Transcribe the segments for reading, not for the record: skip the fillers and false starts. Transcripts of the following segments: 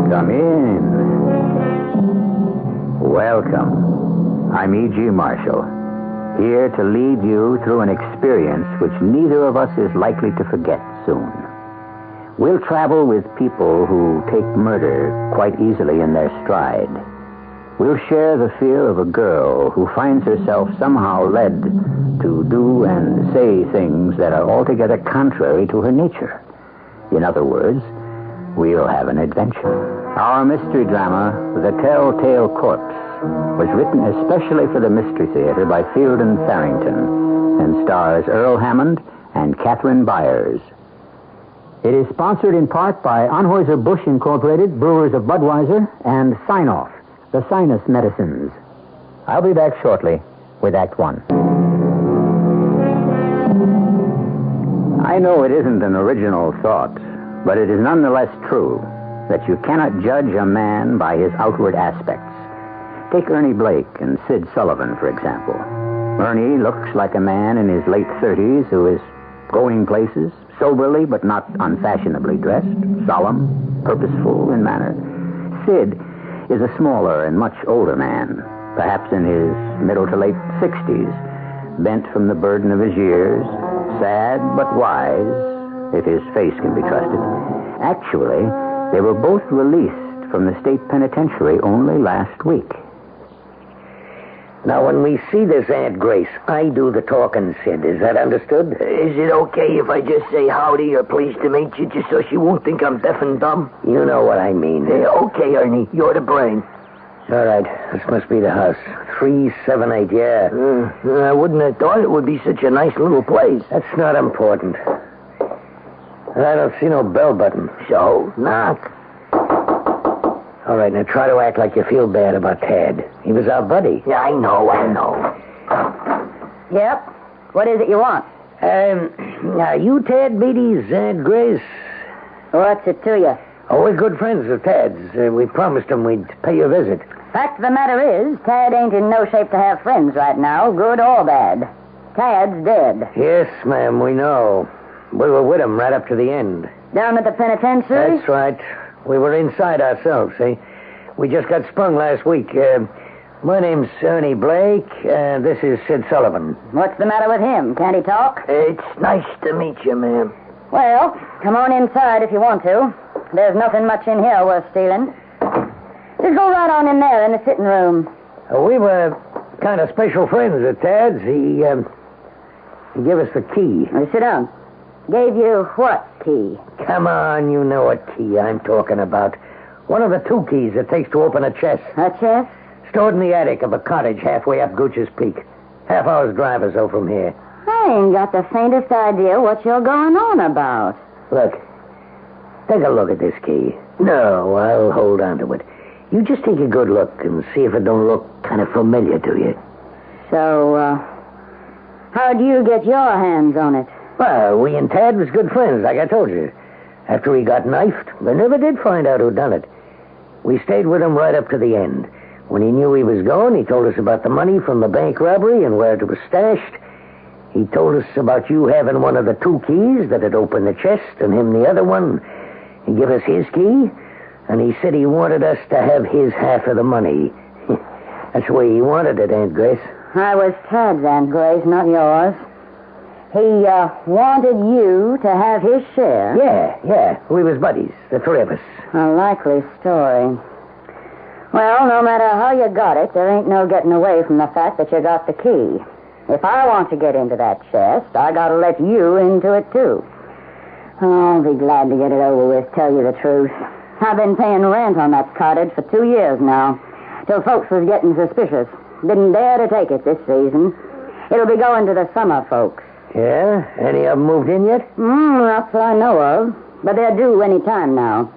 Come in. Welcome. I'm E.G. Marshall, here to lead you through an experience which neither of us is likely to forget soon. We'll travel with people who take murder quite easily in their stride. We'll share the fear of a girl who finds herself somehow led to do and say things that are altogether contrary to her nature. In other words, we'll have an adventure. Our mystery drama, The Telltale Corpse, was written especially for the Mystery Theater by Field and Farrington and stars Earl Hammond and Catherine Byers. It is sponsored in part by Anheuser-Busch Incorporated, Brewers of Budweiser, and Sign-Off, the sinus medicines. I'll be back shortly with Act One. I know it isn't an original thought, but it is nonetheless true that you cannot judge a man by his outward aspects. Take Ernie Blake and Sid Sullivan, for example. Ernie looks like a man in his late 30s who is going places, soberly but not unfashionably dressed, solemn, purposeful in manner. Sid is a smaller and much older man, perhaps in his middle to late 60s, bent from the burden of his years, sad but wise, if his face can be trusted. Actually, they were both released from the state penitentiary only last week. Now, when we see this Aunt Grace, I do the talking, Sid. Is that understood? Is it okay if I just say howdy or pleased to meet you, just so she won't think I'm deaf and dumb? You know what I mean. Okay, Ernie. You're the brain. All right. This must be the house. 378, yeah. I wouldn't have thought it would be such a nice little place. That's not important. I don't see no bell button. So, knock. All right, now try to act like you feel bad about Tad. He was our buddy. Yeah, I know. Yep. What is it you want? Now, you Tad Beatty's Aunt Grace? What's it to you? Oh, we're good friends with Tad's. We promised him we'd pay you a visit. Fact of the matter is, Tad ain't in no shape to have friends right now, good or bad. Tad's dead. Yes, ma'am, we know. We were with him right up to the end. Down at the penitentiary? That's right. We were inside ourselves, see? We just got sprung last week. My name's Ernie Blake, and this is Sid Sullivan. What's the matter with him? Can't he talk? It's nice to meet you, ma'am. Well, come on inside if you want to. There's nothing much in here worth stealing. Just go right on in there in the sitting room. We were kind of special friends at Tad's. He gave us the key. Now, sit down. Gave you what key? Come on, you know what key I'm talking about. One of the two keys it takes to open a chest. A chest? Stored in the attic of a cottage halfway up Gooch's Peak. Half hour's drive or so from here. I ain't got the faintest idea what you're going on about. Look. Take a look at this key. No, I'll hold on to it. You just take a good look and see if it don't look kind of familiar to you. So, how'd you get your hands on it? Well, we and Tad was good friends, like I told you. After he got knifed, they never did find out who done it. We stayed with him right up to the end. When he knew he was going, he told us about the money from the bank robbery and where it was stashed. He told us about you having one of the two keys that had opened the chest and him the other one. He gave us his key, and he said he wanted us to have his half of the money. That's the way he wanted it, Aunt Grace. I was Tad's, Aunt Grace, not yours. He wanted you to have his share. Yeah. We was buddies, the three of us. A likely story. Well, no matter how you got it, there ain't no getting away from the fact that you got the key. If I want to get into that chest, I gotta let you into it, too. I'll be glad to get it over with, tell you the truth. I've been paying rent on that cottage for 2 years now, till folks was getting suspicious. Didn't dare to take it this season. It'll be going to the summer folks. Yeah? Any of them moved in yet? Not that I know of. But they're due any time now.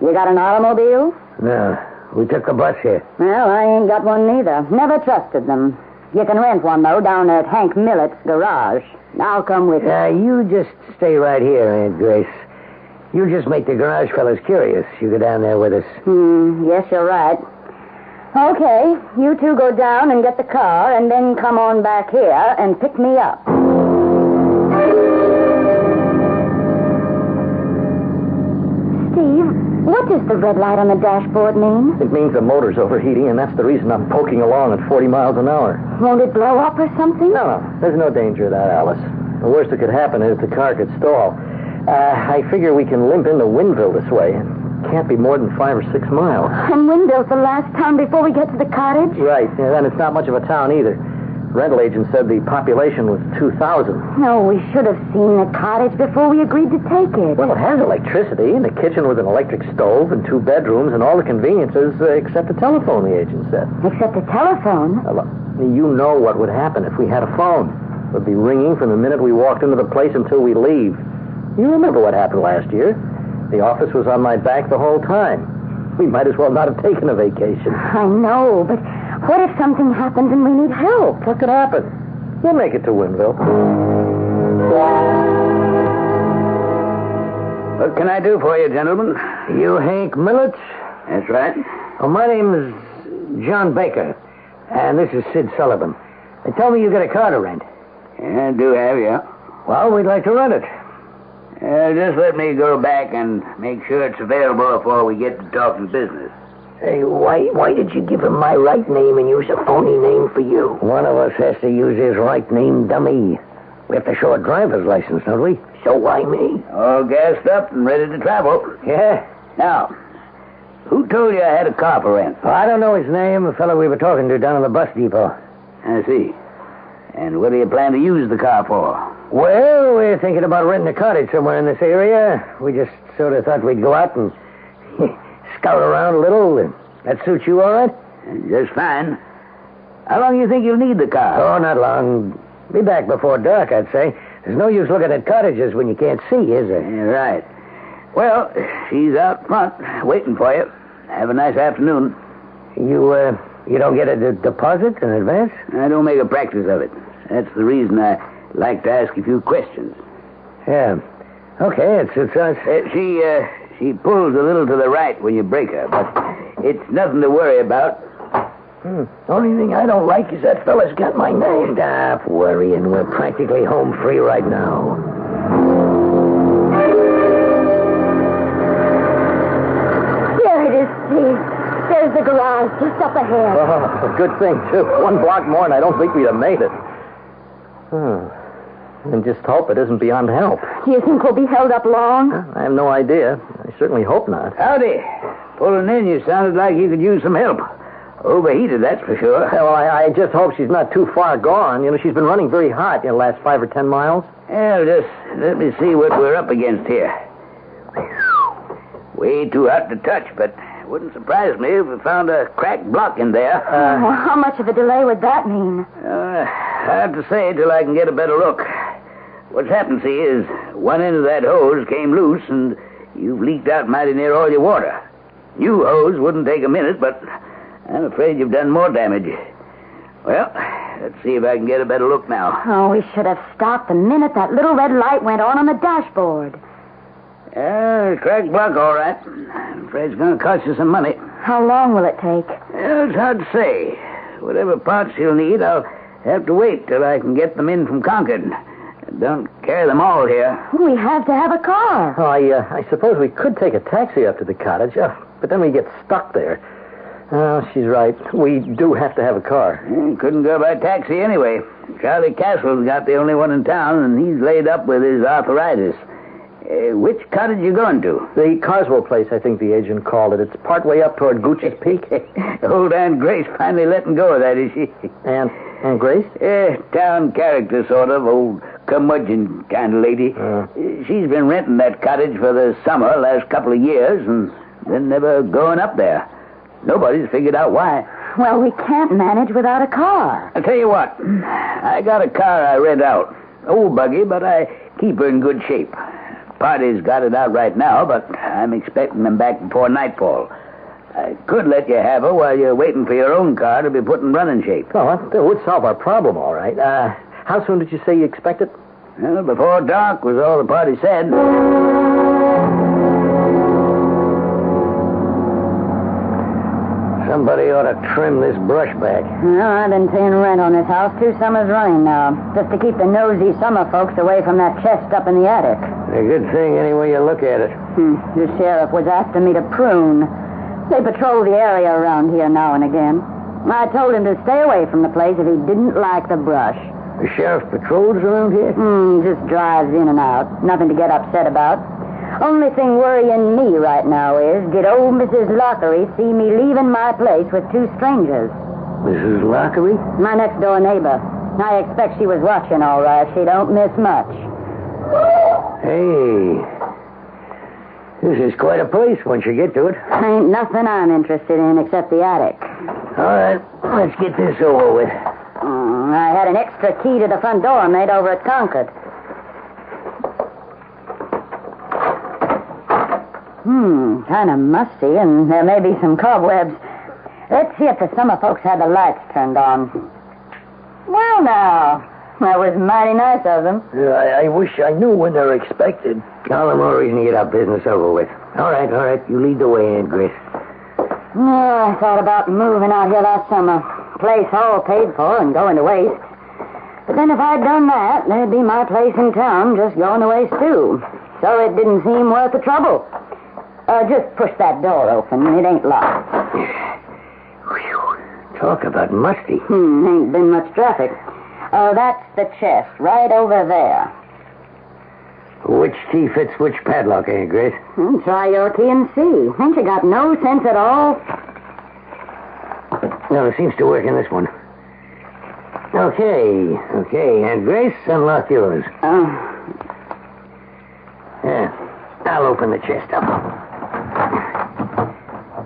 You got an automobile? No. We took the bus here. Well, I ain't got one neither. Never trusted them. You can rent one, though, down at Hank Millett's garage. I'll come with you. You just stay right here, Aunt Grace. You just make the garage fellas curious. You go down there with us. Yes, you're right. Okay, you two go down and get the car, and then come on back here and pick me up. Steve, What does the red light on the dashboard mean? It means the motor's overheating, and that's the reason I'm poking along at 40 miles an hour. Won't it blow up or something? No. There's no danger of that, Alice. The worst that could happen is the car could stall. I figure we can limp into Winville this way. It can't be more than 5 or 6 miles. And Winville's the last town before we get to the cottage? Right. Yeah, and it's not much of a town either. Rental agent said the population was 2,000. No, we should have seen the cottage before we agreed to take it. Well, it has electricity, and a kitchen with an electric stove, and 2 bedrooms, and all the conveniences except the telephone, the agent said. Except the telephone? Now, look, you know what would happen if we had a phone. It would be ringing from the minute we walked into the place until we leave. You remember what happened last year. The office was on my back the whole time. We might as well not have taken a vacation. I know, but what if something happens and we need help? What could happen? We'll make it to Winville. What can I do for you, gentlemen? You Hank Millett? That's right. Oh, my name is John Baker, and this is Sid Sullivan. They told me you got a car to rent. Yeah, I do have, yeah. Well, we'd like to rent it. Just let me go back and make sure it's available before we get to talking business. Hey, why did you give him my right name and use a phony name for you? One of us has to use his right name, dummy. We have to show a driver's license, don't we? So why me? All gassed up and ready to travel. Yeah. Now, who told you I had a car for rent? Well, I don't know his name, the fellow we were talking to down at the bus depot. I see. And what do you plan to use the car for? Well, we're thinking about renting a cottage somewhere in this area. We just sort of thought we'd go out and scout around a little. That suits you all right? Just fine. How long do you think you'll need the car? Oh, not long. Be back before dark, I'd say. There's no use looking at cottages when you can't see, is there? Yeah, right. Well, she's out front, waiting for you. Have a nice afternoon. You don't get a deposit in advance? I don't make a practice of it. That's the reason I like to ask a few questions. Yeah. Okay, it suits us. She pulls a little to the right when you break her, but it's nothing to worry about. Only thing I don't like is that fella's got my name. Stop worrying. We're practically home free right now. There it is, Steve. There's the garage, just up ahead. Oh, good thing, too. 1 block more, and I don't think we'd have made it. And just hope it isn't beyond help. Do you think we'll be held up long? I have no idea. I certainly hope not. Howdy. Pulling in, you sounded like you could use some help. Overheated, that's for sure. Well, I just hope she's not too far gone. You know, she's been running very hot the last 5 or 10 miles. Well, just let me see what we're up against here. Way too hot to touch, but it wouldn't surprise me if we found a cracked block in there. How much of a delay would that mean? Hard to say till I can get a better look. What's happened, see, is one end of that hose came loose, and you've leaked out mighty near all your water. New hose wouldn't take a minute, but I'm afraid you've done more damage. Well, let's see if I can get a better look now. Oh, we should have stopped the minute that little red light went on the dashboard. Cracked block, all right. I'm afraid it's going to cost you some money. How long will it take? Well, it's hard to say. Whatever parts you'll need, I'll have to wait till I can get them in from Concord. Don't carry them all here. We have to have a car. Oh, I suppose we could take a taxi up to the cottage, but then we get stuck there. Oh, she's right. We do have to have a car. Couldn't go by taxi anyway. Charlie Castle's got the only one in town, and he's laid up with his arthritis. Which cottage you going to? The Carswell place, I think the agent called it. It's partway up toward Gooch's Peak. Old Aunt Grace finally letting go of that, is she? Aunt Grace? Town character, sort of. Old curmudgeon kind of lady. She's been renting that cottage for the summer last couple of years, and then never going up there. Nobody's figured out why. Well, we can't manage without a car. I'll tell you what. I got a car I rent out. Old buggy, but I keep her in good shape. Party's got it out right now, but I'm expecting them back before nightfall. I could let you have her while you're waiting for your own car to be put in running shape. Oh, that would solve our problem, all right. How soon did you say you expect it? Well, before dark was all the party said. Somebody ought to trim this brush back. Well, I've been paying rent on this house 2 summers running now, just to keep the nosy summer folks away from that chest up in the attic. A good thing any way you look at it. The sheriff was after me to prune. They patrol the area around here now and again. I told him to stay away from the place if he didn't like the brush. The sheriff patrols around here? Just drives in and out. Nothing to get upset about. Only thing worrying me right now is, did old Mrs. Lockery see me leaving my place with 2 strangers? Mrs. Lockery? My next-door neighbor. I expect she was watching all right. She don't miss much. Hey, this is quite a place once you get to it. Ain't nothing I'm interested in except the attic. All right, let's get this over with. I had an extra key to the front door made over at Concord. Kind of musty, and there may be some cobwebs. Let's see if the summer folks had the lights turned on. Well, now, that was mighty nice of them. I wish I knew when they're expected. All the more reason to get our business over with. All right, you lead the way, Aunt Grace. I thought about moving out here last summer. Place all paid for and going to waste. But then if I'd done that, there'd be my place in town just going to waste, too. So it didn't seem worth the trouble. Just push that door open. It ain't locked. Whew. Talk about musty. Ain't been much traffic. That's the chest, right over there. Which key fits which padlock, Aunt Grace? Try your key and see. Ain't you got no sense at all? No, it seems to work in this one. Okay, Aunt Grace, unlock yours. Yeah, I'll open the chest up.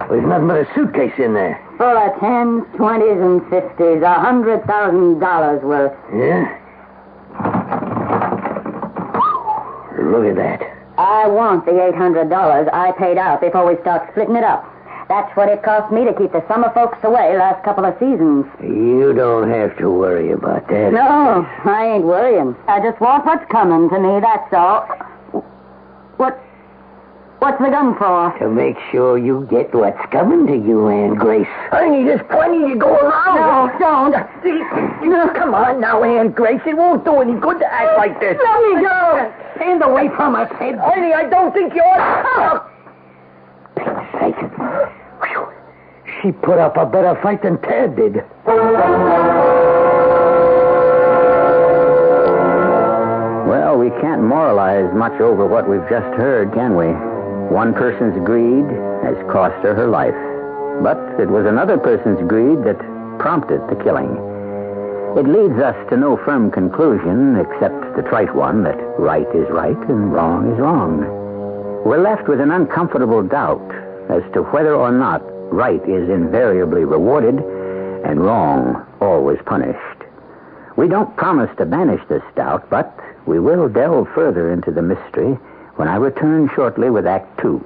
There's nothing but a suitcase in there. Full of 10s, 20s, and 50s. $100,000 worth. Yeah? Look at that. I want the $800 I paid out before we start splitting it up. That's what it cost me to keep the summer folks away last couple of seasons. You don't have to worry about that. No, I ain't worrying. I just want what's coming to me, that's all. What's the gun for? To make sure you get what's coming to you, Aunt Grace. Honey, there's plenty to go around. No, don't. Come on now, Aunt Grace. It won't do any good to act like this. Let me go. Stand away from us, Sid. Honey, I don't think you ought to. Pete's sake. Whew. She put up a better fight than Ted did. Well, we can't moralize much over what we've just heard, can we? One person's greed has cost her her life. But it was another person's greed that prompted the killing. It leads us to no firm conclusion except the trite one that right is right and wrong is wrong. We're left with an uncomfortable doubt as to whether or not right is invariably rewarded and wrong always punished. We don't promise to banish this doubt, but we will delve further into the mystery when I return shortly with Act 2.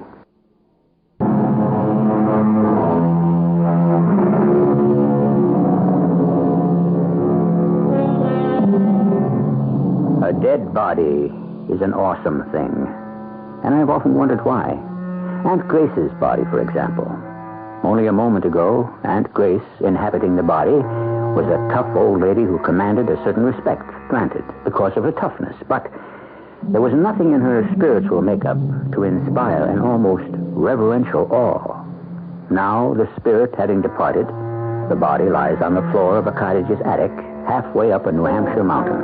A dead body is an awesome thing, and I've often wondered why. Aunt Grace's body, for example. Only a moment ago, Aunt Grace, inhabiting the body, was a tough old lady who commanded a certain respect, granted, because of her toughness. But there was nothing in her spiritual makeup to inspire an almost reverential awe. Now, the spirit having departed, the body lies on the floor of a cottage's attic, halfway up a New Hampshire mountain.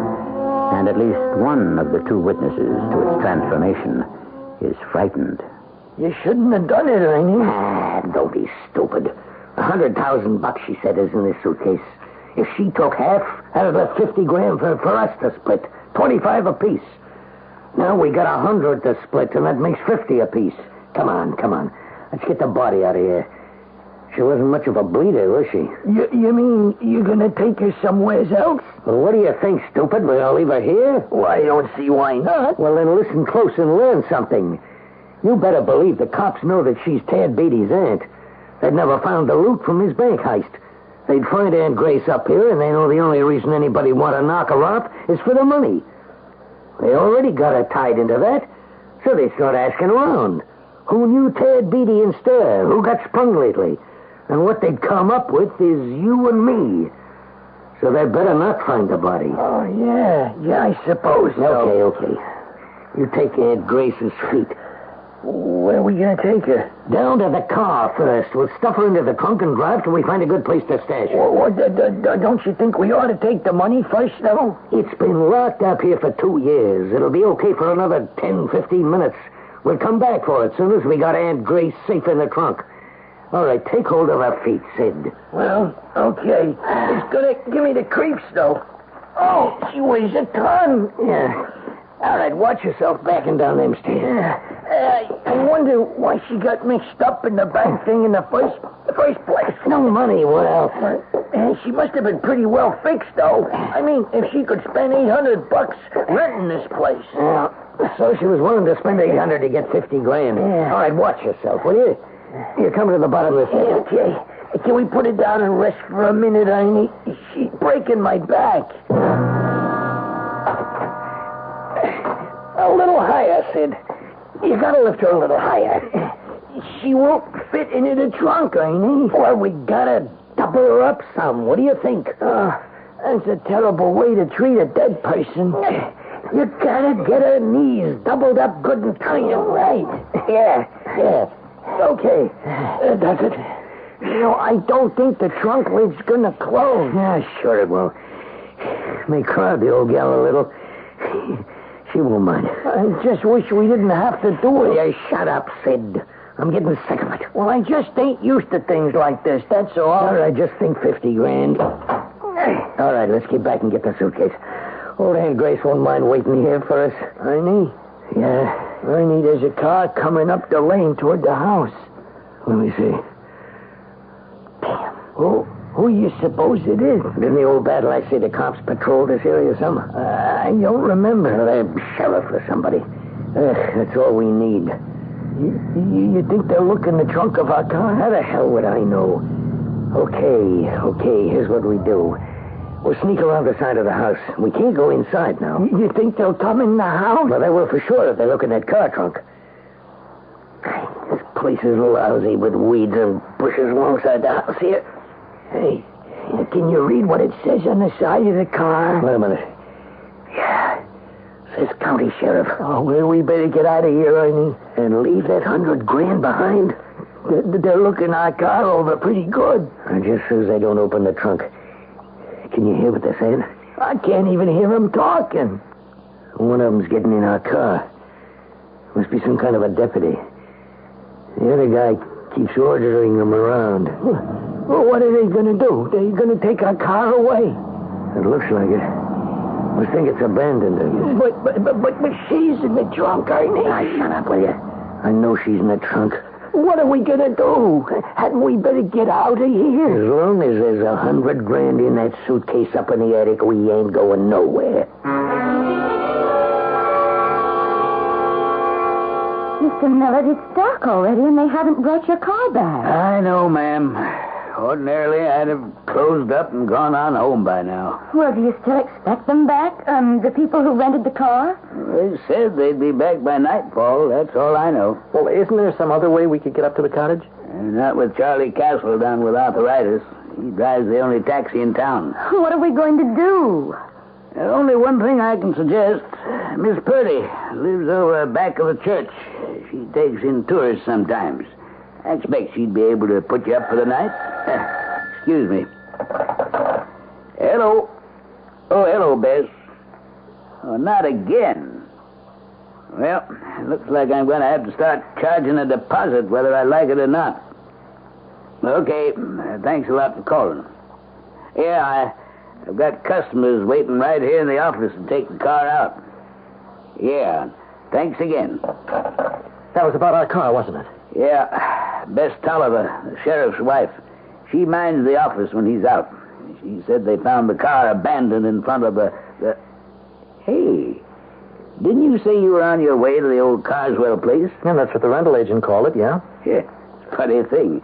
And at least one of the 2 witnesses to its transformation is frightened. You shouldn't have done it, Ernie. Don't be stupid. $100,000, she said, is in this suitcase. If she took half, that'd left 50 grand for us to split. 25 apiece. Now we got 100 to split, and that makes 50 apiece. Come on. Let's get the body out of here. She wasn't much of a bleeder, was she? You mean you're gonna take her somewhere else? Well, what do you think, stupid? We're gonna leave her here? Well, I don't see why not. Well, then listen close and learn something. You better believe the cops know that she's Tad Beatty's aunt. They'd never found the loot from his bank heist. They'd find Aunt Grace up here, and they know the only reason anybody want to knock her off is for the money. They already got her tied into that, so they start asking around. Who knew Tad Beatty in stir? Who got sprung lately? And what they'd come up with is you and me. So they better not find the body. Oh, yeah, I suppose so. Okay. You take Aunt Grace's feet. Where are we going to take her? Down to the car first. We'll stuff her into the trunk and drive till we find a good place to stash her. Don't you think we ought to take the money first, though? It's been locked up here for 2 years. It'll be okay for another 10, 15 minutes. We'll come back for it soon as we got Aunt Grace safe in the trunk. All right, take hold of her feet, Sid. Well, okay. It's going to give me the creeps, though. Oh, she weighs a ton. Yeah. All right, watch yourself backing down them stairs. I wonder why she got mixed up in the bank thing in the first place. No money, what else? She must have been pretty well fixed, though. I mean, if she could spend $800 renting this place. Yeah. So she was willing to spend $800 to get $50 grand. Yeah. All right, watch yourself, will you? You're coming to the bottom of the stairs. Okay. Can we put it down and rest for a minute, Ernie? She's breaking my back. A little higher, Sid. You gotta lift her a little higher. She won't fit into the trunk, Ernie. Well, we gotta double her up some. What do you think? That's a terrible way to treat a dead person. You gotta get her knees doubled up good and tight. Right. Yeah. Okay. Does it? You know, I don't think the trunk lid's gonna close. Yeah, sure it will. May crowd the old gal a little. She won't mind. I just wish we didn't have to do it. Yeah, shut up, Sid. I'm getting sick of it. Well, I just ain't used to things like this, that's all. All right, just think 50 grand. All right, let's get back and get the suitcase. Old Aunt Grace won't mind waiting here for us. Ernie? Yeah? Ernie, there's a car coming up the lane toward the house. Let me see. Damn. Who you suppose it is? Didn't the old battle I say the cops patrolled this area some? I don't remember. They're sheriff or somebody. That's all we need. You think they'll look in the trunk of our car? How the hell would I know? Okay, here's what we do. We'll sneak around the side of the house. We can't go inside now. You think they'll come in the house? Well, they will for sure if they look in that car trunk. This place is lousy with weeds and bushes alongside the house here. Hey, can you read what it says on the side of the car? Wait a minute. Yeah. Says county sheriff. Oh, well, we better get out of here, Ernie. And leave that $100 grand behind? They're looking our car over pretty good. Just so they don't open the trunk. Can you hear what they're saying? I can't even hear them talking. One of them's getting in our car. Must be some kind of a deputy. The other guy keeps ordering them around. Well, what are they going to do? They're going to take our car away. It looks like it. I think it's abandoned. But she's in the trunk, Ernie. Shut up, will you? I know she's in the trunk. What are we going to do? Hadn't we better get out of here? As long as there's $100 grand in that suitcase up in the attic, we ain't going nowhere. Mr. Millard, it's dark already, and they haven't brought your car back. I know, ma'am. Ordinarily, I'd have closed up and gone on home by now. Well, do you still expect them back? The people who rented the car? They said they'd be back by nightfall. That's all I know. Well, isn't there some other way we could get up to the cottage? Not with Charlie Castle down with arthritis. He drives the only taxi in town. What are we going to do? Only one thing I can suggest. Miss Purdy lives over back of the church. She takes in tourists sometimes. I expect she'd be able to put you up for the night. Excuse me. Hello. Oh, hello, Bess. Oh, not again. Well, it looks like I'm going to have to start charging a deposit whether I like it or not. Okay, thanks a lot for calling. Yeah, I've got customers waiting right here in the office to take the car out. Yeah, thanks again. That was about our car, wasn't it? Yeah, Bess Tolliver, the sheriff's wife. She minds the office when he's out. She said they found the car abandoned in front of the... Hey, didn't you say you were on your way to the old Carswell place? Yeah, that's what the rental agent called it, yeah. Yeah, funny thing.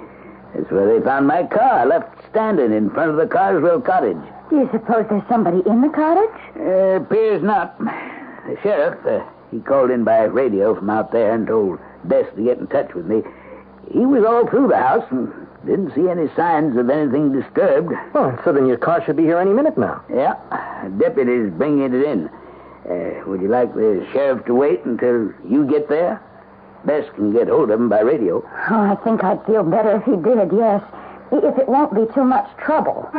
That's where they found my car, left standing in front of the Carswell cottage. Do you suppose there's somebody in the cottage? Appears not. The sheriff, he called in by radio from out there and told Bess to get in touch with me. He was all through the house and didn't see any signs of anything disturbed. Oh, so then your car should be here any minute now. Yeah, deputy's bringing it in. Would you like the sheriff to wait until you get there? Bess can get hold of him by radio. Oh, I think I'd feel better if he did, yes. If it won't be too much trouble.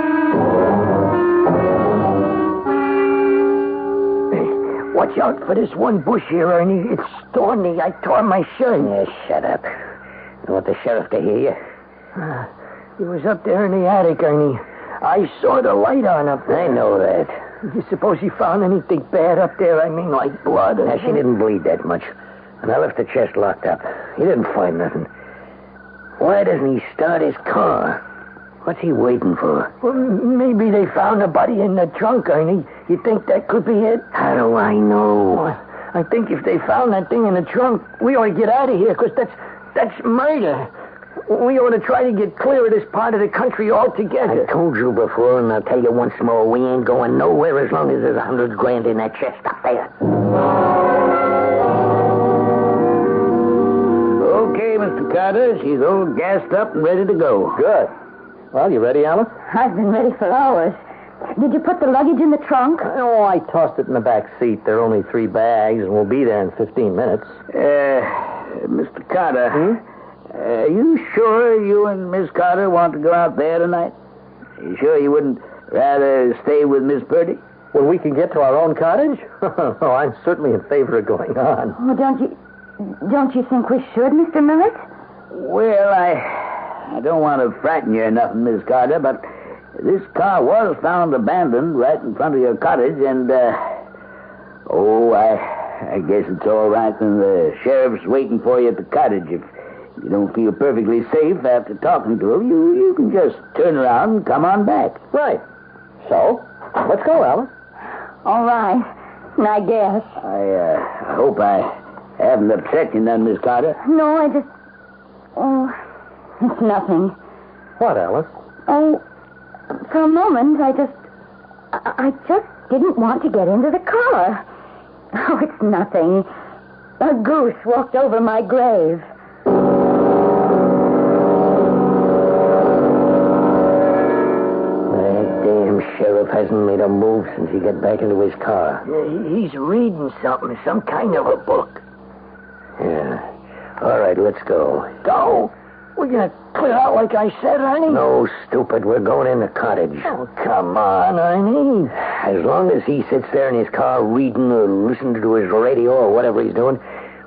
Watch out for this one bush here, Ernie. It's thorny. I tore my shirt. Yeah, shut up. You want the sheriff to hear you? He was up there in the attic, Ernie. I saw the light on up there. I know that. Do you suppose he found anything bad up there? I mean, like blood? Now, she didn't bleed that much. And I left the chest locked up. He didn't find nothing. Why doesn't he start his car? What's he waiting for? Well, maybe they found the body in the trunk, Ernie. You think that could be it? How do I know? I think if they found that thing in the trunk, we ought to get out of here, because that's murder. We ought to try to get clear of this part of the country altogether. I told you before, and I'll tell you once more, we ain't going nowhere as long as there's $100 grand in that chest up there. Okay, Mr. Carter, she's all gassed up and ready to go. Good. Well, you ready, Alice? I've been ready for hours. Did you put the luggage in the trunk? Oh, I tossed it in the back seat. There are only 3 bags, and we'll be there in 15 minutes. Mr. Carter, are you sure you and Miss Carter want to go out there tonight? Are you sure you wouldn't rather stay with Miss Purdy? When we can get to our own cottage? Oh, I'm certainly in favor of going on. Oh, don't you think we should, Mr. Millett? Well, I don't want to frighten you or nothing, Miss Carter, but this car was found abandoned right in front of your cottage, and, I guess it's all right when the sheriff's waiting for you at the cottage. If you don't feel perfectly safe after talking to him, you can just turn around and come on back. Right. So, let's go, Alice. All right. I guess. I hope I haven't upset you none, Miss Carter. No, I just... Oh, it's nothing. What, Alice? Oh, for a moment, I just didn't want to get into the car. Oh, it's nothing. A goose walked over my grave. That damn sheriff hasn't made a move since he got back into his car. He's reading something, some kind of a book. Yeah. All right, let's go. Go? We're going to clear out like I said, Ernie? No, stupid. We're going in the cottage. Oh, come on, Ernie. As long as he sits there in his car reading or listening to his radio or whatever he's doing,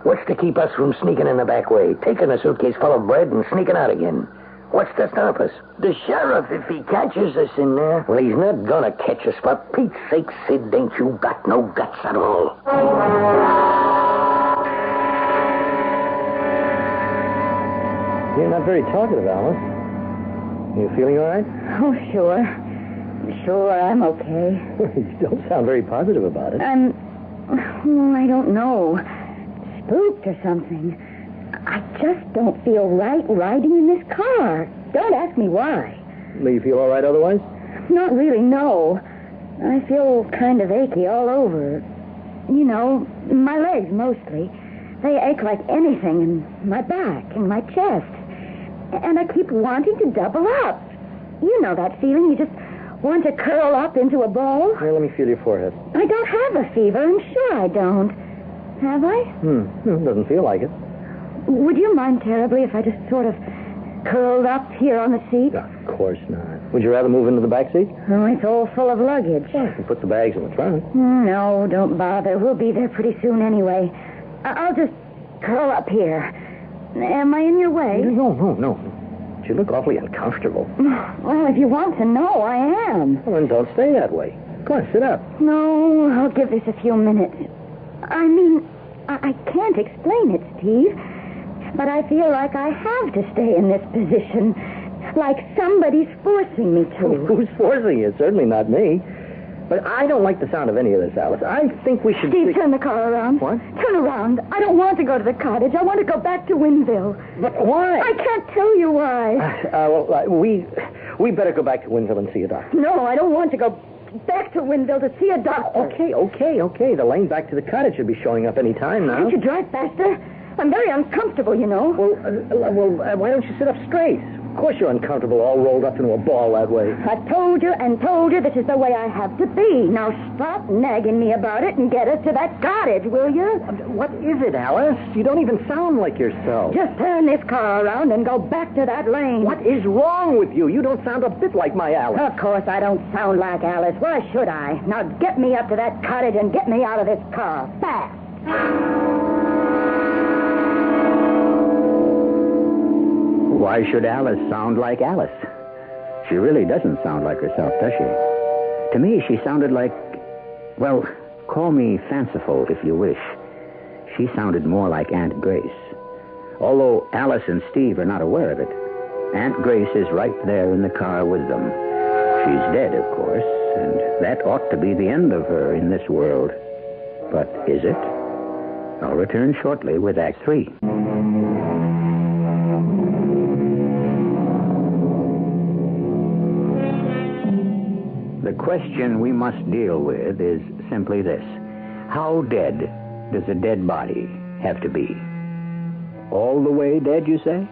what's to keep us from sneaking in the back way, taking a suitcase full of bread and sneaking out again? What's to stop us? The sheriff, if he catches us in there. Well, he's not going to catch us. For Pete's sake, Sid, ain't you got no guts at all? You're not very talkative, Alice. You feeling all right? Oh, sure. Sure, I'm okay. You don't sound very positive about it. I don't know. Spooked or something. I just don't feel right riding in this car. Don't ask me why. Do you feel all right otherwise? Not really, no. I feel kind of achy all over. You know, my legs mostly. They ache like anything, and my back and my chest. And I keep wanting to double up. You know that feeling. You just want to curl up into a ball. Here, let me feel your forehead. I don't have a fever. I'm sure I don't. Have I? Doesn't feel like it. Would you mind terribly if I just sort of curled up here on the seat? Of course not. Would you rather move into the back seat? Oh, it's all full of luggage. Well, you can put the bags in the trunk. No, don't bother. We'll be there pretty soon anyway. I'll just curl up here. Am I in your way? No. You look awfully uncomfortable. Well, if you want to know, I am. Well, then don't stay that way. Come on, sit up. No, I'll give this a few minutes. I mean, I can't explain it, Steve. But I feel like I have to stay in this position. Like somebody's forcing me to. Who's forcing you? Certainly not me. But I don't like the sound of any of this, Alice. I think we should... Steve, turn the car around. What? Turn around. I don't want to go to the cottage. I want to go back to Winville. But why? I can't tell you why. We better go back to Winville and see a doctor. No, I don't want to go back to Winville to see a doctor. Okay. The lane back to the cottage should be showing up any time now. Can't you drive faster? I'm very uncomfortable, you know. Well, why don't you sit up straight? Of course you're uncomfortable, all rolled up into a ball that way. I told you this is the way I have to be. Now stop nagging me about it and get us to that cottage, will you? What is it, Alice? You don't even sound like yourself. Just turn this car around and go back to that lane. What is wrong with you? You don't sound a bit like my Alice. Of course I don't sound like Alice. Why should I? Now get me up to that cottage and get me out of this car. Fast. Why should Alice sound like Alice? She really doesn't sound like herself, does she? To me, she sounded like, well, call me fanciful if you wish. She sounded more like Aunt Grace. Although Alice and Steve are not aware of it, Aunt Grace is right there in the car with them. She's dead, of course, and that ought to be the end of her in this world. But is it? I'll return shortly with Act 3. The question we must deal with is simply this. How dead does a dead body have to be? All the way dead, you say?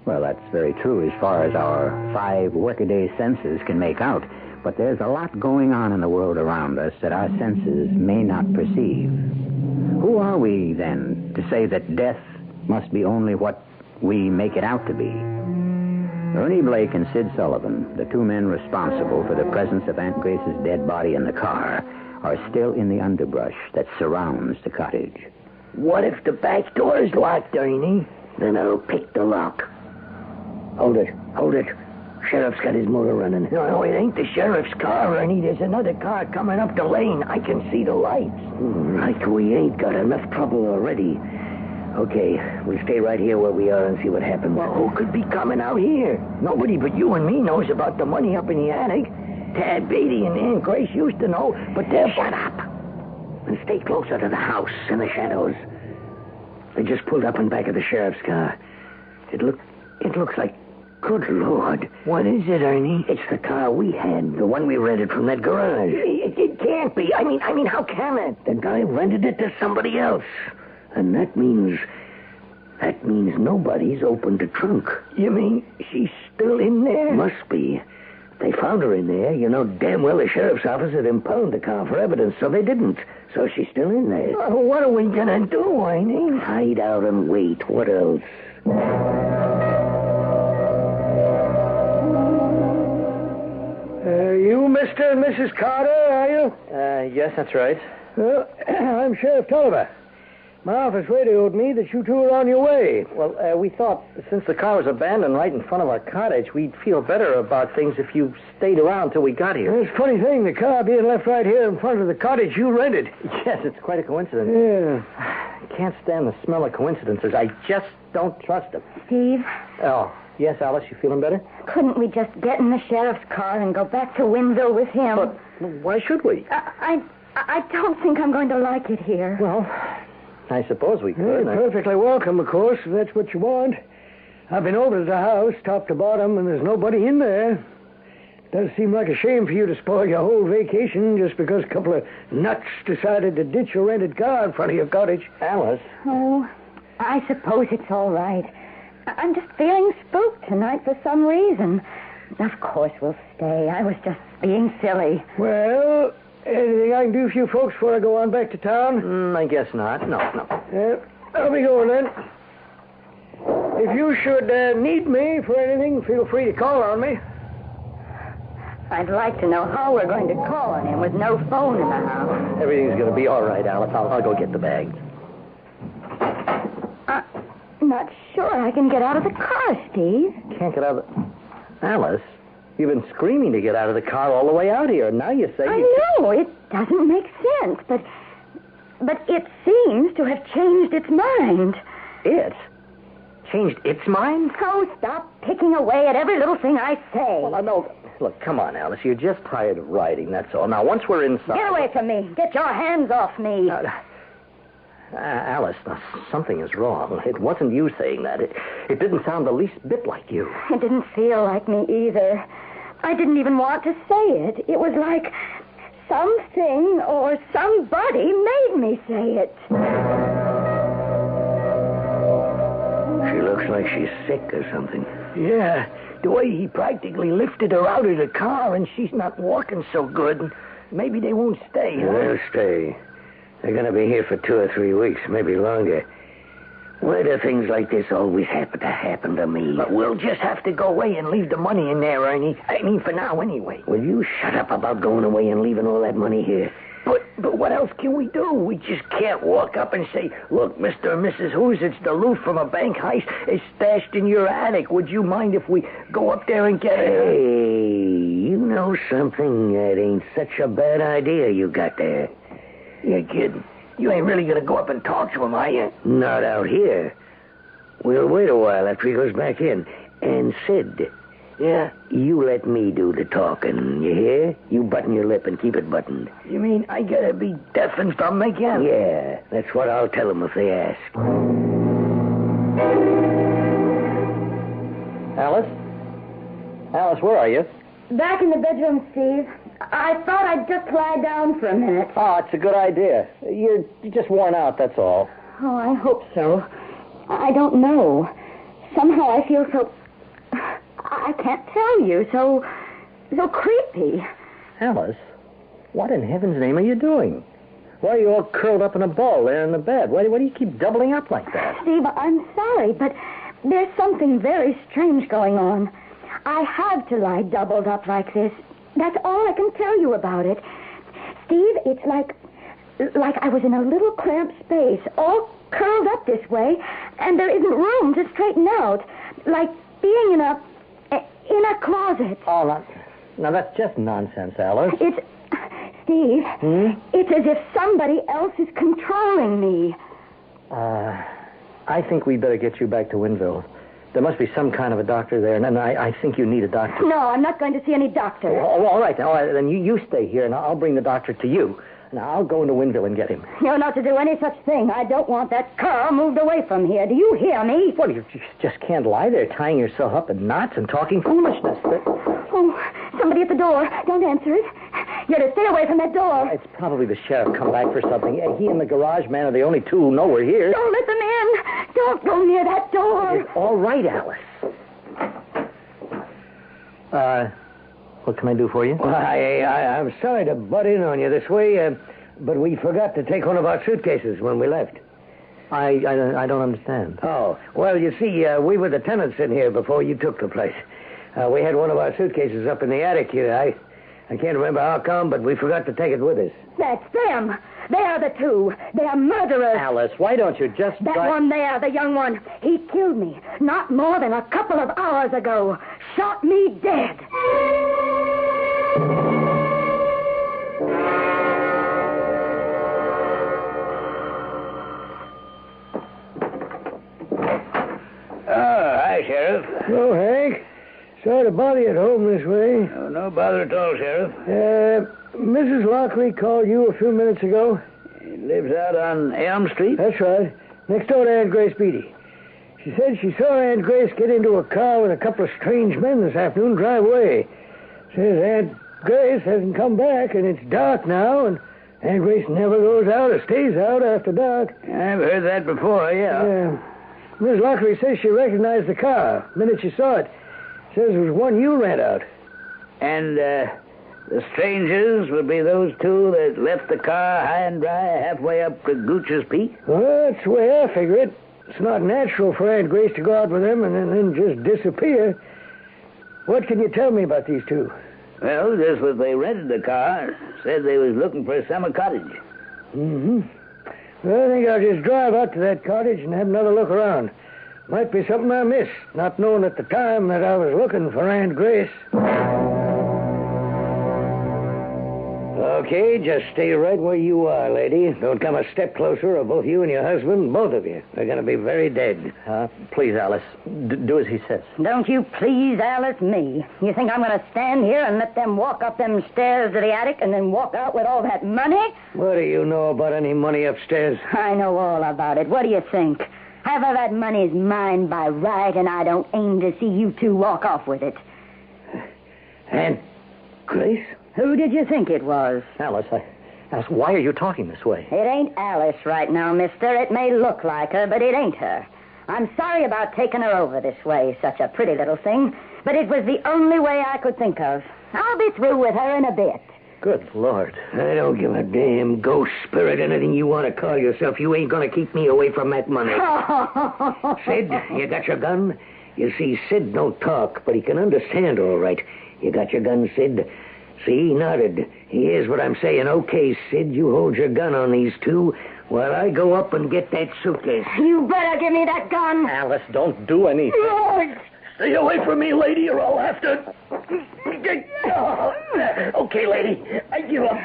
Well, that's very true as far as our 5 workaday senses can make out. But there's a lot going on in the world around us that our senses may not perceive. Who are we, then, to say that death must be only what we make it out to be? Ernie Blake and Sid Sullivan, the 2 men responsible for the presence of Aunt Grace's dead body in the car, are still in the underbrush that surrounds the cottage. What if the back door is locked, Ernie? Then I'll pick the lock. Hold it. Sheriff's got his motor running. No, it ain't the sheriff's car, Ernie. There's another car coming up the lane. I can see the lights. Like we ain't got enough trouble already. Okay, we'll stay right here where we are and see what happens. Well, who could be coming out here? Nobody but you and me knows about the money up in the attic. Tad Beatty and Aunt Grace used to know, but they're... Shut up! And stay closer to the house in the shadows. They just pulled up in back of the sheriff's car. It looks like... Good Lord. What is it, Ernie? It's the car we had, the one we rented from that garage. It can't be. I mean, how can it? The guy rented it to somebody else. And that means nobody's opened the trunk. You mean she's still in there? Must be. They found her in there. You know damn well the sheriff's office had impounded the car for evidence, so they didn't. So she's still in there. What are we gonna do, Ernie? Hide out and wait. What else? You Mr. and Mrs. Carter, are you? Yes, that's right. I'm Sheriff Tolliver. My office radioed me that you 2 are on your way. Well, we thought since the car was abandoned right in front of our cottage, we'd feel better about things if you stayed around till we got here. It's a funny thing, the car being left right here in front of the cottage you rented. Yes, it's quite a coincidence. Yeah. I can't stand the smell of coincidences. I just don't trust them. Steve, Oh, yes, Alice, you feeling better? couldn't we just get in the sheriff's car and go back to Winville with him? But why should we? I don't think I'm going to like it here. Well, I suppose we could. You're perfectly welcome, of course, if that's what you want. I've been over to the house, top to bottom, and there's nobody in there. It does seem like a shame for you to spoil your whole vacation just because a couple of nuts decided to ditch your rented car in front of your cottage. Alice? Oh, I suppose it's all right. I'm just feeling spooked tonight for some reason. Of course we'll stay. I was just being silly. Well, anything I can do for you folks before I go on back to town? I guess not. No. I'll be going then. If you should need me for anything, feel free to call on me. I'd like to know how we're going to call on him with no phone in the house. Everything's going to be all right, Alice. I'll go get the bags. Not sure I can get out of the car, Steve. Can't get out of the... Alice, you've been screaming to get out of the car all the way out here. Now you say... I know, it doesn't make sense, but it seems to have changed its mind. It? Changed its mind? Oh, stop picking away at every little thing I say. Well, I know... Look, come on, Alice. You're just tired of riding, that's all. Now, once we're inside... Get away from me. Get your hands off me. Alice, now, something is wrong. It wasn't you saying that. It didn't sound the least bit like you. It didn't feel like me either. I didn't even want to say it. It was like something or somebody made me say it. looks like she's sick or something. Yeah, the way he practically lifted her out of the car, and she's not walking so good. Maybe they won't stay, huh? They'll stay. They're going to be here for 2 or 3 weeks, maybe longer. Why do things like this always happen to me? But we'll just have to go away and leave the money in there, Ernie. I mean, for now, anyway. Will you shut up about going away and leaving all that money here? But what else can we do? We just can't walk up and say, look, Mr. and Mrs. Who's, it's the loot from a bank heist. It's stashed in your attic. Would you mind if we go up there and get it? Hey, you know something? That ain't such a bad idea you got there. You're kidding. You ain't really going to go up and talk to him, are you? Not out here. We'll wait a while after he goes back in. And Sid... Yeah? You let me do the talking, you hear? You button your lip and keep it buttoned. You mean I gotta be deaf and dumb again? Yeah, that's what I'll tell them if they ask. Alice? Alice, where are you? Back in the bedroom, Steve. I thought I'd just lie down for a minute. Oh, it's a good idea. You're just worn out, that's all. Oh, I hope so. I don't know. Somehow I feel so... I can't tell you. So creepy. Alice, what in heaven's name are you doing? Why are you all curled up in a ball there in the bed? Why do you keep doubling up like that? Steve, I'm sorry, but there's something very strange going on. I have to lie doubled up like this. That's all I can tell you about it. Steve, it's like I was in a little cramped space, all curled up this way, and there isn't room to straighten out. Like being in a closet. Oh, now that's just nonsense, Alice. It's... Steve, It's as if somebody else is controlling me. I think we better get you back to Winville. There must be some kind of a doctor there, and I think you need a doctor. No, I'm not going to see any doctor. Oh, all right, then you stay here, and I'll bring the doctor to you. Now, I'll go into Winville and get him. You're not to do any such thing. I don't want that car moved away from here. Do you hear me? Well, you just can't lie there tying yourself up in knots and talking foolishness. Oh, somebody at the door. Don't answer it. You're to stay away from that door. It's probably the sheriff come back for something. He and the garage man are the only two who know we're here. Don't let them in. Don't go near that door. It's all right, Alice. What can I do for you? Well, I'm sorry to butt in on you this way, but we forgot to take one of our suitcases when we left. I don't understand. Oh, well, you see, we were the tenants in here before you took the place. We had one of our suitcases up in the attic here. I can't remember how come, but we forgot to take it with us. That's them. They are the two. They are murderers. Alice, why don't you just... That one there, the young one, he killed me not more than a couple of hours ago. Shot me dead. Hi, Sheriff. Oh, Hank. Sorry to bother you at home this way. Oh, no bother at all, Sheriff. Mrs. Lockley called you a few minutes ago. He lives out on Elm Street? That's right. Next door to Aunt Grace Beatty. She said she saw Aunt Grace get into a car with a couple of strange men this afternoon drive away. Says Aunt Grace hasn't come back, and it's dark now, and Aunt Grace never goes out or stays out after dark. I've heard that before, yeah. Mrs. Lockley says she recognized the car the minute she saw it. Says it was one you rent out. And, the strangers would be those two that left the car high and dry halfway up to Gooch's Peak? Well, that's the way I figure it. It's not natural for Aunt Grace to go out with them and then just disappear. What can you tell me about these two? Well, just that they rented the car, said they was looking for a summer cottage. Mm-hmm. Well, I think I'll just drive out to that cottage and have another look around. Might be something I missed, not knowing at the time that I was looking for Aunt Grace. Okay, just stay right where you are, lady. Don't come a step closer, or both you and your husband, both of you, are going to be very dead. Please, Alice, do as he says. Don't you please, Alice, me. You think I'm going to stand here and let them walk up them stairs to the attic and then walk out with all that money? What do you know about any money upstairs? I know all about it. What do you think? Half of that money's mine by right, and I don't aim to see you two walk off with it. Aunt Grace? Who did you think it was? Alice, why are you talking this way? It ain't Alice right now, mister. It may look like her, but it ain't her. I'm sorry about taking her over this way, such a pretty little thing, but it was the only way I could think of. I'll be through with her in a bit. Good Lord. I don't give a damn ghost, spirit, anything you want to call yourself. You ain't going to keep me away from that money. Sid, you got your gun? You see, Sid don't talk, but he can understand all right. You got your gun, Sid? See, he nodded. He hears what I'm saying. Okay, Sid, you hold your gun on these two while I go up and get that suitcase. You better give me that gun. Alice, don't do anything. Stay away from me, lady, or I'll have to... Okay, lady, I give up.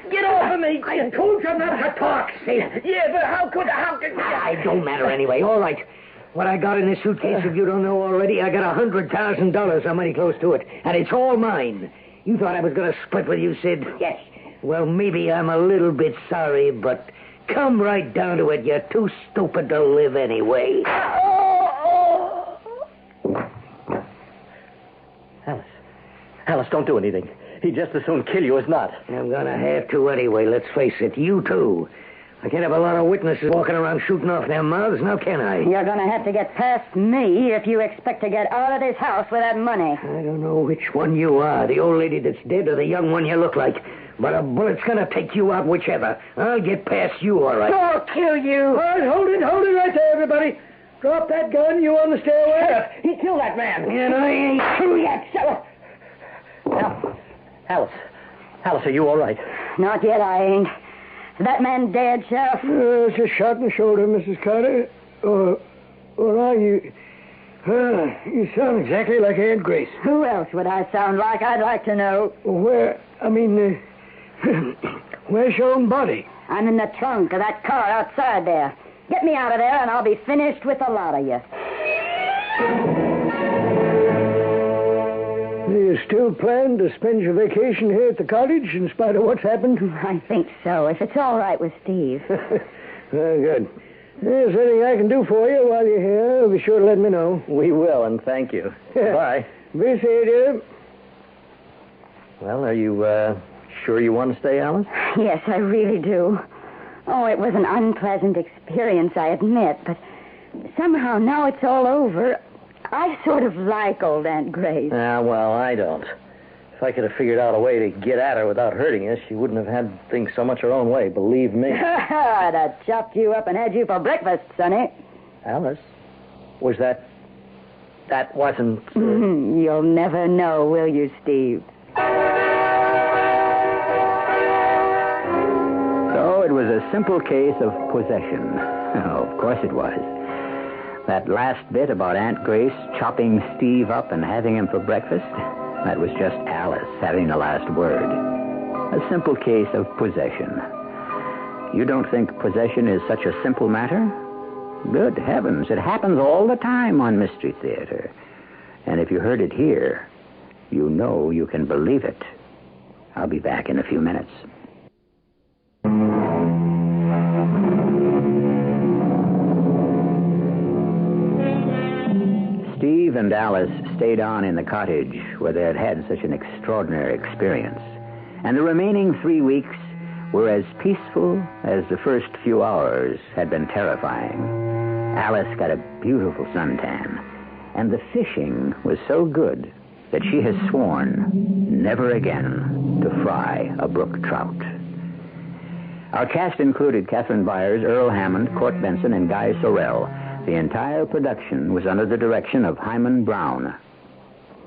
Get off of me. I told you not to talk, Sid. Yeah, but how could... It don't matter anyway. All right. What I got in this suitcase, if you don't know already, I got $100,000 or money close to it, and it's all mine. You thought I was going to split with you, Sid? Yes. Well, maybe I'm a little bit sorry, but come right down to it. You're too stupid to live anyway. Alice, don't do anything. He'd just as soon kill you as not. I'm going to have to anyway, let's face it. You, too. I can't have a lot of witnesses walking around shooting off their mouths, now can I? You're going to have to get past me if you expect to get out of this house with that money. I don't know which one you are, the old lady that's dead or the young one you look like. But a bullet's going to take you out whichever. I'll get past you, all right. I'll kill you. All right, hold it right there, everybody. Drop that gun, you on the stairway. Sheriff, he killed that man. And I ain't through yet, Sheriff. Alice, are you all right? Not yet, I ain't. That man dead, Sheriff? It's a shot in the shoulder, Mrs. Carter. Or are you... you sound exactly like Aunt Grace. Who else would I sound like? I'd like to know. Where's your own body? I'm in the trunk of that car outside there. Get me out of there and I'll be finished with the lot of you. Do you still plan to spend your vacation here at the cottage in spite of what's happened? I think so, if it's all right with Steve. Very good. If there's anything I can do for you while you're here, be sure to let me know. We will, and thank you. Bye. Be safe, dear. Well, are you sure you want to stay, Alice? Yes, I really do. Oh, it was an unpleasant experience, I admit, but somehow now it's all over. I sort of like old Aunt Grace. Well, I don't. If I could have figured out a way to get at her without hurting us, she wouldn't have had things so much her own way, believe me. I'd have chopped you up and had you for breakfast, Sonny. Alice, was that wasn't... You'll never know, will you, Steve? So it was a simple case of possession. Oh, of course it was. That last bit about Aunt Grace chopping Steve up and having him for breakfast, that was just Alice having the last word. A simple case of possession. You don't think possession is such a simple matter? Good heavens, it happens all the time on Mystery Theater. And if you heard it here, you know you can believe it. I'll be back in a few minutes. Steve and Alice stayed on in the cottage where they had had such an extraordinary experience. And the remaining 3 weeks were as peaceful as the first few hours had been terrifying. Alice got a beautiful suntan, and the fishing was so good that she has sworn never again to fry a brook trout. Our cast included Catherine Byers, Earl Hammond, Court Benson, and Guy Sorrell. The entire production was under the direction of Hyman Brown.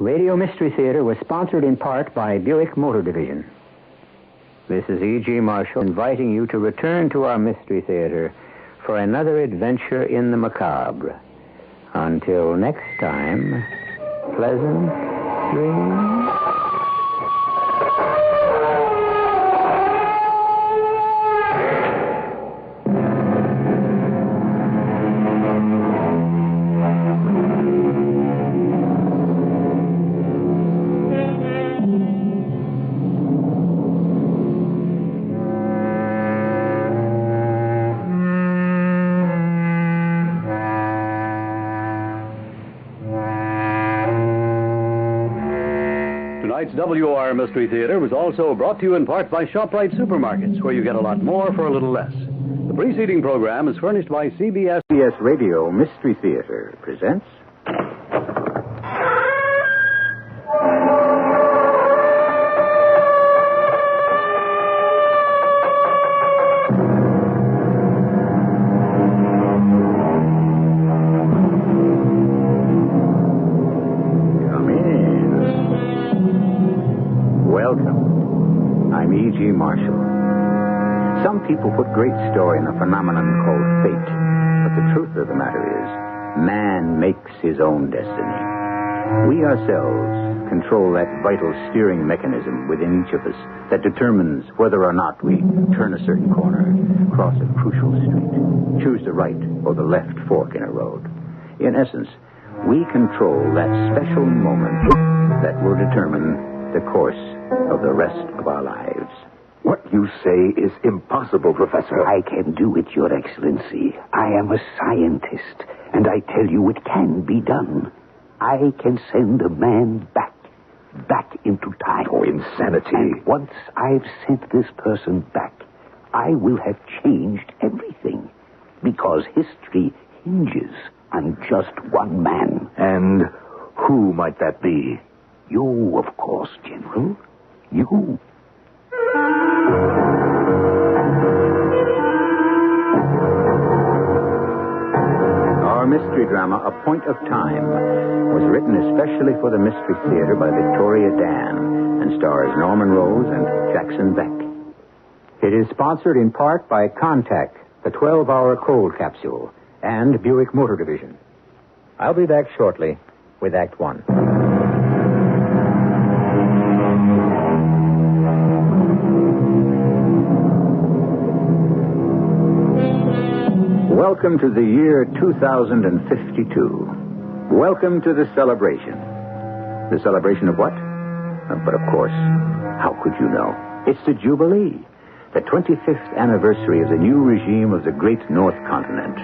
Radio Mystery Theater was sponsored in part by Buick Motor Division. This is E.G. Marshall inviting you to return to our Mystery Theater for another adventure in the macabre. Until next time, pleasant dreams. Tonight's WR Mystery Theater was also brought to you in part by ShopRite Supermarkets, where you get a lot more for a little less. The preceding program is furnished by CBS. CBS Radio Mystery Theater presents... Come in. Welcome. I'm E.G. Marshall. Some people put great store in a phenomenon called fate. But the truth of the matter is, man makes his own destiny. We ourselves control that vital steering mechanism within each of us that determines whether or not we turn a certain corner, cross a crucial street, choose the right or the left fork in a road. In essence, we control that special moment that will determine the course of the rest of our lives. What you say is impossible, Professor. I can do it, Your Excellency. I am a scientist, and I tell you it can be done. I can send a man back into time. Oh, insanity. And once I've sent this person back, I will have changed everything, because history hinges on just one man. And who might that be? You, of course, General. You. Our mystery drama, A Point of Time, was written especially for the Mystery Theater by Victoria Dan and stars Norman Rose and Jackson Beck. It is sponsored in part by Contact, the 12-hour cold capsule, and Buick Motor Division. I'll be back shortly with Act One. Welcome to the year 2052. Welcome to the celebration. The celebration of what? But of course, how could you know? It's the Jubilee, the 25th anniversary of the new regime of the Great North Continent,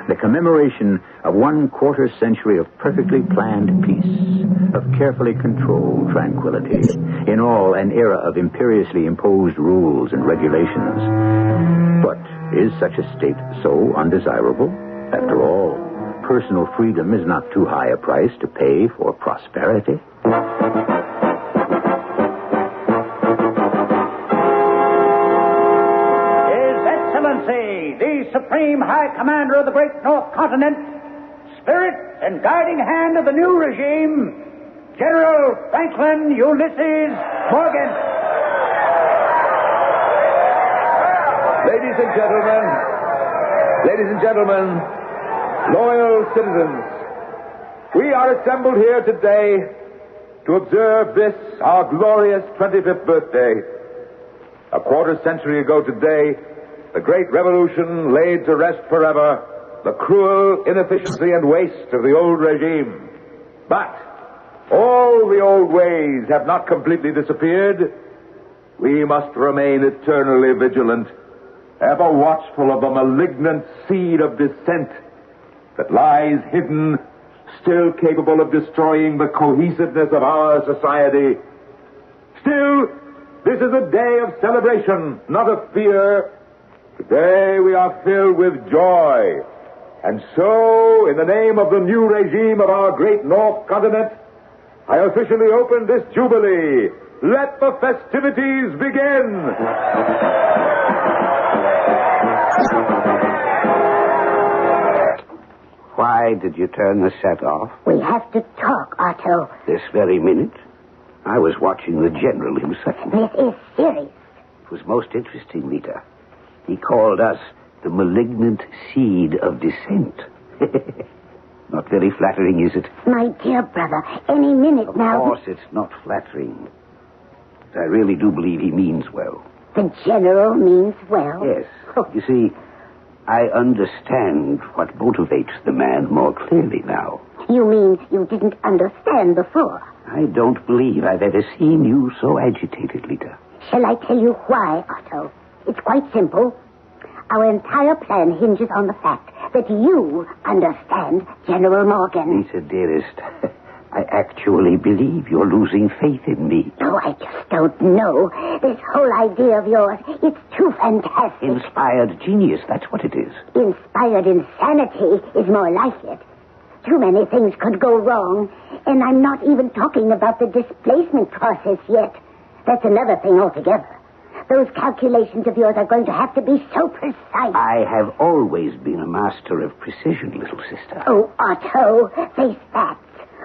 the commemoration of 1/4 century of perfectly planned peace, of carefully controlled tranquility, in all an era of imperiously imposed rules and regulations. But is such a state so undesirable? After all, personal freedom is not too high a price to pay for prosperity. His Excellency, the Supreme High Commander of the Great North Continent, spirit and guiding hand of the new regime, General Franklin Ulysses Morgan. Ladies and gentlemen, loyal citizens, we are assembled here today to observe this, our glorious 25th birthday. 1/4 century ago today, the great revolution laid to rest forever the cruel inefficiency and waste of the old regime. But all the old ways have not completely disappeared. We must remain eternally vigilant, ever watchful of the malignant seed of dissent that lies hidden, still capable of destroying the cohesiveness of our society. Still, this is a day of celebration, not of fear. Today we are filled with joy. And so, in the name of the new regime of our great North Continent, I officially open this Jubilee. Let the festivities begin! Why did you turn the set off? We have to talk, Otto. This very minute? I was watching the General himself. This is serious. It was most interesting, Lita. He called us the malignant seed of dissent. Not very flattering, is it? My dear brother, any minute now... Of course it's not flattering. But I really do believe he means well. The General means well? Yes. You see, I understand what motivates the man more clearly now. You mean you didn't understand before? I don't believe I've ever seen you so agitated, Lita. Shall I tell you why, Otto? It's quite simple. Our entire plan hinges on the fact that you understand General Morgan. Lita, dearest, I actually believe you're losing faith in me. Oh, I just don't know. This whole idea of yours, it's too fantastic. Inspired genius, that's what it is. Inspired insanity is more like it. Too many things could go wrong, and I'm not even talking about the displacement process yet. That's another thing altogether. Those calculations of yours are going to have to be so precise. I have always been a master of precision, little sister. Oh, Otto, face facts.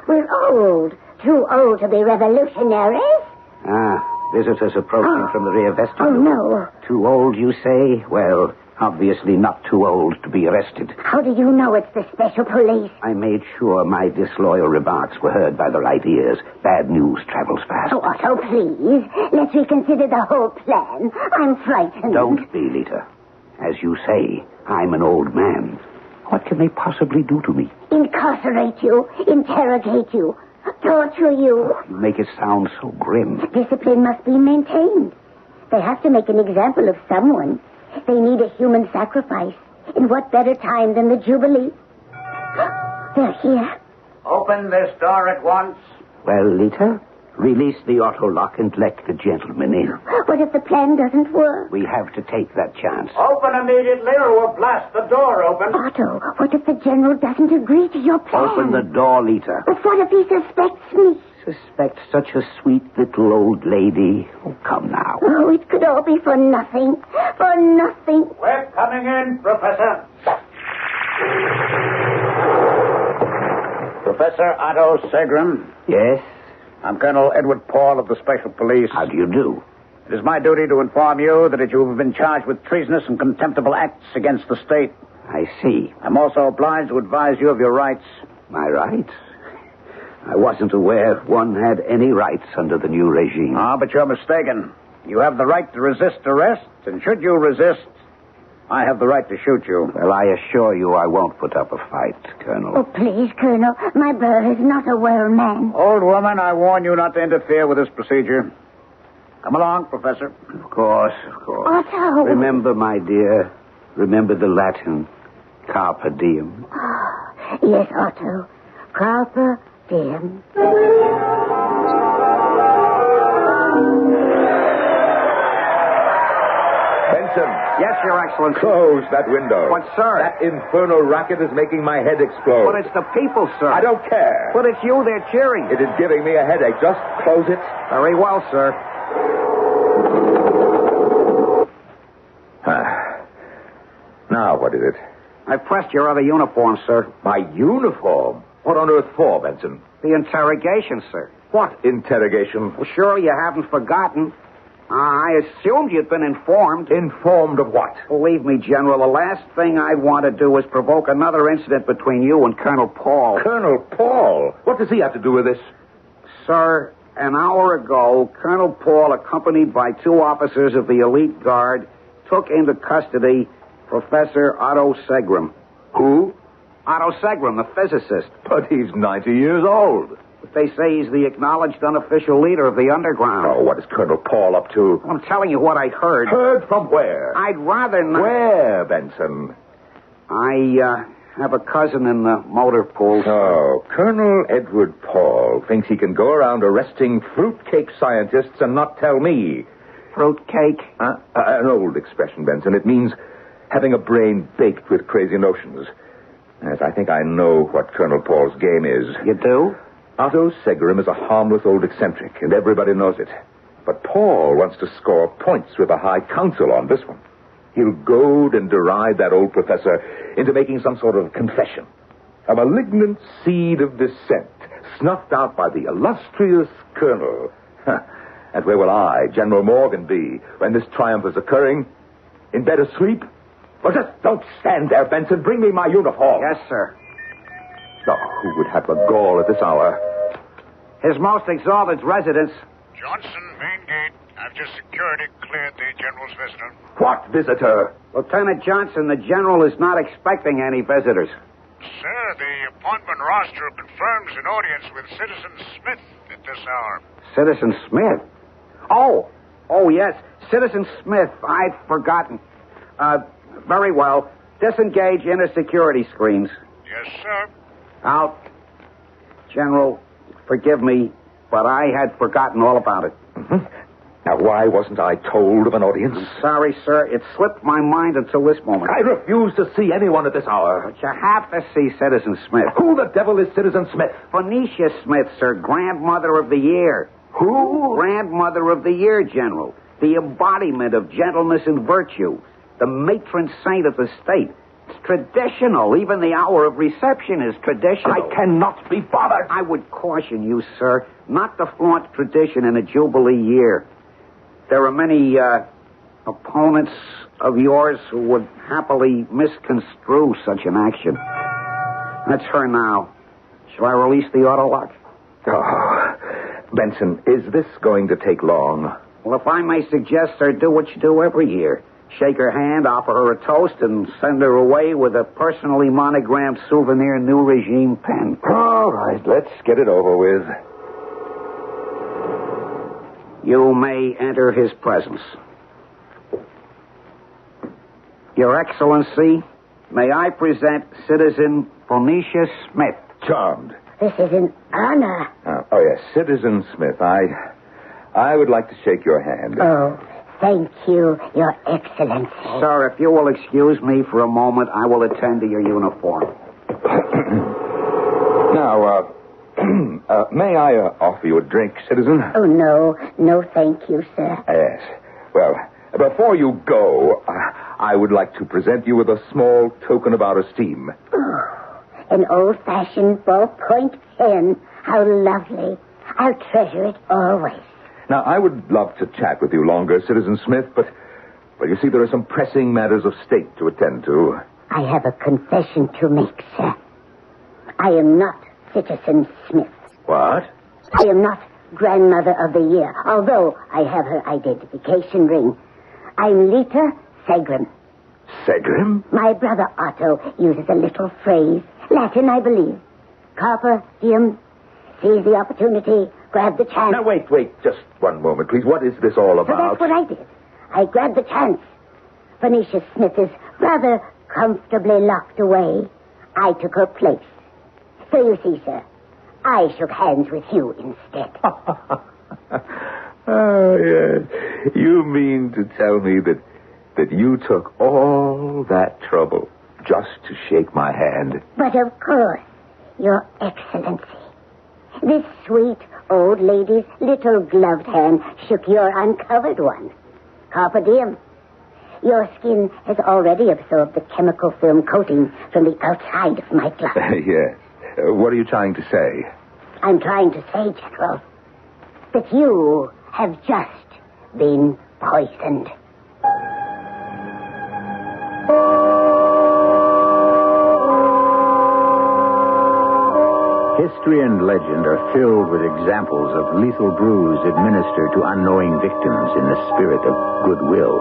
We're old. Too old to be revolutionaries. Visitors approaching from the rear vestibule. Oh, no. Too old, you say? Well, obviously not too old to be arrested. How do you know it's the special police? I made sure my disloyal remarks were heard by the right ears. Bad news travels fast. Oh, Otto, please. Let's reconsider the whole plan. I'm frightened. Don't be, Lita. As you say, I'm an old man. What can they possibly do to me? Incarcerate you, interrogate you, torture you. You make it sound so grim. Discipline must be maintained. They have to make an example of someone. They need a human sacrifice. In what better time than the Jubilee? They're here. Open this door at once. Well, Lita, release the auto lock and let the gentleman in. What if the plan doesn't work? We have to take that chance. Open immediately or we'll blast the door open. Otto, what if the general doesn't agree to your plan? Open the door, Lita. But what if he suspects me? Suspect such a sweet little old lady? Oh, come now. Oh, it could all be for nothing. For nothing. We're coming in, Professor. Professor Otto Segram. Yes? I'm Colonel Edward Paul of the Special Police. How do you do? It is my duty to inform you that you have been charged with treasonous and contemptible acts against the state. I see. I'm also obliged to advise you of your rights. My rights? I wasn't aware one had any rights under the new regime. But you're mistaken. You have the right to resist arrest, and should you resist, I have the right to shoot you. Well, I assure you I won't put up a fight, Colonel. Oh, please, Colonel. My brother is not a well man. Old woman, I warn you not to interfere with this procedure. Come along, Professor. Of course, of course. Otto. Remember, my dear, remember the Latin, carpe diem. Yes, Otto. Carpe diem. Benson. Yes, Your Excellency. Close that window. What, sir? That infernal racket is making my head explode. But it's the people, sir. I don't care. But it's you they're cheering. It is giving me a headache. Just close it. Very well, sir. Now, what is it? I pressed your other uniform, sir. My uniform? What on earth for, Benson? The interrogation, sir. What interrogation? Well, sure, you haven't forgotten. I assumed you'd been informed. Informed of what? Believe me, General, the last thing I'd want to do is provoke another incident between you and Colonel Paul. Colonel Paul? What does he have to do with this? Sir, an hour ago, Colonel Paul, accompanied by 2 officers of the elite guard, took into custody Professor Otto Segram. Who? Otto Segram, the physicist. But he's 90 years old. But they say he's the acknowledged unofficial leader of the underground. Oh, what is Colonel Paul up to? I'm telling you what I heard. Heard from where? I'd rather not... Where, Benson? I have a cousin in the motor pool. Oh, Colonel Edward Paul thinks he can go around arresting fruitcake scientists and not tell me. Fruitcake? An old expression, Benson. It means having a brain baked with crazy notions. Yes, I think I know what Colonel Paul's game is. You do? Otto Segram is a harmless old eccentric, and everybody knows it. But Paul wants to score points with the High Council on this one. He'll goad and deride that old professor into making some sort of confession. A malignant seed of dissent, snuffed out by the illustrious colonel. And where will I, General Morgan, be when this triumph is occurring? In bed asleep? Well, just don't stand there, Benson. Bring me my uniform. Yes, sir. Oh, who would have the gall at this hour? His most exalted residence. Johnson, main gate. I've just security cleared the general's visitor. What visitor? Lieutenant Johnson, the general is not expecting any visitors. Sir, the appointment roster confirms an audience with Citizen Smith at this hour. Citizen Smith? Oh, yes. Citizen Smith. I'd forgotten. Very well. Disengage inner security screens. Yes, sir. Out. General, Forgive me, but I had forgotten all about it. Mm-hmm. Now, why wasn't I told of an audience? I'm sorry, sir. It slipped my mind until this moment. I refuse to see anyone at this hour. But you have to see Citizen Smith. Who the devil is Citizen Smith? Phoenicia Smith, sir. Grandmother of the Year. Who? Grandmother of the Year, General. The embodiment of gentleness and virtue. The matron saint of the state. It's traditional. Even the hour of reception is traditional. I cannot be bothered. I would caution you, sir, not to flaunt tradition in a Jubilee year. There are many opponents of yours who would happily misconstrue such an action. That's her now. Shall I release the auto lock? Oh, Benson, is this going to take long? Well, if I may suggest, sir, do what you do every year. Shake her hand, offer her a toast, and send her away with a personally monogrammed souvenir New Regime pen. All right, let's get it over with. You may enter his presence. Your Excellency, may I present Citizen Phoenicia Smith. Charmed. This is an honor. Oh, yes, Citizen Smith. I would like to shake your hand. Oh, thank you, Your Excellency. Sir, if you will excuse me for a moment, I will attend to your uniform. Now, may I offer you a drink, citizen? Oh, no. No, thank you, sir. Yes. Well, before you go, I would like to present you with a small token of our esteem. Oh, an old-fashioned ballpoint pen. How lovely. I'll treasure it always. Now, I would love to chat with you longer, Citizen Smith, but you see, there are some pressing matters of state to attend to. I have a confession to make, sir. I am not Citizen Smith. What? I am not Grandmother of the Year, although I have her identification ring. I'm Lita Segram. Segram? My brother Otto uses a little phrase, Latin, I believe. Carpe diem. Seize the opportunity, grab the chance. Now, wait, just one moment, please. What is this all about? So that's what I did. I grabbed the chance. Phoenicia Smith is rather comfortably locked away. I took her place. So you see, sir, I shook hands with you instead. Oh, yes. You mean to tell me that you took all that trouble just to shake my hand? But of course, Your Excellency. This sweet old lady's little gloved hand shook your uncovered one. Carpe diem. Your skin has already absorbed the chemical film coating from the outside of my glove. Yes. What are you trying to say? I'm trying to say, General, that you have just been poisoned. History and legend are filled with examples of lethal brews administered to unknowing victims in the spirit of goodwill.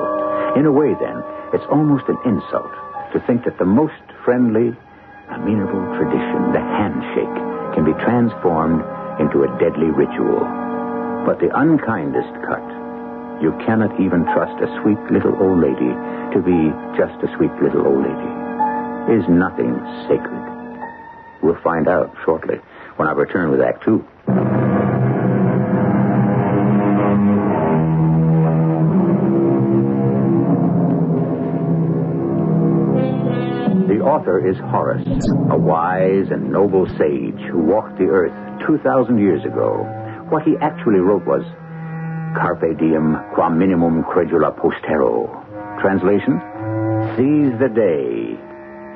In a way, then, it's almost an insult to think that the most friendly, amenable tradition, the handshake, can be transformed into a deadly ritual. But the unkindest cut, you cannot even trust a sweet little old lady to be just a sweet little old lady, is nothing sacred. We'll find out shortly when I return with Act 2. The author is Horace, a wise and noble sage who walked the earth 2,000 years ago. What he actually wrote was, Carpe diem qua minimum credula postero. Translation, seize the day.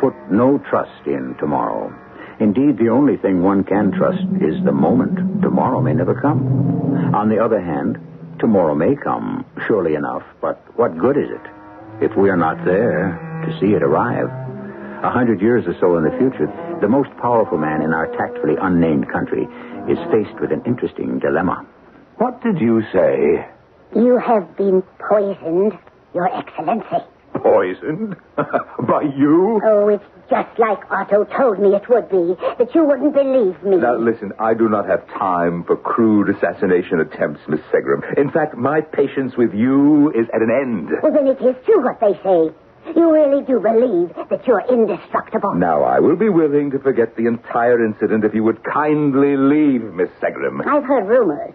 Put no trust in tomorrow. Indeed, the only thing one can trust is the moment. Tomorrow may never come. On the other hand, tomorrow may come, surely enough, but what good is it if we are not there to see it arrive? 100 years or so in the future, the most powerful man in our tactfully unnamed country is faced with an interesting dilemma. What did you say? You have been poisoned, Your Excellency. Poisoned? By you? Oh, it's just like Otto told me it would be, that you wouldn't believe me. Now, listen, I do not have time for crude assassination attempts, Miss Segram. In fact, my patience with you is at an end. Well, then it is true what they say. You really do believe that you're indestructible? Now, I will be willing to forget the entire incident if you would kindly leave, Miss Segram. I've heard rumors,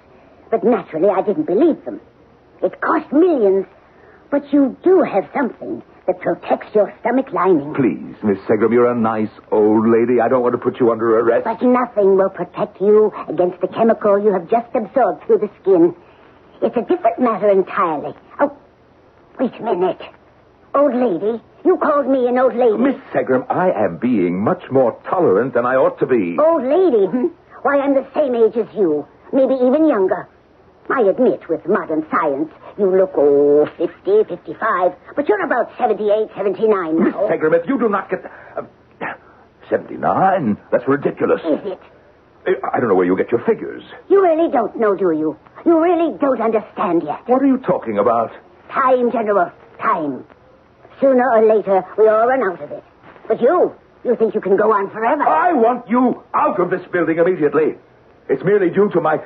but naturally I didn't believe them. It cost millions, but you do have something that protects your stomach lining. Please, Miss Segram, you're a nice old lady. I don't want to put you under arrest. But nothing will protect you against the chemical you have just absorbed through the skin. It's a different matter entirely. Oh, wait a minute. Old lady? You called me an old lady. Miss Segram, I am being much more tolerant than I ought to be. Old lady? Why, I'm the same age as you. Maybe even younger. I admit, with modern science, you look, 50, 55. But you're about 78, 79 now. Miss Segram, if you do not get... 79? That's ridiculous. Is it? I don't know where you get your figures. You really don't know, do you? You really don't understand yet. What are you talking about? Time, General. Time. Sooner or later, we all run out of it. But you think you can go on forever. I want you out of this building immediately. It's merely due to my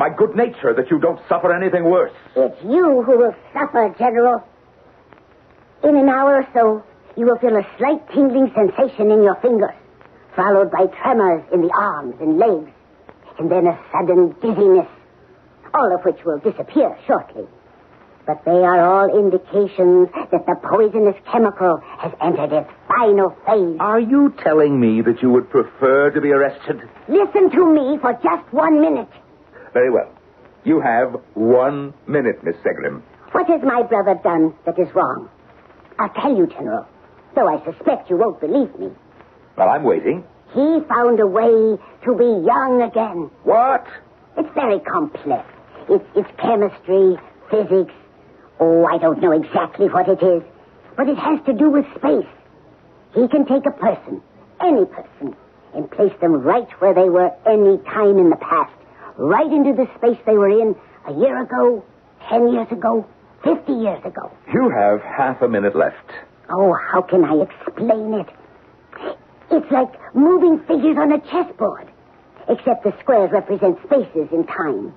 good nature that you don't suffer anything worse. It's you who will suffer, General. In an hour or so, you will feel a slight tingling sensation in your fingers, followed by tremors in the arms and legs, and then a sudden dizziness, all of which will disappear shortly. But they are all indications that the poisonous chemical has entered its final phase. Are you telling me that you would prefer to be arrested? Listen to me for just 1 minute. Very well. You have 1 minute, Miss Segram. What has my brother done that is wrong? I'll tell you, General, though I suspect you won't believe me. Well, I'm waiting. He found a way to be young again. What? It's very complex. It's chemistry, physics. I don't know exactly what it is, but it has to do with space. He can take a person, any person, and place them right where they were any time in the past, right into the space they were in a year ago, 10 years ago, 50 years ago. You have half a minute left. Oh, how can I explain it? It's like moving figures on a chessboard, except the squares represent spaces in time.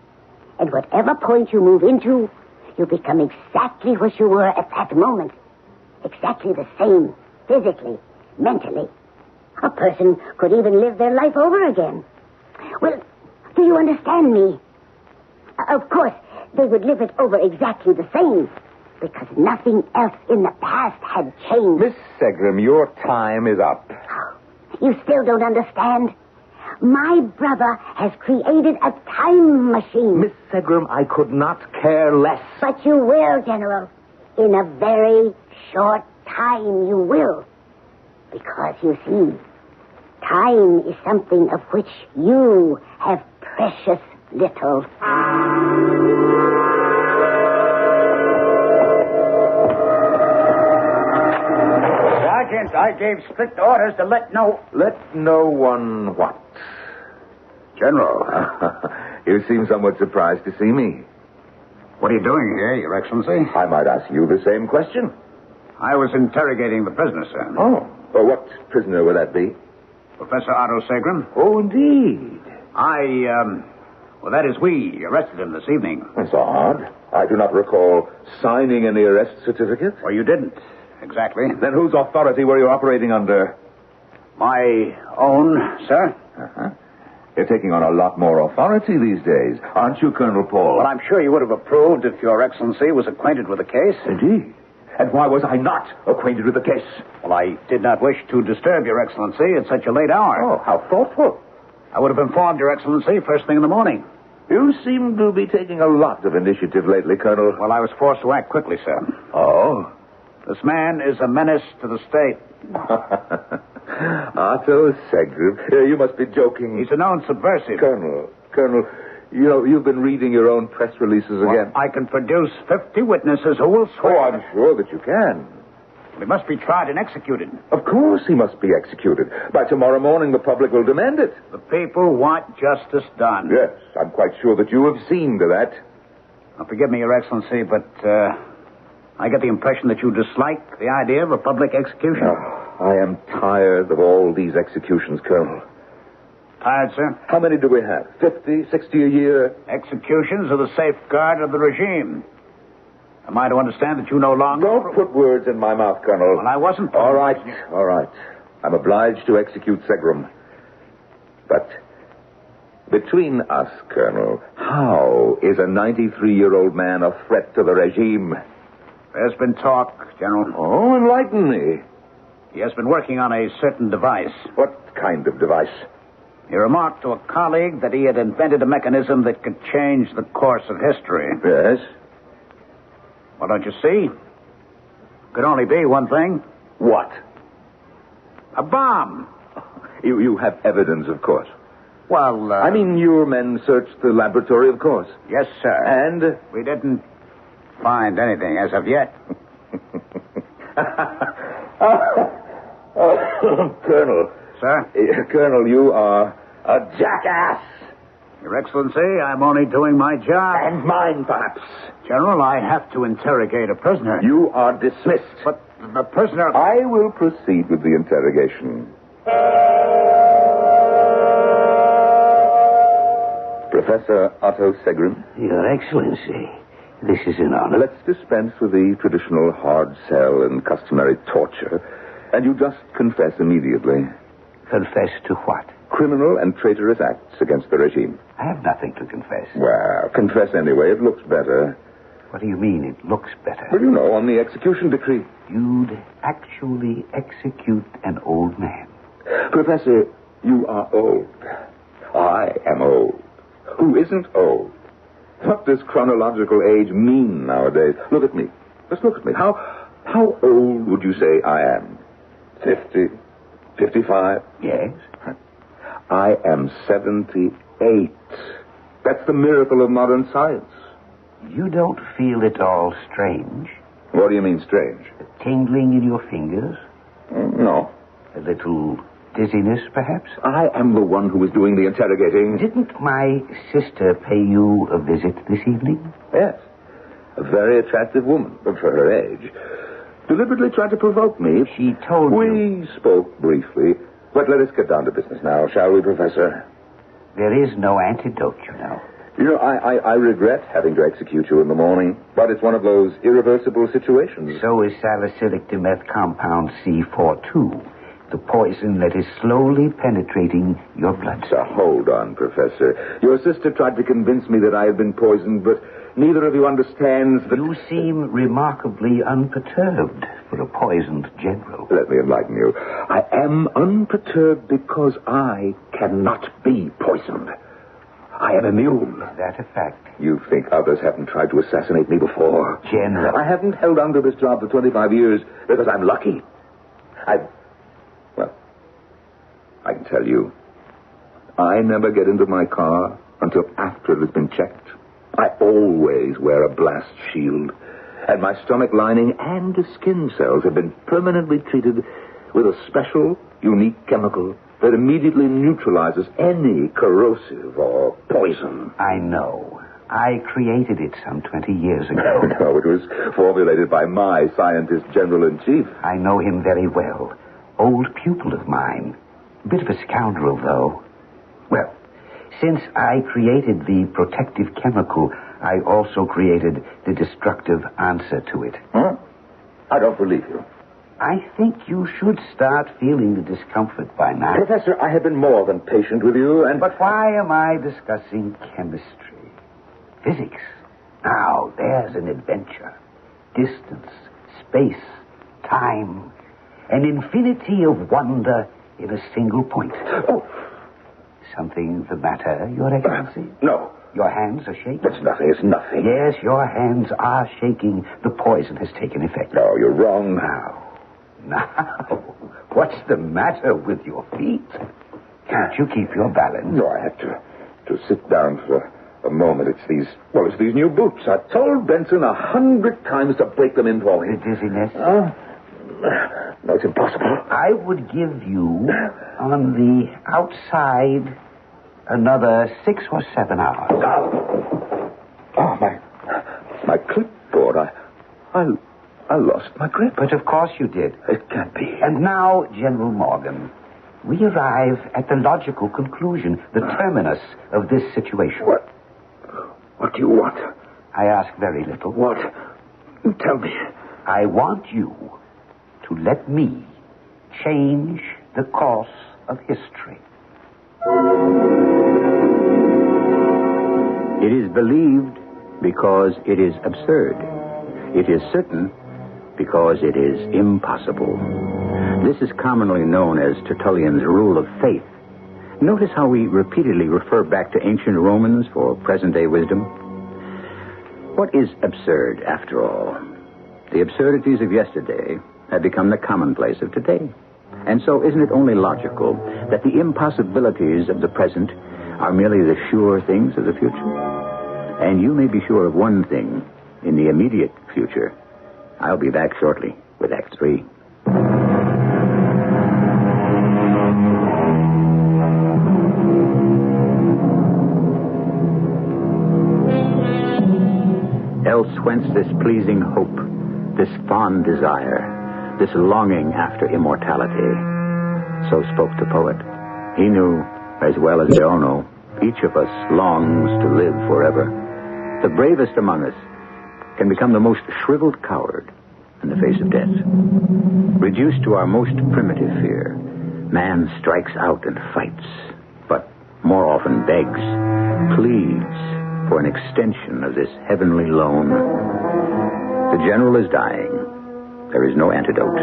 And whatever point you move into, you become exactly what you were at that moment. Exactly the same, physically, mentally. A person could even live their life over again. Well, do you understand me? Of course, they would live it over exactly the same, because nothing else in the past had changed. Miss Segram, your time is up. You still don't understand? My brother has created a time machine. Miss Segram, I could not care less. But you will, General. In a very short time, you will. Because, you see, time is something of which you have precious little. Sergeant, I gave strict orders to let no one what? General. You seem somewhat surprised to see me. What are you doing here, Your Excellency? I might ask you the same question. I was interrogating the prisoner, sir. Oh. Well, what prisoner would that be? Professor Otto Segram. Oh, indeed. We arrested him this evening. That's odd. I do not recall signing any arrest certificate. Well, you didn't. Exactly. Then whose authority were you operating under? My own, sir. Uh-huh. You're taking on a lot more authority these days, aren't you, Colonel Paul? Well, I'm sure you would have approved if Your Excellency was acquainted with the case. Indeed. And why was I not acquainted with the case? Well, I did not wish to disturb Your Excellency at such a late hour. Oh, how thoughtful. I would have informed Your Excellency first thing in the morning. You seem to be taking a lot of initiative lately, Colonel. Well, I was forced to act quickly, sir. Oh? This man is a menace to the state. Otto Segram. You must be joking. He's a known subversive. Colonel, you've been reading your own press releases again. I can produce 50 witnesses who will swear. Oh, I'm sure that you can. He must be tried and executed. Of course he must be executed. By tomorrow morning, the public will demand it. The people want justice done. Yes, I'm quite sure that you have seen to that. Now, forgive me, Your Excellency, but I get the impression that you dislike the idea of a public execution. I am tired of all these executions, Colonel. Tired, sir? How many do we have? 50, 60 a year? Executions are the safeguard of the regime. Am I to understand that you no longer... Don't put words in my mouth, Colonel. Well, I wasn't... All right. I'm obliged to execute Segram. But between us, Colonel, how is a 93-year-old man a threat to the regime? There's been talk, General. Oh, enlighten me. He has been working on a certain device. What kind of device? He remarked to a colleague that he had invented a mechanism that could change the course of history. Yes? Well, don't you see? Could only be one thing. What? A bomb. You have evidence, of course. Well, I mean, your men searched the laboratory, of course. Yes, sir. And? We didn't find anything as of yet. Colonel. Sir? Colonel, you are a jackass. Your Excellency, I'm only doing my job. And mine, perhaps. General, I have to interrogate a prisoner. You are dismissed. But the prisoner... I will proceed with the interrogation. Professor Otto Segram. Your Excellency, this is an honor. Let's dispense with the traditional hard sell and customary torture, and you just confess immediately. Confess to what? Criminal and traitorous acts against the regime. I have nothing to confess. Well, confess anyway. It looks better. What do you mean, it looks better? Well, you know, on the execution decree. You'd actually execute an old man. Professor, you are old. I am old. Who isn't old? What does chronological age mean nowadays? Look at me. Just look at me. How old would you say I am? 50? 55? Yes. I am 78. That's the miracle of modern science. You don't feel it all strange? What do you mean, strange? A tingling in your fingers? No. A little dizziness, perhaps? I am the one who is doing the interrogating. Didn't my sister pay you a visit this evening? Yes. A very attractive woman, but for her age. Deliberately tried to provoke me. She told you... We spoke briefly, but let us get down to business now, shall we, Professor? There is no antidote, you know. You know, I regret having to execute you in the morning, but it's one of those irreversible situations. So is salicylic dimeth compound C42, the poison that is slowly penetrating your bloodstream. So hold on, Professor. Your sister tried to convince me that I had been poisoned, but neither of you understands that... You seem remarkably unperturbed for a poisoned general. Let me enlighten you. I am unperturbed because I cannot be poisoned. I am immune. Is that a fact? You think others haven't tried to assassinate me before? General. I haven't held on to this job for 25 years because I'm lucky. Well, I can tell you, I never get into my car until after it has been checked. I always wear a blast shield, and my stomach lining and skin cells have been permanently treated with a special, unique chemical that immediately neutralizes any corrosive or poison. I know. I created it some 20 years ago. No, it was formulated by my scientist general-in-chief. I know him very well. Old pupil of mine. A bit of a scoundrel, though. Well, since I created the protective chemical, I also created the destructive answer to it. Huh? I don't believe you. I think you should start feeling the discomfort by now. Professor, I have been more than patient with you, and... But why am I discussing chemistry? Physics. Now, there's an adventure. Distance, space, time, an infinity of wonder in a single point. Oh. Something the matter, Your Excellency? No. Your hands are shaking? It's nothing, it's nothing. Yes, your hands are shaking. The poison has taken effect. No, you're wrong. Now, what's the matter with your feet? Can't you keep your balance? No, I have to sit down for a moment. It's these new boots. I told Benson 100 times to break them in for me. The dizziness? No, it's impossible. I would give you, on the outside, another 6 or 7 hours. Oh, my clipboard. I lost my grip. But of course you did. It can't be. And now, General Morgan, we arrive at the logical conclusion, the terminus of this situation. What do you want? I ask very little. What? Tell me. I want you to let me change the course of history. It is believed because it is absurd. It is certain because it is impossible. This is commonly known as Tertullian's rule of faith. Notice how we repeatedly refer back to ancient Romans for present-day wisdom. What is absurd, after all? The absurdities of yesterday have become the commonplace of today. And so isn't it only logical that the impossibilities of the present are merely the sure things of the future? And you may be sure of one thing. In the immediate future, I'll be back shortly with Act 3. Else whence this pleasing hope, this fond desire, this longing after immortality? So spoke the poet. He knew, as well as they all know, each of us longs to live forever. The bravest among us can become the most shriveled coward in the face of death. Reduced to our most primitive fear, man strikes out and fights, but more often begs, pleads for an extension of this heavenly loan. The general is dying. There is no antidote,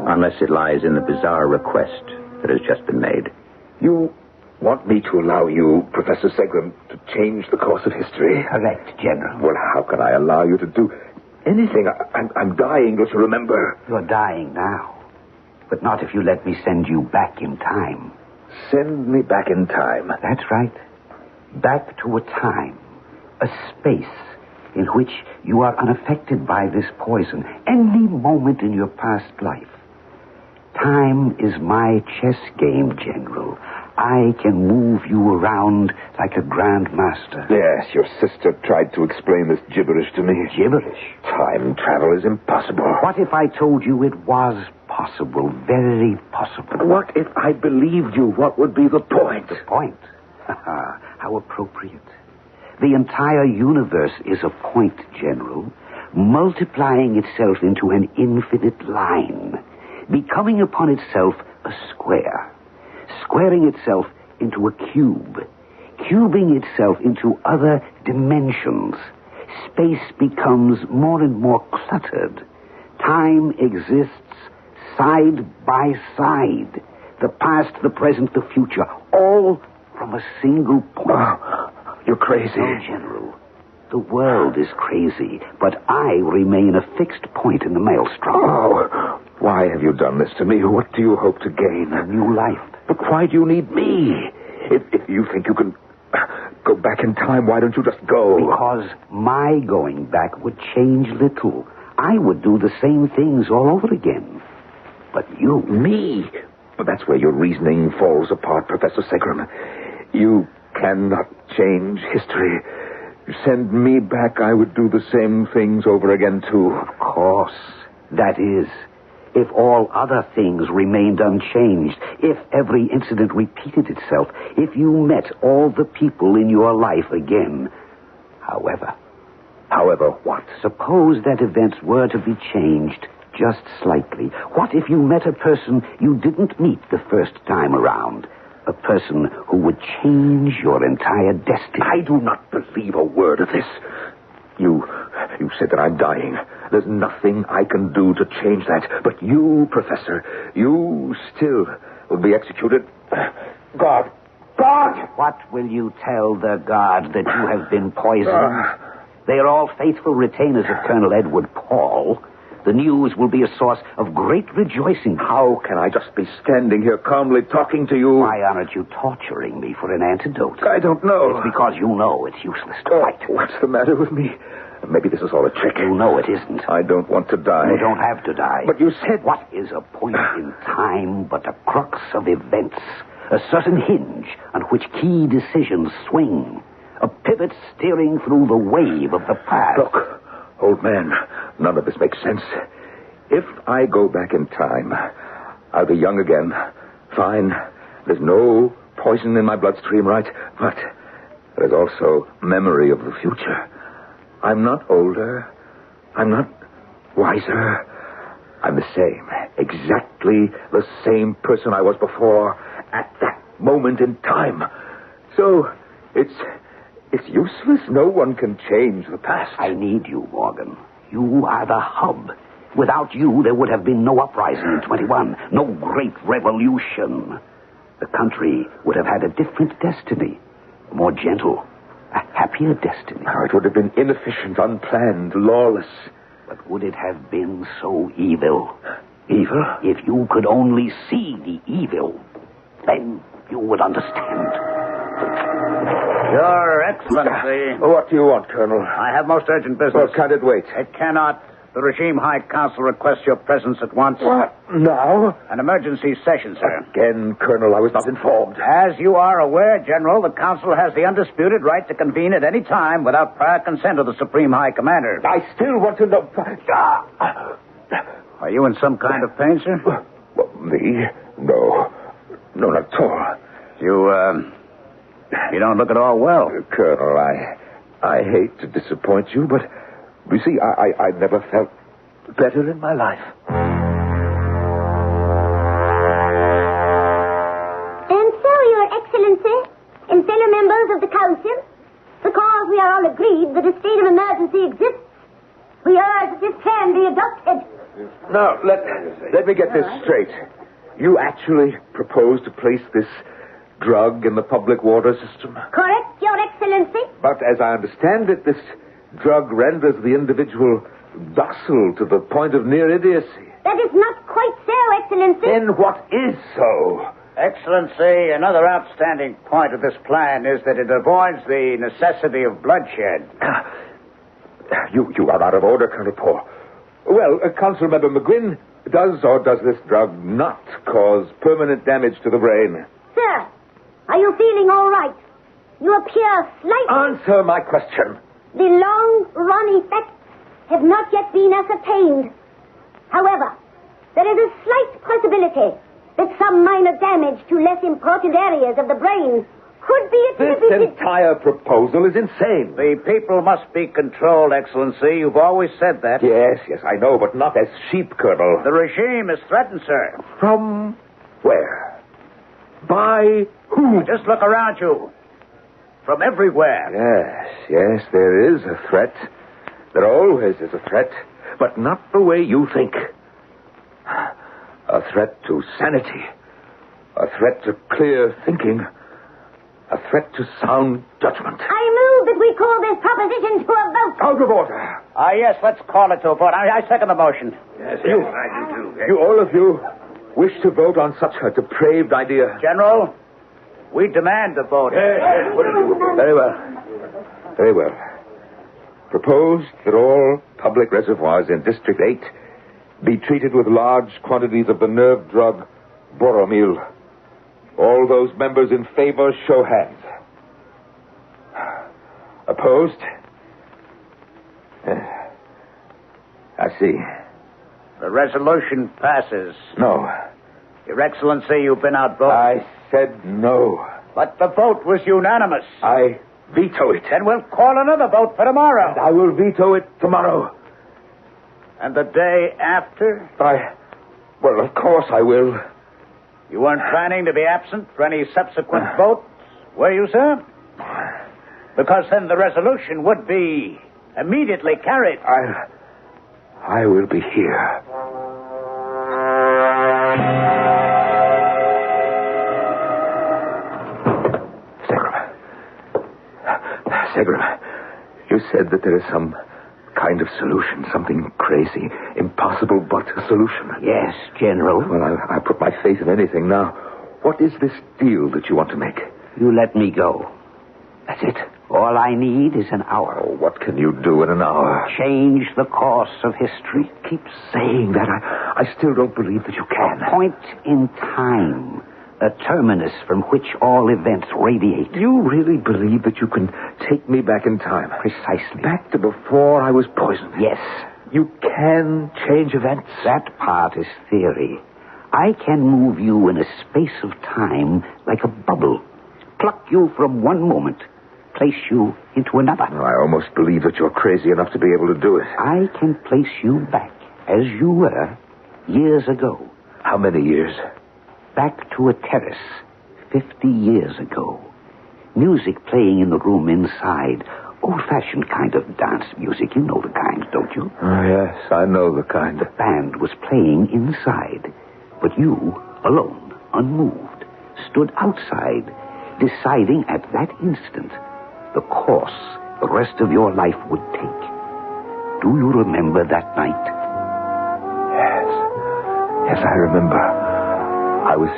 unless it lies in the bizarre request that has just been made. You want me to allow you, Professor Segram, to change the course of history? Correct, General. Well, how can I allow you to do anything? I'm dying, don't you remember? You're dying now, but not if you let me send you back in time. Send me back in time? That's right. Back to a time, a space in which you are unaffected by this poison any moment in your past life. Time is my chess game, General. I can move you around like a grand master. Yes, your sister tried to explain this gibberish to me. Gibberish? Time travel is impossible. What if I told you it was possible, very possible? What if I believed you? What would be the point? The point? How appropriate. The entire universe is a point, General, multiplying itself into an infinite line, becoming upon itself a square, squaring itself into a cube, cubing itself into other dimensions. Space becomes more and more cluttered. Time exists side by side. The past, the present, the future, all from a single point. Oh, you're crazy. No, General. The world is crazy, but I remain a fixed point in the maelstrom. Oh, why have you done this to me? What do you hope to gain? A new life. But why do you need me? If you think you can go back in time, why don't you just go? Because my going back would change little. I would do the same things all over again. But you... Me? But that's where your reasoning falls apart, Professor Segram. You cannot change history. Send me back, I would do the same things over again, too. Of course. That is, if all other things remained unchanged, if every incident repeated itself, if you met all the people in your life again. However what? Suppose that events were to be changed just slightly. What if you met a person you didn't meet the first time around? A person who would change your entire destiny. I do not believe a word of this. You said that I'm dying. There's nothing I can do to change that. But you, Professor, you still will be executed. God! What will you tell the God that you have been poisoned? They are all faithful retainers of Colonel Edward Paul. The news will be a source of great rejoicing. How can I just be standing here calmly talking to you? Why aren't you torturing me for an antidote? I don't know. It's because you know it's useless to fight. What's the matter with me? Maybe this is all a trick. You know it isn't. I don't want to die. You don't have to die. But you said... What is a point in time but a crux of events? A certain hinge on which key decisions swing. A pivot steering through the wave of the past. Look, old man, none of this makes sense. If I go back in time, I'll be young again. Fine. There's no poison in my bloodstream, right? But there's also memory of the future. I'm not older. I'm not wiser. I'm the same. Exactly the same person I was before at that moment in time. So, it's useless. No one can change the past. I need you, Morgan. You are the hub. Without you, there would have been no uprising in 21, no great revolution. The country would have had a different destiny, more gentle, a happier destiny. Oh, it would have been inefficient, unplanned, lawless. But would it have been so evil? Evil? If you could only see the evil, then you would understand. Your Excellency. What do you want, Colonel? I have most urgent business. Well, can't it wait? It cannot. The Regime High Council requests your presence at once. What? Now? An emergency session, sir. Again, Colonel, I was not informed. As you are aware, General, the Council has the undisputed right to convene at any time without prior consent of the Supreme High Commander. I still want to know... Are you in some kind of pain, sir? Me? No. No, not at all. You don't look at all well. Colonel, I hate to disappoint you, but... You see, I never felt better in my life. And so, Your Excellency, and fellow members of the Council, because we are all agreed that a state of emergency exists, we urge that this plan be adopted. Now, let me get this straight. You actually propose to place this drug in the public water system? Correct, Your Excellency. But as I understand it, this drug renders the individual docile to the point of near idiocy. That is not quite so, Excellency. Then what is so? Excellency, another outstanding point of this plan is that it avoids the necessity of bloodshed. You are out of order, Colonel Poe. Well, Council Member McGuinn, does or does this drug not cause permanent damage to the brain? Sir, are you feeling all right? You appear slightly... Answer my question. The long-run effects have not yet been ascertained. However, there is a slight possibility that some minor damage to less important areas of the brain could be attributed... This entire proposal is insane. The people must be controlled, Excellency. You've always said that. Yes, I know, but not as sheep, Colonel. The regime is threatened, sir. From where? By who? Just look around you. From everywhere. Yes, there is a threat. There always is a threat, but not the way you think. A threat to sanity. A threat to clear thinking. A threat to sound judgment. I move that we call this proposition to a vote. Out of order. Yes, let's call it to a vote. I second the motion. Yes, I do too. You, all of you, wish to vote on such a depraved idea? General, we demand a vote. Very well. Very well. Propose that all public reservoirs in District 8 be treated with large quantities of the nerve drug Boromil. All those members in favor, show hands. Opposed? I see. The resolution passes. No. Your Excellency, you've been outvoted. I said no. But the vote was unanimous. I veto it. Then we'll call another vote for tomorrow. And I will veto it tomorrow. And the day after? Well, of course I will. You weren't planning to be absent for any subsequent votes, were you, sir? Because then the resolution would be immediately carried. I will be here. Segram, you said that there is some kind of solution, something crazy, impossible but a solution. Yes, General. Well, I put my faith in anything now. What is this deal that you want to make? You let me go. That's it. All I need is an hour. Oh, what can you do in an hour? Change the course of history. Keep saying that. I still don't believe that you can. A point in time. A terminus from which all events radiate. You really believe that you can take me back in time? Precisely. Back to before I was poisoned? Yes. You can change events? That part is theory. I can move you in a space of time like a bubble. Pluck you from one moment, place you into another. I almost believe that you're crazy enough to be able to do it. I can place you back as you were years ago. How many years? Back to a terrace 50 years ago. Music playing in the room inside. Old-fashioned kind of dance music. You know the kind, don't you? Oh, yes, I know the kind. The band was playing inside, but you, alone, unmoved, stood outside, deciding at that instant the course the rest of your life would take. Do you remember that night? Yes. Yes, I remember. I was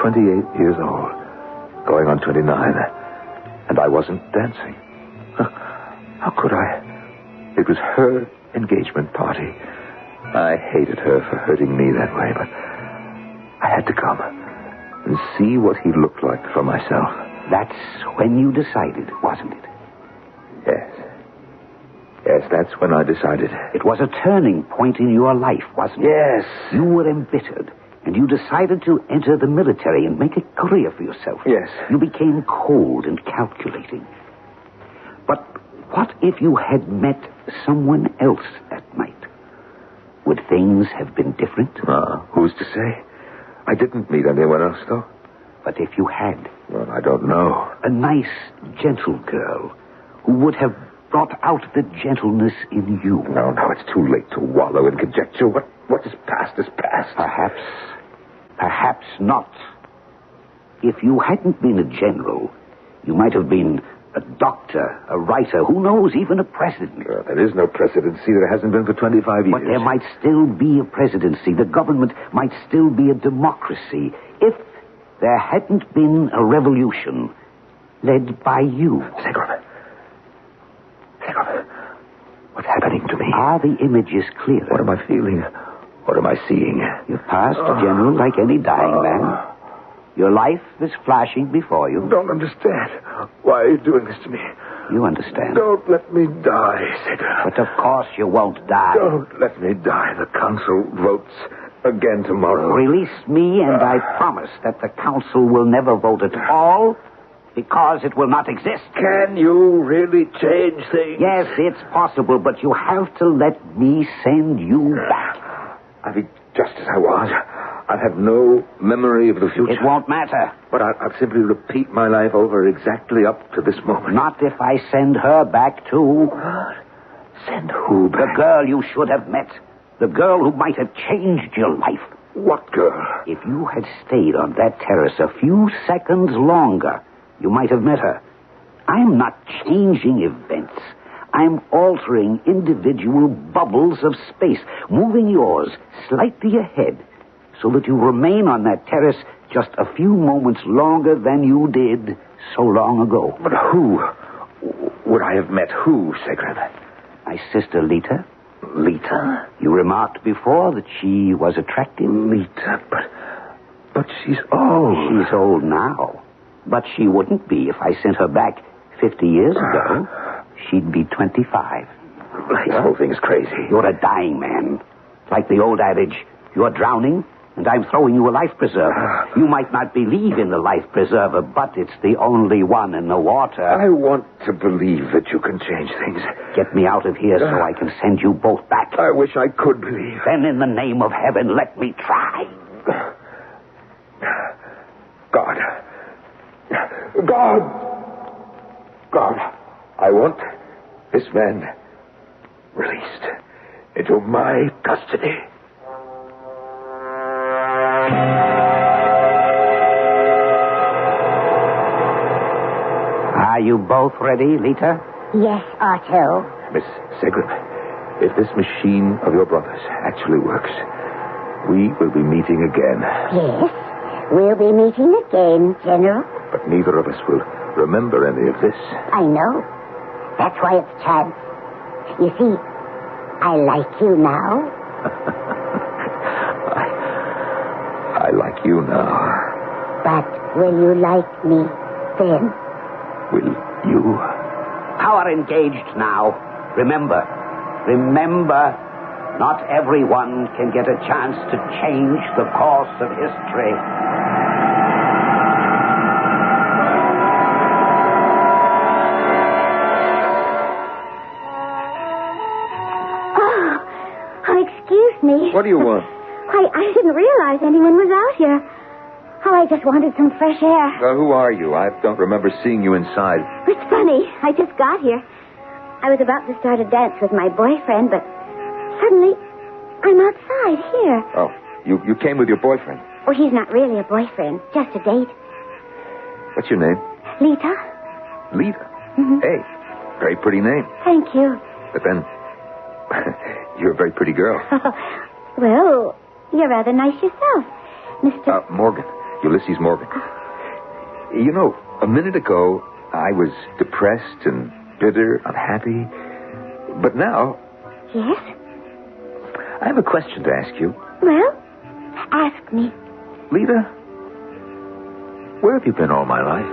28 years old, going on 29, and I wasn't dancing. How could I? It was her engagement party. I hated her for hurting me that way, but I had to come and see what he looked like for myself. That's when you decided, wasn't it? Yes. Yes, that's when I decided. It was a turning point in your life, wasn't it? Yes. You were embittered, and you decided to enter the military and make a career for yourself. Yes. You became cold and calculating. But what if you had met someone else that night? Would things have been different? Who's to say? I didn't meet anyone else, though. But if you had? Well, I don't know. A nice, gentle girl who would have brought out the gentleness in you. No, it's too late to wallow in conjecture. What is past is past. Perhaps not. If you hadn't been a general, you might have been a doctor, a writer, who knows, even a president. There is no presidency. There hasn't been for 25 years. But there might still be a presidency. The government might still be a democracy if there hadn't been a revolution led by you. Segrave, what's happening to me? Are the images clearer? What am I feeling? What am I seeing? You're past, General, like any dying man. Your life is flashing before you. Don't understand. Why are you doing this to me? You understand. Don't let me die, Segrave. But of course you won't die. Don't let me die. The council votes again tomorrow. Release me, and I promise that the council will never vote at all because it will not exist. Can you really change things? Yes, it's possible, but you have to let me send you back. I'll be just as I was. I'll have no memory of the future. It won't matter. But I'll simply repeat my life over exactly up to this moment. Not if I send her back, too. What? Send who back? The girl you should have met. The girl who might have changed your life. What girl? If you had stayed on that terrace a few seconds longer, you might have met her. I'm not changing events. I'm altering individual bubbles of space, moving yours slightly ahead so that you remain on that terrace just a few moments longer than you did so long ago. But who would I have met? Who, Segrave? My sister, Lita. Lita? You remarked before that she was attractive. Lita, but she's old. She's old now. But she wouldn't be if I sent her back 50 years ago. She'd be 25. This whole thing's crazy. You're a dying man. Like the old adage, you're drowning, and I'm throwing you a life preserver. You might not believe in the life preserver, but it's the only one in the water. I want to believe that you can change things. Get me out of here so I can send you both back. I wish I could believe. Then in the name of heaven, let me try. God, I want this man released into my custody. Are you both ready, Lita? Yes, Otto. Miss Segrave, if this machine of your brother's actually works, we will be meeting again. Yes, we'll be meeting again, General. But neither of us will remember any of this. I know. That's why it's chance. You see, I like you now. I like you now. But will you like me then? Will you? Power engaged now. Remember, not everyone can get a chance to change the course of history. Oh, excuse asked me. What do you want? I didn't realize anyone was out here. Oh, I just wanted some fresh air. Who are you? I don't remember seeing you inside. It's funny. I just got here. I was about to start a dance with my boyfriend, but suddenly I'm outside here. Oh, you came with your boyfriend? Oh, he's not really a boyfriend, just a date. What's your name? Lita. Lita? Mm-hmm. Hey, very pretty name. Thank you. But then, you're a very pretty girl. Well, you're rather nice yourself, Mr. Morgan. Ulysses Morgan. You know, a minute ago, I was depressed and bitter, unhappy. But now... Yes? I have a question to ask you. Well, ask me. Lita, where have you been all my life?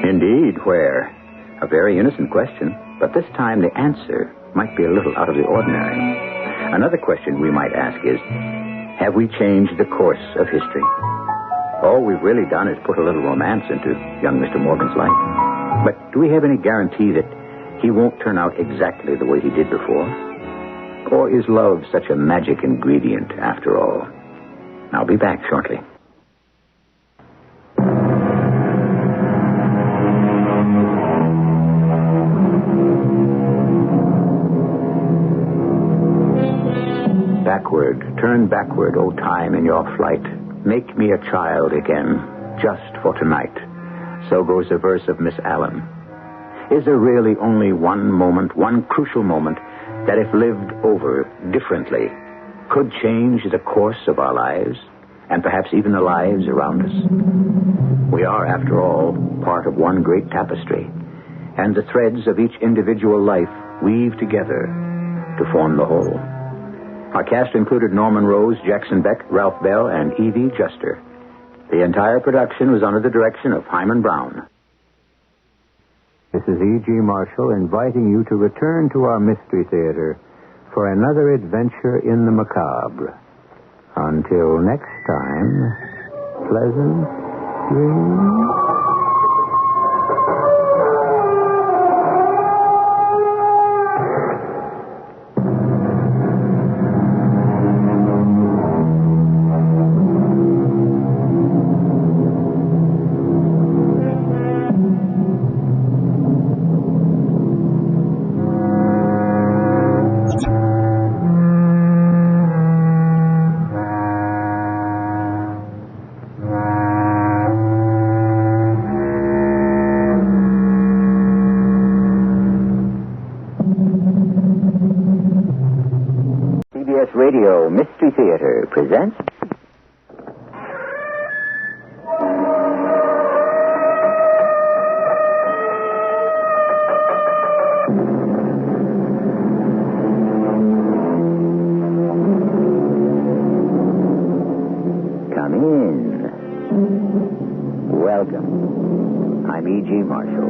Indeed, where? A very innocent question, but this time the answer might be a little out of the ordinary. Another question we might ask is, have we changed the course of history? All we've really done is put a little romance into young Mr. Morgan's life. But do we have any guarantee that he won't turn out exactly the way he did before? Or is love such a magic ingredient after all? I'll be back shortly. Turn backward, O time, in your flight. Make me a child again, just for tonight. So goes a verse of Miss Allen. Is there really only one moment, one crucial moment, that if lived over differently, could change the course of our lives, and perhaps even the lives around us? We are, after all, part of one great tapestry, and the threads of each individual life weave together to form the whole. Our cast included Norman Rose, Jackson Beck, Ralph Bell, and Evie Juster. The entire production was under the direction of Hyman Brown. This is E.G. Marshall inviting you to return to our Mystery Theater for another adventure in the macabre. Until next time, pleasant dreams. CBS Radio Mystery Theater presents... Come in. Welcome. I'm E.G. Marshall.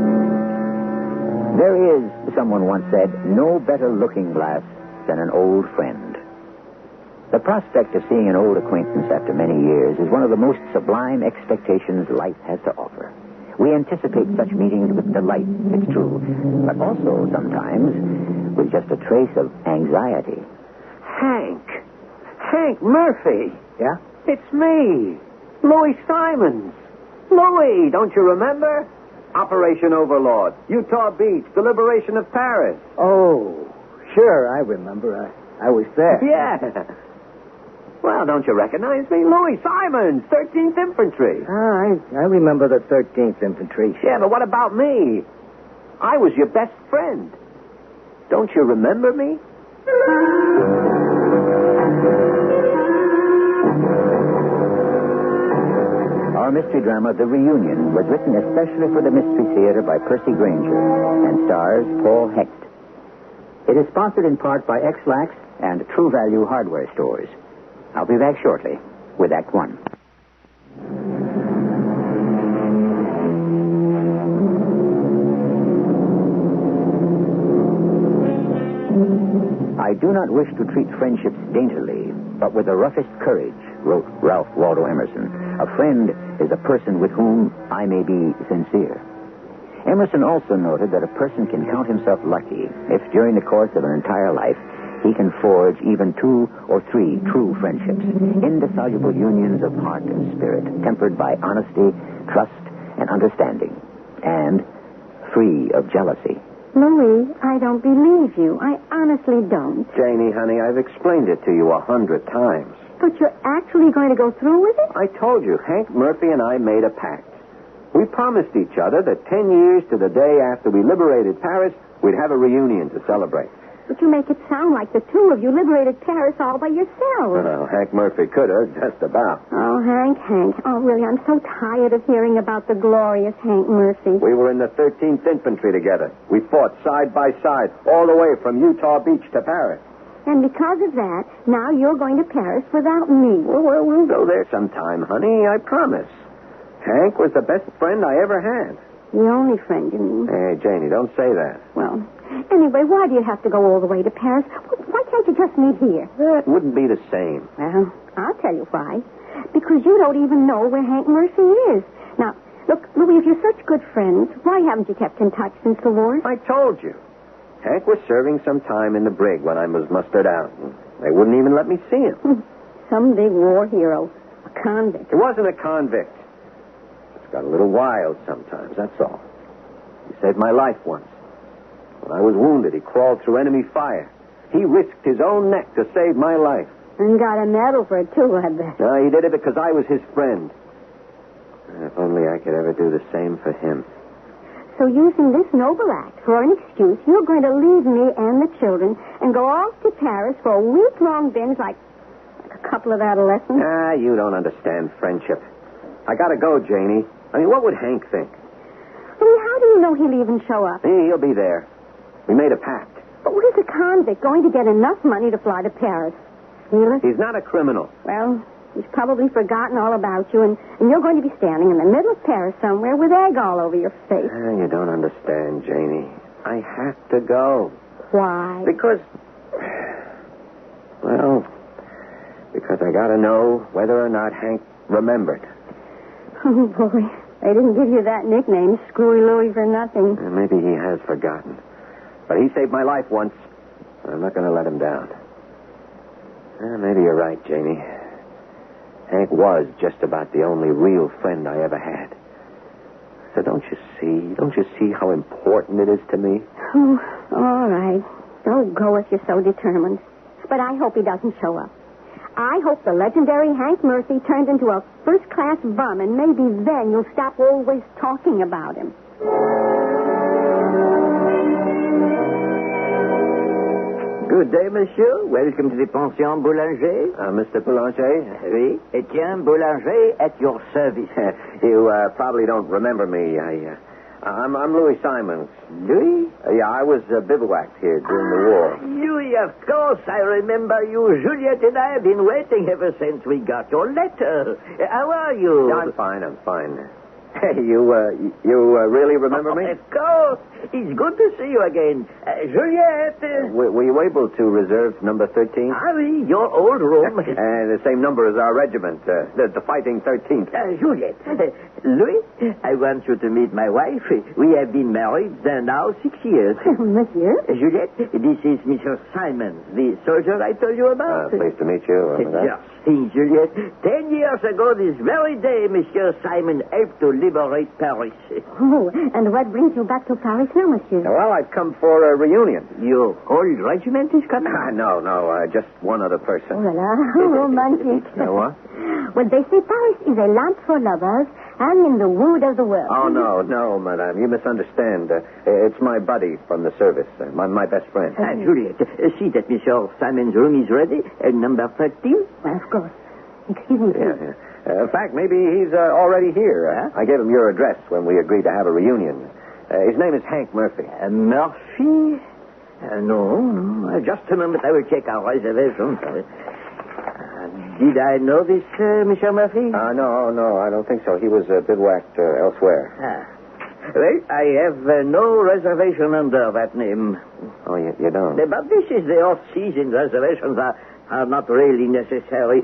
There is, someone once said, no better looking glass than an old friend. The prospect of seeing an old acquaintance after many years is one of the most sublime expectations life has to offer. We anticipate such meetings with delight, it's true, but also sometimes with just a trace of anxiety. Hank Murphy. Yeah? It's me, Louis Simons. Louis, don't you remember? Operation Overlord, Utah Beach, the liberation of Paris. Oh, sure, I remember. I was there. Yeah. Well, don't you recognize me? Louis Simons, 13th Infantry. I remember the 13th Infantry. Yeah, but what about me? I was your best friend. Don't you remember me? Our mystery drama, The Reunion, was written especially for the Mystery Theater by Percy Granger and stars Paul Hecht. It is sponsored in part by X-Lax and True Value Hardware Stores. I'll be back shortly with Act One. I do not wish to treat friendships daintily, but with the roughest courage, wrote Ralph Waldo Emerson. A friend is a person with whom I may be sincere. Emerson also noted that a person can count himself lucky if during the course of an entire life he can forge even 2 or 3 true friendships, indissoluble unions of heart and spirit, tempered by honesty, trust, and understanding, and free of jealousy. Louis, I don't believe you. I honestly don't. Janie, honey, I've explained it to you 100 times. But you're actually going to go through with it? I told you, Hank Murphy and I made a pact. We promised each other that 10 years to the day after we liberated Paris, we'd have a reunion to celebrate. But you make it sound like the two of you liberated Paris all by yourselves. Well, Hank Murphy could have, just about. Oh, Hank. Oh, really, I'm so tired of hearing about the glorious Hank Murphy. We were in the 13th Infantry together. We fought side by side, all the way from Utah Beach to Paris. And because of that, now you're going to Paris without me. Well, we'll go there sometime, honey, I promise. Hank was the best friend I ever had. The only friend, you mean? Hey, Janie, don't say that. Well, anyway, why do you have to go all the way to Paris? Why can't you just meet here? That wouldn't be the same. Well, I'll tell you why. Because you don't even know where Hank Murphy is. Now, look, Louis, if you're such good friends, why haven't you kept in touch since the war? I told you. Hank was serving some time in the brig when I was mustered out. They wouldn't even let me see him. Some big war hero. A convict. He wasn't a convict. Got a little wild sometimes, that's all. He saved my life once. When I was wounded, he crawled through enemy fire. He risked his own neck to save my life. And got a medal for it, too, I bet. No, he did it because I was his friend. If only I could ever do the same for him. So using this noble act for an excuse, you're going to leave me and the children and go off to Paris for a week-long binge like a couple of adolescents? Ah, you don't understand friendship. I gotta go, Janie. I mean, what would Hank think? I mean, how do you know he'll even show up? He'll be there. We made a pact. But where's a convict going to get enough money to fly to Paris? Steal it? He's not a criminal. Well, he's probably forgotten all about you, and you're going to be standing in the middle of Paris somewhere with egg all over your face. You don't understand, Janie. I have to go. Why? Because I gotta know whether or not Hank remembered. Oh, boy. They didn't give you that nickname, Screwy Louie, for nothing. Maybe he has forgotten. But he saved my life once. I'm not going to let him down. Maybe you're right, Janie. Hank was just about the only real friend I ever had. So don't you see how important it is to me? Oh, all right. Don't go if you're so determined. But I hope he doesn't show up. I hope the legendary Hank Murphy turned into a first-class bum, and maybe then you'll stop always talking about him. Good day, monsieur. Welcome to the Pension Boulanger. Mr. Boulanger? Oui, Etienne Boulanger at your service. You probably don't remember me. I'm Louis Simons. Louis? Yeah, I was bivouacked here during the war. Louis, of course, I remember you. Juliet and I have been waiting ever since we got your letter. How are you? Yeah, I'm fine. Hey, you really remember me? Of course. It's good to see you again. Juliet. Were you able to reserve number 13? Oui, your old room. The same number as our regiment, the Fighting 13th. Juliet. Louis, I want you to meet my wife. We have been married now 6 years. Monsieur? Juliet, this is Mr. Simons, the soldier I told you about. Pleased to meet you. Just think, Juliet. 10 years ago this very day, Monsieur Simon helped to liberate Paris. Oh, and what brings you back to Paris now, monsieur? Well, I've come for a reunion. Your whole regiment is coming? No, just one other person. Oh, la la, romantic. What? Well, they say Paris is a land for lovers and in the wood of the world. Oh, no, madame. You misunderstand. It's my buddy from the service, my best friend. Juliet, see that Monsieur Simon's room is ready, number 13? Well, of course. Excuse me, please. Yeah. In fact, maybe he's already here. I gave him your address when we agreed to have a reunion. His name is Hank Murphy. Murphy? No. Just a moment. I will check our reservation. Did I know this, Monsieur Murphy? No, I don't think so. He was bivouacked elsewhere. Well, I have no reservation under that name. Oh, you don't? But this is the off-season. Reservations are not really necessary.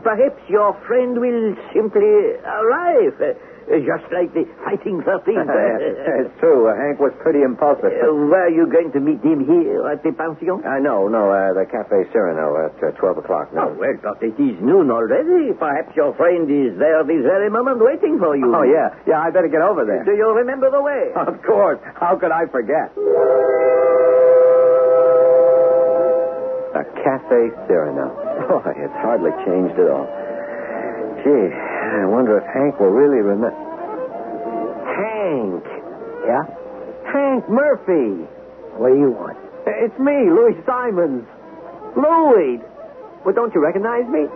Perhaps your friend will simply arrive. just like the Fighting 13. It's true. Hank was pretty impulsive. Were you going to meet him here at the pension? No, the Cafe Cyrano at 12 o'clock. No. Oh, well, but it is noon already. Perhaps your friend is there this very moment waiting for you. Oh, yeah. Yeah, I better get over there. Do you remember the way? Of course. How could I forget? A Cafe Cyrano. Oh, it's hardly changed at all. Gee, I wonder if Hank will really remember. Hank! Yeah? Hank Murphy! What do you want? It's me, Louis Simons. Louis! Well, don't you recognize me?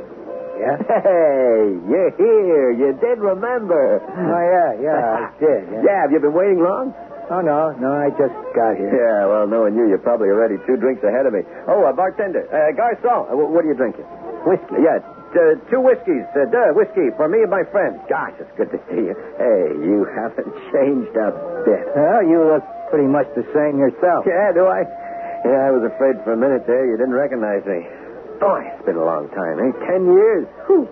Yeah? Hey, you're here. You did remember. Oh, yeah, I did. Yeah, have you been waiting long? Oh, no, I just got here. Yeah, well, knowing you're probably already 2 drinks ahead of me. Oh, bartender. Garçon, what are you drinking? Whiskey? Yeah, 2 whiskeys. Whiskey for me and my friend. Gosh, it's good to see you. Hey, you haven't changed a bit. Well, you look pretty much the same yourself. Yeah, do I? Yeah, I was afraid for a minute there you didn't recognize me. Boy, it's been a long time, 10 years. Whew.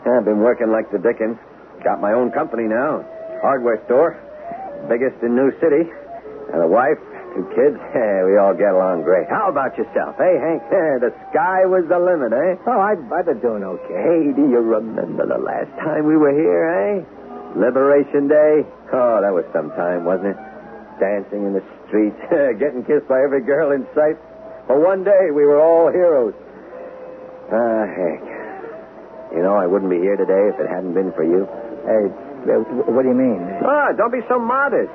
I've been working like the dickens. Got my own company now. Hardware store. Biggest in New City. And a wife, 2 kids. Hey, we all get along great. How about yourself? Hey, Hank, the sky was the limit, eh? Oh, I've been doing okay. Hey, do you remember the last time we were here, eh? Liberation Day. Oh, that was some time, wasn't it? Dancing in the streets, getting kissed by every girl in sight. For one day, we were all heroes. Hank, you know, I wouldn't be here today if it hadn't been for you. Hey, what do you mean? Don't be so modest.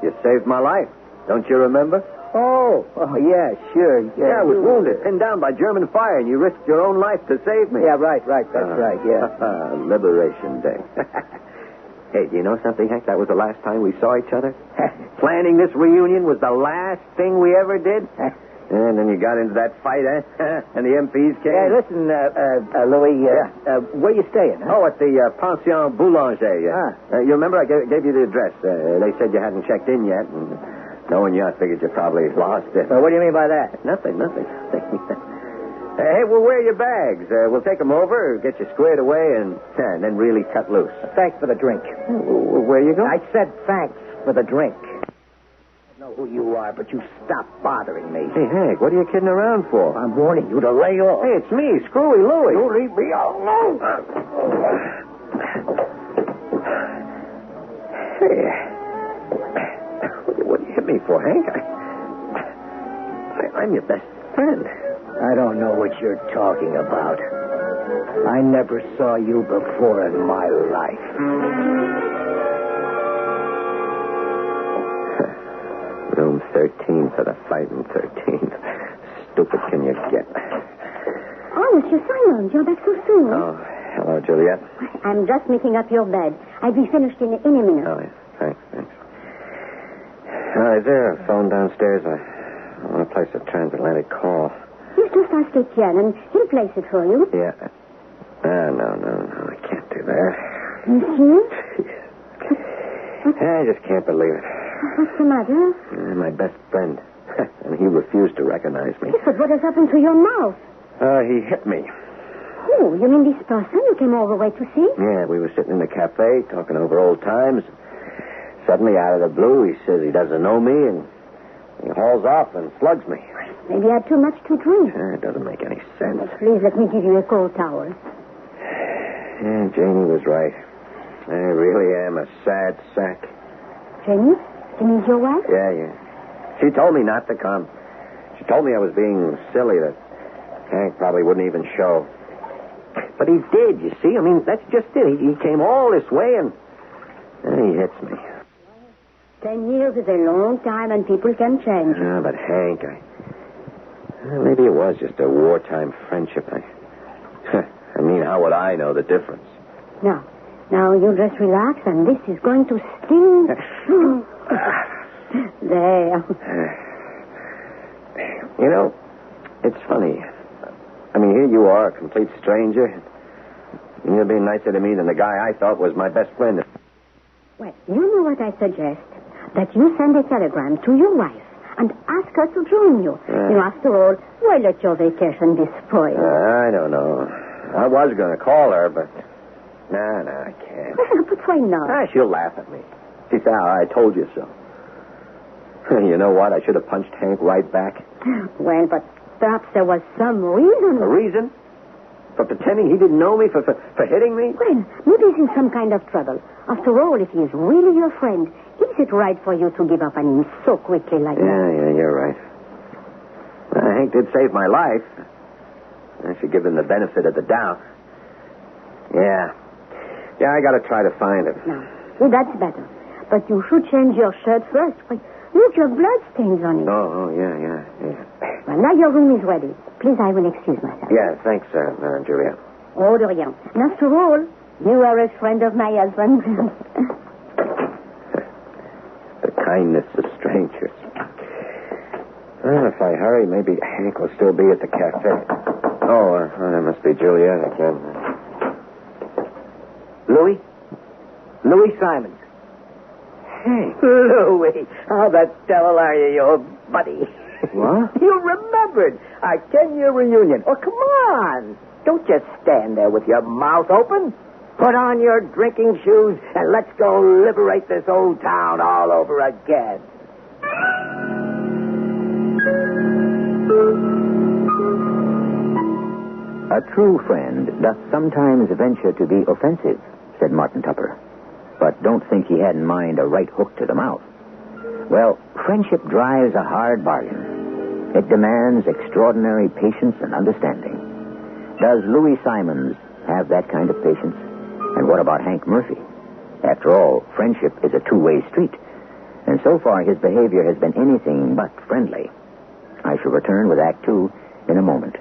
You saved my life. Don't you remember? Oh, yeah, sure. Yeah, I was wounded, pinned down by German fire, and you risked your own life to save me. Yeah, right. That's right, yeah. Liberation Day. Hey, do you know something, Hank? That was the last time we saw each other. Planning this reunion was the last thing we ever did. And then you got into that fight, eh? And the MPs came. Hey, listen, Louis, where you staying? Huh? Oh, at the Pension Boulanger. You remember I gave you the address. They said you hadn't checked in yet, and knowing you, I figured you probably lost it. What do you mean by that? Nothing. Hey, we'll wear your bags. We'll take them over, get you squared away, and then really cut loose. Thanks for the drink. Where you going? I said thanks for the drink. I know who you are, but you stop bothering me. Hey, Hank, what are you kidding around for? I'm warning you to lay off. Hey, it's me, Screwy Louie. You leave me alone. Hey, what do you hit me for, Hank? I'm your best friend. I don't know what you're talking about. I never saw you before in my life. Room 13 for the fighting 13. Stupid can you get? Oh, Mr. Simons, you're back so soon. Oh, hello, Juliet. I'm just making up your bed. I'll be finished in a minute. Oh, yeah. Thanks. Is there a phone downstairs? I want to place a transatlantic call. You just ask Etienne, and he'll place it for you. Yeah. No, I can't do that. Monsieur? I just can't believe it. What's the matter? My best friend. And he refused to recognize me. Yes, but what has happened to your mouth? He hit me. Oh, you mean this person you came all the way to see? Yeah, we were sitting in the cafe talking over old times. Suddenly, out of the blue, he says he doesn't know me, and he hauls off and slugs me. Maybe you had too much to drink. It doesn't make any sense. But please let me give you a cold towel. Yeah, Janie was right. I really am a sad sack. Jenny? Jenny's your wife? Yeah. She told me not to come. She told me I was being silly, that Hank probably wouldn't even show. But he did, you see? I mean, that's just it. He came all this way, and he hits me. 10 years is a long time, and people can change. Yeah, but Hank, maybe it was just a wartime friendship. I mean, how would I know the difference? Now you just relax, and this is going to sting. There. You know, it's funny. I mean, here you are, a complete stranger. And you're being nicer to me than the guy I thought was my best friend. Well, you know what I suggest? That you send a telegram to your wife and ask her to join you. After all, why let your vacation be spoiled? I don't know. I was going to call her, but No, I can't. But why not? She'll laugh at me. She said, I told you so. You know what? I should have punched Hank right back. Well, but perhaps there was some reason. A reason? For pretending he didn't know me? For hitting me? Well, maybe he's in some kind of trouble. After all, if he is really your friend, is it right for you to give up on him so quickly like that? Yeah, you're right. Hank did save my life. I should give him the benefit of the doubt. Yeah, I gotta try to find him. No, see, that's better. But you should change your shirt first. Why, look, your blood stains on it. Oh, yeah. Well, now your room is ready. Please, I will excuse myself. Yeah, thanks, Julia. Oh, de rien. And after all, you are a friend of my husband. The kindness of strangers. Well, if I hurry, maybe Hank will still be at the cafe. Oh, that must be Juliet again. Louis Simons. Hey. Louis, how the devil are you, you old buddy? What? You remembered our 10-year reunion. Oh, come on. Don't just stand there with your mouth open. Put on your drinking shoes and let's go liberate this old town all over again. A true friend doth sometimes venture to be offensive, said Martin Tupper. But don't think he had in mind a right hook to the mouth. Well, friendship drives a hard bargain. It demands extraordinary patience and understanding. Does Louis Simons have that kind of patience? And what about Hank Murphy? After all, friendship is a two-way street. And so far, his behavior has been anything but friendly. I shall return with Act 2 in a moment.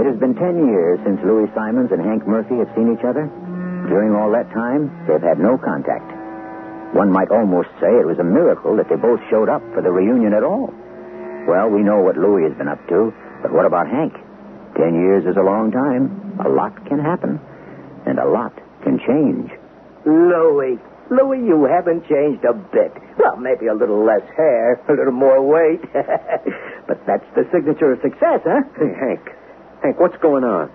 It has been 10 years since Louis Simons and Hank Murphy have seen each other. During all that time, they've had no contact. One might almost say it was a miracle that they both showed up for the reunion at all. Well, we know what Louis has been up to, but what about Hank? 10 years is a long time. A lot can happen, and a lot can change. Louis, you haven't changed a bit. Well, maybe a little less hair, a little more weight. But that's the signature of success, huh? Hey, Hank, what's going on?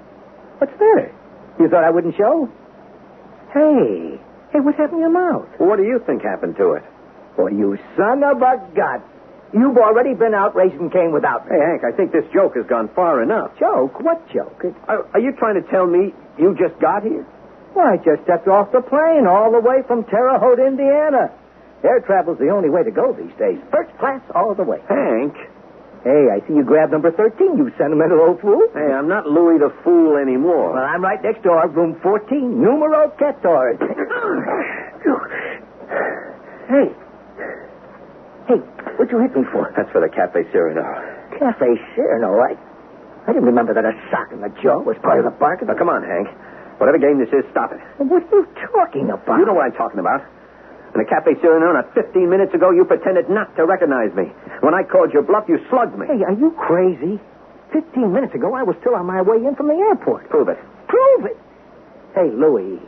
What's there? You thought I wouldn't show? Hey, what happened to your mouth? Well, what do you think happened to it? Well, you son of a gun. You've already been out racing cane without me. Hey, Hank, I think this joke has gone far enough. Joke? What joke? Are you trying to tell me you just got here? Well, I just stepped off the plane all the way from Terre Haute, Indiana. Air travel's the only way to go these days. First class all the way. Hank. Hey, I see you grabbed number 13, you sentimental old fool. Hey, I'm not Louis the Fool anymore. Well, I'm right next door, room 14, numero 14. Hey, what'd you hit me for? That's for the Cafe Cyrano. Cafe Cyrano, I didn't remember that a sock in the jaw was part of the bargain. Now, come on, Hank. Whatever game this is, stop it. What are you talking about? You know what I'm talking about. In the Cafe Cyrano, not 15 minutes ago, you pretended not to recognize me. When I called your bluff, you slugged me. Hey, are you crazy? 15 minutes ago, I was still on my way in from the airport. Prove it. Prove it? Hey, Louis,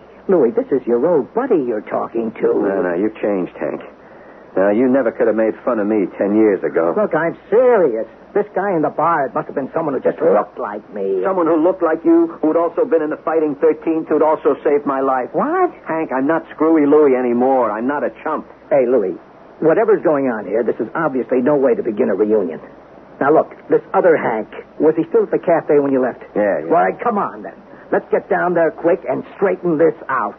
this is your old buddy you're talking to. No, you changed, Hank. Now, you never could have made fun of me 10 years ago. Look, I'm serious. This guy in the bar, it must have been someone who just looked like me. Someone who looked like you, who'd also been in the Fighting 13th, who'd also saved my life. What? Hank, I'm not Screwy Louie anymore. I'm not a chump. Hey, Louis, whatever's going on here, this is obviously no way to begin a reunion. Now, look, this other Hank, was he still at the cafe when you left? Yeah. All right, come on, then. Let's get down there quick and straighten this out.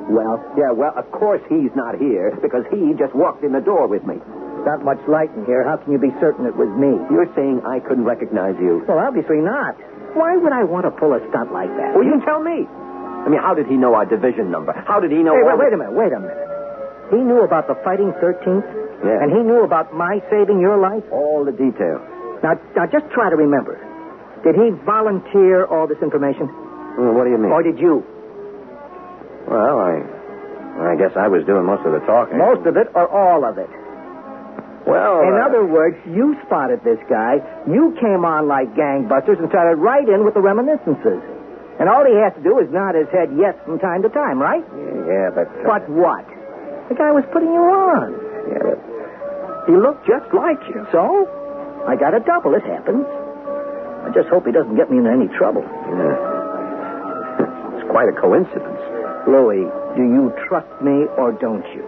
Well, of course he's not here, because he just walked in the door with me. Not much light in here. How can you be certain it was me? You're saying I couldn't recognize you? Well, obviously not. Why would I want to pull a stunt like that? Well, you tell me. I mean, how did he know our division number? How did he know... Hey, wait a minute. He knew about the Fighting 13th? Yeah. And he knew about my saving your life? All the details. Now, just try to remember. Did he volunteer all this information? Well, what do you mean? Or did you? Well, I guess I was doing most of the talking. Most of it or all of it? Well... In other words, you spotted this guy, you came on like gangbusters and started right in with the reminiscences. And all he has to do is nod his head yes from time to time, right? Yeah, but... But what? The guy was putting you on. Yeah, but he looked just like you. So? I got a double. It happens. I just hope he doesn't get me into any trouble. Yeah. It's quite a coincidence. Louis, do you trust me or don't you?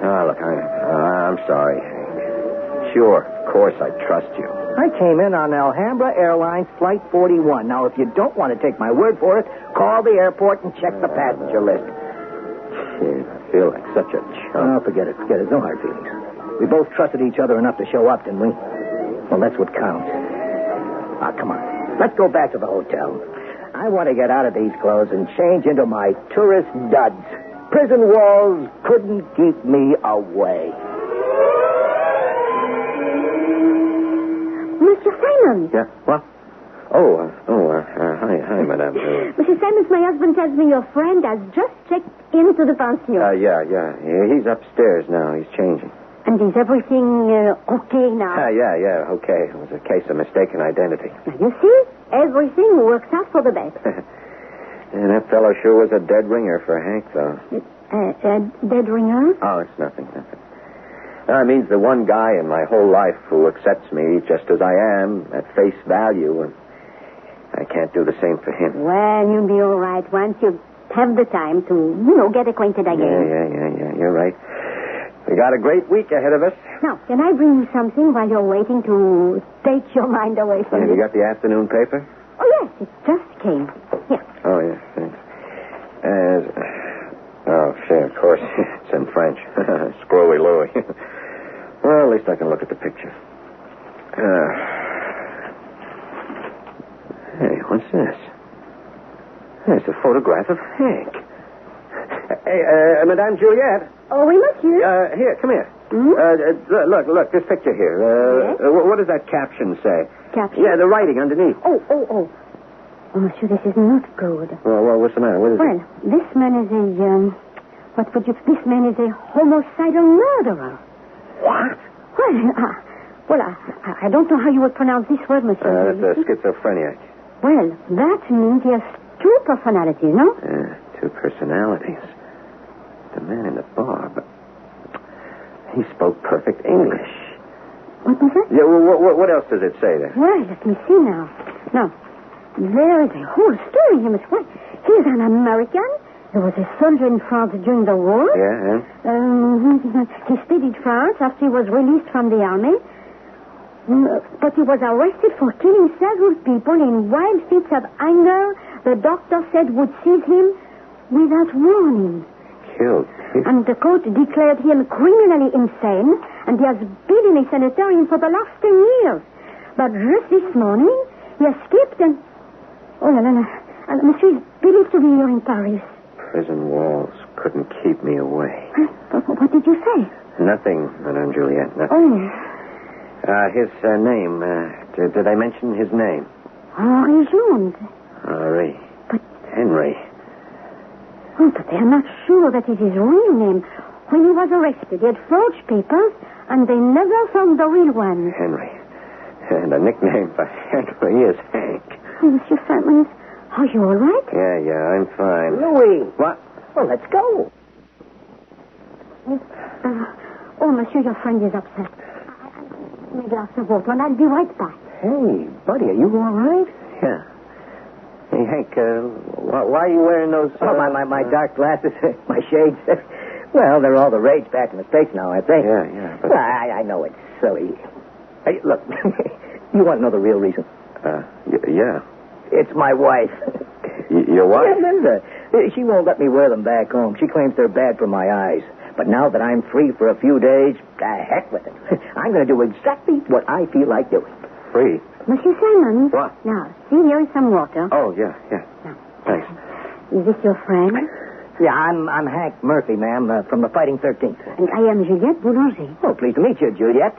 Oh, look, I'm sorry, Hank. Sure, of course I trust you. I came in on Alhambra Airlines Flight 41. Now, if you don't want to take my word for it, call the airport and check the passenger list. Gee, I feel like such a chump. Oh, forget it. No hard feelings. We both trusted each other enough to show up, didn't we? Well, that's what counts. Ah, come on. Let's go back to the hotel. I want to get out of these clothes and change into my tourist duds. Prison walls couldn't keep me away. Mr. Simon. Yeah, what? Hi, madame. Mr. Simons, my husband tells me your friend has just checked into the pension. Yeah. He's upstairs now. He's changing. And is everything okay now? Yeah, okay. It was a case of mistaken identity. Now, you see? Everything works out for the best. And that fellow sure was a dead ringer for Hank, though. A dead ringer? Oh, it's nothing. It means the one guy in my whole life who accepts me just as I am, at face value, and I can't do the same for him. Well, you'll be all right once you have the time to, get acquainted again. Yeah, you're right. We got a great week ahead of us. Now, can I bring you something while you're waiting to take your mind away from Have it? you got the afternoon paper? Oh, yes, it just came. Here. Oh, yeah, thanks. Sure, of course. It's in French. Screwy Louis. Well, at least I can look at the picture. Hey, what's this? It's a photograph of Hank. Hey, Madame Juliette. Oh, oui, monsieur. Here, come here. Hmm? Look, this picture here. Yes? What does that caption say? Caption? Yeah, the writing underneath. Oh, monsieur, this is not good. Well, what's the matter? What is Well, this man is this man is a homicidal murderer. What? Well, I don't know how you would pronounce this word, monsieur. That's a schizophrenic. Well, that means he has two personalities, no? Two personalities. The man in the bar, but he spoke perfect English. What was that? Yeah, well, what else does it say there? Well, let me see now. Now, there is a whole story, you must wait. He's an American. He was a soldier in France during the war. Yeah? He stayed in France after he was released from the army. But he was arrested for killing several people in wild fits of anger the doctor said would seize him without warning. Killed? And the court declared him criminally insane, and he has been in a sanitarium for the last 10 years. But just this morning, he escaped and... Oh, no. Monsieur is believed to be here in Paris. Prison walls couldn't keep me away. What did you say? Nothing, Madame Juliette, nothing. Oh. His name, did I mention his name? Henri Jones. Henri. But... Henry. Oh, but they're not sure that it is his real name. When he was arrested, he had forged papers, and they never found the real one. Henry. And the nickname for Henry is Hank. Oh, Monsieur Simons, are you all right? Yeah, I'm fine. Louis. What? Well, let's go. Monsieur, your friend is upset. Give me a glass of water, and I'll be right back. Hey, buddy, are you all right? Yeah. Hey, Hank, why are you wearing those... my dark glasses, my shades. Well, they're all the rage back in the States now, I think. Yeah. But... Well, I know it's silly. Hey, look, you want to know the real reason? Yeah. It's my wife. Your wife? Yeah, Linda. She won't let me wear them back home. She claims they're bad for my eyes. But now that I'm free for a few days, heck with it. I'm going to do exactly what I feel like doing. Free? Monsieur Simons. What? Now, see, here is some water. Oh, yeah. Now, thanks. Is this your friend? Yeah, I'm Hank Murphy, ma'am, from the Fighting 13th. And I am Juliette Boulanger. Oh, pleased to meet you, Juliette.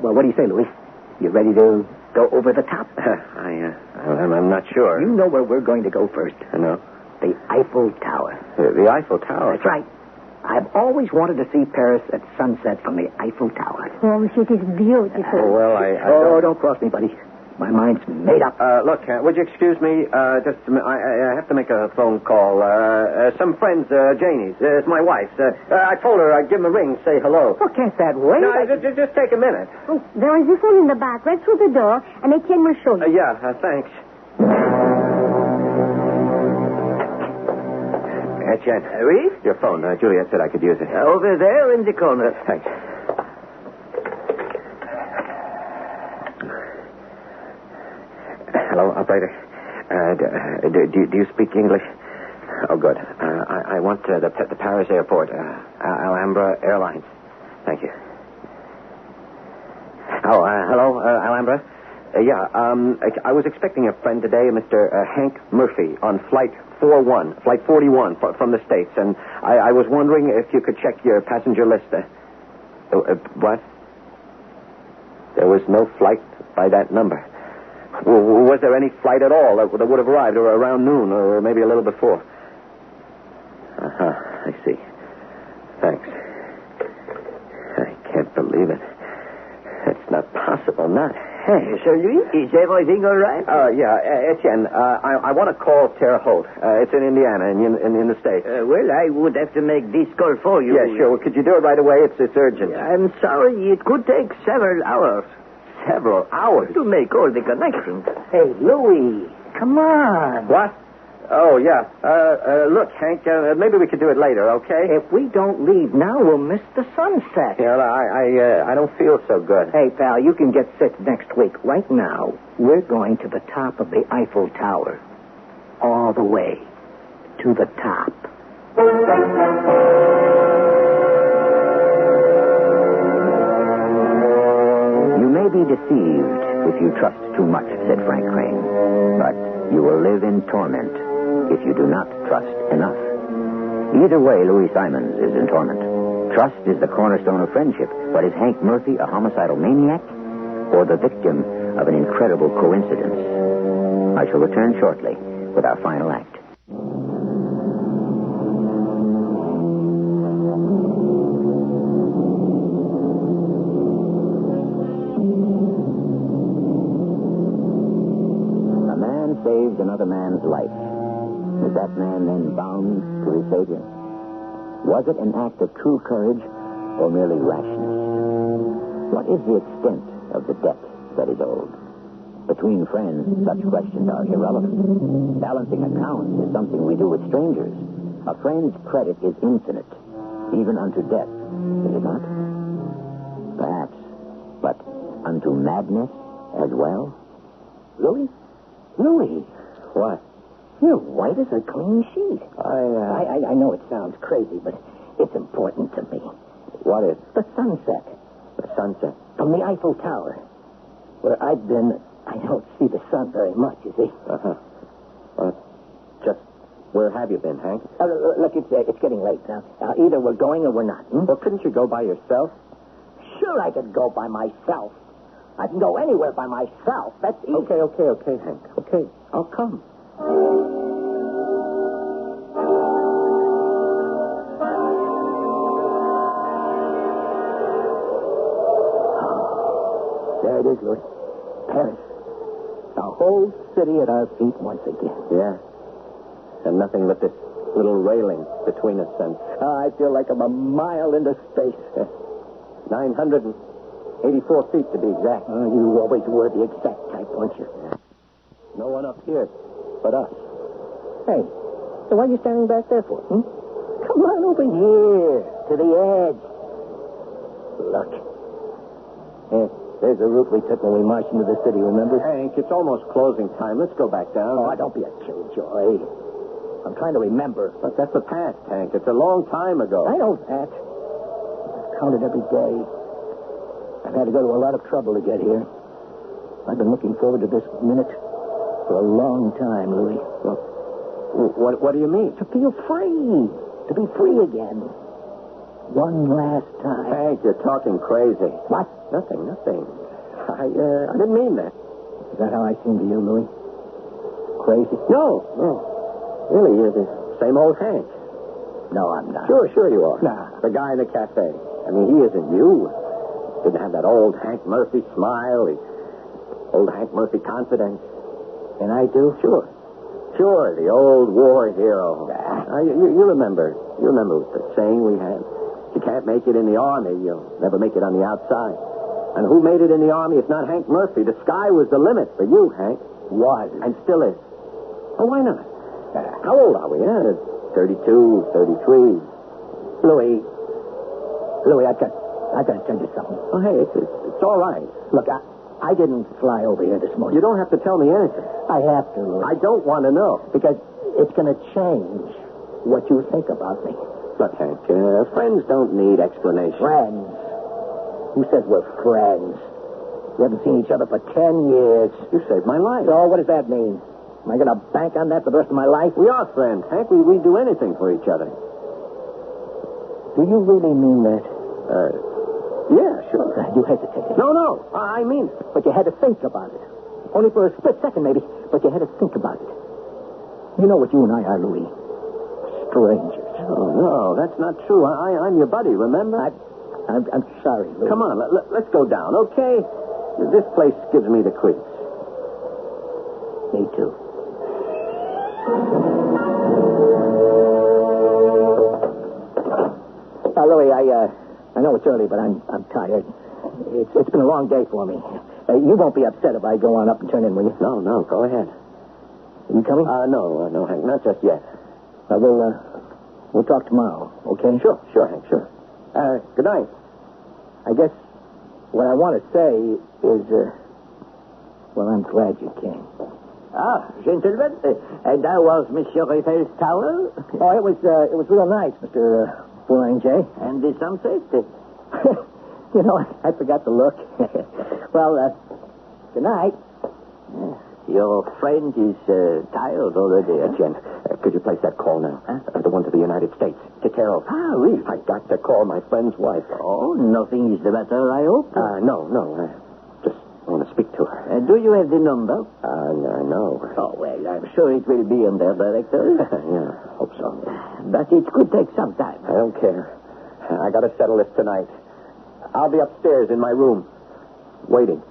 Well, what do you say, Louis? You ready to go over the top? I'm not sure. You know where we're going to go first. I know. The Eiffel Tower. The Eiffel Tower? That's right. I've always wanted to see Paris at sunset from the Eiffel Tower. Oh, monsieur, it is beautiful. Oh, well, don't cross me, buddy. My mind's made up. Look, would you excuse me? Just a minute. I have to make a phone call. Some friends, Janie's. It's my wife's. I told her I'd give him a ring, say hello. Oh, can't that wait? No, just take a minute. Oh, there is this one in the back, right through the door, and Etienne will show you. Yeah, thanks. Etienne. Oui? Your phone. Juliet said I could use it. Over there in the corner. Thanks. Hello, operator. Do you speak English? Oh, good. I want the Paris airport, Alhambra Airlines. Thank you. Oh, hello, Alhambra. I was expecting a friend today, Mr. Hank Murphy, on flight 41 from the States, and I was wondering if you could check your passenger list. What? There was no flight by that number. Was there any flight at all that would have arrived around noon or maybe a little before? I see. Thanks. I can't believe it. It's not possible, not. Hey, so is everything all right? Yeah, Etienne, I want to call Terre Haute. It's in Indiana, in the States. Well, I would have to make this call for you. Yeah, sure. Could you do it right away? It's urgent. I'm sorry. It could take several hours. Several hours? To make all the connections. Hey, Louie, come on. What? Oh, yeah. Look, Hank, maybe we could do it later, okay? If we don't leave now, we'll miss the sunset. Yeah, I don't feel so good. Hey, pal, you can get sick next week. Right now, we're going to the top of the Eiffel Tower. All the way to the top. You may be deceived if you trust too much, said Frank Crane. But you will live in torment if you do not trust enough. Either way, Louis Simons is in torment. Trust is the cornerstone of friendship. But is Hank Murphy a homicidal maniac or the victim of an incredible coincidence? I shall return shortly with our final act. A man saved another man's life. Was that man then bound to his Savior? Was it an act of true courage or merely rashness? What is the extent of the debt that is owed? Between friends, such questions are irrelevant. Balancing accounts is something we do with strangers. A friend's credit is infinite, even unto death, is it not? Perhaps, but unto madness as well? Louie? What? You're white as a clean sheet. I I know it sounds crazy, but it's important to me. What is? The sunset. The sunset. From the Eiffel Tower. Where I've been, I don't see the sun very much, you see. Just where have you been, Hank? Look, it's getting late now. Either we're going or we're not. Well, couldn't you go by yourself? Sure, I could go by myself. I can go anywhere by myself. That's easy. Okay, Hank. Okay, I'll come. There it is, Louis. Paris. The whole city at our feet once again. Yeah. And nothing but this little railing between us and... I feel like I'm a mile into space. 984 feet to be exact. You always were the exact type, weren't you? No one up here but us. Hey, so what are you standing back there for? Come on over here, to the edge. Look. There's the route we took when we marched into the city, remember? Hank, it's almost closing time. Let's go back down. Oh, don't be a killjoy. I'm trying to remember. But that's the past, Hank. It's a long time ago. I know that. I've counted every day. I've had to go to a lot of trouble to get here. I've been looking forward to this minute for a long time, Louis. Well, what do you mean? To feel free. To be free again. One last time. Hank, you're talking crazy. What? Nothing. I didn't mean that. Is that how I seem to you, Louis? Crazy? No. Really, you're the same old Hank. No, I'm not. Sure you are. Nah. The guy in the cafe. I mean, he isn't you. Didn't have that old Hank Murphy smile. Old Hank Murphy confidence. And I do? Sure. Sure, the old war hero. You remember. You remember the saying we had? If you can't make it in the Army, you'll never make it on the outside. And who made it in the Army if not Hank Murphy? The sky was the limit for you, Hank. Was. And still is. Oh, why not? How old are we? 32, 33. Louis, I've got to tell you something. Oh, hey, it's all right. Look, I didn't fly over here this morning. You don't have to tell me anything. I have to, Louis. I don't want to know. Because it's going to change what you think about me. Look, Hank, friends don't need explanations. Friends? Who says we're friends? We haven't seen each other for 10 years. You saved my life. So what does that mean? Am I going to bank on that for the rest of my life? We are friends, Hank. We do anything for each other. Do you really mean that? Yeah, sure. You hesitated. No. I mean it. But you had to think about it. Only for a split second, maybe. But you had to think about it. You know what you and I are, Louis. Strangers. Oh, no, that's not true. I'm your buddy, remember? I'm sorry, Louis. Come on, let's go down, okay? This place gives me the creeps. Me too. Louis, I know it's early, but I'm tired. It's been a long day for me. You won't be upset if I go on up and turn in, will you? No, go ahead. Are you coming? No, Hank, not just yet. We'll talk tomorrow, okay? Sure, Hank, sure. Good night. I guess what I want to say is, I'm glad you came. Gentlemen, and that was Monsieur Eiffels Tower? Oh, it was real nice, Mr. Boulanger. And the sunset? You know, I forgot to look. Well, good night. Your friend is tired already, Gent, could you place that call now? The one to the United States. To Carol. Oui. I got to call my friend's wife. Oh, nothing is the matter, I hope? No. Just want to speak to her. Do you have the number? No. Oh, well, I'm sure it will be on their directory. Yeah, hope so. But it could take some time. I don't care. I got to settle this tonight. I'll be upstairs in my room, waiting.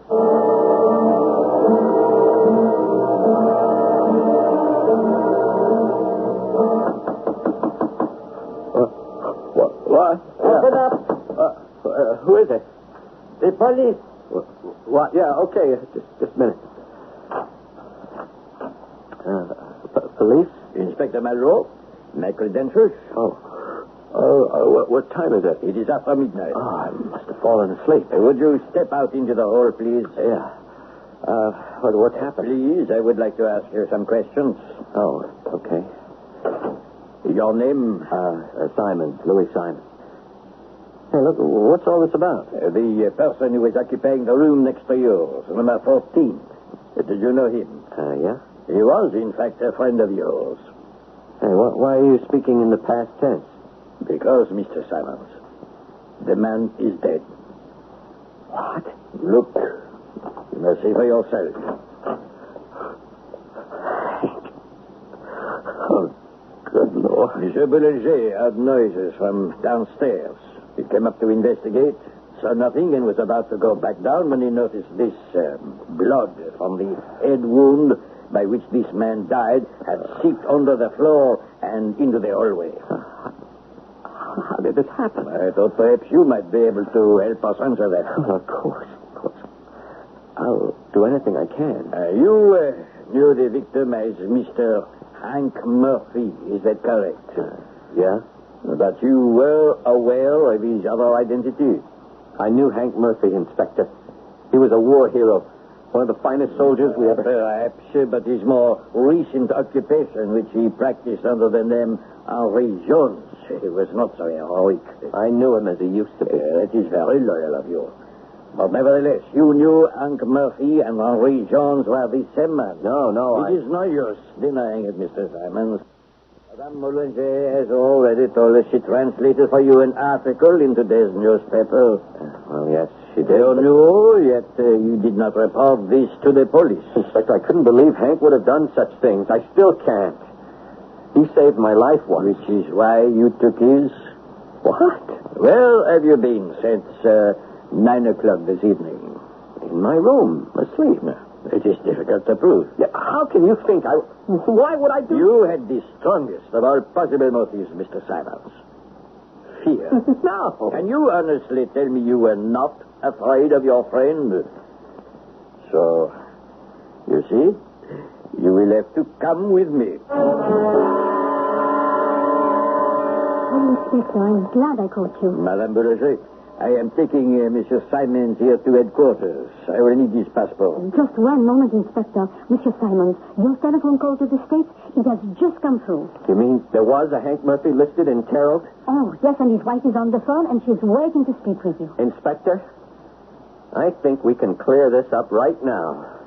What? Open up. Who is it? The police. What? Yeah, okay. Just a minute. Police? Inspector Malraux. My credentials. What time is it? It is after midnight. Oh, I must have fallen asleep. Would you step out into the hall, please? Yeah. What's happened? Please, I would like to ask you some questions. Oh, okay. Your name? Simon. Louis Simon. Hey, look, what's all this about? The person who is occupying the room next to yours, number 14. Did you know him? Yeah. He was, in fact, a friend of yours. Hey, why are you speaking in the past tense? Because, Mr. Simons, the man is dead. What? Look. You must see for yourself. Oh, good Lord. Monsieur Boulanger heard noises from downstairs. He came up to investigate, saw nothing, and was about to go back down when he noticed this blood from the head wound by which this man died had seeped under the floor and into the hallway. How did this happen? I thought perhaps you might be able to help us answer that. Of course. I'll do anything I can. You knew the victim as Mr. Hank Murphy, is that correct? Yeah. But you were aware of his other identity? I knew Hank Murphy, Inspector. He was a war hero. One of the finest soldiers we ever... Perhaps, but his more recent occupation, which he practiced under the name Henri Jones, he was not so heroic. I knew him as he used to be. That is very loyal of you. But nevertheless, you knew Hank Murphy and Henri Jones were the same man. No, It is no use denying it, Mr. Simons. Madame Boulanger has already told us she translated for you an article in today's newspaper. Well, yes, she did. You knew, yet you did not report this to the police. Inspector, I couldn't believe Hank would have done such things. I still can't. He saved my life once. Which is why you took his? What? Where have you been since 9 o'clock this evening? In my room, asleep. It is difficult to prove. Yeah, how can you think I... Why would I do... You had the strongest of all possible motives, Mr. Simons. Fear. No. Can you honestly tell me you were not afraid of your friend? So, you see, you will have to come with me. Oh, Inspector, I'm glad I caught you. Madame Boulanger, I am taking Monsieur Simons here to headquarters. I will need his passport. Just one moment, Inspector. Monsieur Simons, your telephone call to the States, it has just come through. You mean there was a Hank Murphy listed in Terrell? Oh, yes, and his wife is on the phone, and she's waiting to speak with you. Inspector, I think we can clear this up right now.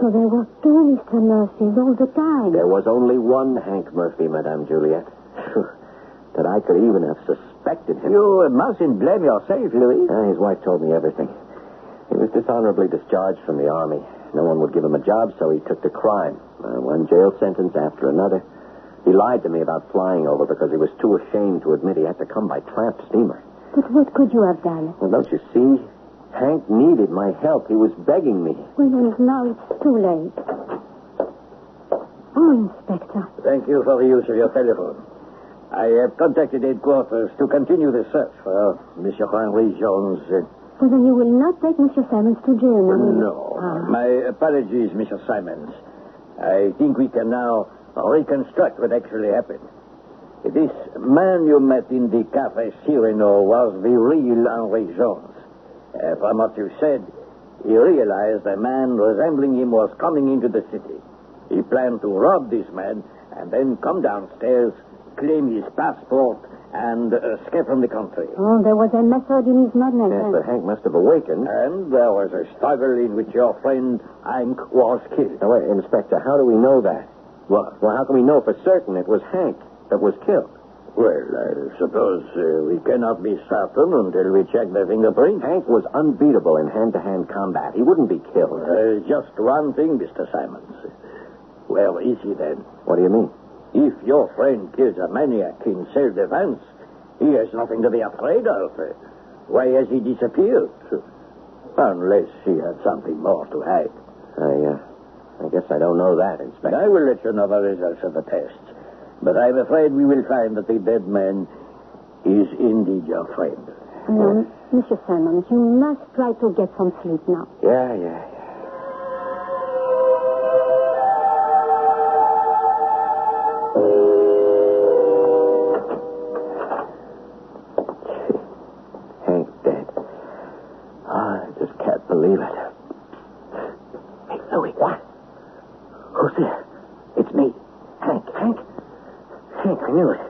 So there were two Mr. Murphys all the time. There was only one Hank Murphy, Madame Juliet. That I could even have suspected him. You mustn't blame yourself, Louis. His wife told me everything. He was dishonorably discharged from the Army. No one would give him a job, so he took to crime. One jail sentence after another. He lied to me about flying over because he was too ashamed to admit he had to come by tramp steamer. But what could you have done? Well, don't you see? Hank needed my help. He was begging me. Well, now it's too late. Oh, Inspector. Thank you for the use of your telephone. I have contacted headquarters to continue the search for Monsieur Henry Jones. Well, then you will not take Monsieur Simons to jail now? No. My apologies, Mr. Simons. I think we can now reconstruct what actually happened. This man you met in the Café Cyrano was the real Henry Jones. From what you said, he realized a man resembling him was coming into the city. He planned to rob this man and then come downstairs, claim his passport, and escape from the country. Oh, there was a method in his madness. Yes, but Hank must have awakened. And there was a struggle in which your friend Hank was killed. Now, wait, Inspector, how do we know that? What? Well, how can we know for certain it was Hank that was killed? Well, I suppose we cannot be certain until we check the fingerprint. Hank was unbeatable in hand-to-hand combat. He wouldn't be killed. Just one thing, Mr. Simons. Where is he then? What do you mean? If your friend kills a maniac in self-defense, he has nothing to be afraid of. Why has he disappeared? Unless he had something more to hide. I guess I don't know that, Inspector. I will let you know the results of the tests. But I'm afraid we will find that the dead man is indeed your friend. Monsieur Simons, you must try to get some sleep now. Yeah. Hank dead. I just can't believe it. Hey, Louis, what? Who's there? It's me, Hank. Hank, I knew it.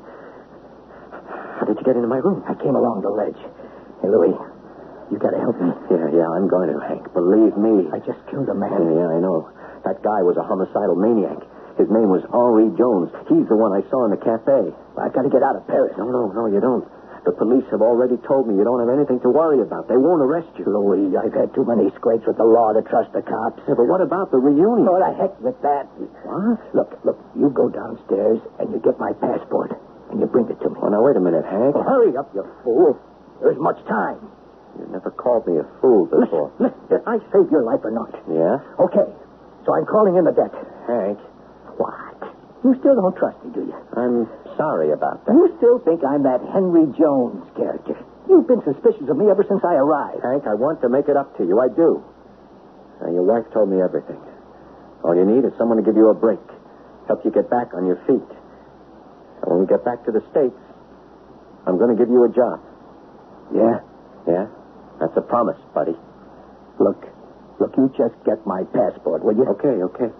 How did you get into my room? I came along the ledge. Hey, Louis, you gotta help me. Yeah, I'm going to, Hank. Believe me. I just killed a man. Yeah, I know. That guy was a homicidal maniac. His name was Henry Jones. He's the one I saw in the cafe. I've got to get out of Paris. No, you don't. The police have already told me you don't have anything to worry about. They won't arrest you. Louis, I've had too many scrapes with the law to trust the cops. Yeah, but what about the reunion? Oh, the heck with that. What? Look, you go downstairs and you get my passport and you bring it to me. Oh, now, wait a minute, Hank. Well, hurry up, you fool. There's much time. You never called me a fool before. Listen, did I save your life or not? Yeah? Okay, so I'm calling in the debt. Hank. What? You still don't trust me, do you? I'm sorry about that. You still think I'm that Henry Jones character. You've been suspicious of me ever since I arrived. Hank, I want to make it up to you. I do. Now, your wife told me everything. All you need is someone to give you a break, help you get back on your feet. And when we get back to the States, I'm going to give you a job. Yeah? Yeah? That's a promise, buddy. Look, you just get my passport, will you? Okay.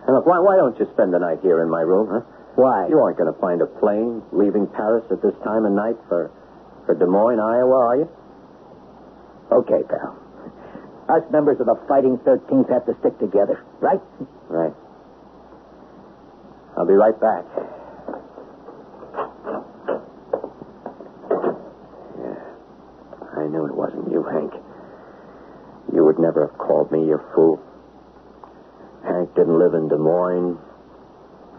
And look, why don't you spend the night here in my room, huh? Why? You aren't going to find a plane leaving Paris at this time of night for Des Moines, Iowa, are you? Okay, pal. Us members of the Fighting 13th have to stick together, right? Right. I'll be right back. Yeah. I knew it wasn't you, Hank. You would never have called me, you fool. Hank didn't live in Des Moines.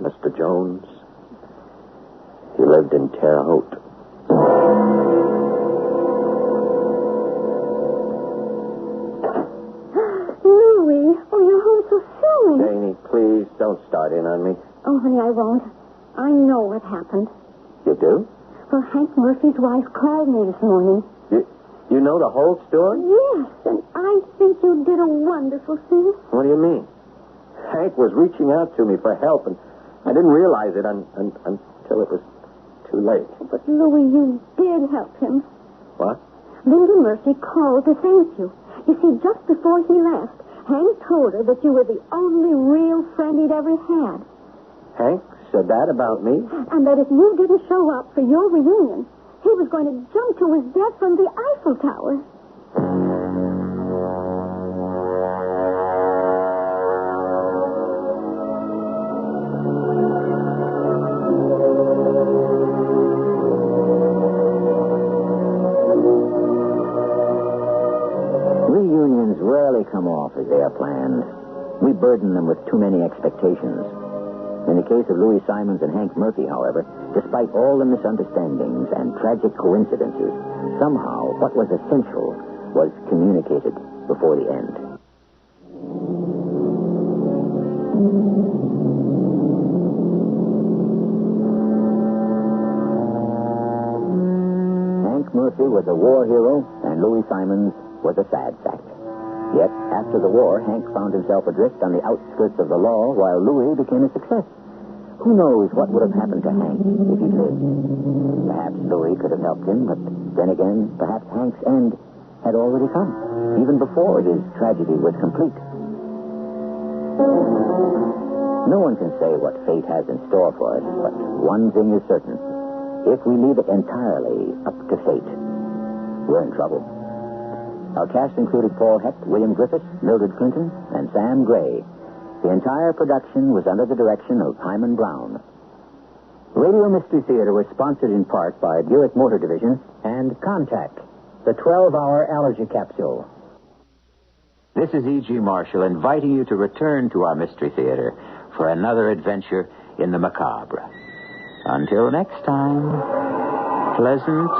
Mr. Jones, he lived lived in Terre Haute. Louie, oh, you're home so soon. Janie, please don't start in on me. Oh, honey, I won't. I know what happened. You do? Well, Hank Murphy's wife called me this morning. You know the whole story? Yes, and I think you did a wonderful thing. What do you mean? Hank was reaching out to me for help, and I didn't realize it until it was too late. But, Louie, you did help him. What? Linda Murphy called to thank you. You see, just before he left, Hank told her that you were the only real friend he'd ever had. Hank said that about me? And that if you didn't show up for your reunion, he was going to jump to his death from the Eiffel Tower. Reunions rarely come off as they are planned. We burden them with too many expectations. In the case of Louis Simons and Hank Murphy, however, despite all the misunderstandings and tragic coincidences, somehow what was essential was communicated before the end. Hank Murphy was a war hero, and Louis Simons was a sad fact. Yet, after the war, Hank found himself adrift on the outskirts of the law, while Louis became a success. Who knows what would have happened to Hank if he'd lived? Perhaps Louis could have helped him, but then again, perhaps Hank's end had already come, even before his tragedy was complete. No one can say what fate has in store for us, but one thing is certain. If we leave it entirely up to fate, we're in trouble. Our cast included Paul Hecht, William Griffiths, Mildred Clinton, and Sam Gray. The entire production was under the direction of Hyman Brown. Radio Mystery Theater was sponsored in part by Buick Motor Division and Contact, the 12-hour allergy capsule. This is E.G. Marshall inviting you to return to our Mystery Theater for another adventure in the macabre. Until next time, pleasant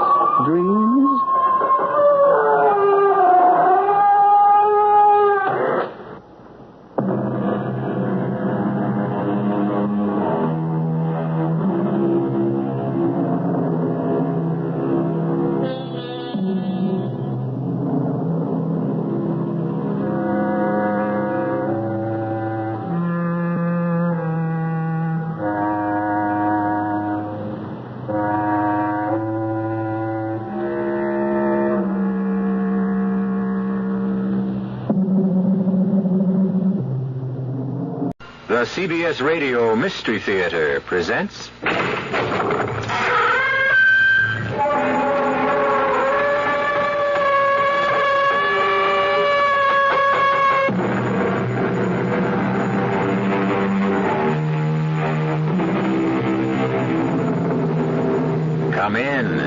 dreams. The CBS Radio Mystery Theater presents... Come in.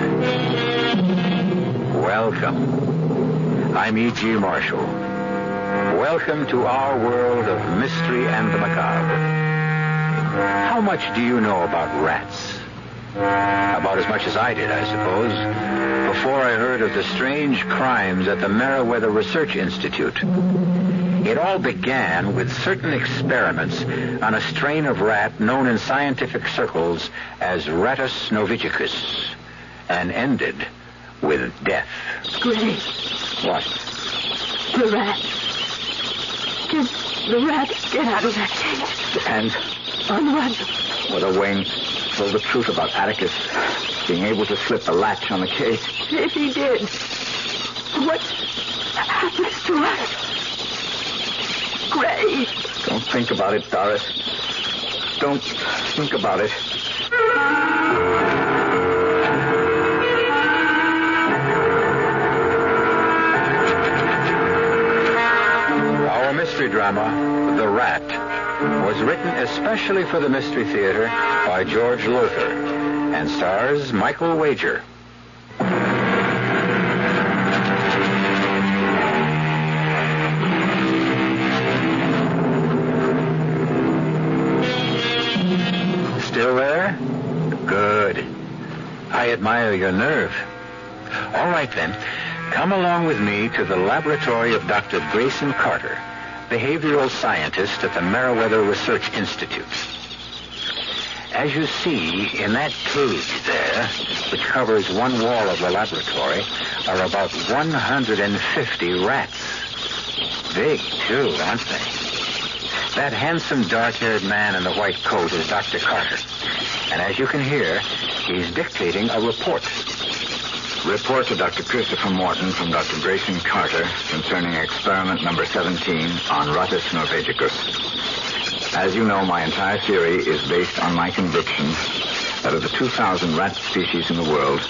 Welcome. I'm E.G. Marshall. Welcome to our world of mystery and the macabre. How much do you know about rats? About as much as I did, I suppose, before I heard of the strange crimes at the Meriwether Research Institute. It all began with certain experiments on a strain of rat known in scientific circles as Rattus novicicus, and ended with death. Gray. What? The rat. The rat get out of that cage. And Unrun. with a wing told the truth about Atticus being able to slip the latch on the cage. If he did, what happens to us? Gray. Don't think about it, Doris. Don't think about it. Our mystery drama, The Rat, was written especially for the Mystery Theater by George Lothar and stars Michael Wager. Still there? Good. I admire your nerve. All right, then. Come along with me to the laboratory of Dr. Grayson Carter, behavioral scientist at the Meriwether Research Institute. As you see, in that cage there, which covers one wall of the laboratory, are about 150 rats. Big, too, aren't they? That handsome dark-haired man in the white coat is Dr. Carter. And as you can hear, he's dictating a report. Report to Dr. Christopher Morton from Dr. Grayson Carter concerning experiment number 17 on Rattus norvegicus. As you know, my entire theory is based on my conviction that of the 2,000 rat species in the world,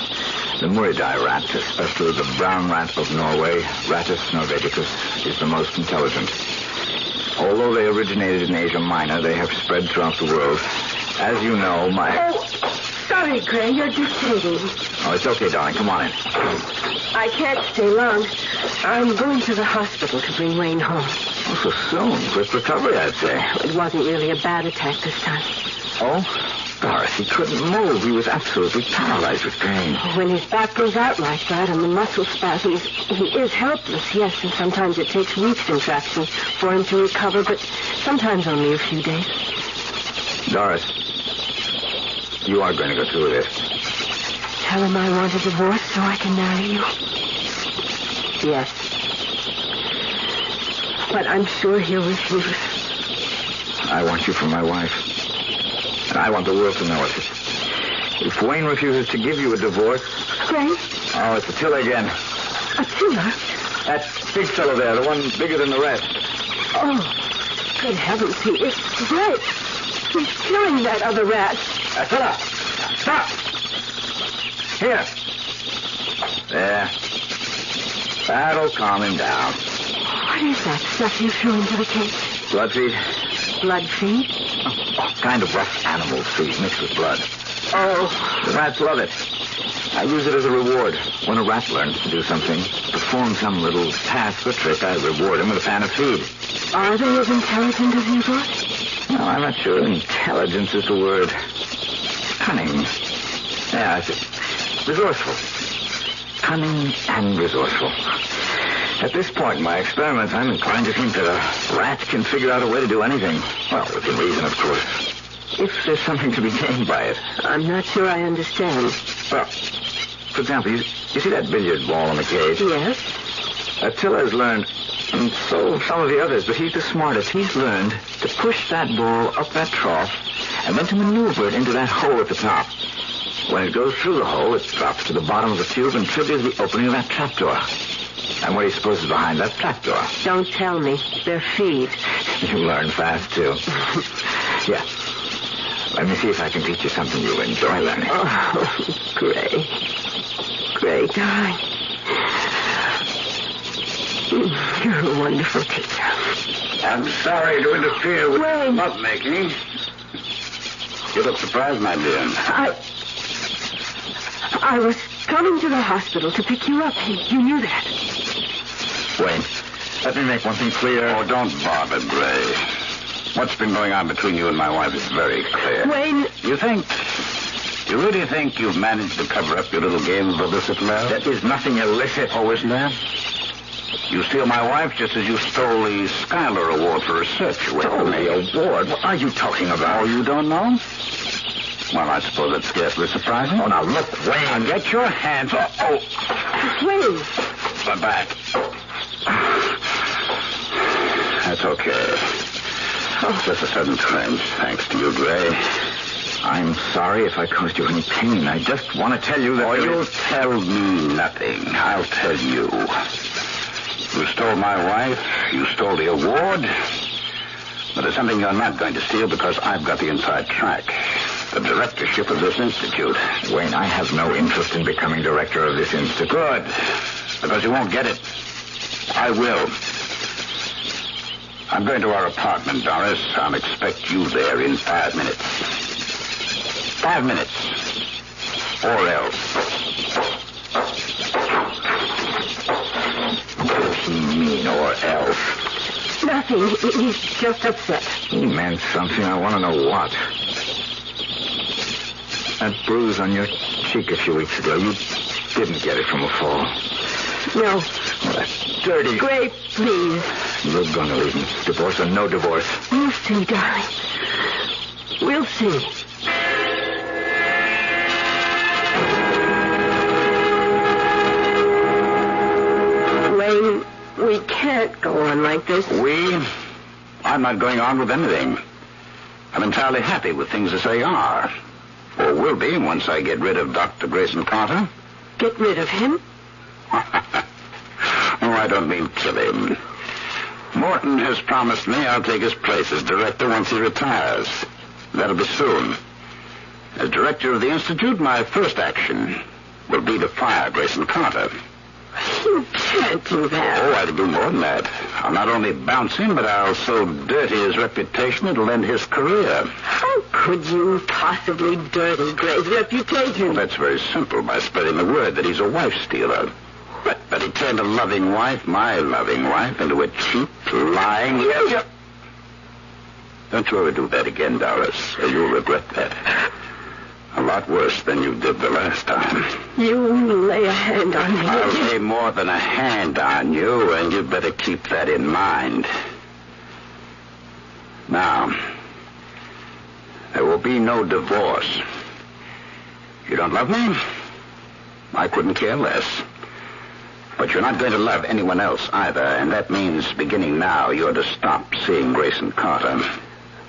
the Muridae rat, especially the brown rat of Norway, Rattus norvegicus, is the most intelligent. Although they originated in Asia Minor, they have spread throughout the world. As you know, Sorry, Gray, you're dictating. Oh, it's okay, darling. Come on in. I can't stay long. I'm going to the hospital to bring Wayne home. Oh, so soon. Quick recovery, I'd say. It wasn't really a bad attack this time. Oh? Doris, he couldn't move. He was absolutely paralyzed with pain. When his back goes out like that and the muscle spasms, he is helpless, yes, and sometimes it takes weeks, in fact, for him to recover, but sometimes only a few days. Doris, you are going to go through with this. Tell him I want a divorce so I can marry you. Yes. But I'm sure he'll refuse. I want you for my wife. And I want the world to know it. If Wayne refuses to give you a divorce... Gray? Oh, it's Attila again. Attila? That big fellow there, the one bigger than the rest. Oh, good heavens, he is Gray. He's killing that other rat. Attila! Stop! Here. There. That'll calm him down. What is that stuff you threw into the cage? Blood feed. Blood feed? Oh, kind of rough animal feed mixed with blood. Oh. The rats love it. I use it as a reward. When a rat learns to do something, perform some little task or trick, I reward him with a pan of food. Are they as intelligent as you thought? No, I'm not sure intelligence is the word. Cunning. Yeah, I see. Resourceful. Cunning and resourceful. At this point in my experiments, I'm inclined to think that a rat can figure out a way to do anything. Well, within reason, of course. If there's something to be gained by it. I'm not sure I understand. Well, for example, you see that billiard ball in the cage? Yes. Attila has learned, and so some of the others, but he's the smartest. He's learned to push that ball up that trough and then to maneuver it into that hole at the top. When it goes through the hole, it drops to the bottom of the tube and triggers the opening of that trapdoor. And what do you suppose is behind that trapdoor? Don't tell me. They're feed. You learn fast, too. Yeah. Let me see if I can teach you something you'll enjoy learning. Oh, Gray. Gray, darling. You're a wonderful teacher. I'm sorry to interfere with Wayne. lovemaking. You look surprised, my dear. I was coming to the hospital to pick you up. You knew that. Wayne, let me make one thing clear. Oh, don't bother, Gray. What's been going on between you and my wife is very clear. Wayne. You really think you've managed to cover up your little game of illicit love? There is nothing illicit. Oh, isn't there? You steal my wife just as you stole the Schuyler Award for research. Stole the award? What are you talking about? Oh, you don't know? Well, I suppose that's scarcely surprising. Oh, now look, Wayne. Now get your hands off. Oh. Wayne. My back. That's okay. Oh, just a sudden twinge, thanks to you, Gray. I'm sorry if I caused you any pain. I just want to tell you that... Oh, you'll tell me nothing. I'll tell you. You stole my wife. You stole the award. But there's something you're not going to steal because I've got the inside track. The directorship of this institute. Wayne, I have no interest in becoming director of this institute. Good. Because you won't get it. I will. I'm going to our apartment, Doris. I'll expect you there in 5 minutes. 5 minutes. Or else. What does he mean, or else? Nothing. He's just upset. He meant something. I want to know what. That bruise on your cheek a few weeks ago. You didn't get it from a fall. No. Well, that's dirty. Gray, please. You're going to leave me. Divorce or no divorce. We'll see, darling. We'll see. Wayne, we can't go on like this. I'm not going on with anything. I'm entirely happy with things as they are. Or will be once I get rid of Dr. Grayson Carter. Get rid of him? I don't mean kill him. Morton has promised me I'll take his place as director once he retires. That'll be soon. As director of the Institute, my first action will be to fire Grayson Carter. You can't do that. Oh, I'll do more than that. I'll not only bounce him, but I'll so dirty his reputation it'll end his career. How could you possibly dirty Gray's reputation? Well, that's very simple, by spreading the word that he's a wife-stealer. But he turned a loving wife, my loving wife, into a cheap, lying... Don't you ever do that again, Doris, or you'll regret that. A lot worse than you did the last time. You lay a hand on me. I'll lay more than a hand on you, and you'd better keep that in mind. Now, there will be no divorce. You don't love me? I couldn't care less. But you're not going to love anyone else either, and that means beginning now you're to stop seeing Grayson Carter.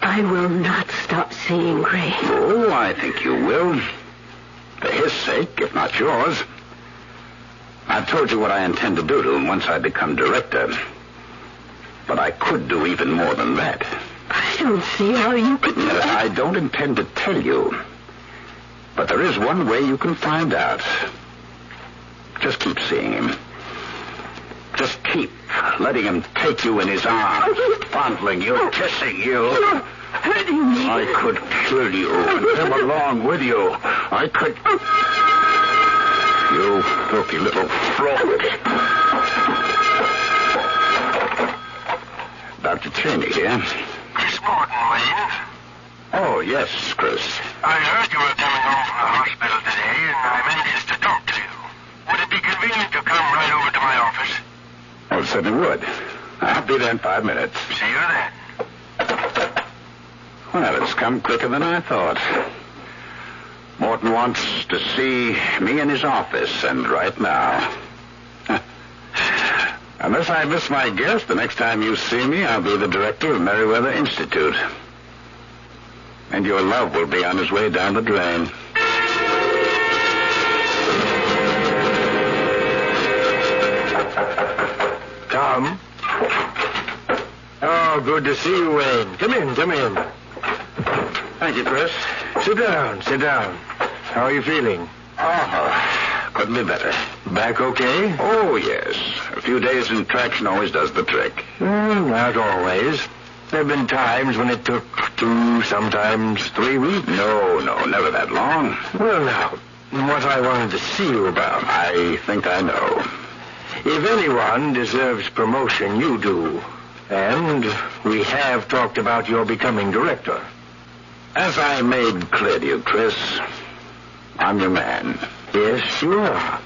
I will not stop seeing Gray. Oh, I think you will. For his sake, if not yours. I've told you what I intend to do to him once I become director. But I could do even more than that. I don't see how you could do that. I don't intend to tell you. But there is one way you can find out. Just keep seeing him. Just keep letting him take you in his arms, fondling you, kissing you. You're hurting me. I could kill you and him along with you. I could... You filthy little fraud. Dr. Cheney here. Chris Morton, Wayne. Oh, yes, Chris. I heard you were coming home from the hospital today, and I'm anxious to talk to you. Would it be convenient to come right over to my office? Oh, it certainly would. I'll be there in 5 minutes. See you then. Well, it's come quicker than I thought. Morton wants to see me in his office, and right now. Unless I miss my guess, the next time you see me, I'll be the director of Meriwether Institute. And your love will be on his way down the drain. Tom? Oh, good to see you, Wayne. Come in. Thank you, Chris. Sit down. How are you feeling? Oh, couldn't be better. Back okay? Oh, yes. A few days in traction always does the trick. Not always. There have been times when it took 2, sometimes 3 weeks. No, never that long. Well, now, what I wanted to see you about. I think I know. If anyone deserves promotion, you do. And we have talked about your becoming director. As I made clear to you, Chris, I'm your man. Yes, you are.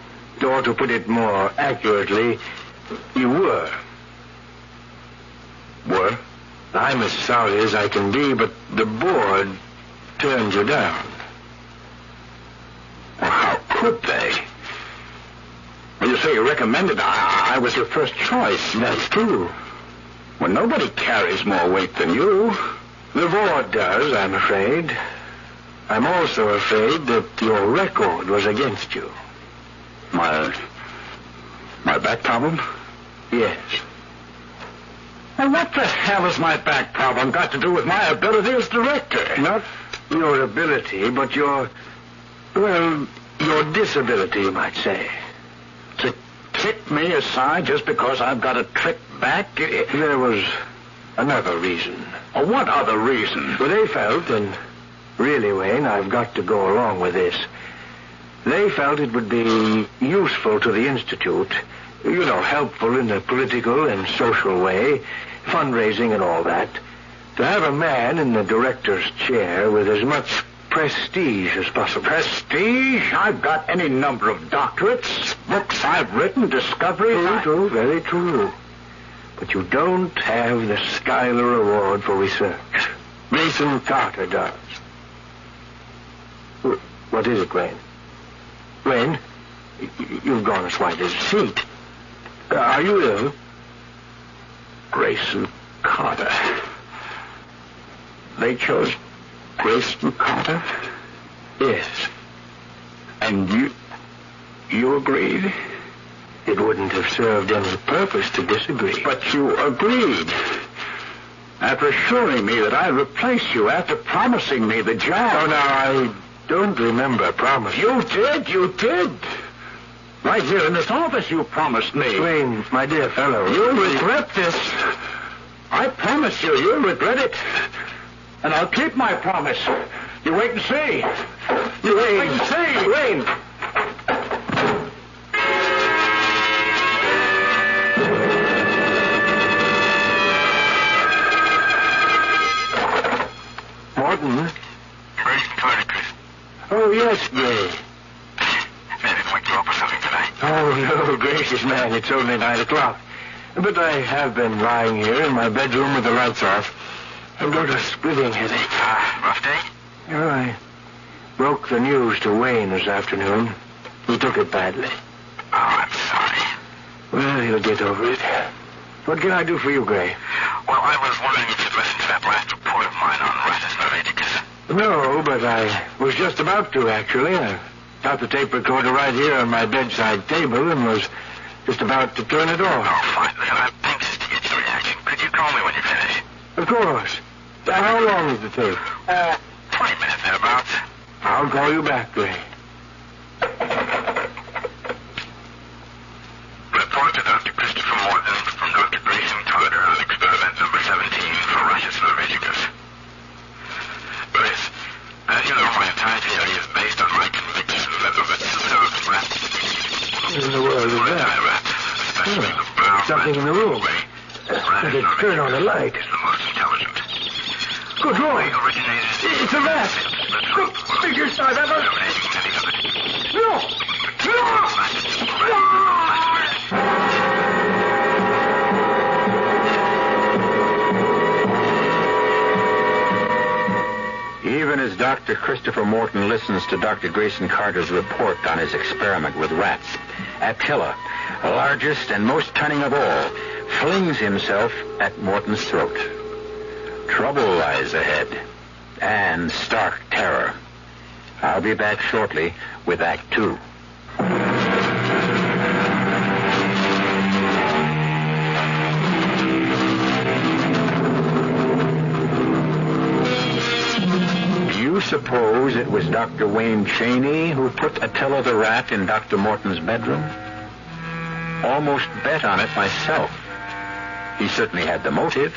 Or to put it more accurately, you were. Were? I'm as sorry as I can be, but the board turned you down. Well, how could they? When you say you recommended, I was your first choice. That's true. Well, nobody carries more weight than you. The board does, I'm afraid. I'm also afraid that your record was against you. My back problem? Yes. Well, what the hell has my back problem got to do with my ability as director? Not your ability, but your disability, you might say. To kick me aside just because I've got a trick back? There was another reason. Oh, what other reason? Well, they felt, and really, Wayne, I've got to go along with this. They felt it would be useful to the Institute, helpful in a political and social way, fundraising and all that, to have a man in the director's chair with as much prestige as possible. Prestige? I've got any number of doctorates, books I've written, discoveries. True, very true. But you don't have the Schuyler Award for research. Grayson Carter does. What is it, Wayne? Wayne, you've gone as white as a sheet. Are you ill? Grayson Carter. They chose Grayson Carter? Yes. And you agreed? It wouldn't have served any purpose to disagree. But you agreed. After assuring me that I'd replace you, after promising me the job. Oh, now, I don't remember promising. You did. Right here in this office you promised me. Wayne, my dear fellow. You'll regret this. I promise you'll regret it. And I'll keep my promise. You wait and see. You wait and see. Wayne. Morton? Grayson Carter, Chris. Oh, yes, Gray. I didn't wake you up or something tonight. Oh, no, gracious man, it's only 9 o'clock. But I have been lying here in my bedroom with the lights off. I've got a splitting headache. Rough day? Oh, I broke the news to Wayne this afternoon. He took it badly. Oh, I'm sorry. Well, he'll get over it. What can I do for you, Gray? Well, I was wondering if you'd listen to that last report of mine on Rathesmeraticus. No, but I was just about to, actually. I got the tape recorder right here on my bedside table and was just about to turn it off. Oh, fine. I'm anxious to get your reaction. Could you call me when you finish? Of course. How long is the tape? 20 minutes thereabouts. I'll call you back, Gray. Report to Dr. Christopher Morton from Dr. Grayson Carter on experiment number 17 for Rathesmeraticus. Chris, as you know, my entire theory is based on my conviction that the two-thirds rat... What in the world is that? Something in the room. Better turn on the light. ...is the most intelligent. Good Lord! Originated... It's a rat! The biggest I've ever... No! Even as Dr. Christopher Morton listens to Dr. Grayson Carter's report on his experiment with rats, Attila, largest and most cunning of all, flings himself at Morton's throat. Trouble lies ahead, and stark terror. I'll be back shortly with Act 2. You suppose it was Dr. Wayne Cheney who put Attila the rat in Dr. Morton's bedroom? Almost bet on it myself. He certainly had the motive.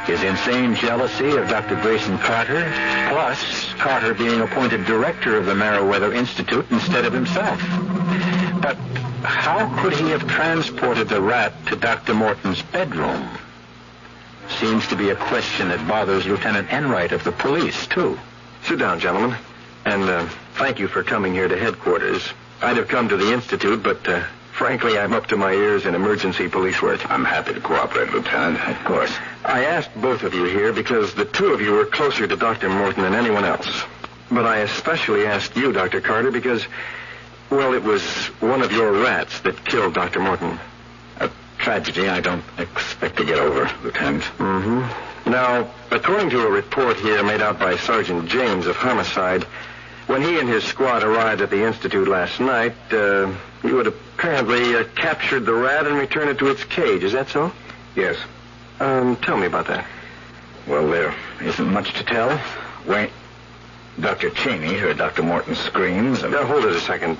His insane jealousy of Dr. Grayson Carter, plus Carter being appointed director of the Meriwether Institute instead of himself. But how could he have transported the rat to Dr. Morton's bedroom? Seems to be a question that bothers Lieutenant Enright of the police, too. Sit down, gentlemen. And thank you for coming here to headquarters. I'd have come to the Institute, but frankly, I'm up to my ears in emergency police work. I'm happy to cooperate, Lieutenant. Of course. I asked both of you here because the two of you are closer to Dr. Morton than anyone else. But I especially asked you, Dr. Carter, because, well, it was one of your rats that killed Dr. Morton. A tragedy I don't expect to get over, Lieutenant. Mm-hmm. Now, according to a report here made out by Sergeant James of Homicide, when he and his squad arrived at the Institute last night, you had apparently captured the rat and returned it to its cage. Is that so? Yes. Tell me about that. Well, there isn't much to tell. Dr. Cheney heard Dr. Morton's screams and... Now, hold it a second.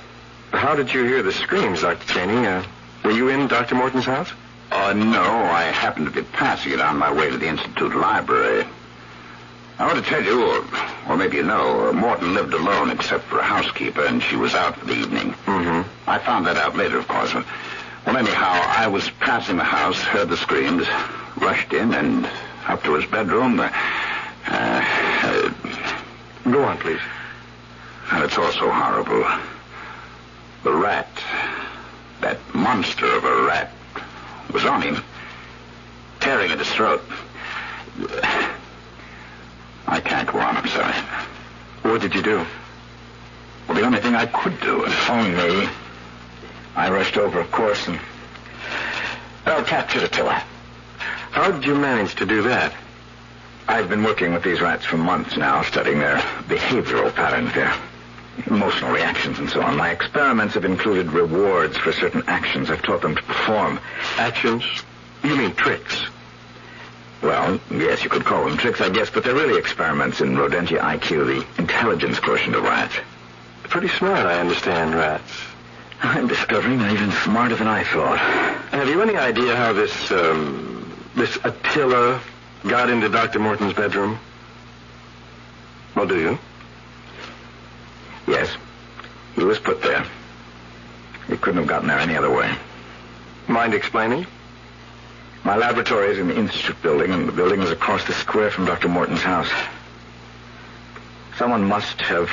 How did you hear the screams, Dr. Cheney? Were you in Dr. Morton's house? No. I happened to be passing it on my way to the Institute library. I want to tell you, or maybe you know, Morton lived alone except for a housekeeper, and she was out for the evening. Mm-hmm. I found that out later, of course. Well, anyhow, I was passing the house, heard the screams, rushed in, and up to his bedroom. Go on, please. And it's also horrible. The rat, that monster of a rat, was on him, tearing at his throat. I can't go on, I'm sorry. What did you do? Well, the only thing I could do was phone me. I rushed over, of course, and captured Attila. How did you manage to do that? I've been working with these rats for months now, studying their behavioral patterns, their emotional reactions, and so on. My experiments have included rewards for certain actions I've taught them to perform. Actions? You mean tricks? Well, yes, you could call them tricks, I guess, but they're really experiments in rodentia IQ, the intelligence quotient of rats. Pretty smart, I understand, rats. I'm discovering they're even smarter than I thought. Have you any idea how this Attila got into Dr. Morton's bedroom? Well, do you? Yes. He was put there. He couldn't have gotten there any other way. Mind explaining? My laboratory is in the Institute building, and the building is across the square from Dr. Morton's house. Someone must have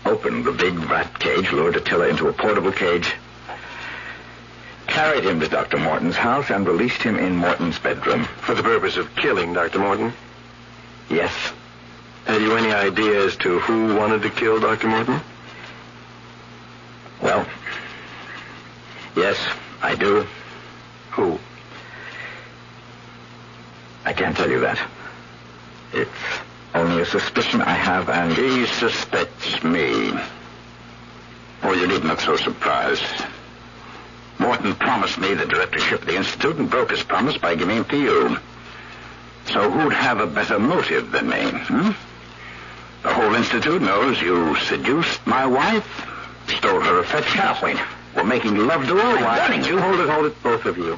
opened the big rat cage, lured Attila into a portable cage, carried him to Dr. Morton's house, and released him in Morton's bedroom. For the purpose of killing Dr. Morton? Yes. Have you any idea as to who wanted to kill Dr. Morton? Well, yes, I do. Who? I can't tell you that. It's only a suspicion I have, and he suspects me. Oh, you needn't look so surprised. Morton promised me the directorship of the Institute and broke his promise by giving it to you. So who'd have a better motive than me, The whole Institute knows you seduced my wife, stole her affection. Now, wait. We're making love to her while running you. Hold it, both of you.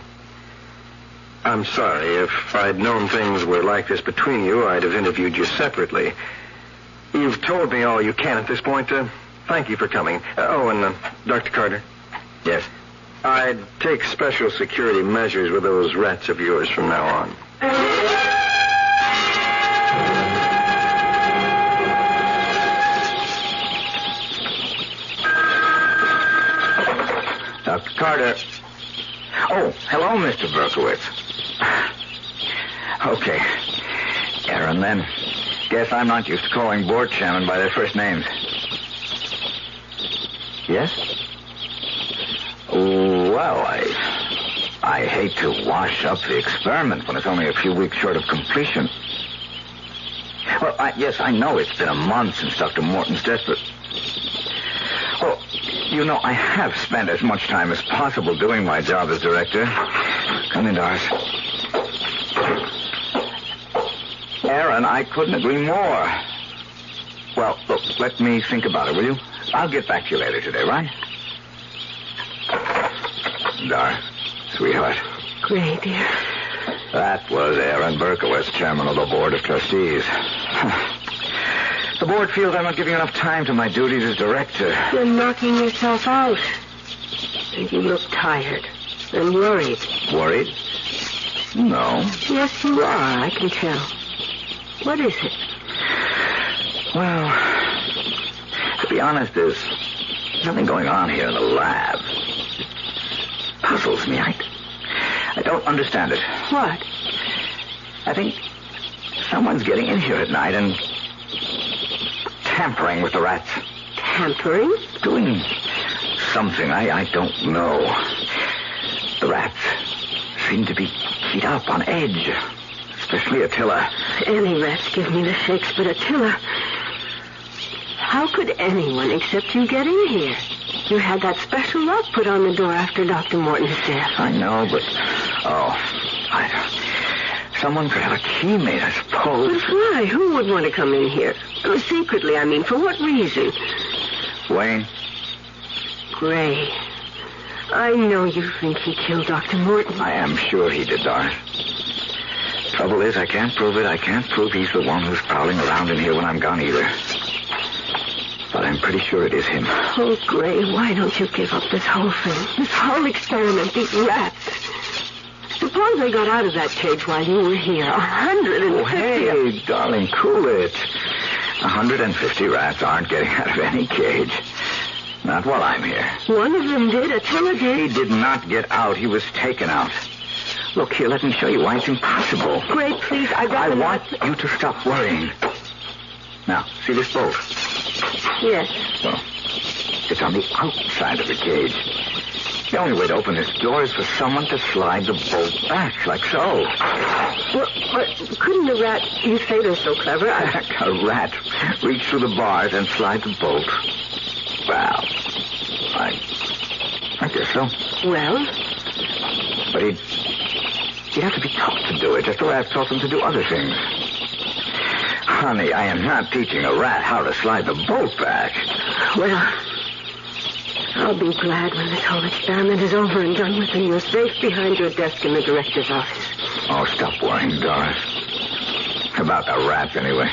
I'm sorry. If I'd known things were like this between you, I'd have interviewed you separately. You've told me all you can at this point. Thank you for coming. And Dr. Carter? Yes? I'd take special security measures with those rats of yours from now on. Dr. Carter. Oh, hello, Mr. Berkowitz. Okay. Aaron, then. Guess I'm not used to calling board chairmen by their first names. Yes? Well, I hate to wash up the experiment when it's only a few weeks short of completion. Well, yes, I know it's been a month since Dr. Morton's death, but... Oh, you know, I have spent as much time as possible doing my job as director. Come in, Doris. Aaron, I couldn't agree more. Well, look, let me think about it, will you? I'll get back to you later today, right? Dar, sweetheart. Gray, dear. That was Aaron Berkowitz, chairman of the Board of Trustees. The board feels I'm not giving enough time to my duties as director. You're knocking yourself out. And you look tired and worried. Worried? No. Yes, you are, I can tell. What is it? Well, to be honest, there's nothing going on here in the lab. Puzzles me. I don't understand it. What? I think someone's getting in here at night and tampering with the rats. Tampering? Doing something. I don't know. The rats seem to be keyed up on edge. Especially Attila. Any rats give me the shakes, but Attila... How could anyone except you get in here? You had that special lock put on the door after Dr. Morton's death. I know, but... Someone could have a key made, I suppose. But why? Who would want to come in here? Secretly, I mean. For what reason? Wayne. Gray. I know you think he killed Dr. Morton. I am sure he did, Doris. Trouble is, I can't prove it. I can't prove he's the one who's prowling around in here when I'm gone either. But I'm pretty sure it is him. Oh, Gray, why don't you give up this whole thing? This whole experiment, these rats. Suppose they got out of that cage while you were here. 150. Oh, hey, darling, cool it. 150 rats aren't getting out of any cage. Not while I'm here. One of them did. Attila did. He did not get out. He was taken out. Look, here, let me show you why it's impossible. Great, please. I want you to stop worrying. Now, see this bolt? Yes. Well, it's on the outside of the cage. The only way to open this door is for someone to slide the bolt back, like so. Well, couldn't a rat... You say they're so clever. A rat reach through the bars and slide the bolt. Well, I guess so. Well? But he'd have to be taught to do it, just the way I've taught them to do other things. Honey, I am not teaching a rat how to slide the bolt back. Well, I'll be glad when this whole experiment is over and done with and you're safe behind your desk in the director's office. Oh, stop worrying, Doris. About the rats, anyway.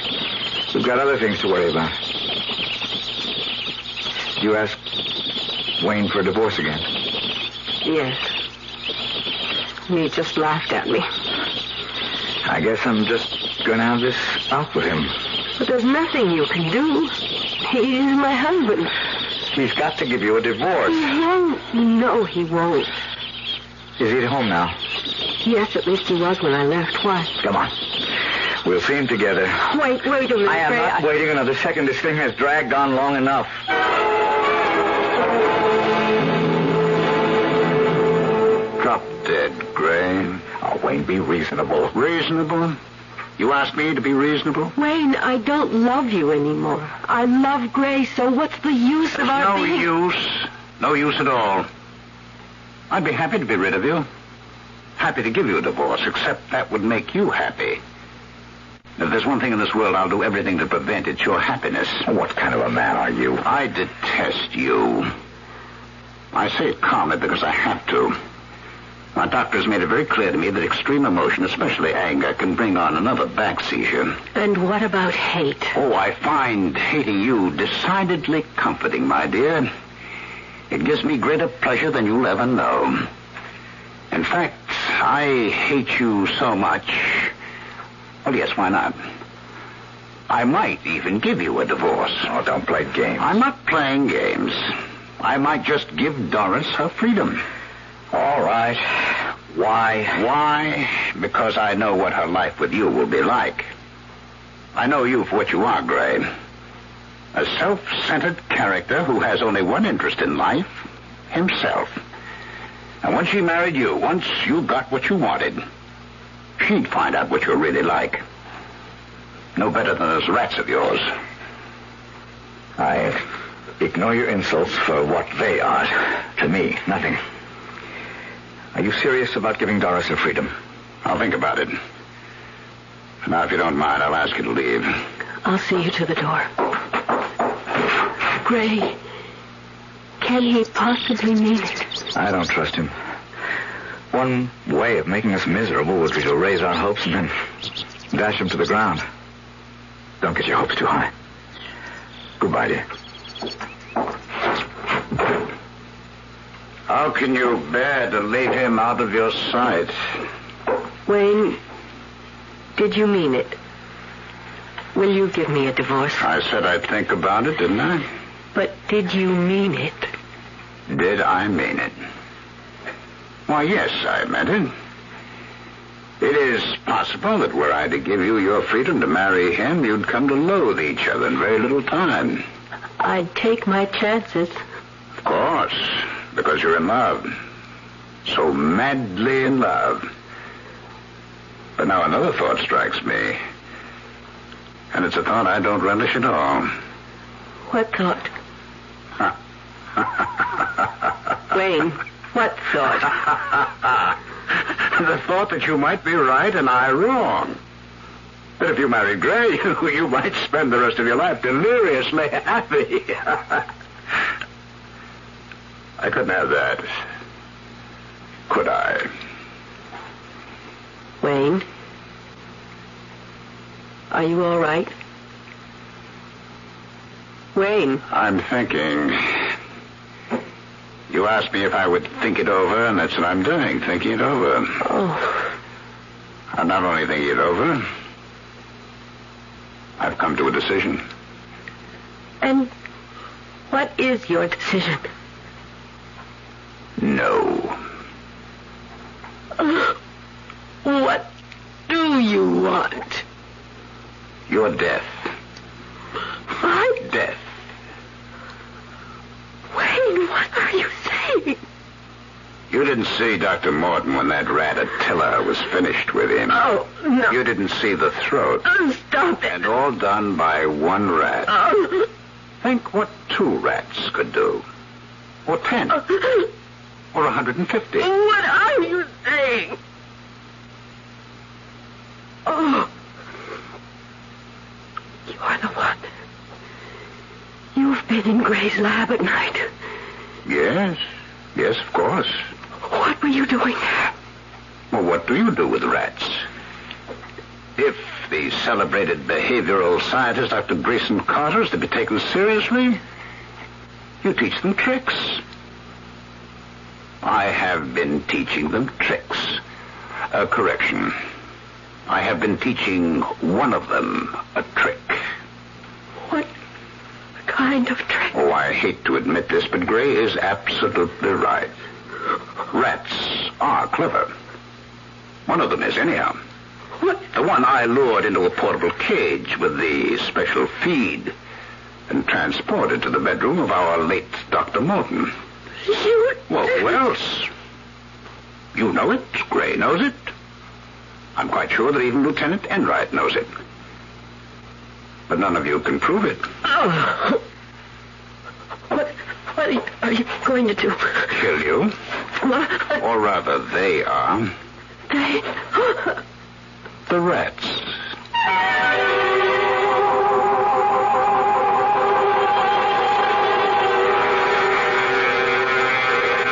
We've got other things to worry about. You ask Wayne for a divorce again? Yes. He just laughed at me. I guess I'm just going to have this out with him. But there's nothing you can do. He's my husband. He's got to give you a divorce. He won't. No, he won't. Is he at home now? Yes, at least he was when I left. Why? Come on. We'll see him together. Wait a minute, I am Gray. not waiting another second. This thing has dragged on long enough. Drop dead, Gray. Oh, Wayne, be reasonable. Reasonable? You asked me to be reasonable? Wayne, I don't love you anymore. I love Gray, so what's the use of our being... No use at all. I'd be happy to be rid of you. Happy to give you a divorce, except that would make you happy. If there's one thing in this world I'll do everything to prevent, it's your happiness. What kind of a man are you? I detest you. I say it calmly because I have to. My doctor's made it very clear to me that extreme emotion, especially anger, can bring on another back seizure. And what about hate? Oh, I find hating you decidedly comforting, my dear. It gives me greater pleasure than you'll ever know. In fact, I hate you so much... Well, yes, why not? I might even give you a divorce. Oh, don't play games. I'm not playing games. I might just give Doris her freedom. All right. Why? Why? Because I know what her life with you will be like. I know you for what you are, Gray. A self-centered character who has only one interest in life, himself. And once she married you, once you got what you wanted, she'd find out what you're really like. No better than those rats of yours. I ignore your insults for what they are. To me, nothing. Are you serious about giving Doris her freedom? I'll think about it. Now, if you don't mind, I'll ask you to leave. I'll see you to the door. Gray, can he possibly mean it? I don't trust him. One way of making us miserable would be to raise our hopes and then dash them to the ground. Don't get your hopes too high. Goodbye, dear. How can you bear to leave him out of your sight? Wayne, did you mean it? Will you give me a divorce? I said I'd think about it, didn't I? But did you mean it? Did I mean it? Why, yes, I meant it. It is possible that were I to give you your freedom to marry him, you'd come to loathe each other in very little time. I'd take my chances. Of course, because you're in love. So madly in love. But now another thought strikes me. And it's a thought I don't relish at all. What thought? Wayne, what thought? The thought that you might be right and I wrong. That if you married Gray, you might spend the rest of your life deliriously happy. I couldn't have that. Could I? Wayne, are you all right? Wayne. I'm thinking. You asked me if I would think it over, and that's what I'm doing, thinking it over. Oh. I'm not only thinking it over, I've come to a decision. And what is your decision? No. What do you want? Your death. My Death. Wayne, what are you saying? You didn't see Dr. Morton when that rat Attila was finished with him. Oh, no. You didn't see the throat. Stop it. And all done by one rat. Think what 2 rats could do. Or 10. Or 150. What are you saying? Oh. You are the one. You've been in Gray's lab at night. Yes. Yes, of course. What were you doing there? Well, what do you do with rats? If the celebrated behavioral scientist Dr. Grayson Carter is to be taken seriously, you teach them tricks. I have been teaching them tricks. Correction. I have been teaching one of them a trick. What kind of trick? Oh, I hate to admit this, but Gray is absolutely right. Rats are clever. One of them is, anyhow. What? The one I lured into a portable cage with the special feed and transported to the bedroom of our late Dr. Morton. You... Well, who else? You know it. Gray knows it. I'm quite sure that even Lieutenant Enright knows it. But none of you can prove it. Oh. What are you going to do? Kill you. What? Or rather, they are. They... The rats.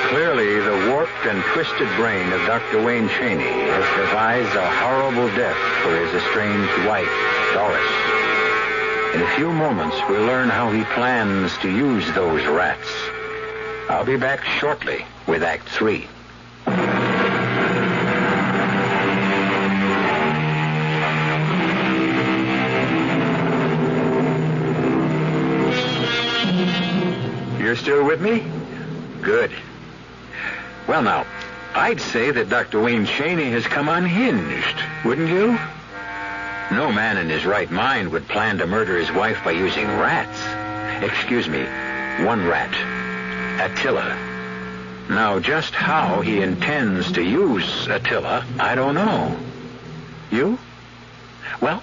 Clearly, the warped and twisted brain of Dr. Wayne Cheney has devised a horrible death for his estranged wife, Doris. In a few moments, we'll learn how he plans to use those rats. I'll be back shortly with Act 3. You're still with me? Good. Well, now, I'd say that Dr. Wayne Cheney has come unhinged, wouldn't you? No man in his right mind would plan to murder his wife by using rats. Excuse me, one rat. Attila. Now, just how he intends to use Attila, I don't know. You? Well,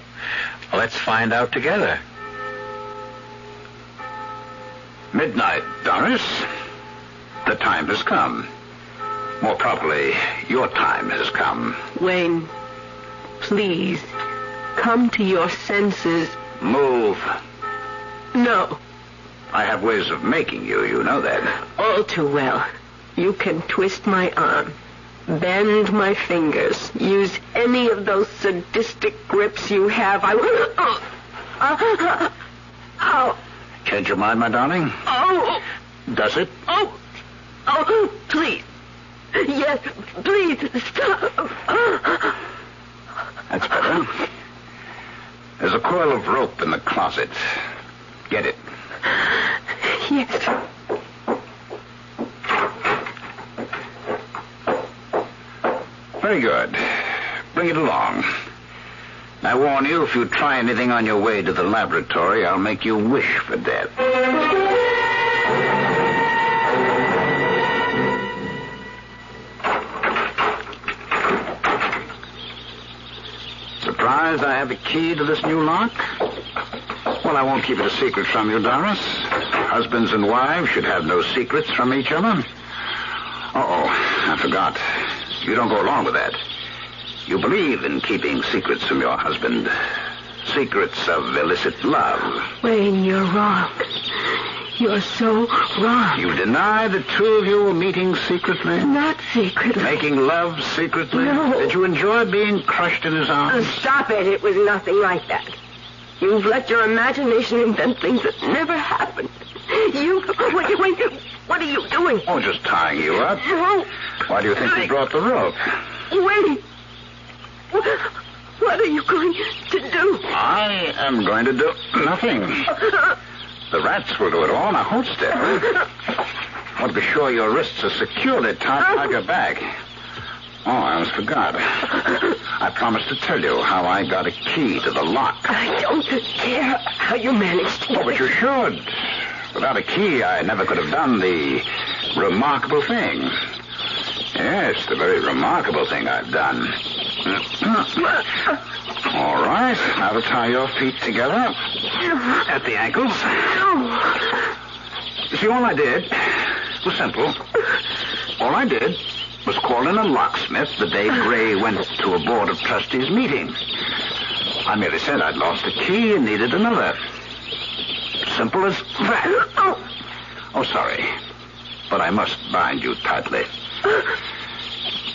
let's find out together. Midnight, Doris. The time has come. More properly, your time has come. Wayne, please, come to your senses. Move. No. I have ways of making you, you know that. All too well. You can twist my arm, bend my fingers, use any of those sadistic grips you have. I will... Ow. Change your mind, my darling? Oh. Does it? Oh, please. Yes, please, stop. That's better. There's a coil of rope in the closet. Get it. Yes. Very good. Bring it along. I warn you, if you try anything on your way to the laboratory, I'll make you wish for death. Surprised I have the key to this new lock? Well, I won't keep it a secret from you, Doris. Husbands and wives should have no secrets from each other. Uh-oh, I forgot. You don't go along with that. You believe in keeping secrets from your husband. Secrets of illicit love. Wayne, you're wrong. You're so wrong. You deny the two of you were meeting secretly? Not secretly. Making love secretly? No. Did you enjoy being crushed in his arms? Stop it. It was nothing like that. You've let your imagination invent things that never happened. What are you doing? Oh, just tying you up. No. Why do you think you brought the rope? Wait. What are you going to do? I am going to do nothing. The rats will do it all. Now, hold still. Want to be sure your wrists are securely tied behind your back. Oh, I almost forgot. I promised to tell you how I got a key to the lock. I don't care how you managed to. Oh, but you should. Without a key, I never could have done the remarkable thing. Yes, the very remarkable thing I've done. All right, now to tie your feet together at the ankles. You see, all I did was simple. All I did was call in a locksmith the day Gray went to a board of trustees meeting. I merely said I'd lost a key and needed another. Simple as that. Oh, sorry. But I must bind you tightly.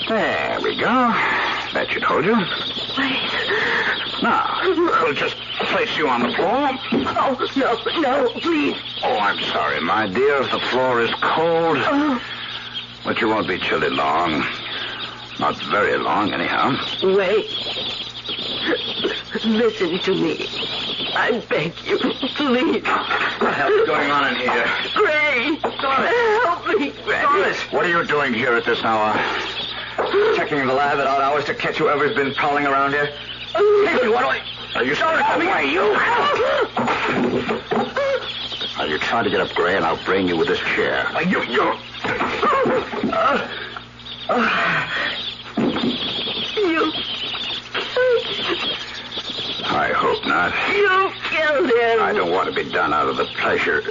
There we go. That should hold you. Wait. Now, we'll just place you on the floor. Oh, no, please. Oh, I'm sorry, my dear, if the floor is cold. But you won't be chilly long. Not very long, anyhow. Wait. Listen to me. I beg you, please. What the hell's going on in here? Gray! Help me, Gray! What are you doing here at this hour? Checking the lab at odd hours to catch whoever's been prowling around here. Hey, what do I... Are you sorry? Now, you try to get up, Gray, and I'll brain you with this chair. You. I hope not. You killed him. I don't want to be done out of the pleasure.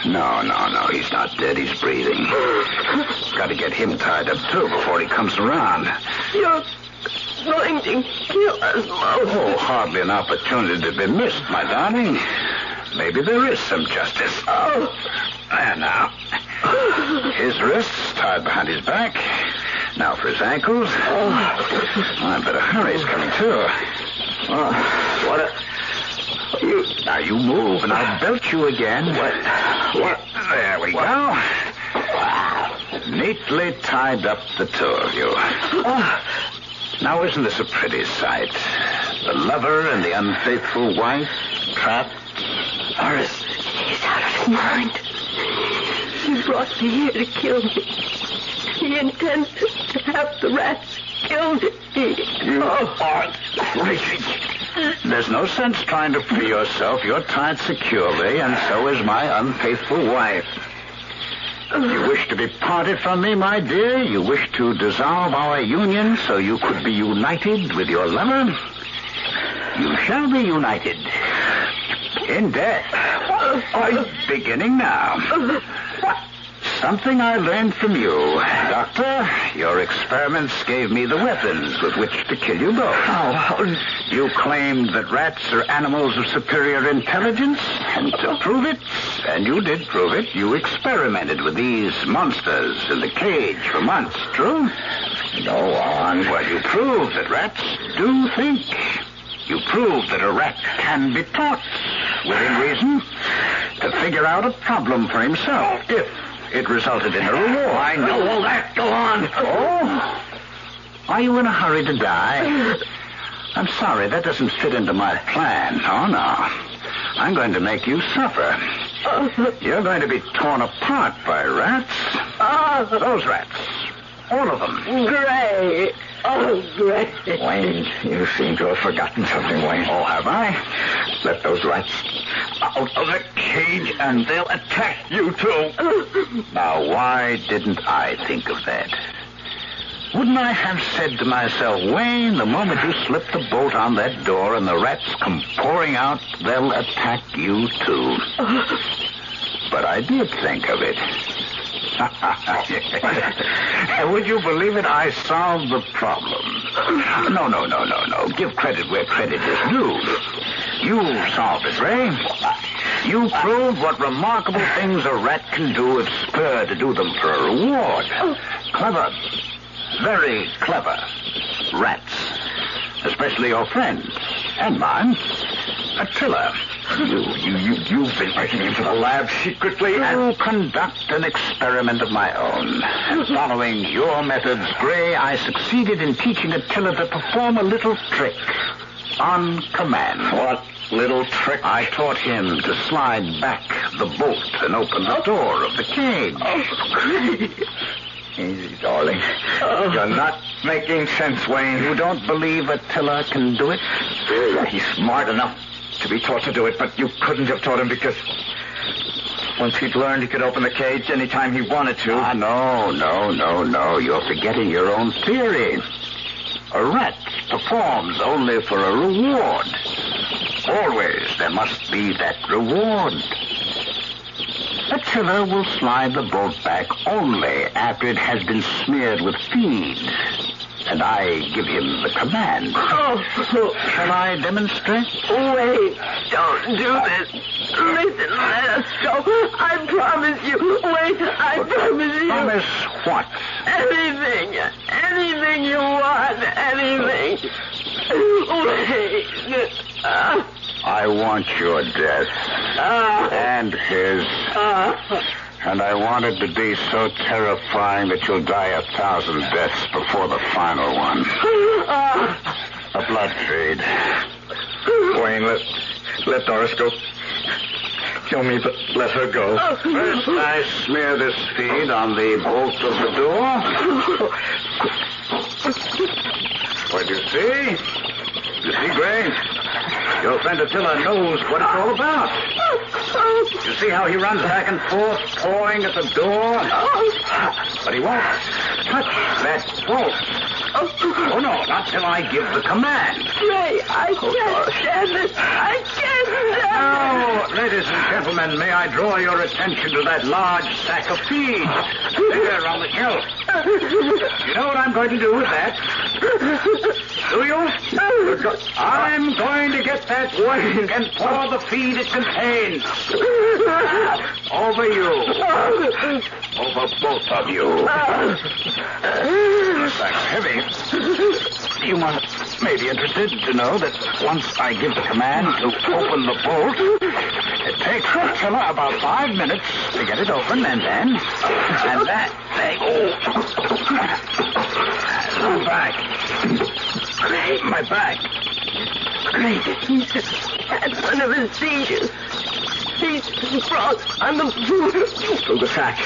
No, he's not dead. He's breathing. Got to get him tied up, too, before he comes around. You're going to kill us both. Oh, hardly an opportunity to be missed, my darling. Maybe there is some justice. Oh. There now. His wrists tied behind his back. Now for his ankles. Oh, I better hurry. He's coming, too. Now you move, and I'll belt you again. What? There we go. Neatly tied up, the two of you. Now, isn't this a pretty sight? The lover and the unfaithful wife trapped. Horace, he's out of his mind. He brought me here to kill me. He intends to have the rats killed. You are crazy. There's no sense trying to free yourself. You're tied securely, and so is my unfaithful wife. You wish to be parted from me, my dear? You wish to dissolve our union so you could be united with your lover? You shall be united. In death. Beginning now. Something I learned from you, Doctor. Your experiments gave me the weapons with which to kill you both. You claimed that rats are animals of superior intelligence, and to prove it, and you did prove it, you experimented with these monsters in the cage for months, true? Go on. Well, you proved that rats do think. You proved that a rat can be taught, within reason, to figure out a problem for himself, if it resulted in a reward. I know all that. Go on. Oh? Are you in a hurry to die? I'm sorry, that doesn't fit into my plan. Oh, no. I'm going to make you suffer. You're going to be torn apart by rats. Those rats. All of them. Gray. Oh, Gray. Wayne, you seem to have forgotten something, Wayne. Oh, have I? Let those rats out of the cage, and they'll attack you, too. Now, why didn't I think of that? Wouldn't I have said to myself, Wayne, the moment you slip the bolt on that door and the rats come pouring out, they'll attack you, too. But I did think of it. And would you believe it? I solved the problem. No. Give credit where credit is due. You solved it, Ray. You proved what remarkable things a rat can do if spurred to do them for a reward. Clever. Very clever. Rats. Especially your friends. And mine. Attila. You've been breaking into the lab secretly and conduct an experiment of my own. And following your methods, Gray, I succeeded in teaching Attila to perform a little trick on command. What little trick. I taught him to slide back the bolt and open the door of the cage. Easy, darling. You're not making sense, Wayne. You don't believe Attila can do it? He's smart enough to be taught to do it, but you couldn't have taught him because once he'd learned he could open the cage anytime he wanted to. No. You're forgetting your own theory. A rat performs only for a reward. Always there must be that reward. Attila will slide the bolt back only after it has been smeared with feed. And I give him the command. Shall I demonstrate? Wait, don't do this. Listen, let us go. I promise you. Wait, I promise you. Promise what? Anything. Anything you want. Anything. Wait. I want your death. And his. And I want it to be so terrifying that you'll die 1,000 deaths before the final one. A blood feed. Wayne, let Doris go. Kill me, but let her go. First, I smear this feed on the bolt of the door. What do you see? You see, Gray? Your friend Attila knows what it's all about. You see how he runs back and forth, pawing at the door? But he won't touch that bolt. Oh, no, not till I give the command. Ray, I can't stand it. I can't stand it. Now, ladies and gentlemen, may I draw your attention to that large sack of feed there on the shelf. You know what I'm going to do with that? Do you? I'm going to get that wing and pour the feed it contains. Over you. Over both of you. The sack's heavy. You may be interested to know that once I give the command to open the bolt, it takes Attila about 5 minutes to get it open, and that thing. My back. Great. He's had one of his seizures. He's brought on the floor. Through the sack.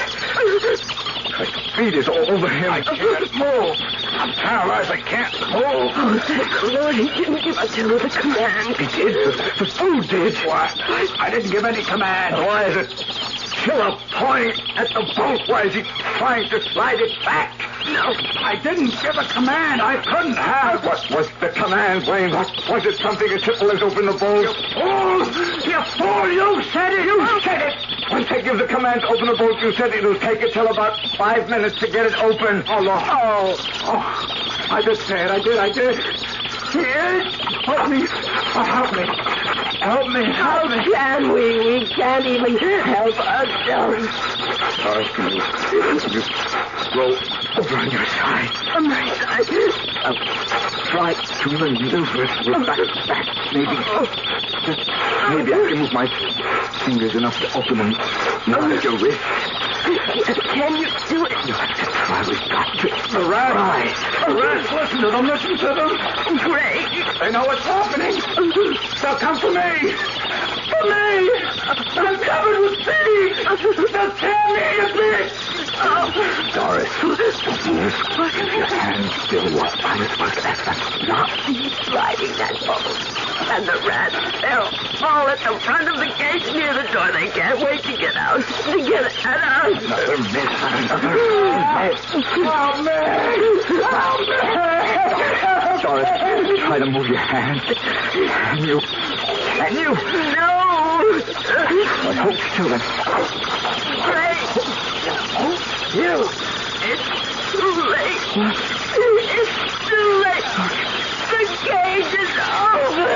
The feet is all over him. I can't move. I'm paralyzed. I can't move. Oh, thank the Lord. He didn't give Attila the command. He did. The food did. What? I didn't give any command. Why is it Attila pointing at the bolt? Why is he trying to slide it back? No. I didn't give a command. I couldn't have. What was the command, Wayne? What was it? Something Attila has opened the bolt? You fool! You fool! You said it! You said it! Once I give the command to open the bolt, you said it'll take Attila about 5 minutes to get it open. Oh, Lord. Oh. I did say it. I did. Here. Help me. Oh, help me. Help me. How can we? We can't even help ourselves. Sorry, can you roll over on your side? On my side? I'll try to maneuver it with back. Maybe. Maybe I can move my fingers enough to open them. Not at your wrist. Can you do it? You have to try. We've got to. The rats. Listen to them. Great. They know what's happening. They'll come for me. For me. I'm covered with feed. They'll tear me to bits. Doris, keep your hands still. What I'm supposed to ask? That's not. He's sliding that bolt. And the rats, they're all at the front of the cage near the door. They can't wait to get out. To get at us. Another miss. Help me! Doris, try to move your hand. Can you? No! I hope so. Then. Great! You! It's too late. It's too late. The cage is over.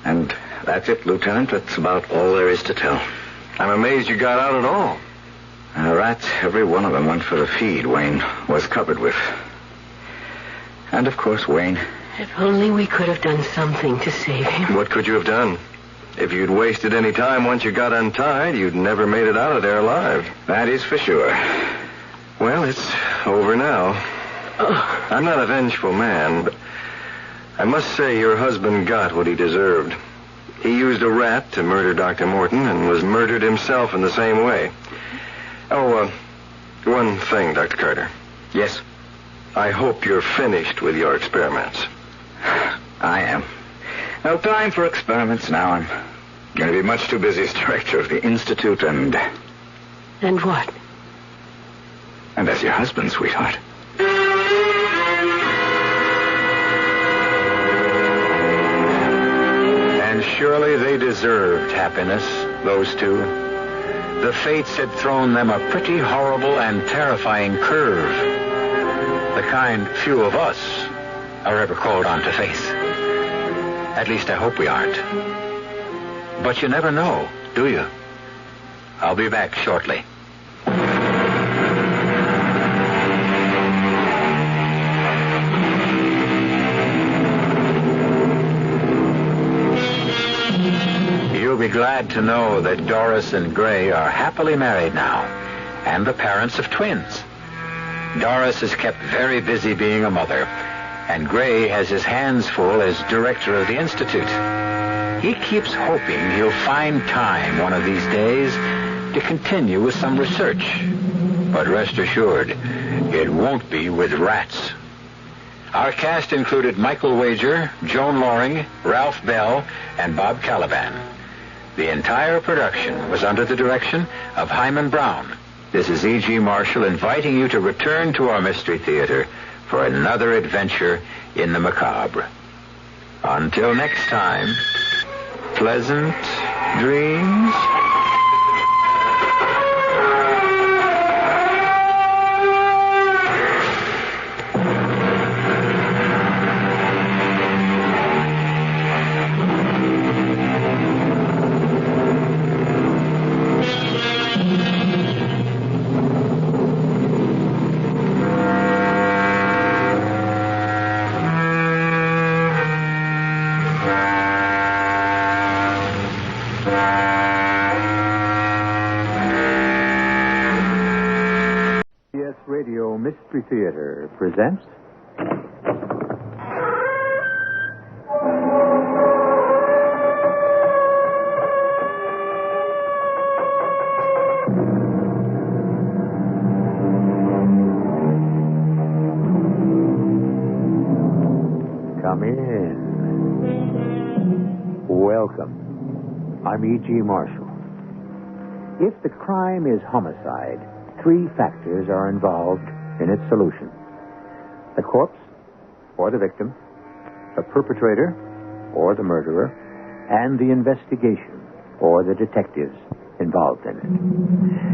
And that's it, Lieutenant. That's about all there is to tell. I'm amazed you got out at all. Rats, every one of them went for the feed Wayne was covered with. And, of course, Wayne. If only we could have done something to save him. What could you have done? If you'd wasted any time once you got untied, you'd never made it out of there alive. That is for sure. Well, it's over now. I'm not a vengeful man, but I must say your husband got what he deserved. He used a rat to murder Dr. Morton and was murdered himself in the same way. Oh, one thing, Dr. Carter. Yes? I hope you're finished with your experiments. I am. No time for experiments now. I'm going to be much too busy as director of the Institute and... And what? And as your husband, sweetheart. And surely they deserved happiness, those two. The fates had thrown them a pretty horrible and terrifying curve. The kind few of us are ever called on to face. At least I hope we aren't. But you never know, do you? I'll be back shortly. You'll be glad to know that Doris and Gray are happily married now, and the parents of twins. Doris is kept very busy being a mother, and Gray has his hands full as director of the Institute. He keeps hoping he'll find time one of these days to continue with some research. But rest assured, it won't be with rats. Our cast included Michael Wager, Joan Loring, Ralph Bell, and Bob Caliban. The entire production was under the direction of Hyman Brown. This is E.G. Marshall inviting you to return to our Mystery Theater for another adventure in the macabre. Until next time, pleasant dreams. CBS Radio Mystery Theater presents... Come in. Welcome. I'm E.G. Marshall. If the crime is homicide, 3 factors are involved in its solution: the corpse, or the victim, the perpetrator, or the murderer, and the investigation, or the detectives involved in it.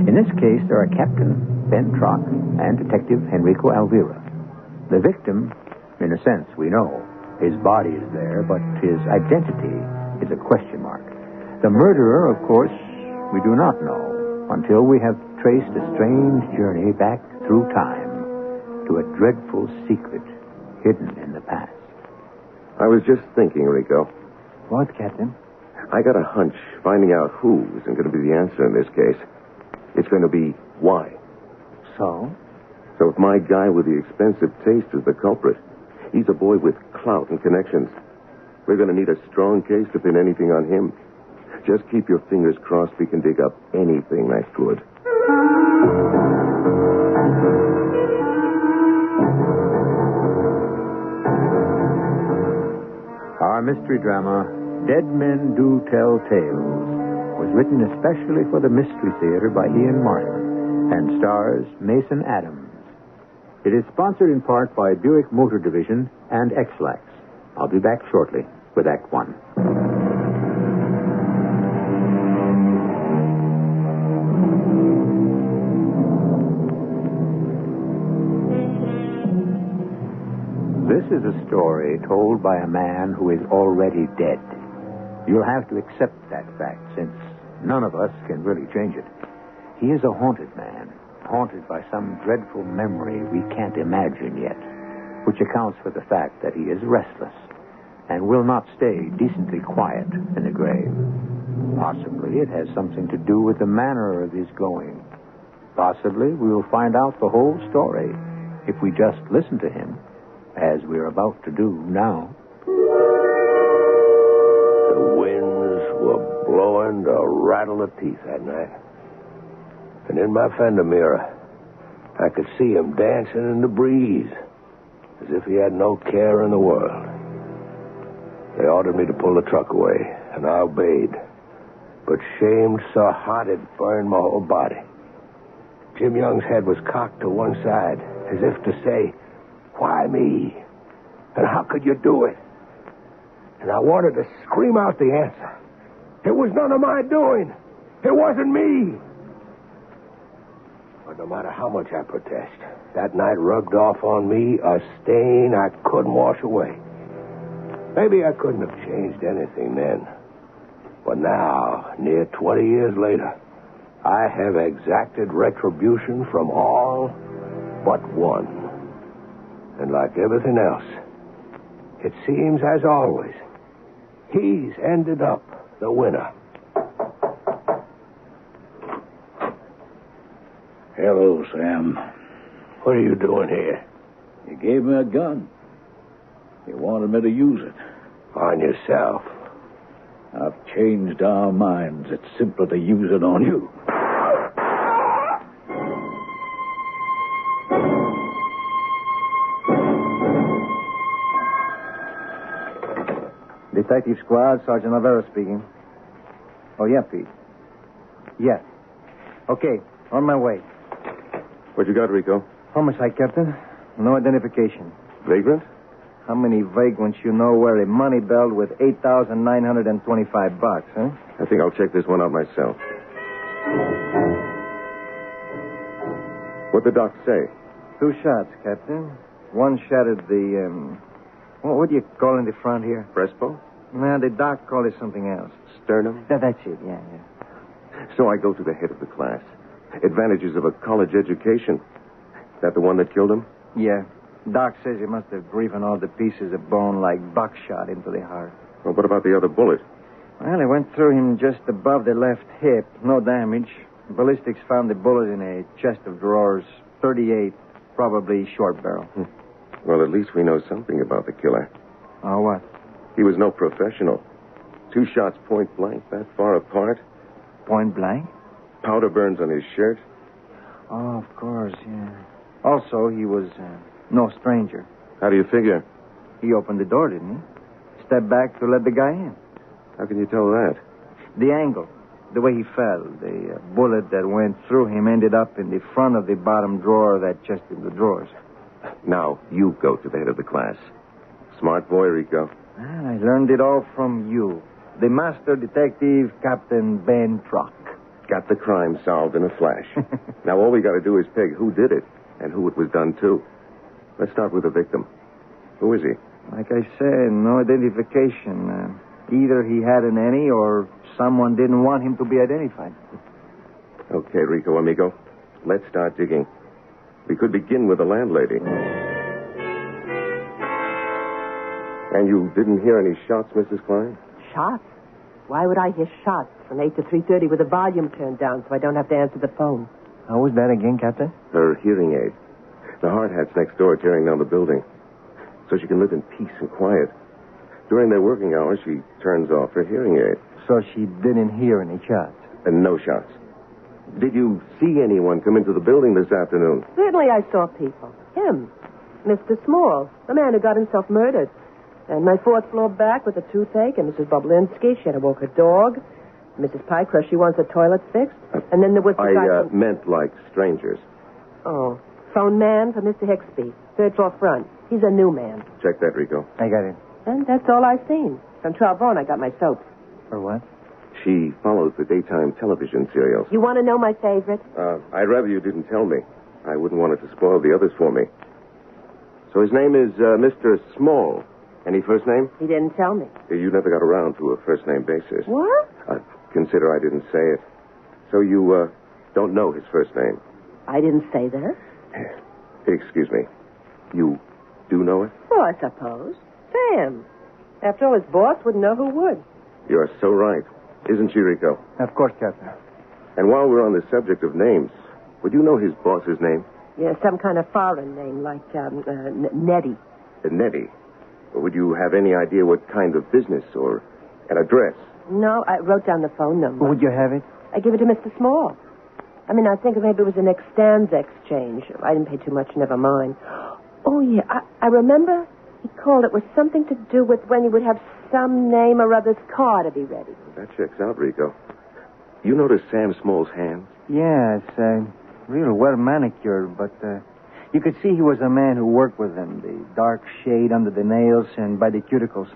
In this case, there are Captain Ben Trock and Detective Enrico Alvira. The victim, in a sense, we know. His body is there, but his identity is a question mark. The murderer, of course, we do not know until we have traced a strange journey back through time to a dreadful secret hidden in the past. I was just thinking, Rico. What, Captain? I got a hunch finding out who isn't going to be the answer in this case. It's going to be why. So? So if my guy with the expensive taste is the culprit, he's a boy with clout and connections. We're going to need a strong case to pin anything on him. Just keep your fingers crossed we can dig up anything that's good. Our mystery drama, Dead Men Do Tell Tales, was written especially for the Mystery Theater by Ian Martin and stars Mason Adams. It is sponsored in part by Buick Motor Division and X-Lax. I'll be back shortly with Act 1. This is a story told by a man who is already dead. You'll have to accept that fact, since none of us can really change it. He is a haunted man, haunted by some dreadful memory we can't imagine yet, which accounts for the fact that he is restless and will not stay decently quiet in the grave. Possibly it has something to do with the manner of his going. Possibly we will find out the whole story if we just listen to him, as we're about to do now. The winds were blowing to rattle the teeth that night. And in my fender mirror, I could see him dancing in the breeze, as if he had no care in the world. They ordered me to pull the truck away, and I obeyed. But shame so hot it burned my whole body. Jim Young's head was cocked to one side, as if to say, "Why me? And how could you do it?" And I wanted to scream out the answer. It was none of my doing. It wasn't me. But no matter how much I protest, that night rubbed off on me a stain I couldn't wash away. Maybe I couldn't have changed anything then. But now, near 20 years later, I have exacted retribution from all but one. And like everything else, it seems, as always, he's ended up the winner. Hello, Sam. What are you doing here? You gave me a gun. You wanted me to use it. On yourself. I've changed our minds. It's simpler to use it on you. Detective Squad, Sergeant Navarro speaking. Oh, yeah, Pete. Yeah. Okay, on my way. What you got, Rico? Homicide, Captain. No identification. Vagrant? How many vagrants you know wear a money belt with $8,925, huh? I think I'll check this one out myself. What'd the doc say? 2 shots, Captain. One shattered the, what do you call in the front here? Breastbone? No, the doc called it something else. Sternum? That's it, yeah. So I go to the head of the class. Advantages of a college education. That the one that killed him? Yeah. Doc says he must have driven all the pieces of bone like buckshot into the heart. Well, what about the other bullet? Well, it went through him just above the left hip. No damage. Ballistics found the bullet in a chest of drawers. 38, probably short barrel. Well, at least we know something about the killer. Oh, what? He was no professional. 2 shots point blank, that far apart. Point blank? Powder burns on his shirt. Oh, of course, yeah. Also, he was no stranger. How do you figure? He opened the door, didn't he? Stepped back to let the guy in. How can you tell that? The angle, the way he fell, the bullet that went through him ended up in the front of the bottom drawer of that chest of the drawers. Now, you go to the head of the class. Smart boy, Rico. I learned it all from you. The master detective, Captain Ben Truck. Got the crime solved in a flash. Now, all we got to do is peg who did it and who it was done to. Let's start with the victim. Who is he? Like I said, no identification. Either he hadn't any or someone didn't want him to be identified. Okay, Rico, amigo. Let's start digging. We could begin with the landlady. And you didn't hear any shots, Mrs. Klein? Shots? Why would I hear shots from 8 to 3:30 with the volume turned down so I don't have to answer the phone? How was that again, Captain? Her hearing aid. The hard hat's next door tearing down the building. So she can live in peace and quiet. During their working hours, she turns off her hearing aid. So she didn't hear any shots? And no shots. Did you see anyone come into the building this afternoon? Certainly I saw people. Him. Mr. Small, the man who got himself murdered. And my 4th floor back with a toothache, and Mrs. Boblinski, she had to walk her dog. Mrs. Pycross, she wants her toilet fixed. And then there was the guy I meant like strangers. Oh. Phone man for Mr. Hicksby. 3rd floor front. He's a new man. Check that, Rico. I got it. And that's all I've seen. From Trarbone, I got my soaps. For what? She follows the daytime television serials. You want to know my favorite? I'd rather you didn't tell me. I wouldn't want it to spoil the others for me. So his name is Mr. Small. Any first name? He didn't tell me. You never got around to a first-name basis. What? Consider I didn't say it. So you don't know his first name? I didn't say that. Excuse me. You do know it? Oh, I suppose. Sam. After all, his boss wouldn't know who would. You're so right. Isn't she, Rico? Of course, Captain. And while we're on the subject of names, would you know his boss's name? Yeah, some kind of foreign name like Nettie. Nettie. Or would you have any idea what kind of business or an address? No, I wrote down the phone number. Would you have it? I give it to Mr. Small. I mean, I think maybe it was an extends exchange. I didn't pay too much, never mind. Oh, yeah, I remember he called. It was something to do with when he would have some name or other's car to be ready. That checks out, Rico. You notice Sam Small's hands? Yeah, it's real well manicured, but you could see he was a man who worked with them. The dark shade under the nails and by the cuticles.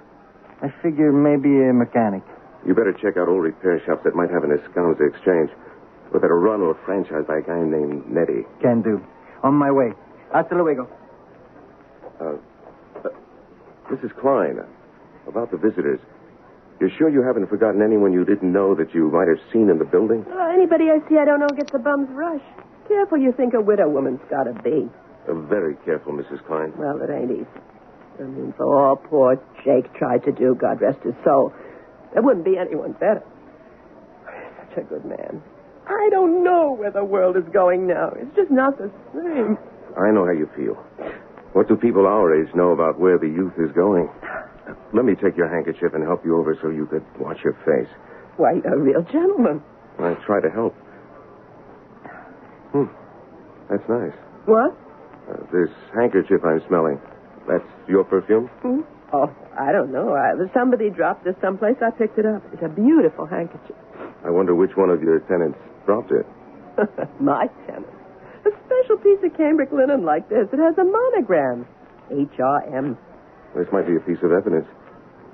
I figure maybe a mechanic. You better check out old repair shops that might have an Escam's exchange. Or that are run or franchised by a guy named Nettie. Can do. On my way. Hasta luego. Mrs. Klein, about the visitors. You're sure you haven't forgotten anyone you didn't know that you might have seen in the building? Anybody I see I don't know gets a bum's rush. Careful you think a widow woman's got to be. Very careful, Mrs. Klein. Well, it ain't easy. I mean, for all poor Jake tried to do, God rest his soul, there wouldn't be anyone better. Such a good man. I don't know where the world is going now. It's just not the same. I know how you feel. What do people our age know about where the youth is going? Let me take your handkerchief and help you over so you could wash your face. Why, you're a real gentleman. I try to help. That's nice. What? This handkerchief I'm smelling, that's your perfume? Oh, I don't know. Somebody dropped this someplace. I picked it up. It's a beautiful handkerchief. I wonder which one of your tenants dropped it. My tenant. A special piece of cambric linen like this. It has a monogram. HRM. This might be a piece of evidence.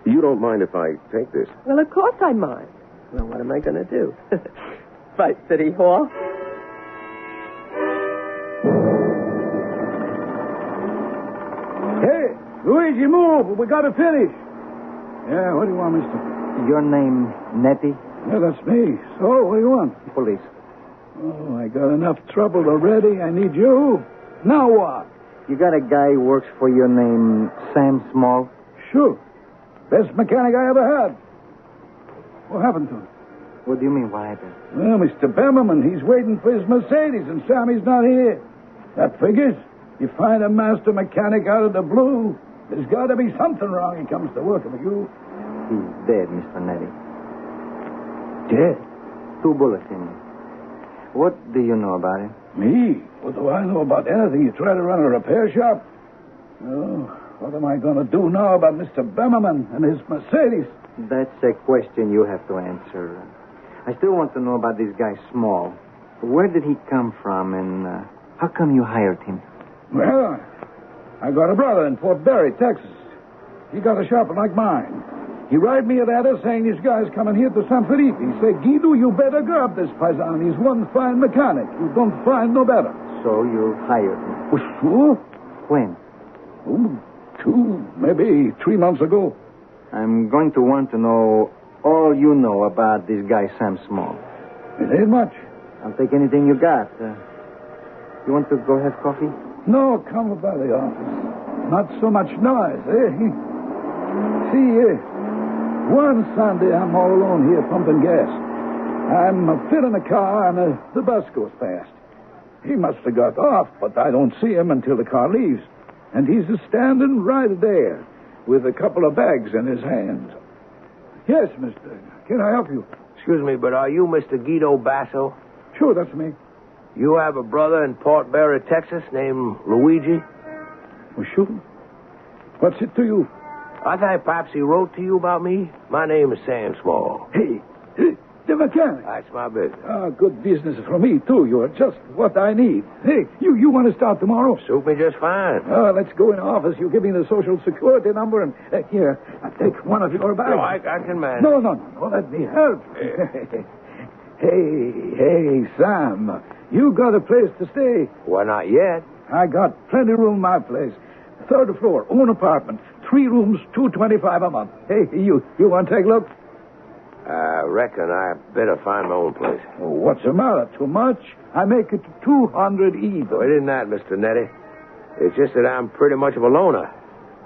You don't mind if I take this? Well, of course I mind. Well, what am I going to do? Fight City Hall? Hey, Luigi, move. We got to finish. Yeah, what do you want, mister? Your name, Nettie? Yeah, that's me. So, what do you want? Police. Oh, I got enough trouble already. I need you. Now what? You got a guy who works for your name, Sam Small? Sure. Best mechanic I ever had. What happened to him? What do you mean, what happened? Well, Mr. Bemmerman, he's waiting for his Mercedes, and Sammy's not here. That figures. You find a master mechanic out of the blue, there's got to be something wrong. He comes to work with you. He's dead, Mr. Nettie. Dead? 2 bullets in him. What do you know about him? Me? What do I know about anything? You try to run a repair shop? Oh, what am I going to do now about Mr. Bemmerman and his Mercedes? That's a question you have to answer. I still want to know about this guy Small. Where did he come from, and how come you hired him? Well, I got a brother in Fort Berry, Texas. He got a shop like mine. He write me a letter saying this guy's coming here to San Felipe. He said, Guido, you better grab this paisan. He's one fine mechanic. You don't find no better. So you hired him? Well, sure. When? Oh, 2, maybe 3 months ago. I'm going to want to know all you know about this guy, Sam Small. It ain't much. I'll take anything you got. You want to go have coffee? No, come about the office. Not so much noise, eh? See, one Sunday I'm all alone here pumping gas. I'm filling a car and the bus goes past. He must have got off, but I don't see him until the car leaves. And he's standing right there with a couple of bags in his hands. Yes, mister. Can I help you? Excuse me, but are you Mr. Guido Basso? Sure, that's me. You have a brother in Port Berry, Texas, named Luigi? Well, sure. What's it to you? I thought perhaps he wrote to you about me. My name is Sam Small. Hey, the mechanic. That's my business. Good business for me, too. You're just what I need. Hey, you want to start tomorrow? Suit me just fine. Let's go in the office. You give me the Social Security number, and here, I'll take one of your bags. No, I can manage. No, let me help. Hey, Sam, you got a place to stay? Well, not yet. I got plenty of room in my place. 3rd floor, own apartment, 3 rooms, $225 a month. Hey, you want to take a look? I reckon I better find my own place. Oh, what's the matter? Too much? I make it 200 even. Well, it isn't that, Mr. Nettie. It's just that I'm pretty much of a loner,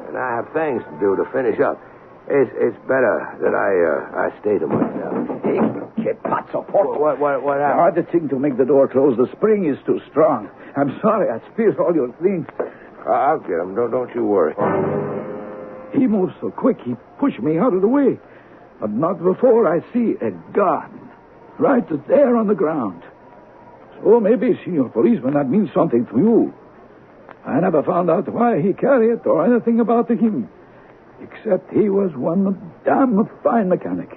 and I have things to do to finish up. It's better that I stay to myself. Hey, che pazzo, Porto. What The happened? hardest thing to make the door close. The spring is too strong. I'm sorry. I spilled all your things. I'll get him. Don't you worry. He moved so quick, he pushed me out of the way. But not before I see a gun right there on the ground. So maybe, Senor Policeman, that means something to you. I never found out why he carried it or anything about him, except he was one damn fine mechanic.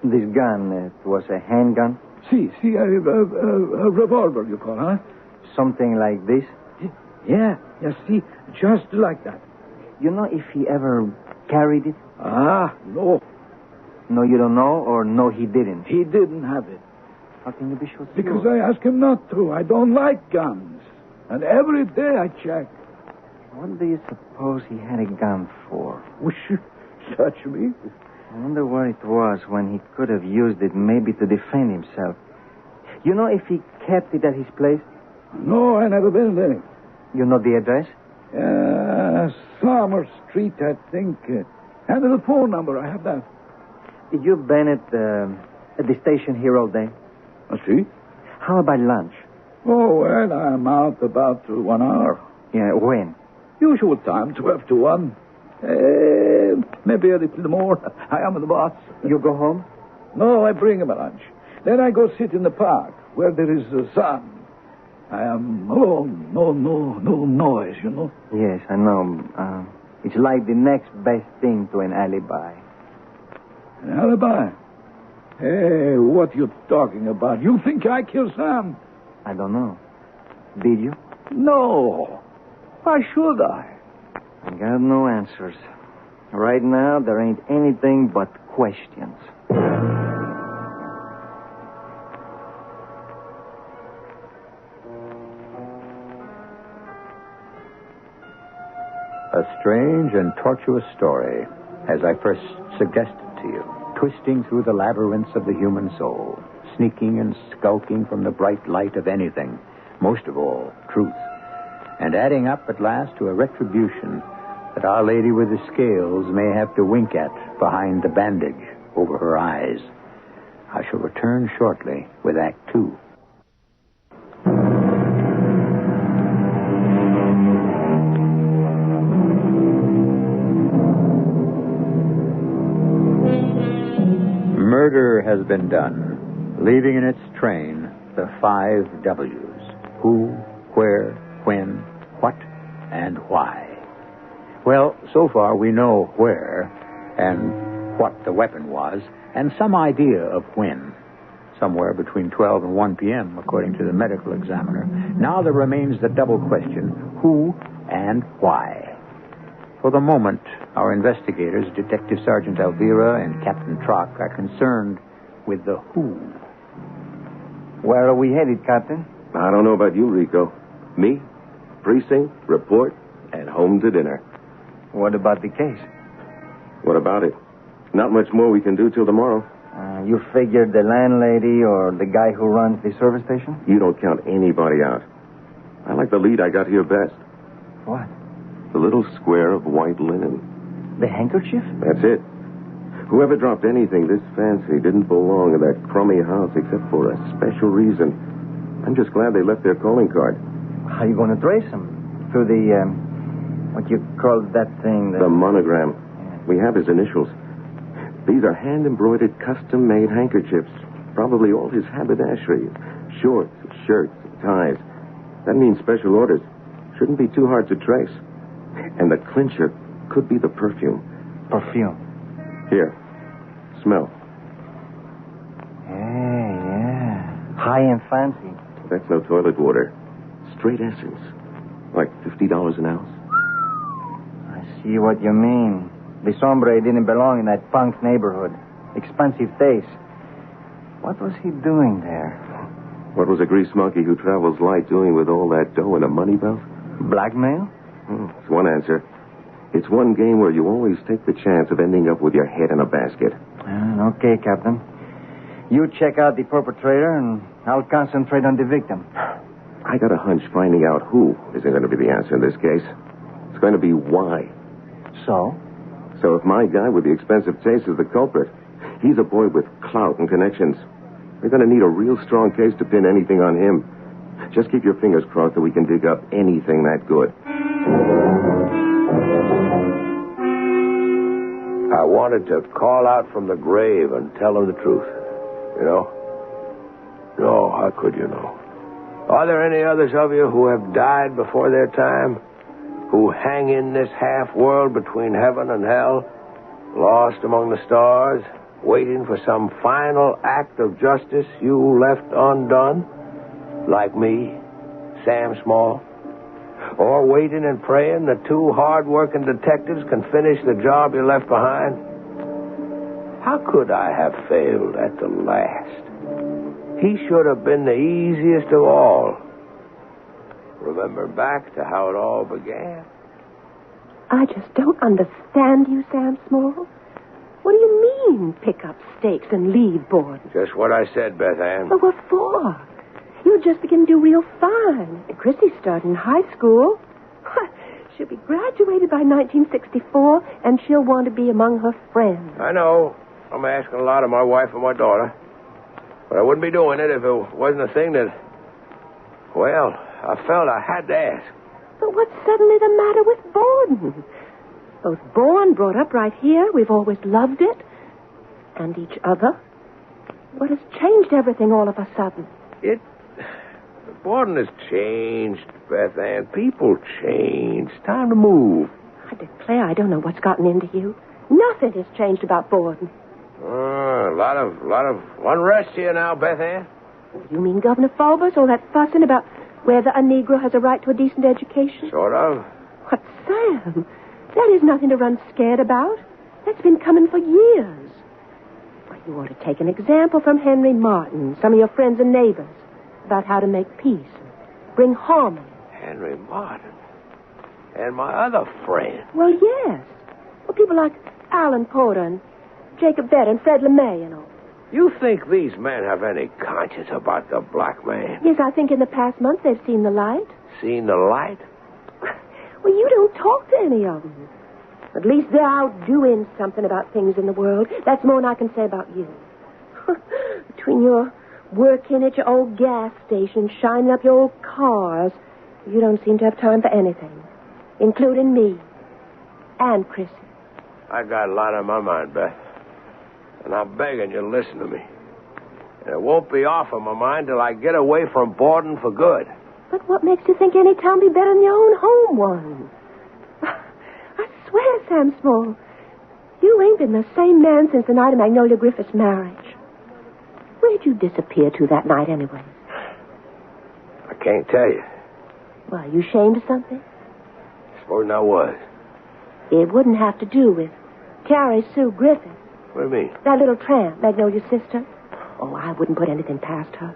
This gun, it was a handgun? See, a revolver, you call, huh? Something like this? Yeah, see, just like that. You know if he ever carried it? No. No, you don't know, or no, he didn't? He didn't have it. How can you be sure? Because I asked him not to. I don't like guns. And every day I check. What do you suppose he had a gun for? Search me. I wonder where it was when he could have used it maybe to defend himself. You know if he kept it at his place? No, I never been there. You know the address? Summer Street, I think. And the phone number, I have that. You've been at the station here all day? I see. How about lunch? Oh, well, I'm out about 1 hour. Yeah, when? Usual time, 12 to 1. Maybe a little more. I am the boss. You go home? No, I bring him a lunch. Then I go sit in the park where there is sun. I am alone. No noise, you know. Yes, I know. It's like the next best thing to an alibi. An alibi? Hey, what you talking about? You think I killed Sam? I don't know. Did you? No. Why should I? I got no answers. Right now, there ain't anything but questions. A strange and tortuous story, as I first suggested to you, twisting through the labyrinths of the human soul, sneaking and skulking from the bright light of anything, most of all, truth, and adding up at last to a retribution that Our Lady with the Scales may have to wink at behind the bandage over her eyes. I shall return shortly with Act 2. Murder has been done, leaving in its train the 5 W's. Who, where, when, what, and why. Well, so far we know where and what the weapon was, and some idea of when. Somewhere between 12 and 1 p.m., according to the medical examiner. Now there remains the double question, who and why. For the moment, our investigators, Detective Sergeant Elvira and Captain Trock, are concerned with the who. Where are we headed, Captain? I don't know about you, Rico. Me, precinct, report, and home to dinner. What about the case? What about it? Not much more we can do till tomorrow. You figured the landlady or the guy who runs the service station? You don't count anybody out. I like the lead I got here best. What? The little square of white linen. The handkerchief? That's it. Whoever dropped anything this fancy didn't belong in that crummy house except for a special reason. I'm just glad they left their calling card. How are you going to trace them? Through the, what you call that thing? The monogram. We have his initials. These are hand-embroidered, custom-made handkerchiefs. Probably all his haberdashery. Shorts, shirts, ties. That means special orders. Shouldn't be too hard to trace. And the clincher could be the perfume. Perfume? Here. Smell. Yeah. High and fancy. That's no toilet water. Straight essence. Like $50 an ounce. I see what you mean. This hombre didn't belong in that punk neighborhood. Expensive taste. What was he doing there? What was a grease monkey who travels light doing with all that dough in a money belt? Blackmail? It's one answer. It's one game where you always take the chance of ending up with your head in a basket. Okay, Captain. You check out the perpetrator, and I'll concentrate on the victim. I got a hunch finding out who isn't going to be the answer in this case. It's going to be why. So? So if my guy with the expensive taste is the culprit, he's a boy with clout and connections. We're going to need a real strong case to pin anything on him. Just keep your fingers crossed that we can dig up anything that good. I wanted to call out from the grave and tell him the truth. You know? No, how could you know? Are there any others of you who have died before their time? Who hang in this half-world between heaven and hell, lost among the stars, waiting for some final act of justice you left undone? Like me, Sam Small? Or waiting and praying that two hard-working detectives can finish the job you left behind? How could I have failed at the last? He should have been the easiest of all. Remember back to how it all began? I just don't understand you, Sam Small. What do you mean, pick up stakes and leave Borden? Just what I said, Beth Ann. But what for? You're just beginning to do real fine. And Chrissy's starting high school. She'll be graduated by 1964, and she'll want to be among her friends. I know. I'm asking a lot of my wife and my daughter. But I wouldn't be doing it if it wasn't a thing that, well, I felt I had to ask. But what's suddenly the matter with Borden? Both born, brought up right here. We've always loved it. And each other. What has changed everything all of a sudden? Borden has changed, Beth Ann. People change. Time to move. I declare I don't know what's gotten into you. Nothing has changed about Borden. A lot of unrest here now, Beth Ann. You mean Governor Fulbus? All that fussing about whether a Negro has a right to a decent education? Sort of. What, Sam? That is nothing to run scared about. That's been coming for years. Well, you ought to take an example from Henry Martin, some of your friends and neighbors, about how to make peace and bring harmony. Henry Martin? And my other friend? Well, yes. Well, people like Alan Porter and Jacob Bett and Fred LeMay and all. You think these men have any conscience about the black man? Yes, I think in the past month they've seen the light. Seen the light? Well, you don't talk to any of them. At least they're out doing something about things in the world. That's more than I can say about you. Between your working at your old gas station, shining up your old cars, you don't seem to have time for anything, including me and Chrissy. I got a lot on my mind, Beth. And I'm begging you to listen to me. And it won't be off of my mind till I get away from Borden for good. But what makes you think any town be better than your own home one? I swear, Sam Small, you ain't been the same man since the night of Magnolia Griffith's marriage. Where'd you disappear to that night anyway? I can't tell you. Why, are you ashamed of something? Supposing I was. It wouldn't have to do with Carrie Sue Griffith. What do you mean? That little tramp, Magnolia's sister. Oh, I wouldn't put anything past her.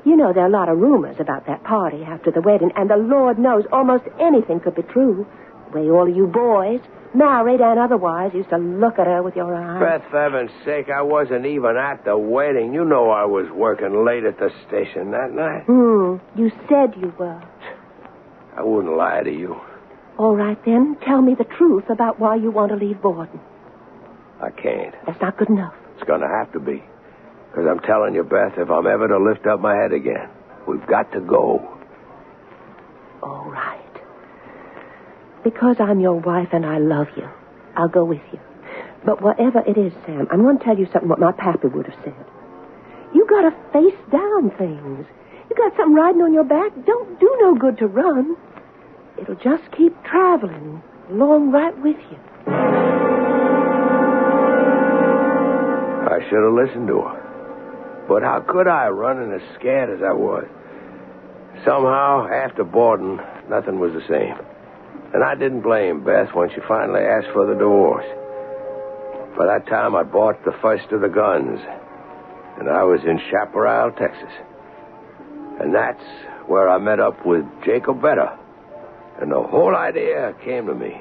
You know, there are a lot of rumors about that party after the wedding, and the Lord knows almost anything could be true. The way all of you boys, married and otherwise, used to look at her with your eyes. Beth, for heaven's sake, I wasn't even at the wedding. You know I was working late at the station that night. You said you were. I wouldn't lie to you. All right, then. Tell me the truth about why you want to leave Borden. I can't. That's not good enough. It's going to have to be. Because I'm telling you, Beth, if I'm ever to lift up my head again, we've got to go. All right. Because I'm your wife and I love you, I'll go with you. But whatever it is, Sam, I'm going to tell you something what my pappy would have said. You got to face down things. You got something riding on your back. Don't do no good to run. It'll just keep traveling along right with you. I should have listened to her. But how could I, running as scared as I was? Somehow, after Borden, nothing was the same. And I didn't blame Beth when she finally asked for the divorce. By that time, I bought the first of the guns. And I was in Chaparral, Texas. And that's where I met up with Jacob Betta. And the whole idea came to me.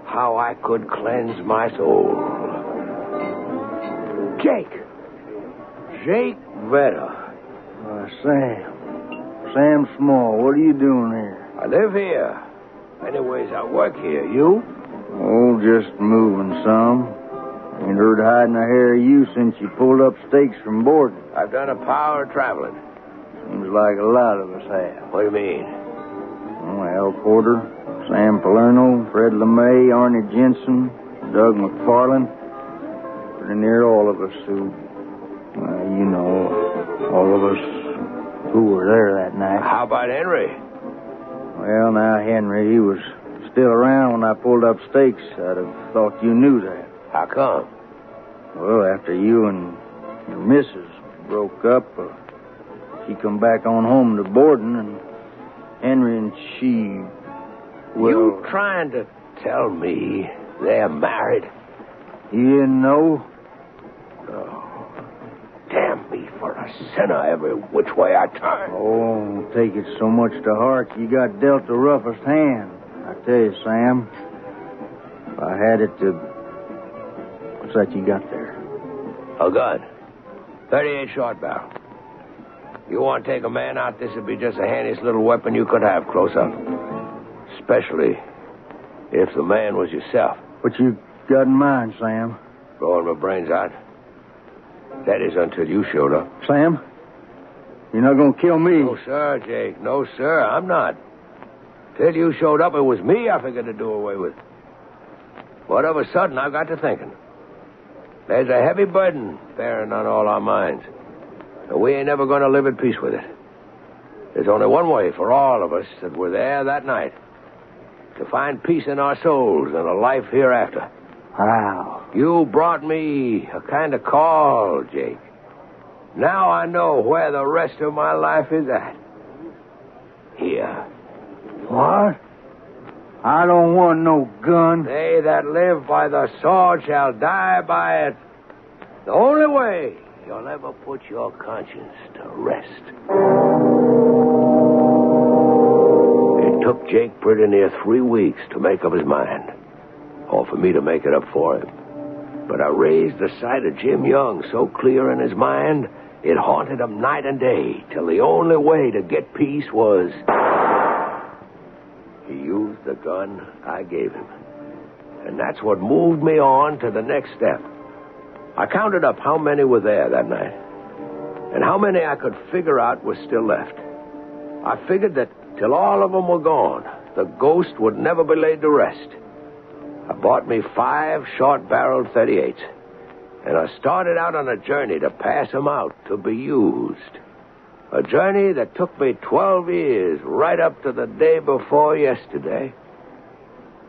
How I could cleanse my soul. Jake Vedder. Sam Small, what are you doing here? I live here. Anyways, I work here. You? Oh, just moving some. Ain't heard hiding a hair of you since you pulled up stakes from Borden. I've done a power of traveling. Seems like a lot of us have. What do you mean? Al Porter, Sam Palerno, Fred LeMay, Arnie Jensen, Doug McFarland. Pretty near all of us who, all of us who were there that night. How about Henry? Well, now, Henry, he was still around when I pulled up stakes. I'd have thought you knew that. How come? Well, after you and your missus broke up, she come back on home to Borden, and Henry and she, well... You trying to tell me they're married? You didn't know? Oh, damn me for a sinner every which way I turn. Oh, don't take it so much to heart. You got dealt the roughest hand. I tell you, Sam, if I had it to... What's that you got there? A gun. 38 short barrel. You want to take a man out, this would be just the handiest little weapon you could have close up. Especially if the man was yourself. What you got in mind, Sam? Blowing my brains out. That is until you showed up. Sam? You're not going to kill me? No, sir, Jake. No, sir, I'm not. Till you showed up, it was me I figured to do away with. But of a sudden, I got to thinking. There's a heavy burden bearing on all our minds. And we ain't never going to live at peace with it. There's only one way for all of us that were there that night. To find peace in our souls and a life hereafter. Wow. You brought me a kind of call, Jake. Now I know where the rest of my life is at. Here. What? I don't want no gun. They that live by the sword shall die by it. The only way you'll ever put your conscience to rest. It took Jake pretty near 3 weeks to make up his mind. Or for me to make it up for him. But I raised the sight of Jim Young so clear in his mind, it haunted him night and day, till the only way to get peace was... He used the gun I gave him. And that's what moved me on to the next step. I counted up how many were there that night. And how many I could figure out were still left. I figured that till all of them were gone, the ghost would never be laid to rest. I bought me 5 short-barreled 38s. And I started out on a journey to pass them out, to be used. A journey that took me 12 years, right up to the day before yesterday.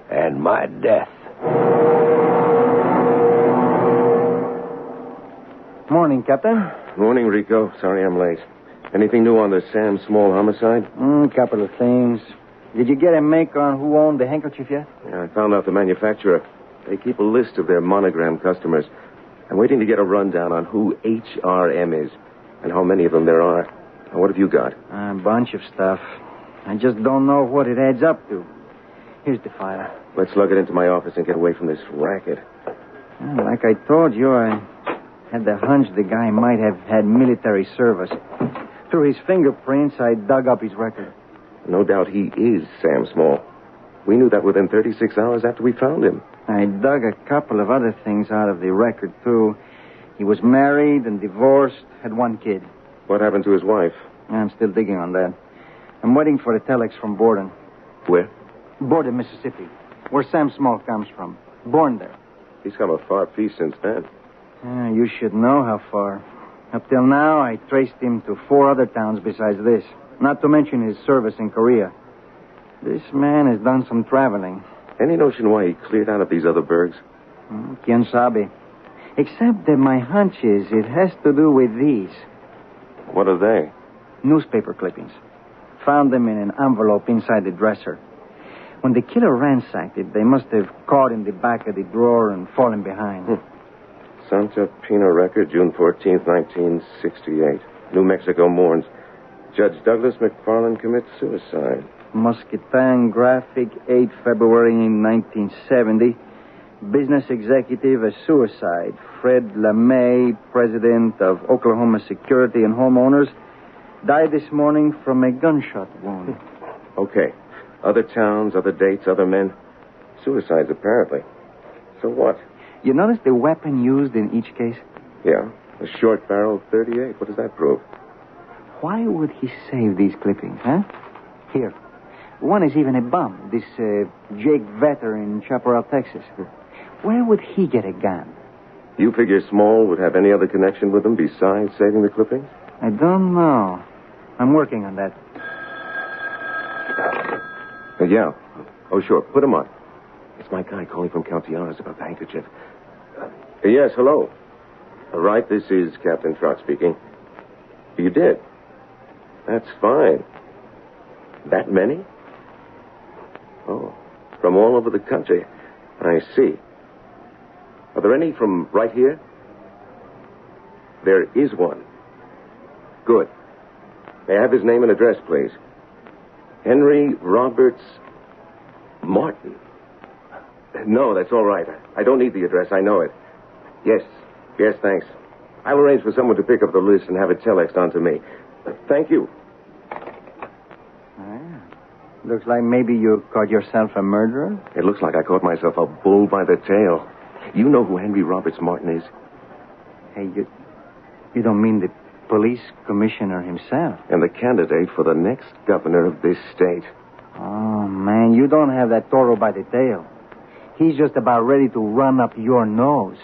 And my death. Morning, Captain. Morning, Rico. Sorry I'm late. Anything new on the Sam Small homicide? Couple of things. Did you get a make on who owned the handkerchief yet? Yeah, I found out the manufacturer. They keep a list of their monogram customers. I'm waiting to get a rundown on who HRM is and how many of them there are. Now, what have you got? A bunch of stuff. I just don't know what it adds up to. Here's the file. Let's lug it into my office and get away from this racket. Like I told you, I had the hunch the guy might have had military service. Through his fingerprints, I dug up his record. No doubt he is Sam Small. We knew that within 36 hours after we found him. I dug a couple of other things out of the record, too. He was married and divorced, had 1 kid. What happened to his wife? I'm still digging on that. I'm waiting for the telex from Borden. Where? Borden, Mississippi, where Sam Small comes from. Born there. He's come a far piece since then. You should know how far. Up till now, I traced him to 4 other towns besides this. Not to mention his service in Korea. This man has done some traveling. Any notion why he cleared out of these other burgs? Quien sabe. Except that my hunch is it has to do with these. What are they? Newspaper clippings. Found them in an envelope inside the dresser. When the killer ransacked it, they must have caught in the back of the drawer and fallen behind. Santa Pina Record, June 14th, 1968. New Mexico mourns. Judge Douglas McFarland commits suicide. Muscatine Graphic, 8 February 1970. Business executive, a suicide. Fred LeMay, president of Oklahoma Security and Homeowners, died this morning from a gunshot wound. Okay. Other towns, other dates, other men. Suicides, apparently. So what? You notice the weapon used in each case? Yeah, a short-barreled .38. What does that prove? Why would he save these clippings, huh? Here. One is even a bum, this Jake Vetter in Chaparral, Texas. Where would he get a gun? You figure Small would have any other connection with them besides saving the clippings? I don't know. I'm working on that. Yeah. Oh, sure. Put him on. It's my guy calling from Caltiaras about the handkerchief. Yes, hello. Right, this is Captain Trot speaking. You did? That's fine. That many? Oh, from all over the country. I see. Are there any from right here? There is one. Good. May I have his name and address, please? Henry Roberts Martin. No, that's all right. I don't need the address. I know it. Yes, thanks. I'll arrange for someone to pick up the list and have it telexed on to me. Thank you. Looks like maybe you caught yourself a murderer. It looks like I caught myself a bull by the tail. You know who Henry Roberts Martin is? Hey, you don't mean the police commissioner himself? And the candidate for the next governor of this state. Oh, man, you don't have that toro by the tail. He's just about ready to run up your nose.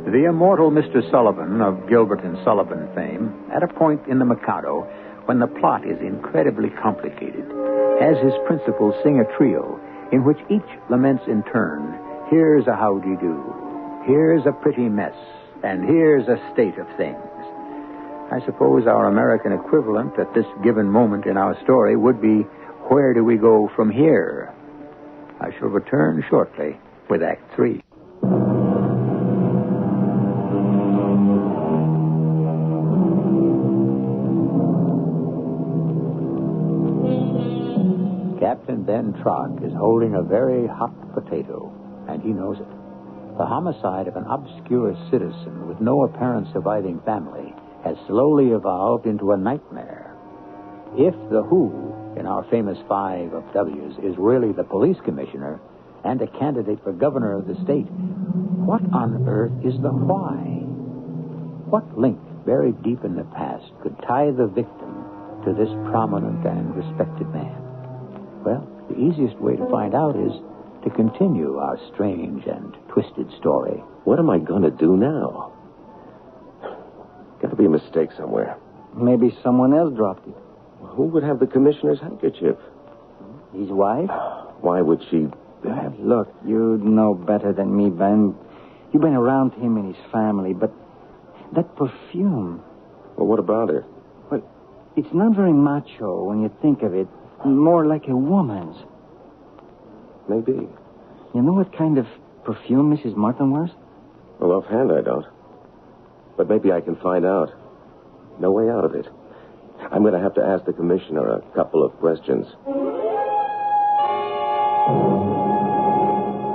The immortal Mr. Sullivan of Gilbert and Sullivan fame, at a point in The Mikado when the plot is incredibly complicated, has his principals sing a trio in which each laments in turn, here's a howdy-do, here's a pretty mess, and here's a state of things. I suppose our American equivalent at this given moment in our story would be, where do we go from here? I shall return shortly with Act 3. Captain Ben Trott is holding a very hot potato, and he knows it. The homicide of an obscure citizen with no apparent surviving family has slowly evolved into a nightmare. If the who in our famous 5 of W's is really the police commissioner and a candidate for governor of the state, what on earth is the why? What link buried deep in the past could tie the victim to this prominent and respected man? Well, the easiest way to find out is to continue our strange and twisted story. What am I going to do now? Got to be a mistake somewhere. Maybe someone else dropped it. Who would have the commissioner's handkerchief? His wife? Why would she... Look, you know better than me, Ben. You've been around him and his family, but that perfume... Well, what about it? Well, it's not very macho when you think of it. More like a woman's. Maybe. You know what kind of perfume Mrs. Martin wears? Well, offhand, I don't. But maybe I can find out. No way out of it. I'm going to have to ask the commissioner a couple of questions.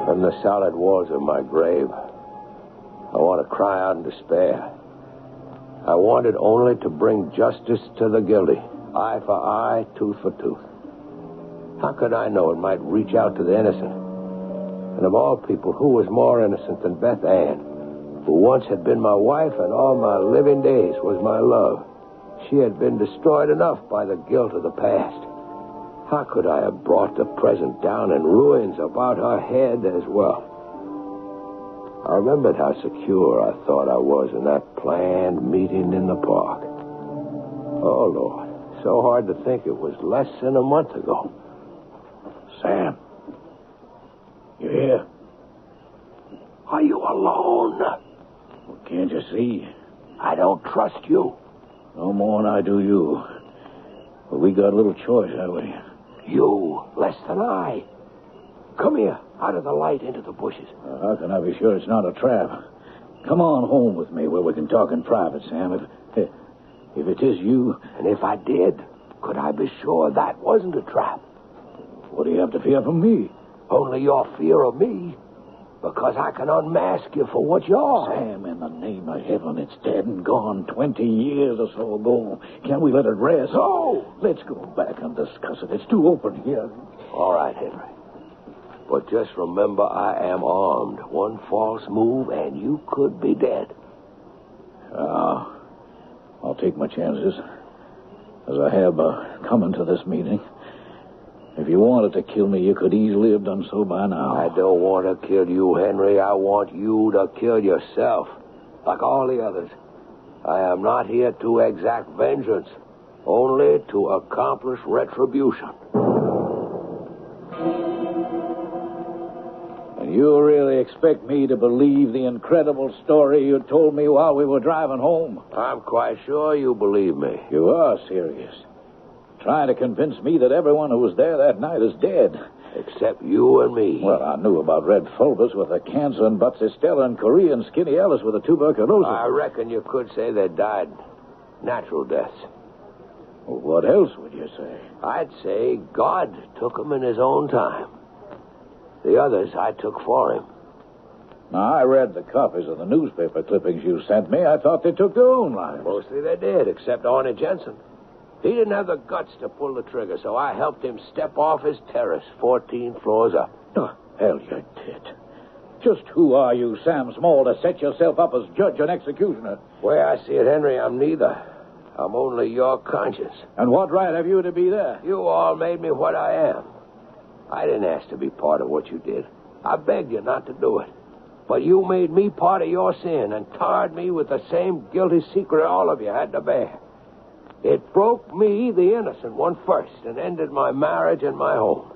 From the solid walls of my grave, I want to cry out in despair. I wanted only to bring justice to the guilty. Eye for eye, tooth for tooth. How could I know it might reach out to the innocent? And of all people, who was more innocent than Beth Ann, who once had been my wife and all my living days was my love? She had been destroyed enough by the guilt of the past. How could I have brought the present down in ruins about her head as well? I remembered how secure I thought I was in that planned meeting in the park. Oh, Lord, so hard to think it was less than a month ago. Sam, you here? Are you alone? Well, can't you see? I don't trust you. No more than I do you. But we got a little choice, have we? You, less than I. Come here, out of the light into the bushes. How can I be sure it's not a trap? Come on home with me where we can talk in private, Sam. If it is you... And if I did, could I be sure that wasn't a trap? What do you have to fear from me? Only your fear of me. Because I can unmask you for what you are. Sam, in the name of heaven, it's dead and gone 20 years or so ago. Can't we let it rest? No! Let's go back and discuss it. It's too open here. All right, Henry. But just remember, I am armed. One false move, and you could be dead. I'll take my chances, as I have coming to this meeting. If you wanted to kill me, you could easily have done so by now. I don't want to kill you, Henry. I want you to kill yourself, like all the others. I am not here to exact vengeance, only to accomplish retribution. And you really expect me to believe the incredible story you told me while we were driving home? I'm quite sure you believe me. You are serious. Trying to convince me that everyone who was there that night is dead. Except you and me. Well, I knew about Red Fulvus with the cancer and Butsy Stella and Correa and Skinny Ellis with the tuberculosis. I reckon you could say they died natural deaths. Well, what else would you say? I'd say God took them in his own time. The others I took for him. Now, I read the copies of the newspaper clippings you sent me. I thought they took their own lives. Mostly they did, except Arnie Jensen. He didn't have the guts to pull the trigger, so I helped him step off his terrace 14 floors up. Oh, hell you did. Just who are you, Sam Small, to set yourself up as judge and executioner? Way I see it, Henry, I'm neither. I'm only your conscience. And what right have you to be there? You all made me what I am. I didn't ask to be part of what you did. I begged you not to do it. But you made me part of your sin and tarred me with the same guilty secret all of you had to bear. It broke me, the innocent one, first, and ended my marriage and my home.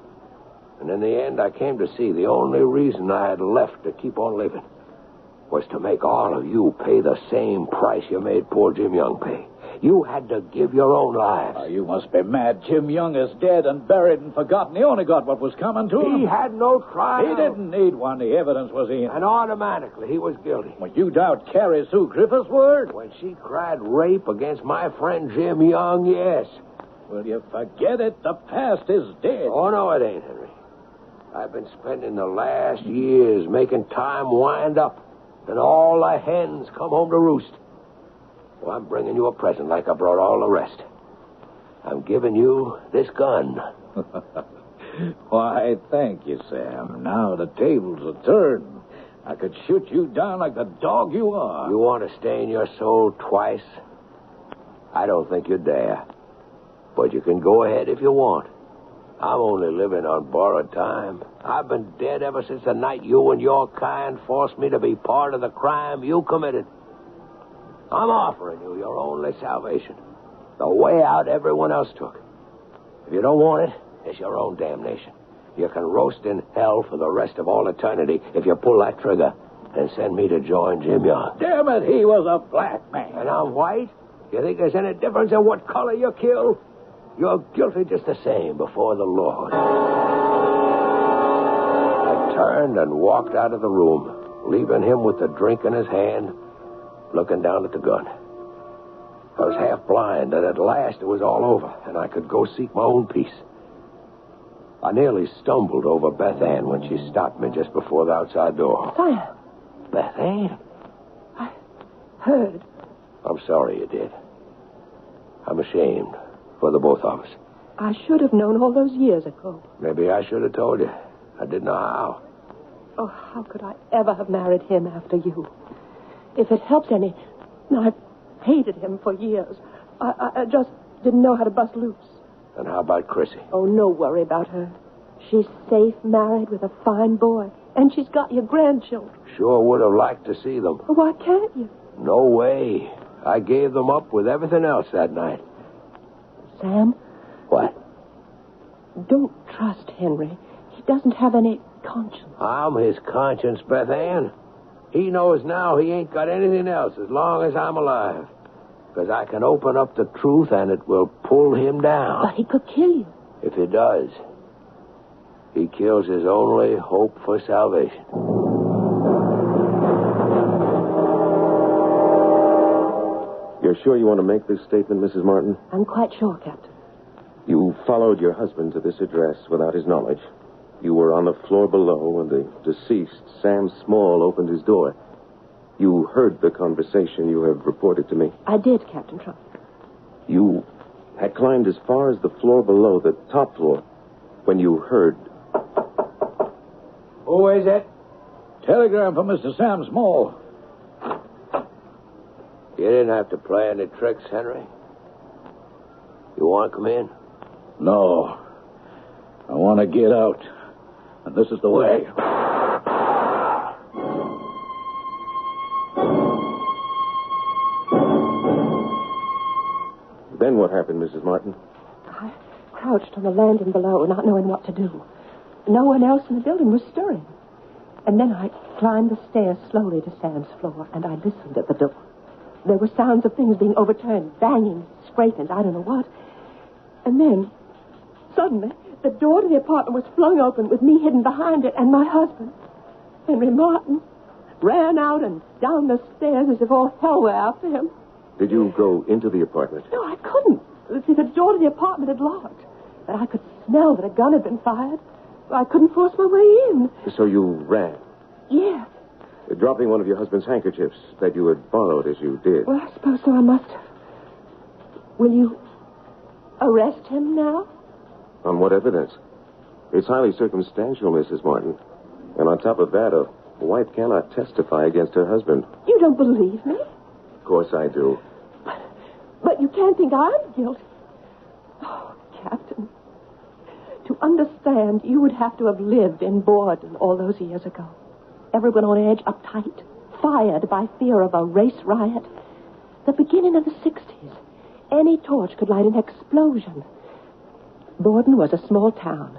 And in the end, I came to see the only reason I had left to keep on living was to make all of you pay the same price you made poor Jim Young pay. You had to give your own lives. Oh, you must be mad. Jim Young is dead and buried and forgotten. He only got what was coming to him. He had no trial. He didn't need one. The evidence was in. And automatically, he was guilty. Well, you doubt Carrie Sue Griffith's word? When she cried rape against my friend Jim Young, yes. Well, you forget it. The past is dead. Oh, no, it ain't, Henry. I've been spending the last years making time wind up, and all the hens come home to roost. Well, I'm bringing you a present like I brought all the rest. I'm giving you this gun. Why, thank you, Sam. Now the tables are turned. I could shoot you down like the dog you are. You want to stain your soul twice? I don't think you dare. But you can go ahead if you want. I'm only living on borrowed time. I've been dead ever since the night you and your kind forced me to be part of the crime you committed. I'm offering you your only salvation. The way out everyone else took. If you don't want it, it's your own damnation. You can roast in hell for the rest of all eternity if you pull that trigger and send me to join Jim Young. Damn it, he was a black man. And I'm white? You think there's any difference in what color you kill? You're guilty just the same before the Lord. I turned and walked out of the room, leaving him with the drink in his hand, looking down at the gun. I was half blind, and at last it was all over, and I could go seek my own peace. I nearly stumbled over Beth Ann when she stopped me just before the outside door. Sam. Beth Ann? I heard. I'm sorry you did. I'm ashamed for the both of us. I should have known all those years ago. Maybe I should have told you. I didn't know how. Oh, how could I ever have married him after you? If it helps any, I've hated him for years. I just didn't know how to bust loose. And how about Chrissy? Oh, no worry about her. She's safe, married with a fine boy. And she's got your grandchildren. Sure would have liked to see them. Well, why can't you? No way. I gave them up with everything else that night. Sam? What? Don't trust Henry. He doesn't have any conscience. I'm his conscience, Beth Ann. He knows now he ain't got anything else as long as I'm alive. Because I can open up the truth and it will pull him down. But he could kill you. If he does, he kills his only hope for salvation. You're sure you want to make this statement, Mrs. Martin? I'm quite sure, Captain. You followed your husband to this address without his knowledge. You were on the floor below when the deceased, Sam Small, opened his door. You heard the conversation you have reported to me. I did, Captain Trump. You had climbed as far as the floor below, the top floor, when you heard... Who is it? Telegram from Mr. Sam Small. You didn't have to play any tricks, Henry. You want to come in? No. I want to get out. And this is the way. Then what happened, Mrs. Martin? I crouched on the landing below, not knowing what to do. No one else in the building was stirring. And then I climbed the stairs slowly to Sam's floor, and I listened at the door. There were sounds of things being overturned, banging, scraping, I don't know what. And then, suddenly, the door to the apartment was flung open with me hidden behind it, and my husband, Henry Martin, ran out and down the stairs as if all hell were after him. Did you go into the apartment? No, I couldn't. See, the door to the apartment had locked. But I could smell that a gun had been fired. I couldn't force my way in. So you ran? Yes. Dropping one of your husband's handkerchiefs that you had borrowed as you did. Well, I suppose so. I must have. Will you arrest him now? On what evidence? It's highly circumstantial, Mrs. Martin. And on top of that, a wife cannot testify against her husband. You don't believe me? Of course I do. But you can't think I'm guilty. Oh, Captain. To understand, you would have to have lived in Borden all those years ago. Everyone on edge, uptight, fired by fear of a race riot. The beginning of the 60s. Any torch could light an explosion. Borden was a small town,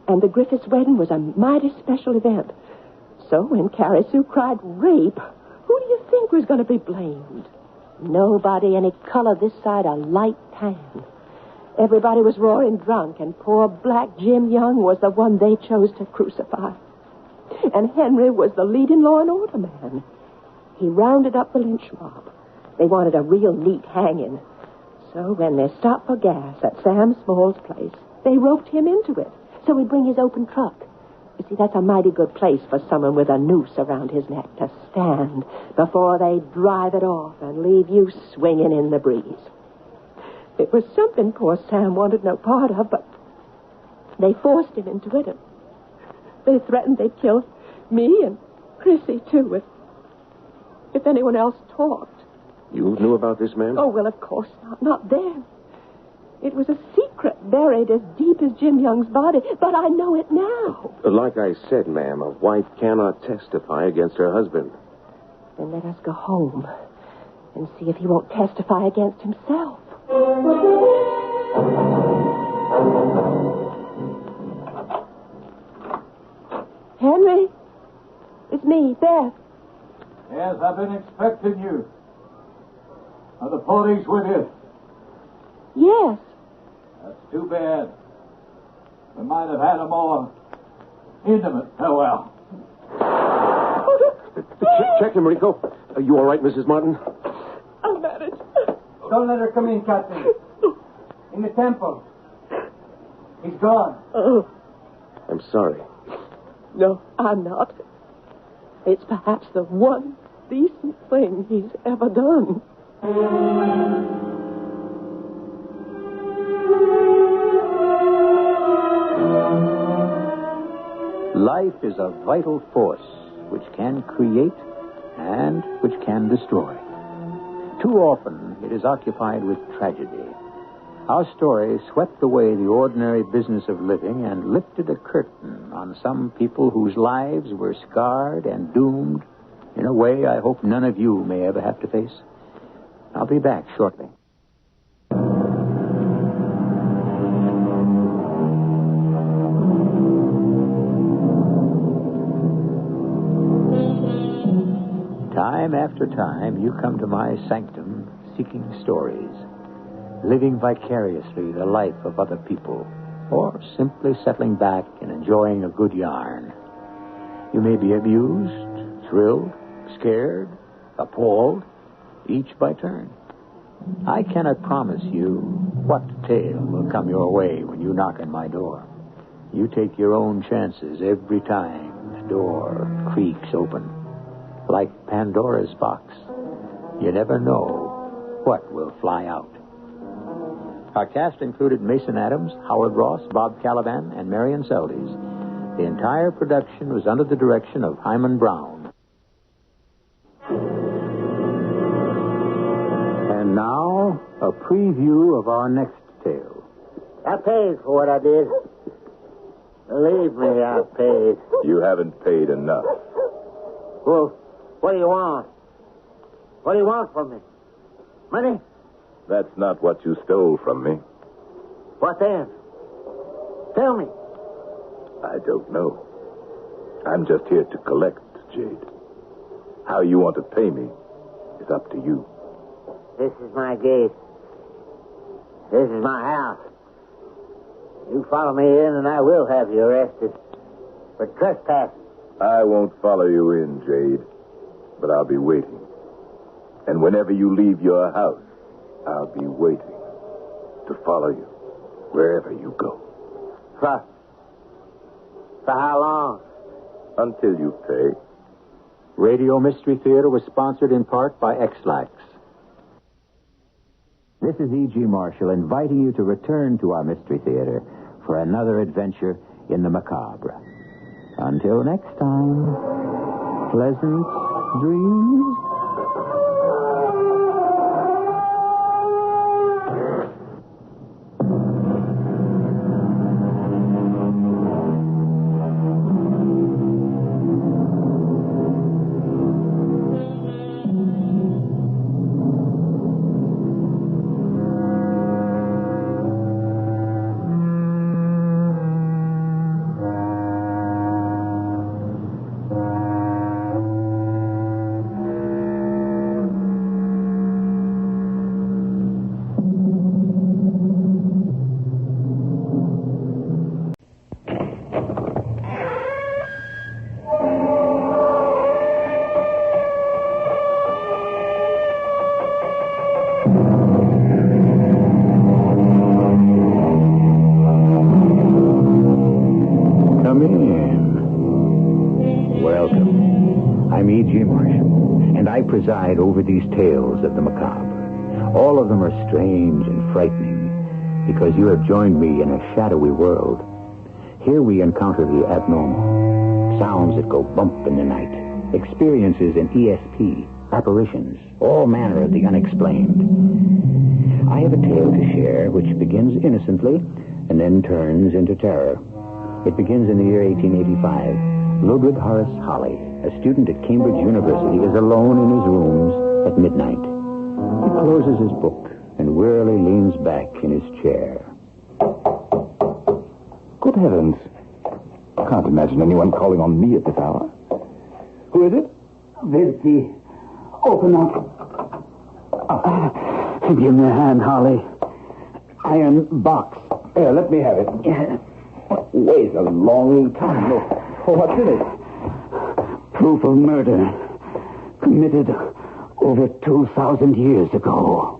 and the Griffiths' wedding was a mighty special event. So when Carrie Sue cried rape, who do you think was going to be blamed? Nobody any color this side a light tan. Everybody was roaring drunk, and poor black Jim Young was the one they chose to crucify. And Henry was the leading law and order man. He rounded up the lynch mob. They wanted a real neat hanging. So when they stopped for gas at Sam Small's place, they roped him into it so he'd bring his open truck. You see, that's a mighty good place for someone with a noose around his neck to stand before they drive it off and leave you swinging in the breeze. It was something poor Sam wanted no part of, but they forced him into it. And they threatened they'd kill me and Chrissy, too, if anyone else talked. You knew about this, ma'am? Oh, well, of course not. Not then. It was a secret buried as deep as Jim Young's body, but I know it now. Like I said, ma'am, a wife cannot testify against her husband. Then let us go home and see if he won't testify against himself. Henry, it's me, Beth. Yes, I've been expecting you. Are the police with you? Yes. That's too bad. We might have had a more intimate farewell. Check him, Rico. Are you all right, Mrs. Martin? I'll manage. Don't let her come in, Captain. In the temple. He's gone. Oh. I'm sorry. No, I'm not. It's perhaps the one decent thing he's ever done. Life is a vital force which can create and which can destroy. Too often it is occupied with tragedy. Our story swept away the ordinary business of living and lifted a curtain on some people whose lives were scarred and doomed in a way I hope none of you may ever have to face. I'll be back shortly. Time after time, you come to my sanctum seeking stories, living vicariously the life of other people, or simply settling back and enjoying a good yarn. You may be amused, thrilled, scared, appalled, each by turn. I cannot promise you what tale will come your way when you knock on my door. You take your own chances every time the door creaks open. Like Pandora's box. You never know what will fly out. Our cast included Mason Adams, Howard Ross, Bob Caliban, and Marion Seldes. The entire production was under the direction of Hyman Brown. And now, a preview of our next tale. I paid for what I did. Believe me, I paid. You haven't paid enough. Well, what do you want? What do you want from me? Money? That's not what you stole from me. What then? Tell me. I don't know. I'm just here to collect, Jade. How you want to pay me is up to you. This is my gate. This is my house. You follow me in and I will have you arrested for trespassing. I won't follow you in, Jade, but I'll be waiting. And whenever you leave your house, I'll be waiting to follow you wherever you go. For how long? Until you pay. Radio Mystery Theater was sponsored in part by X-Lax. This is E.G. Marshall inviting you to return to our Mystery Theater for another adventure in the macabre. Until next time, pleasant dreams. Come in. Welcome. I'm E.G. Marshall, and I preside over these tales of the macabre. All of them are strange and frightening because you have joined me in a shadowy world. Here we encounter the abnormal, sounds that go bump in the night, experiences in ESP, apparitions, all manner of the unexplained. I have a tale to share which begins innocently and then turns into terror. It begins in the year 1885. Ludwig Horace Holly, a student at Cambridge University, is alone in his rooms at midnight. He closes his book and wearily leans back in his chair. Good heavens. I can't imagine anyone calling on me at this hour. Who is it? Frisbee. Open up. Give me a hand, Holly. Iron box. Here, let me have it. Yeah. Weighs a long time. Oh, what's in it? Proof of murder. Committed over 2,000 years ago.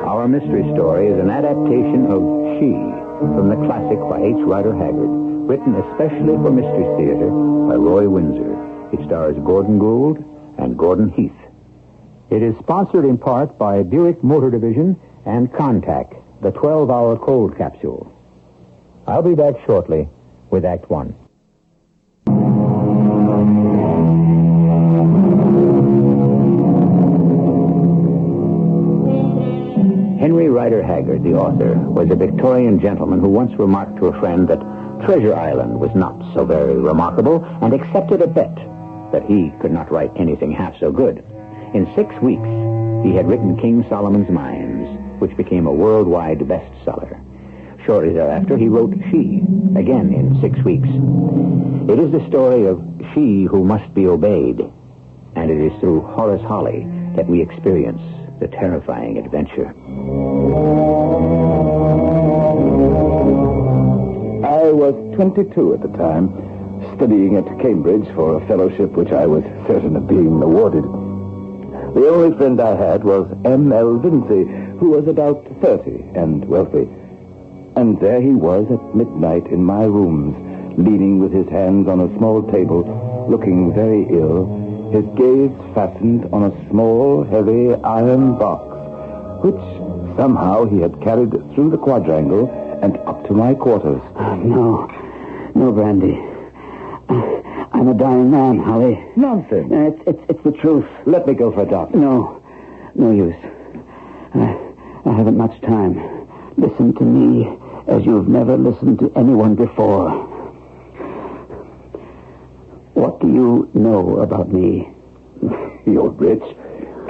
Our mystery story is an adaptation of She, from the classic by H. Rider Haggard, written especially for Mystery Theater by Roy Windsor. It stars Gordon Gould and Gordon Heath. It is sponsored in part by Buick Motor Division and Contact, the 12-hour cold capsule. I'll be back shortly with Act One. Henry Rider Haggard, the author, was a Victorian gentleman who once remarked to a friend that Treasure Island was not so very remarkable and accepted a bet that he could not write anything half so good. In 6 weeks, he had written King Solomon's Mines, which became a worldwide bestseller. Shortly thereafter, he wrote She, again in 6 weeks. It is the story of She Who Must Be Obeyed, and it is through Horace Holly that we experience the terrifying adventure. I was 22 at the time, studying at Cambridge for a fellowship which I was certain of being awarded. The only friend I had was M.L. Vinci, who was about 30 and wealthy. And there he was at midnight in my rooms, leaning with his hands on a small table, looking very ill, his gaze fastened on a small, heavy iron box, which somehow he had carried through the quadrangle and up to my quarters. No, Brandy. I'm a dying man, Holly. Nonsense. It's the truth. Let me go for a doctor. No use. I haven't much time. Listen to me as you've never listened to anyone before. What do you know about me? You're rich.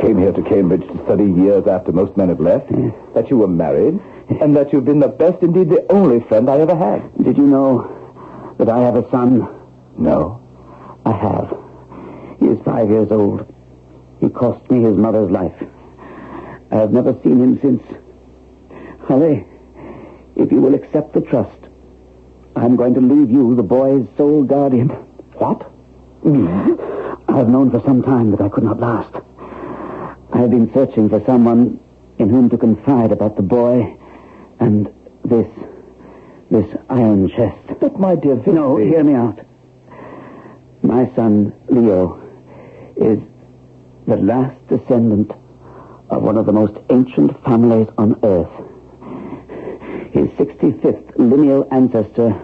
Came here to Cambridge to study years after most men have left. That you were married. And that you've been the best, indeed the only friend I ever had. Did you know that I have a son? No. I have. He is 5 years old. He cost me his mother's life. I have never seen him since. Holly, if you will accept the trust, I'm going to leave you the boy's sole guardian. What? I have known for some time that I could not last. I have been searching for someone in whom to confide about the boy and this iron chest. But, my dear Vinci... No, hear me out. My son, Leo, is the last descendant of one of the most ancient families on Earth. His 65th lineal ancestor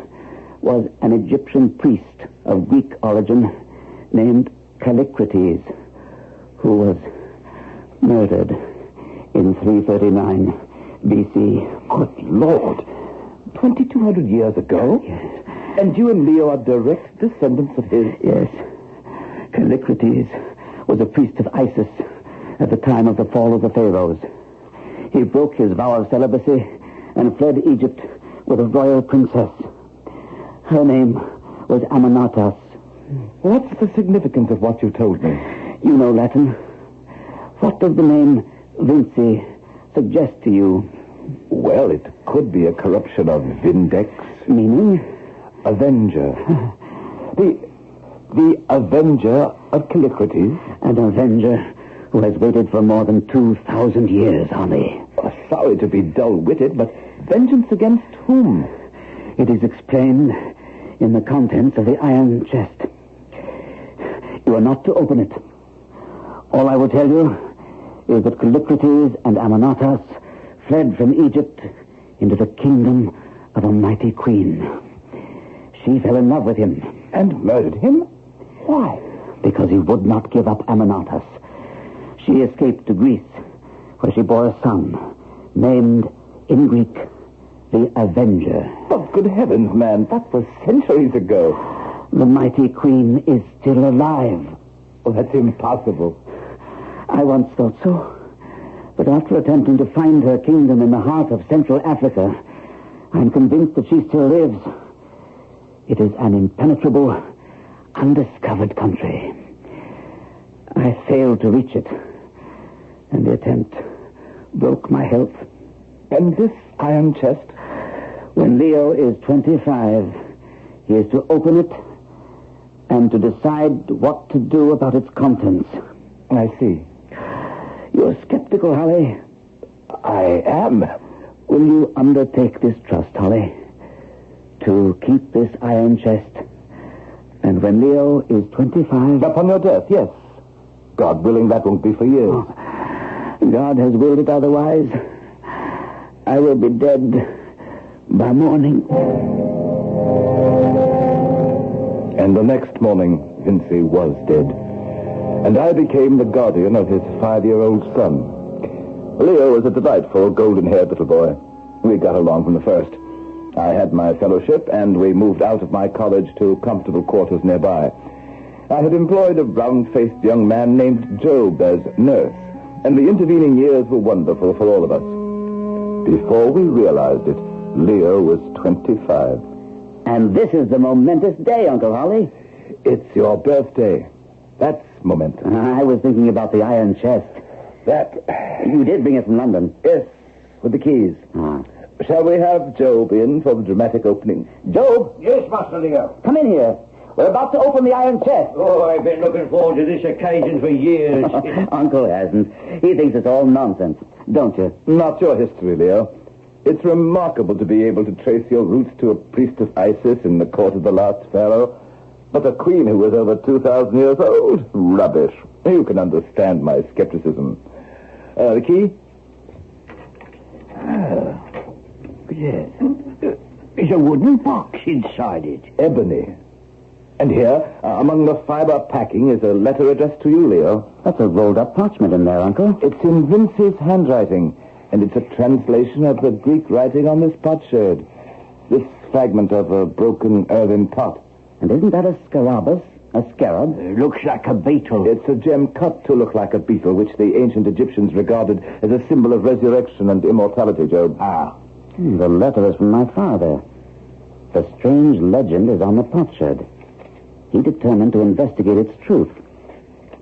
was an Egyptian priest of Greek origin named Callicrates, who was murdered in 339 B.C. Good Lord! 2,200 years ago? Yes. And you and Leo are direct descendants of his? Yes. Callicrates was a priest of Isis at the time of the fall of the pharaohs. He broke his vow of celibacy and fled Egypt with a royal princess. Her name was Amanatas. What's the significance of what you told me? You know Latin. What does the name Vinci suggest to you? Well, it could be a corruption of Vindex. Meaning? Avenger. The Avenger of Callicrates. An Avenger who has waited for more than 2,000 years, Holly. Sorry to be dull-witted, but vengeance against whom? It is explained in the contents of the iron chest. You are not to open it. All I will tell you is that Callicrates and Amanatas fled from Egypt into the kingdom of a mighty queen. She fell in love with him. And murdered him? Why? Because he would not give up Amanatas. She escaped to Greece, where she bore a son, named, in Greek, the Avenger. Oh, good heavens, man, that was centuries ago. The mighty queen is still alive. Oh, that's impossible. I once thought so. But after attempting to find her kingdom in the heart of Central Africa, I'm convinced that she still lives. It is an impenetrable, undiscovered country. I failed to reach it, and the attempt broke my health. And this iron chest? When Leo is 25, he is to open it and to decide what to do about its contents. I see. You're skeptical, Holly. I am. Will you undertake this trust, Holly? To keep this iron chest, and when Leo is 25... Upon your death, yes. God willing, that won't be for years. Oh, God has willed it otherwise. I will be dead by morning. And the next morning, Vinci was dead. And I became the guardian of his 5-year-old son. Leo was a delightful, golden-haired little boy. We got along from the first. I had my fellowship, and we moved out of my college to comfortable quarters nearby. I had employed a round-faced young man named Job as nurse, and the intervening years were wonderful for all of us. Before we realized it, Leo was 25. And this is the momentous day, Uncle Holly. It's your birthday. That's momentous. I was thinking about the iron chest. That... You did bring it from London. Yes, with the keys. Shall we have Job in for the dramatic opening? Job? Yes, Master Leo. Come in here. We're about to open the iron chest. Oh, I've been looking forward to this occasion for years. Uncle hasn't. He thinks it's all nonsense, don't you? Not your history, Leo. It's remarkable to be able to trace your roots to a priest of Isis in the court of the last pharaoh. But a queen who was over 2,000 years old? Rubbish. You can understand my skepticism. The key? Yes. There's a wooden box inside it. Ebony. And here, among the fiber packing, is a letter addressed to you, Leo. That's a rolled-up parchment in there, Uncle. It's in Vince's handwriting, and it's a translation of the Greek writing on this potsherd. This fragment of a broken earthen pot. And isn't that a scarabus? A scarab? Looks like a beetle. It's a gem cut to look like a beetle, which the ancient Egyptians regarded as a symbol of resurrection and immortality, Job. The letter is from my father. The strange legend is on the potsherd. He determined to investigate its truth.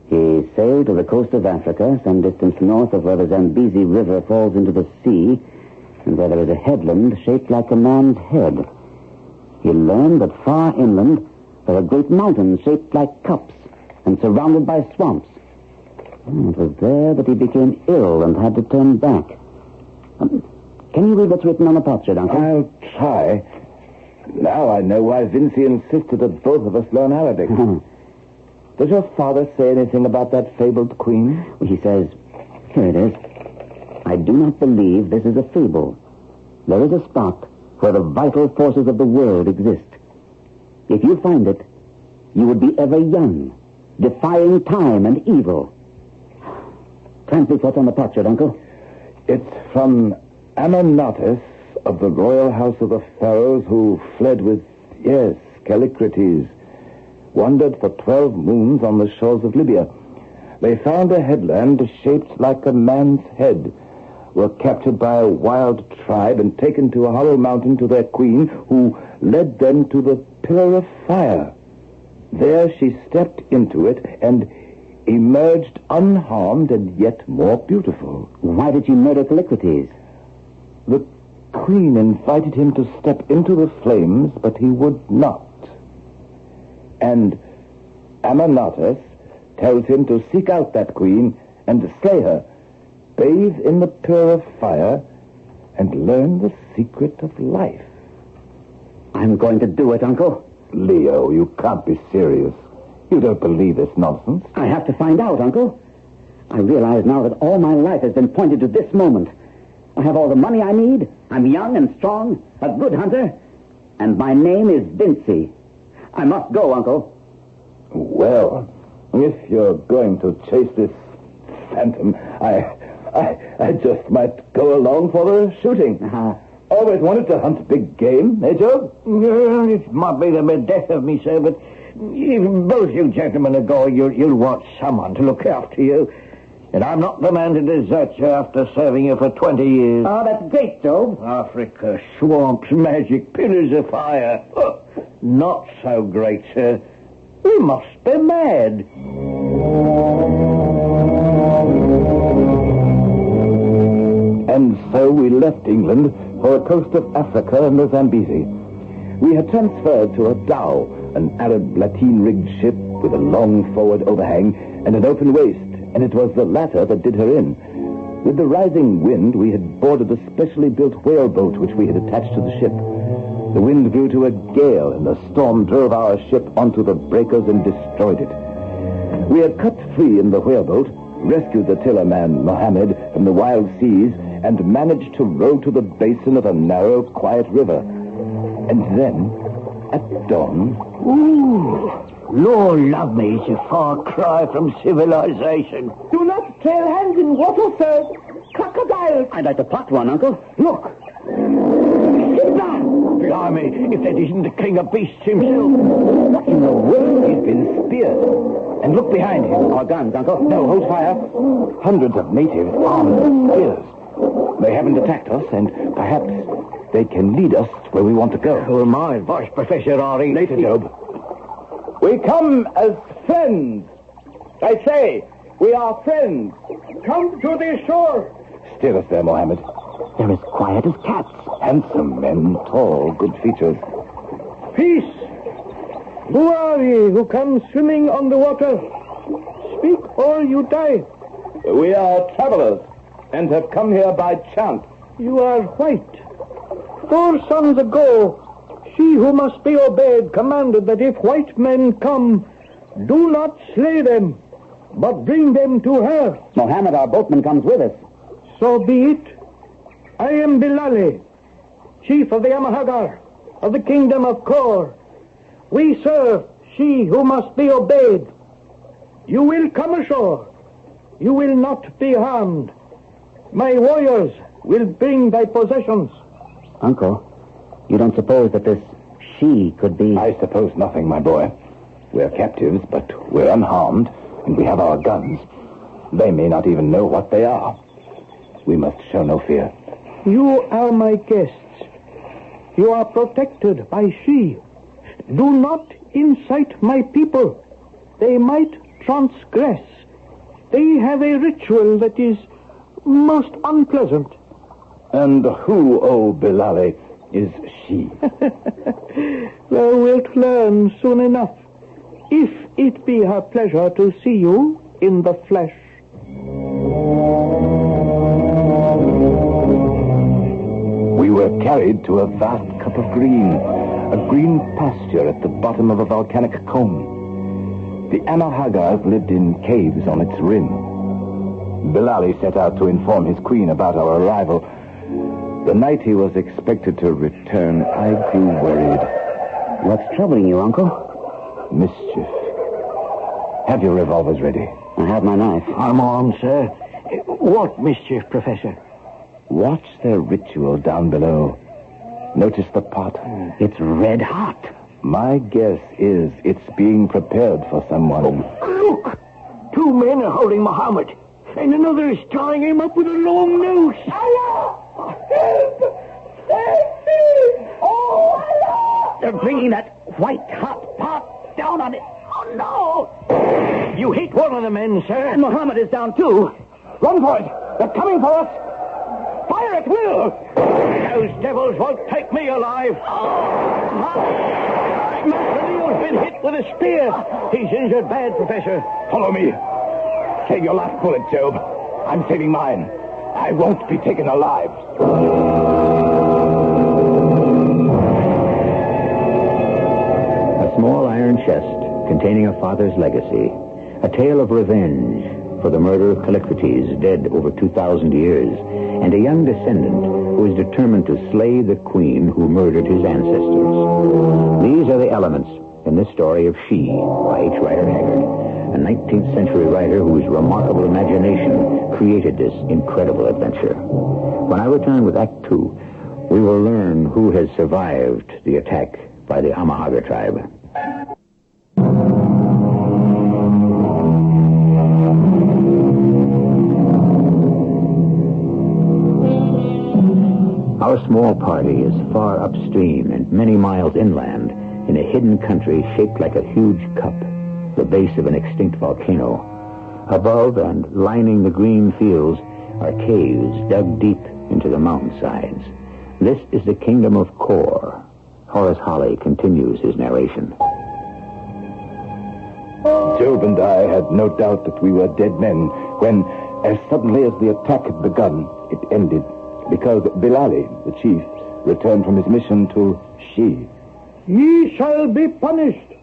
He sailed to the coast of Africa, some distance north of where the Zambezi River falls into the sea, and where there is a headland shaped like a man's head. He learned that far inland there are great mountains shaped like cups and surrounded by swamps. It was there that he became ill and had to turn back. Can you read what's written on the potsherd, Uncle? I'll try. Now I know why Vinci insisted that both of us learn Arabic. Does your father say anything about that fabled queen? He says, here it is. I do not believe this is a fable. There is a spot where the vital forces of the world exist. If you find it, you would be ever young, defying time and evil. Translate what's on the potsherd, Uncle. It's from Ammonatus of the royal house of the pharaohs who fled with, Callicrates, wandered for 12 moons on the shores of Libya. They found a headland shaped like a man's head, were captured by a wild tribe and taken to a hollow mountain to their queen, who led them to the pillar of fire. There she stepped into it and emerged unharmed and yet more beautiful. Why did she murder Callicrates? The queen invited him to step into the flames, but he would not. And Ammonatus tells him to seek out that queen and slay her, bathe in the pillar of fire, and learn the secret of life. I'm going to do it, Uncle. Leo, you can't be serious. You don't believe this nonsense. I have to find out, Uncle. I realize now that all my life has been pointed to this moment. I have all the money I need. I'm young and strong, a good hunter, and my name is Vinci. I must go, Uncle. Well, if you're going to chase this phantom, I just might go along for the shooting. Always wanted to hunt big game, eh, Joe? It might be the death of me, sir, but if both you gentlemen are going, you'll want someone to look after you. And I'm not the man to desert you after serving you for 20 years. Oh, that's great, Job. Africa, swamps, magic, pillars of fire. Oh, not so great, sir. You must be mad. And so we left England for the coast of Africa and the Zambezi. We had transferred to a dhow, an Arab lateen-rigged ship with a long forward overhang and an open waist, and it was the latter that did her in. With the rising wind, we had boarded a specially built whaleboat which we had attached to the ship. The wind grew to a gale, and the storm drove our ship onto the breakers and destroyed it. We had cut free in the whaleboat, rescued the tillerman, Mohammed, from the wild seas, and managed to row to the basin of a narrow, quiet river. And then, at dawn... Ooh! Lord love me, it's a far cry from civilization. Do not trail hands in water, sir. Crocodiles. I'd like to pot one, Uncle. Look! Blimey, if that isn't the king of beasts himself. What in the world? He's been speared. And look behind him. Our guns, Uncle. No, hold fire. Hundreds of natives armed with spears. They haven't attacked us, and perhaps they can lead us where we want to go. Oh, my advice, Professor Ari. Later, Job. We come as friends. I say, we are friends. Come to the shore. Steer us there, Mohammed. They're as quiet as cats. Handsome men, tall, good features. Peace. Who are ye who come swimming on the water? Speak or you die. We are travelers, and have come here by chance. You are white. 4 suns ago, she who must be obeyed commanded that if white men come, do not slay them, but bring them to her. Mohammed, our boatman, comes with us. So be it. I am Bilali, chief of the Amahagar, of the kingdom of Kor. We serve she who must be obeyed. You will come ashore. You will not be harmed. My warriors will bring thy possessions. Uncle, you don't suppose that this she could be... I suppose nothing, my boy. We're captives, but we're unharmed, and we have our guns. They may not even know what they are. We must show no fear. You are my guests. You are protected by she. Do not incite my people. They might transgress. They have a ritual that is most unpleasant. And who, O Bilali, is she? Thou wilt learn soon enough, if it be her pleasure to see you in the flesh. We were carried to a vast cup of green, a green pasture at the bottom of a volcanic cone. The Amahagars lived in caves on its rim. Bilali set out to inform his queen about our arrival. The night he was expected to return, I grew worried. What's troubling you, Uncle? Mischief. Have your revolvers ready. I have my knife. I'm armed, sir. What mischief, Professor? Watch their ritual down below. Notice the pot. It's red hot. My guess is it's being prepared for someone. Look! 2 men are holding Muhammad, and another is tying him up with a long noose. Allah! Help! Help me! Oh, Allah! They're bringing that white hot pot down on it. Oh, no! You hit one of the men, sir. And Muhammad is down, too. Run for it! They're coming for us! Fire at will! Those devils won't take me alive. Master Leo's been hit with a spear. He's injured bad, Professor. Follow me. Save your last bullet, Job. I'm saving mine. I won't be taken alive. A small iron chest containing a father's legacy. A tale of revenge for the murder of Callicrates, dead over 2,000 years, and a young descendant who is determined to slay the queen who murdered his ancestors. These are the elements in this story of She by H. Rider Haggard, a 19th century writer whose remarkable imagination created this incredible adventure. When I return with Act 2, we will learn who has survived the attack by the Amahaga tribe. Our small party is far upstream and many miles inland in a hidden country shaped like a huge cup, the base of an extinct volcano. Above and lining the green fields are caves dug deep into the mountainsides. This is the kingdom of Kor. Horace Holly continues his narration. Job and I had no doubt that we were dead men when, as suddenly as the attack had begun, it ended. Because Bilali, the chief, returned from his mission to She. Ye shall be punished.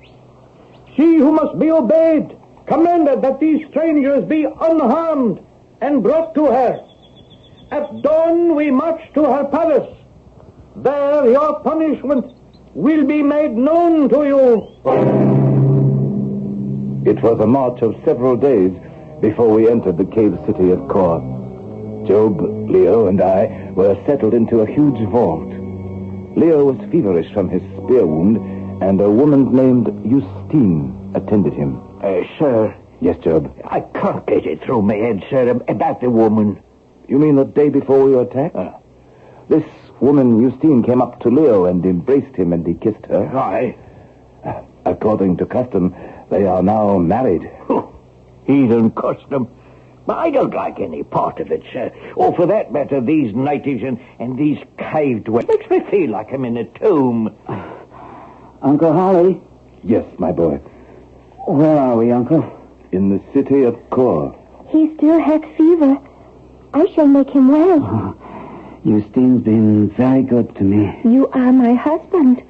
She who must be obeyed commanded that these strangers be unharmed and brought to her. At dawn we march to her palace. There your punishment will be made known to you. It was a march of several days before we entered the cave city of Kor. Job, Leo, and I were settled into a huge vault. Leo was feverish from his spear wound, and a woman named Justine attended him. Sir. Yes, Job? I can't get it through my head, sir, about the woman. You mean the day before we were attacked? This woman, Justine, came up to Leo and embraced him, and he kissed her. Aye. According to custom, they are now married. Heathen custom. But I don't like any part of it, sir. Or for that matter, these natives and these cave dwellers. Makes me feel like I'm in a tomb. Uncle Holly? Yes, my boy. Where are we, Uncle? In the city of Kor. He still has fever. I shall make him well. Justine's been very good to me. You are my husband.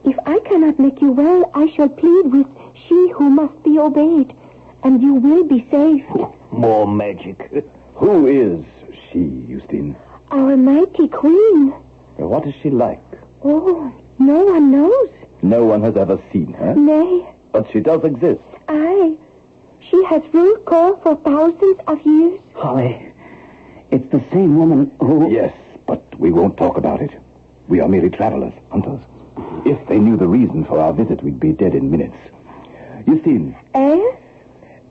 If I cannot make you well, I shall plead with she who must be obeyed, and you will be safe. More magic. Who is she, Justine? Our mighty queen. What is she like? Oh, no one knows. No one has ever seen her? Nay. But she does exist. Aye. She has ruled Kor for thousands of years. Holly, it's the same woman who... Yes, but we won't talk about it. We are merely travelers, hunters. If they knew the reason for our visit, we'd be dead in minutes. Justine. Eh?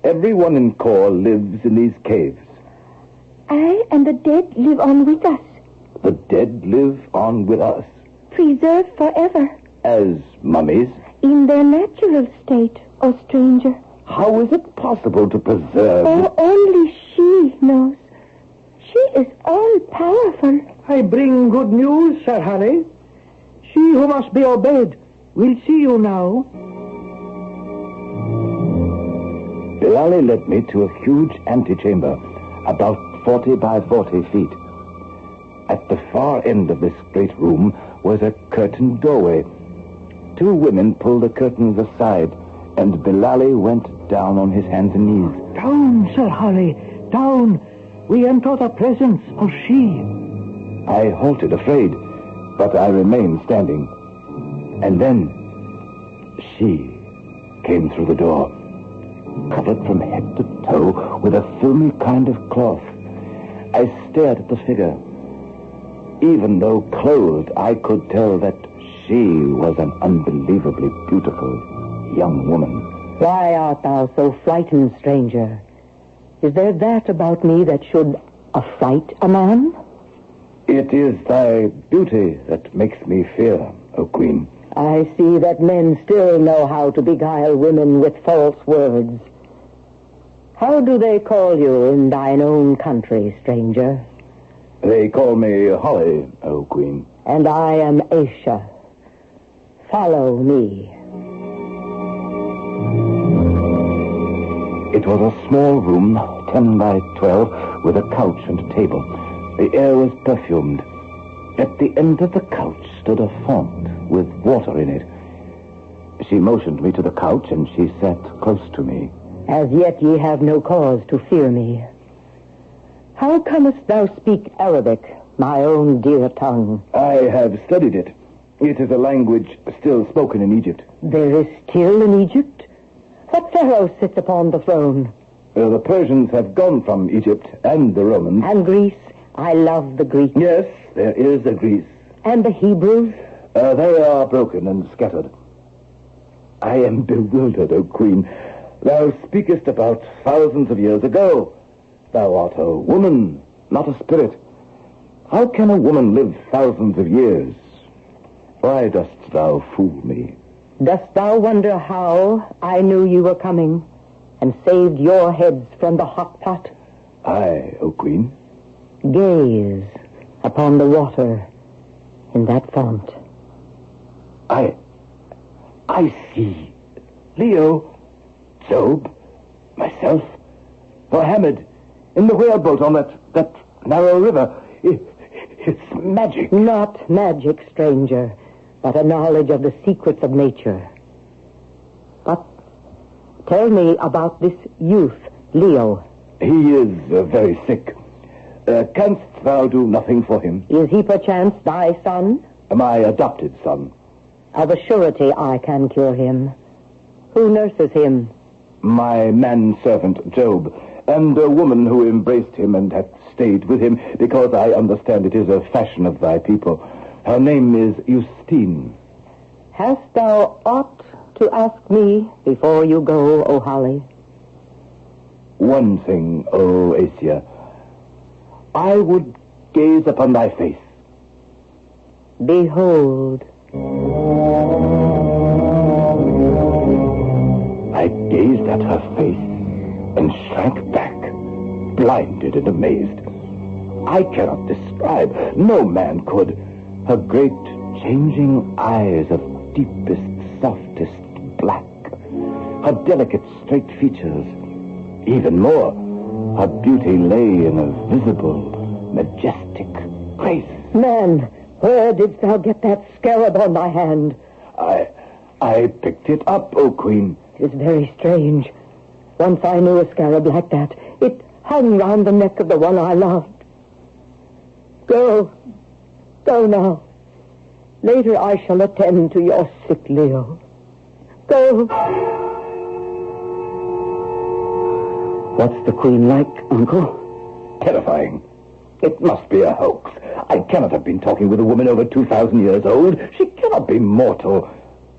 Everyone in Kor lives in these caves. I and the dead live on with us. The dead live on with us. Preserved forever. As mummies? In their natural state, O stranger. How is it possible to preserve... Oh, only she knows. She is all-powerful. I bring good news, Sir Harry. She who must be obeyed will see you now. Bilali led me to a huge antechamber, about 40 by 40 feet. At the far end of this great room was a curtained doorway. 2 women pulled the curtains aside, and Bilali went down on his hands and knees. Down, Sir Harry, down. We enter the presence of she. I halted, afraid, but I remained standing. And then she came through the door, covered from head to toe with a filmy kind of cloth. I stared at the figure. Even though clothed, I could tell that she was an unbelievably beautiful young woman. Why art thou so frightened, stranger? Is there that about me that should affright a man? It is thy beauty that makes me fear, O Queen. I see that men still know how to beguile women with false words. How do they call you in thine own country, stranger? They call me Holly, O Queen. And I am Aisha. Follow me. It was a small room, 10 by 12, with a couch and a table. The air was perfumed. At the end of the couch stood a font with water in it. She motioned me to the couch, and she sat close to me. As yet ye have no cause to fear me. How comest thou speak Arabic, my own dear tongue? I have studied it. It is a language still spoken in Egypt. There is still in Egypt? What pharaoh sits upon the throne? The Persians have gone from Egypt, and the Romans. And Greece? I love the Greeks. Yes, there is a Greece. And the Hebrews? They are broken and scattered. I am bewildered, O Queen. Thou speakest about thousands of years ago. Thou art a woman, not a spirit. How can a woman live thousands of years? Why dost thou fool me? Dost thou wonder how I knew you were coming and saved your heads from the hot pot? Aye, O Queen. Gaze upon the water in that font. I see. Leo, Job, myself, Mohammed, in the whaleboat on that narrow river. It's magic. Not magic, stranger, but a knowledge of the secrets of nature. But tell me about this youth, Leo. He is very sick. Canst thou do nothing for him? Is he perchance thy son? My adopted son. Of a surety I can cure him. Who nurses him? My manservant, Job, and a woman who embraced him and hath stayed with him, because I understand it is a fashion of thy people. Her name is Justine. Hast thou aught to ask me before you go, O Holly? One thing, O Asia. I would gaze upon thy face. Behold. I gazed at her face and shrank back, blinded and amazed. I cannot describe, no man could, her great changing eyes of deepest, softest her delicate, straight features. Even more, her beauty lay in a visible, majestic grace. Man, where didst thou get that scarab on thy hand? I picked it up, O Queen. It is very strange. Once I knew a scarab like that. It hung round the neck of the one I loved. Go. Go now. Later I shall attend to your sick Leo. Go. What's the Queen like, Uncle? Terrifying. It must be a hoax. I cannot have been talking with a woman over 2,000 years old. She cannot be mortal.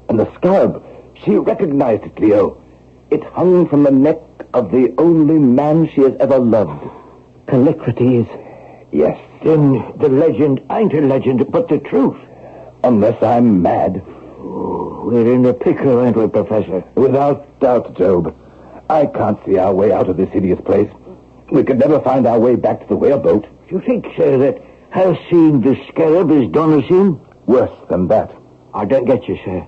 And the scarab, she recognized it, Leo. It hung from the neck of the only man she has ever loved. Callicrates. Yes. Then the legend ain't a legend, but the truth. Unless I'm mad. Oh, we're in a pickle, ain't we, Professor? Without doubt, Job. I can't see our way out of this hideous place. We could never find our way back to the whaleboat. Do you think, sir, that her seeing the scarab is done us in? Worse than that. I don't get you, sir.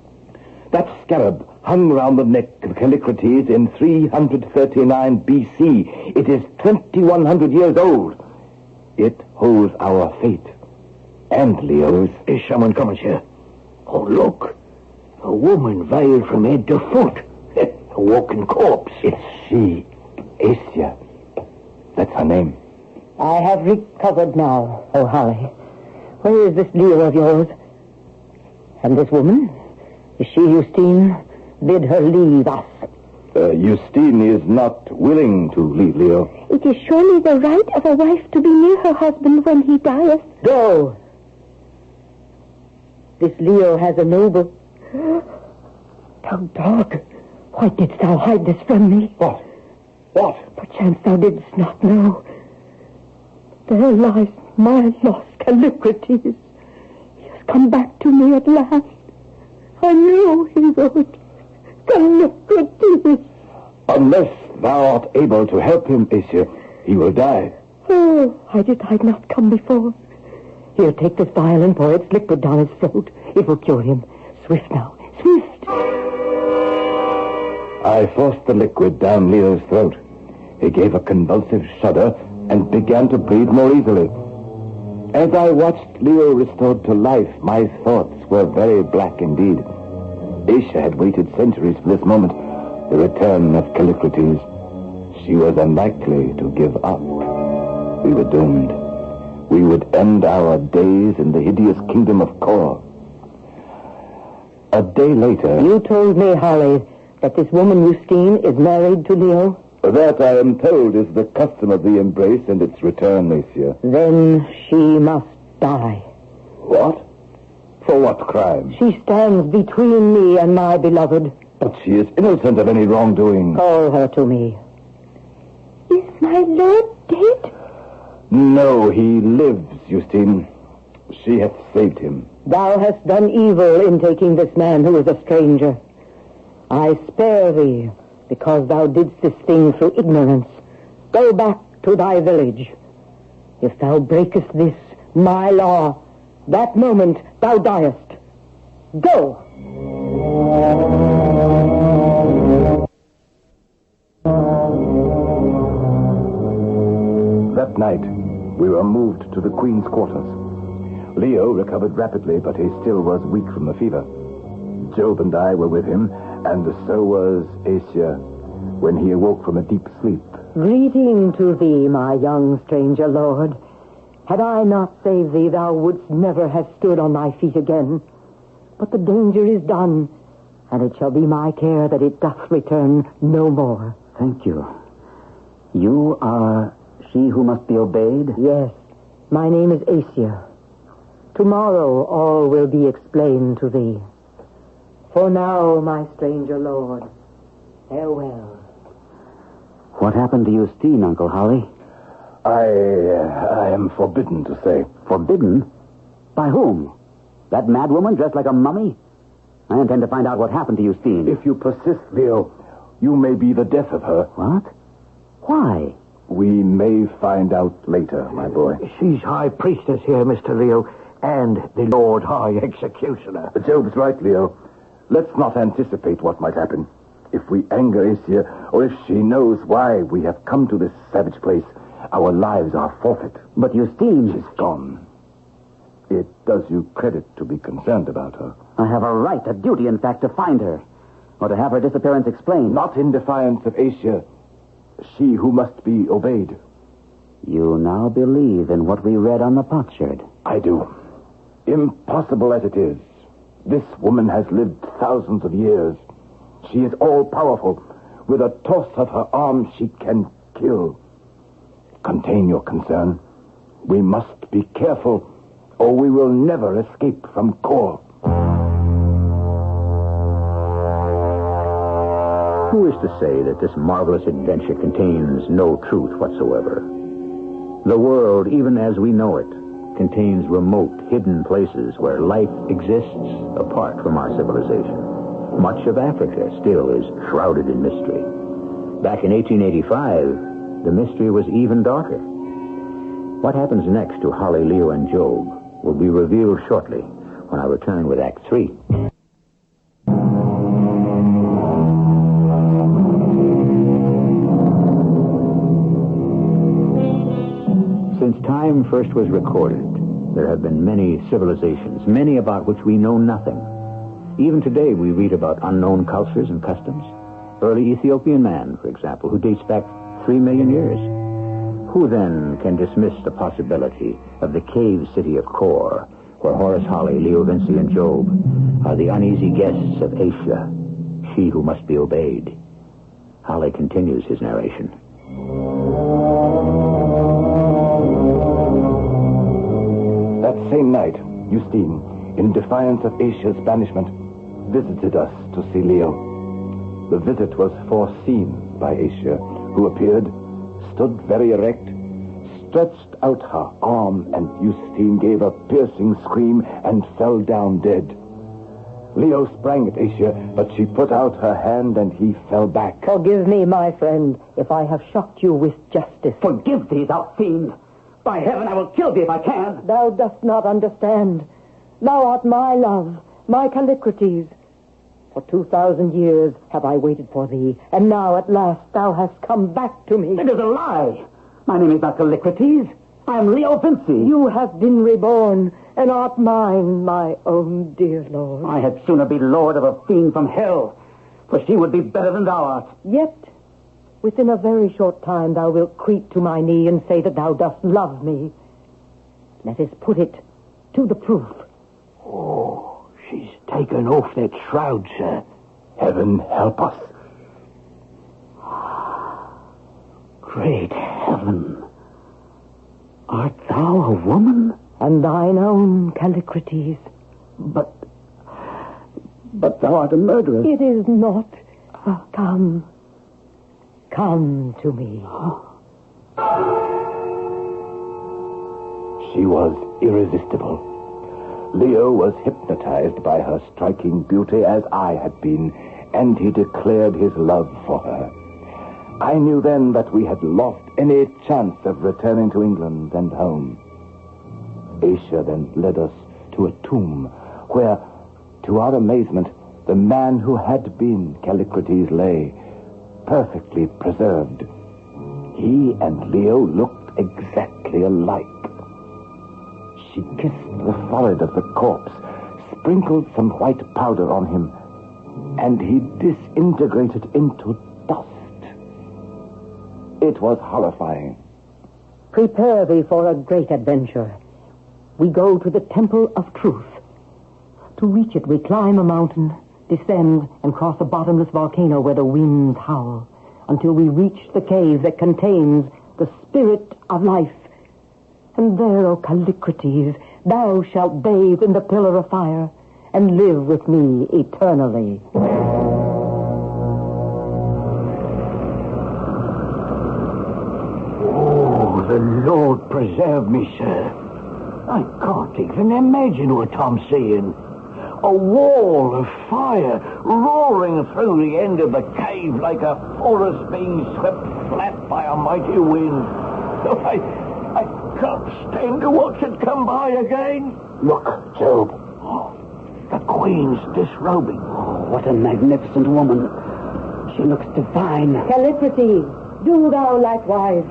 That scarab hung round the neck of Callicrates in 339 B.C. It is 2,100 years old. It holds our fate. And Leo's. Is someone coming, sir? Oh, look. A woman veiled from head to foot. A walking corpse. It's she, Asia. That's her name. I have recovered now, oh Holly. Where is this Leo of yours? And this woman? Is she Justine? Bid her leave us. Justine is not willing to leave Leo. It is surely the right of a wife to be near her husband when he dieth. Go. This Leo has a noble... Thou dog, why didst thou hide this from me? What? What? Perchance thou didst not know. There lies my lost Callicrates. He has come back to me at last. I knew he would. Callicrates. Unless thou art able to help him, Asia, he will die. Oh, why did I not come before? Here, take this vial and pour its liquid down his throat. It will cure him. Swift now, swift. I forced the liquid down Leo's throat. He gave a convulsive shudder and began to breathe more easily. As I watched Leo restored to life, my thoughts were very black indeed. Asia had waited centuries for this moment, the return of Callicrates. She was unlikely to give up. We were doomed. We would end our days in the hideous kingdom of Kor. A day later... You told me, Holly, that this woman Justine is married to Leo? That, I am told, is the custom of the embrace and its return, Asia. Then she must die. What? For what crime? She stands between me and my beloved. But she is innocent of any wrongdoing. Call her to me. Is my lord dead? No, he lives, Justine. She hath saved him. Thou hast done evil in taking this man who is a stranger. I spare thee, because thou didst this thing through ignorance. Go back to thy village. If thou breakest this, my law, that moment thou diest. Go! That night, we were moved to the Queen's quarters. Leo recovered rapidly, but he still was weak from the fever. Job and I were with him, and so was Asia, when he awoke from a deep sleep. Greeting to thee, my young stranger lord. Had I not saved thee, thou wouldst never have stood on thy feet again. But the danger is done, and it shall be my care that it doth return no more. Thank you. You are she who must be obeyed? Yes. My name is Asia. Tomorrow all will be explained to thee. For now, my stranger lord, farewell. What happened to Justine, Uncle Holly? I am forbidden to say. Forbidden? By whom? That madwoman dressed like a mummy? I intend to find out what happened to Justine. If you persist, Leo, you may be the death of her. What? Why? We may find out later, my boy. She's High Priestess here, Mr. Leo, and the Lord High Executioner. Job's right, Leo. Let's not anticipate what might happen. If we anger Asia, or if she knows why we have come to this savage place, our lives are forfeit. But Justine... She's gone. It does you credit to be concerned about her. I have a right, a duty, in fact, to find her. Or to have her disappearance explained. Not in defiance of Asia. She who must be obeyed. You now believe in what we read on the potsherd. I do. Impossible as it is, this woman has lived thousands of years. She is all-powerful. With a toss of her arm, she can kill. Contain your concern. We must be careful, or we will never escape from Kor. Who is to say that this marvelous adventure contains no truth whatsoever? The world, even as we know it, contains remote, hidden places where life exists apart from our civilization. Much of Africa still is shrouded in mystery. Back in 1885, the mystery was even darker. What happens next to Holly, Leo, and Job will be revealed shortly when I return with Act 3. Since time first was recorded, there have been many civilizations, many about which we know nothing. Even today, we read about unknown cultures and customs. Early Ethiopian man, for example, who dates back 3 million years. Who then can dismiss the possibility of the cave city of Kor, where Horace Holly, Leo Vinci, and Job are the uneasy guests of Asia, she who must be obeyed? Holly continues his narration. That same night, Justine, in defiance of Asia's banishment, visited us to see Leo. The visit was foreseen by Asia, who appeared, stood very erect, stretched out her arm, and Justine gave a piercing scream and fell down dead. Leo sprang at Asia, but she put out her hand and he fell back. Forgive me, my friend, if I have shocked you with justice. Forgive thee, thou fiend! By heaven, I will kill thee if I can. Thou dost not understand. Thou art my love, my Callicrates. For 2,000 years have I waited for thee, and now at last thou hast come back to me. It is a lie. My name is not Callicrates. I am Leo Vinci. You have been reborn, and art mine, my own dear lord. I had sooner be lord of a fiend from hell, for she would be better than thou art. Yet, within a very short time, thou wilt creep to my knee and say that thou dost love me. Let us put it to the proof. Oh, she's taken off that shroud, sir. Heaven help us. Great heaven. Art thou a woman? And thine own, Callicrates. But thou art a murderer. It is not. Come. Come to me. She was irresistible. Leo was hypnotized by her striking beauty as I had been, and he declared his love for her. I knew then that we had lost any chance of returning to England and home. Asia then led us to a tomb where, to our amazement, the man who had been Callicrates lay, perfectly preserved. He and Leo looked exactly alike. She kissed the forehead of the corpse, sprinkled some white powder on him, and he disintegrated into dust. It was horrifying. Prepare thee for a great adventure. We go to the Temple of Truth. To reach it, we climb a mountain, descend, and cross a bottomless volcano where the winds howl, until we reach the cave that contains the spirit of life. And there, O Callicrates, thou shalt bathe in the pillar of fire and live with me eternally. Oh, the Lord preserve me, sir. I can't even imagine what I'm seeing. A wall of fire roaring through the end of the cave like a forest being swept flat by a mighty wind. I can't stand to watch it come by again. Look, Job. Oh, the Queen's disrobing. Oh, what a magnificent woman. She looks divine. Calligraphy, do thou likewise.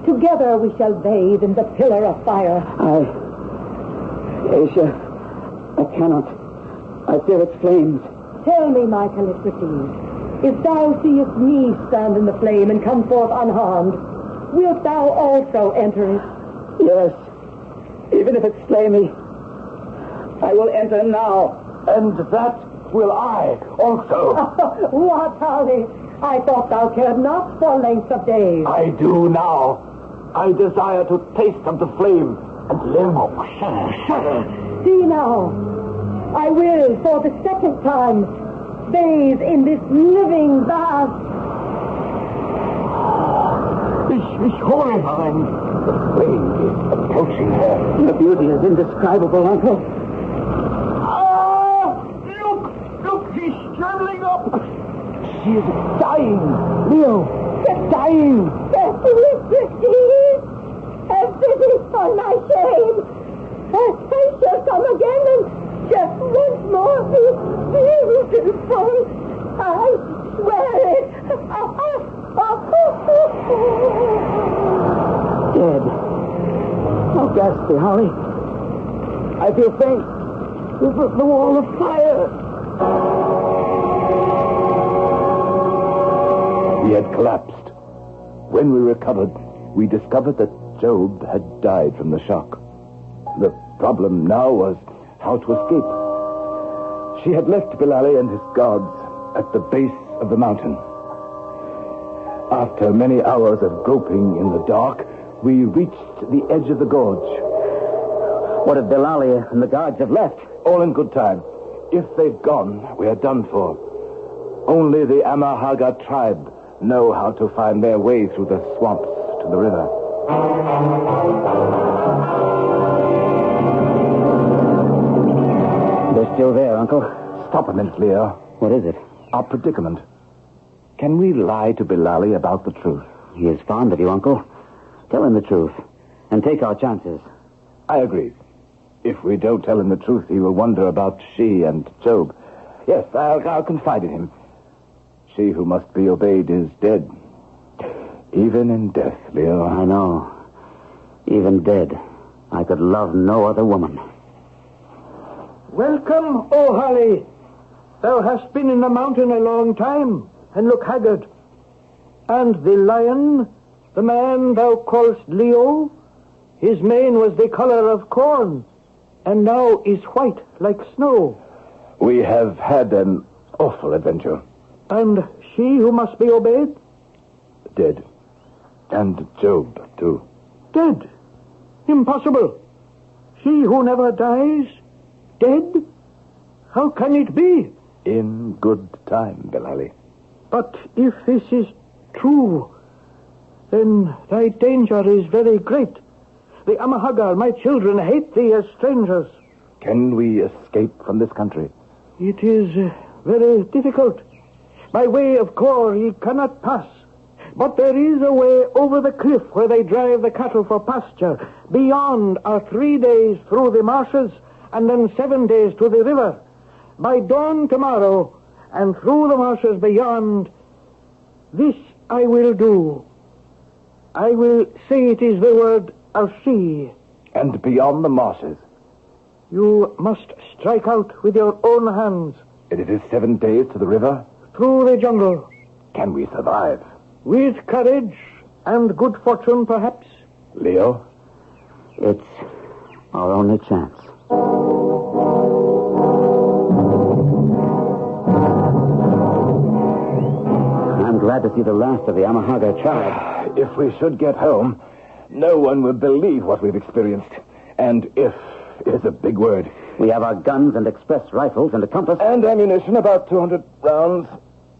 Together we shall bathe in the pillar of fire. Asia, I cannot. I fear its flames. Tell me, my Calligraphy, if thou seest me stand in the flame and come forth unharmed, wilt thou also enter it? Yes. Even if it slay me, I will enter now. And that will I also. What, Harley? I thought thou cared not for length of days. I do now. I desire to taste of the flame and live. See now, I will, for the second time, bathe in this living bath. Ich hole mine. The flame is approaching her. The beauty is indescribable, Uncle. Look, she's trembling up. She is dying. Leo, dying. Have pity on my shame. I shall come again and just once more be beautiful. I swear it. Dead. Oh, ghastly, Holly. I feel faint. The wall of fire. He had collapsed. When we recovered, we discovered that Job had died from the shock. The problem now was how to escape. She had left Bilali and his guards at the base of the mountain. After many hours of groping in the dark, we reached the edge of the gorge. What if Bilali and the guards have left? All in good time. If they've gone, we are done for. Only the Amahaga tribe know how to find their way through the swamps to the river. They're still there, Uncle. Stop a minute, Leo. What is it? Our predicament. Can we lie to Bilali about the truth? He is fond of you, Uncle. Tell him the truth, and take our chances. I agree. If we don't tell him the truth, he will wonder about she and Job. Yes, I'll confide in him. She who must be obeyed is dead. Even in death, Leo. I know. Even dead, I could love no other woman. Welcome, O Holly. Thou hast been in the mountain a long time, and look haggard. And the lion, the man thou callest Leo, his mane was the color of corn, and now is white like snow. We have had an awful adventure. And she who must be obeyed? Dead. And Job, too. Dead? Impossible. She who never dies? Dead? How can it be? In good time, Bilali. But if this is true, then thy danger is very great. The Amahagar, my children, hate thee as strangers. Can we escape from this country? It is very difficult. By way of Kor, ye cannot pass. But there is a way over the cliff where they drive the cattle for pasture. Beyond are 3 days through the marshes, and then 7 days to the river. By dawn tomorrow, and through the marshes beyond, this I will do. I will say it is the word of she. And beyond the marshes? You must strike out with your own hands. And it is 7 days to the river? Through the jungle. Can we survive? With courage and good fortune, perhaps. Leo? It's our only chance. I'm glad to see the last of the Amahaga tribe. If we should get home, no one would believe what we've experienced. And if is a big word. We have our guns and express rifles and a compass. And ammunition, about 200 rounds.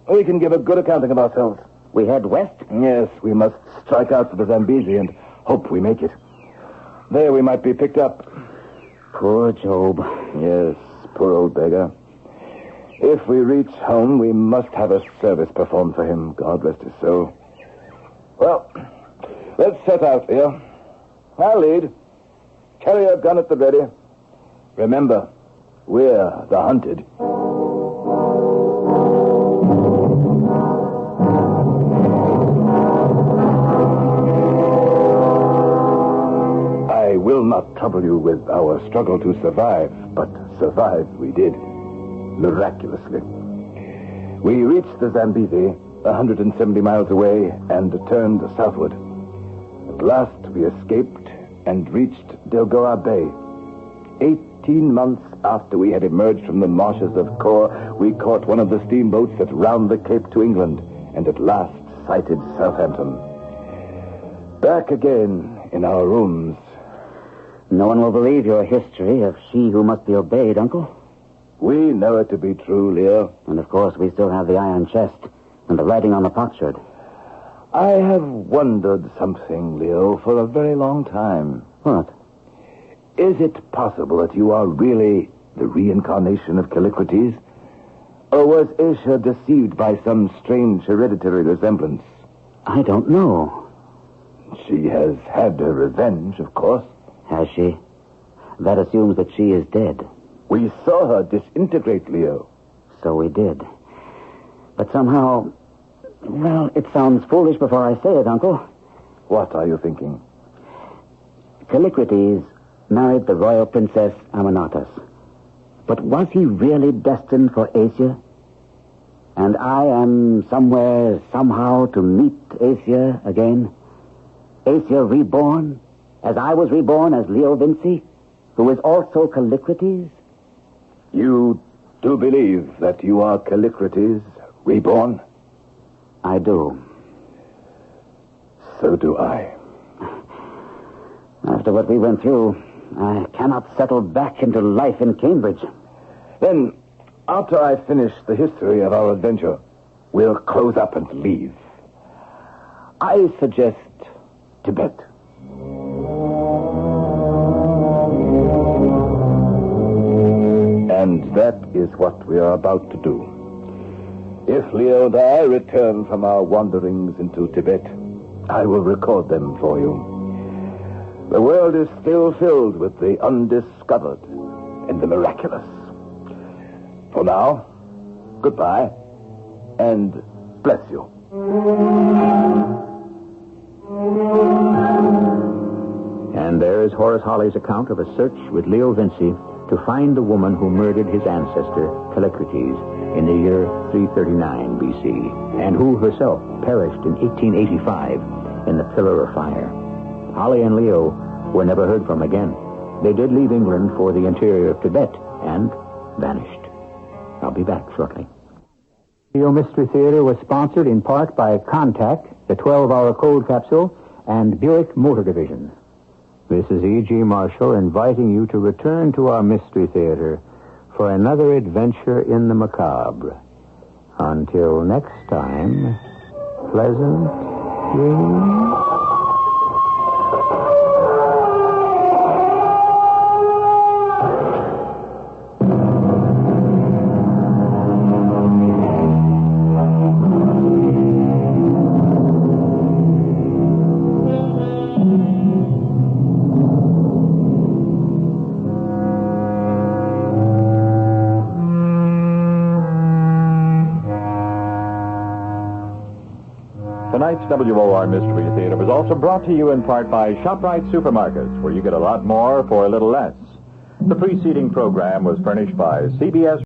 We can give a good accounting of ourselves. We head west? Yes, we must strike out for the Zambezi and hope we make it. There we might be picked up. Poor Job. Yes, poor old beggar. If we reach home, we must have a service performed for him. God rest his soul. Well, let's set out, Leo. I'll lead. Carry your gun at the ready. Remember, we're the hunted. not trouble you with our struggle to survive, but survive we did. Miraculously. We reached the Zambezi, 170 miles away, and turned southward. At last we escaped and reached Delgoa Bay. 18 months after we had emerged from the marshes of Kor, we caught one of the steamboats that round the Cape to England, and at last sighted Southampton. Back again in our rooms. No one will believe your history of she who must be obeyed, Uncle. We know it to be true, Leo. And of course, we still have the iron chest and the writing on the potsherd. I have wondered something, Leo, for a very long time. What? Is it possible that you are really the reincarnation of Callicrates? Or was Asia deceived by some strange hereditary resemblance? I don't know. She has had her revenge, of course. Has she? That assumes that she is dead. We saw her disintegrate, Leo. So we did. But somehow... Well, it sounds foolish before I say it, Uncle. What are you thinking? Callicrates married the royal princess Amynotus. But was he really destined for Asia? And I am somewhere, somehow, to meet Asia again? Asia reborn, as I was reborn as Leo Vinci, who is also Callicrates? You do believe that you are Callicrates, reborn? I do. So do I. After what we went through, I cannot settle back into life in Cambridge. Then, after I finish the history of our adventure, we'll close up and leave. I suggest Tibet. And that is what we are about to do. If Leo and I return from our wanderings into Tibet, I will record them for you. The world is still filled with the undiscovered and the miraculous. For now, goodbye, and bless you. And there's Horace Holly's account of a search with Leo Vinci to find the woman who murdered his ancestor, Callicrates, in the year 339 B.C., and who herself perished in 1885 in the Pillar of Fire. Holly and Leo were never heard from again. They did leave England for the interior of Tibet and vanished. I'll be back shortly. Leo Mystery Theater was sponsored in part by Contact, the 12-hour cold capsule, and Buick Motor Division. This is E.G. Marshall inviting you to return to our Mystery Theater for another adventure in the macabre. Until next time, pleasant dreams. Tonight's WOR Mystery Theater was also brought to you in part by ShopRite Supermarkets, where you get a lot more for a little less. The preceding program was furnished by CBS.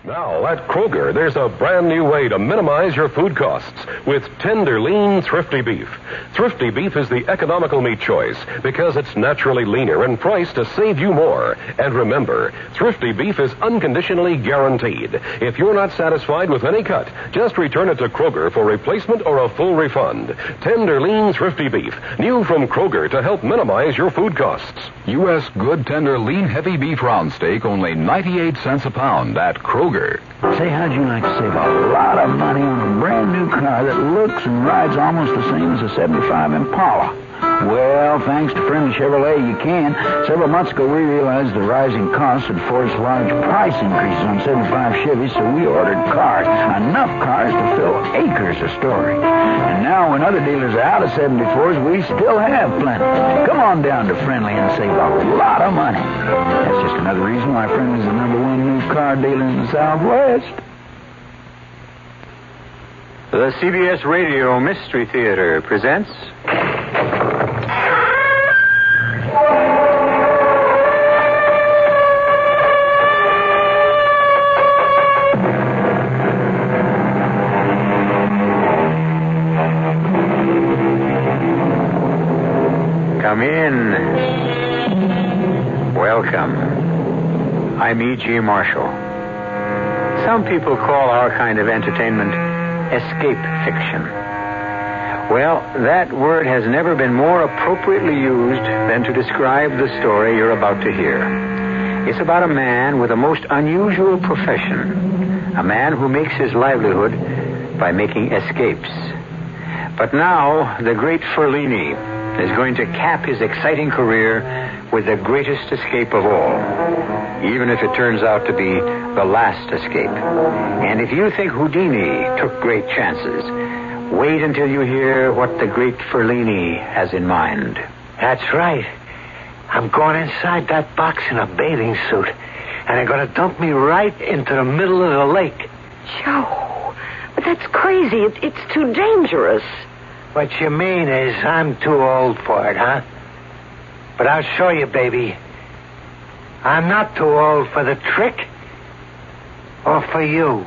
Now, at Kroger, there's a brand new way to minimize your food costs with tender, lean, thrifty beef. Thrifty beef is the economical meat choice because it's naturally leaner and priced to save you more. And remember, thrifty beef is unconditionally guaranteed. If you're not satisfied with any cut, just return it to Kroger for replacement or a full refund. Tender, lean, thrifty beef, new from Kroger to help minimize your food costs. U.S. good, tender, lean, heavy beef round steak, only 98 cents a pound at Kroger. Say, how'd you like to save a lot of money on a brand new car that looks and rides almost the same as a 75 Impala? Well, thanks to friendly Chevrolet, you can. Several months ago, we realized the rising costs had forced large price increases on 75 Chevys, so we ordered cars. Enough cars to fill acres of storage. And now, when other dealers are out of 74s, we still have plenty. Come on down to Friendly and save a lot of money. That's just another reason why Friendly's the #1 new car dealer in the Southwest. The CBS Radio Mystery Theater presents... gentlemen, welcome. I'm E.G. Marshall. Some people call our kind of entertainment escape fiction. Well, that word has never been more appropriately used than to describe the story you're about to hear. It's about a man with a most unusual profession, a man who makes his livelihood by making escapes. But now, the great Fellini is going to cap his exciting career with the greatest escape of all, even if it turns out to be the last escape. And if you think Houdini took great chances, wait until you hear what the great Fellini has in mind. That's right. I'm going inside that box in a bathing suit, and they're going to dump me right into the middle of the lake. Joe, but that's crazy. It's too dangerous. What you mean is I'm too old for it, huh? But I'll show you, baby. I'm not too old for the trick. Or for you.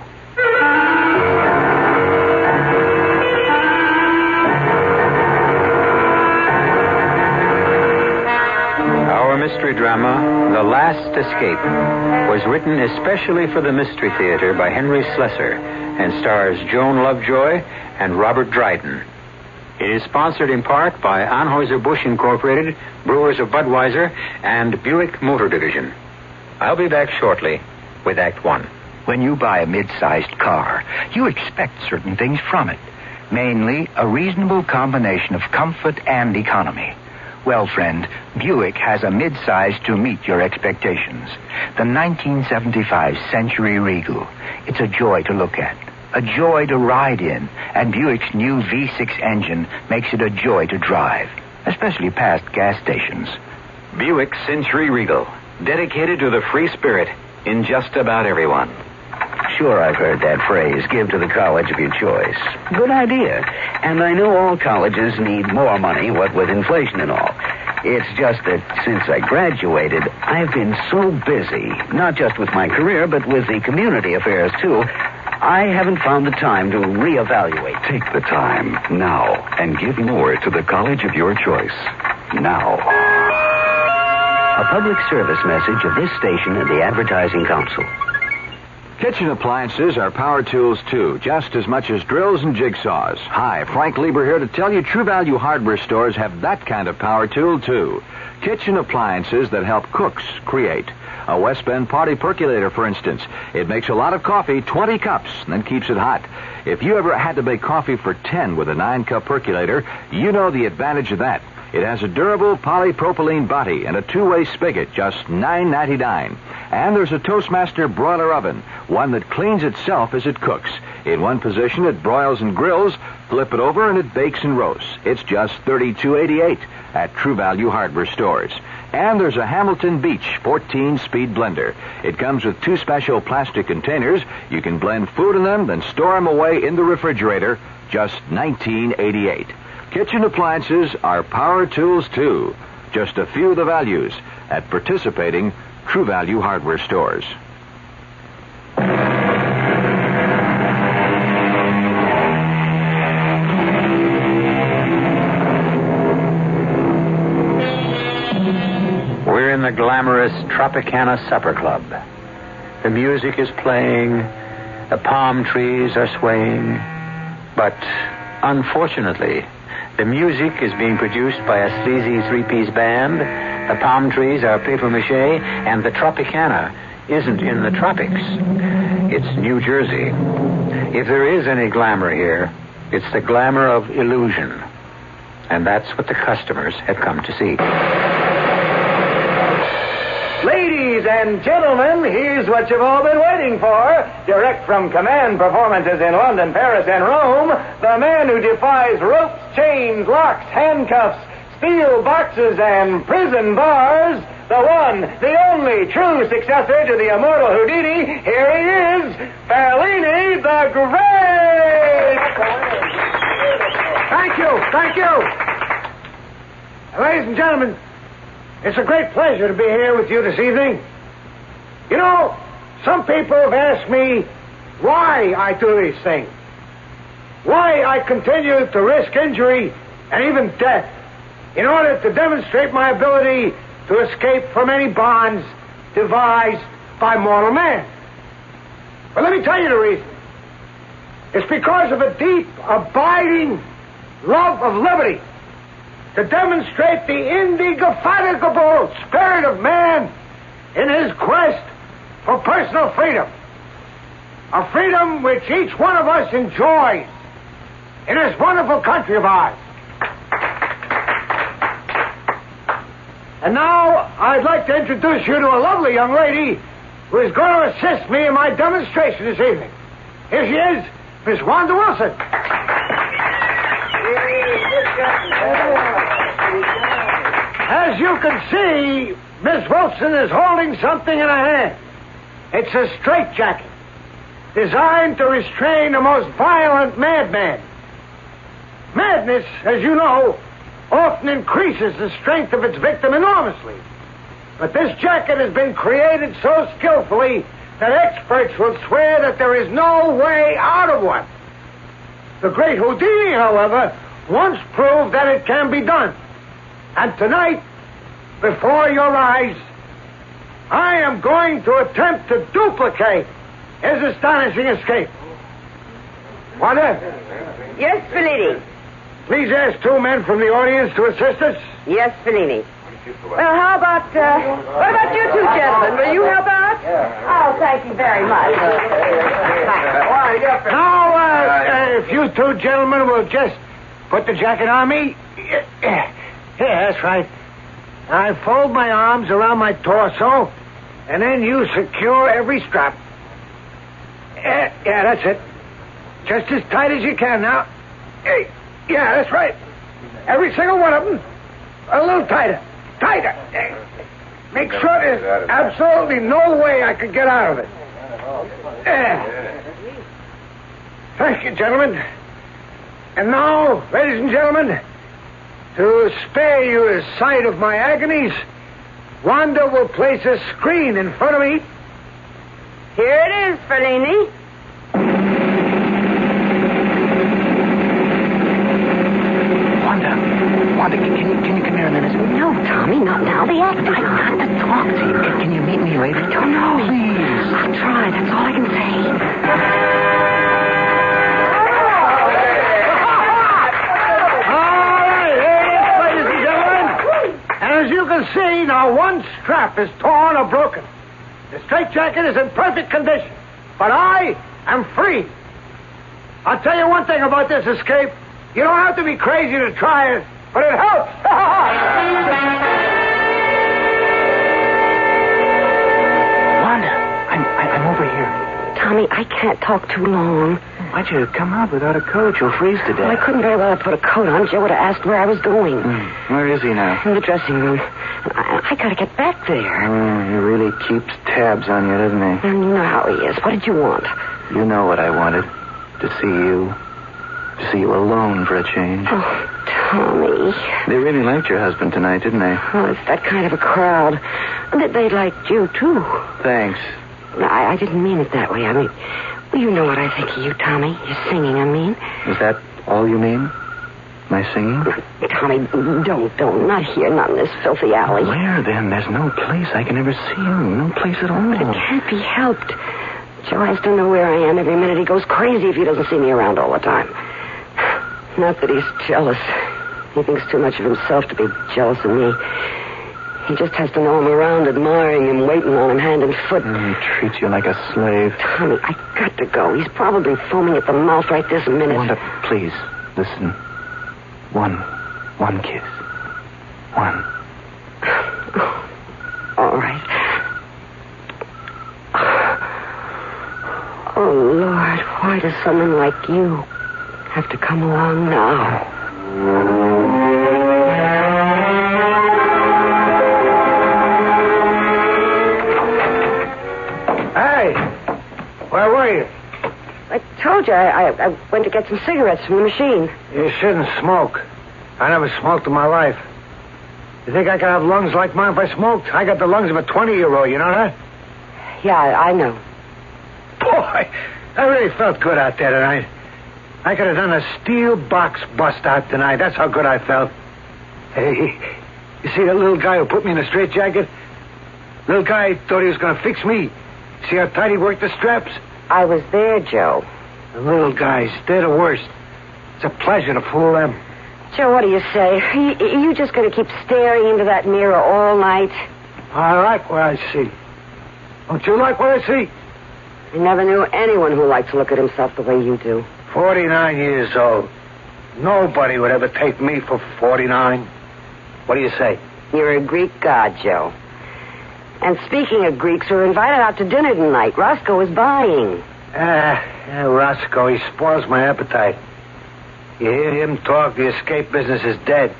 Our mystery drama, The Last Escape, was written especially for the Mystery Theater by Henry Slessor and stars Joan Lovejoy and Robert Dryden. It is sponsored in part by Anheuser-Busch Incorporated, Brewers of Budweiser, and Buick Motor Division. I'll be back shortly with Act One. When you buy a mid-sized car, you expect certain things from it. Mainly, a reasonable combination of comfort and economy. Well, friend, Buick has a mid-size to meet your expectations. The 1975 Century Regal. It's a joy to look at. A joy to ride in, and Buick's new V6 engine makes it a joy to drive, especially past gas stations. Buick Century Regal, dedicated to the free spirit in just about everyone. Sure, I've heard that phrase, give to the college of your choice. Good idea. And I know all colleges need more money, what with inflation and all. It's just that since I graduated, I've been so busy, not just with my career, but with the community affairs, too. I haven't found the time to reevaluate. Take the time now and give more to the college of your choice. Now. A public service message of this station and the Advertising Council. Kitchen appliances are power tools, too, just as much as drills and jigsaws. Hi, Frank Lieber here to tell you True Value hardware stores have that kind of power tool, too. Kitchen appliances that help cooks create. A West Bend party percolator, for instance. It makes a lot of coffee, 20 cups, and then keeps it hot. If you ever had to make coffee for 10 with a 9-cup percolator, you know the advantage of that. It has a durable polypropylene body and a two-way spigot, just $9.99. And there's a Toastmaster broiler oven, one that cleans itself as it cooks. In one position, it broils and grills. Flip it over, and it bakes and roasts. It's just $32.88 at True Value hardware stores. And there's a Hamilton Beach 14-speed blender. It comes with 2 special plastic containers. You can blend food in them, then store them away in the refrigerator. Just $19.88. Kitchen appliances are power tools, too. Just a few of the values at participating True Value hardware stores. We're in the glamorous Tropicana Supper Club. The music is playing, the palm trees are swaying, but unfortunately, the music is being produced by a sleazy 3-piece band, the palm trees are papier-mâché, and the Tropicana isn't in the tropics. It's New Jersey. If there is any glamour here, it's the glamour of illusion. And that's what the customers have come to see. Ladies and gentlemen, here's what you've all been waiting for. Direct from Command performances in London, Paris, and Rome, the man who defies ropes, chains, locks, handcuffs, steel boxes, and prison bars, the one, the only true successor to the immortal Houdini. Here he is, Fellini the Great! Thank you. Ladies and gentlemen, it's a great pleasure to be here with you this evening. You know, some people have asked me why I do these things. Why I continue to risk injury and even death in order to demonstrate my ability to escape from any bonds devised by mortal man. But let me tell you the reason. It's because of a deep, abiding love of liberty, to demonstrate the indefatigable spirit of man in his quest for personal freedom. A freedom which each one of us enjoys in this wonderful country of ours. And now I'd like to introduce you to a lovely young lady who is going to assist me in my demonstration this evening. Here she is, Miss Wanda Wilson. As you can see, Miss Wilson is holding something in her hand. It's a straitjacket designed to restrain the most violent madman. Madness, as you know, often increases the strength of its victim enormously. But this jacket has been created so skillfully that experts will swear that there is no way out of one. The great Houdini, however, once proved that it can be done. And tonight, before your eyes, I am going to attempt to duplicate his astonishing escape. Wanda? Yes, Fellini. Please ask two men from the audience to assist us. Yes, Fellini. Well, how about, what about you two gentlemen? Will you help out? Oh, thank you very much. Now, if you two gentlemen will just put the jacket on me. Yeah, that's right. I fold my arms around my torso, and then you secure every strap. Yeah, that's it. Just as tight as you can now. Yeah, that's right. Every single one of them. A little tighter. Tighter. Make sure there's absolutely no way I could get out of it. Thank you, gentlemen. And now, ladies and gentlemen, to spare you a sight of my agonies, Wanda will place a screen in front of me. Here it is, Fellini. Wanda, can you come here a minute? No, Tommy, not now. The actor's on. I've got to talk to you. Can you meet me later? I don't know. Please. I'll try. That's all I can say. All right, here it is, ladies and gentlemen. And as you can see, now one strap is torn or broken. The straitjacket is in perfect condition, but I am free. I'll tell you one thing about this escape. You don't have to be crazy to try it, but it helps. Wanda, I'm over here. Tommy, I can't talk too long. Why'd you come out without a coat? You'll freeze to death. Well, I couldn't very well have put a coat on. Joe would have asked where I was going. Where is he now? In the dressing room. I gotta get back there. He really keeps tabs on you, doesn't he? And you know how he is. What did you want? You know what I wanted. To see you. To see you alone for a change. Oh, Tommy. They really liked your husband tonight, didn't they? Oh, it's that kind of a crowd. They liked you, too. Thanks. I didn't mean it that way. I mean, well, you know what I think of you, Tommy. Your singing, I mean. Is that all you mean? My singing? Tommy, don't. Not here, not in this filthy alley. Where, then? There's no place I can ever see you. No place at all. But it can't be helped. Joe has to know where I am every minute. He goes crazy if he doesn't see me around all the time. Not that he's jealous. He thinks too much of himself to be jealous of me. He just has to know I'm around, admiring him, waiting on him hand and foot. He treats you like a slave. Tommy, I got to go. He's probably foaming at the mouth right this minute. Wanda, please, listen. One kiss. One. All right. Oh, Lord, why does someone like you have to come along now? Hey, where were you? I told you I went to get some cigarettes from the machine. You shouldn't smoke. I never smoked in my life. You think I could have lungs like mine if I smoked? I got the lungs of a 20-year-old, you know that? Yeah, I know. Boy, I really felt good out there tonight. I could have done a steel box bust out tonight. That's how good I felt. Hey, you see that little guy who put me in a straitjacket? Little guy thought he was going to fix me. See how tight he worked the straps? I was there, Joe. The little guys, they're the worst. It's a pleasure to fool them. Joe, what do you say? Are you just going to keep staring into that mirror all night? I like what I see. Don't you like what I see? I never knew anyone who liked to look at himself the way you do. 49 years old. Nobody would ever take me for 49. What do you say? You're a Greek god, Joe. And speaking of Greeks, we're invited out to dinner tonight. Roscoe is buying. Roscoe, he spoils my appetite. You hear him talk, the escape business is dead.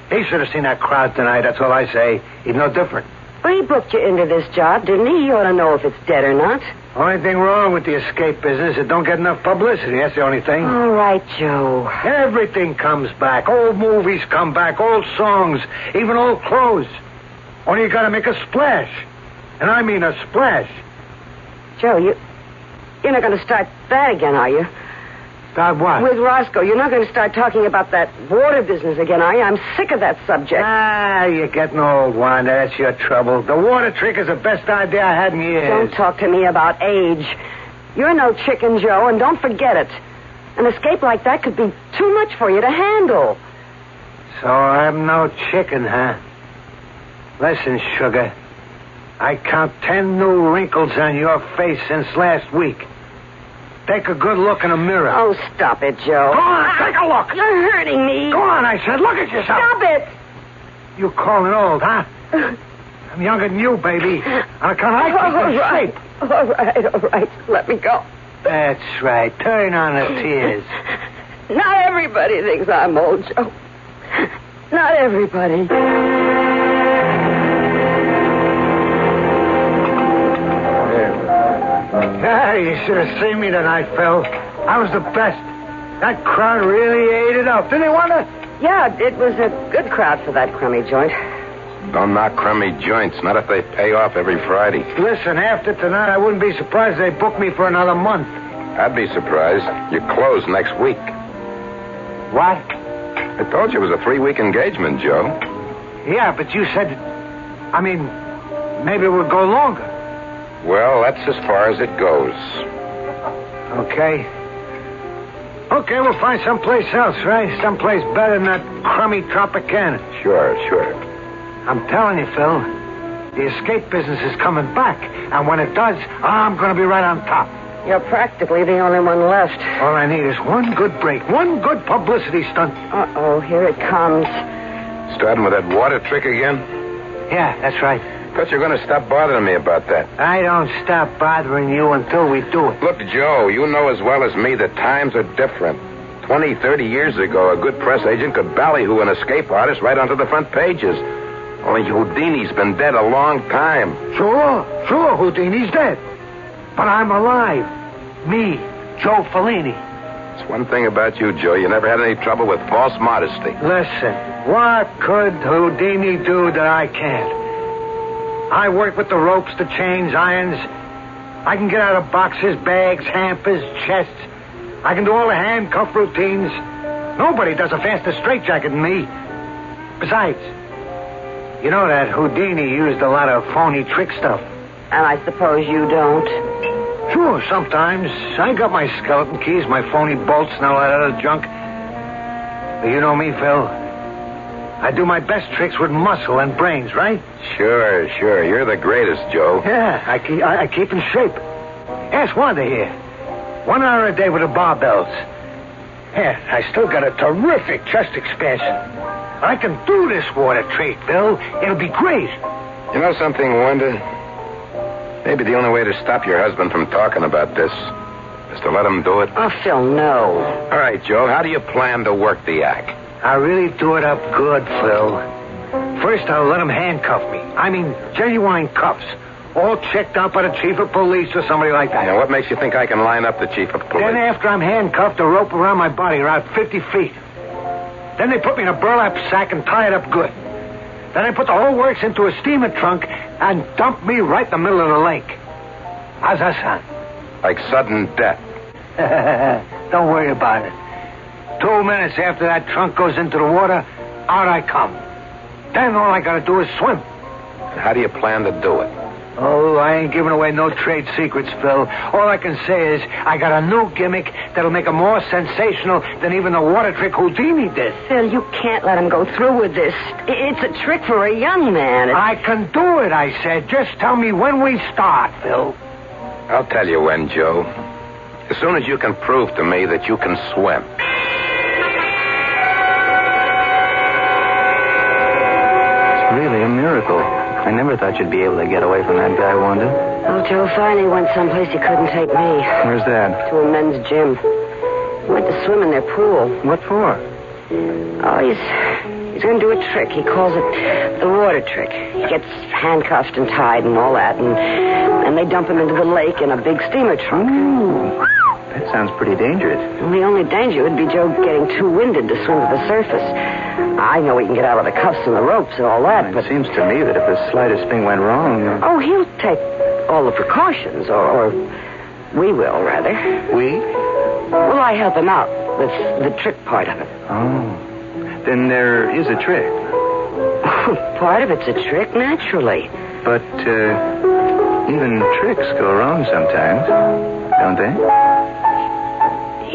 He should have seen that crowd tonight, that's all I say. He's no different. But he booked you into this job, didn't he? You ought to know if it's dead or not. Only thing wrong with the escape business, it don't get enough publicity. That's the only thing. All right, Joe. Everything comes back. Old movies come back, old songs, even old clothes. Only you gotta make a splash. And I mean a splash. Joe, you're not going to start that again, are you? Start what? With Roscoe. You're not going to start talking about that water business again, are you? I'm sick of that subject. You're getting old, Wanda. That's your trouble. The water trick is the best idea I had in years. Don't talk to me about age. You're no chicken, Joe, and don't forget it. An escape like that could be too much for you to handle. So I'm no chicken, huh? Listen, sugar. I count 10 new wrinkles on your face since last week. Take a good look in a mirror. Oh, stop it, Joe. Go on, take a look. You're hurting me. Go on, I said. Look at yourself. Stop it. You calling old, huh? I'm younger than you, baby. On account I keep in shape. All right. Let me go. That's right. Turn on the tears. Not everybody thinks I'm old, Joe. Not everybody. You should have seen me tonight, Phil. I was the best. That crowd really ate it up. Didn't they, Wanda? Yeah, it was a good crowd for that crummy joint. Don't knock crummy joints, not if they pay off every Friday. Listen, after tonight, I wouldn't be surprised if they booked me for another month. I'd be surprised. You close next week. What? I told you it was a 3-week engagement, Joe. Yeah, but you said... maybe it would go longer. Well, that's as far as it goes. Okay. Okay, we'll find someplace else, right? Someplace better than that crummy Tropicana. Sure. I'm telling you, Phil, the escape business is coming back. And when it does, I'm going to be right on top. You're practically the only one left. All I need is one good break, one good publicity stunt. Uh-oh, here it comes. Starting with that water trick again? Yeah, that's right. Thought you were going to stop bothering me about that. I don't stop bothering you until we do it. Look, Joe, you know as well as me that times are different. 20, 30 years ago, a good press agent could ballyhoo an escape artist right onto the front pages. Only Houdini's been dead a long time. Sure, Houdini's dead. But I'm alive. Me, Joe Fellini. It's one thing about you, Joe. You never had any trouble with false modesty. Listen, what could Houdini do that I can't? I work with the ropes, the chains, irons. I can get out of boxes, bags, hampers, chests. I can do all the handcuff routines. Nobody does a faster straitjacket than me. Besides, you know that Houdini used a lot of phony trick stuff. And I suppose you don't? Sure, sometimes. I got my skeleton keys, my phony bolts, and all that other junk. But you know me, Phil. I do my best tricks with muscle and brains, right? Sure. You're the greatest, Joe. Yeah, I keep in shape. Ask Wanda here. 1 hour a day with the barbells. Yeah, I still got a terrific chest expansion. I can do this water trick, Bill. It'll be great. You know something, Wanda? Maybe the only way to stop your husband from talking about this is to let him do it. Oh, Phil, no. All right, Joe, how do you plan to work the act? I really do it up good, Phil. First, I'll let him handcuff me. I mean, genuine cuffs. All checked out by the chief of police or somebody like that. Now, what makes you think I can line up the chief of police? Then after I'm handcuffed, a rope around my body around 50 feet. Then they put me in a burlap sack and tie it up good. Then they put the whole works into a steamer trunk and dump me right in the middle of the lake. How's that sound? Like sudden death. Don't worry about it. 2 minutes after that trunk goes into the water, out I come. Then all I gotta do is swim. How do you plan to do it? Oh, I ain't giving away no trade secrets, Phil. All I can say is I got a new gimmick that'll make him more sensational than even the water trick Houdini did. Phil, you can't let him go through with this. It's a trick for a young man. I can do it, I said. Just tell me when we start, Phil. I'll tell you when, Joe. As soon as you can prove to me that you can swim. It's really a miracle. I never thought you'd be able to get away from that guy, Wanda. Oh, Joe finally went someplace he couldn't take me. Where's that? To a men's gym. He went to swim in their pool. What for? Oh, he's going to do a trick. He calls it the water trick. He gets handcuffed and tied and all that, and they dump him into the lake in a big steamer trunk. Ooh, that sounds pretty dangerous. Well, the only danger would be Joe getting too winded to swim to the surface. I know he can get out of the cuffs and the ropes and all that, but... It seems to me that if the slightest thing went wrong... Oh, he'll take all the precautions, or we will, rather. We? Well, I help him out with the trick part of it. Oh. Then there is a trick. Part of it's a trick, naturally. But, even tricks go wrong sometimes, don't they?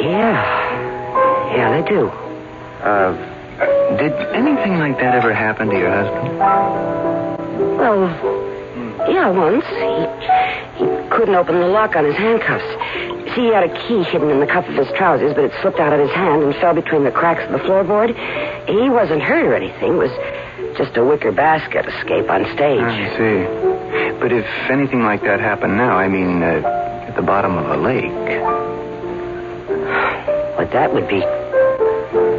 Yeah, they do. Did anything like that ever happen to your husband? Well, yeah, once. He couldn't open the lock on his handcuffs. See, he had a key hidden in the cuff of his trousers, but it slipped out of his hand and fell between the cracks of the floorboard. He wasn't hurt or anything. It was just a wicker basket escape on stage. I see. But if anything like that happened now, I mean, at the bottom of a lake... But that would be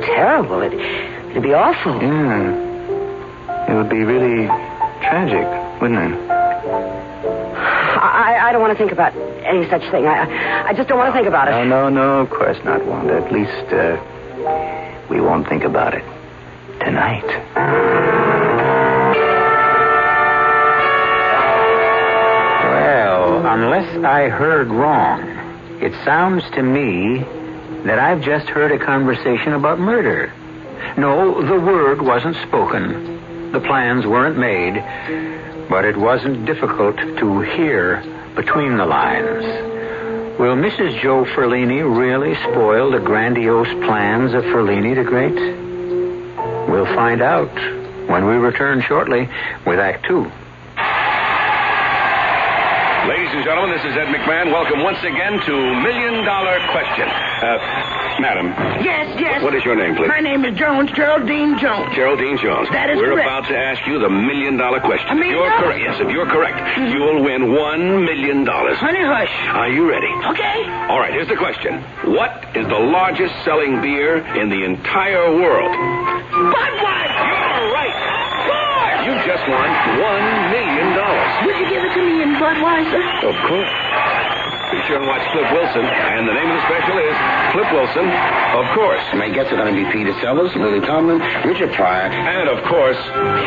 terrible. It'd be awful. Yeah. It would be really tragic, wouldn't it? I don't want to think about any such thing. I just don't want to think about it. No, of course not, Wanda. At least, we won't think about it tonight. Well, unless I heard wrong, it sounds to me that I've just heard a conversation about murder. No, the word wasn't spoken. The plans weren't made. But it wasn't difficult to hear between the lines. Will Mrs. Joe Ferlini really spoil the grandiose plans of Ferlini the Great? We'll find out when we return shortly with Act 2. Ladies and gentlemen, this is Ed McMahon. Welcome once again to $1 Million Question. Madam. Yes. What is your name, please? My name is Jones, Geraldine Jones. Geraldine Jones. That is We're correct. about to ask you the $1 Million Question. $1 million? If you're correct, yes, if you're correct, you will win $1 million. Honey hush. Are you ready? Okay. All right, here's the question. What is the largest selling beer in the entire world? Budweiser. You're right. Good. You just won $1 million. Would you give it to me in Budweiser? Of course. Be sure and watch Flip Wilson. And the name of the special is Flip Wilson, of course. My guests are going to be Peter Sellers, Lily Tomlin, Richard Pryor. And, of course,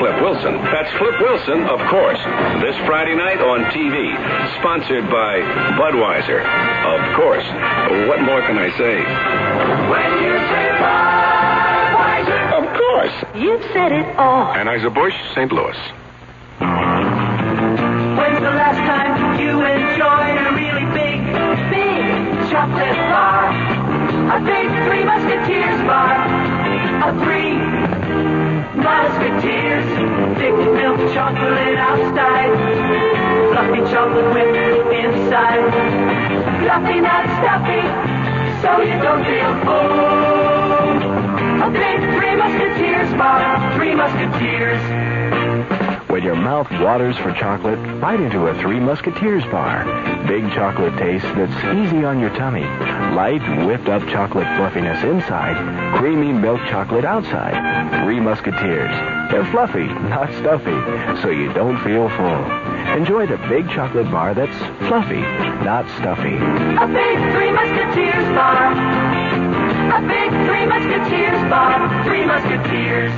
Flip Wilson. That's Flip Wilson, of course. This Friday night on TV. Sponsored by Budweiser. Of course. What more can I say? When you say Budweiser. Of course. You've said it all. Anheuser-Busch, St. Louis. When's the last time you enjoyed a really big chocolate bar? A big Three Musketeers bar. A Three Musketeers. Thick milk chocolate outside. Fluffy chocolate whipped inside. Fluffy, not stuffy, so you don't feel full. A big Three Musketeers bar. Three Musketeers. When your mouth waters for chocolate, bite into a Three Musketeers bar. Big chocolate taste that's easy on your tummy. Light, whipped-up chocolate fluffiness inside. Creamy milk chocolate outside. Three Musketeers. They're fluffy, not stuffy, so you don't feel full. Enjoy the big chocolate bar that's fluffy, not stuffy. A big Three Musketeers bar. A big Three Musketeers bar. Three Musketeers.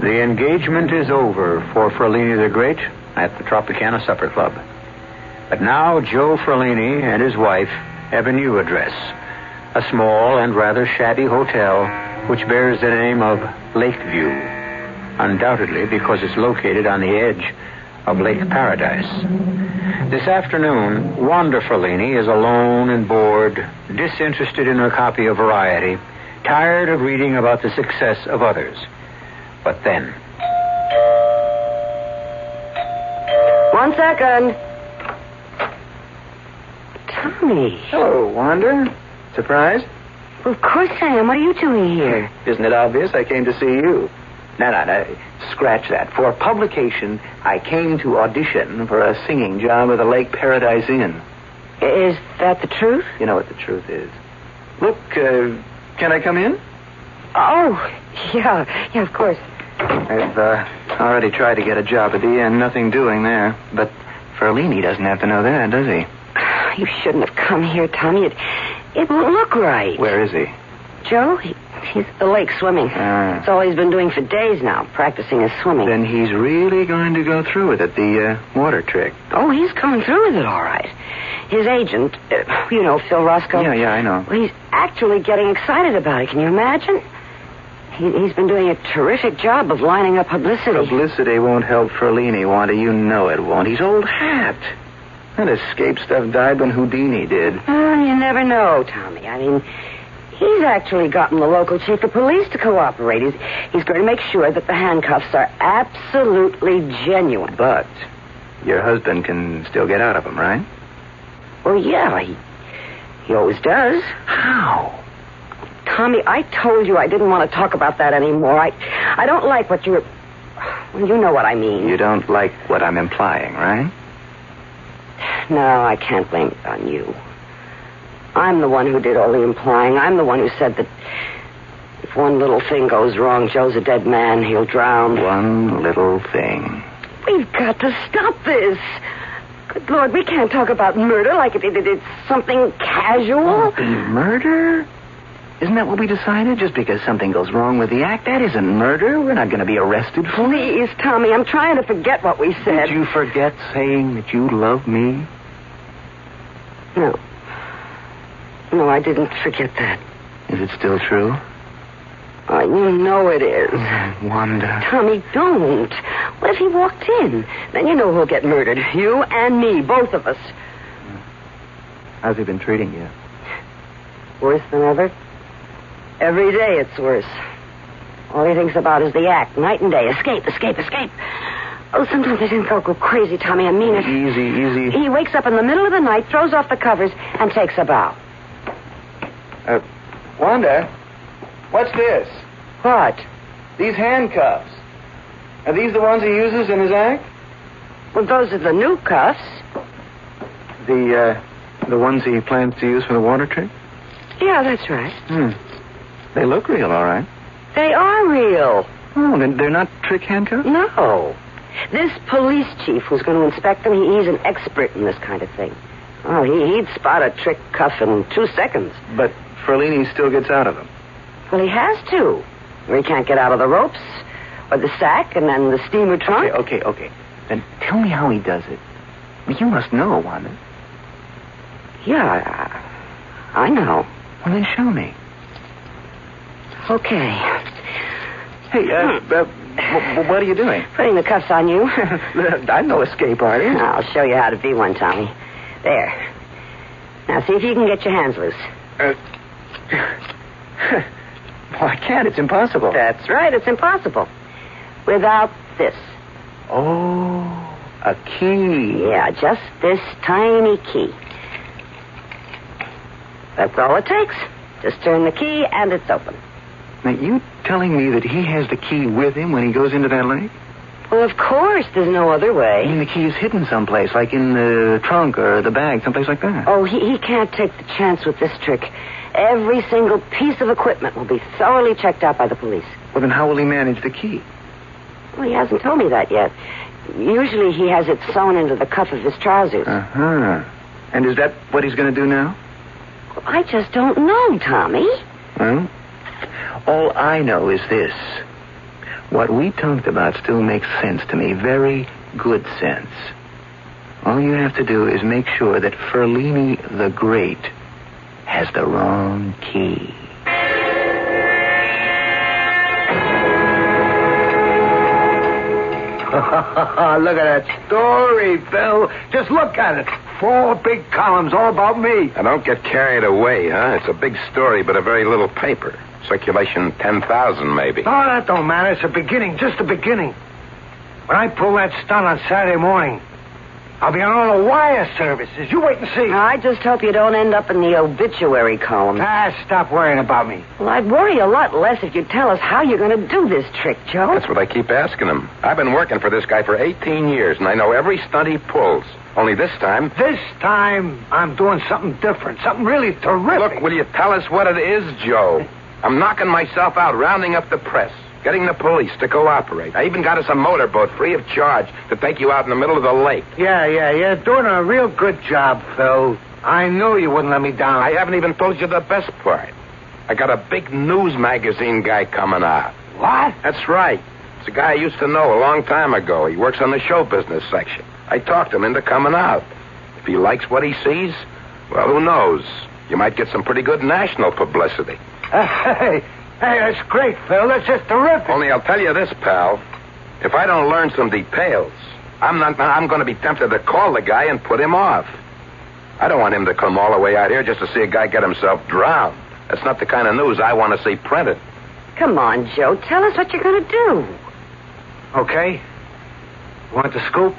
The engagement is over for Ferlini the Great at the Tropicana Supper Club. But now Joe Ferlini and his wife have a new address, a small and rather shabby hotel which bears the name of Lakeview, undoubtedly because it's located on the edge of Lake Paradise. This afternoon, Wanda Ferlini is alone and bored, disinterested in her copy of Variety, tired of reading about the success of others. But then... One second. Tommy. Hello, Wanda. Surprised? Well, of course I am. What are you doing here? Isn't it obvious? I came to see you. No. Scratch that. For publication, I came to audition for a singing job at the Lake Paradise Inn. Is that the truth? You know what the truth is. Look, can I come in? Oh, yeah, of course. I've already tried to get a job at the inn. Nothing doing there. But Ferlini doesn't have to know that, does he? You shouldn't have come here, Tommy. It won't look right. Where is he? Joe? He's at the lake swimming. That's all he's been doing for days now, practicing his swimming. Then he's really going to go through with it, the water trick. Oh, he's coming through with it, all right. His agent, Phil Roscoe. Yeah, I know. Well, he's actually getting excited about it. Can you imagine? He's been doing a terrific job of lining up publicity. Publicity won't help Ferlini, Wanda. You know it won't. He's old hat. That escape stuff died when Houdini did. You never know, Tommy. I mean, he's actually gotten the local chief of police to cooperate. He's going to make sure that the handcuffs are absolutely genuine. But your husband can still get out of them, right? Well, yeah, he always does. How? Tommy, I told you I didn't want to talk about that anymore. I don't like what you're... Well, you know what I mean. You don't like what I'm implying, right? No, I can't blame it on you. I'm the one who did all the implying. I'm the one who said that if one little thing goes wrong, Joe's a dead man. He'll drown. One little thing. We've got to stop this. Good Lord, we can't talk about murder like it's something casual. Murder? Isn't that what we decided? Just because something goes wrong with the act, that isn't murder. We're not going to be arrested for it. Please, Tommy, I'm trying to forget what we said. Did you forget saying that you love me? No, I didn't forget that. Is it still true? You know it is. Wanda. Tommy, don't. What if he walked in? Then you know who'll get murdered. You and me, both of us. How's he been treating you? Worse than ever. Every day it's worse. All he thinks about is the act, night and day. Escape. Oh, sometimes I think I'll go crazy, Tommy. I mean it. Easy. He wakes up in the middle of the night, throws off the covers, and takes a bow. Wanda, what's this? What? These handcuffs. Are these the ones he uses in his act? Well, those are the new cuffs. The ones he plans to use for the water trick? Yeah, that's right. They look real, all right. They are real. Oh, they're not trick handcuffs? No. This police chief who's going to inspect them, he's an expert in this kind of thing. Oh, he'd spot a trick cuff in 2 seconds. But Ferlini still gets out of them. Well, he has to. Or he can't get out of the ropes, or the sack, and then the steamer trunk. Okay. Then tell me how he does it. You must know, Wanda. Yeah, I know. Well, then show me. Okay. Hey, what are you doing? Putting the cuffs on you. I'm no escape artist. I'll show you how to be one, Tommy. There. Now, see if you can get your hands loose. Well, I can't. It's impossible. That's right. It's impossible. Without this. Oh, a key. Yeah, just this tiny key. That's all it takes. Just turn the key, and it's open. Now, you telling me that he has the key with him when he goes into that lake? Well, of course. There's no other way. I mean, the key is hidden someplace, like in the trunk or the bag, someplace like that. Oh, he can't take the chance with this trick. Every single piece of equipment will be thoroughly checked out by the police. Well, then how will he manage the key? Well, he hasn't told me that yet. Usually he has it sewn into the cuff of his trousers. Uh-huh. And is that what he's going to do now? Well, I just don't know, Tommy. Well, all I know is this. What we talked about still makes sense to me. Very good sense. All you have to do is make sure that Ferlini the Great has the wrong key. Look at that story, Phil. Just look at it. 4 big columns all about me. Now, don't get carried away, huh? It's a big story, but a very little paper. Circulation 10,000, maybe. Oh, that don't matter. It's a beginning, just a beginning. When I pull that stunt on Saturday morning, I'll be on all the wire services. You wait and see. I just hope you don't end up in the obituary column. Stop worrying about me. Well, I'd worry a lot less if you'd tell us how you're going to do this trick, Joe. That's what I keep asking him. I've been working for this guy for 18 years, and I know every stunt he pulls. Only this time... This time, I'm doing something different, something really terrific. Look, will you tell us what it is, Joe? I'm knocking myself out, rounding up the press, getting the police to cooperate. I even got us a motorboat free of charge to take you out in the middle of the lake. Yeah, you're doing a real good job, Phil. I knew you wouldn't let me down. I haven't even told you the best part. I got a big news magazine guy coming out. What? That's right. It's a guy I used to know a long time ago. He works on the show business section. I talked him into coming out. If he likes what he sees, well, who knows? You might get some pretty good national publicity. Hey, that's great, Phil. That's just terrific. Only I'll tell you this, pal. If I don't learn some details, I'm going to be tempted to call the guy and put him off. I don't want him to come all the way out here just to see a guy get himself drowned. That's not the kind of news I want to see printed. Come on, Joe. Tell us what you're going to do. Okay. Want the scoop?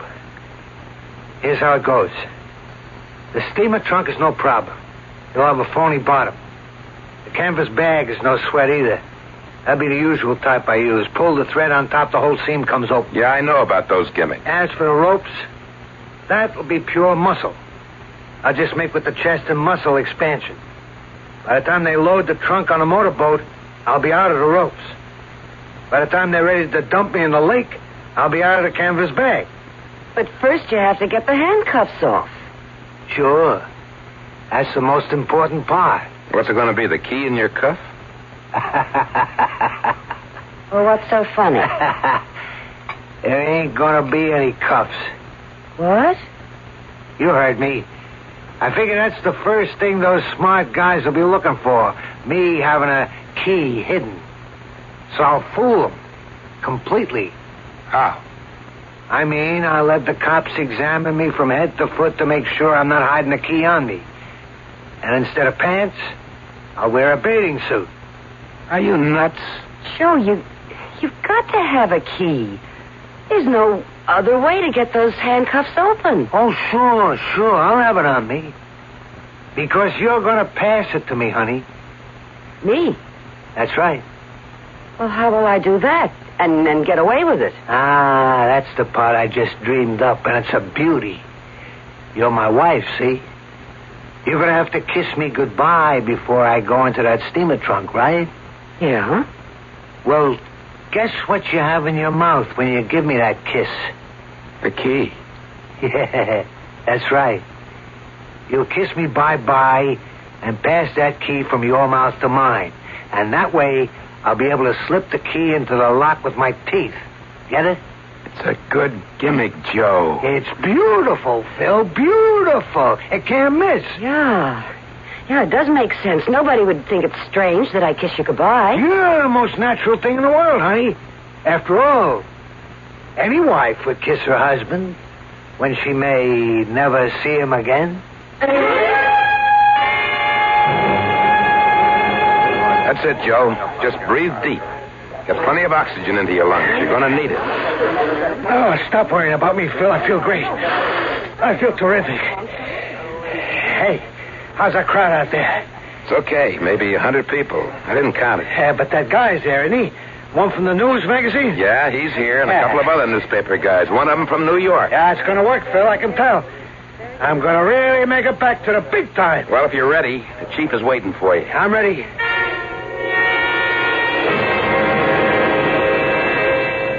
Here's how it goes. The steamer trunk is no problem. It'll have a phony bottom. The canvas bag is no sweat either. That'll be the usual type I use. Pull the thread on top, the whole seam comes open. Yeah, I know about those gimmicks. As for the ropes, that'll be pure muscle. I'll just make with the chest and muscle expansion. By the time they load the trunk on a motorboat, I'll be out of the ropes. By the time they're ready to dump me in the lake, I'll be out of the canvas bag. But first you have to get the handcuffs off. Sure. That's the most important part. What's it going to be, the key in your cuff? Well, what's so funny? There ain't going to be any cuffs. What? You heard me. I figure that's the first thing those smart guys will be looking for. Me having a key hidden. So I'll fool them. Completely. How? I mean, I'll let the cops examine me from head to foot to make sure I'm not hiding a key on me. And instead of pants, I'll wear a bathing suit. Are you nuts? Joe, you've got to have a key. There's no other way to get those handcuffs open. Oh, sure. I'll have it on me. Because you're going to pass it to me, honey. Me? That's right. Well, how will I do that? And then get away with it? Ah, that's the part I just dreamed up, and it's a beauty. You're my wife, see? You're going to have to kiss me goodbye before I go into that steamer trunk, right? Yeah. Well, guess what you have in your mouth when you give me that kiss? The key. Yeah, that's right. You'll kiss me bye-bye and pass that key from your mouth to mine. And that way, I'll be able to slip the key into the lock with my teeth. Get it? It's a good gimmick, Joe. It's beautiful, Phil. Beautiful. It can't miss. Yeah, it does make sense. Nobody would think it's strange that I kiss you goodbye. Yeah, the most natural thing in the world, honey. After all, any wife would kiss her husband when she may never see him again. That's it, Joe. Just breathe deep. Get plenty of oxygen into your lungs. You're going to need it. Oh, stop worrying about me, Phil. I feel great. I feel terrific. Hey, how's that crowd out there? It's okay. Maybe 100 people. I didn't count it. Yeah, but that guy's there, isn't he? One from the news magazine? Yeah, he's here, and a couple of other newspaper guys. One of them from New York. Yeah, it's going to work, Phil. I can tell. I'm going to really make it back to the big time. Well, if you're ready, the chief is waiting for you. I'm ready.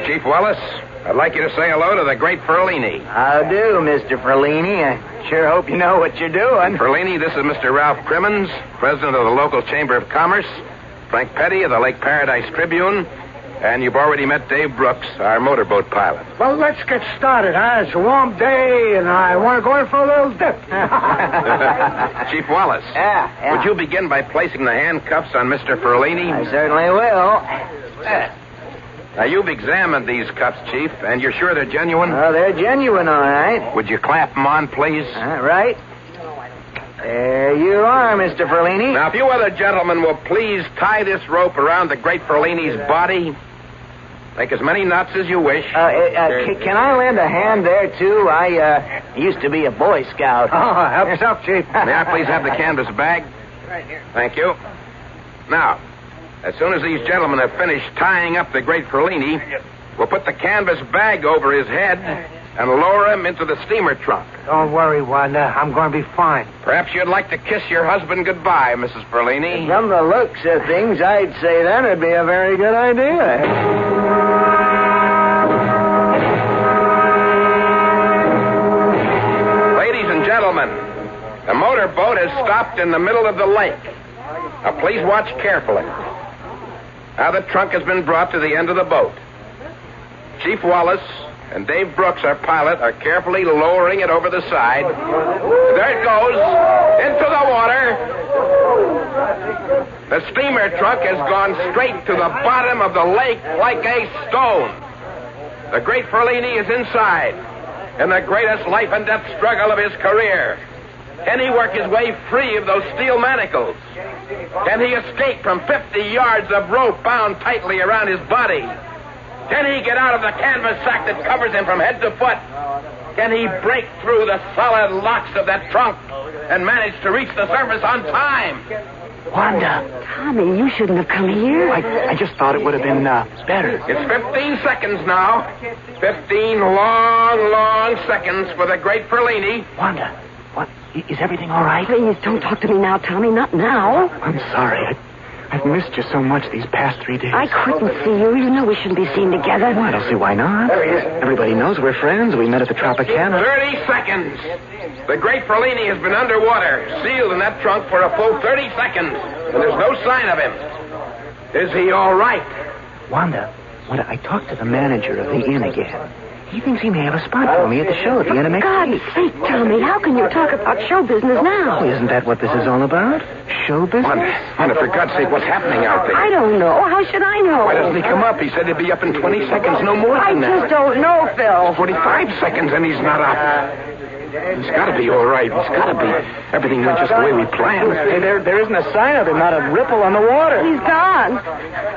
Chief Wallace, I'd like you to say hello to the great Ferlini. How do, Mr. Ferlini? I sure hope you know what you're doing. Ferlini, this is Mr. Ralph Crimmins, president of the local Chamber of Commerce, Frank Petty of the Lake Paradise Tribune, And you've already met Dave Brooks, our motorboat pilot. Well, let's get started, huh? It's a warm day, and I want to go in for a little dip. Chief Wallace. Yeah. Would you begin by placing the handcuffs on Mr. Ferlini? I certainly will. Now, you've examined these cuffs, Chief, and you're sure they're genuine? Oh, they're genuine, all right. Would you clamp them on, please? Right. There you are, Mr. Ferlini. Now, if you other gentlemen will please tie this rope around the great Ferlini's body. Make as many knots as you wish. Can I lend a hand there, too? I used to be a Boy Scout. Oh, help yourself, Chief. May I please have the canvas bag? Right here. Thank you. Now, as soon as these gentlemen have finished tying up the great Ferlini, we'll put the canvas bag over his head and lower him into the steamer trunk. Don't worry, Wanda. I'm going to be fine. Perhaps you'd like to kiss your husband goodbye, Mrs. Ferlini. From the looks of things, I'd say that would be a very good idea. Ladies and gentlemen, the motorboat has stopped in the middle of the lake. Now, please watch carefully. Now, the trunk has been brought to the end of the boat. Chief Wallace and Dave Brooks, our pilot, are carefully lowering it over the side. There it goes, into the water. The steamer trunk has gone straight to the bottom of the lake like a stone. The great Ferlini is inside, in the greatest life and death struggle of his career. Can he work his way free of those steel manacles? Can he escape from 50 yards of rope bound tightly around his body? Can he get out of the canvas sack that covers him from head to foot? Can he break through the solid locks of that trunk and manage to reach the surface on time? Wanda. Tommy, you shouldn't have come here. I just thought it would have been better. It's 15 seconds now. 15 long seconds for the great Ferlini. Wanda, what? Is everything all right? Please, don't talk to me now, Tommy. Not now. I'm sorry. I've missed you so much these past 3 days. I couldn't see you, even though we shouldn't be seen together. Well, I don't see why not. Everybody knows we're friends. We met at the Tropicana. 30 seconds. The great Ferlini has been underwater, sealed in that trunk for a full 30 seconds, and there's no sign of him. Is he all right? Wanda, I talked to the manager of the inn again. He thinks he may have a spot for me at the show at the end of next week. For God's sake, Tommy, how can you talk about show business now? Oh, isn't that what this is all about? Show business? Wanda, for God's sake, what's happening out there? I don't know. How should I know? Why doesn't he come up? He said he'd be up in 20 seconds, no more than that. I just don't know, Phil. 45 seconds and he's not up. He's got to be all right. He's got to be. Everything went just the way we planned. Hey, there isn't a sign of him, not a ripple on the water. He's gone.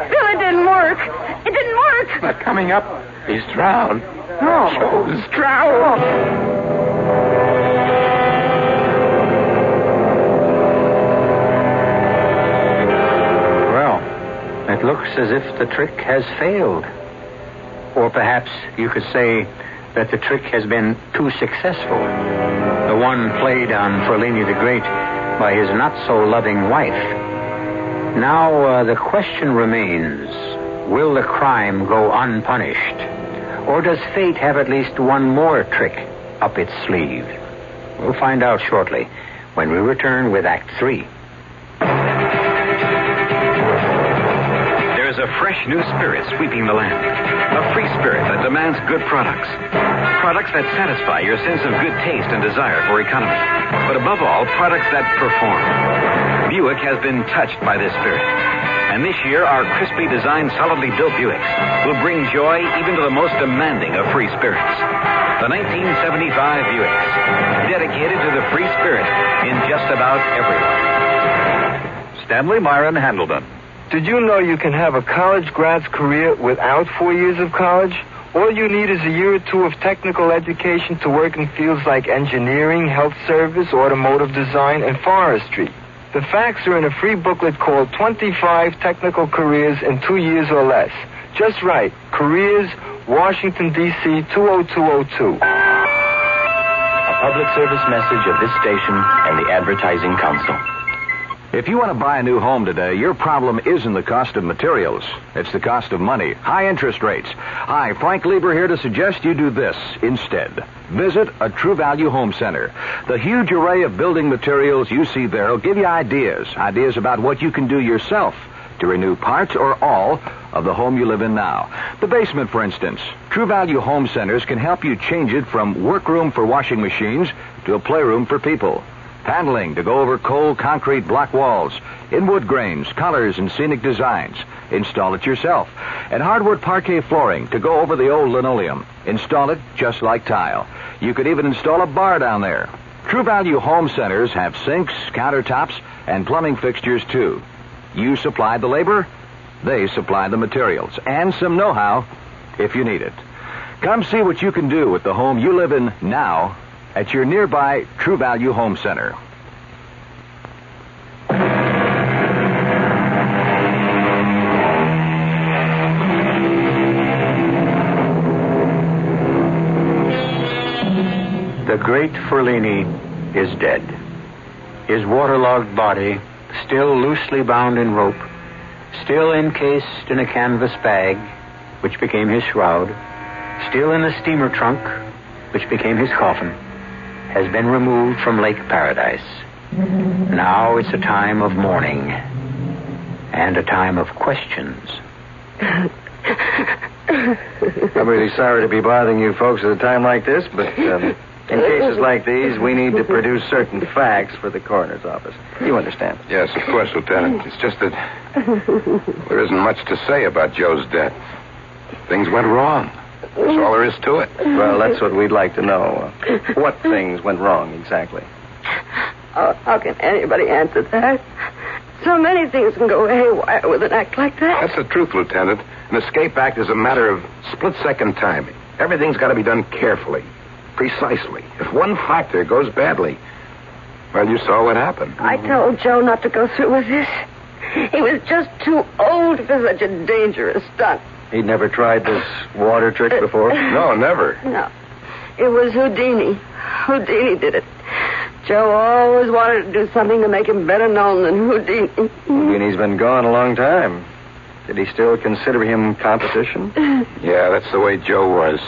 Phil, it didn't work. It didn't work. Not coming up. He's drowned. No. Joe's drowned. Well, it looks as if the trick has failed. Or perhaps you could say that the trick has been too successful. The one played on Ferlini the Great by his not-so-loving wife. Now, the question remains, will the crime go unpunished? Or does fate have at least one more trick up its sleeve? We'll find out shortly when we return with Act 3. There's a fresh new spirit sweeping the land. A free spirit that demands good products. Products that satisfy your sense of good taste and desire for economy. But above all, products that perform. Buick has been touched by this spirit. And this year, our crisply designed, solidly built Buicks will bring joy even to the most demanding of free spirits. The 1975 Buicks, dedicated to the free spirit in just about everyone. Stanley Myron Handleton. Did you know you can have a college grad's career without 4 years of college? All you need is a year or two of technical education to work in fields like engineering, health service, automotive design, and forestry. The facts are in a free booklet called 25 Technical Careers in 2 Years or Less. Just write, Careers, Washington, D.C. 20202. A public service message of this station and the Advertising Council. If you want to buy a new home today, your problem isn't the cost of materials. It's the cost of money, high interest rates. Hi, Frank Lieber here to suggest you do this instead. Visit a True Value Home Center. The huge array of building materials you see there will give you ideas about what you can do yourself to renew parts or all of the home you live in now. The basement, for instance. True Value Home Centers can help you change it from workroom for washing machines to a playroom for people. Paneling to go over cold concrete block walls in wood grains, colors, and scenic designs. Install it yourself. And hardwood parquet flooring to go over the old linoleum. Install it just like tile. You could even install a bar down there. True Value Home Centers have sinks, countertops, and plumbing fixtures, too. You supply the labor, they supply the materials, and some know-how if you need it. Come see what you can do with the home you live in now at your nearby True Value Home Center. The great Ferlini is dead. His waterlogged body, still loosely bound in rope, still encased in a canvas bag, which became his shroud, still in a steamer trunk, which became his coffin, has been removed from Lake Paradise. Now it's a time of mourning and a time of questions. I'm really sorry to be bothering you folks at a time like this, but in cases like these, we need to produce certain facts for the coroner's office. You understand? Yes, of course, Lieutenant. It's just that there isn't much to say about Joe's death. Things went wrong. That's all there is to it. Well, that's what we'd like to know. What things went wrong exactly? Oh, how can anybody answer that? So many things can go haywire with an act like that. That's the truth, Lieutenant. An escape act is a matter of split-second timing. Everything's got to be done carefully, precisely. If one factor goes badly, well, you saw what happened. I told Joe not to go through with this. He was just too old for such a dangerous stunt. He'd never tried this water trick before? No, never. No. It was Houdini. Houdini did it. Joe always wanted to do something to make him better known than Houdini. Houdini's been gone a long time. Did he still consider him competition? Yeah, that's the way Joe was.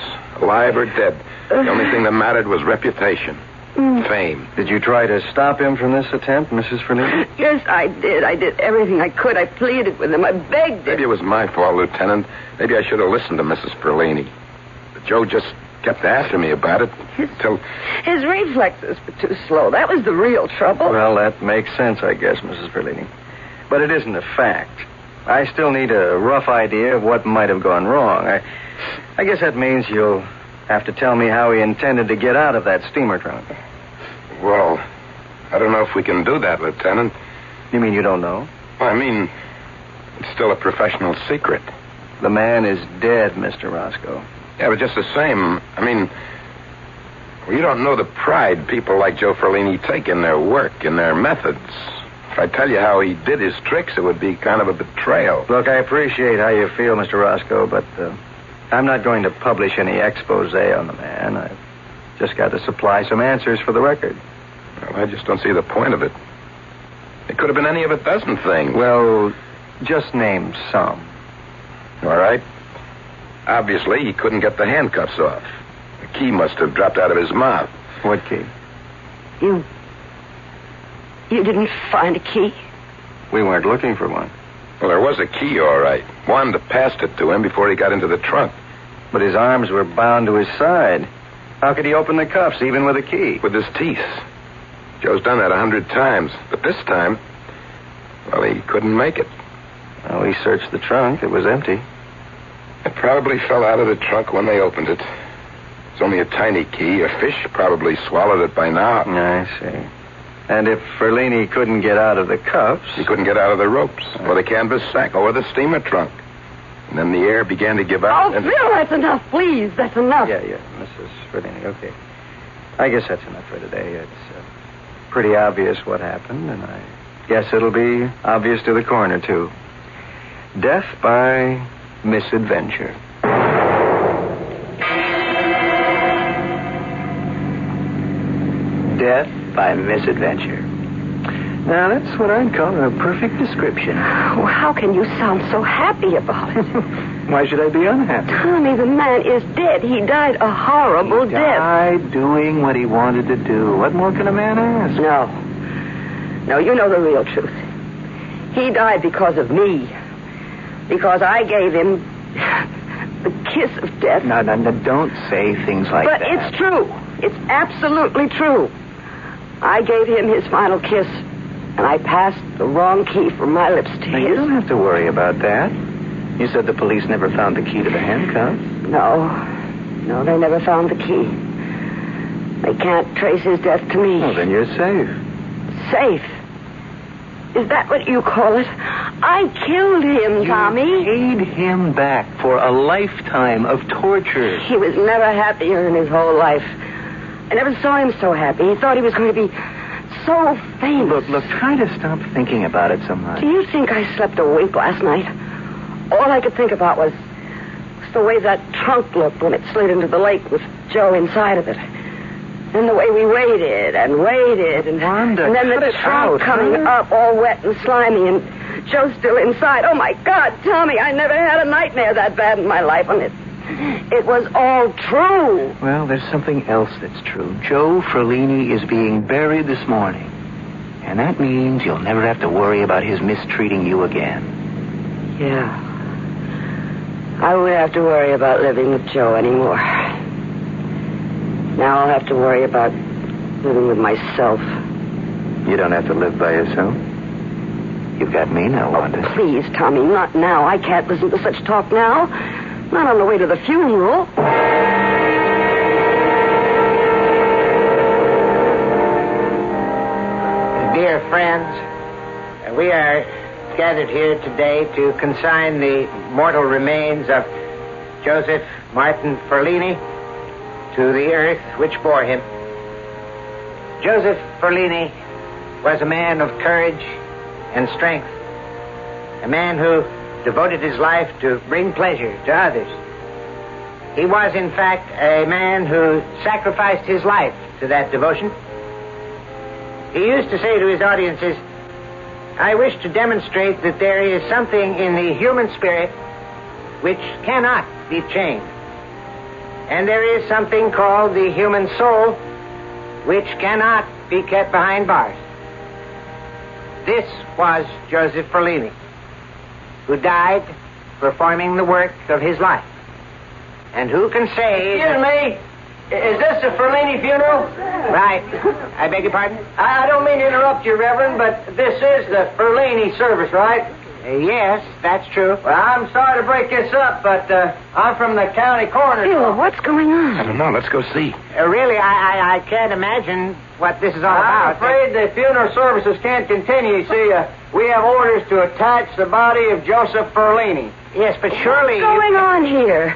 Alive or dead. The only thing that mattered was reputation. Fame. Did you try to stop him from this attempt, Mrs. Ferlini? Yes, I did. I did everything I could. I pleaded with him. I begged him. Maybe it was my fault, Lieutenant. Maybe I should have listened to Mrs. Ferlini. But Joe just kept after me about it until... His reflexes were too slow. That was the real trouble. Well, that makes sense, I guess, Mrs. Ferlini. But it isn't a fact. I still need a rough idea of what might have gone wrong. I guess that means you'll have to tell me how he intended to get out of that steamer trunk. Well, I don't know if we can do that, Lieutenant. You mean you don't know? Well, I mean, it's still a professional secret. The man is dead, Mr. Roscoe. Yeah, but just the same, I mean, well, you don't know the pride people like Joe Ferlini take in their work, in their methods. If I tell you how he did his tricks, it would be kind of a betrayal. Look, I appreciate how you feel, Mr. Roscoe, but I'm not going to publish any expose on the man. I've just got to supply some answers for the record. Well, I just don't see the point of it. It could have been any of a dozen things. Well, just name some. All right. Obviously, he couldn't get the handcuffs off. The key must have dropped out of his mouth. What key? You didn't find a key? We weren't looking for one. Well, there was a key, all right. Wanda passed it to him before he got into the trunk. But his arms were bound to his side. How could he open the cuffs, even with a key? With his teeth. Joe's done that 100 times. But this time, well, he couldn't make it. Well, we searched the trunk. It was empty. It probably fell out of the trunk when they opened it. It's only a tiny key. A fish probably swallowed it by now. I see. And if Ferlini couldn't get out of the cuffs... He couldn't get out of the ropes, or the canvas sack, or the steamer trunk. And then the air began to give out. Oh, Phil, that's enough, please. That's enough. Yeah, Mrs. Ferlini, okay. I guess that's enough for today. It's pretty obvious what happened, and I guess it'll be obvious to the coroner, too. Death by misadventure. Death by misadventure. Now, that's what I'd call a perfect description. Well, how can you sound so happy about it? Why should I be unhappy? Tommy, the man is dead. He died a horrible death. Died doing what he wanted to do. What more can a man ask? No, you know the real truth. He died because of me. Because I gave him the kiss of death. No, don't say things like that. But it's true. It's absolutely true. I gave him his final kiss, and I passed the wrong key from my lips to Now, his. you don't have to worry about that. You said the police never found the key to the handcuffs. No, they never found the key. They can't trace his death to me. Well, then you're safe. Safe? Is that what you call it? I killed him, Tommy. You paid him back for a lifetime of torture. He was never happier in his whole life. I never saw him so happy. He thought he was going to be so famous. Look, try to stop thinking about it so much. Do you think I slept a wink last night? All I could think about was the way that trunk looked when it slid into the lake with Joe inside of it. And the way we waited and waited. And, Wanda, and then the trunk coming up all wet and slimy and Joe still inside. Oh, my God, Tommy, I never had a nightmare that bad in my life. And it was all true. Well, there's something else that's true. Joe Ferlini is being buried this morning. And that means you'll never have to worry about his mistreating you again. Yeah. I won't have to worry about living with Joe anymore. Now I'll have to worry about living with myself. You don't have to live by yourself. You've got me now, Wanda. Please, Tommy, not now. I can't listen to such talk now. Not on the way to the funeral. Dear friends, we are gathered here today to consign the mortal remains of Joseph Martin Ferlini to the earth which bore him. Joseph Ferlini was a man of courage and strength, a man who devoted his life to bring pleasure to others. He was, in fact, a man who sacrificed his life to that devotion. He used to say to his audiences, I wish to demonstrate that there is something in the human spirit which cannot be chained. And there is something called the human soul which cannot be kept behind bars. This was Joseph Ferlini, who died performing the work of his life. And who can say... Excuse me? Is this the Ferlini funeral? Right. I beg your pardon? I don't mean to interrupt you, Reverend, but this is the Ferlini service, right? Yes, that's true. Well, I'm sorry to break this up, but I'm from the county coroner's Bill, office. what's going on? I don't know. Let's go see. Really, I can't imagine what this is all I'm about. afraid the funeral services can't continue. You see, we have orders to attach the body of Joseph Ferlini. Yes, but surely... What's going on here?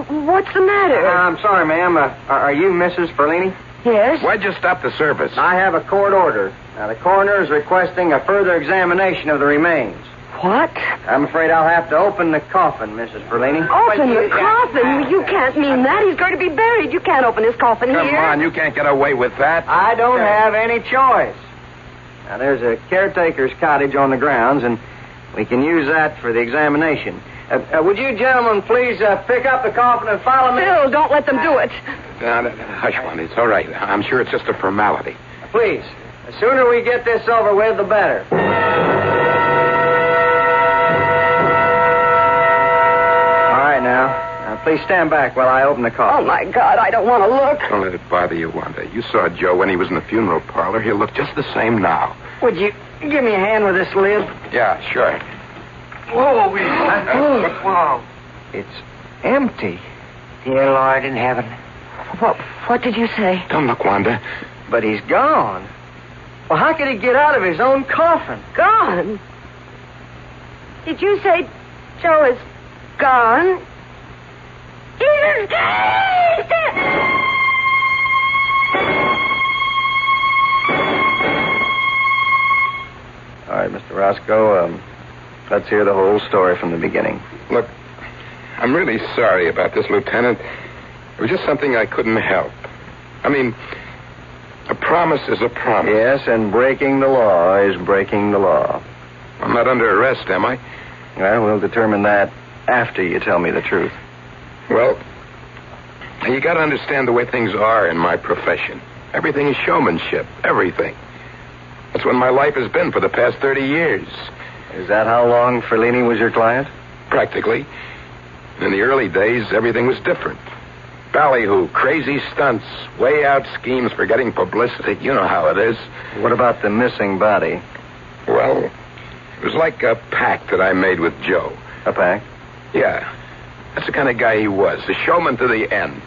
What's the matter? I'm sorry, ma'am. Are you Mrs. Ferlini? Yes? Why'd you stop the service? I have a court order. Now, the coroner is requesting a further examination of the remains. What? I'm afraid I'll have to open the coffin, Mrs. Ferlini. Open the coffin? You can't mean that. He's going to be buried. You can't open his coffin Come here. on, you can't get away with that. I don't have any choice. Now, there's a caretaker's cottage on the grounds, and we can use that for the examination. Would you gentlemen please pick up the coffin and follow me? Bill, don't let them do it. Hush, Wanda. It's all right. I'm sure it's just a formality. Please. The sooner we get this over with, the better. All right, now, please stand back while I open the coffin. Oh, my God, I don't want to look. Don't let it bother you, Wanda. You saw Joe when he was in the funeral parlor. He'll look just the same now. Would you give me a hand with this lid? Yeah, sure. Whoa, whoa. It's empty. Dear Lord in heaven. What did you say? Don't look, Wanda. But he's gone. Well, how could he get out of his own coffin? Gone? Did you say Joe is gone? Jesus Christ! All right, Mr. Roscoe, let's hear the whole story from the beginning. Look, I'm really sorry about this, Lieutenant. It was just something I couldn't help. I mean, a promise is a promise. Yes, and breaking the law is breaking the law. I'm not under arrest, am I? Well, we'll determine that after you tell me the truth. Well, you got to understand the way things are in my profession. Everything is showmanship. Everything. That's what my life has been for the past 30 years. Is that how long Ferlini was your client? Practically. In the early days, everything was different. Ballyhoo, crazy stunts, way out schemes for getting publicity. You know how it is. What about the missing body? Well, it was like a pact that I made with Joe. A pact? Yeah. That's the kind of guy he was. A showman to the end.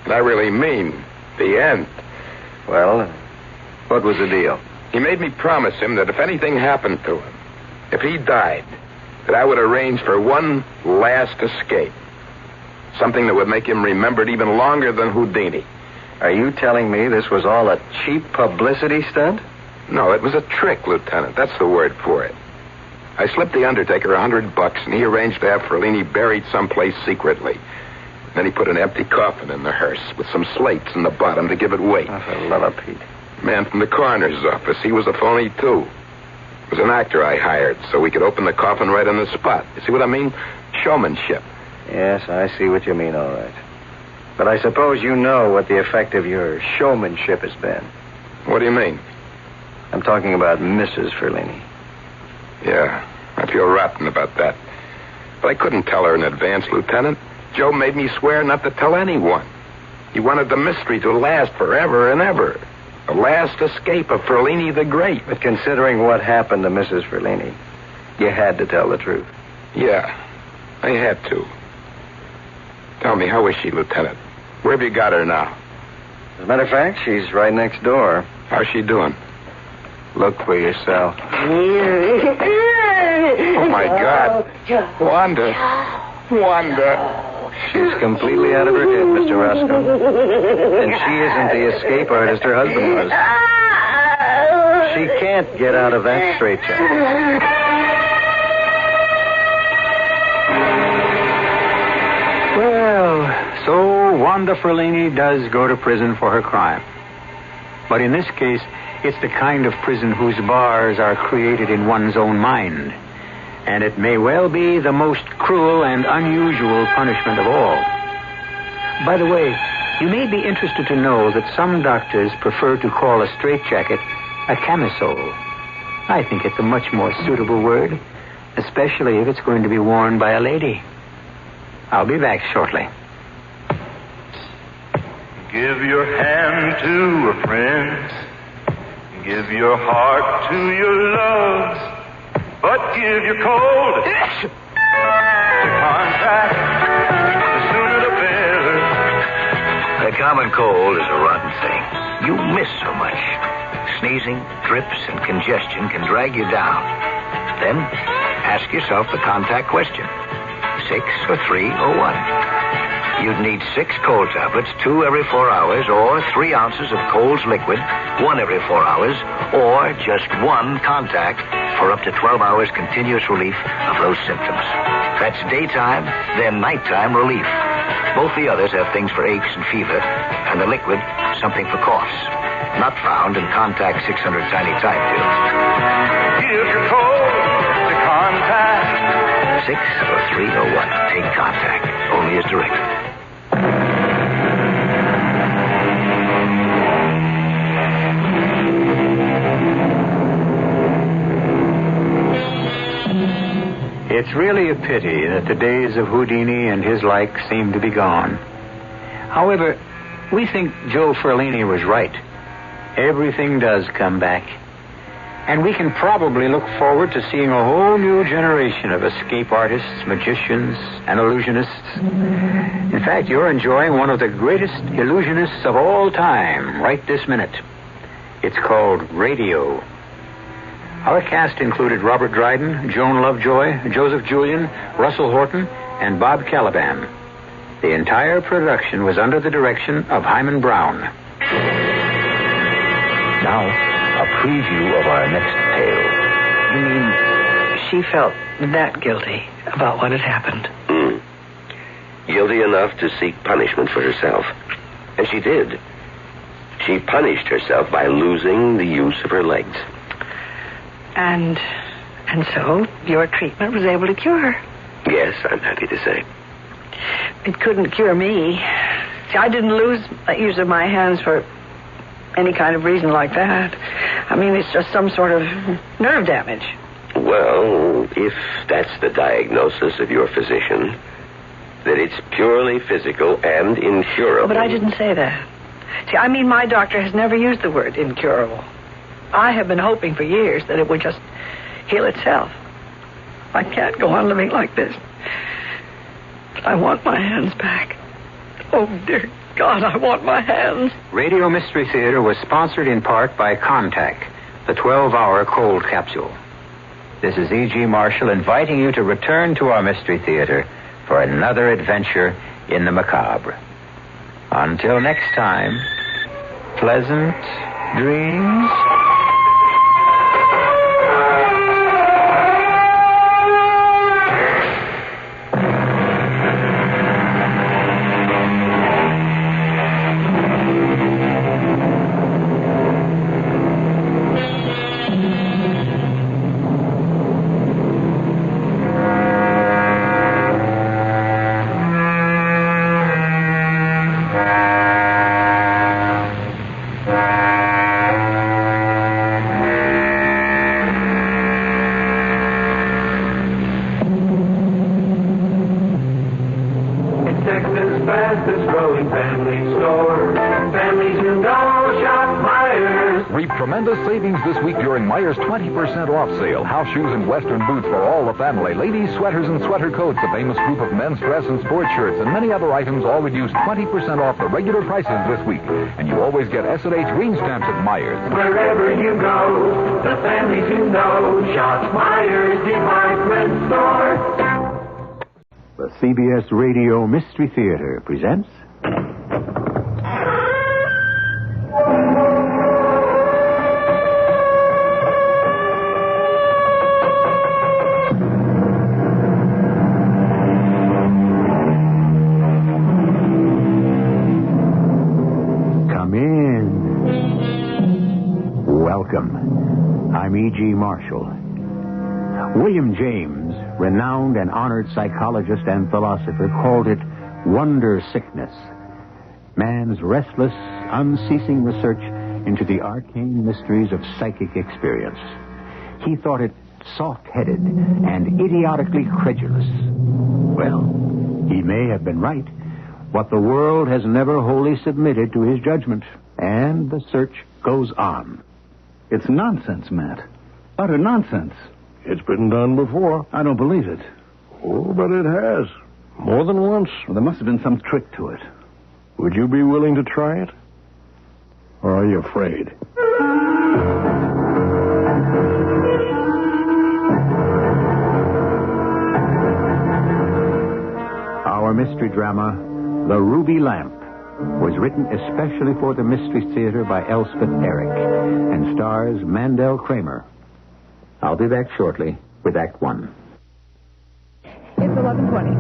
And I really mean the end. Well, what was the deal? He made me promise him that if anything happened to him, if he died, that I would arrange for one last escape. Something that would make him remembered even longer than Houdini. Are you telling me this was all a cheap publicity stunt? No, it was a trick, Lieutenant. That's the word for it. I slipped the undertaker $100, and he arranged to have Ferlini buried someplace secretly. Then he put an empty coffin in the hearse with some slates in the bottom to give it weight. Oh, for love of Pete. Man from the coroner's office. He was a phony, too. It was an actor I hired so we could open the coffin right on the spot. You see what I mean? Showmanship. Yes, I see what you mean, all right. But I suppose you know what the effect of your showmanship has been. What do you mean? I'm talking about Mrs. Ferlini. Yeah, I feel rotten about that. But I couldn't tell her in advance, Lieutenant. Joe made me swear not to tell anyone. He wanted the mystery to last forever and ever. The last escape of Ferlini the Great. But considering what happened to Mrs. Ferlini, you had to tell the truth. Yeah, I had to. Tell me, how is she, Lieutenant? Where have you got her now? As a matter of fact, she's right next door. How's she doing? Look for yourself. Oh, my God. Wanda. She's completely out of her head, Mr. Roscoe. And she isn't the escape artist her husband was. She can't get out of that straitjacket. Well, so Wanda Ferlini does go to prison for her crime. But in this case, it's the kind of prison whose bars are created in one's own mind. And it may well be the most cruel and unusual punishment of all. By the way, you may be interested to know that some doctors prefer to call a straitjacket a camisole. I think it's a much more suitable word, especially if it's going to be worn by a lady. I'll be back shortly. Give your hand to a friend. Give your heart to your loves. But give your cold to contact. The sooner the better. A common cold is a rotten thing. You miss so much. Sneezing, drips, and congestion can drag you down. Then ask yourself the contact question. 6 or 3 or 1. You'd need 6 cold tablets, 2 every 4 hours, or 3 ounces of Cold's liquid, 1 every 4 hours, or just 1 contact for up to 12 hours continuous relief of those symptoms. That's daytime, then nighttime relief. Both the others have things for aches and fever, and the liquid, something for coughs. Not found in Contact 600 tiny time pills. Give your cold to contact. 6 or 3 or 1. Take Contact. Only as directed. It's really a pity that the days of Houdini and his like seem to be gone. However, we think Joe Ferlini was right. Everything does come back. And we can probably look forward to seeing a whole new generation of escape artists, magicians, and illusionists. In fact, you're enjoying one of the greatest illusionists of all time right this minute. It's called radio. Our cast included Robert Dryden, Joan Lovejoy, Joseph Julian, Russell Horton, and Bob Caliban. The entire production was under the direction of Hyman Brown. Now, a preview of our next tale. You mean she felt that guilty about what had happened? Guilty enough to seek punishment for herself. And she did. She punished herself by losing the use of her legs. And so your treatment was able to cure her? Yes, I'm happy to say. It couldn't cure me. See, I didn't lose use of my hands for any kind of reason like that. I mean, it's just some sort of nerve damage. Well, Well, if that's the diagnosis of your physician, that it's purely physical and incurable. But I didn't say that. See, I mean, my doctor has never used the word incurable. I have been hoping for years that it would just heal itself. I can't go on living like this. I want my hands back. Oh, dear God, I want my hands. Radio Mystery Theater was sponsored in part by Contact, the 12-hour cold capsule. This is E.G. Marshall inviting you to return to our Mystery Theater for another adventure in the macabre. Until next time, pleasant dreams. Tremendous savings this week during Meijer's 20% off sale. House shoes and Western boots for all the family. Ladies' sweaters and sweater coats, a famous group of men's dress and sports shirts, and many other items all reduced 20% off the regular prices this week. And you always get S&H green stamps at Meijer's. Wherever you go, the families you know shop Meijer's Department Store. The CBS Radio Mystery Theater presents... I'm E.G. Marshall. William James, renowned and honored psychologist and philosopher, called it wonder sickness. Man's restless, unceasing research into the arcane mysteries of psychic experience. He thought it soft-headed and idiotically credulous. Well, he may have been right, but the world has never wholly submitted to his judgment, and the search goes on. It's nonsense, Matt. Utter nonsense. It's been done before. I don't believe it. Oh, but it has. More than once. Well, there must have been some trick to it. Would you be willing to try it? Or are you afraid? Our mystery drama, The Ruby Lamp, was written especially for the Mystery Theater by Elspeth Eric and stars Mandel Kramer. I'll be back shortly with Act One. It's 11:20.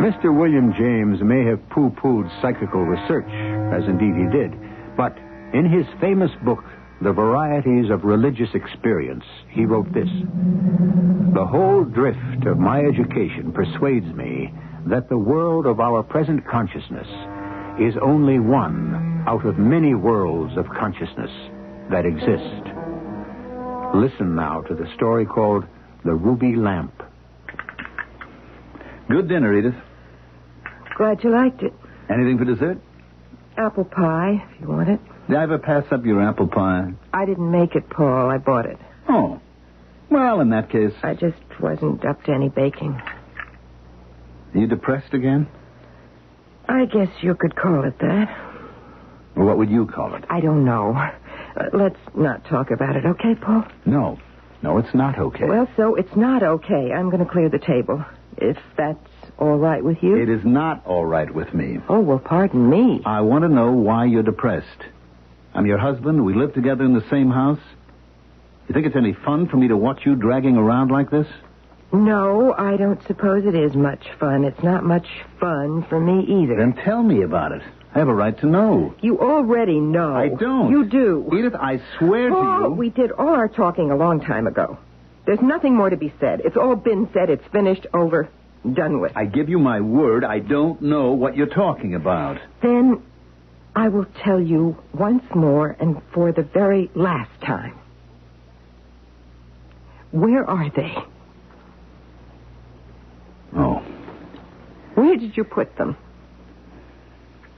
Mr. William James may have pooh-poohed psychical research, as indeed he did, but in his famous book, The Varieties of Religious Experience, he wrote this: "The whole drift of my education persuades me that the world of our present consciousness is only one out of many worlds of consciousness that exist." Listen now to the story called The Ruby Lamp. Good dinner, Edith. Glad you liked it. Anything for dessert? Apple pie, if you want it. Did I ever pass up your apple pie? I didn't make it, Paul. I bought it. Oh. Well, in that case... I just wasn't up to any baking. Are you depressed again? I guess you could call it that. Well, what would you call it? I don't know. Let's not talk about it, okay, Paul? No. No, it's not okay. Well, so it's not okay. I'm going to clear the table. If that's all right with you? It is not all right with me. Oh, well, pardon me. I want to know why you're depressed. I'm your husband. We live together in the same house. You think it's any fun for me to watch you dragging around like this? No, I don't suppose it is much fun. It's not much fun for me either. Then tell me about it. I have a right to know. You already know. I don't. You do. Edith, I swear to Oh, you. we did all our talking a long time ago. There's nothing more to be said. It's all been said. It's finished, over, done with. I give you my word, I don't know what you're talking about. Then I will tell you once more and for the very last time. Where are they? Oh. Where did you put them?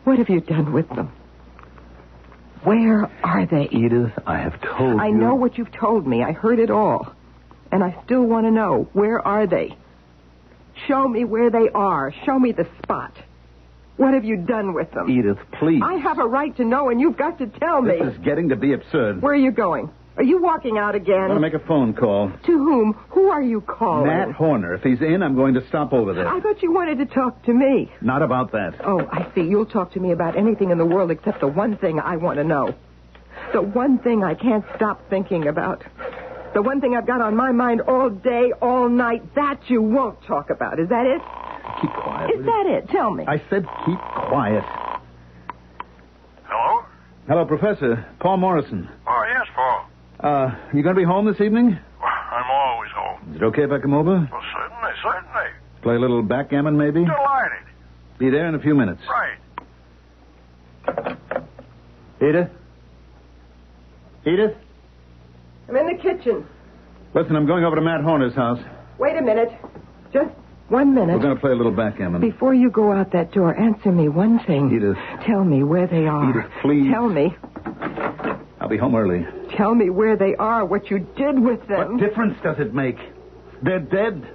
What have you done with them? Where are they? Edith, I have told you. I know what you've told me. I heard it all. And I still want to know, where are they? Show me where they are. Show me the spot. What have you done with them? Edith, please. I have a right to know, and you've got to tell me. This is getting to be absurd. Where are you going? Are you walking out again? I'm going to make a phone call. To whom? Who are you calling? Matt Horner. If he's in, I'm going to stop over there. I thought you wanted to talk to me. Not about that. Oh, I see. You'll talk to me about anything in the world except the one thing I want to know. The one thing I can't stop thinking about. The one thing I've got on my mind all day, all night. That you won't talk about. Is that it? Keep quiet. Is that it? Tell me. I said keep quiet. Hello? Hello, Professor. Paul Morrison. Oh, yes, Paul. You going to be home this evening? I'm always home. Is it okay if I come over? Well, certainly. Play a little backgammon, maybe? Delighted. Be there in a few minutes. Right. Edith? Edith? I'm in the kitchen. Listen, I'm going over to Matt Horner's house. Wait a minute. Just 1 minute. We're going to play a little backgammon. Before you go out that door, answer me one thing. Edith. Tell me where they are. Edith, please. Tell me. I'll be home early. Tell me where they are, what you did with them. What difference does it make? They're dead.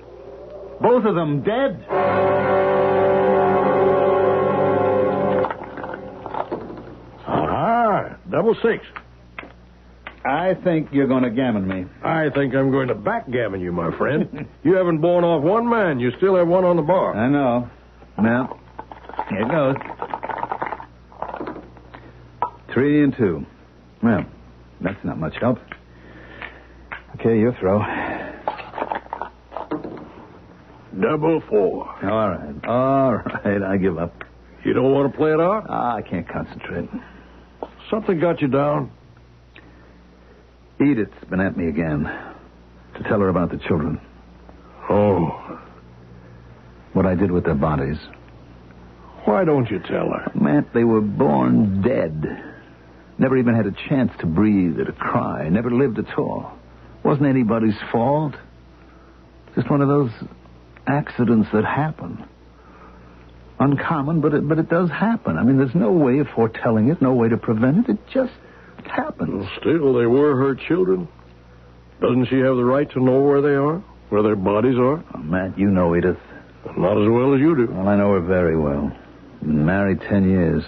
Both of them dead. Aha, 666. I think you're going to gammon me. I think I'm going to backgammon you, my friend. You haven't blown off one man. You still have one on the bar. I know. Well, here it goes. 3 and 2. Well, that's not much help. Okay, your throw. 4. All right, I give up. You don't want to play it out? I can't concentrate. Something got you down? Edith's been at me again to tell her about the children. Oh. What I did with their bodies. Why don't you tell her? Matt, they were born dead. Never even had a chance to breathe or to cry. Never lived at all. Wasn't anybody's fault. Just one of those accidents that happen. Uncommon, but it does happen. I mean, there's no way of foretelling it, no way to prevent it. It just happens. Well, still, they were her children. Doesn't she have the right to know where they are? Where their bodies are? Oh, Matt, you know Edith. Not as well as you do. Well, I know her very well. Been married 10 years.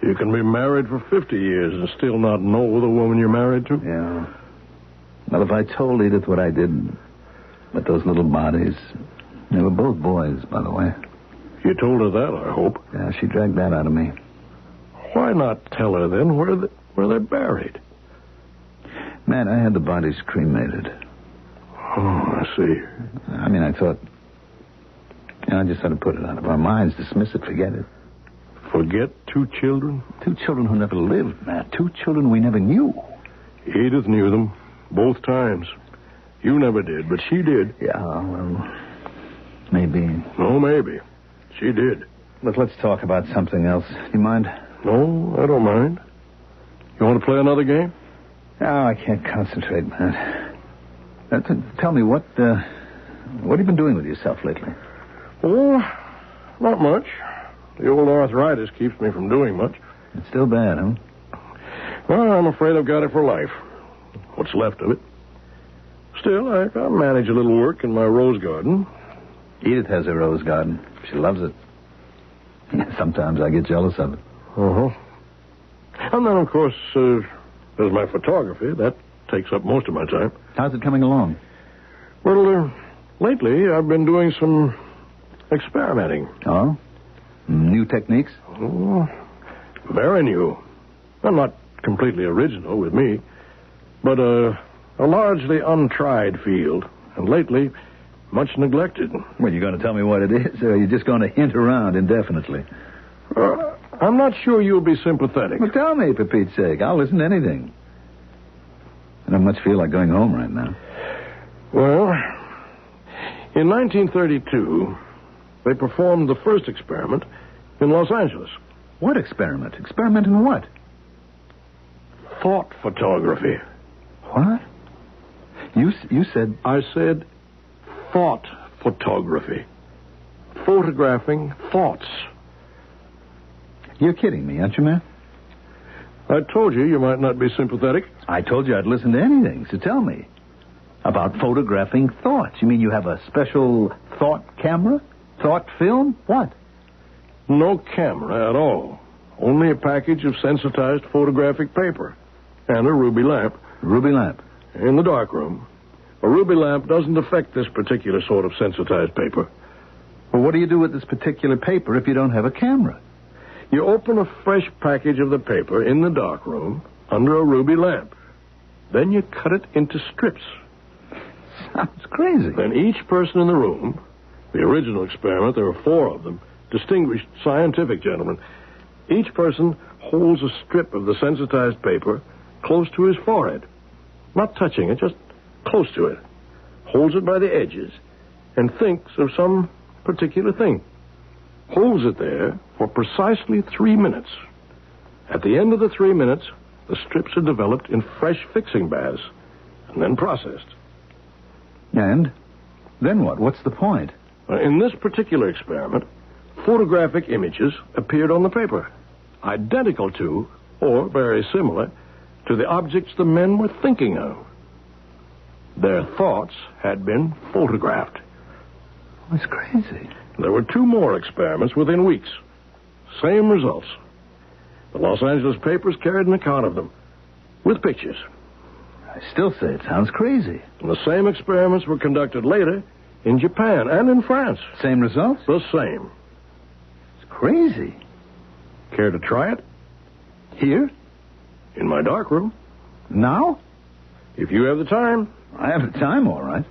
You can be married for 50 years and still not know the woman you're married to? Yeah. Well, if I told Edith what I did with those little bodies... They were both boys, by the way. You told her that, I hope. Yeah, she dragged that out of me. Why not tell her, then, where they're buried? Man, I had the bodies cremated. Oh, I see. I mean, I thought... I just had to put it out of our minds, dismiss it, forget it. Forget 2 children? 2 children who never lived, Matt. 2 children we never knew. Edith knew them, both times. You never did, but she did. Yeah, well, maybe. Oh, maybe. She did. But let's talk about something else. You mind? No, I don't mind. You want to play another game? No, I can't concentrate, Matt. Tell me, what have you been doing with yourself lately? Oh, not much. The old arthritis keeps me from doing much. It's still bad, huh? Well, I'm afraid I've got it for life. What's left of it. Still, I manage a little work in my rose garden. Edith has a rose garden. She loves it. Sometimes I get jealous of it. Uh-huh. And then, of course, there's my photography. That takes up most of my time. How's it coming along? Well, lately I've been doing some experimenting. Oh? New techniques? Oh, very new. Well, not completely original with me, but a largely untried field, and lately much neglected. Well, you're going to tell me what it is, or are you just going to hint around indefinitely? I'm not sure you'll be sympathetic. Well, tell me, for Pete's sake. I'll listen to anything. I don't much feel like going home right now. Well, in 1932, they performed the first experiment in Los Angeles. What experiment? Experiment in what? Thought photography. What? You said... I said thought photography. Photographing thoughts. You're kidding me, aren't you, man? I told you might not be sympathetic. I told you I'd listen to anything, so tell me. About photographing thoughts. You mean you have a special thought camera? Thought film? What? No camera at all. Only a package of sensitized photographic paper. And a ruby lamp. Ruby lamp? In the darkroom. A ruby lamp doesn't affect this particular sort of sensitized paper. Well, what do you do with this particular paper if you don't have a camera? You open a fresh package of the paper in the darkroom under a ruby lamp. Then you cut it into strips. Sounds crazy. Then each person in the room, the original experiment, there were 4 of them, distinguished scientific gentlemen, each person holds a strip of the sensitized paper close to his forehead. Not touching it, just close to it. Holds it by the edges and thinks of some particular thing. Holds it there for precisely 3 minutes. At the end of the 3 minutes, the strips are developed in fresh fixing baths and then processed. And then what? What's the point? In this particular experiment, photographic images appeared on the paper, identical to, or very similar, to the objects the men were thinking of. Their thoughts had been photographed. That's crazy. There were 2 more experiments within weeks. Same results. The Los Angeles papers carried an account of them, with pictures. I still say it sounds crazy. And the same experiments were conducted later in Japan and in France. Same results? The same. It's crazy. Care to try it? Here? In my darkroom. Now? If you have the time. I have the time, all right.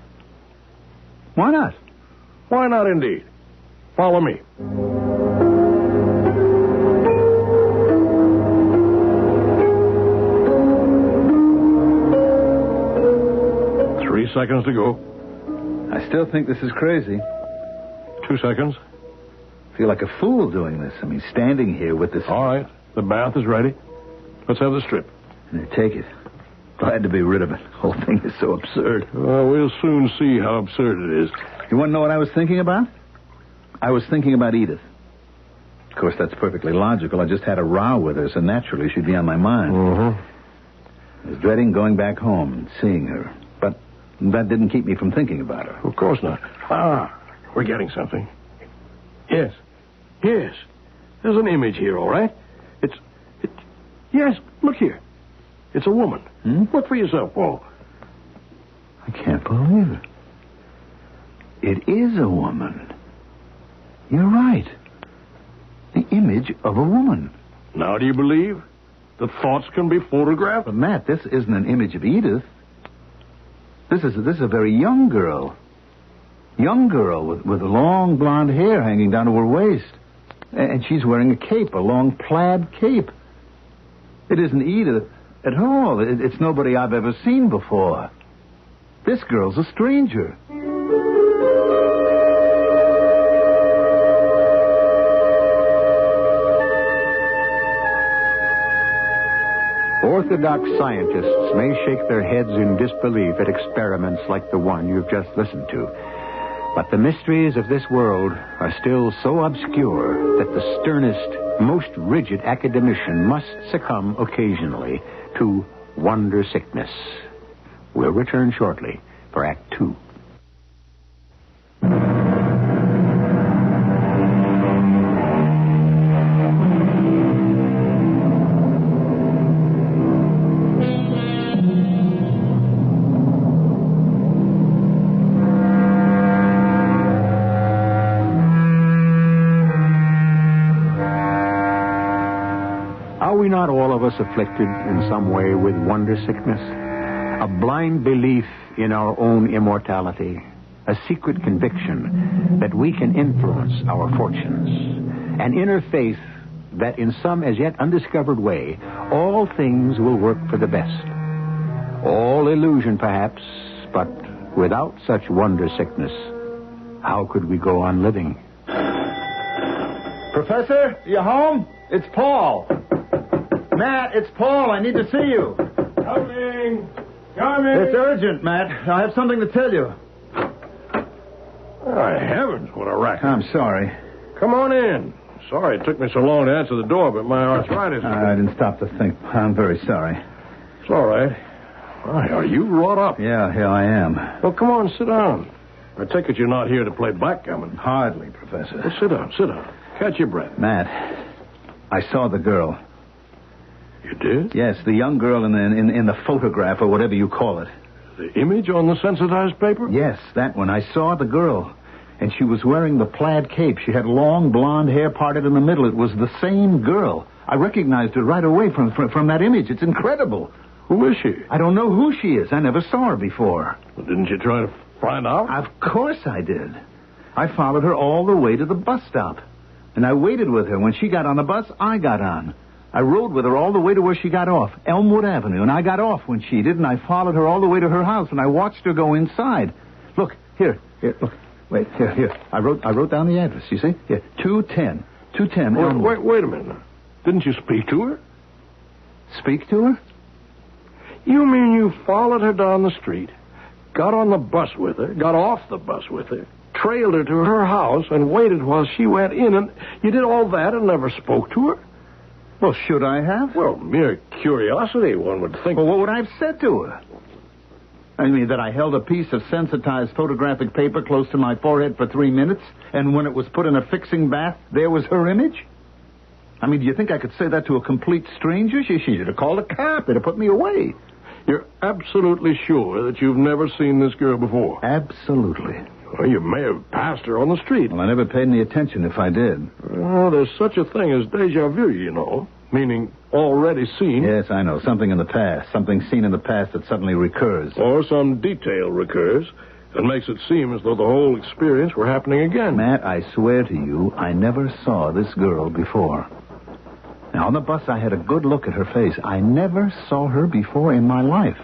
Why not? Why not, indeed? Follow me. Three seconds to go. I still think this is crazy. 2 seconds. I feel like a fool doing this. I mean, standing here with this... All right. The bath is ready. Let's have the strip. Take it. Glad to be rid of it. The whole thing is so absurd. We'll soon see how absurd it is. You want to know what I was thinking about? I was thinking about Edith. Of course, that's perfectly logical. I just had a row with her, so naturally she'd be on my mind. Mm-hmm. I was dreading going back home and seeing her. But that didn't keep me from thinking about her. Of course not. We're getting something. Yes. There's an image here, all right? Yes, look here. It's a woman. Look for yourself, Paul. I can't believe it. It is a woman. You're right. The image of a woman. Now do you believe that thoughts can be photographed? But, Matt, this isn't an image of Edith. This is a very young girl. Young girl with long blonde hair hanging down to her waist. And she's wearing a cape, a long plaid cape. It isn't Edith at all. It's nobody I've ever seen before. This girl's a stranger. Orthodox scientists may shake their heads in disbelief at experiments like the one you've just listened to. But the mysteries of this world are still so obscure that the sternest, most rigid academician must succumb occasionally to wonder sickness. We'll return shortly for Act 2. Are we not all of us afflicted in some way with wonder sickness? A blind belief in our own immortality, a secret conviction that we can influence our fortunes, an inner faith that in some as yet undiscovered way, all things will work for the best. All illusion, perhaps, but without such wonder sickness, how could we go on living? Professor, you home? It's Paul. Matt, it's Paul. I need to see you. Coming. It's urgent, Matt. I have something to tell you. Oh, heavens, what a racket. I'm sorry. Come on in. Sorry it took me so long to answer the door, but my arthritis... I didn't stop to think. I'm very sorry. It's all right. Why, are you wrought up? Yeah, I am. Well, come on, sit down. I take it you're not here to play backgammon. Hardly, Professor. Well, sit down. Catch your breath. Matt, I saw the girl. You did? Yes, the young girl in the photograph, or whatever you call it. The image on the sensitized paper? Yes, that one. I saw the girl. And she was wearing the plaid cape. She had long blonde hair parted in the middle. It was the same girl. I recognized her right away from that image. It's incredible. Who is she? I don't know who she is. I never saw her before. Well, didn't you try to find out? Of course I did. I followed her all the way to the bus stop. And I waited with her. When she got on the bus, I got on. I rode with her all the way to where she got off, Elmwood Avenue, and I got off when she did, and I followed her all the way to her house, and I watched her go inside. Look, here, look. Wait, here. I wrote down the address, you see? Here, 210 Elmwood. Wait a minute. Didn't you speak to her? Speak to her? You mean you followed her down the street, got on the bus with her, got off the bus with her, trailed her to her house, and waited while she went in, and you did all that and never spoke to her? Well, should I have? Well, mere curiosity, one would think. Well, what would I have said to her? I mean, that I held a piece of sensitized photographic paper close to my forehead for 3 minutes, and when it was put in a fixing bath, there was her image? I mean, do you think I could say that to a complete stranger? She should have called a cop. They'd have put me away. You're absolutely sure that you've never seen this girl before? Absolutely. Well, you may have passed her on the street. Well, I never paid any attention if I did. Well, there's such a thing as deja vu, you know. Meaning already seen. Yes, I know. Something in the past. Something seen in the past that suddenly recurs. Or some detail recurs and makes it seem as though the whole experience were happening again. Matt, I swear to you, I never saw this girl before. Now, on the bus, I had a good look at her face. I never saw her before in my life.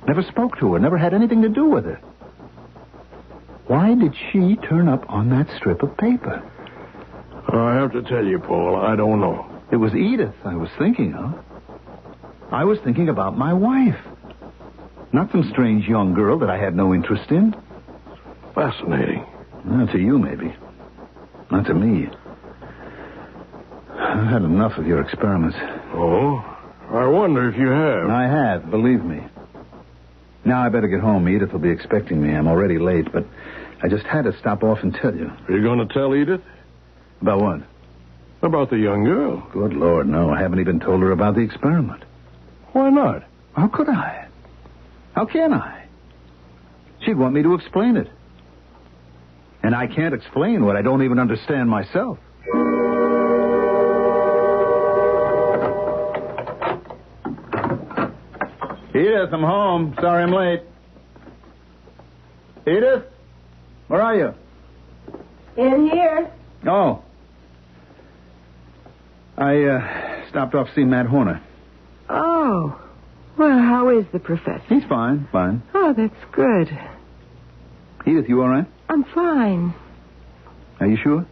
Never spoke to her. Never had anything to do with her. Why did she turn up on that strip of paper? I have to tell you, Paul, I don't know. It was Edith I was thinking of. I was thinking about my wife. Not some strange young girl that I had no interest in. Fascinating. Well, to you, maybe. Not to me. I've had enough of your experiments. Oh? I wonder if you have. I have, believe me. Now I better get home. Edith will be expecting me. I'm already late, but I just had to stop off and tell you. Are you going to tell Edith? About what? About the young girl. Good Lord, no. I haven't even told her about the experiment. Why not? How could I? How can I? She'd want me to explain it. And I can't explain what I don't even understand myself. Edith, I'm home. Sorry I'm late. Edith? Where are you? In here. Oh. I stopped off to see Matt Horner. Oh. Well, how is the professor? He's fine. Oh, that's good. Edith, you all right? I'm fine. Are you sure?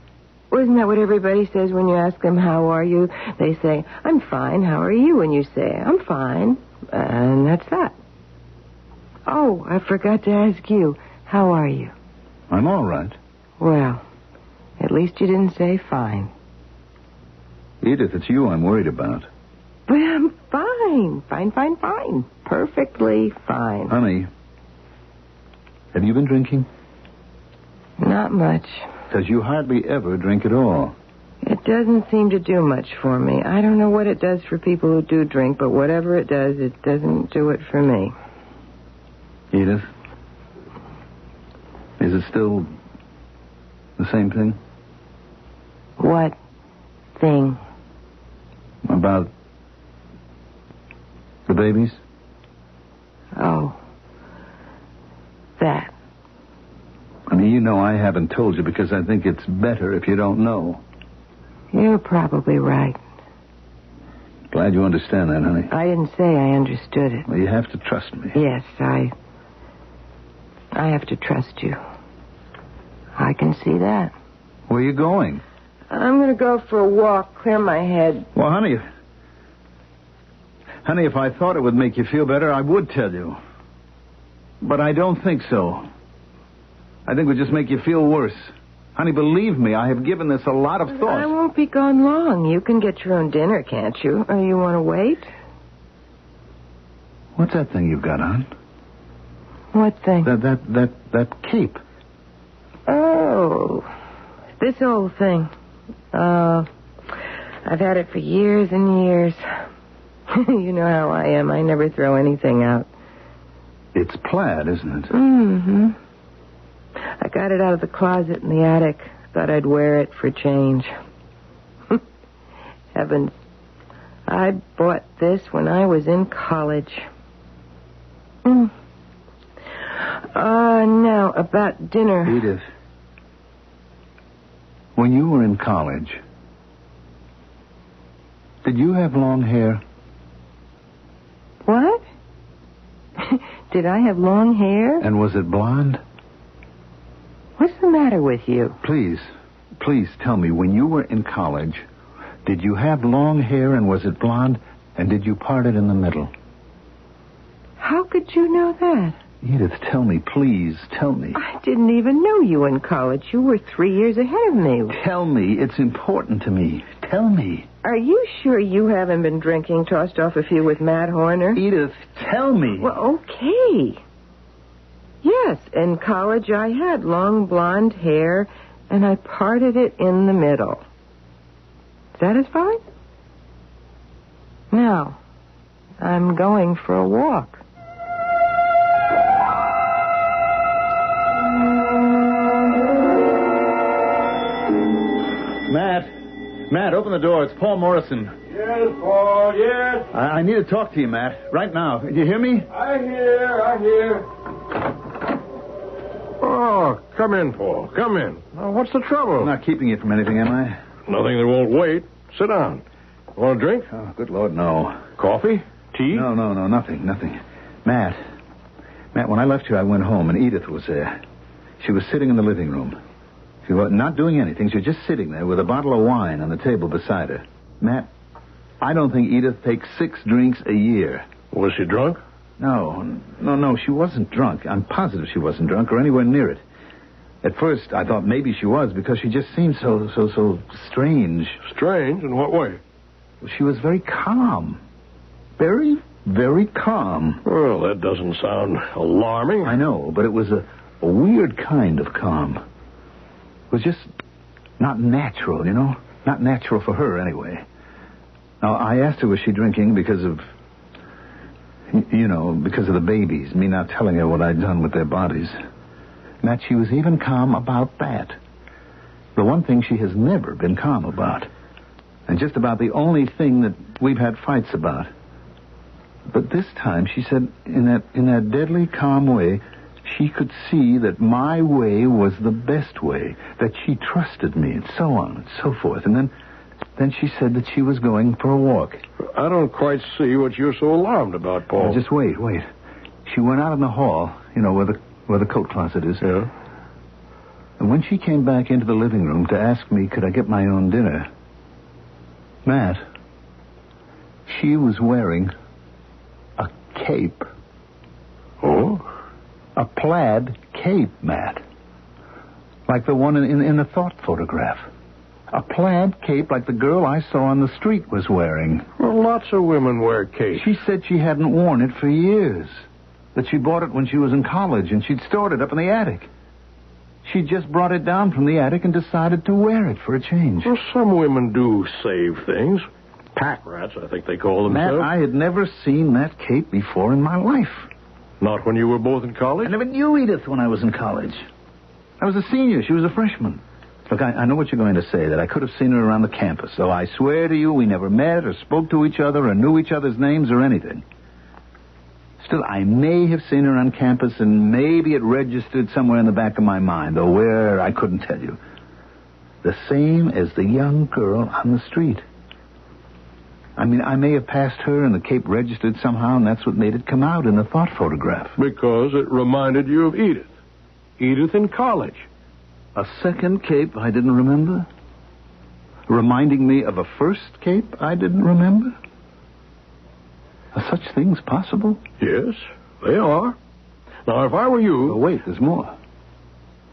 Well, isn't that what everybody says when you ask them, how are you? They say, I'm fine. How are you? And you say, I'm fine. And that's that. Oh, I forgot to ask you, how are you? I'm all right. Well, at least you didn't say fine. Edith, it's you I'm worried about. But I'm fine. Fine. Perfectly fine. Honey, have you been drinking? Not much. Because you hardly ever drink at all. It doesn't seem to do much for me. I don't know what it does for people who do drink, but whatever it does, it doesn't do it for me. Edith, is it still the same thing? What thing? About the babies? Oh. That. I mean, you know I haven't told you because I think it's better if you don't know. You're probably right. glad you understand that, honey. I didn't say I understood it. Well, you have to trust me. Yes, I have to trust you. I can see that. Where are you going? I'm going to go for a walk, clear my head. Well, honey, if I thought it would make you feel better, I would tell you. But I don't think so. I think it would just make you feel worse. Honey, believe me, I have given this a lot of thought. I won't be gone long. You can get your own dinner, can't you? Or you want to wait? What's that thing you've got on? What thing? That cape. Oh, this old thing. I've had it for years and years. You know how I am. I never throw anything out. It's plaid, isn't it? Mm-hmm. I got it out of the closet in the attic. Thought I'd wear it for change. Heavens. I bought this when I was in college. Now, about dinner. Edith, when you were in college, did you have long hair? What? Did I have long hair? And was it blonde? What's the matter with you? Please tell me, when you were in college, did you have long hair and was it blonde? And did you part it in the middle? How could you know that? Edith, tell me, please, tell me. I didn't even know you in college. You were 3 years ahead of me. Tell me, it's important to me. Tell me. Are you sure you haven't been drinking, tossed off a few with Matt Horner? Edith, tell me. Well, okay. Yes, in college I had long blonde hair, and I parted it in the middle. Satisfied? Now, I'm going for a walk. Matt, open the door. It's Paul Morrison. Yes, Paul, yes. I need to talk to you, Matt. Right now. Do you hear me? I hear. Oh, come in, Paul. Come in. Now, what's the trouble? I'm not keeping you from anything, am I? Nothing that won't wait. Sit down. Want a drink? Oh, good Lord, no. Coffee? Tea? No, nothing. Matt, when I left you, I went home, and Edith was there. She was sitting in the living room. She was not doing anything. She was just sitting there with a bottle of wine on the table beside her. Matt, I don't think Edith takes 6 drinks a year. Was she drunk? No, she wasn't drunk. I'm positive she wasn't drunk or anywhere near it. At first, I thought maybe she was because she just seemed so strange. Strange? In what way? She was very calm. Very, very calm. Well, that doesn't sound alarming. I know, but it was a weird kind of calm. It was just not natural, you know? Not natural for her, anyway. Now, I asked her, was she drinking because of the babies, me not telling her what I'd done with their bodies. Matt, she was even calm about that. The one thing she has never been calm about. And just about the only thing that we've had fights about. But this time, she said, in that deadly calm way, she could see that my way was the best way, that she trusted me, and so on and so forth. And then she said that she was going for a walk. I don't quite see what you're so alarmed about, Paul. Well, just wait. She went out in the hall, where the coat closet is. Yeah. And when she came back into the living room to ask me, could I get my own dinner, Matt, she was wearing a cape. Oh? A plaid cape, Matt. Like the one in the thought photograph. A plaid cape like the girl I saw on the street was wearing. Well, lots of women wear capes. She said she hadn't worn it for years. That she bought it when she was in college and she'd stored it up in the attic. She just brought it down from the attic and decided to wear it for a change. Well, some women do save things. Pack rats, I think they call themselves. Matt, I had never seen that cape before in my life. Not when you were both in college? I never knew Edith when I was in college. I was a senior. She was a freshman. Look, I know what you're going to say, that I could have seen her around the campus. So I swear to you we never met or spoke to each other or knew each other's names or anything. Still, I may have seen her on campus and maybe it registered somewhere in the back of my mind, though where, I couldn't tell you. The same as the young girl on the street. I mean, I may have passed her and the cape registered somehow, and that's what made it come out in the thought photograph. Because it reminded you of Edith. Edith in college. A second cape I didn't remember? Reminding me of a first cape I didn't remember? Are such things possible? Yes, they are. Now, if I were you... Oh, wait, there's more.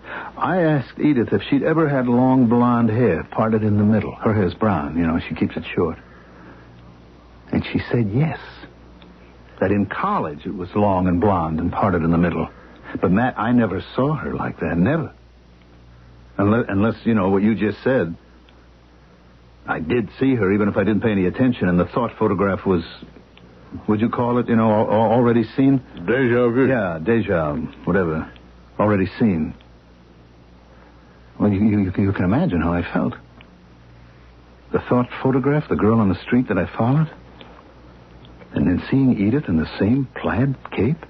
I asked Edith if she'd ever had long blonde hair parted in the middle. Her hair's brown, she keeps it short. And she said yes. That in college it was long and blonde and parted in the middle. But, Matt, I never saw her like that. Never. Unless, what you just said. I did see her, even if I didn't pay any attention, and the thought photograph was, would you call it, already seen? Deja vu. Yeah, deja, whatever. Already seen. Well, you can imagine how I felt. The thought photograph, the girl on the street that I followed, and then seeing Edith in the same plaid cape,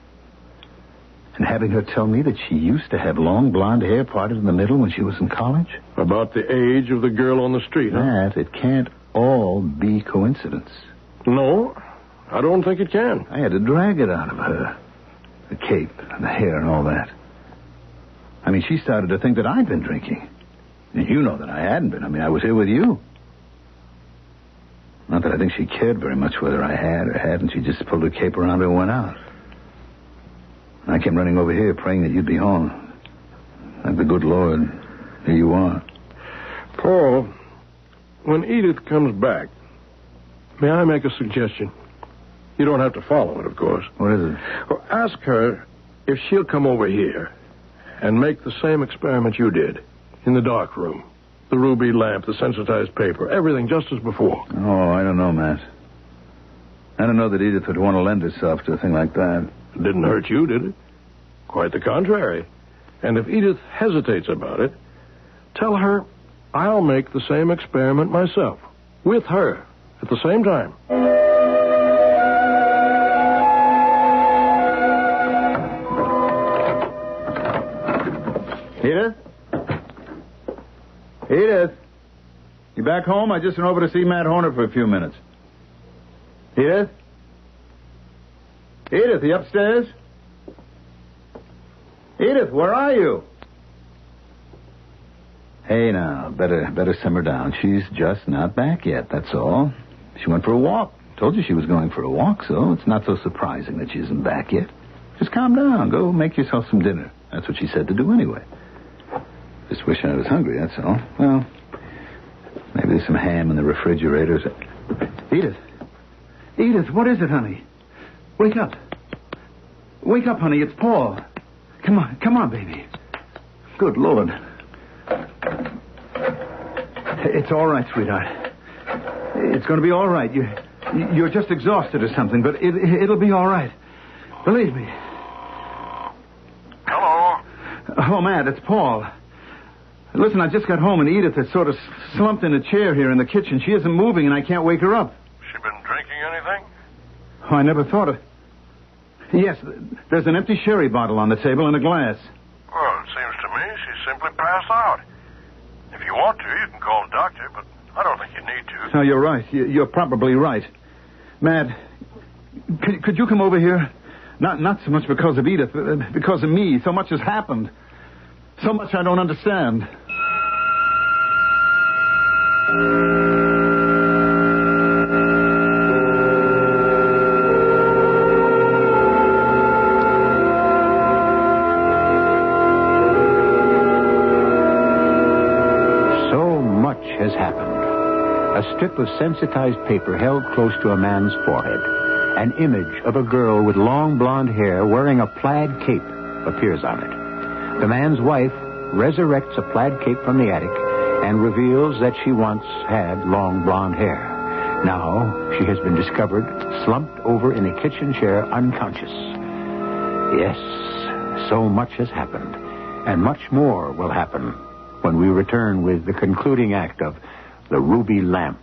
and having her tell me that she used to have long blonde hair parted in the middle when she was in college. About the age of the girl on the street, huh? That, it can't all be coincidence. No, I don't think it can. I had to drag it out of her. The cape and the hair and all that. I mean, she started to think that I'd been drinking. And you know that I hadn't been. I mean, I was here with you. Not that I think she cared very much whether I had or hadn't. She just pulled her cape around her and went out. I came running over here praying that you'd be home. Thank the good Lord, here you are. Paul, when Edith comes back, may I make a suggestion? You don't have to follow it, of course. What is it? Well, ask her if she'll come over here and make the same experiment you did in the dark room. The ruby lamp, the sensitized paper, everything just as before. Oh, I don't know, Matt. I don't know that Edith would want to lend herself to a thing like that. It didn't hurt you, did it? Quite the contrary. And if Edith hesitates about it, tell her I'll make the same experiment myself, with her, at the same time. Edith? Edith? You back home? I just went over to see Matt Horner for a few minutes. Edith? Edith, you upstairs? Edith, where are you? Hey, now, better simmer down. She's just not back yet, that's all. She went for a walk. Told you she was going for a walk, so it's not so surprising that she isn't back yet. Just calm down. Go make yourself some dinner. That's what she said to do anyway. Just wishing I was hungry, that's all. Well, maybe there's some ham in the refrigerator. Edith. Edith, what is it, honey? Wake up. Wake up, honey. It's Paul. Come on, baby. Good Lord. It's all right, sweetheart. It's going to be all right. You're just exhausted or something, but it'll be all right. Believe me. Hello? Oh, Matt, it's Paul. Listen, I just got home, and Edith is sort of slumped in a chair here in the kitchen. She isn't moving, and I can't wake her up. She been drinking anything? Oh, I never thought of... Yes, there's an empty sherry bottle on the table and a glass. Well, it seems to me she's simply passed out. If you want to, you can call the doctor, but I don't think you need to. No, you're right. You're probably right. Matt, could you come over here? Not so much because of Edith, but because of me. So much has happened. So much I don't understand. So much has happened. A strip of sensitized paper held close to a man's forehead. An image of a girl with long blonde hair wearing a plaid cape appears on it. The man's wife resurrects a plaid cape from the attic and reveals that she once had long blonde hair. Now she has been discovered slumped over in a kitchen chair unconscious. Yes, so much has happened, and much more will happen when we return with the concluding act of The Ruby Lamp.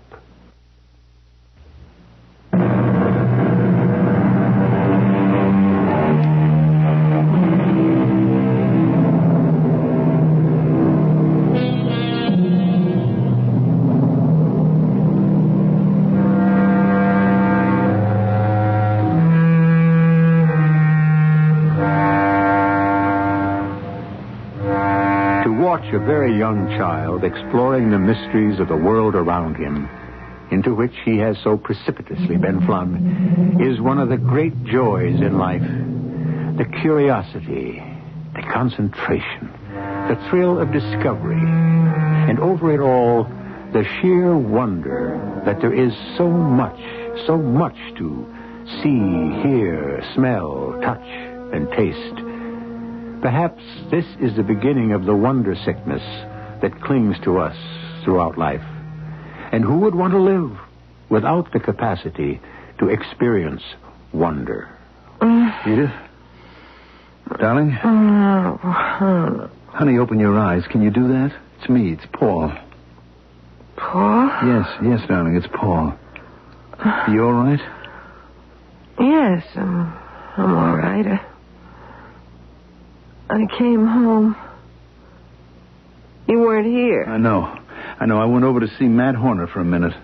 watch a very young child exploring the mysteries of the world around him, into which he has so precipitously been flung, is one of the great joys in life. The curiosity, the concentration, the thrill of discovery, and over it all, the sheer wonder that there is so much to see, hear, smell, touch, and taste. Perhaps this is the beginning of the wonder sickness that clings to us throughout life. And who would want to live without the capacity to experience wonder? Edith? Darling? Honey, open your eyes. Can you do that? It's me. It's Paul. Paul? Yes, darling. It's Paul. You all right? Yes, I'm all right. I came home. You weren't here. I know. I went over to see Matt Horner for a minute.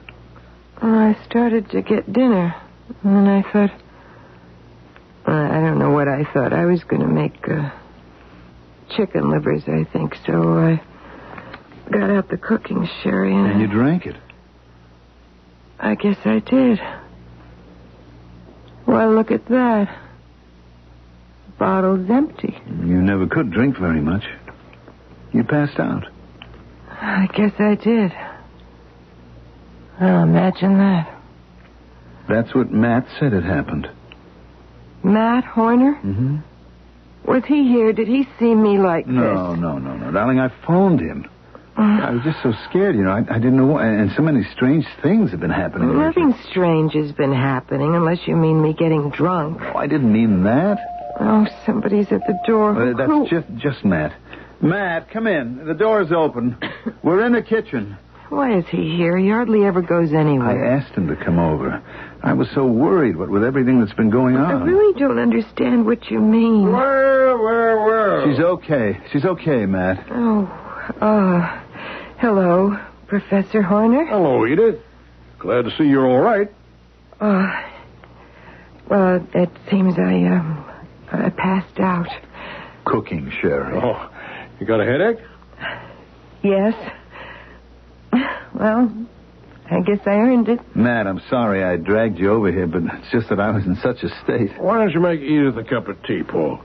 I started to get dinner. And then I thought... I don't know what I thought. I was going to make chicken livers, I think. So I got out the cooking sherry and... And you drank it. I guess I did. Well, look at that. The bottle's empty. You never could drink very much. You passed out. I guess I did. Oh, imagine that. That's what Matt said had happened. Matt Horner? Mm-hmm. Was he here? Did he see me like this? No. Darling, I phoned him. I was just so scared, I didn't know what... And so many strange things have been happening. Nothing strange has been happening, unless you mean me getting drunk. Oh, I didn't mean that. Oh, somebody's at the door. That's just Matt. Matt, come in. The door's open. We're in the kitchen. Why is he here? He hardly ever goes anywhere. I asked him to come over. I was so worried, with everything that's been going on. I really don't understand what you mean. Well. She's okay, Matt. Hello, Professor Horner. Hello, Edith. Glad to see you're all right. Well, it seems I passed out. Cooking sherry. Oh, you got a headache? Yes. Well, I guess I earned it. Matt, I'm sorry I dragged you over here, but it's just that I was in such a state. Why don't you make Edith a cup of tea, Paul?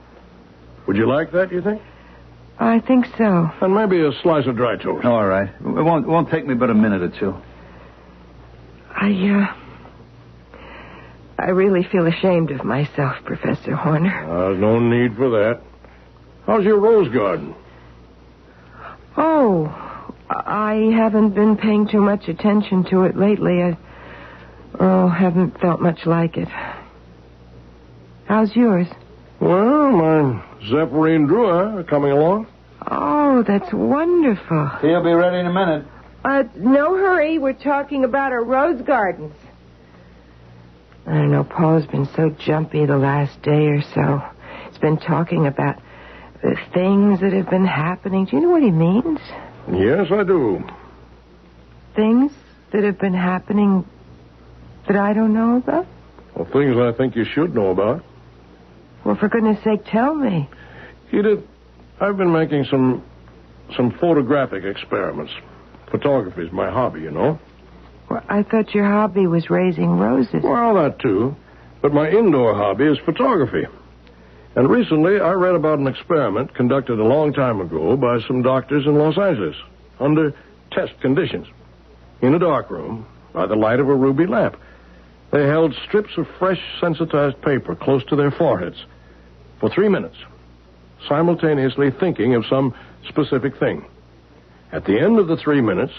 Would you like that, you think? I think so. And maybe a slice of dry toast. All right. It won't take me but a minute or two. I really feel ashamed of myself, Professor Horner. No need for that. How's your rose garden? Oh, I haven't been paying too much attention to it lately. I haven't felt much like it. How's yours? Well, my Zephyrine Drewer coming along. Oh, that's wonderful. He'll be ready in a minute. No hurry. We're talking about our rose gardens. I don't know. Paul's been so jumpy the last day or so. He's been talking about the things that have been happening. Do you know what he means? Yes, I do. Things that have been happening that I don't know about? Well, things I think you should know about. Well, for goodness sake, tell me. Edith, I've been making some photographic experiments. Photography's my hobby, you know. Well, I thought your hobby was raising roses. Well, that too. But my indoor hobby is photography. And recently I read about an experiment conducted a long time ago by some doctors in Los Angeles under test conditions. In a dark room, by the light of a ruby lamp, they held strips of fresh sensitized paper close to their foreheads for 3 minutes, simultaneously thinking of some specific thing. At the end of the 3 minutes,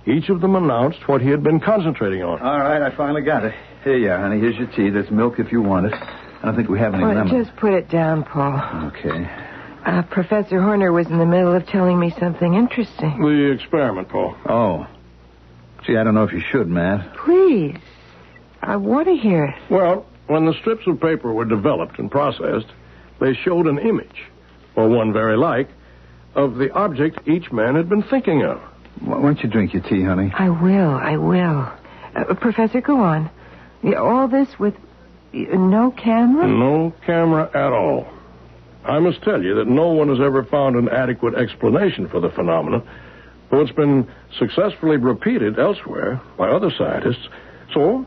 each of them announced what he had been concentrating on. All right, I finally got it. Here you are, honey. Here's your tea. There's milk if you want it. I don't think we have any lemon. Just put it down, Paul. Okay. Professor Horner was in the middle of telling me something interesting. The experiment, Paul. Oh. Gee, I don't know if you should, Matt. Please. I want to hear it. Well, when the strips of paper were developed and processed, they showed an image, or one very like, of the object each man had been thinking of. Why don't you drink your tea, honey? I will. Professor, go on. All this with no camera? No camera at all. I must tell you that no one has ever found an adequate explanation for the phenomenon, though it's been successfully repeated elsewhere by other scientists. So,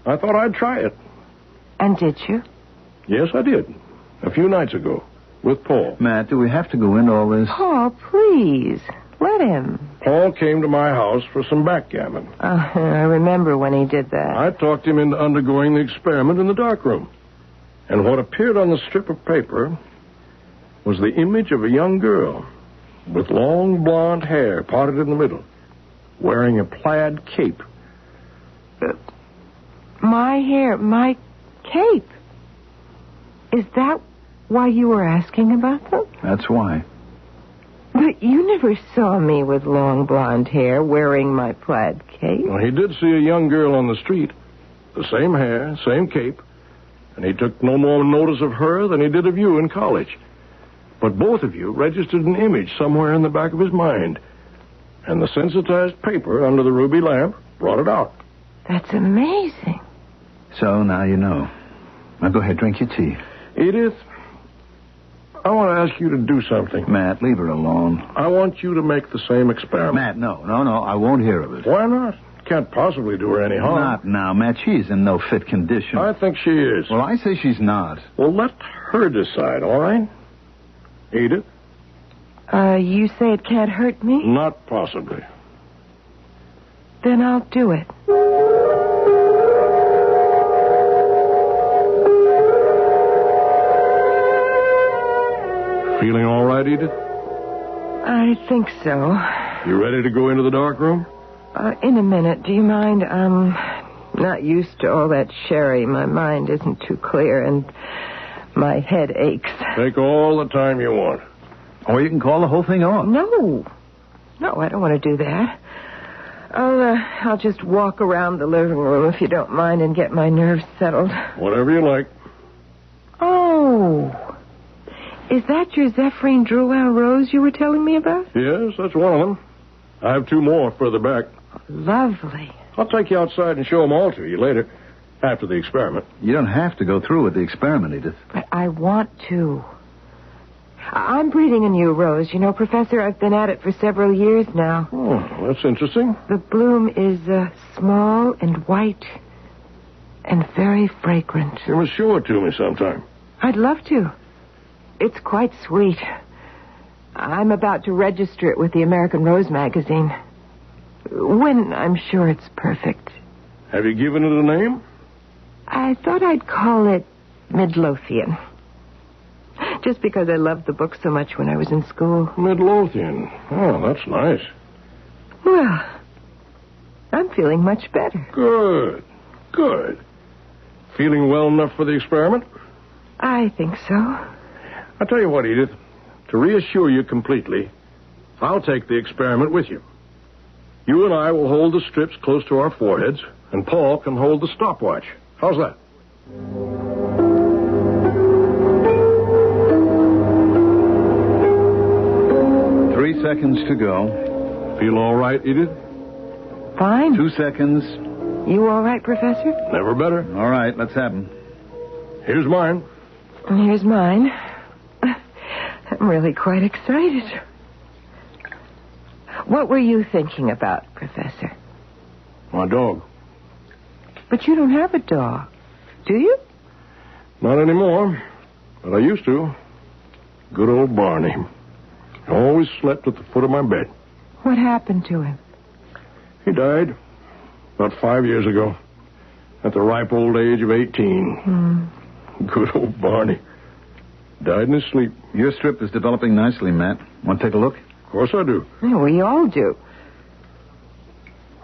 I thought I'd try it. And did you? Yes, I did. A few nights ago, with Paul. Matt, do we have to go into all this? Paul, please. Let him. Paul came to my house for some backgammon. I remember when he did that. I talked him into undergoing the experiment in the darkroom. And what appeared on the strip of paper was the image of a young girl with long blonde hair parted in the middle, wearing a plaid cape. My hair, my cape. Is that why you were asking about them? That's why. But you never saw me with long blonde hair wearing my plaid cape. Well, he did see a young girl on the street, the same hair, same cape, and he took no more notice of her than he did of you in college. But both of you registered an image somewhere in the back of his mind, and the sensitized paper under the ruby lamp brought it out. That's amazing. So now you know. Now go ahead, drink your tea. Edith, I want to ask you to do something. Matt, leave her alone. I want you to make the same experiment. Matt, no, I won't hear of it. Why not? Can't possibly do her any harm. Not now, Matt. She's in no fit condition. I think she is. Well, I say she's not. Well, let her decide, all right? Edith? You say it can't hurt me? Not possibly. Then I'll do it. Feeling all right, Edith? I think so. You ready to go into the dark room? In a minute. Do you mind? I'm not used to all that sherry. My mind isn't too clear, and my head aches. Take all the time you want. Or you can call the whole thing off. No, I don't want to do that. I'll just walk around the living room, if you don't mind, and get my nerves settled. Whatever you like. Oh, is that your Zephyrin Drouin rose you were telling me about? Yes, that's one of them. I have two more further back. Lovely. I'll take you outside and show them all to you later, after the experiment. You don't have to go through with the experiment, Edith. But I want to. I'm breeding a new rose. You know, Professor, I've been at it for several years now. Oh, that's interesting. The bloom is small and white and very fragrant. You must show it to me sometime. I'd love to. It's quite sweet. I'm about to register it with the American Rose magazine. When I'm sure it's perfect. Have you given it a name? I thought I'd call it Midlothian. Just because I loved the book so much when I was in school. Midlothian. Oh, that's nice. Well, I'm feeling much better. Good. Feeling well enough for the experiment? I think so. I'll tell you what, Edith. To reassure you completely, I'll take the experiment with you. You and I will hold the strips close to our foreheads, and Paul can hold the stopwatch. How's that? 3 seconds to go. Feel all right, Edith? Fine. 2 seconds. You all right, Professor? Never better. All right, let's have them. Here's mine. Here's mine. I'm really quite excited. What were you thinking about, Professor? My dog. But you don't have a dog, do you? Not anymore, but I used to. Good old Barney. Always slept at the foot of my bed. What happened to him? He died about 5 years ago, at the ripe old age of 18. Good old Barney. Died in his sleep. Your strip is developing nicely, Matt. Want to take a look? Of course I do. Yeah, we all do.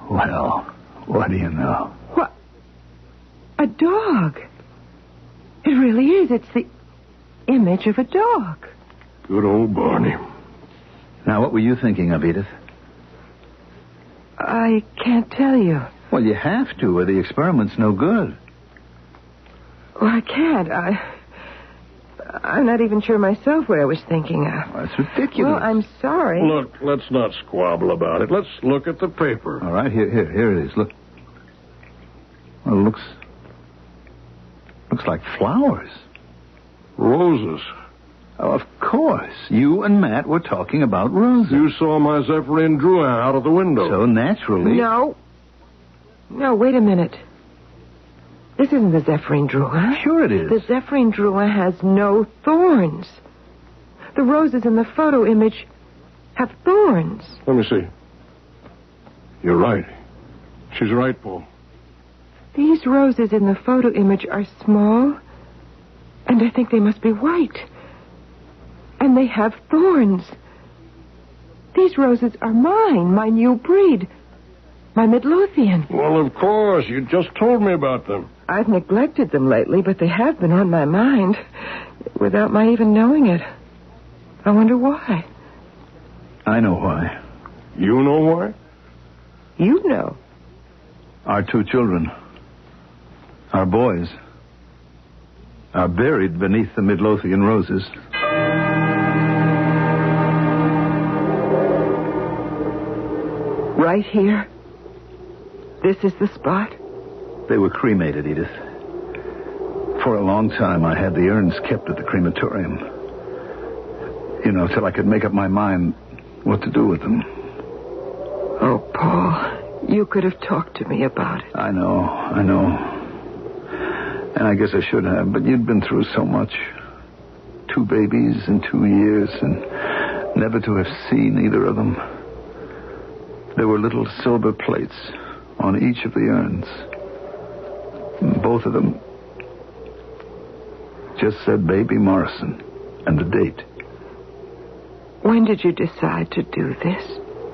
Well, what do you know? What? A dog. It really is. It's the image of a dog. Good old Barney. Now, what were you thinking of, Edith? I can't tell you. Well, you have to, or the experiment's no good. Well, I can't. I'm not even sure myself what I was thinking of. That's ridiculous. Well, I'm sorry. Look, let's not squabble about it. Let's look at the paper. All right, here it is. Look. Well, it looks like flowers. Roses. Oh, of course. You and Matt were talking about Rosa. You saw my Zephyrin Drouin out of the window. So naturally... No, wait a minute. This isn't the Zephyrin Drouin. Sure it is. The Zephyrin Drouin has no thorns. The roses in the photo image have thorns. Let me see. You're right. She's right, Paul. These roses in the photo image are small, and I think they must be white. And they have thorns. These roses are mine, my new breed, my Midlothian. Well, of course. You just told me about them. I've neglected them lately, but they have been on my mind without my even knowing it. I wonder why. I know why. You know why? You know. Our 2 children, our boys, are buried beneath the Midlothian roses. Right here? This is the spot? They were cremated, Edith. For a long time, I had the urns kept at the crematorium. You know, till I could make up my mind what to do with them. Oh, Paul, you could have talked to me about it. I know. And I guess I should have, but you'd been through so much. 2 babies in 2 years, and never to have seen either of them. There were little silver plates on each of the urns. Both of them just said Baby Morrison and the date. When did you decide to do this?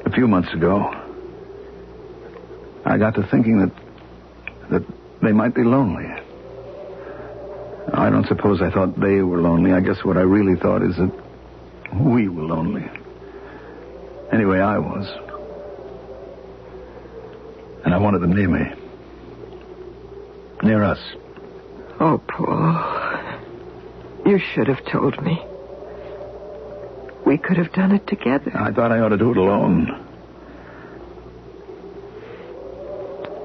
A few months ago. I got to thinking that they might be lonely. I don't suppose I thought they were lonely. I guess what I really thought is that we were lonely. Anyway, I was. And I wanted them near me. Near us. Oh, Paul. You should have told me. We could have done it together. I thought I ought to do it alone.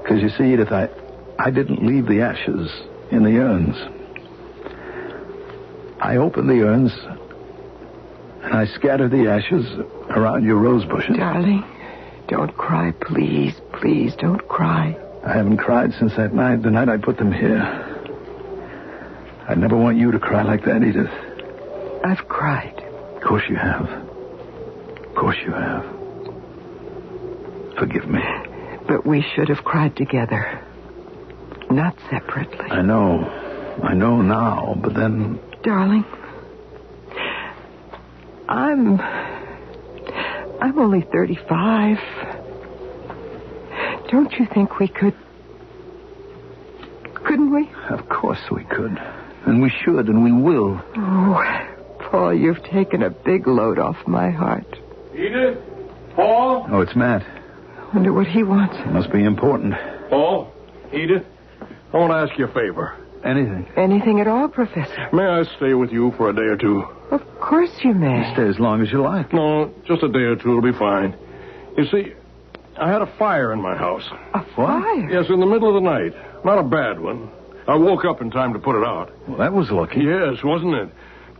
Because you see, Edith, I didn't leave the ashes in the urns. I opened the urns, and I scattered the ashes around your rose bushes. Darling, don't cry, please. Please, don't cry. I haven't cried since that night, the night I put them here. I'd never want you to cry like that, Edith. I've cried. Of course you have. Of course you have. Forgive me. But we should have cried together. Not separately. I know now, but then... Darling, I'm only 35. Don't you think we could... Couldn't we? Of course we could. And we should, and we will. Oh, Paul, you've taken a big load off my heart. Edith? Paul? Oh, it's Matt. I wonder what he wants. It must be important. Paul? Edith? I want to ask you a favor. Anything? Anything at all, Professor. May I stay with you for a day or 2? Of course you may. Stay as long as you like. No, just a day or 2 will be fine. You see, I had a fire in my house. A fire? Yes, in the middle of the night. Not a bad one. I woke up in time to put it out. Well, that was lucky. Yes, wasn't it?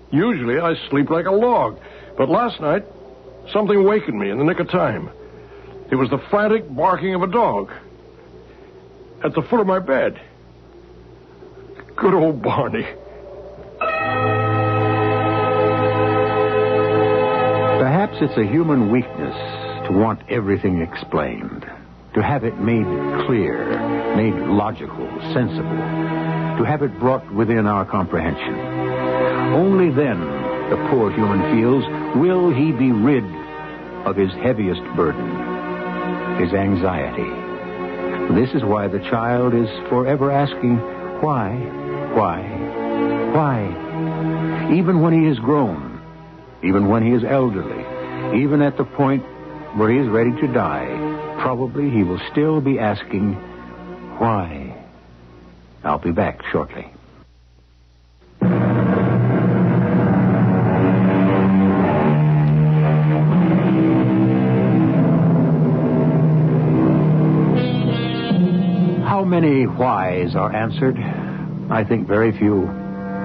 Usually I sleep like a log. But last night, something wakened me in the nick of time. It was the frantic barking of a dog at the foot of my bed. Good old Barney. Perhaps it's a human weakness to want everything explained, to have it made clear, made logical, sensible, to have it brought within our comprehension. Only then, the poor human feels, will he be rid of his heaviest burden, his anxiety. This is why the child is forever asking, why? Even when he is grown, even when he is elderly, even at the point where he is ready to die, probably he will still be asking, why? I'll be back shortly. How many whys are answered? I think very few.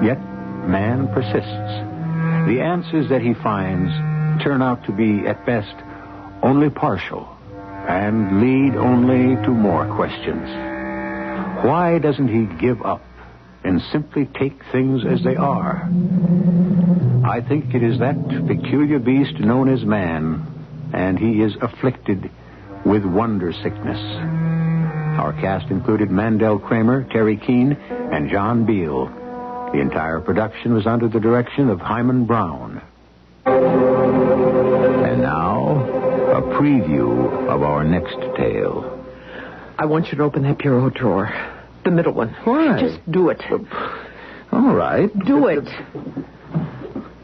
Yet man persists. the answers that he finds turn out to be, at best, only partial and lead only to more questions. Why doesn't he give up and simply take things as they are? I think it is that peculiar beast known as man, and he is afflicted with wonder sickness. Our cast included Mandel Kramer, Terry Keane, and John Beal. The entire production was under the direction of Hyman Brown. And now, a preview of our next tale. I want you to open that bureau drawer. The middle one. Why? Just do it. All right. Do it.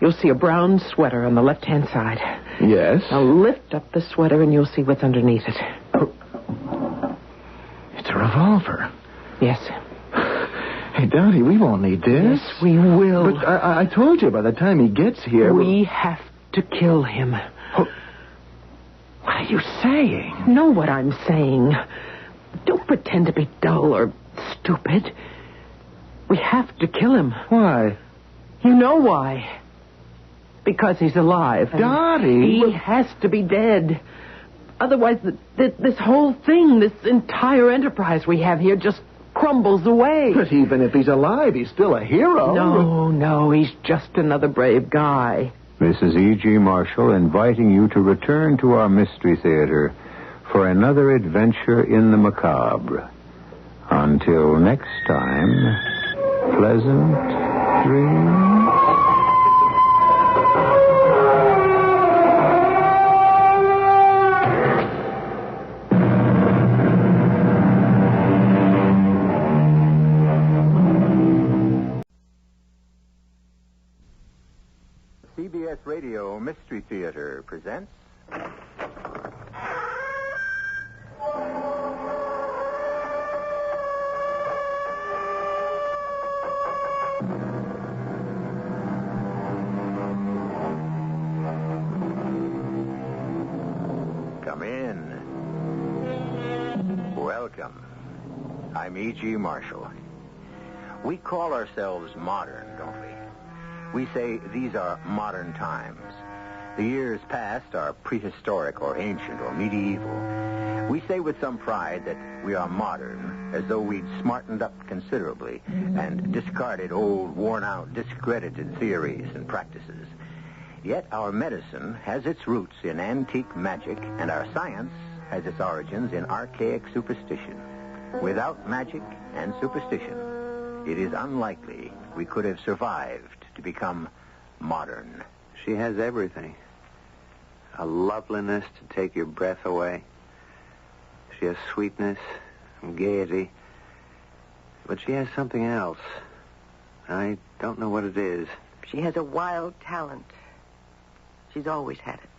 You'll see a brown sweater on the left-hand side. Yes. Now lift up the sweater and you'll see what's underneath it. It's a revolver. Yes. Hey, Dottie, we won't need this. Yes, we will. But I told you by the time he gets here... We have to kill him. What are you saying? Know what I'm saying. Don't pretend to be dull or stupid. We have to kill him. Why? You know why. Because he's alive. Dottie! He has to be dead. Otherwise, this whole thing, this entire enterprise we have here just crumbles away. But even if he's alive, he's still a hero. No, he's just another brave guy. Mrs. E.G. Marshall inviting you to return to our Mystery Theater for another adventure in the macabre. Until next time, pleasant dreams. CBS Radio Mystery Theater presents... Come in. Welcome. I'm E.G. Marshall. We call ourselves modern, don't we? We say these are modern times. The years past are prehistoric or ancient or medieval. We say with some pride that we are modern, as though we'd smartened up considerably and discarded old, worn-out, discredited theories and practices. Yet our medicine has its roots in antique magic, and our science has its origins in archaic superstition. Without magic and superstition, it is unlikely we could have survived to become modern. She has everything. A loveliness to take your breath away. She has sweetness and gaiety. But she has something else. I don't know what it is. She has a wild talent. She's always had it.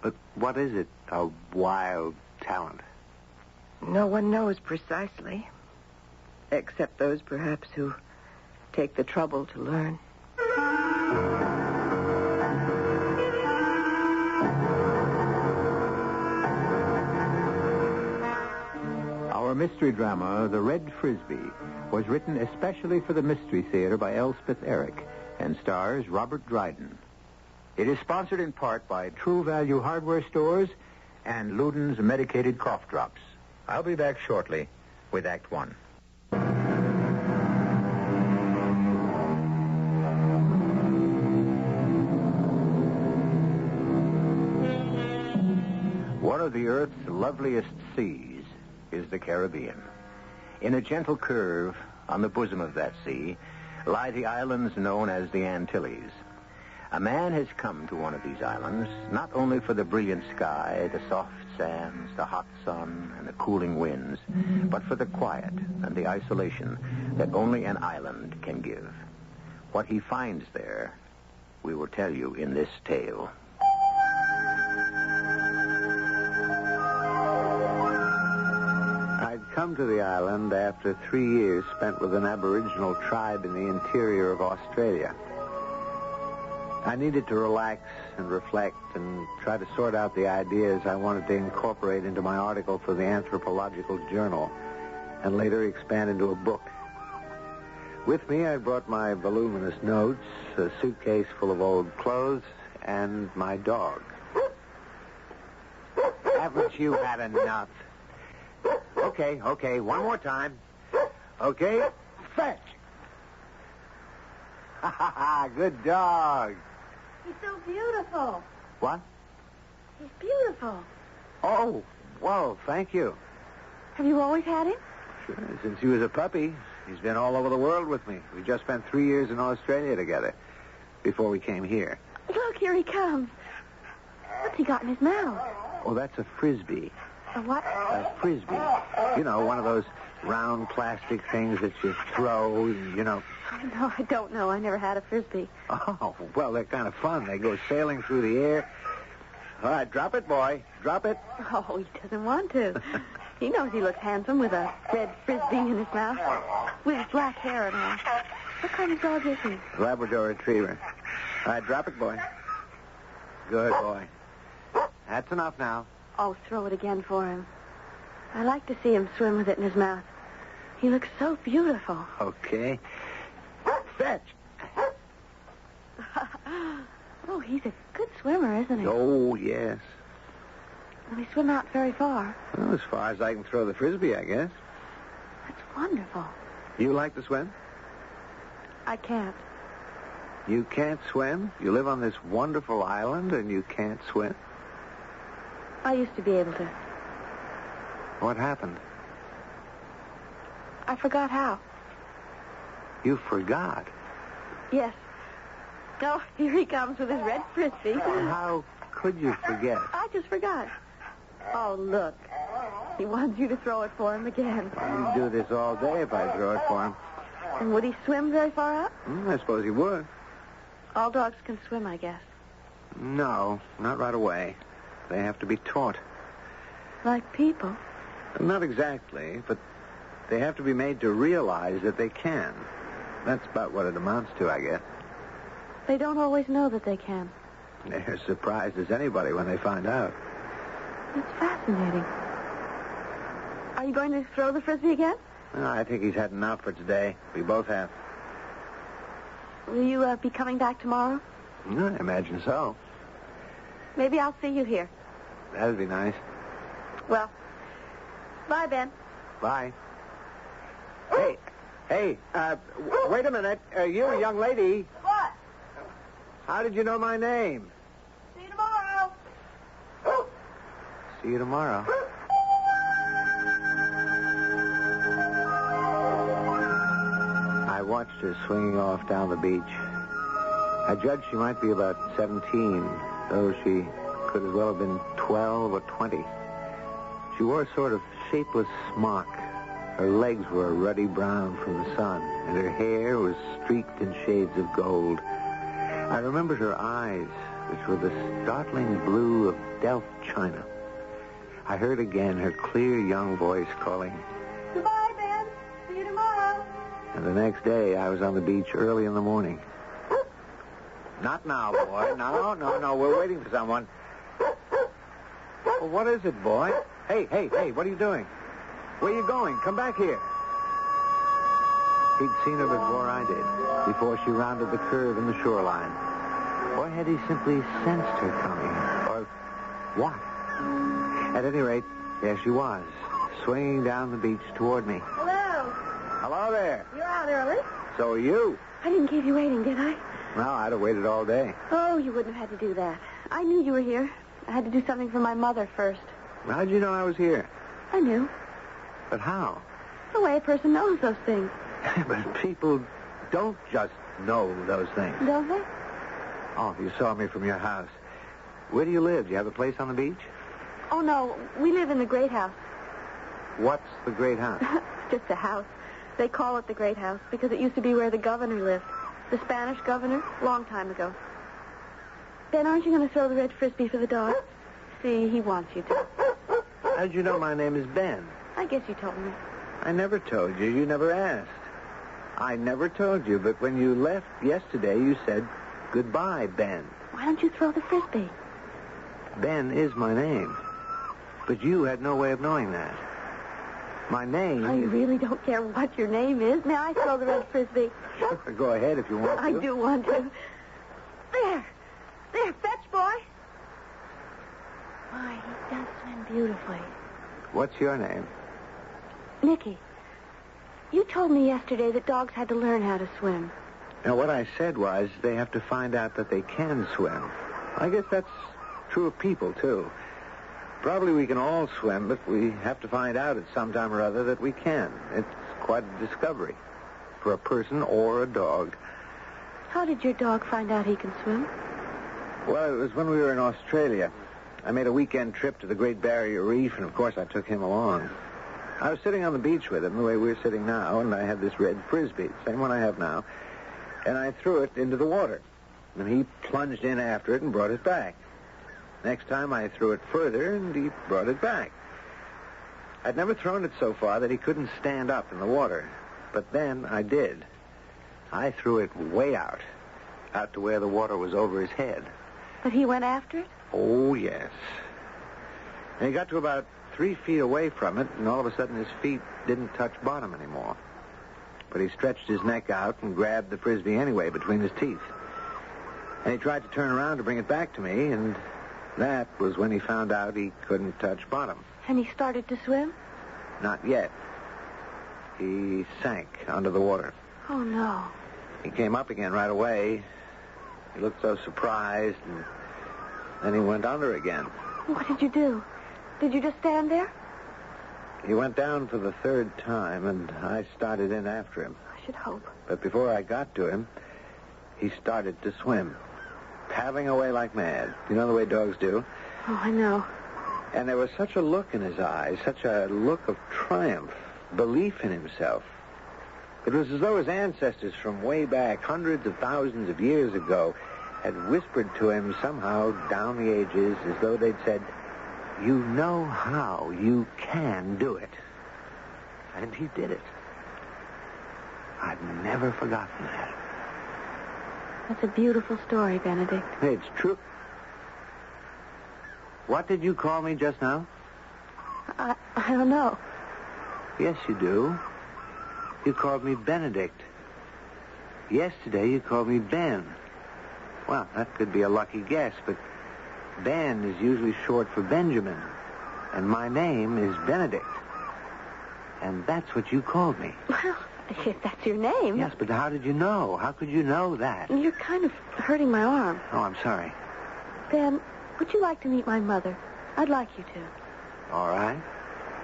But what is it, a wild talent? No one knows precisely. Except those, perhaps, who take the trouble to learn. Our mystery drama, The Red Frisbee, was written especially for the Mystery Theater by Elspeth Eric and stars Robert Dryden. It is sponsored in part by True Value Hardware Stores and Luden's Medicated Cough Drops. I'll be back shortly with Act One. One of the Earth's loveliest seas is the Caribbean. In a gentle curve on the bosom of that sea lie the islands known as the Antilles. A man has come to one of these islands not only for the brilliant sky, the soft sands, the hot sun, and the cooling winds, but for the quiet and the isolation that only an island can give. What he finds there, we will tell you in this tale. I'd come to the island after 3 years spent with an Aboriginal tribe in the interior of Australia. I needed to relax and reflect and try to sort out the ideas I wanted to incorporate into my article for the Anthropological Journal and later expand into a book. With me, I brought my voluminous notes, a suitcase full of old clothes, and my dog. Haven't you had enough? Okay, one more time. Okay, fetch. Ha ha ha, good dog. He's so beautiful. What? He's beautiful. Oh, whoa, thank you. Have you always had him? Sure, since he was a puppy. He's been all over the world with me. We just spent 3 years in Australia together before we came here. Look, here he comes. What's he got in his mouth? Oh, that's a Frisbee. A what? A Frisbee. You know, one of those round plastic things that you throw, you know. Oh, no, I don't know. I never had a Frisbee. Oh, well, they're kind of fun. They go sailing through the air. All right, drop it, boy. Drop it. Oh, he doesn't want to. He knows he looks handsome with a red Frisbee in his mouth, with his black hair and all. What kind of dog is he? Labrador Retriever. All right, drop it, boy. Good boy. That's enough now. Oh, throw it again for him. I like to see him swim with it in his mouth. He looks so beautiful. Okay. Fetch. Oh, he's a good swimmer, isn't he? Oh, yes. Will he swim out very far? Well, as far as I can throw the Frisbee, I guess. That's wonderful. You like to swim? I can't. You can't swim? You live on this wonderful island and you can't swim? I used to be able to. What happened? I forgot how. You forgot? Yes. Oh, here he comes with his red Frisbee. How could you forget? I just forgot. Oh, look. He wants you to throw it for him again. He'd do this all day if I throw it for him. And would he swim very far out? I suppose he would. All dogs can swim, I guess. No, not right away. They have to be taught. Like people? Not exactly, but they have to be made to realize that they can. That's about what it amounts to, I guess. They don't always know that they can. They're as surprised as anybody when they find out. That's fascinating. Are you going to throw the Frisbee again? I think he's had enough for today. We both have. Will you be coming back tomorrow? I imagine so. Maybe I'll see you here. That'd be nice. Well, bye, Ben. Bye. Hey, wait a minute. You, young lady. What? How did you know my name? See you tomorrow. See you tomorrow. I watched her swinging off down the beach. I judged she might be about 17, though she could as well have been 12 or 20. She wore a sort of shapeless smock. Her legs were ruddy brown from the sun, and her hair was streaked in shades of gold. I remembered her eyes, which were the startling blue of Delft china. I heard again her clear young voice calling, Goodbye, Ben. See you tomorrow. and the next day I was on the beach early in the morning. Not now, boy. No. We're waiting for someone. Well, what is it, boy? Hey, what are you doing? Where are you going? Come back here. He'd seen her before I did, before she rounded the curve in the shoreline. Or had he simply sensed her coming? Or what? At any rate, there she was, swinging down the beach toward me. Hello. Hello there. You're out early. So are you? I didn't keep you waiting, did I? Well, I'd have waited all day. Oh, you wouldn't have had to do that. I knew you were here. I had to do something for my mother first. How'd you know I was here? I knew. But how? The way a person knows those things. But people don't just know those things. Don't they? Oh, you saw me from your house. Where do you live? Do you have a place on the beach? Oh, no. We live in the Great House. What's the Great House? Just a house. They call it the Great House because it used to be where the governor lived. The Spanish governor, long time ago. Ben, aren't you going to throw the red Frisbee for the dog? See, he wants you to. How'd you know my name is Ben? I guess you told me. I never told you. You never asked. I never told you, but when you left yesterday, you said, goodbye, Ben. Why don't you throw the Frisbee? Ben is my name. But you had no way of knowing that. My name I really don't care what your name is. May I throw the Red Frisbee? Go ahead if you want to. I do want to. There. There, fetch, boy. Why, he does swim beautifully. What's your name? Nicky, you told me yesterday that dogs had to learn how to swim. Now, what I said was they have to find out that they can swim. I guess that's true of people, too. Probably we can all swim, but we have to find out at some time or other that we can. It's quite a discovery for a person or a dog. How did your dog find out he can swim? Well, it was when we were in Australia. I made a weekend trip to the Great Barrier Reef, and of course I took him along. I was sitting on the beach with him the way we're sitting now, and I had this Red Frisbee, same one I have now, and I threw it into the water. And he plunged in after it and brought it back. Next time I threw it further, and he brought it back. I'd never thrown it so far that he couldn't stand up in the water. But then I did. I threw it way out to where the water was over his head. But he went after it? Oh, yes. And he got to about 3 feet away from it, and all of a sudden his feet didn't touch bottom anymore. But he stretched his neck out and grabbed the Frisbee anyway between his teeth. And he tried to turn around to bring it back to me, and that was when he found out he couldn't touch bottom. And he started to swim? Not yet. He sank under the water. Oh, no. He came up again right away. He looked so surprised, and then he went under again. What did you do? Did you just stand there? He went down for the 3rd time, and I started in after him. I should hope. But before I got to him, he started to swim, paddling away like mad. You know the way dogs do? Oh, I know. And there was such a look in his eyes, such a look of triumph, belief in himself. It was as though his ancestors from way back, hundreds of thousands of years ago, had whispered to him somehow down the ages as though they'd said, "You know how you can do it." And he did it. I've never forgotten that. That's a beautiful story, Benedict. It's true. What did you call me just now? I don't know. Yes, you do. You called me Benedict. Yesterday, you called me Ben. Well, that could be a lucky guess, but Ben is usually short for Benjamin, and my name is Benedict. And that's what you called me. Well, if that's your name. Yes, but how did you know? How could you know that? You're kind of hurting my arm. Oh, I'm sorry. Ben, would you like to meet my mother? I'd like you to. All right.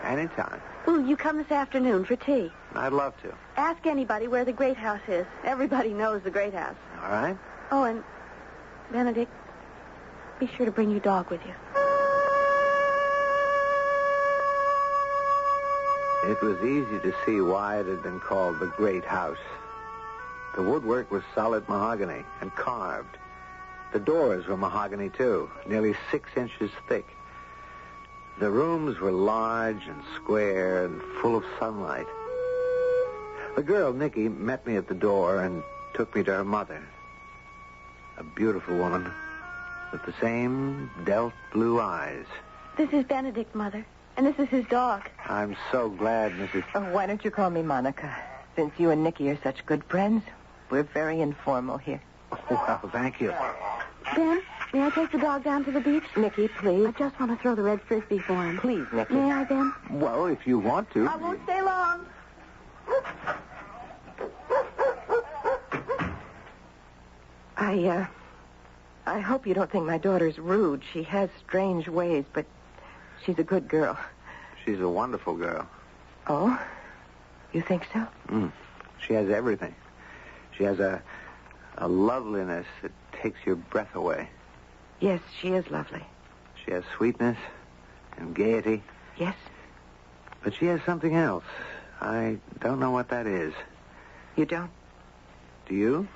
Anytime. Will you come this afternoon for tea? I'd love to. Ask anybody where the Great House is. Everybody knows the Great House. All right. Oh, and Benedict, be sure to bring your dog with you. It was easy to see why it had been called the Great House. The woodwork was solid mahogany and carved. The doors were mahogany, too, nearly 6 inches thick. The rooms were large and square and full of sunlight. The girl, Nicky, met me at the door and took me to her mother. A beautiful woman with the same delft blue eyes. This is Benedict, Mother, and this is his dog. I'm so glad, Mrs. Oh, why don't you call me Monica? Since you and Nicky are such good friends, we're very informal here. Well, thank you. Ben, may I take the dog down to the beach? Nicky, please. I just want to throw the Red Frisbee for him. Please, Nicky. May I, Ben? Well, if you want to. I won't stay long. I hope you don't think my daughter's rude. She has strange ways, but she's a good girl. She's a wonderful girl. Oh? You think so? She has everything. She has a loveliness that takes your breath away. Yes, she is lovely. She has sweetness and gaiety. Yes? But she has something else. I don't know what that is. You don't? Do you?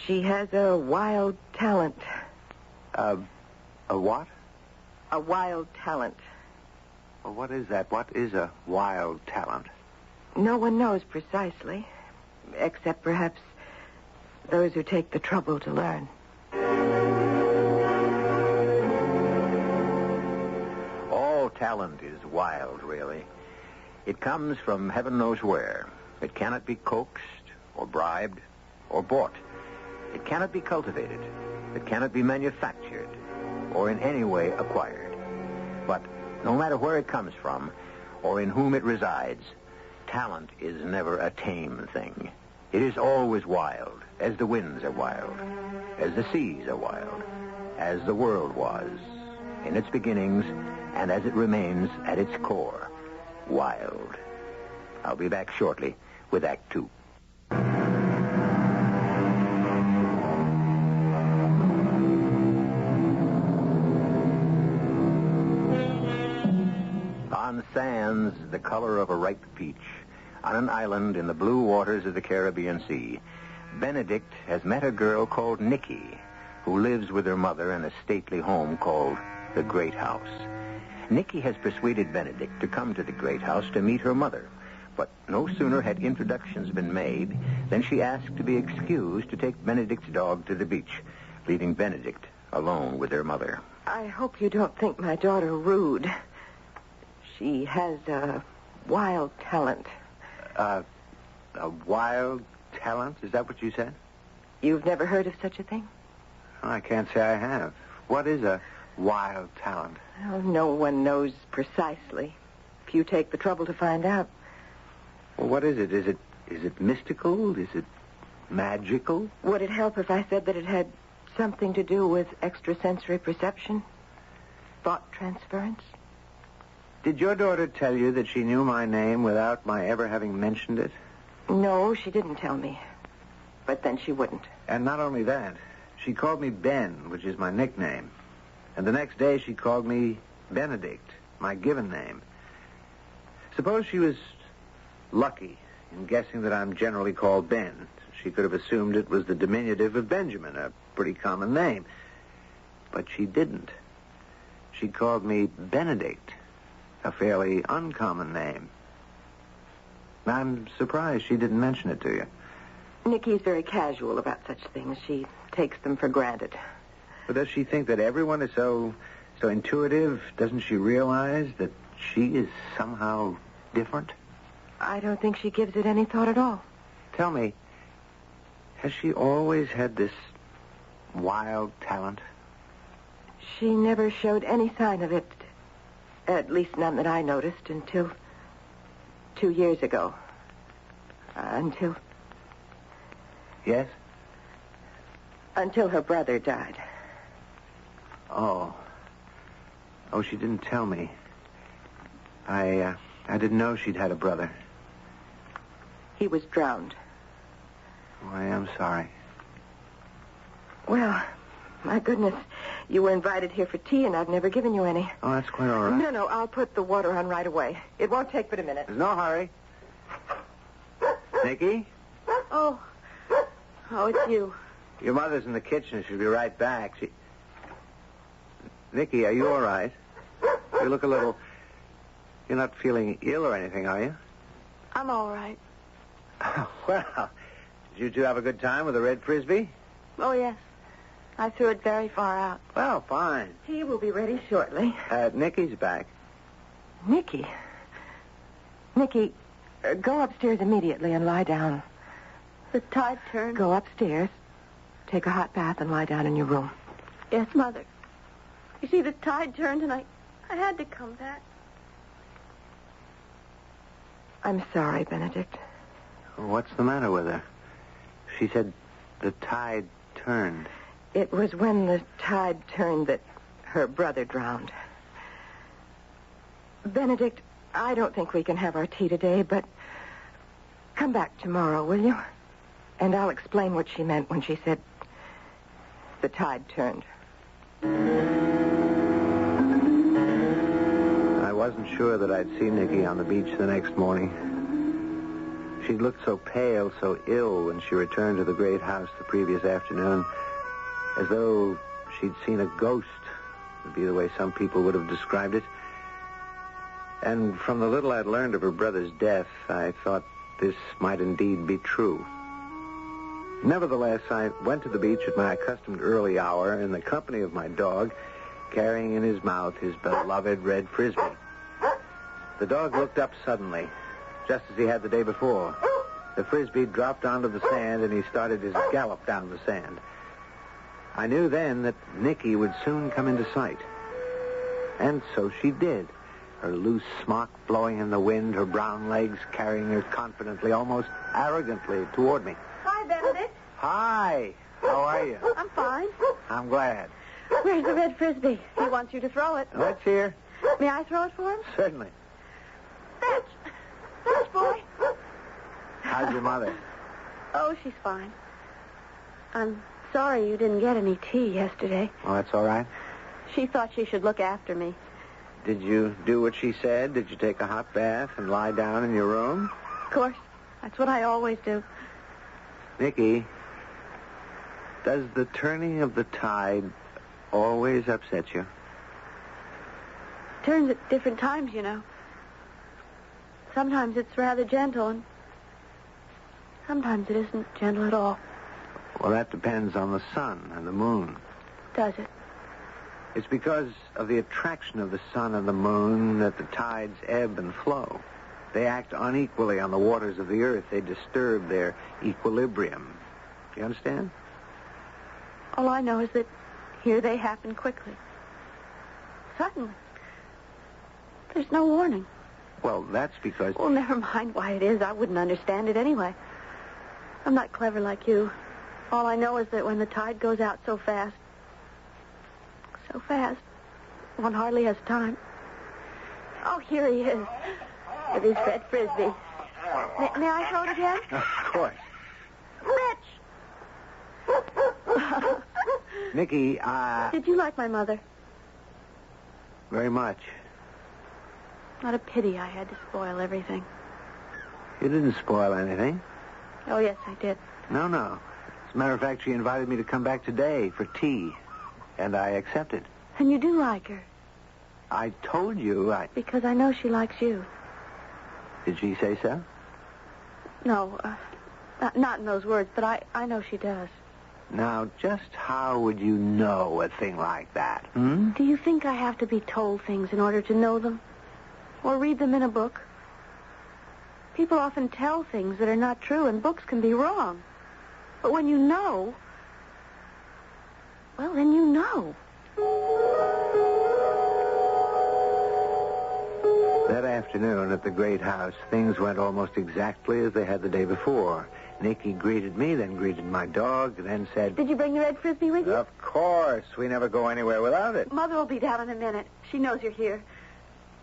She has a wild talent. A what? A wild talent. Well, what is that? What is a wild talent? No one knows precisely, except perhaps those who take the trouble to learn. All talent is wild, really. It comes from heaven knows where. It cannot be coaxed or bribed or bought. It cannot be cultivated. It cannot be manufactured or in any way acquired. But no matter where it comes from or in whom it resides, talent is never a tame thing. It is always wild, as the winds are wild, as the seas are wild, as the world was in its beginnings and as it remains at its core, wild. I'll be back shortly with Act Two. On sands the color of a ripe peach, on an island in the blue waters of the Caribbean Sea, Benedict has met a girl called Nikki, who lives with her mother in a stately home called the Great House. Nikki has persuaded Benedict to come to the Great House to meet her mother, but no sooner had introductions been made than she asked to be excused to take Benedict's dog to the beach, leaving Benedict alone with her mother. I hope you don't think my daughter rude. She has a wild talent. A wild talent? Is that what you said? You've never heard of such a thing? I can't say I have. What is a wild talent? Well, no one knows precisely. If you take the trouble to find out. Well, what is it? Is it mystical? Is it magical? Would it help if I said that it had something to do with extrasensory perception? Thought transference? Did your daughter tell you that she knew my name without my ever having mentioned it? No, she didn't tell me. But then she wouldn't. And not only that, she called me Ben, which is my nickname. And the next day she called me Benedict, my given name. Suppose she was lucky in guessing that I'm generally called Ben. She could have assumed it was the diminutive of Benjamin, a pretty common name. But she didn't. She called me Benedict, a fairly uncommon name. I'm surprised she didn't mention it to you. Nikki's very casual about such things. She takes them for granted. But does she think that everyone is so intuitive? Doesn't she realize that she is somehow different? I don't think she gives it any thought at all. Tell me, has she always had this wild talent? She never showed any sign of it. At least none that I noticed until 2 years ago. Until... Yes? Until her brother died. Oh, she didn't tell me. I didn't know she'd had a brother. He was drowned. Oh, I am sorry. Well, my goodness, you were invited here for tea, and I've never given you any. Oh, that's quite all right. No, I'll put the water on right away. It won't take but a minute. There's no hurry. Nikki? Oh, it's you. Your mother's in the kitchen. She'll be right back. Nikki, are you all right? You look a little... You're not feeling ill or anything, are you? I'm all right. Well, did you two have a good time with the Red Frisbee? Oh, yes. I threw it very far out. Well, fine. Tea will be ready shortly. Nikki's back. Nikki? Nikki, go upstairs immediately and lie down. The tide turned. Go upstairs, take a hot bath, and lie down in your room. Yes, Mother. You see, the tide turned, and I had to come back. I'm sorry, Benedict. What's the matter with her? She said the tide turned. It was when the tide turned that her brother drowned. Benedict, I don't think we can have our tea today, but come back tomorrow, will you? And I'll explain what she meant when she said the tide turned. I wasn't sure that I'd see Nikki on the beach the next morning. She'd looked so pale, so ill when she returned to the Great House the previous afternoon, as though she'd seen a ghost, would be the way some people would have described it. And from the little I'd learned of her brother's death, I thought this might indeed be true. Nevertheless, I went to the beach at my accustomed early hour in the company of my dog, carrying in his mouth his beloved Red Frisbee. The dog looked up suddenly, just as he had the day before. The Frisbee dropped onto the sand, and he started his gallop down the sand. I knew then that Nicky would soon come into sight. And so she did, her loose smock blowing in the wind, her brown legs carrying her confidently, almost arrogantly toward me. Hi, Benedict. Hi. How are you? I'm fine. I'm glad. Where's the Red Frisbee? He wants you to throw it. Let's hear. May I throw it for him? Certainly. Fetch, boy. How's your mother? Oh, she's fine. I'm sorry you didn't get any tea yesterday. Oh, that's all right. She thought she should look after me. Did you do what she said? Did you take a hot bath and lie down in your room? Of course. That's what I always do. Nicky, does the turning of the tide always upset you? Turns at different times, you know. Sometimes it's rather gentle, and sometimes it isn't gentle at all. Well, that depends on the sun and the moon. Does it? It's because of the attraction of the sun and the moon that the tides ebb and flow. They act unequally on the waters of the earth. They disturb their equilibrium. Do you understand? All I know is that here they happen quickly. Suddenly. There's no warning. Well, that's because... Oh, never mind why it is. I wouldn't understand it anyway. I'm not clever like you. All I know is that when the tide goes out so fast, one hardly has time. Oh, here he is, with his Red Frisbee. May I throw it again? Of course. Nicky, Did you like my mother? Very much. What a pity I had to spoil everything. You didn't spoil anything. Oh, yes, I did. No. As a matter of fact, she invited me to come back today for tea, and I accepted. And you do like her? I told you Because I know she likes you. Did she say so? No, not in those words, but I know she does. Now, just how would you know a thing like that, Do you think I have to be told things in order to know them? Or read them in a book? People often tell things that are not true, and books can be wrong. But when you know, well, then you know. That afternoon at the great house, things went almost exactly as they had the day before. Nicky greeted me, then greeted my dog, then said... Did you bring the Red Frisbee with you? Of course. We never go anywhere without it. Mother will be down in a minute. She knows you're here.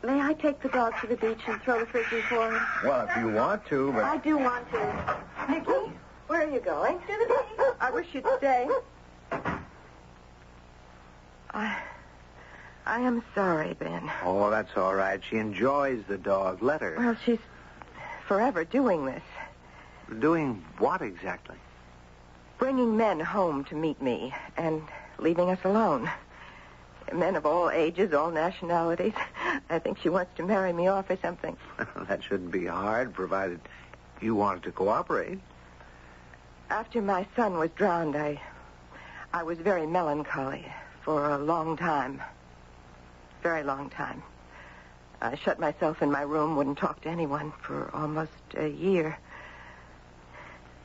May I take the dog to the beach and throw the Frisbee for him? Well, if you want to, but... I do want to. Nicky, where are you going? To the beach. I wish you'd stay. I am sorry, Ben. Oh, that's all right. She enjoys the dog. Let her. Well, she's forever doing this. Doing what exactly? Bringing men home to meet me and leaving us alone. Men of all ages, all nationalities. I think she wants to marry me off or something. That shouldn't be hard, provided you wanted to cooperate. After my son was drowned, I was very melancholy for a long time. Very long time. I shut myself in my room, wouldn't talk to anyone for almost a year.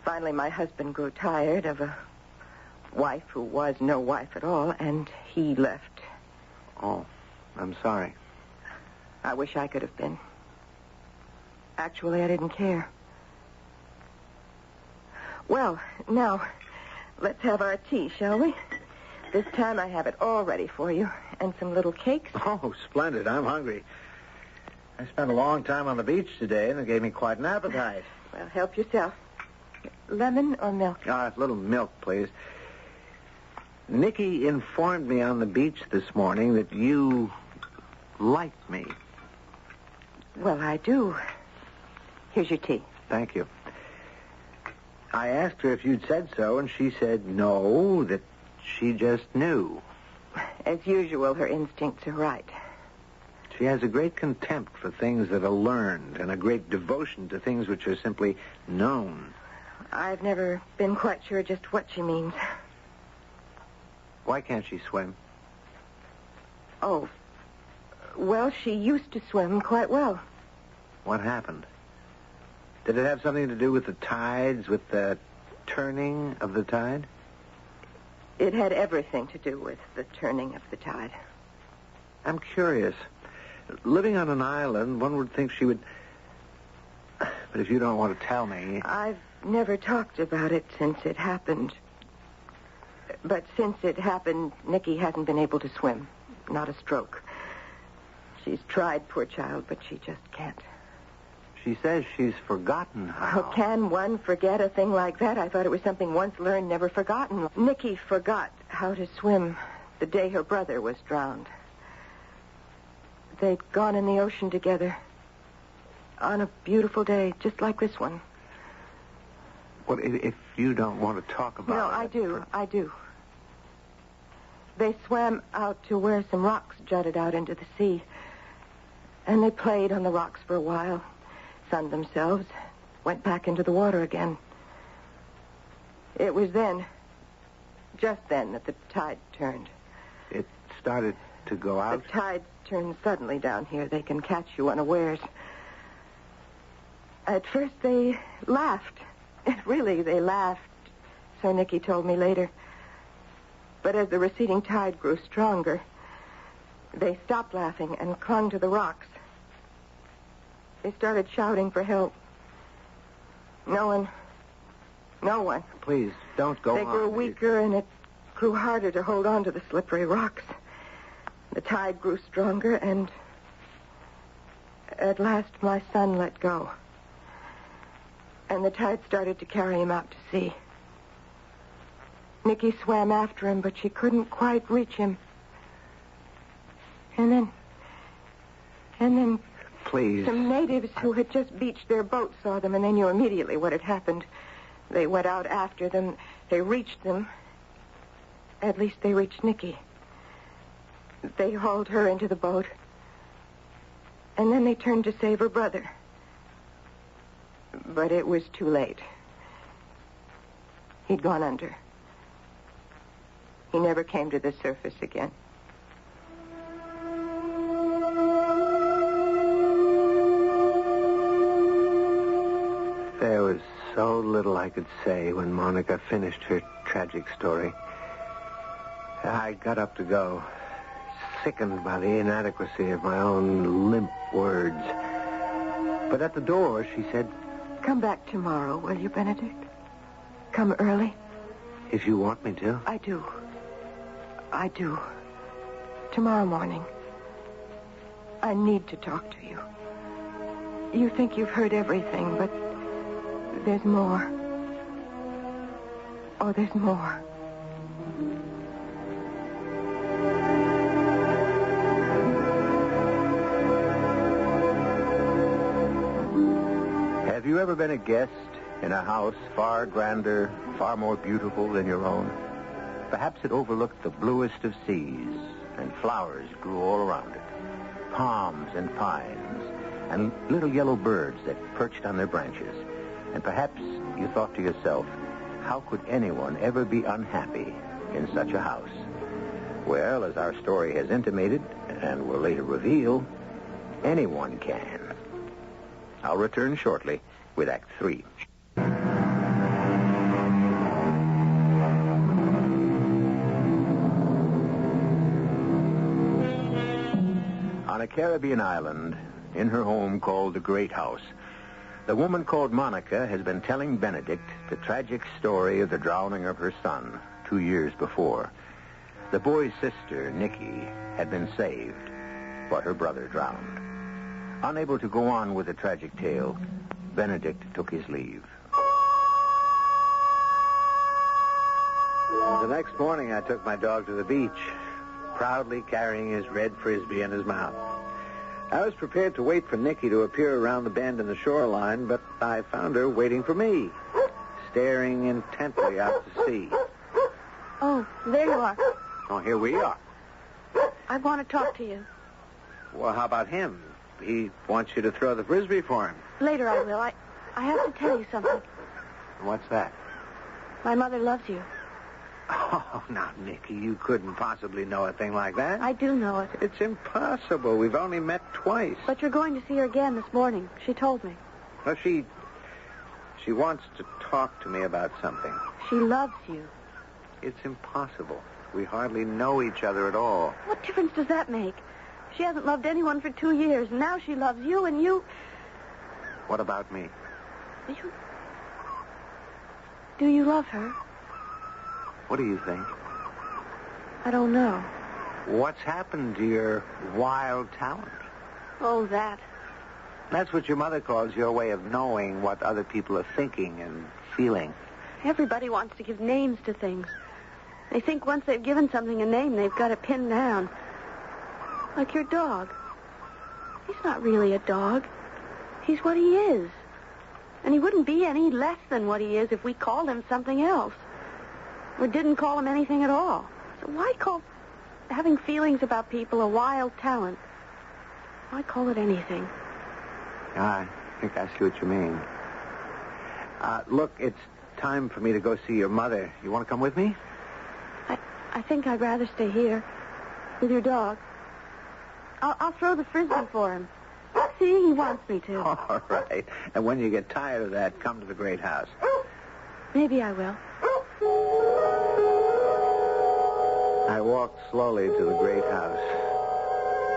Finally, my husband grew tired of a wife who was no wife at all, and he left. Oh, I'm sorry. I wish I could have been. Actually, I didn't care. Well, now, let's have our tea, shall we? This time I have it all ready for you, and some little cakes. Oh, splendid. I'm hungry. I spent a long time on the beach today, and it gave me quite an appetite. Well, help yourself. Lemon or milk? A little milk, please. Nicky informed me on the beach this morning that you liked me. Well, I do. Here's your tea. Thank you. I asked her if you'd said so, and she said no, that she just knew. As usual, her instincts are right. She has a great contempt for things that are learned and a great devotion to things which are simply known. I've never been quite sure just what she means. Why can't she swim? Oh, well, she used to swim quite well. What happened? Did it have something to do with the tides, with the turning of the tide? It had everything to do with the turning of the tide. I'm curious. Living on an island, one would think she would... But if you don't want to tell me... I've never talked about it since it happened. But since it happened, Nikki hasn't been able to swim. Not a stroke. She's tried, poor child, but she just can't. She says she's forgotten how. How can one forget a thing like that? I thought it was something once learned, never forgotten. Nikki forgot how to swim the day her brother was drowned. They'd gone in the ocean together on a beautiful day, just like this one. Well, if you don't want to talk about it... No, I do. They swam out to where some rocks jutted out into the sea. And they played on the rocks for a while, sunned themselves, went back into the water again. It was then, just then, that the tide turned. It started to go out? The tides turn suddenly down here. They can catch you unawares. At first, they laughed. Really, they laughed, so Nikki told me later. But as the receding tide grew stronger, they stopped laughing and clung to the rocks. They started shouting for help. No one. Please, don't go on. They grew weaker, and it grew harder to hold on to the slippery rocks. The tide grew stronger, and at last my son let go. And the tide started to carry him out to sea. Nikki swam after him, but she couldn't quite reach him. And then... Please. Some natives who had just beached their boat saw them, and they knew immediately what had happened. They went out after them. They reached them. At least they reached Nikki. They hauled her into the boat. And then they turned to save her brother. But it was too late. He'd gone under. He never came to the surface again. There was so little I could say when Monica finished her tragic story. I got up to go, sickened by the inadequacy of my own limp words. But at the door, she said, "Come back tomorrow, will you, Benedict? Come early." "If you want me to." I do. Tomorrow morning. I need to talk to you. You think you've heard everything, but there's more. Oh, there's more. Have you ever been a guest in a house far grander, far more beautiful than your own? Perhaps it overlooked the bluest of seas, and flowers grew all around it. Palms and pines, and little yellow birds that perched on their branches. And perhaps you thought to yourself, how could anyone ever be unhappy in such a house? Well, as our story has intimated, and will later reveal, anyone can. I'll return shortly with Act 3. On a Caribbean island, in her home called the Great House, the woman called Monica has been telling Benedict the tragic story of the drowning of her son 2 years before. The boy's sister, Nikki, had been saved, but her brother drowned. Unable to go on with the tragic tale, Benedict took his leave. The next morning, I took my dog to the beach, proudly carrying his Red Frisbee in his mouth. I was prepared to wait for Nikki to appear around the bend in the shoreline, but I found her waiting for me, staring intently out to sea. Oh, there you are. Oh, here we are. I want to talk to you. Well, how about him? He wants you to throw the Frisbee for him. Later I will. I have to tell you something. What's that? My mother loves you. Oh, now, Nicky, you couldn't possibly know a thing like that. I do know it. It's impossible. We've only met twice. But you're going to see her again this morning. She told me. Well, she wants to talk to me about something. She loves you. It's impossible. We hardly know each other at all. What difference does that make? She hasn't loved anyone for 2 years, and now she loves you, and you... What about me? Do you love her? What do you think? I don't know. What's happened to your wild talent? Oh, that. That's what your mother calls your way of knowing what other people are thinking and feeling. Everybody wants to give names to things. They think once they've given something a name, they've got it pinned down. Like your dog. He's not really a dog. He's what he is. And he wouldn't be any less than what he is if we called him something else. Or didn't call him anything at all. So why call having feelings about people a wild talent? Why call it anything? I think I see what you mean. Look, it's time for me to go see your mother. You want to come with me? I think I'd rather stay here with your dog. I'll throw the frisbee for him. See, he wants me to. All right. And when you get tired of that, come to the great house. Maybe I will. I walked slowly to the great house,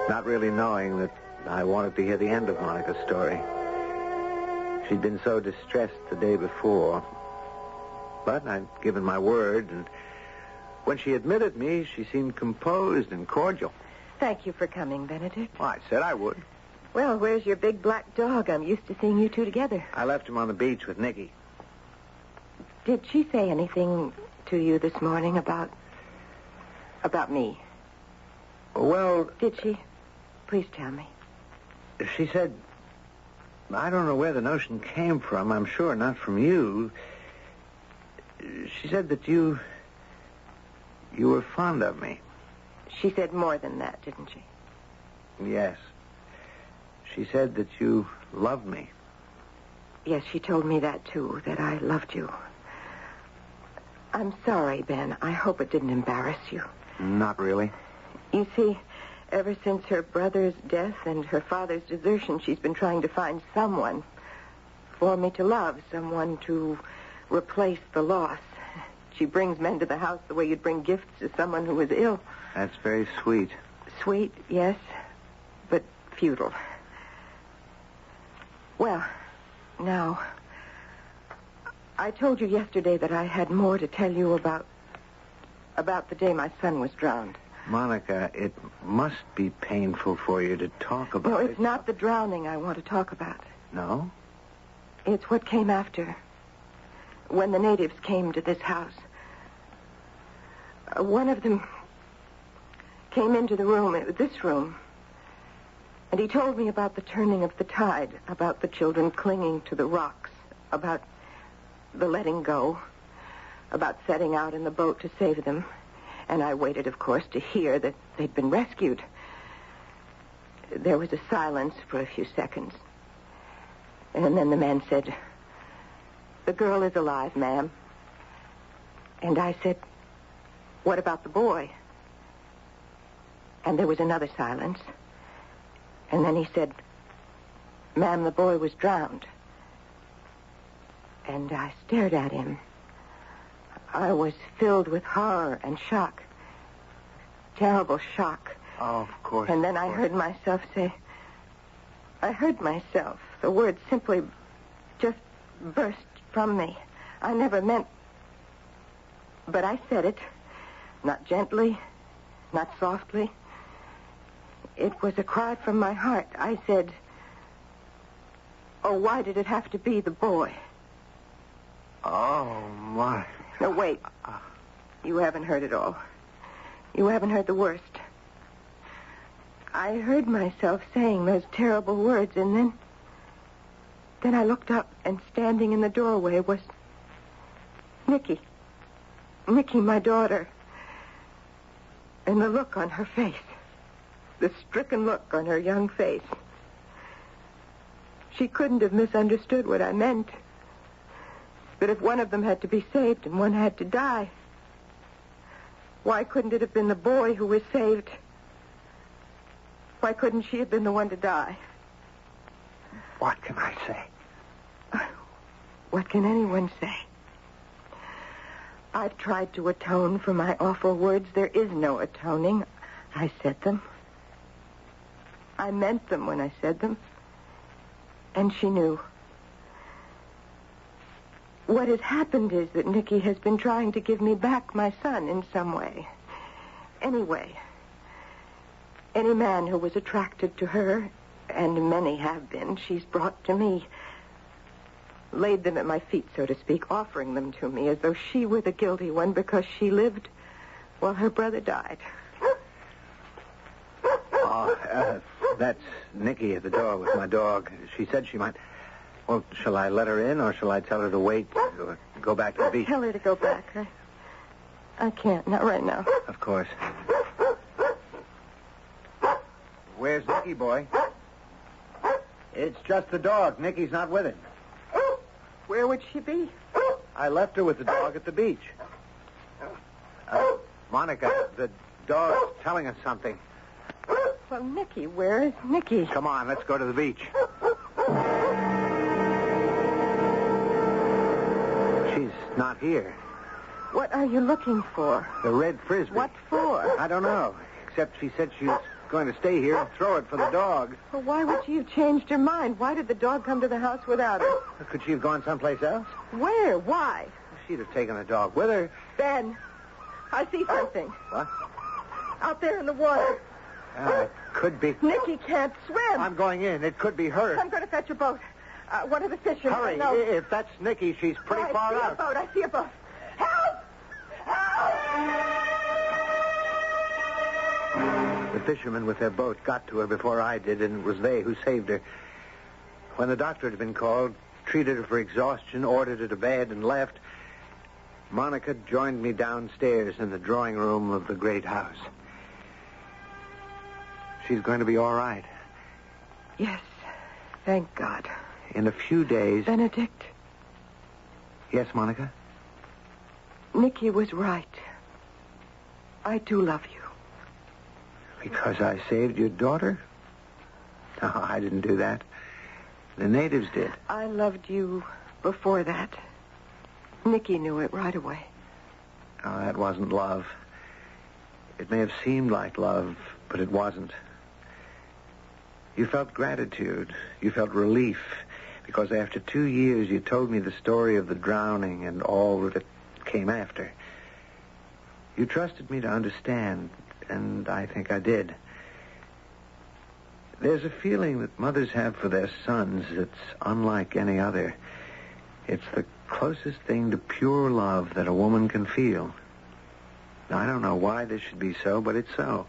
not really knowing that I wanted to hear the end of Monica's story. She'd been so distressed the day before. But I'd given my word, and when she admitted me, she seemed composed and cordial. Thank you for coming, Benedict. Well, I said I would. Well, where's your big black dog? I'm used to seeing you two together. I left him on the beach with Nicky. Did she say anything to you this morning about me? Well... Did she? Please tell me. She said... I don't know where the notion came from. I'm sure not from you. She said that you were fond of me. She said more than that, didn't she? Yes. She said that you loved me. Yes, she told me that, too, that I loved you. I'm sorry, Ben. I hope it didn't embarrass you. Not really. You see, ever since her brother's death and her father's desertion, she's been trying to find someone for me to love, someone to replace the loss. She brings men to the house the way you'd bring gifts to someone who is ill. That's very sweet. Sweet, yes, but futile. Well, now, I told you yesterday that I had more to tell you about the day my son was drowned. Monica, it must be painful for you to talk about No, it. it's not the drowning I want to talk about. No? It's what came after. When the natives came to this house. One of them came into the room, this room, and he told me about the turning of the tide, about the children clinging to the rocks, about the letting go, about setting out in the boat to save them. And I waited, of course, to hear that they'd been rescued. There was a silence for a few seconds. And then the man said, "The girl is alive, ma'am." And I said, "What about the boy?" And there was another silence. And then he said, "Ma'am, the boy was drowned." And I stared at him. I was filled with horror and shock. Terrible shock. Oh, of course. And then I heard myself say... I heard myself. The words simply just burst from me. I never meant... But I said it. Not gently, not softly. It was a cry from my heart. I said, "Oh, why did it have to be the boy?" Oh, my... No, wait. You haven't heard it all. You haven't heard the worst. I heard myself saying those terrible words, and then I looked up, and standing in the doorway was Nicky. Nicky, my daughter. And the look on her face. The stricken look on her young face. She couldn't have misunderstood what I meant. That if one of them had to be saved and one had to die, Why couldn't it have been the boy who was saved? Why couldn't she have been the one to die? What can I say? What can anyone say? I've tried to atone for my awful words. There is no atoning. I said them. I meant them when I said them. And she knew. What has happened is that Nicky has been trying to give me back my son in some way. Any way. Any man who was attracted to her, and many have been, she's brought to me. Laid them at my feet, so to speak, offering them to me as though she were the guilty one because she lived while her brother died. Oh, that's Nicky at the door with my dog. She said she might... Well, shall I let her in, or shall I tell her to wait or go back to the beach? Tell her to go back. I can't, not right now. Of course. Where's Nicky, boy? It's just the dog. Nicky's not with him. Where would she be? I left her with the dog at the beach. Monica, the dog's telling us something. Well, Nicky, where is Nicky? Come on, let's go to the beach. She's not here. What are you looking for? The Red Frisbee. What for? I don't know, except she said she was going to stay here and throw it for the dog. Well, why would she have changed her mind? Why did the dog come to the house without her? Could she have gone someplace else? Where? Why? She'd have taken the dog with her. Ben, I see something. What? Out there in the water. It could be. Nicky can't swim. I'm going in. It could be her. I'm going to fetch a boat. One of the fishermen. Hurry. No. If that's Nicky, she's pretty far out. I see a boat. Help! Help! The fishermen with their boat got to her before I did, and it was they who saved her. When the doctor had been called, treated her for exhaustion, ordered her to bed, and left, Monica joined me downstairs in the drawing room of the great house. She's going to be all right. Yes, thank God. In a few days... Benedict? Yes, Monica? Nicky was right. I do love you. Because I saved your daughter? No, I didn't do that. The natives did. I loved you before that. Nicky knew it right away. Oh, that wasn't love. It may have seemed like love, but it wasn't. You felt gratitude. You felt relief. Because after 2 years, you told me the story of the drowning and all that it came after. You trusted me to understand, and I think I did. There's a feeling that mothers have for their sons that's unlike any other. It's the closest thing to pure love that a woman can feel. Now, I don't know why this should be so, but it's so.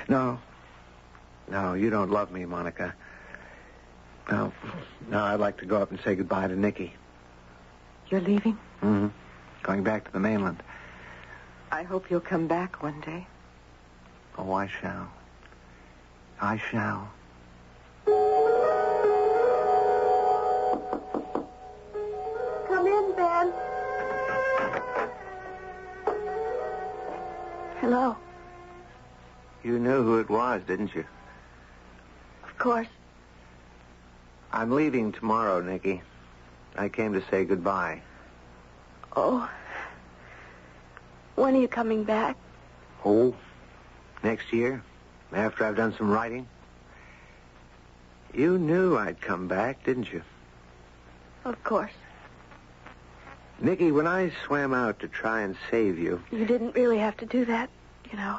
No, you don't love me, Monica. No, I'd like to go up and say goodbye to Nicky. You're leaving? Mm-hmm. Going back to the mainland. I hope you'll come back one day. Oh, I shall. I shall. Come in, Ben. Hello. You knew who it was, didn't you? Of course. I'm leaving tomorrow, Nicky. I came to say goodbye. Oh. When are you coming back? Oh, next year, after I've done some writing. You knew I'd come back, didn't you? Of course. Nicky, when I swam out to try and save you... You didn't really have to do that, you know.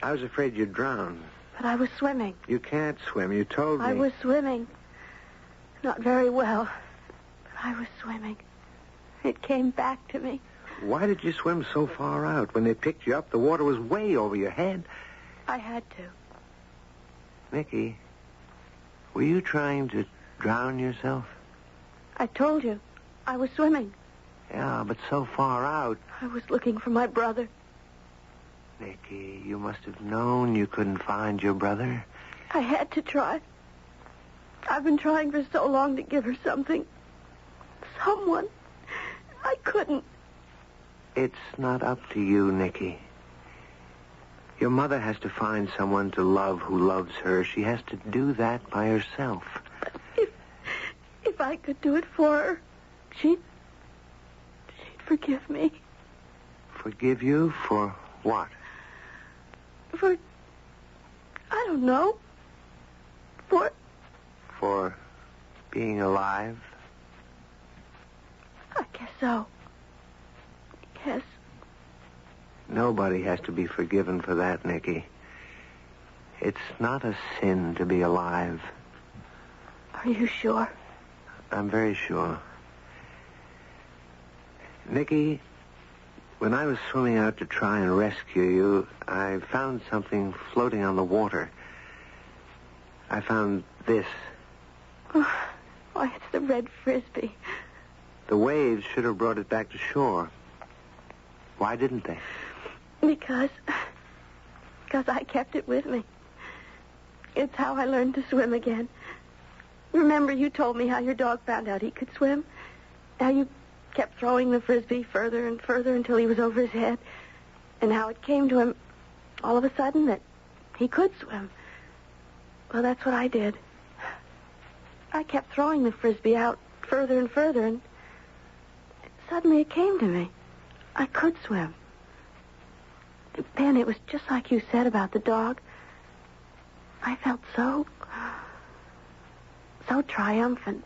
I was afraid you'd drown. But I was swimming. You can't swim, you told me. I was swimming. Not very well, but I was swimming. It came back to me. Why did you swim so far out? When they picked you up, the water was way over your head. I had to. Nicky, were you trying to drown yourself? I told you. I was swimming. Yeah, but so far out. I was looking for my brother. Nicky, you must have known you couldn't find your brother. I had to try. I've been trying for so long to give her something. Someone. I couldn't. It's not up to you, Nicky. Your mother has to find someone to love who loves her. She has to do that by herself. If I could do it for her, she'd forgive me. Forgive you for what? For... I don't know. For being alive? I guess so. Yes. Nobody has to be forgiven for that, Nicky. It's not a sin to be alive. Are you sure? I'm very sure. Nicky, when I was swimming out to try and rescue you, I found something floating on the water. I found this. Oh, why, it's the Red Frisbee. The waves should have brought it back to shore. Why didn't they? Because I kept it with me. It's how I learned to swim again. Remember you told me how your dog found out he could swim? How you kept throwing the Frisbee further and further until he was over his head? And how it came to him all of a sudden that he could swim. Well, that's what I did. I kept throwing the Frisbee out further and further, and suddenly it came to me. I could swim. Ben, it was just like you said about the dog. I felt so triumphant.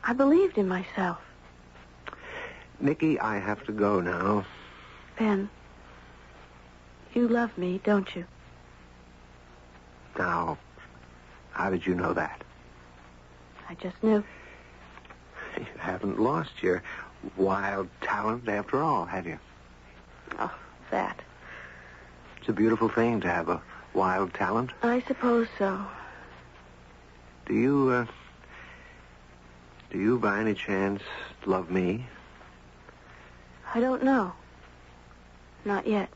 I believed in myself. Nicky, I have to go now. Ben, you love me, don't you? Now, how did you know that? I just knew. You haven't lost your wild talent after all, have you? Oh, that. It's a beautiful thing to have a wild talent. I suppose so. Do you by any chance love me? I don't know. Not yet.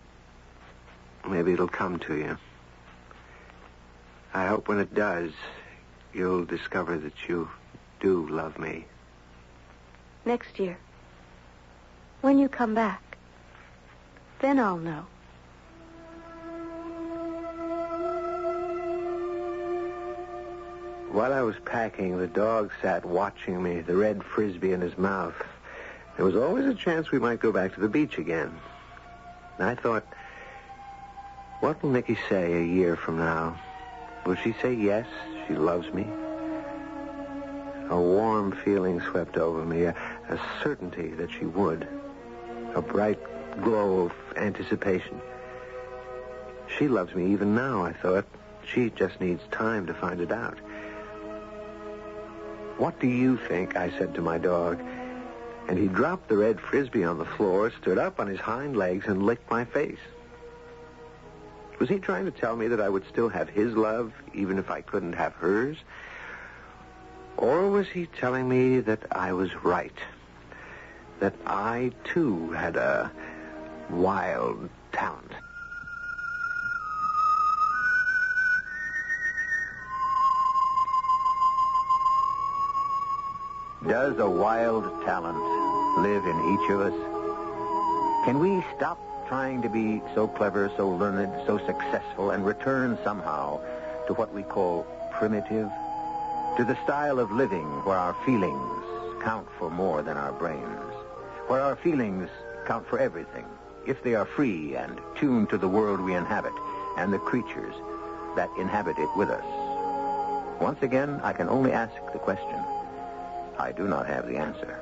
Maybe it'll come to you. I hope when it does, you'll discover that you do love me. Next year. When you come back. Then I'll know. While I was packing, the dog sat watching me, the Red Frisbee in his mouth. There was always a chance we might go back to the beach again. And I thought, what will Nicky say a year from now? Will she say yes, she loves me? A warm feeling swept over me, a certainty that she would. A bright glow of anticipation. She loves me even now, I thought. She just needs time to find it out. What do you think? I said to my dog. And he dropped the Red Frisbee on the floor, stood up on his hind legs, and licked my face. Was he trying to tell me that I would still have his love, even if I couldn't have hers? Or was he telling me that I was right? That I, too, had a wild talent? Does a wild talent live in each of us? Can we stop trying to be so clever, so learned, so successful, and return somehow to what we call primitive? To the style of living where our feelings count for more than our brains, where our feelings count for everything, if they are free and tuned to the world we inhabit and the creatures that inhabit it with us. Once again, I can only ask the question. I do not have the answer.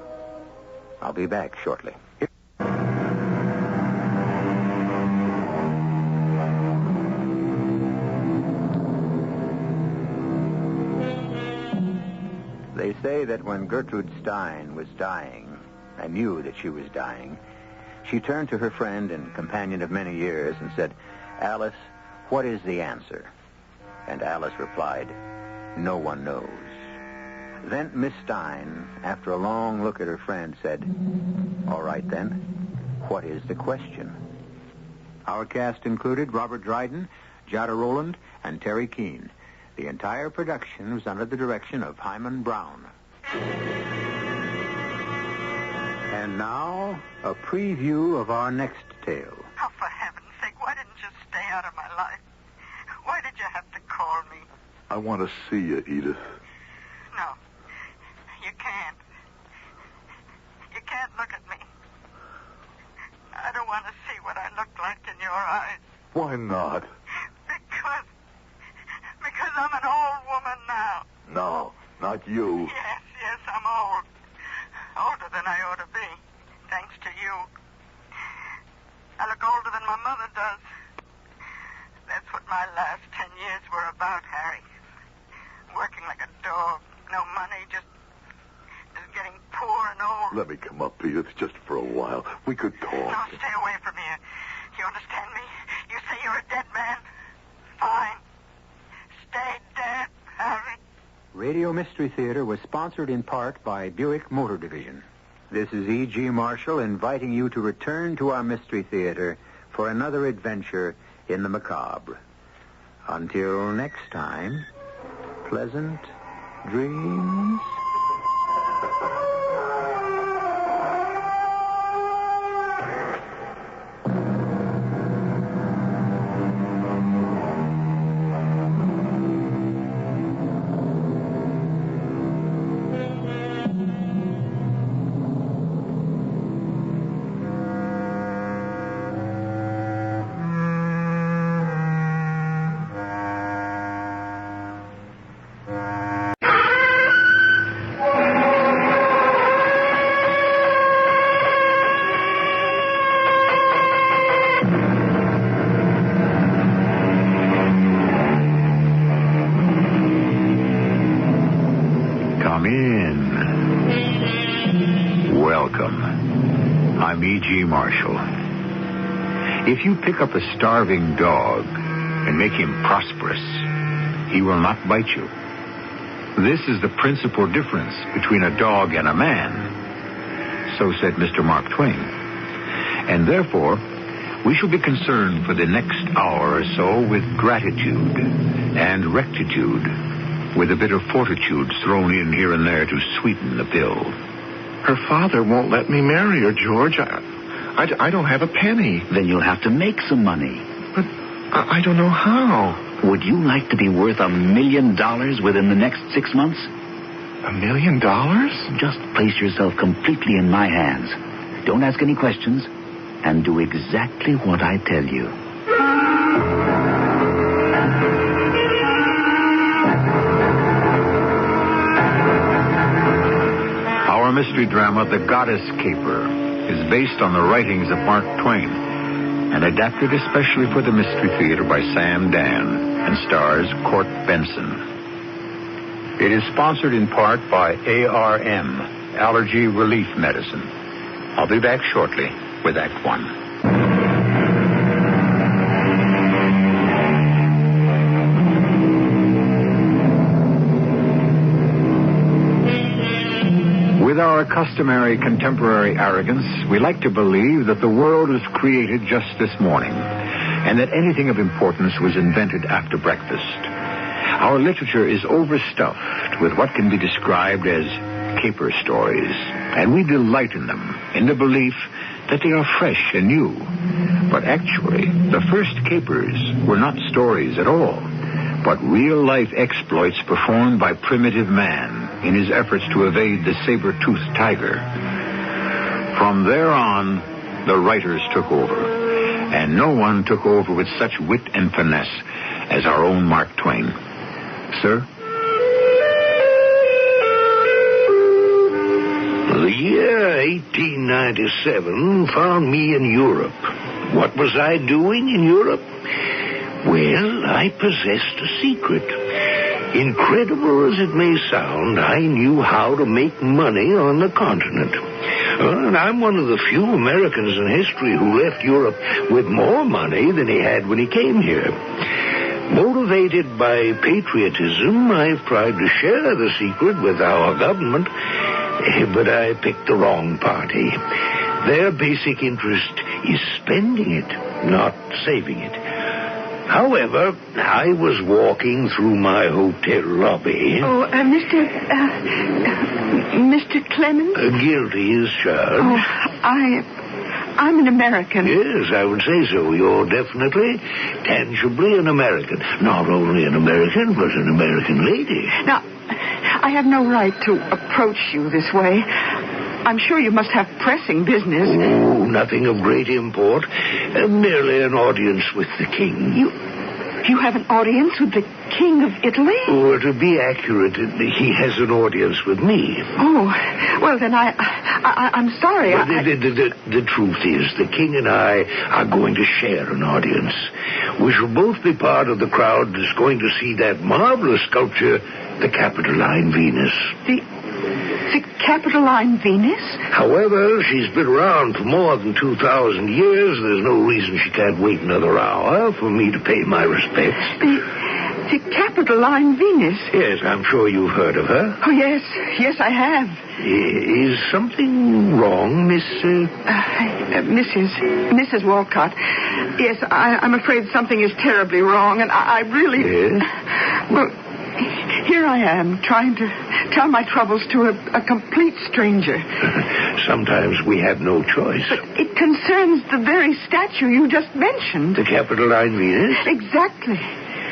I'll be back shortly. They say that when Gertrude Stein was dying, and knew that she was dying, she turned to her friend and companion of many years and said, "Alice, what is the answer?" And Alice replied, "No one knows." Then Miss Stein, after a long look at her friend, said, "All right, then, what is the question?" Our cast included Robert Dryden, Jada Rowland, and Terry Keane. The entire production was under the direction of Hyman Brown. now, a preview of our next tale. Oh, for heaven's sake, why didn't you stay out of my life. Why did you have to call me? I want to see you, Edith. No, you can't. You can't look at me. I don't want to see what I look like in your eyes. Why not? Because I'm an old woman now. No, not you. Yes, I'm old. Older than I ought to be, thanks to you. I look older than my mother does. That's what my last 10 years were about, Harry. Working like a dog. No money, just getting poor and old. Let me come up, Edith, just for a while. We could talk. No, stay away from here. You understand me? You say you're a dead man? Fine. Stay dead, Harry. Radio Mystery Theater was sponsored in part by Buick Motor Division. This is E.G. Marshall inviting you to return to our Mystery Theater for another adventure in the macabre. Until next time, pleasant dreams. E.G. Marshall. If you pick up a starving dog and make him prosperous, he will not bite you. This is the principal difference between a dog and a man. So said Mr. Mark Twain. And therefore, we shall be concerned for the next hour or so with gratitude and rectitude, with a bit of fortitude thrown in here and there to sweeten the pill. Her father won't let me marry her, George. I don't have a penny. Then you'll have to make some money. But I don't know how. Would you like to be worth $1 million within the next 6 months? $1 million? Just place yourself completely in my hands. Don't ask any questions, and do exactly what I tell you. Our mystery drama, The Goddess Caper, is based on the writings of Mark Twain and adapted especially for the Mystery Theater by Sam Dan and stars Court Benson. It is sponsored in part by ARM, Allergy Relief Medicine. I'll be back shortly with Act One. With our customary contemporary arrogance, we like to believe that the world was created just this morning, and that anything of importance was invented after breakfast. Our literature is overstuffed with what can be described as caper stories, and we delight in them, in the belief that they are fresh and new. But actually, the first capers were not stories at all, but real-life exploits performed by primitive man in his efforts to evade the saber-toothed tiger. From there on, the writers took over, and no one took over with such wit and finesse as our own Mark Twain. Sir? The year 1897 found me in Europe. What was I doing in Europe? Well, I possessed a secret. Incredible as it may sound, I knew how to make money on the continent. And I'm one of the few Americans in history who left Europe with more money than he had when he came here. Motivated by patriotism, I've tried to share the secret with our government, but I picked the wrong party. Their basic interest is spending it, not saving it. However, I was walking through my hotel lobby. Oh, Mr. Clemens? Guilty as charged. Oh, I'm an American. Yes, I would say so. You're definitely, tangibly an American. Not only an American, but an American lady. Now, I have no right to approach you this way. I'm sure you must have pressing business. Oh, nothing of great import. Merely an audience with the king. You have an audience with the King of Italy? Or to be accurate, he has an audience with me. Oh, well, then I'm sorry. The truth is, the king and I are going to share an audience. We shall both be part of the crowd that's going to see that marvelous sculpture, the Capitoline Venus. The Capitoline Venus? However, she's been around for more than 2,000 years. There's no reason she can't wait another hour for me to pay my respects. The Capitoline Venus? Yes, I'm sure you've heard of her. Oh, yes. Yes, I have. Is something wrong, Mrs. Walcott? Yes, I'm afraid something is terribly wrong, and I really... Yes? Well, here I am, trying to tell my troubles to a complete stranger. Sometimes we have no choice. But it concerns the very statue you just mentioned. The Capitoline Venus? Exactly.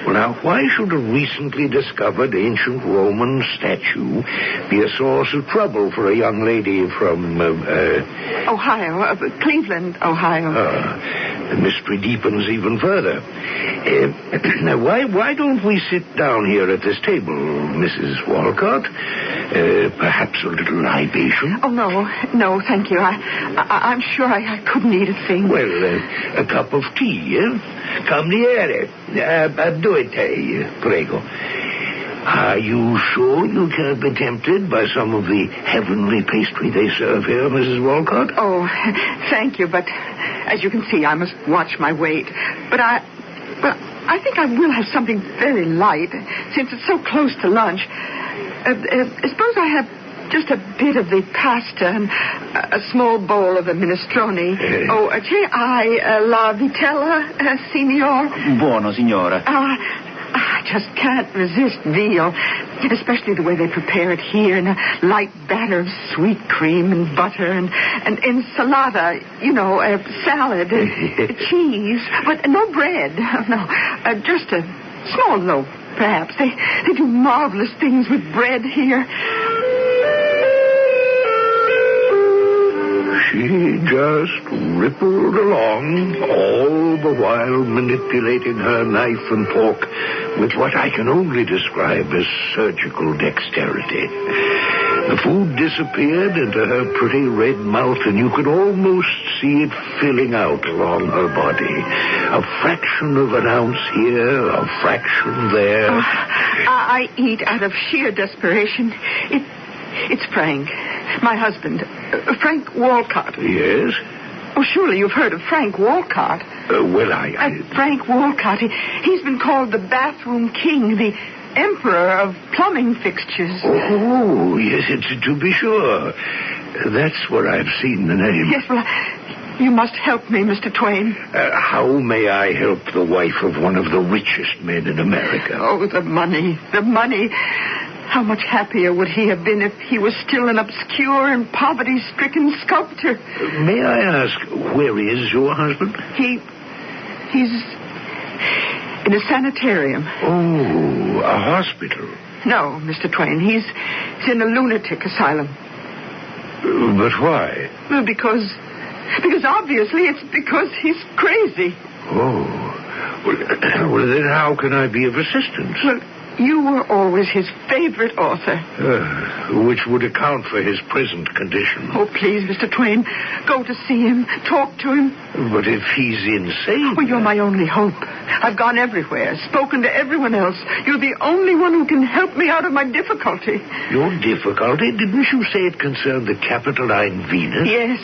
Well, now, why should a recently discovered ancient Roman statue be a source of trouble for a young lady from, Ohio, Cleveland, Ohio. The mystery deepens even further. Now, why don't we sit down here at this table, Mrs. Walcott? Perhaps a little libation? Oh, no, thank you. I'm sure I couldn't eat a thing. Well, a cup of tea, eh? Cameriere, due tè, prego. Are you sure you can't be tempted by some of the heavenly pastry they serve here, Mrs. Walcott? Oh, thank you, but as you can see, I must watch my weight. But I think I will have something very light, since it's so close to lunch. Suppose I have just a bit of the pasta and a small bowl of the minestrone. C'è la vitella, signor? Buono, signora. I just can't resist veal, especially the way they prepare it here in a light batter of sweet cream and butter and ensalada, salad, cheese, but no bread. No, just a small loaf, perhaps. They do marvelous things with bread here. She just rippled along, all the while manipulating her knife and fork with what I can only describe as surgical dexterity. The food disappeared into her pretty red mouth, and you could almost see it filling out along her body. A fraction of an ounce here, a fraction there. I eat out of sheer desperation. It's Frank, my husband, Frank Walcott. Yes? Oh, surely you've heard of Frank Walcott. Frank Walcott, he's been called the bathroom king, the emperor of plumbing fixtures. Oh, yes, to be sure. That's where I've seen the name. Yes, well, you must help me, Mr. Twain. How may I help the wife of one of the richest men in America? Oh, the money. How much happier would he have been if he was still an obscure and poverty-stricken sculptor? May I ask, where is your husband? He's in a sanitarium. Oh, a hospital. No, Mr. Twain, he's in a lunatic asylum. But why? Well, because obviously it's because he's crazy. Oh. Well, then how can I be of assistance? Well, you were always his favorite author. Which would account for his present condition. Oh, please, Mr. Twain, go to see him, talk to him. But if he's insane... Well, you're my only hope. I've gone everywhere, spoken to everyone else. You're the only one who can help me out of my difficulty. Your difficulty? Didn't you say it concerned the Capitoline Venus? Yes.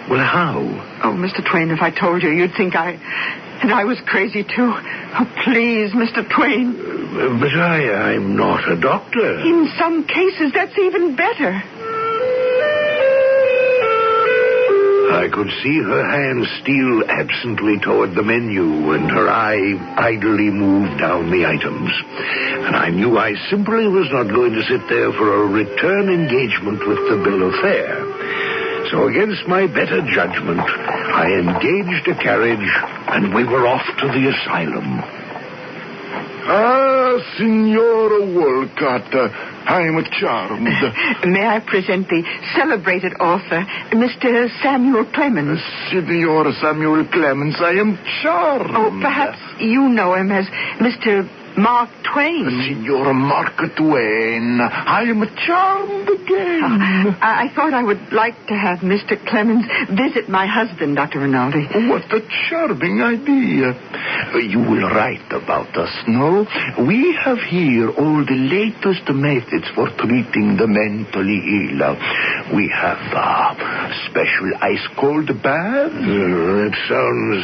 Well, how? Oh, Mr. Twain, if I told you, you'd think I was crazy, too. Oh, please, Mr. Twain. But I'm not a doctor. In some cases, that's even better. I could see her hand steal absently toward the menu, and her eye idly moved down the items. And I knew I simply was not going to sit there for a return engagement with the bill of fare. So against my better judgment, I engaged a carriage, and we were off to the asylum. Ah, Signora Walcott, I am charmed. May I present the celebrated author, Mr. Samuel Clemens? Signor Samuel Clemens, I am charmed. Oh, perhaps you know him as Mr. Mark Twain. Signor Mark Twain, I am charmed again. I thought I would like to have Mr. Clemens visit my husband, Dr. Rinaldi. What a charming idea. You will write about us, no? We have here all the latest methods for treating the mentally ill. We have special ice-cold baths. That sounds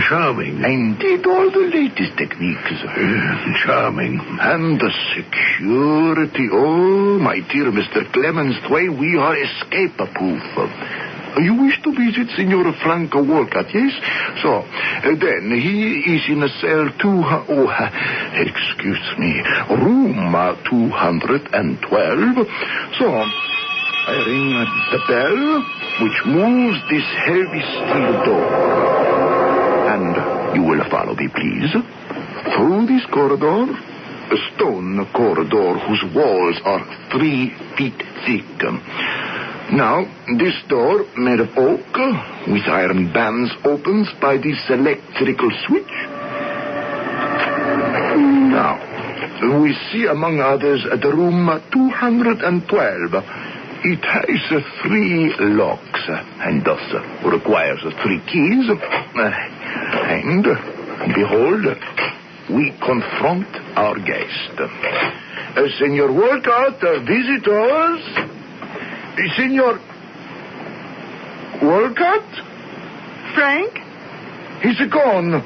charming. Indeed, all the latest techniques. Charming. And the security. Oh, my dear Mr. Clemens Twain, we are escape-proof. You wish to visit Signor Franco Walcott, yes? So, then, he is in a cell room 212. So, I ring the bell, which moves this heavy steel door. And you will follow me, please. Through this corridor, a stone corridor whose walls are 3 feet thick. Now, this door, made of oak, with iron bands, opens by this electrical switch. Now, we see, among others, the room 212. It has 3 locks, and thus requires 3 keys. And, behold, we confront our guest. Senor Walcott, visitors. Senor Walcott? Frank? He's gone.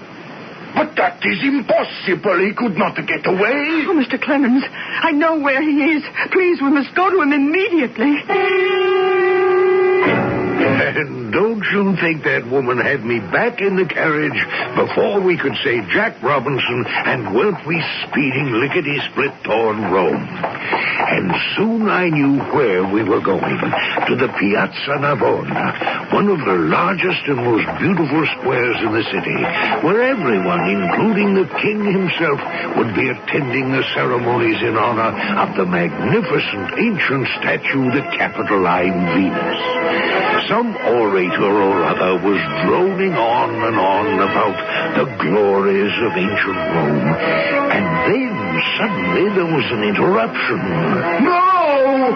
But that is impossible. He could not get away. Oh, Mr. Clemens, I know where he is. Please, we must go to him immediately. And don't you think that woman had me back in the carriage before we could say Jack Robinson, and weren't we speeding lickety-split toward Rome? And soon I knew where we were going, to the Piazza Navona, one of the largest and most beautiful squares in the city, where everyone, including the king himself, would be attending the ceremonies in honor of the magnificent ancient statue, the Capitoline Venus. Some orator or other was droning on and on about the glories of ancient Rome. And then suddenly there was an interruption. No!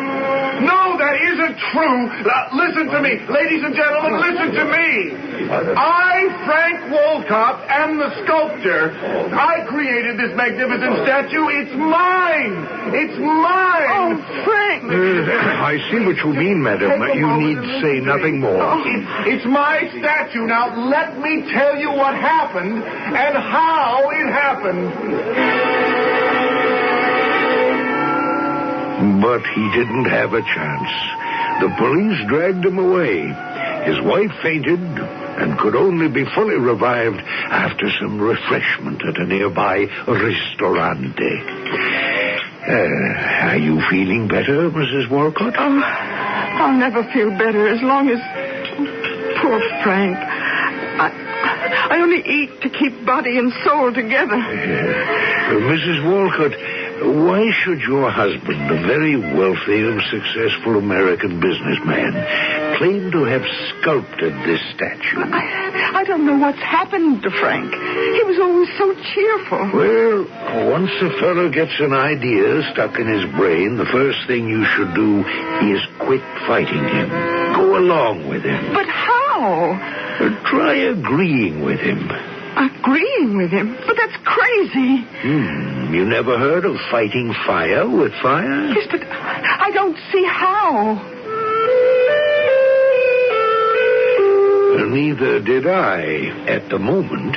No, that isn't true. Listen to me. Ladies and gentlemen, listen to me. I, Frank Walcott, am the sculptor. I created this magnificent statue. It's mine. It's mine. Oh, Frank. I see what you mean, madam. You need say nothing more. It's my statue. Now, let me tell you what happened and how it happened. But he didn't have a chance. The police dragged him away. His wife fainted and could only be fully revived after some refreshment at a nearby ristorante. Are you feeling better, Mrs. Walcott? I'll never feel better as long as... Poor Frank. I only eat to keep body and soul together. Mrs. Walcott, why should your husband, a very wealthy and successful American businessman, claim to have sculpted this statue? I don't know what's happened to Frank. He was always so cheerful. Well, once a fellow gets an idea stuck in his brain, the first thing you should do is quit fighting him. Go along with him. But how? Try agreeing with him. Agreeing with him? But that's crazy. You never heard of fighting fire with fire? Yes, but I don't see how. Neither did I at the moment,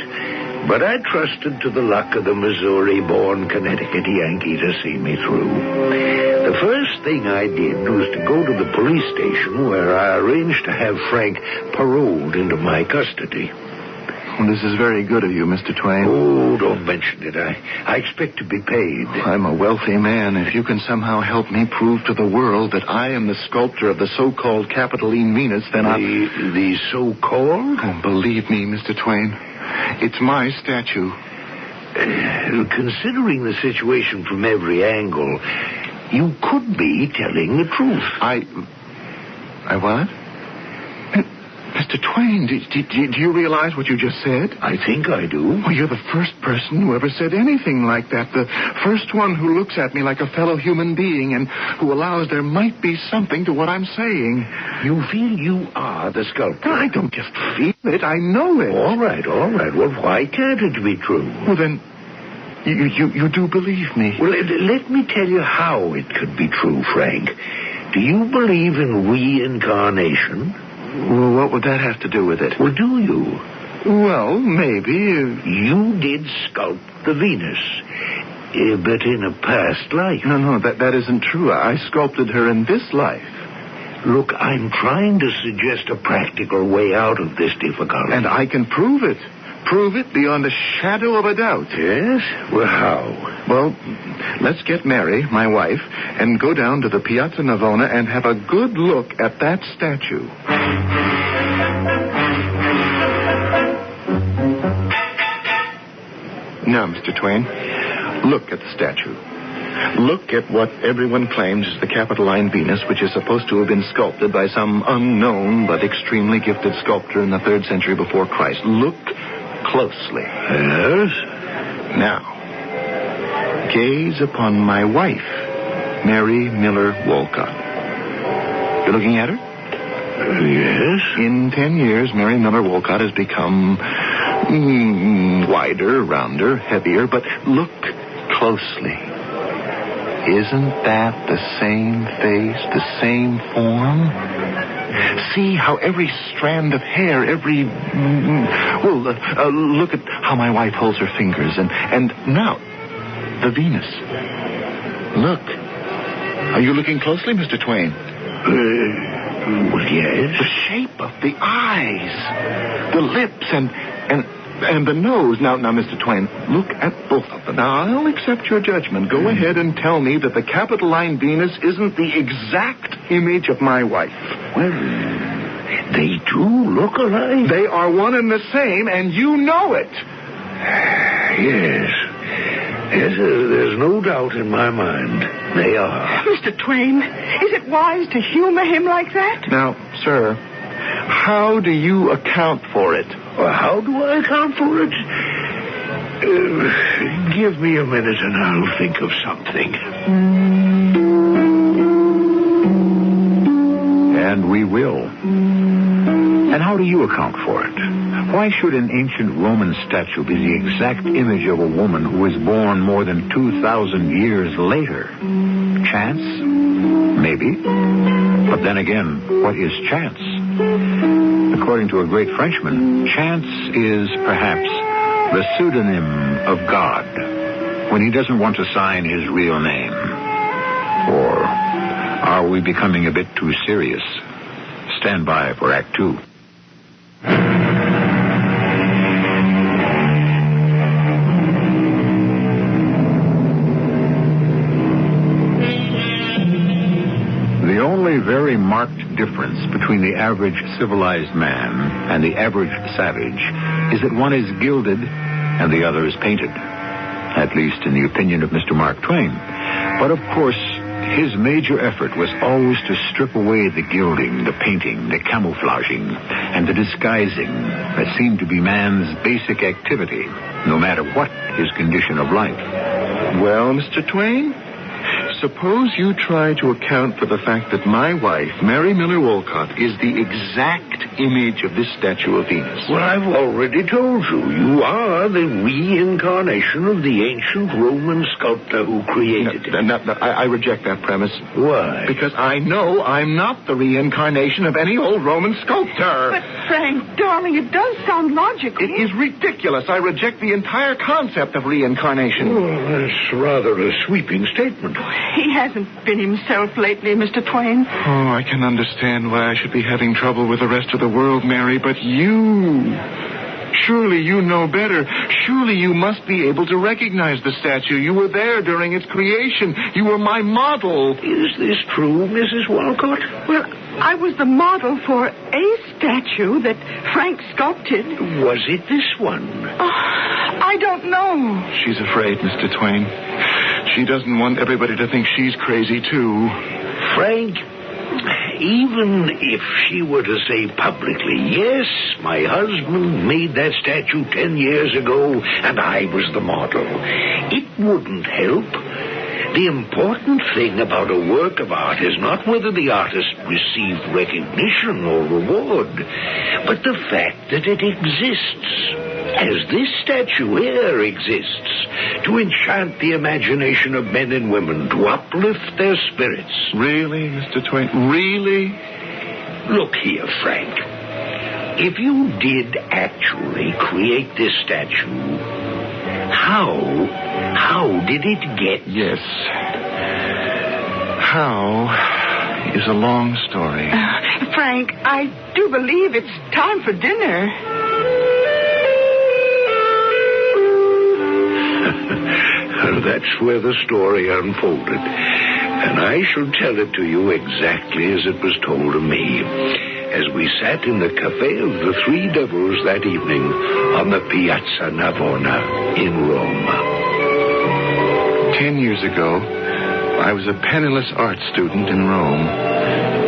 but I trusted to the luck of the Missouri-born Connecticut Yankee to see me through. The first thing I did was to go to the police station, where I arranged to have Frank paroled into my custody. Well, this is very good of you, Mr. Twain. Oh, don't mention it. I expect to be paid. I'm a wealthy man. If you can somehow help me prove to the world that I am the sculptor of the so-called Capitoline Venus, then The so-called? Oh, believe me, Mr. Twain, it's my statue. Considering the situation from every angle, you could be telling the truth. I what? Mr. Twain, do you realize what you just said? I think I do. Well, you're the first person who ever said anything like that. The first one who looks at me like a fellow human being and who allows there might be something to what I'm saying. You feel you are the sculptor? I don't just feel it. I know it. All right. Well, why can't it be true? Well, then, you do believe me. Well, let me tell you how it could be true, Frank. Do you believe in reincarnation? Well, what would that have to do with it? Well, do you? Well, maybe. You did sculpt the Venus, but in a past life. No, that isn't true. I sculpted her in this life. Look, I'm trying to suggest a practical way out of this difficulty. And I can prove it. Prove it beyond a shadow of a doubt. Yes? Well, how? Well, let's get Mary, my wife, and go down to the Piazza Navona and have a good look at that statue. Now, Mr. Twain, look at the statue. Look at what everyone claims is the Capitoline Venus, which is supposed to have been sculpted by some unknown but extremely gifted sculptor in the 3rd century before Christ. Look closely. Yes? Now, gaze upon my wife, Mary Miller Wolcott. You looking at her? Yes. In 10 years, Mary Miller Wolcott has become wider, rounder, heavier, but look closely. Isn't that the same face, the same form? See how every strand of hair, look at how my wife holds her fingers. And now, the Venus. Look. Are you looking closely, Mr. Twain? Well, yes. The shape of the eyes, the lips, and the nose. Now, Mr. Twain, look at both of them. Now, I'll accept your judgment. Go ahead and tell me that the Capitoline Venus isn't the exact image of my wife. Well, they do look alike. They are one and the same, and you know it. Yes. Yes, there's no doubt in my mind. They are. Mr. Twain, is it wise to humor him like that? Now, sir, how do you account for it? Well, how do I account for it? Give me a minute and I'll think of something. And we will. And how do you account for it? Why should an ancient Roman statue be the exact image of a woman who was born more than 2,000 years later? Chance? Maybe. But then again, what is chance? According to a great Frenchman, chance is perhaps the pseudonym of God when he doesn't want to sign his real name. Or are we becoming a bit too serious? Stand by for Act 2. The only very marked difference between the average civilized man and the average savage is that one is gilded and the other is painted. At least in the opinion of Mr. Mark Twain. But of course, his major effort was always to strip away the gilding, the painting, the camouflaging, and the disguising that seemed to be man's basic activity, no matter what his condition of life. Well, Mr. Twain, suppose you try to account for the fact that my wife, Mary Miller Wolcott, is the exact image of this statue of Venus. Well, I've already told you. You are the reincarnation of the ancient Roman sculptor who created it. No, I reject that premise. Why? Because I know I'm not the reincarnation of any old Roman sculptor. But, Frank, darling, it does sound logical. It is ridiculous. I reject the entire concept of reincarnation. Well, that's rather a sweeping statement. He hasn't been himself lately, Mr. Twain. Oh, I can understand why I should be having trouble with the rest of the world, Mary, but you Surely you know better. Surely you must be able to recognize the statue. You were there during its creation. You were my model. Is this true, Mrs. Walcott? Well, I was the model for a statue that Frank sculpted. Was it this one? I don't know. She's afraid, Mr. Twain. She doesn't want everybody to think she's crazy, too. Frank, even if she were to say publicly, yes, my husband made that statue 10 years ago, and I was the model, it wouldn't help. The important thing about a work of art is not whether the artist received recognition or reward, but the fact that it exists, as this statue here exists, to enchant the imagination of men and women, to uplift their spirits. Really, Mr. Twain? Really? Look here, Frank. If you did actually create this statue, how did it get? Yes. How is a long story. Frank, I do believe it's time for dinner. That's where the story unfolded. And I shall tell it to you exactly as it was told to me, as we sat in the Cafe of the Three Devils that evening on the Piazza Navona in Rome. 10 years ago, I was a penniless art student in Rome.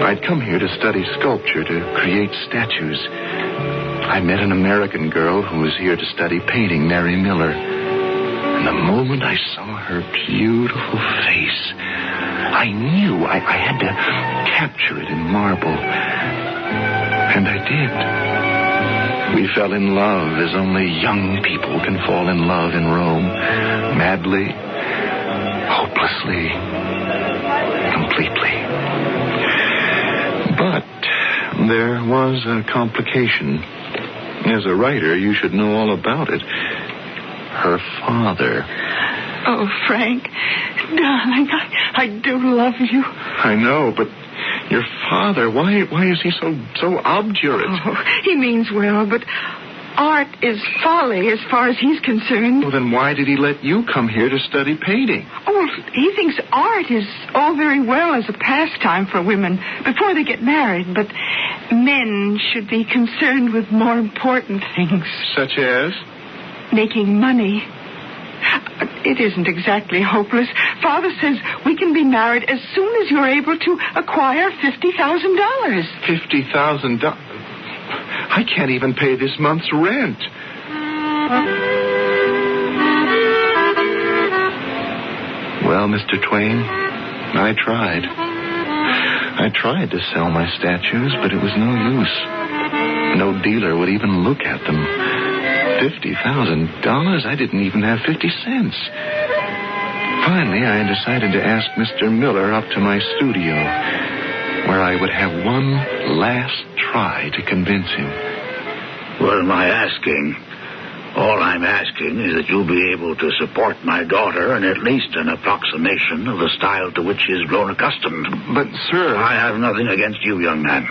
I'd come here to study sculpture, to create statues. I met an American girl who was here to study painting, Mary Miller. And the moment I saw her beautiful face, I knew I had to capture it in marble. And I did. We fell in love as only young people can fall in love in Rome. Madly, hopelessly, completely. But there was a complication. As a writer, you should know all about it. Her father. Oh, Frank, darling, I do love you. I know, but your father, why is he so obdurate? Oh, he means well, but art is folly as far as he's concerned. Well, then why did he let you come here to study painting? Oh, he thinks art is all very well as a pastime for women before they get married, but men should be concerned with more important things. Such as? Making money. It isn't exactly hopeless. Father says we can be married as soon as you're able to acquire $50,000. $50,000? I can't even pay this month's rent. Well, Mr. Twain, I tried. I tried to sell my statues, but it was no use. No dealer would even look at them. $50,000? I didn't even have 50 cents. Finally, I decided to ask Mr. Miller up to my studio, where I would have one last try to convince him. What am I asking? All I'm asking is that you be able to support my daughter in at least an approximation of the style to which she has grown accustomed. But, sir... I have nothing against you, young man.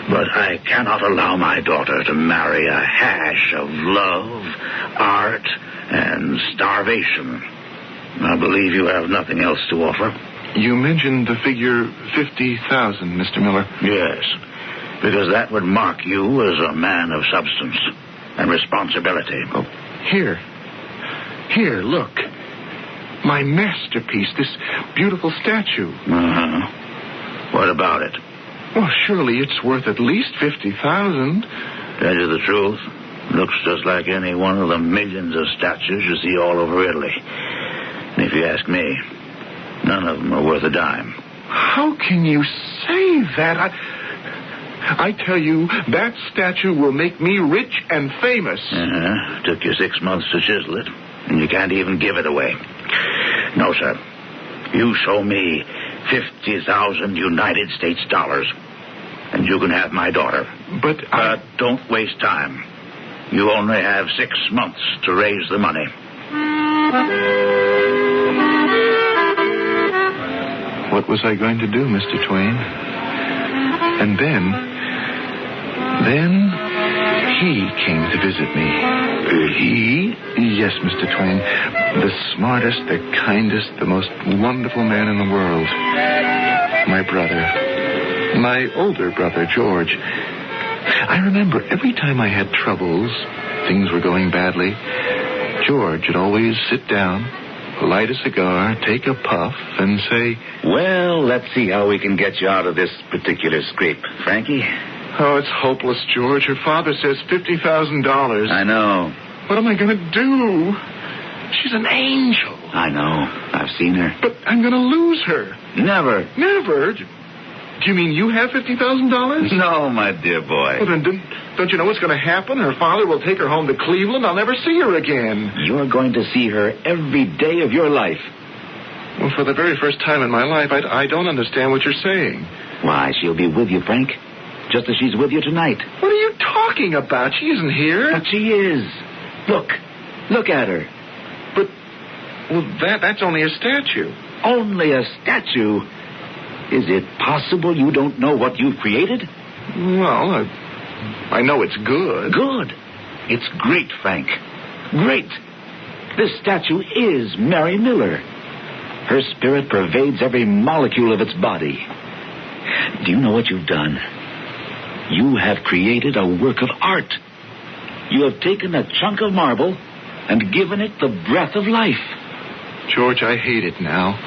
But I cannot allow my daughter to marry a hash of love, art, and starvation. I believe you have nothing else to offer. You mentioned the figure 50,000, Mr. Miller. Yes, because that would mark you as a man of substance and responsibility. Oh, here, look. My masterpiece, this beautiful statue. Uh-huh. What about it? Well, surely it's worth at least 50,000. Tell you the truth, looks just like any one of the millions of statues you see all over Italy. And if you ask me, none of them are worth a dime. How can you say that? I tell you, that statue will make me rich and famous. Took you 6 months to chisel it, and you can't even give it away. No, sir. You show me 50,000 United States dollars, and you can have my daughter. But don't waste time. You only have 6 months to raise the money. What was I going to do, Mr. Twain? And then he came to visit me. He? Yes, Mr. Twain. The smartest, the kindest, the most wonderful man in the world. My brother. My older brother, George. I remember every time I had troubles, things were going badly, George would always sit down, light a cigar, take a puff, and say, "Well, let's see how we can get you out of this particular scrape, Frankie." "Oh, it's hopeless, George. Her father says $50,000. I know. What am I going to do? She's an angel. I know. I've seen her. But I'm going to lose her. Never. Never? Do you mean you have $50,000? No, my dear boy. Well, then don't you know what's going to happen? Her father will take her home to Cleveland. I'll never see her again. You're going to see her every day of your life. Well, for the very first time in my life, I don't understand what you're saying. Why, she'll be with you, Frank. Just as she's with you tonight. What are you talking about? She isn't here. But she is. Look at her. But, well, that's only a statue. Only a statue? Is it possible you don't know what you've created? Well, I know it's good. Good. It's great, Frank. Great. This statue is Mary Miller. Her spirit pervades every molecule of its body. Do you know what you've done? You have created a work of art. You have taken a chunk of marble and given it the breath of life. George, I hate it now.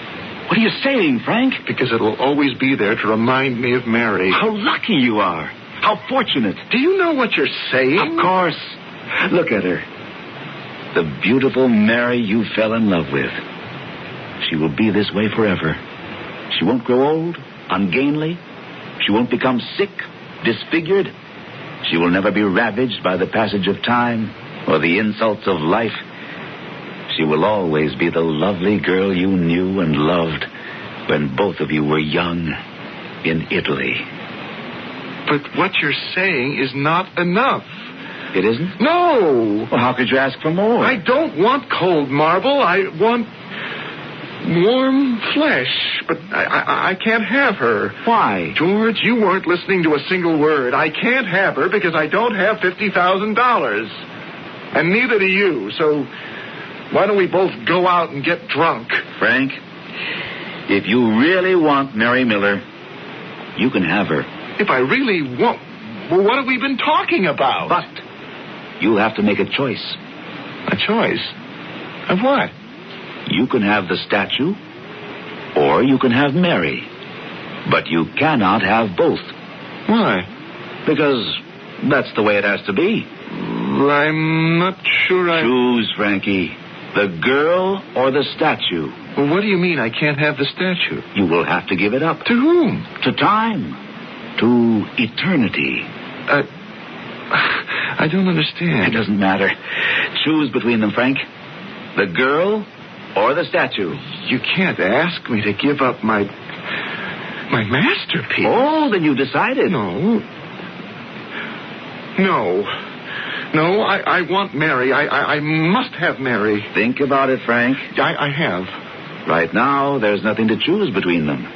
What are you saying, Frank? Because it will always be there to remind me of Mary. How lucky you are. How fortunate. Do you know what you're saying? Of course. Look at her. The beautiful Mary you fell in love with. She will be this way forever. She won't grow old, ungainly. She won't become sick, disfigured. She will never be ravaged by the passage of time or the insults of life. She will always be the lovely girl you knew and loved when both of you were young in Italy. But what you're saying is not enough. It isn't? No! Well, how could you ask for more? I don't want cold marble. I want warm flesh. But I can't have her. Why? George, you weren't listening to a single word. I can't have her because I don't have $50,000. And neither do you. So why don't we both go out and get drunk? Frank, if you really want Mary Miller, you can have her. If I really want... Well, what have we been talking about? But you'll have to make a choice. A choice? Of what? You can have the statue, or you can have Mary. But you cannot have both. Why? Because that's the way it has to be. I'm not sure I... Choose, Frankie. The girl or the statue. Well, what do you mean I can't have the statue? You will have to give it up. To whom? To time. To eternity. I don't understand. It doesn't matter. Choose between them, Frank. The girl or the statue. You can't ask me to give up my masterpiece. Oh, then you decided. No, I want Mary. I must have Mary. Think about it, Frank. I have. Right now, there's nothing to choose between them.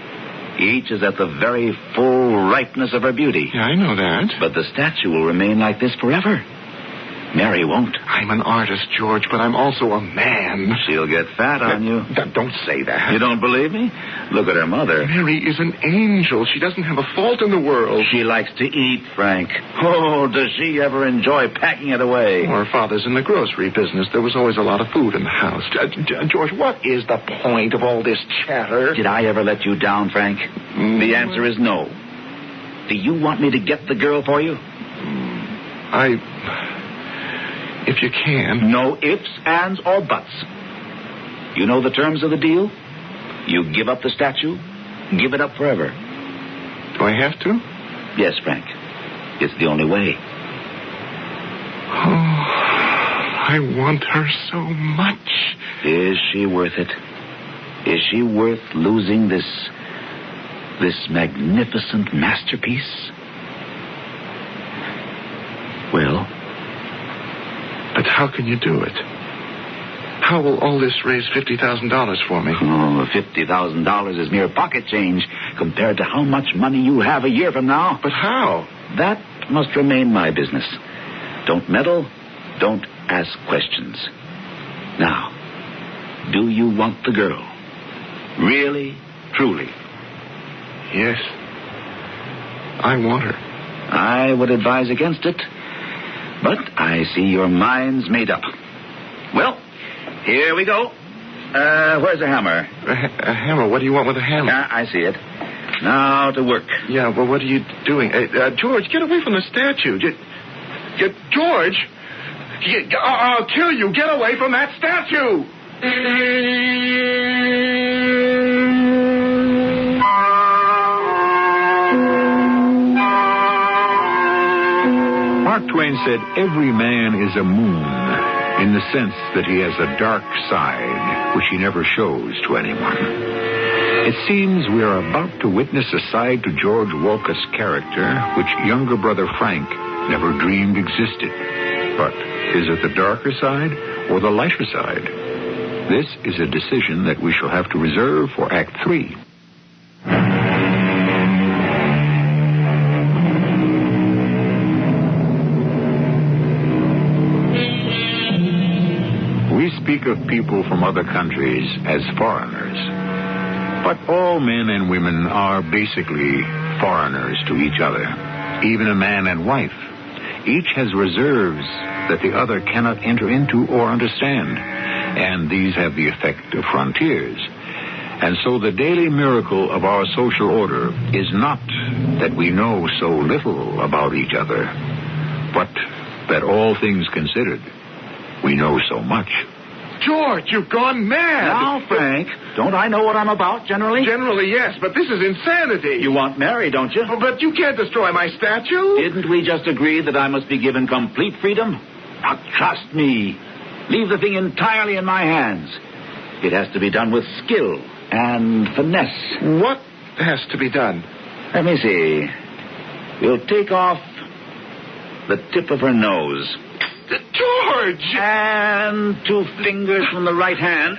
Each is at the very full ripeness of her beauty. Yeah, I know that. But the statue will remain like this forever. Mary won't. I'm an artist, George, but I'm also a man. She'll get fat on you. Don't say that. You don't believe me? Look at her mother. Mary is an angel. She doesn't have a fault in the world. She likes to eat, Frank. Oh, does she ever enjoy packing it away? Her father's in the grocery business. There was always a lot of food in the house. George, what is the point of all this chatter? Did I ever let you down, Frank? The answer is no. Do you want me to get the girl for you? If you can. No ifs, ands, or buts. You know the terms of the deal? You give up the statue, give it up forever. Do I have to? Yes, Frank. It's the only way. Oh, I want her so much. Is she worth it? Is she worth losing this magnificent masterpiece? Well... But how can you do it? How will all this raise $50,000 for me? Oh, $50,000 is mere pocket change compared to how much money you have a year from now. But how? That must remain my business. Don't meddle. Don't ask questions. Now, do you want the girl? Really, truly? Yes. I want her. I would advise against it, but I see your mind's made up. Well, here we go. Where's the hammer? A hammer? What do you want with a hammer? I see it. Now to work. Yeah, well, what are you doing? George, get away from the statue. George! I'll kill you. Get away from that statue! Mark Twain said every man is a moon, in the sense that he has a dark side which he never shows to anyone. It seems we are about to witness a side to George Wolcott's character which younger brother Frank never dreamed existed. But is it the darker side or the lighter side? This is a decision that we shall have to reserve for Act 3. We speak of people from other countries as foreigners. But all men and women are basically foreigners to each other. Even a man and wife. Each has reserves that the other cannot enter into or understand. And these have the effect of frontiers. And so the daily miracle of our social order is not that we know so little about each other, but that all things considered, we know so much. George, you've gone mad. Now, Frank, don't I know what I'm about, generally? Generally, yes, but this is insanity. You want Mary, don't you? Oh, but you can't destroy my statue. Didn't we just agree that I must be given complete freedom? Now, trust me. Leave the thing entirely in my hands. It has to be done with skill and finesse. What has to be done? Let me see. We'll take off the tip of her nose. George! And 2 fingers from the right hand.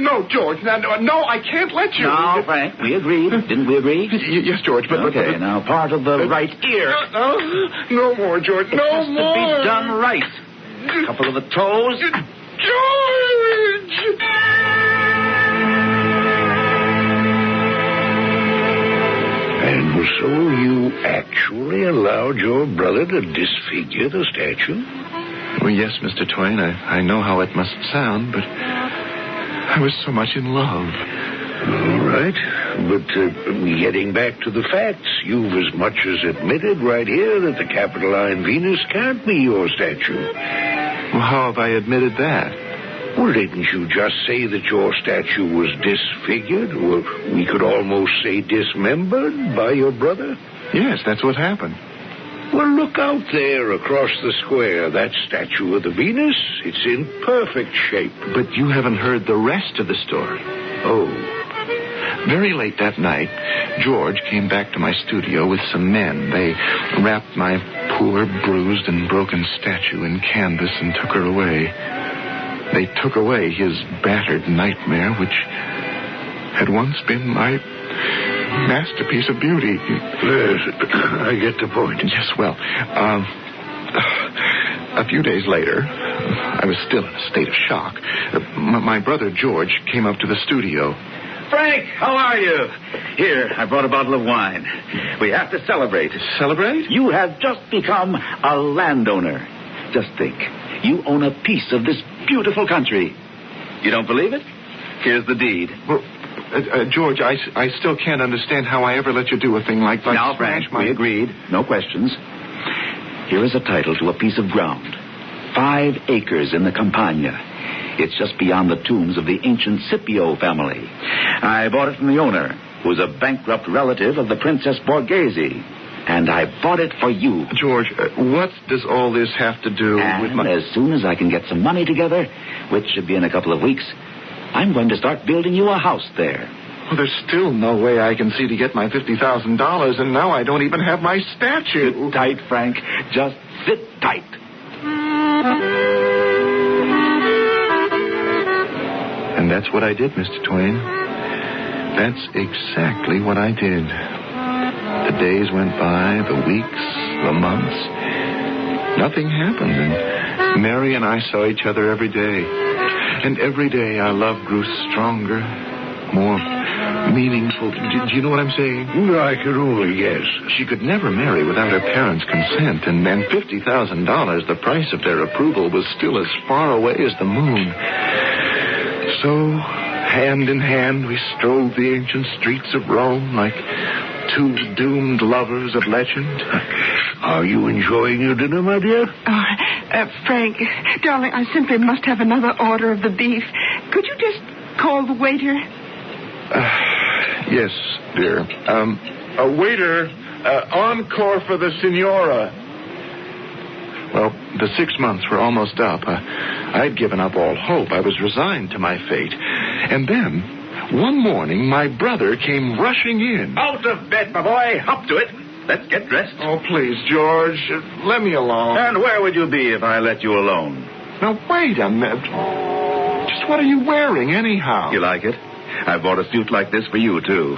No, George. No, I can't let you. Now, Frank, we agreed. Didn't we agree? Yes, George, but... Okay, now part of the right ear. No more, George. It has to be done right. A couple of the toes. George! And so you actually allowed your brother to disfigure the statue? Well, yes, Mr. Twain. I know how it must sound, but I was so much in love. All right. But getting back to the facts, you've as much as admitted right here that the Capitoline Venus can't be your statue. Well, how have I admitted that? Well, didn't you just say that your statue was disfigured, or we could almost say dismembered by your brother? Yes, that's what happened. Well, look out there across the square. That statue of the Venus, it's in perfect shape. But you haven't heard the rest of the story. Oh. Very late that night, George came back to my studio with some men. They wrapped my poor, bruised, and broken statue in canvas and took her away. They took away his battered nightmare, which had once been my masterpiece of beauty. Yes, I get the point. Yes, well, a few days later, I was still in a state of shock. My brother George came up to the studio. Frank, how are you? Here, I brought a bottle of wine. We have to celebrate. Celebrate? You have just become a landowner. Just think. You own a piece of this beautiful country. You don't believe it? Here's the deed. Well, George, I still can't understand how I ever let you do a thing like that. Now, Frank, we agreed. No questions. Here is a title to a piece of ground. 5 acres in the Campagna. It's just beyond the tombs of the ancient Scipio family. I bought it from the owner, who's a bankrupt relative of the Princess Borghese. And I bought it for you. George, what does all this have to do with my... as soon as I can get some money together, which should be in a couple of weeks, I'm going to start building you a house there. Well, there's still no way I can see to get my $50,000, and now I don't even have my statue. Sit tight, Frank. Just sit tight. And that's what I did, Mr. Twain. That's exactly what I did. The days went by, the weeks, the months, nothing happened. And Mary and I saw each other every day. And every day our love grew stronger, more meaningful. Do you know what I'm saying? I could only guess. She could never marry without her parents' consent, and $50,000, the price of their approval, was still as far away as the moon. So, hand in hand, we strode the ancient streets of Rome like two doomed lovers of legend. Are you enjoying your dinner, my dear? Frank, darling, I simply must have another order of the beef. Could you just call the waiter? Yes, dear. Waiter, encore for the Signora. Well, the 6 months were almost up. I'd given up all hope. I was resigned to my fate. And then, one morning, my brother came rushing in. Out of bed, my boy. Up to it. Let's get dressed. Oh, please, George. Let me alone. And where would you be if I let you alone? Now, wait a minute. Just what are you wearing, anyhow? You like it? I bought a suit like this for you, too.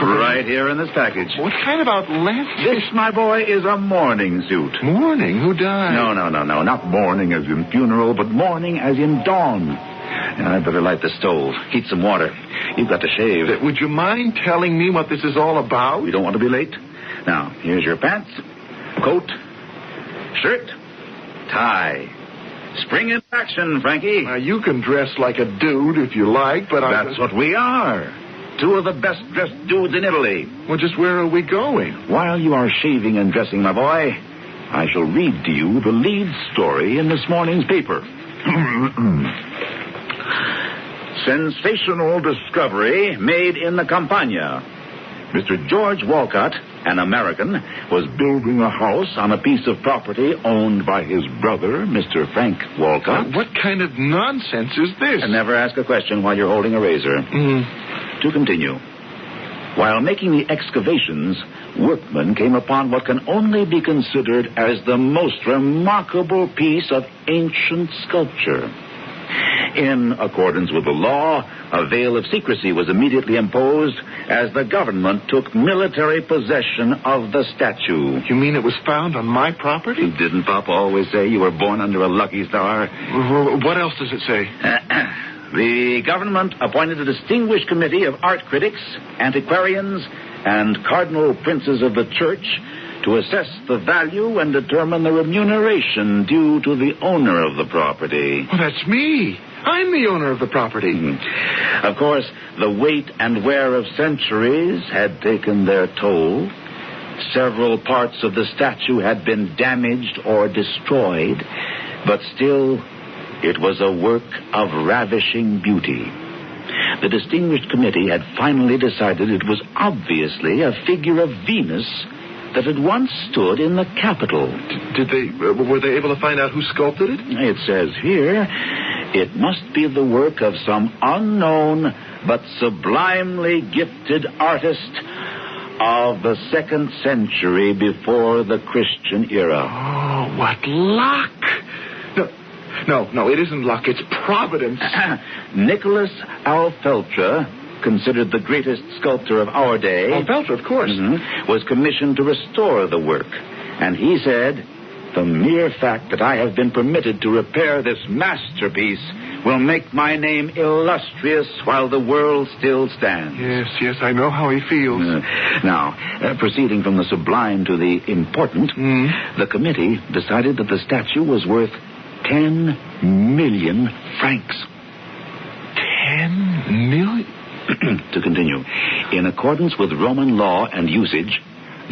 Right here in this package. What kind of outlandish... This, my boy, is a mourning suit. Mourning? Who died? No. Not mourning as in funeral, but mourning as in dawn. I'd better light the stove. Heat some water. You've got to shave. Would you mind telling me what this is all about? We don't want to be late. Now, here's your pants, coat, shirt, tie. Spring into action, Frankie. You can dress like a dude if you like, but That's what we are. Two of the best-dressed dudes in Italy. Well, just where are we going? While you are shaving and dressing, my boy, I shall read to you the lead story in this morning's paper. Sensational discovery made in the Campagna. Mr. George Walcott, an American, was building a house on a piece of property owned by his brother, Mr. Frank Walcott. What kind of nonsense is this? And never ask a question while you're holding a razor. To continue. While making the excavations, workmen came upon what can only be considered as the most remarkable piece of ancient sculpture. In accordance with the law, a veil of secrecy was immediately imposed as the government took military possession of the statue. You mean it was found on my property? Didn't Papa always say you were born under a lucky star? What else does it say? The government appointed a distinguished committee of art critics, antiquarians, and cardinal princes of the church to assess the value and determine the remuneration due to the owner of the property. Well, that's me. I'm the owner of the property. Of course, the weight and wear of centuries had taken their toll. Several parts of the statue had been damaged or destroyed, but still, it was a work of ravishing beauty. The distinguished committee had finally decided it was obviously a figure of Venus that had once stood in the Capitol. Were they able to find out who sculpted it? It says here, it must be the work of some unknown but sublimely gifted artist of the 2nd century before the Christian era. Oh, what luck! No, it isn't luck. It's providence. Nicholas Alfeltra, considered the greatest sculptor of our day... Alfeltra, of course. Was commissioned to restore the work. And he said, the mere fact that I have been permitted to repair this masterpiece will make my name illustrious while the world still stands. Yes, I know how he feels. Now, proceeding from the sublime to the important, the committee decided that the statue was worth 10 million francs. 10 million? To continue, in accordance with Roman law and usage,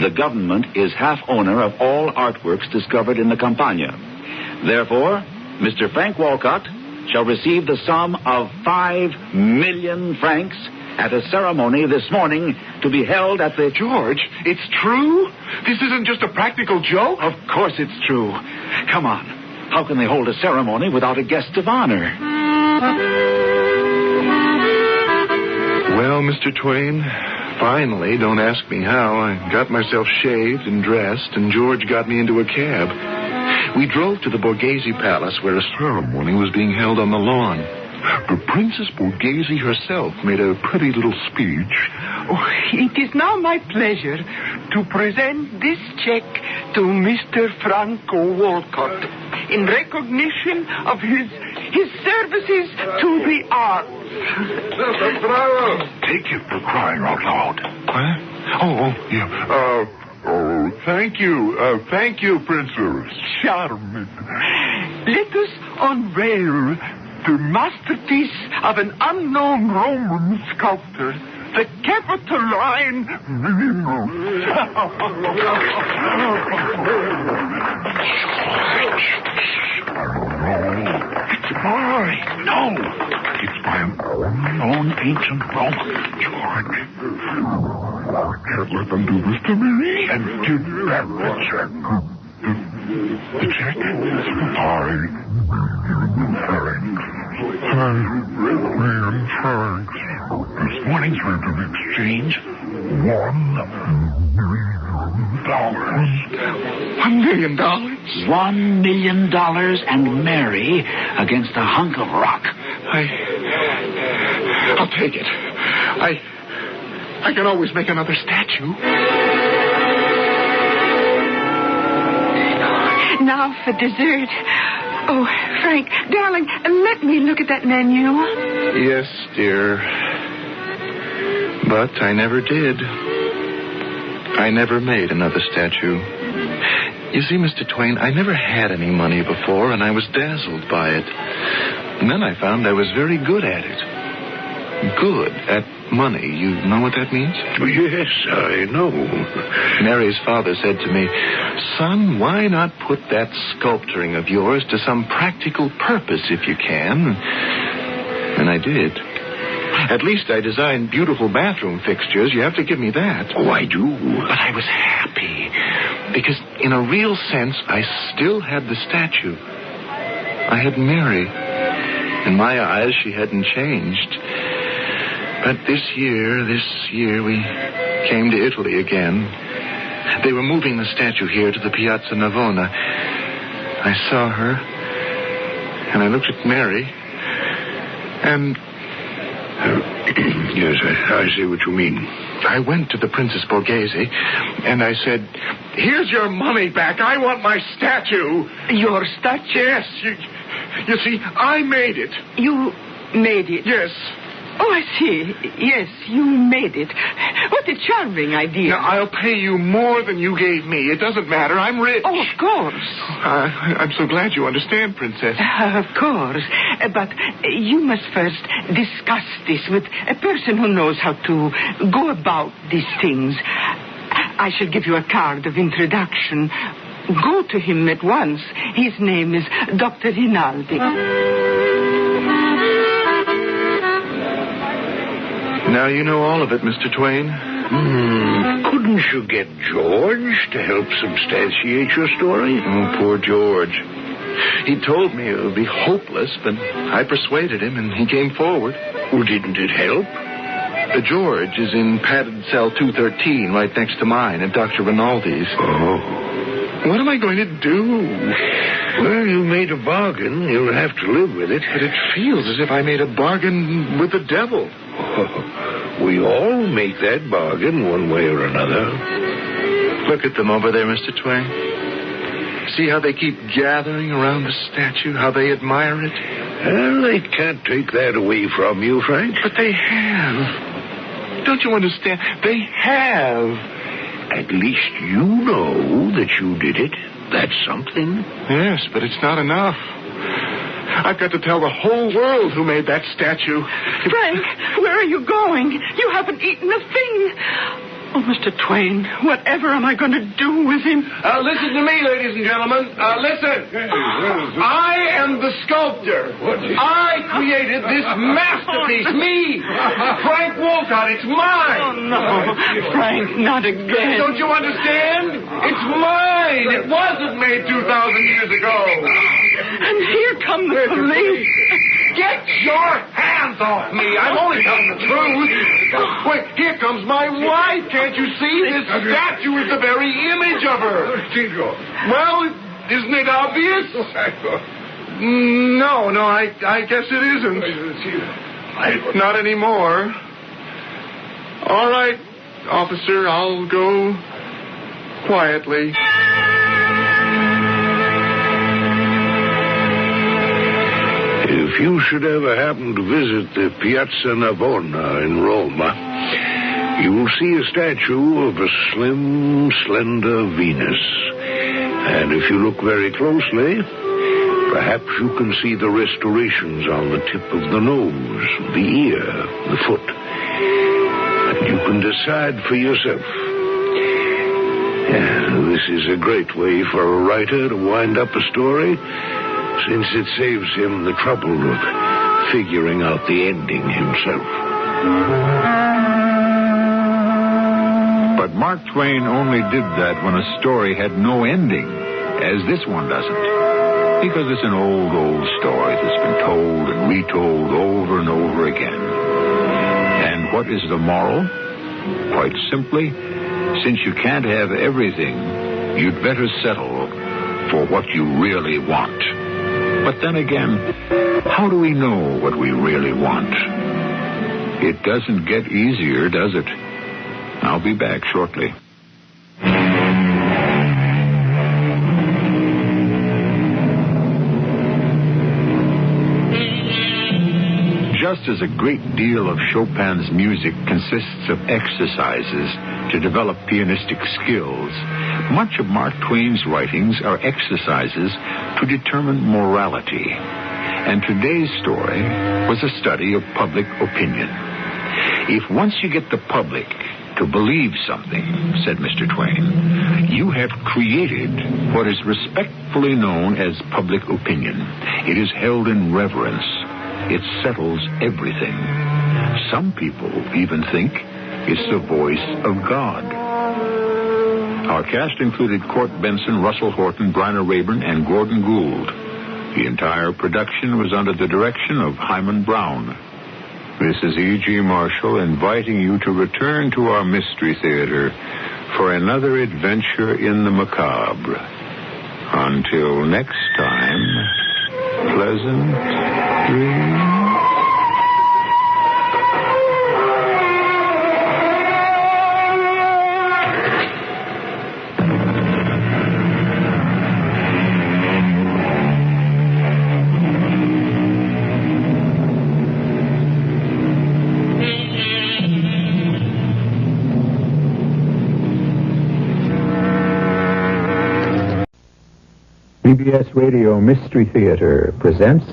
the government is half owner of all artworks discovered in the Campagna. Therefore, Mr. Frank Walcott shall receive the sum of 5 million francs at a ceremony this morning to be held at the... George, it's true? This isn't just a practical joke? Of course it's true. Come on. How can they hold a ceremony without a guest of honor? Well, Mr. Twain, finally, don't ask me how, I got myself shaved and dressed, and George got me into a cab. We drove to the Borghese Palace where a ceremony was being held on the lawn. The Princess Borghese herself made a pretty little speech. Oh, it is now my pleasure to present this check to Mr. Franco Walcott in recognition of his services to the arts. Bravo! Take it for crying out loud. Huh? Oh, yeah. Thank you, Princess. Charming. Let us unveil the masterpiece of an unknown Roman sculptor, the Capitoline. It's mine. No, it's by an unknown ancient Roman. George, I can't let them do this to me. And give them the check. The check is $5 million francs. This morning's rate of exchange, $1 million. $1 million? $1 million and marry against a hunk of rock. I'll take it. I can always make another statue. Now for dessert. Oh, Frank, darling, let me look at that menu. Yes, dear. But I never did. I never made another statue. You see, Mr. Twain, I never had any money before, and I was dazzled by it. And then I found I was very good at it. Good at money. You know what that means? Yes, I know. Mary's father said to me, "Son, why not put that sculpturing of yours to some practical purpose if you can?" And I did. At least I designed beautiful bathroom fixtures. You have to give me that. Oh, I do. But I was happy because in a real sense, I still had the statue. I had Mary. In my eyes, she hadn't changed. But this year we came to Italy again. They were moving the statue here to the Piazza Navona. I saw her, and I looked at Mary, and... Yes, I see what you mean. I went to the Princess Borghese, and I said, "Here's your money back. I want my statue." Your statue? Yes. You see, I made it. You made it? Yes. Oh, I see. Yes, you made it. What a charming idea. Now, I'll pay you more than you gave me. It doesn't matter. I'm rich. Oh, of course. I'm so glad you understand, Princess. Of course. But you must first discuss this with a person who knows how to go about these things. I shall give you a card of introduction. Go to him at once. His name is Dr. Rinaldi. Now you know all of it, Mr. Twain. Couldn't you get George to help substantiate your story? Oh, poor George. He told me it would be hopeless, but I persuaded him, and he came forward. Well, didn't it help? George is in padded cell 213, right next to mine, at Dr. Rinaldi's. Oh. What am I going to do? Well, you made a bargain. You'll have to live with it. But it feels as if I made a bargain with the devil. We all make that bargain one way or another. Look at them over there, Mr. Twain. See how they keep gathering around the statue, how they admire it? Well, they can't take that away from you, Frank. But they have. Don't you understand? They have. At least you know that you did it. That's something. Yes, but it's not enough. I've got to tell the whole world who made that statue. Frank, where are you going? You haven't eaten a thing. Oh, Mr. Twain, whatever am I going to do with him? Listen to me, ladies and gentlemen. Listen. I am the sculptor. I created this masterpiece. Me, Frank Walcott. It's mine. Oh, no. Frank, not again. Don't you understand? It's mine. It wasn't made 2,000 years ago. And here come the police. Get your hands off me. I'm only telling the truth. Wait, here comes my wife. Can't you see? This statue is the very image of her. Well, isn't it obvious? No, I guess it isn't. Not anymore. All right, officer, I'll go quietly. If you should ever happen to visit the Piazza Navona in Rome, you will see a statue of a slim, slender Venus. And if you look very closely, perhaps you can see the restorations on the tip of the nose, the ear, the foot. And you can decide for yourself. This is a great way for a writer to wind up a story, since it saves him the trouble of figuring out the ending himself. But Mark Twain only did that when a story had no ending, as this one doesn't. Because it's an old story that's been told and retold over and over again. And what is the moral? Quite simply, since you can't have everything, you'd better settle for what you really want. But then again, how do we know what we really want? It doesn't get easier, does it? I'll be back shortly. Just as a great deal of Chopin's music consists of exercises to develop pianistic skills, much of Mark Twain's writings are exercises to determine morality. And today's story was a study of public opinion. If once you get the public to believe something, said Mr. Twain, you have created what is respectfully known as public opinion. It is held in reverence. It settles everything. Some people even think it's the voice of God. Our cast included Court Benson, Russell Horton, Bryna Rayburn, and Gordon Gould. The entire production was under the direction of Hyman Brown. This is E.G. Marshall inviting you to return to our Mystery Theater for another adventure in the macabre. Until next time, pleasant dreams. CBS Radio Mystery Theater presents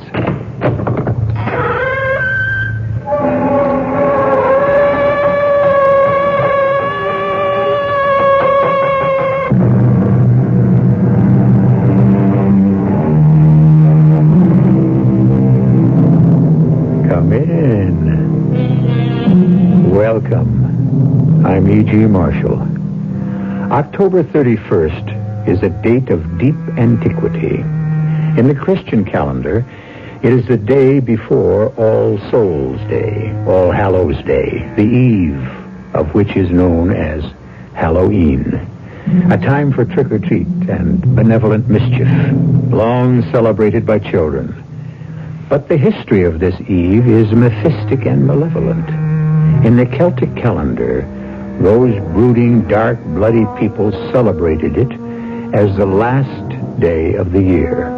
Come in. Welcome. I'm E.G. Marshall. October 31st is a date of deep antiquity. In the Christian calendar, it is the day before All Souls Day, All Hallows Day, the eve of which is known as Halloween, a time for trick-or-treat and benevolent mischief, long celebrated by children. But the history of this eve is mephistic and malevolent. In the Celtic calendar, those brooding, dark, bloody people celebrated it as the last day of the year,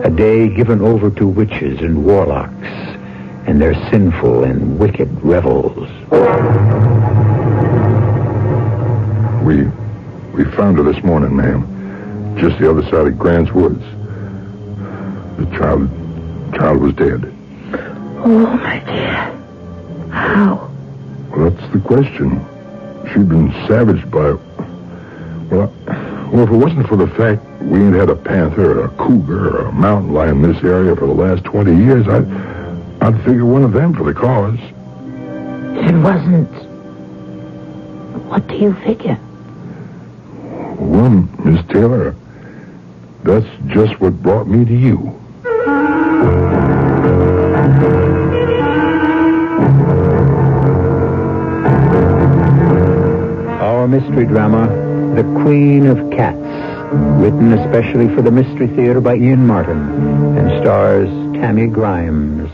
a day given over to witches and warlocks and their sinful and wicked revels. We found her this morning, ma'am, just the other side of Grant's Woods. The child was dead. Oh, my dear. How? Well, that's the question. She'd been savaged by... Well, if it wasn't for the fact we ain't had a panther, or a cougar, or a mountain lion in this area for the last 20 years, I'd figure one of them for the cause. It wasn't. What do you figure? Well, Miss Taylor, that's just what brought me to you. Our mystery drama, The Queen of Cats, written especially for the Mystery Theater by Ian Martin and stars Tammy Grimes.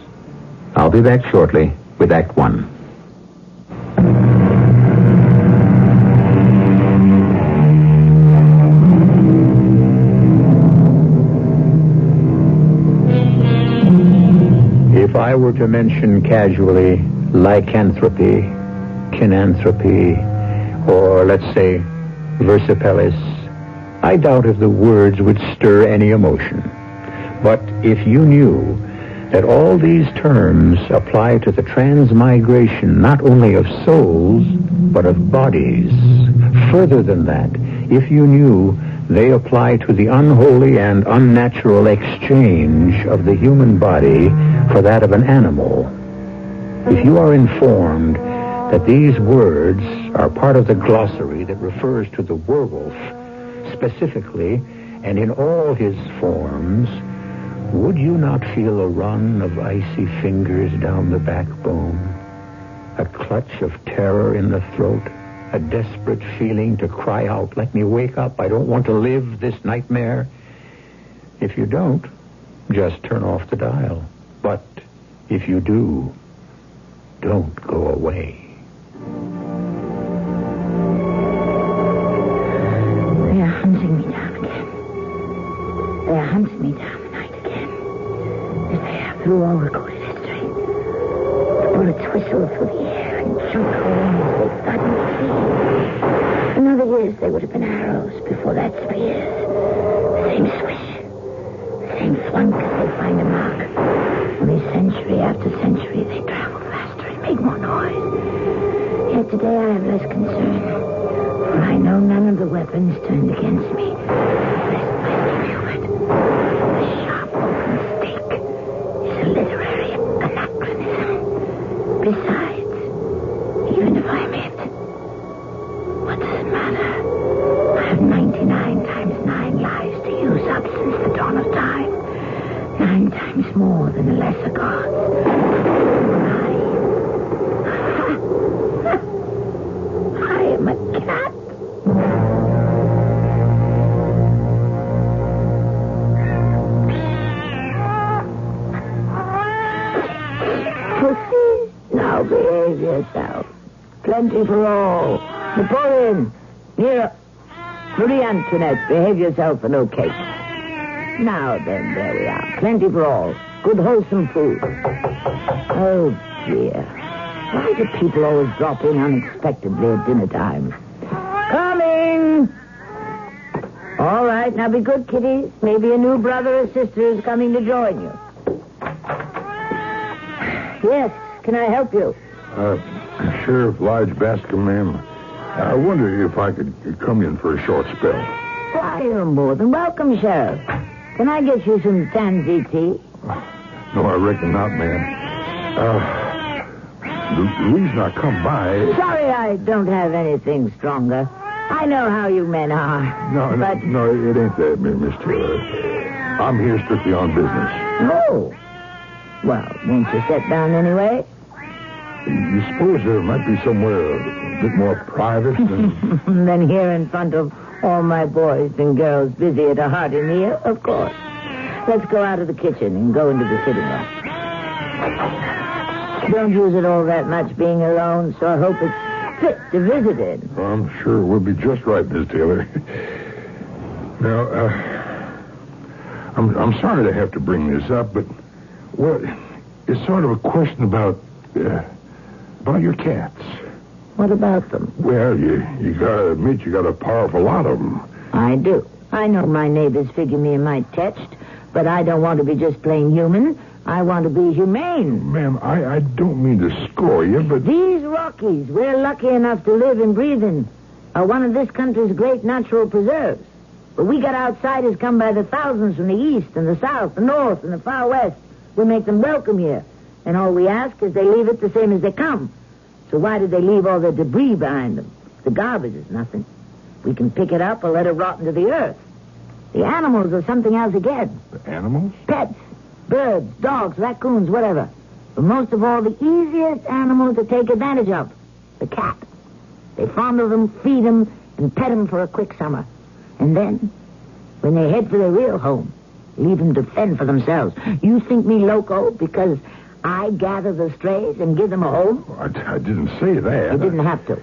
I'll be back shortly with Act One. If I were to mention casually lycanthropy, kinanthropy, or let's say versipellis, I doubt if the words would stir any emotion. But if you knew that all these terms apply to the transmigration not only of souls, but of bodies, further than that, if you knew they apply to the unholy and unnatural exchange of the human body for that of an animal, if you are informed that these words are part of the glossary that refers to the werewolf specifically and in all his forms, would you not feel a run of icy fingers down the backbone, a clutch of terror in the throat, a desperate feeling to cry out, "Let me wake up, I don't want to live this nightmare"? If you don't, just turn off the dial. But if you do, don't go away. They are hunting me down again. They are hunting me down tonight again. As they have through all recorded history. The bullets whistle through the air and choke holes as they thud and flee. In other years, they would have been arrows. Before that, spears. The same swish. The same thwunk as they find a mark. Only century after century, they travel faster and make more noise. Yet today I have less concern, for I know none of the weapons turned against me lest my Cupid. The sharp oaken stake is a literary anachronism. Besides, even if I'm it, what does it matter? I have 99 times 9 lives to use up since the dawn of time. 9 times more than the lesser gods. I am a cat. Pussy, now behave yourself. Plenty for all. Napoleon, here. Marie Antoinette, behave yourself and no cake. Now then, there we are. Plenty for all. Good wholesome food. Oh, dear. Why do people always drop in unexpectedly at dinner time? Coming! All right, now be good, kiddies. Maybe a new brother or sister is coming to join you. Yes, can I help you? Sheriff Lige Bascom, ma'am. I wonder if I could come in for a short spell. Why, you're more than welcome, Sheriff. Can I get you some tansy tea? No, I reckon not, ma'am. The reason I come by... Sorry I don't have anything stronger. I know how you men are. No, it ain't that, Miss Taylor. I'm here strictly on business. Oh. Well, won't you sit down anyway? You suppose there might be somewhere a bit more private than... Than here in front of all my boys and girls busy at a hearty meal? Of course. Let's go out of the kitchen and go into the sitting room. Don't use it all that much being alone, so I hope it's fit to visit in. I'm sure it will be just right, Miss Taylor. Now, I'm sorry to have to bring this up, but, well, it's sort of a question about your cats. What about them? Well, you gotta admit you got a powerful lot of them. I do. I know my neighbors figure me a mite touched, but I don't want to be just plain human. I want to be humane. Ma'am, I don't mean to score you, but... These Rockies, we're lucky enough to live and breathe in, are one of this country's great natural preserves. But we got outsiders come by the thousands from the east and the south, the north and the far west. We make them welcome here. And all we ask is they leave it the same as they come. So why did they leave all the debris behind them? The garbage is nothing. We can pick it up or let it rot into the earth. The animals are something else again. The animals? Pets, birds, dogs, raccoons, whatever. But most of all, the easiest animal to take advantage of, the cat. They fondle them, feed them, and pet them for a quick summer. And then, when they head for their real home, Leave them to fend for themselves. You think me loco because I gather the strays and give them a home? I didn't say that. You didn't have to.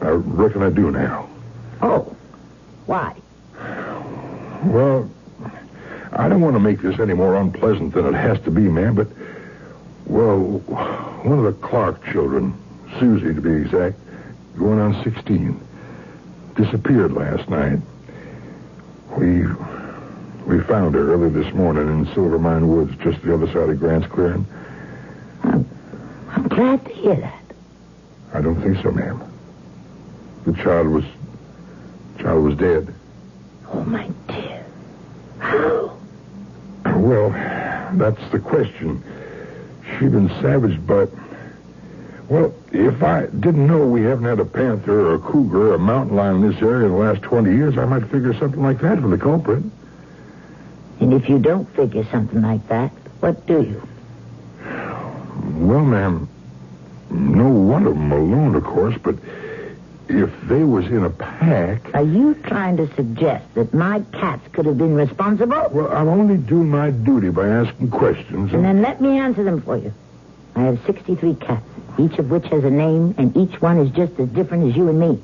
I reckon I do now. Oh. Why? Well, I don't want to make this any more unpleasant than it has to be, ma'am, but, well, one of the Clark children, Susie to be exact, going on 16, disappeared last night. We found her early this morning in Silver Mine Woods, just the other side of Grant's Clearing. I'm glad to hear that. I don't think so, ma'am. The child was dead. Oh, my dear. How? Well, that's the question. She'd been savaged, but... Well, if I didn't know we haven't had a panther or a cougar or a mountain lion in this area in the last 20 years, I might figure something like that for the culprit. And if you don't figure something like that, what do you? Well, ma'am, no one of them alone, of course, but if they was in a pack... Are you trying to suggest that my cats could have been responsible? Well, I'm only doing my duty by asking questions. And then let me answer them for you. I have 63 cats, each of which has a name, and each one is just as different as you and me.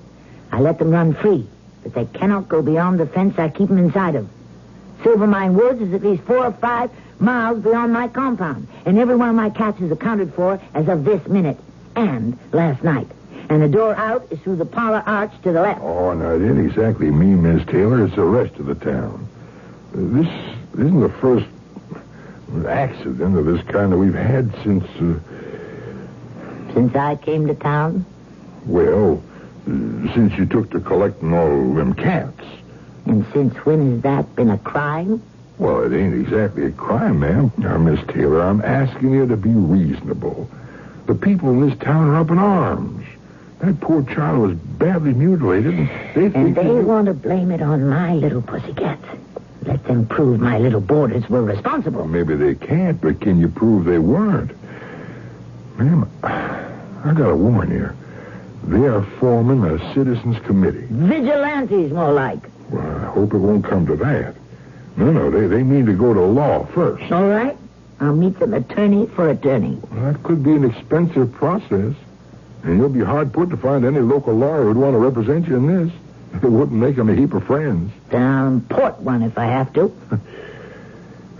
I let them run free, but they cannot go beyond the fence I keep them inside of. Silver Mine Woods is at least 4 or 5 miles beyond my compound, and every one of my cats is accounted for as of this minute and last night. And the door out is through the parlor arch to the left. Oh, no, it ain't exactly me, Miss Taylor. It's the rest of the town. This isn't the first accident of this kind that we've had since... Since I came to town? Well, since you took to collecting all them cats. And since when has that been a crime? Well, it ain't exactly a crime, ma'am. Now, Miss Taylor, I'm asking you to be reasonable. The people in this town are up in arms. That poor child was badly mutilated, and they want to blame it on my little pussycats. Let them prove my little boarders were responsible. Well, maybe they can't, but can you prove they weren't? Ma'am, I gotta warn you. They are forming a citizens committee. Vigilantes, more like. Well, I hope it won't come to that. No, they mean to go to law first. All right. I'll meet them attorney for attorney. Well, that could be an expensive process. And you'll be hard put to find any local lawyer who'd want to represent you in this. It wouldn't make them a heap of friends. Then I'll import one if I have to.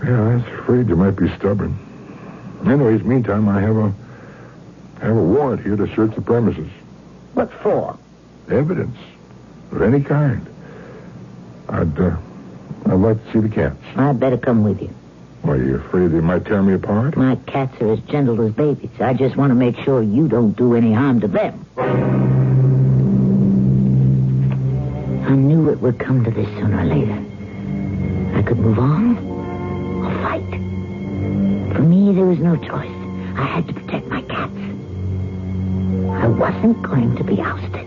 Yeah, I was afraid you might be stubborn. Anyways, meantime, I have a warrant here to search the premises. What for? Evidence of any kind. I'd like to see the cats. I'd better come with you. Why, are you afraid they might tear me apart? My cats are as gentle as babies. I just want to make sure you don't do any harm to them. I knew it would come to this sooner or later. I could move on or fight. For me, there was no choice. I had to protect my cats. I wasn't going to be ousted.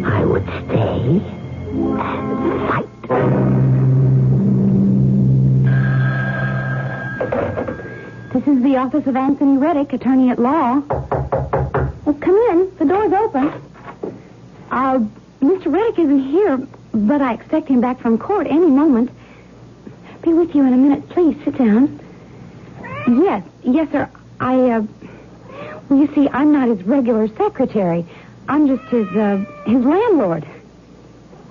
I would stay and fight. This is the office of Anthony Reddick, attorney at law. Well, come in. The door's open. Mr. Reddick isn't here, but I expect him back from court any moment. Be with you in a minute. Please, sit down. Yes, sir. Well, you see, I'm not his regular secretary. I'm just his landlord.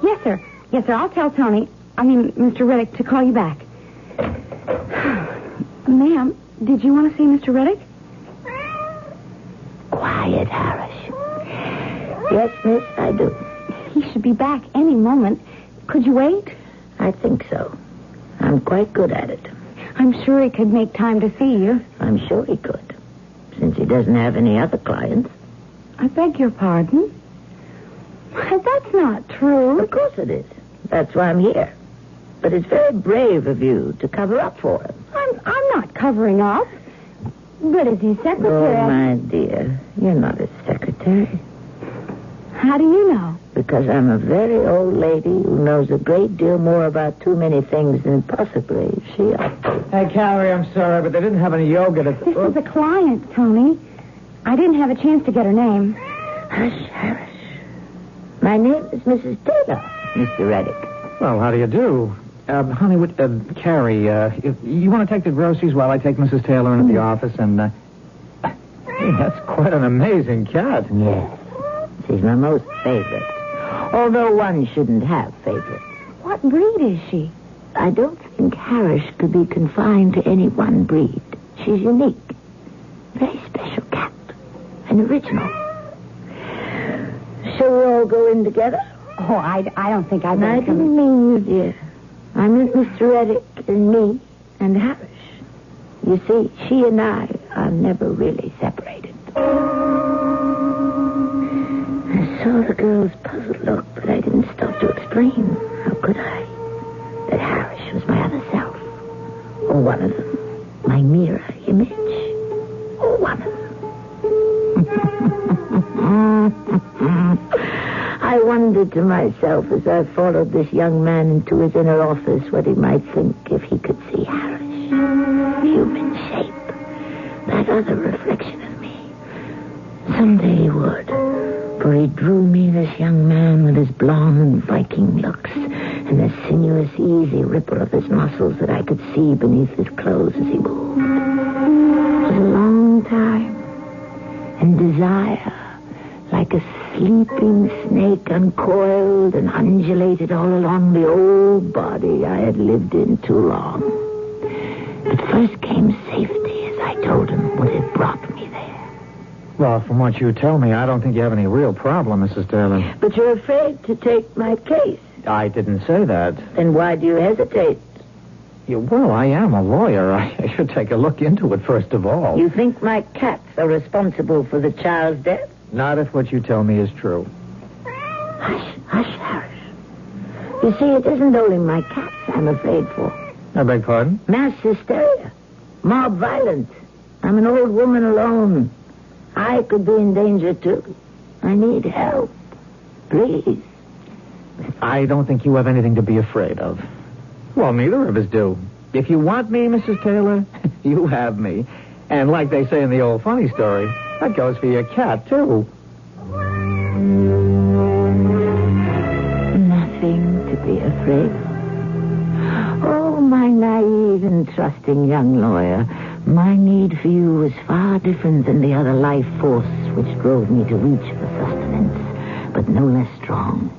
Yes, sir. I'll tell Mr. Reddick to call you back. Ma'am, did you want to see Mr. Reddick? Quiet, Harris. Yes, miss, I do. He should be back any moment. Could you wait? I think so. I'm quite good at it. I'm sure he could make time to see you. I'm sure he could, since he doesn't have any other clients. I beg your pardon? That's not true. Of course it is. That's why I'm here. But it's very brave of you to cover up for him. I'm not covering up. But as his secretary... Oh, my dear, you're not his secretary. How do you know? Because I'm a very old lady who knows a great deal more about too many things than possibly she ought to. Hey, Carrie, I'm sorry, but they didn't have any yogurt at the... This is a client, Tony. I didn't have a chance to get her name. Hush, Harris. My name is Mrs. Taylor, Mr. Reddick. Well, how do you do? Honey, Carrie, you want to take the groceries while I take Mrs. Taylor in at the office and, Hey, that's quite an amazing cat. Yes. She's my most favorite. Although one shouldn't have favorites. What breed is she? I don't think Harish could be confined to any one breed. She's unique. Very special cat. An original. Shall we all go in together? Oh, I don't think I'd I didn't mean you, dear. I meant Mr. Reddick and me and Harish. You see, she and I are never really separated. I saw the girl's puzzled look, but I didn't stop to explain. How could I? That Harish was my other self. Or one of them. My mirror image. Or one of them. I wondered to myself as I followed this young man into his inner office what he might think if he could see Harish. Human shape. That other reflection of me. Someday he would. For he drew me, this young man, with his blonde Viking looks and the sinuous, easy ripple of his muscles that I could see beneath his clothes as he moved. It was a long time. And desire, like a sleeping snake, uncoiled and undulated all along the old body I had lived in too long. But first came safety, as I told him would have brought me there. Well, from what you tell me, I don't think you have any real problem, Mrs. Taylor. But you're afraid to take my case. I didn't say that. Then why do you hesitate? Well, I am a lawyer. I should take a look into it first of all. You think my cats are responsible for the child's death? Not if what you tell me is true. Hush, Harish. You see, it isn't only my cats I'm afraid for. I beg pardon? Mass hysteria. Mob violence. I'm an old woman alone. I could be in danger, too. I need help. Please. I don't think you have anything to be afraid of. Well, neither of us do. If you want me, Mrs. Taylor, you have me. And like they say in the old funny story, that goes for your cat, too. Nothing to be afraid of. Oh, my naive and trusting young lawyer, my need for you was far different than the other life force which drove me to reach for sustenance, but no less strong.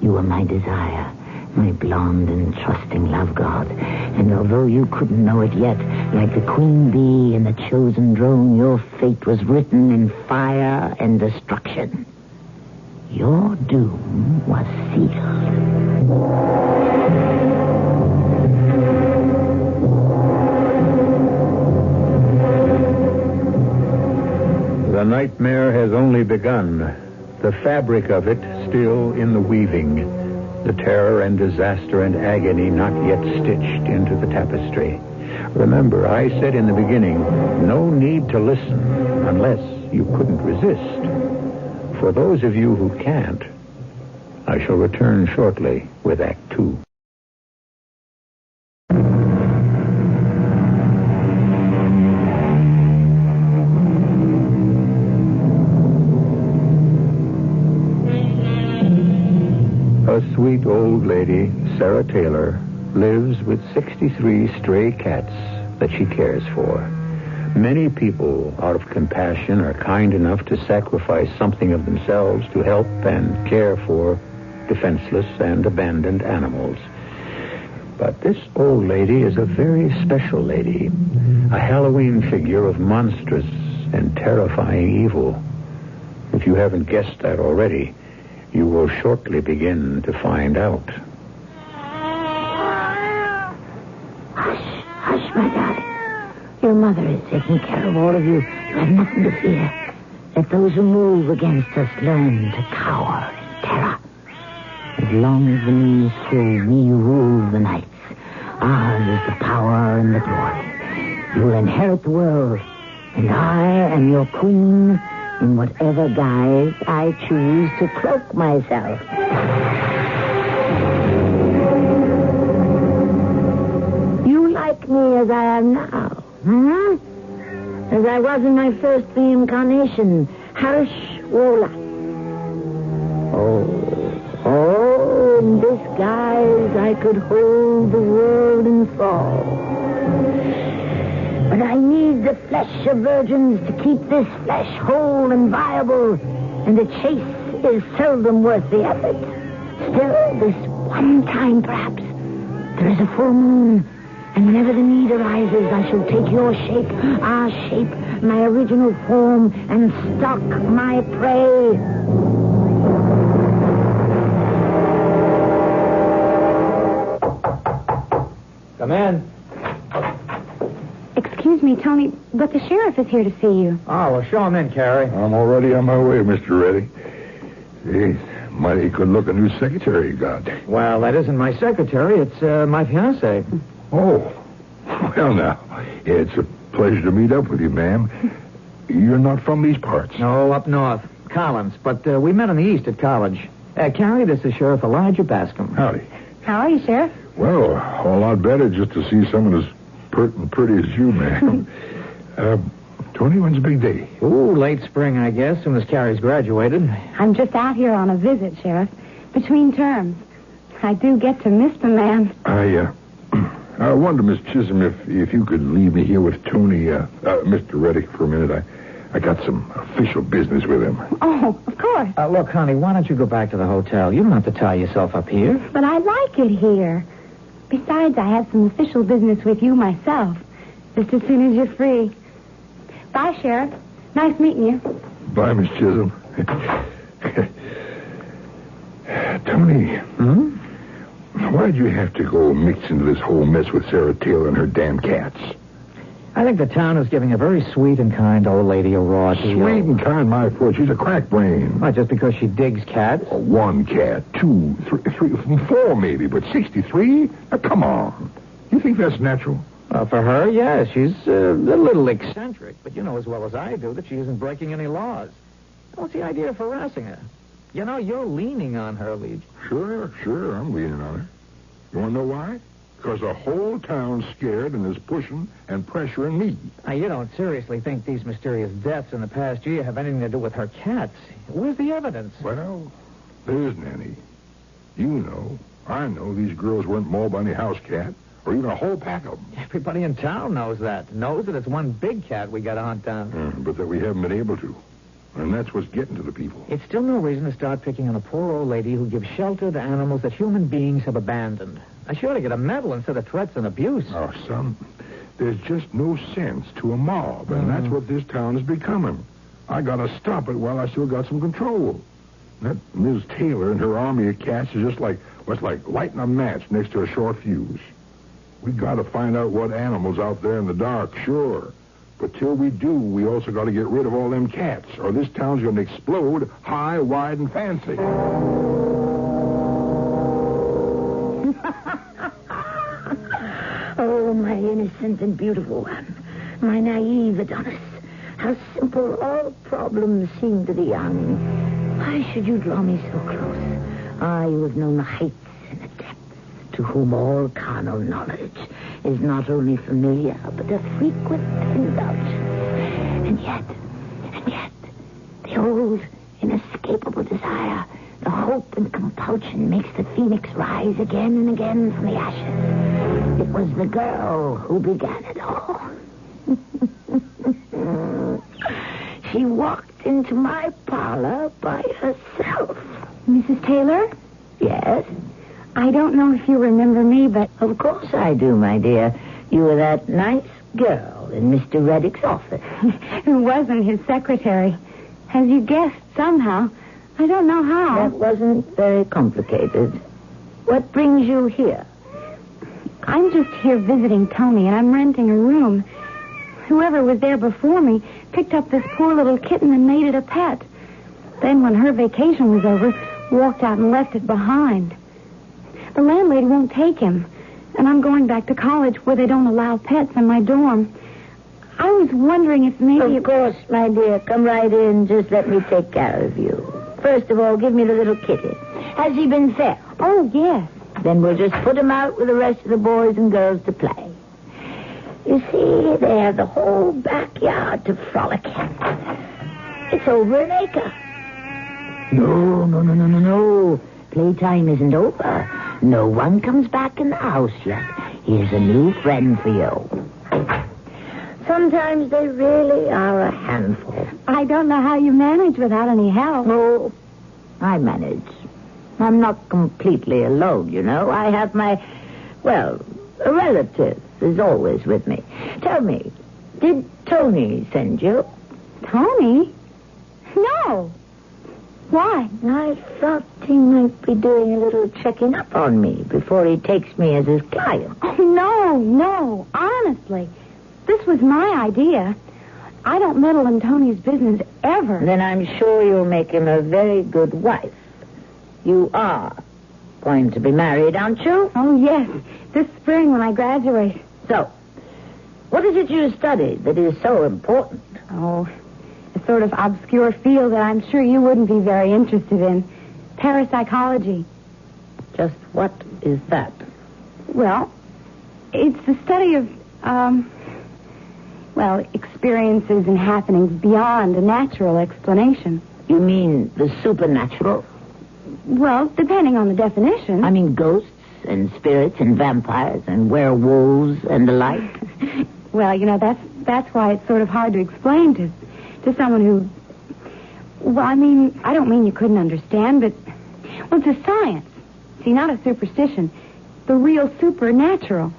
You were my desire, my blonde and trusting love god. And although you couldn't know it yet, like the queen bee and the chosen drone, your fate was written in fire and destruction. Your doom was sealed. The nightmare has only begun. The fabric of it still in the weaving. The terror and disaster and agony not yet stitched into the tapestry. Remember, I said in the beginning, no need to listen unless you couldn't resist. For those of you who can't, I shall return shortly with Act 2. A sweet old lady, Sarah Taylor, lives with 63 stray cats that she cares for. Many people, out of compassion, are kind enough to sacrifice something of themselves to help and care for defenseless and abandoned animals. But this old lady is a very special lady, a Halloween figure of monstrous and terrifying evil. If you haven't guessed that already, you will shortly begin to find out. Hush, my darling. Your mother is taking care of all of you. You have nothing to fear. Let those who move against us learn to cower in terror. As long as the moon is full, we rule the nights. Ours is the power and the glory. You will inherit the world, and I am your queen in whatever guise I choose to cloak myself. You like me as I am now, as I was in my first reincarnation, Harish Wola. Oh, this guise, I could hold the world in thrall. But I need the flesh of virgins to keep this flesh whole and viable, and the chase is seldom worth the effort. Still, this one time, perhaps, there is a full moon, and whenever the need arises, I shall take your shape, our shape, my original form, and stalk my prey. Come in. Excuse me, Tony, but the sheriff is here to see you. Oh, well, show him in, Carrie. I'm already on my way, Mr. Reddy. Hey, mighty good-looking new secretary you got. Well, that isn't my secretary. It's my fiancée. Oh. Well, now, it's a pleasure to meet up with you, ma'am. You're not from these parts. No, up north. Collins. But we met in the east at college. Carrie, this is Sheriff Elijah Bascom. Howdy. How are you, Sheriff? Well, a whole lot better just to see someone as pert and pretty as you, ma'am. Tony, when's the big day? Ooh, late spring, I guess, soon as Carrie's graduated. I'm just out here on a visit, Sheriff. Between terms. I do get to miss the man. I wonder, Miss Chisholm, if you could leave me here with Tony, Mr. Reddick, for a minute. I got some official business with him. Oh, of course. Look, honey, why don't you go back to the hotel? You don't have to tie yourself up here. But I like it here. Besides, I have some official business with you myself. Just as soon as you're free. Bye, Sheriff. Nice meeting you. Bye, Miss Chisholm. Tony. Why'd you have to go mix into this whole mess with Sarah Taylor and her damn cats? I think the town is giving a very sweet and kind old lady a raw deal. Sweet and kind, my foot. She's a crack brain. Not just because she digs cats? Oh, one cat, two, three, four maybe, but 63? Now, come on. You think that's natural? For her, yeah. She's a little eccentric, but you know as well as I do that she isn't breaking any laws. What's the idea of harassing her? You know, you're leaning on her, Leach. Sure, I'm leaning on her. You want to know why? Because the whole town's scared and is pushing and pressuring me. Now, you don't seriously think these mysterious deaths in the past year have anything to do with her cats? Where's the evidence? Well, there isn't any. You know, I know these girls weren't mauled by any house cat, or even a whole pack of them. Everybody in town knows that. Knows that it's one big cat we got to hunt down. But that we haven't been able to. And that's what's getting to the people. It's still no reason to start picking on a poor old lady who gives shelter to animals that human beings have abandoned. I sure to get a medal instead of threats and abuse. Oh, son, there's just no sense to a mob, and that's what this town is becoming. I gotta stop it while I still got some control. That Ms. Taylor and her army of cats is just like lighting a match next to a short fuse. We gotta find out what animals out there in the dark, sure. But till we do, we also got to get rid of all them cats, or this town's going to explode high, wide, and fancy. Oh, my innocent and beautiful one. My naive Adonis. How simple all problems seem to the young. Why should you draw me so close? I who have known the heights and the depths, to whom all carnal knowledge is not only familiar, but a frequent indulgence. And yet, the old, inescapable desire, the hope and compulsion makes the phoenix rise again and again from the ashes. It was the girl who began it all. She walked into my parlor by herself. Mrs. Taylor? Yes? I don't know if you remember me, but... Of course I do, my dear. You were that nice girl in Mr. Reddick's office. Who wasn't his secretary. As you guessed, somehow. I don't know how. That wasn't very complicated. What brings you here? I'm just here visiting Tony, and I'm renting a room. Whoever was there before me picked up this poor little kitten and made it a pet. Then when her vacation was over, walked out and left it behind. The landlady won't take him, and I'm going back to college where they don't allow pets in my dorm. I was wondering if maybe... Of course, my dear. Come right in. Just let me take care of you. First of all, give me the little kitty. Has he been fed? Oh, yes. Then we'll just put him out with the rest of the boys and girls to play. You see, they have the whole backyard to frolic in. It's over an acre. No. Playtime isn't over. No one comes back in the house yet. Here's a new friend for you. Sometimes they really are a handful. I don't know how you manage without any help. Oh, I manage. I'm not completely alone, you know. I have my, a relative is always with me. Tell me, did Tony send you? Tony? No. Why? I thought he might be doing a little checking up on me before he takes me as his client. Oh, no. Honestly. This was my idea. I don't meddle in Tony's business ever. Then I'm sure you'll make him a very good wife. You are going to be married, aren't you? Oh, yes. This spring when I graduate. So, what is it you study that is so important? Oh, a sort of obscure field that I'm sure you wouldn't be very interested in. Parapsychology. Just what is that? Well, it's the study of, experiences and happenings beyond a natural explanation. You mean the supernatural? Well, depending on the definition. I mean ghosts and spirits and vampires and werewolves and the like. Well, that's why it's sort of hard to explain to someone who... Well, I don't mean you couldn't understand, but... Well, it's a science. See, not a superstition. The real supernatural.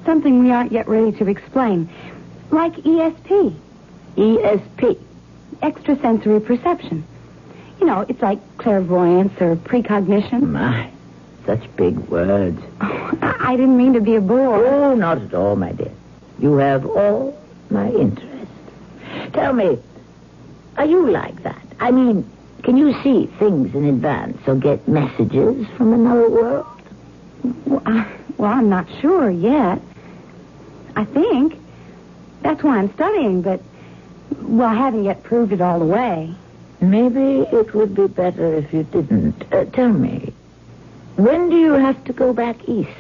Something we aren't yet ready to explain. Like ESP. ESP? Extrasensory perception. It's like clairvoyance or precognition. My, such big words. Oh, I didn't mean to be a bore. Oh, not at all, my dear. You have all my interest. Tell me, are you like that? I mean, can you see things in advance or get messages from another world? Well, I'm not sure yet. I think. That's why I'm studying, but, I haven't yet proved it all the way. Maybe it would be better if you didn't. Tell me, when do you have to go back east?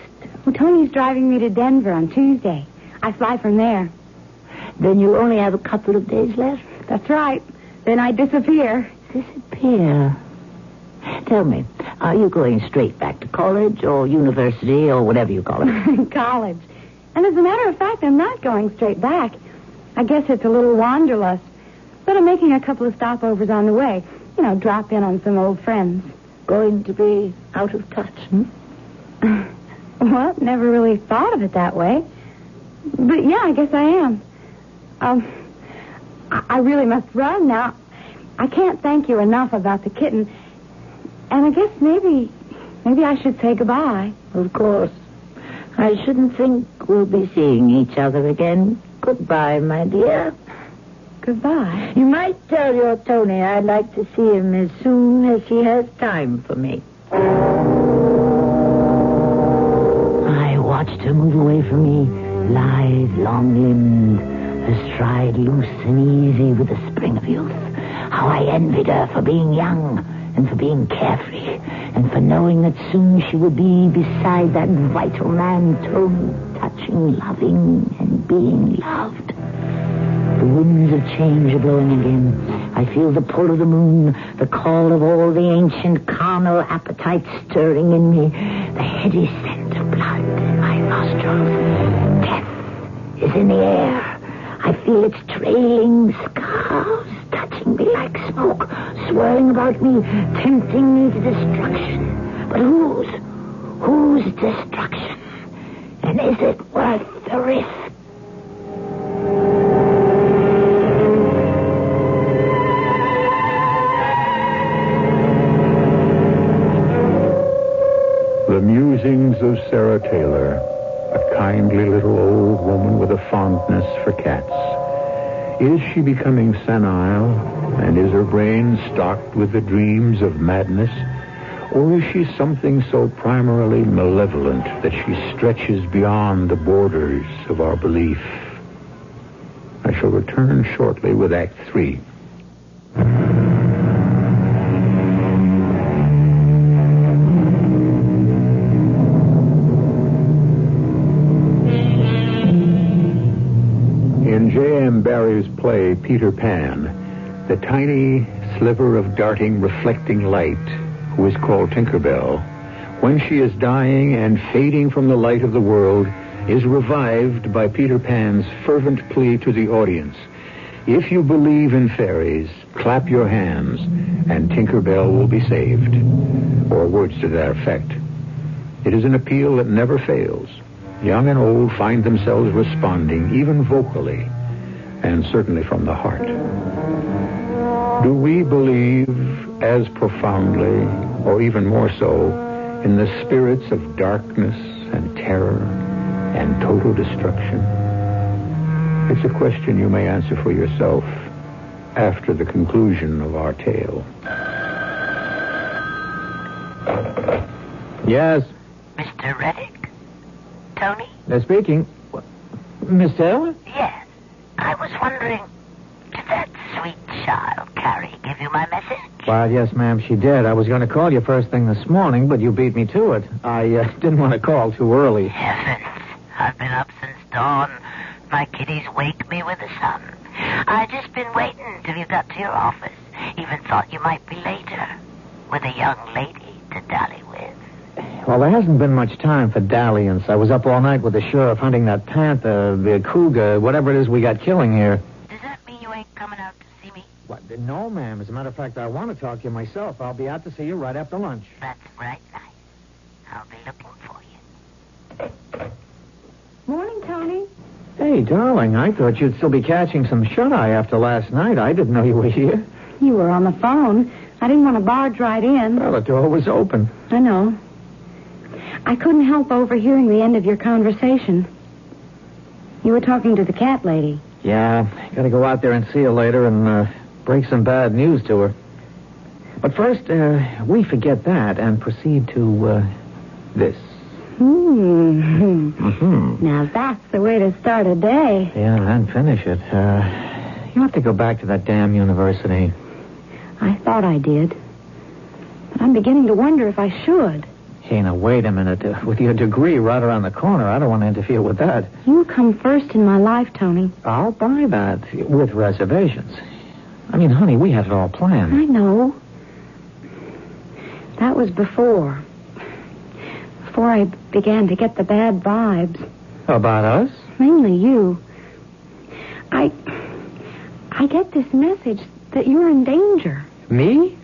Well, Tony's driving me to Denver on Tuesday. I fly from there. Then you only have a couple of days left? That's right. Then I disappear. Disappear? Tell me, are you going straight back to college or university or whatever you call it? College. And as a matter of fact, I'm not going straight back. I guess it's a little wanderlust. But I'm making a couple of stopovers on the way. Drop in on some old friends. Going to be out of touch, Well, never really thought of it that way. But yeah, I guess I am. I really must run now. I can't thank you enough about the kitten. And I guess maybe I should say goodbye. Of course. I shouldn't think we'll be seeing each other again. Goodbye, my dear. Goodbye. You might tell your Tony I'd like to see him as soon as he has time for me. I watched her move away from me, lithe, long-limbed, her stride loose and easy with the spring of youth. How I envied her for being young and for being carefree and for knowing that soon she would be beside that vital man, Tony, touching, loving, and being loved. The winds of change are blowing again. I feel the pull of the moon, the call of all the ancient carnal appetites stirring in me, the heady scent of blood in my nostrils. Death is in the air. I feel its trailing scars touching me like smoke, swirling about me, tempting me to destruction. But whose destruction? And is it worth the risk? The musings of Sarah Taylor, a kindly little old woman with a fondness for cats. Is she becoming senile, and is her brain stocked with the dreams of madness? Or is she something so primarily malevolent that she stretches beyond the borders of our belief? I shall return shortly with Act 3. In J.M. Barrie's play, Peter Pan, the tiny sliver of darting, reflecting light who is called Tinkerbell, when she is dying and fading from the light of the world, is revived by Peter Pan's fervent plea to the audience. If you believe in fairies, clap your hands, and Tinkerbell will be saved. Or words to that effect. It is an appeal that never fails. Young and old find themselves responding, even vocally, and certainly from the heart. Do we believe as profoundly, or even more so, in the spirits of darkness and terror and total destruction? It's a question you may answer for yourself after the conclusion of our tale. Yes. Mr. Reddick? Tony? They're speaking. Miss Taylor? Yes. I was wondering, did that sweet child, Carrie, give you my message? Well, yes, ma'am, she did. I was going to call you first thing this morning, but you beat me to it. I didn't want to call too early. Heavens. I've been up since dawn. My kiddies wake me with the sun. I just been waiting till you got to your office. Even thought you might be later. With a young lady to dally with. Well, there hasn't been much time for dalliance. I was up all night with the sheriff hunting that panther, the cougar, whatever it is we got killing here. Does that mean you ain't coming out to see me? What? No, ma'am. As a matter of fact, I want to talk to you myself. I'll be out to see you right after lunch. That's right, nice. I'll be looking for you. Morning, Tony. Hey, darling, I thought you'd still be catching some shut-eye after last night. I didn't know you were here. You were on the phone. I didn't want to barge right in. Well, the door was open. I know. I couldn't help overhearing the end of your conversation. You were talking to the cat lady. Yeah, gotta go out there and see her later and break some bad news to her. But first, we forget that and proceed to this. Now that's the way to start a day. Yeah, and finish it. You have to go back to that damn university. I thought I did. But I'm beginning to wonder if I should. Hey, now, wait a minute. With your degree right around the corner, I don't want to interfere with that. You come first in my life, Tony. I'll buy that, with reservations. I mean, honey, we had it all planned. I know. That was before I began to get the bad vibes. About us? Mainly you. I get this message that you're in danger. Me?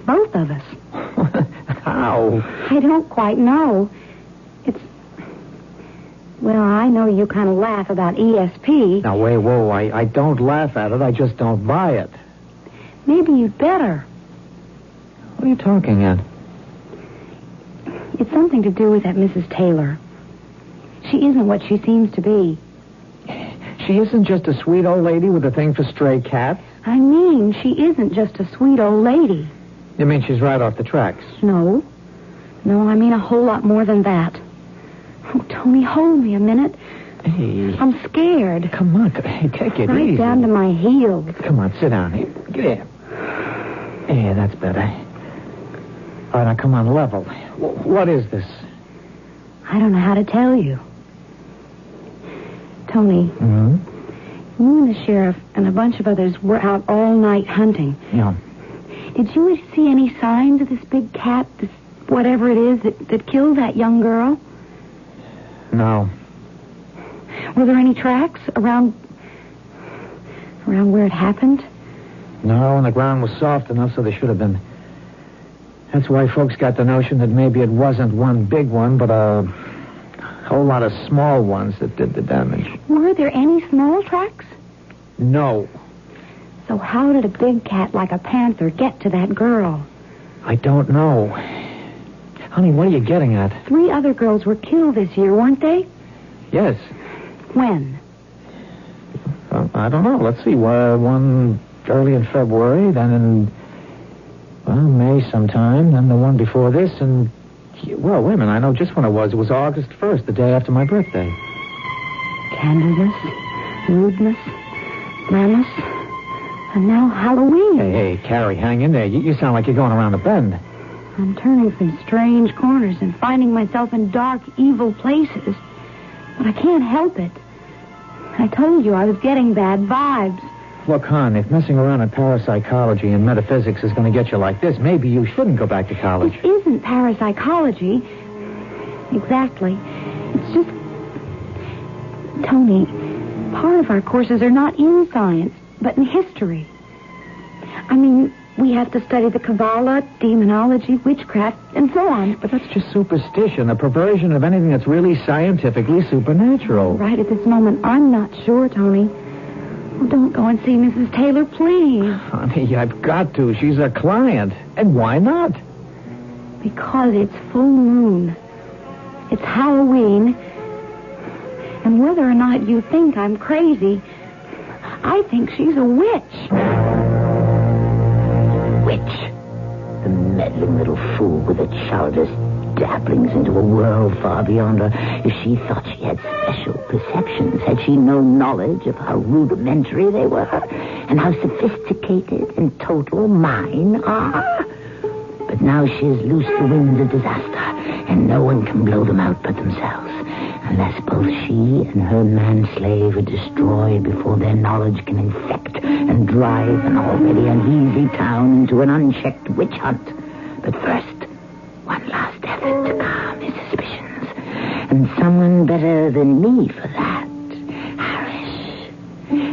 Both of us. How? I don't quite know. Well, I know you kind of laugh about ESP. Now, wait, whoa, I don't laugh at it. I just don't buy it. Maybe you'd better. What are you talking at? It's something to do with that Mrs. Taylor. She isn't what she seems to be. She isn't just a sweet old lady with a thing for stray cats? I mean, she isn't just a sweet old lady. You mean she's right off the tracks? No, I mean a whole lot more than that. Oh, Tony, hold me a minute. Hey. I'm scared. Come on, hey, take it right easy. Down to my heels. Come on, sit down here. Get here. Yeah, that's better. All right, now come on, level. What is this? I don't know how to tell you. Tony, Mm-hmm. you and the sheriff and a bunch of others were out all night hunting. Yeah. Did you see any signs of this big cat, this whatever it is that killed that young girl? No. Were there any tracks around where it happened? No, and the ground was soft enough, so there should have been. That's why folks got the notion that maybe it wasn't one big one, but a whole lot of small ones that did the damage. Were there any small tracks? No. So how did a big cat like a panther get to that girl? I don't know. Honey, what are you getting at? 3 other girls were killed this year, weren't they? Yes. When? I don't know. Let's see. One early in February, then in, May sometime, then the one before this, and, well, wait a minute. I know just when it was. It was August 1st, the day after my birthday. Candidness, rudeness, malice, and now Halloween. Hey, Carrie, hang in there. You sound like you're going around a bend. I'm turning some strange corners and finding myself in dark, evil places. But I can't help it. I told you I was getting bad vibes. Look, hon, if messing around in parapsychology and metaphysics is going to get you like this, maybe you shouldn't go back to college. It isn't parapsychology. Exactly. It's just... Tony, part of our courses are not in science, but in history. I mean, we have to study the Kabbalah, demonology, witchcraft, and so on. But that's just superstition, a perversion of anything that's really scientifically supernatural. Right at this moment, I'm not sure, Tony. Oh, don't go and see Mrs. Taylor, please. Honey, I've got to. She's a client. And why not? Because it's full moon. It's Halloween. And whether or not you think I'm crazy, I think she's a witch. Witch. The meddling little fool with her childish dabblings into a world far beyond her. If she thought she had special perceptions, had she no knowledge of how rudimentary they were, and how sophisticated and total mine are? But now she has loosed the winds of disaster, and no one can blow them out but themselves, unless both she and her man-slave are destroyed before their knowledge can infect and drive an already uneasy town into an unchecked witch hunt. But first, one last effort to calm his suspicions, and someone better than me for that.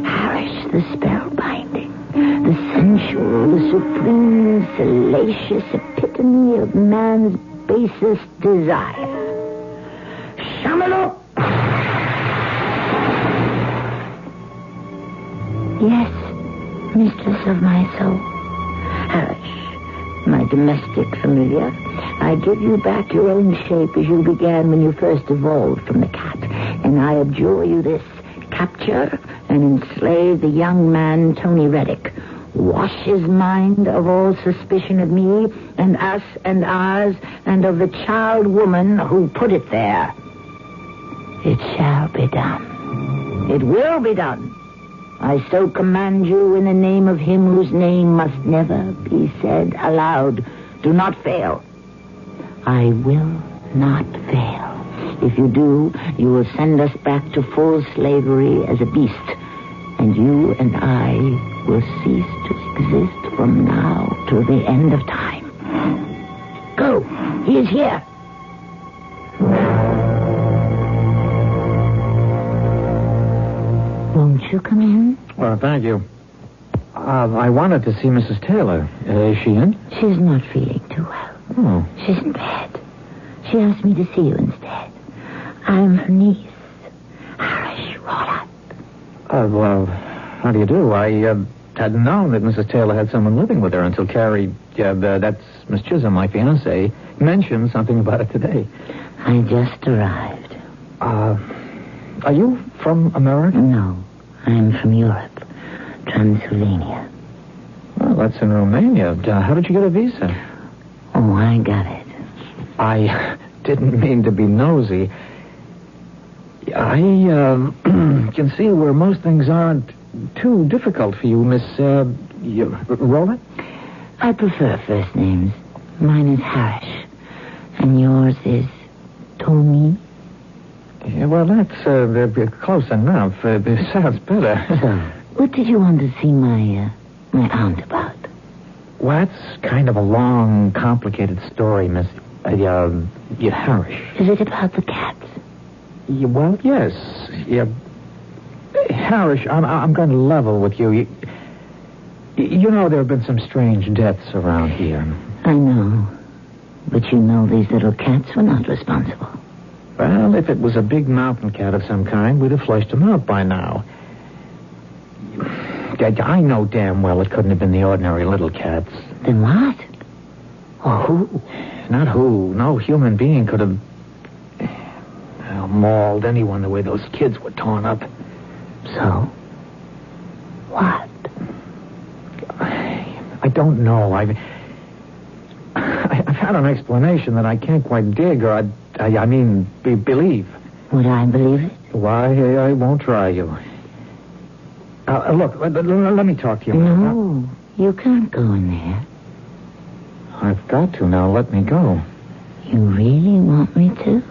Harish, the spellbinding, the sensual, the supreme, salacious epitome of man's basest desire. Shamaloo! Yes, mistress of my soul. Harish, my domestic familiar, I give you back your own shape as you began when you first evolved from the cat, and I adjure you this: capture and enslave the young man Tony Reddick. Wash his mind of all suspicion of me and us and ours and of the child woman who put it there. It shall be done. It will be done. I so command you in the name of him whose name must never be said aloud. Do not fail. I will not fail. If you do, you will send us back to full slavery as a beast, and you and I will cease to exist from now till the end of time. Go. He is here. Won't you come in? Well, thank you. I wanted to see Mrs. Taylor. Is she in? She's not feeling too well. Oh. She's in bed. She asked me to see you instead. I'm her niece. Harish, roll up. Well, how do you do? I hadn't known that Mrs. Taylor had someone living with her until Carrie, that's Miss Chisholm, my fiancée, mentioned something about it today. I just arrived. Are you from America? No, I'm from Europe. Transylvania. Well, that's in Romania. How did you get a visa? Oh, I got it. I didn't mean to be nosy. I can see where most things aren't too difficult for you, Miss Roland. I prefer first names. Mine is Harish. And yours is Tony? Yeah, well, that's close enough. It sounds better. So, what did you want to see my aunt about? Well, that's kind of a long, complicated story, Miss Harish. Is it about the cats? Yeah, well, yes. Yeah. Harish, I'm going to level with you. You know there have been some strange deaths around here. I know. But you know these little cats were not responsible. Well, if it was a big mountain cat of some kind, we'd have flushed him out by now. I know damn well it couldn't have been the ordinary little cats. Then what? Or who? Not who. No human being could have mauled anyone the way those kids were torn up. So? What? I don't know. I've had an explanation that I can't quite dig, or believe. Would I believe it? Why, I won't try you. Look, let me talk to you. No, you can't go in there. I've got to now. Let me go. You really want me to?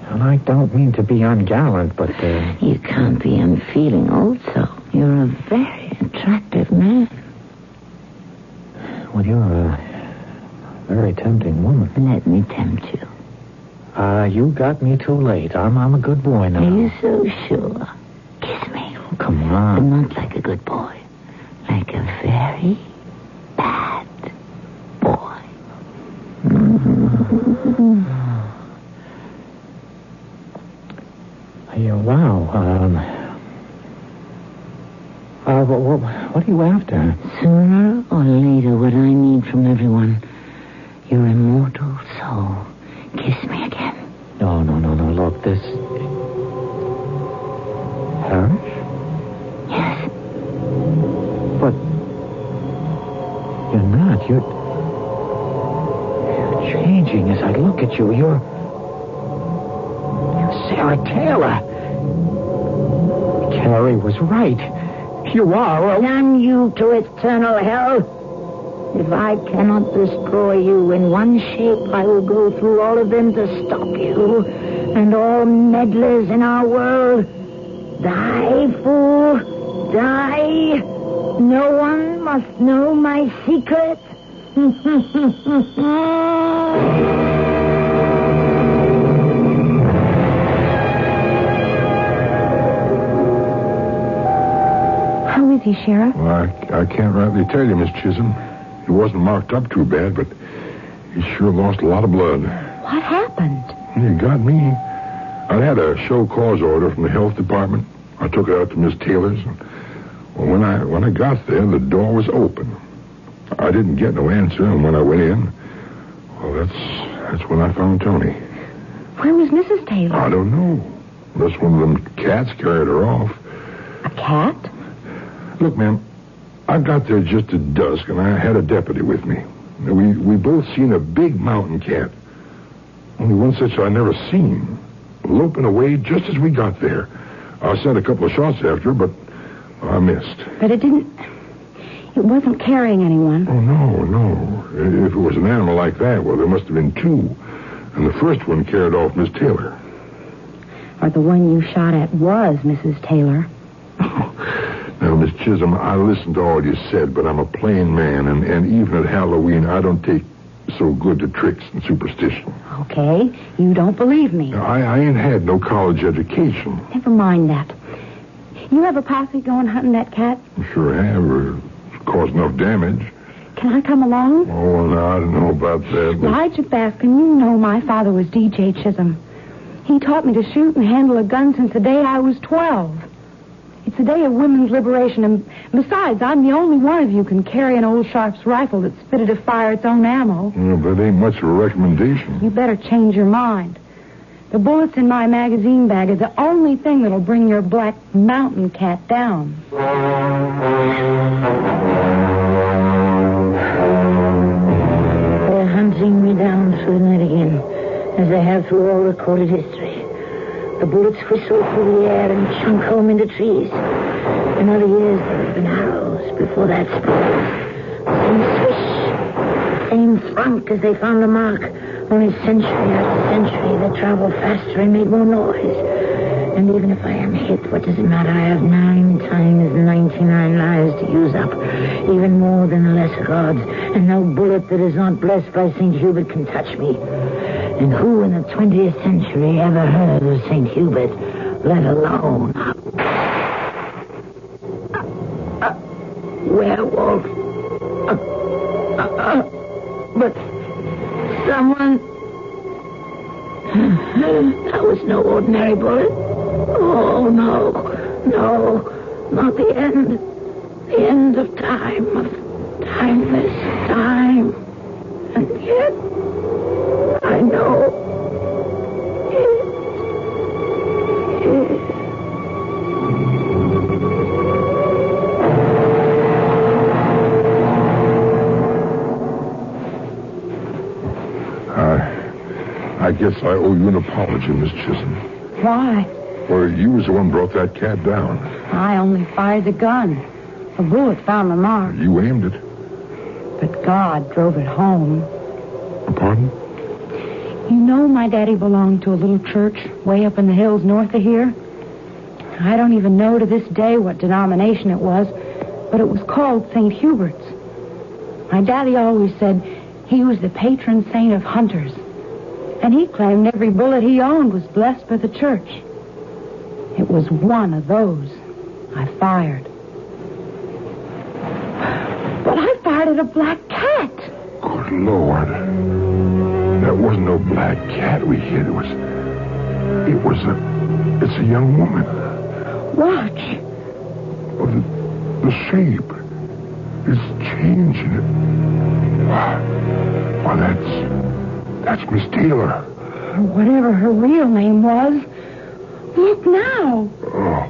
And I don't mean to be ungallant, but... You can't be unfeeling also. You're a very attractive man. Well, you're a very tempting woman. Let me tempt you. You got me too late. I'm a good boy now. Are you so sure? Kiss me. Oh, come on. But not like a good boy. Like a very bad boy. Mm-hmm. Wow. What are you after? Sooner or later, what I need from everyone, your immortal soul. Kiss me again. No. Look, this... Parrish? Yes. But... You're not. You're changing as I look at you. You're Sarah Taylor. Carrie was right. You are Damn you to eternal hell. If I cannot destroy you in one shape, I will go through all of them to stop you and all meddlers in our world. Die, fool. Die. No one must know my secret. How is he, Sheriff? Well, I can't rightly tell you, Miss Chisholm. He wasn't marked up too bad, but he sure lost a lot of blood. What happened? He got me. I had a show cause order from the health department. I took it out to Miss Taylor's. Well, when I got there, the door was open. I didn't get no answer, and when I went in, well, that's when I found Tony. Where was Mrs. Taylor? I don't know. Unless one of them cats carried her off. A cat? Look, ma'am, I got there just at dusk, and I had a deputy with me. We both seen a big mountain cat. Only one such I never seen. Loping away just as we got there. I sent a couple of shots after her, but I missed. But it wasn't carrying anyone. Oh, no. If it was an animal like that, well, there must have been two. And the first one carried off Miss Taylor. Or the one you shot at was Mrs. Taylor. Now, Miss Chisholm, I listened to all you said, but I'm a plain man, and even at Halloween, I don't take so good to tricks and superstition. Okay, you don't believe me. Now, I ain't had no college education. Never mind that. You have a posse going hunting that cat? I sure have, or caused enough damage. Can I come along? Oh, no, I don't know about that. But... Elijah Baskin, you know my father was D.J. Chisholm. He taught me to shoot and handle a gun since the day I was 12. It's a day of women's liberation, and besides, I'm the only one of you can carry an old Sharps rifle that's fitted to fire its own ammo. Yeah, that ain't much of a recommendation. You better change your mind. The bullets in my magazine bag are the only thing that'll bring your black mountain cat down. They're hunting me down through the night again, as they have through all recorded history. The bullets whistle through the air and chunk home into trees. In other years, there have been arrows before that spot. Same swish, same thunk as they found the mark. Only century after century, they travel faster and make more noise. And even if I am hit, what does it matter? I have 9 times 99 lives to use up. Even more than the lesser gods. And no bullet that is not blessed by St. Hubert can touch me. And who in the 20th century ever heard of St. Hubert, let alone werewolf? But someone... That was no ordinary bullet. Oh, no, not the end. The end of time, of timeless time. And yet... I know I guess I owe you an apology, Miss Chisholm. Why? Well, you was the one who brought that cat down. I only fired the gun. The bullet found the mark. You aimed it. But God drove it home. Pardon? You know my daddy belonged to a little church way up in the hills north of here? I don't even know to this day what denomination it was, but it was called St. Hubert's. My daddy always said he was the patron saint of hunters, and he claimed every bullet he owned was blessed by the church. It was one of those I fired. But I fired at a black cat. Good Lord. That wasn't no black cat we hit. It's a young woman. Watch. Oh, the shape is changing. Why, that's Miss Taylor. Or whatever her real name was. Look now. Oh.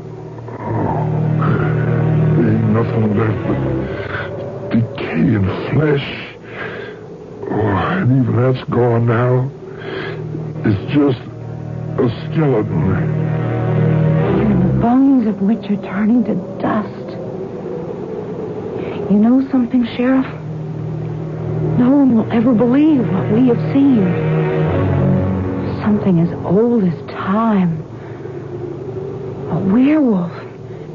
There ain't nothing left but decaying flesh. Oh, and even that's gone now. It's just a skeleton. And the bones of which are turning to dust. You know something, Sheriff? No one will ever believe what we have seen. Something as old as time. A werewolf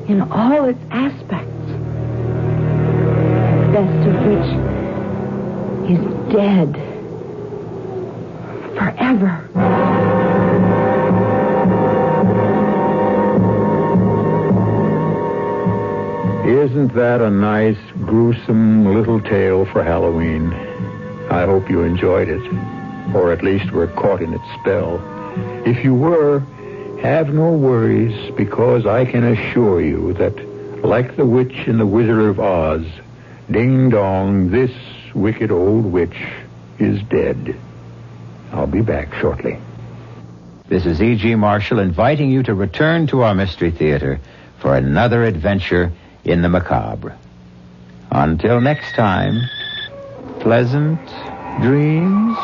in all its aspects. The best of which is dead. Forever. Isn't that a nice, gruesome little tale for Halloween? I hope you enjoyed it, or at least were caught in its spell. If you were, have no worries, because I can assure you that, like the witch in The Wizard of Oz, ding dong, this wicked old witch is dead. I'll be back shortly. This is E.G. Marshall inviting you to return to our Mystery Theater for another adventure in the macabre. Until next time, pleasant dreams.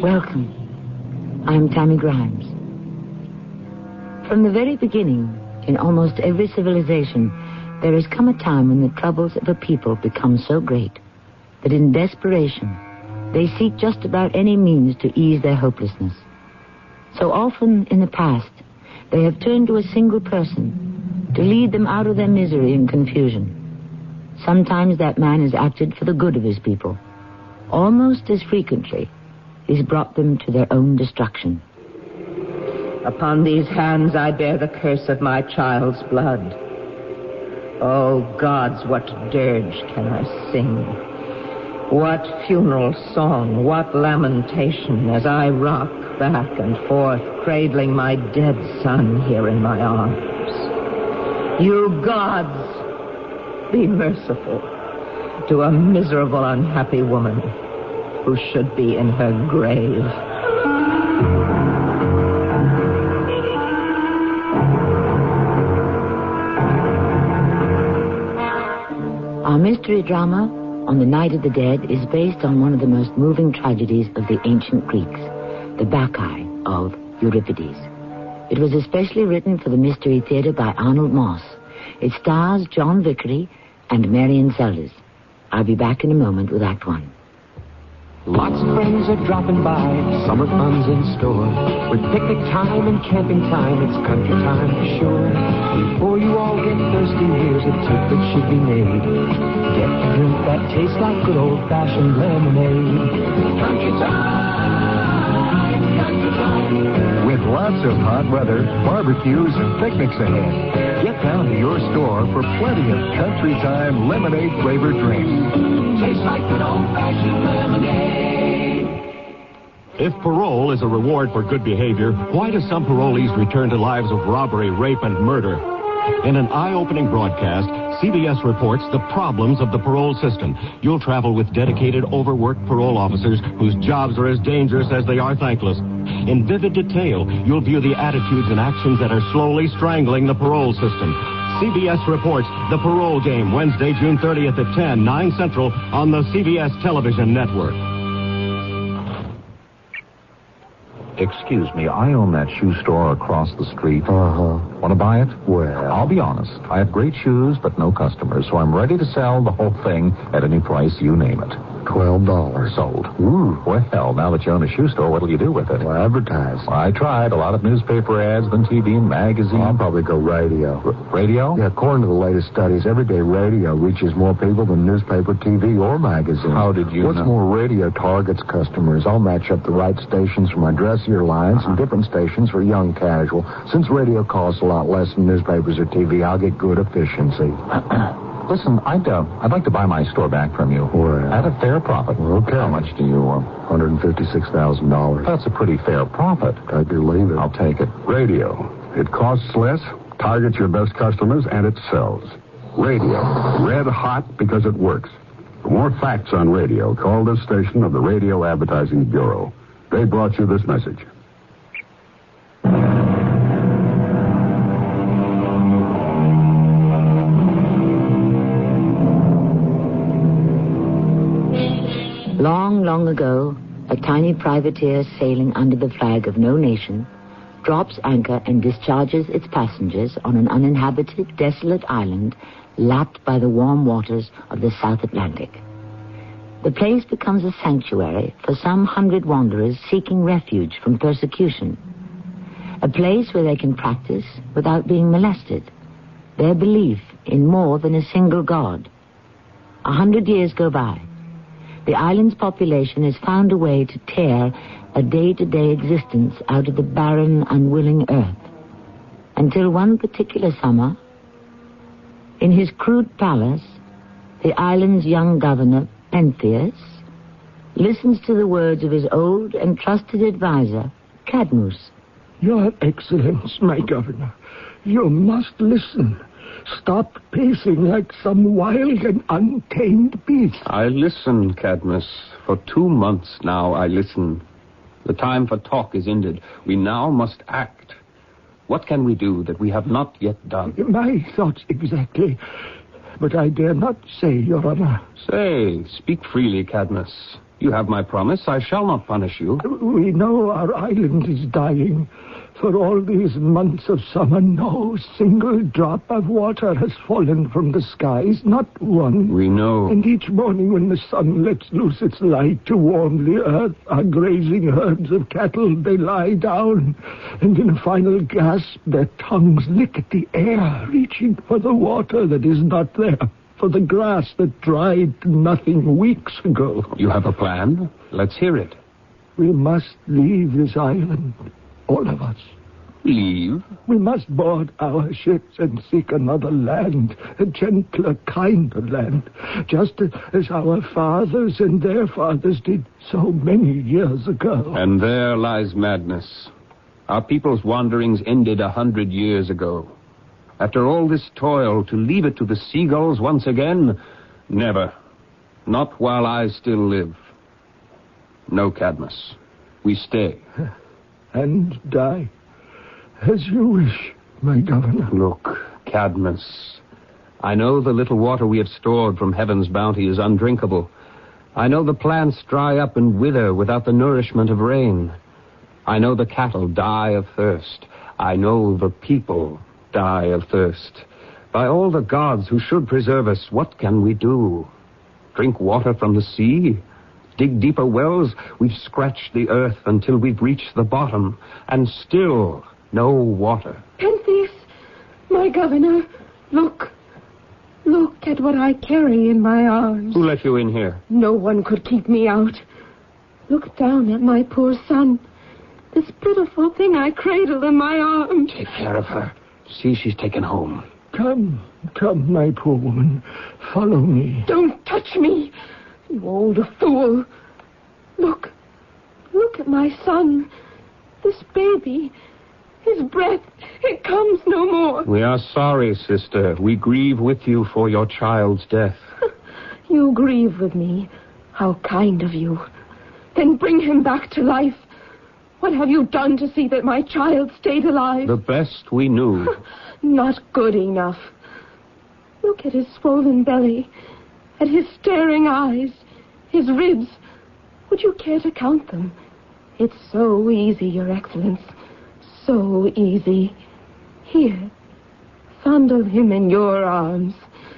Welcome. I'm Tammy Grimes. From the very beginning, in almost every civilization, there has come a time when the troubles of a people become so great that in desperation, they seek just about any means to ease their hopelessness. So often in the past, they have turned to a single person to lead them out of their misery and confusion. Sometimes that man has acted for the good of his people. Almost as frequently, he's brought them to their own destruction. Upon these hands I bear the curse of my child's blood. Oh, gods, what dirge can I sing? What funeral song, what lamentation as I rock back and forth, cradling my dead son here in my arms. You gods, be merciful to a miserable, unhappy woman who should be in her grave. Our mystery drama, On the Night of the Dead, is based on one of the most moving tragedies of the ancient Greeks, the Bacchae of Euripides. It was especially written for the Mystery Theater by Arnold Moss. It stars John Vickery and Marion Seldes. I'll be back in a moment with Act One. Lots of friends are dropping by, summer fun's in store. With picnic time and camping time, it's country time for sure. Before you all get thirsty, here's a tip that should be made. Get a drink that tastes like good old-fashioned lemonade. Country time, country time. With Lots of hot weather, barbecues, and picnics ahead. Get down to your store for plenty of country time lemonade-flavored drinks. Tastes like good old-fashioned lemonade. If parole is a reward for good behavior, why do some parolees return to lives of robbery, rape, and murder? In an eye-opening broadcast, CBS reports the problems of the parole system. You'll travel with dedicated, overworked parole officers whose jobs are as dangerous as they are thankless. In vivid detail, you'll view the attitudes and actions that are slowly strangling the parole system. CBS reports The Parole Game, Wednesday, June 30th at 10, 9 Central on the CBS television network. Excuse me, I own that shoe store across the street. Want to buy it? Well, I'll be honest. I have great shoes, but no customers, so I'm ready to sell the whole thing at any price you name it. $12. Sold. Ooh. Well, now that you own a shoe store, what'll you do with it? Well, advertise. I tried. A lot of newspaper ads, then TV and magazine. I'll probably go radio. Radio? Yeah, according to the latest studies, everyday radio reaches more people than newspaper, TV, or magazine. How did you know? What's more, radio targets customers. I'll match up the right stations for my dressier lines and different stations for young casual. Since radio costs a lot less than newspapers or TV, I'll get good efficiency. Listen, I'd like to buy my store back from you. Well, at a fair profit. Okay. How much do you want? $156,000. That's a pretty fair profit. I believe it. I'll take it. Radio. It costs less, targets your best customers, and it sells. Radio. Red hot because it works. For more facts on radio, call this station of the Radio Advertising Bureau. They brought you this message. Long, long ago, a tiny privateer sailing under the flag of no nation drops anchor and discharges its passengers on an uninhabited, desolate island lapped by the warm waters of the South Atlantic. The place becomes a sanctuary for some 100 wanderers seeking refuge from persecution. A place where they can practice, without being molested, their belief in more than a single God. 100 years go by. The island's population has found a way to tear a day-to-day existence out of the barren, unwilling earth. Until one particular summer, in his crude palace, the island's young governor, Pentheus, listens to the words of his old and trusted advisor, Cadmus. Your Excellence, my governor, you must listen. Stop pacing like some wild and untamed beast. I listen, Cadmus. For 2 months now I listen. The time for talk is ended. We now must act. What can we do that we have not yet done? My thoughts exactly. But I dare not say, Your Honor. Say, speak freely, Cadmus. You have my promise. I shall not punish you. We know our island is dying. For all these months of summer, no single drop of water has fallen from the skies, not one. We know. And each morning when the sun lets loose its light to warm the earth, our grazing herds of cattle, they lie down. And in a final gasp, their tongues lick at the air, reaching for the water that is not there, for the grass that dried to nothing weeks ago. You have a plan? Let's hear it. We must leave this island. All of us. Leave? We must board our ships and seek another land, a gentler, kinder land, just as our fathers and their fathers did so many years ago. And there lies madness. Our people's wanderings ended 100 years ago. After all this toil, to leave it to the seagulls once again? Never. Not while I still live. No, Cadmus. We stay. And die. As you wish, my governor. Look, Cadmus, I know the little water we have stored from heaven's bounty is undrinkable. I know the plants dry up and wither without the nourishment of rain. I know the cattle die of thirst. I know the people die of thirst. By all the gods who should preserve us, what can we do? Drink water from the sea? Dig deeper wells? We've scratched the earth until we've reached the bottom, and still no water. Pentheus, my governor, look. Look at what I carry in my arms. Who let you in here? No one could keep me out. Look down at my poor son. This pitiful thing I cradle in my arms. Take care of her. See she's taken home. Come, my poor woman. Follow me. Don't touch me, you old fool. Look at my son. This baby. His breath, it comes no more. We are sorry, sister. We grieve with you for your child's death. You grieve with me. How kind of you. Then bring him back to life. What have you done to see that my child stayed alive? The best we knew. Not good enough. Look at his swollen belly, at his staring eyes, his ribs. Would you care to count them? It's so easy, Your Excellence. So easy. Here, fondle him in your arms.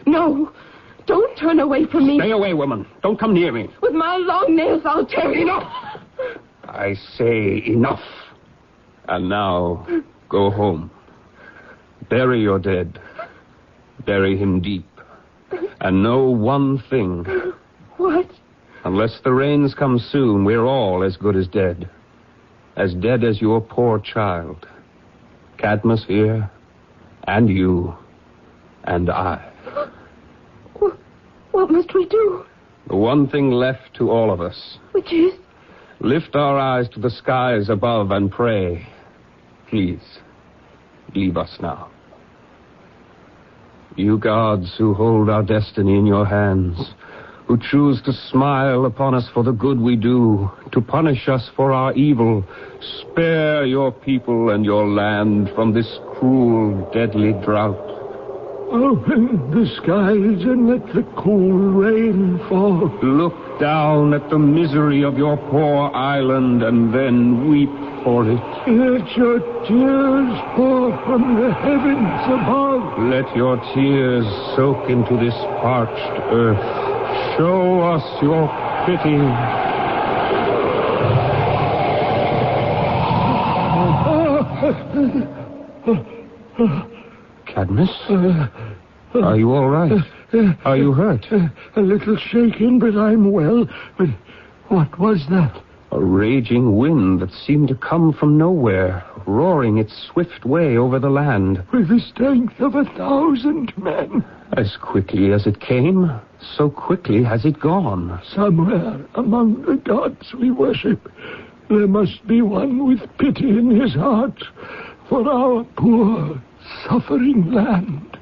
No, don't turn away from me. Stay away, woman. Don't come near me. With my long nails, I'll tear you. Enough! I say enough. And now, go home. Bury your dead. Bury him deep. And know one thing. What? Unless the rains come soon, we're all as good as dead. As dead as your poor child. Cadmus here, and you, and I. What must we do? The one thing left to all of us. Which is? Lift our eyes to the skies above and pray. Please, leave us now. You gods who hold our destiny in your hands, who choose to smile upon us for the good we do, to punish us for our evil, spare your people and your land from this cruel, deadly drought. Open the skies and let the cool rain fall. Look down at the misery of your poor island and then weep for it. Let your tears pour from the heavens above. Let your tears soak into this parched earth. Show us your pity. Cadmus? Are you all right? Are you hurt? A little shaken, but I'm well. But what was that? A raging wind that seemed to come from nowhere, roaring its swift way over the land. With the strength of 1,000 men. As quickly as it came, so quickly has it gone. Somewhere among the gods we worship, there must be one with pity in his heart for our poor, suffering land.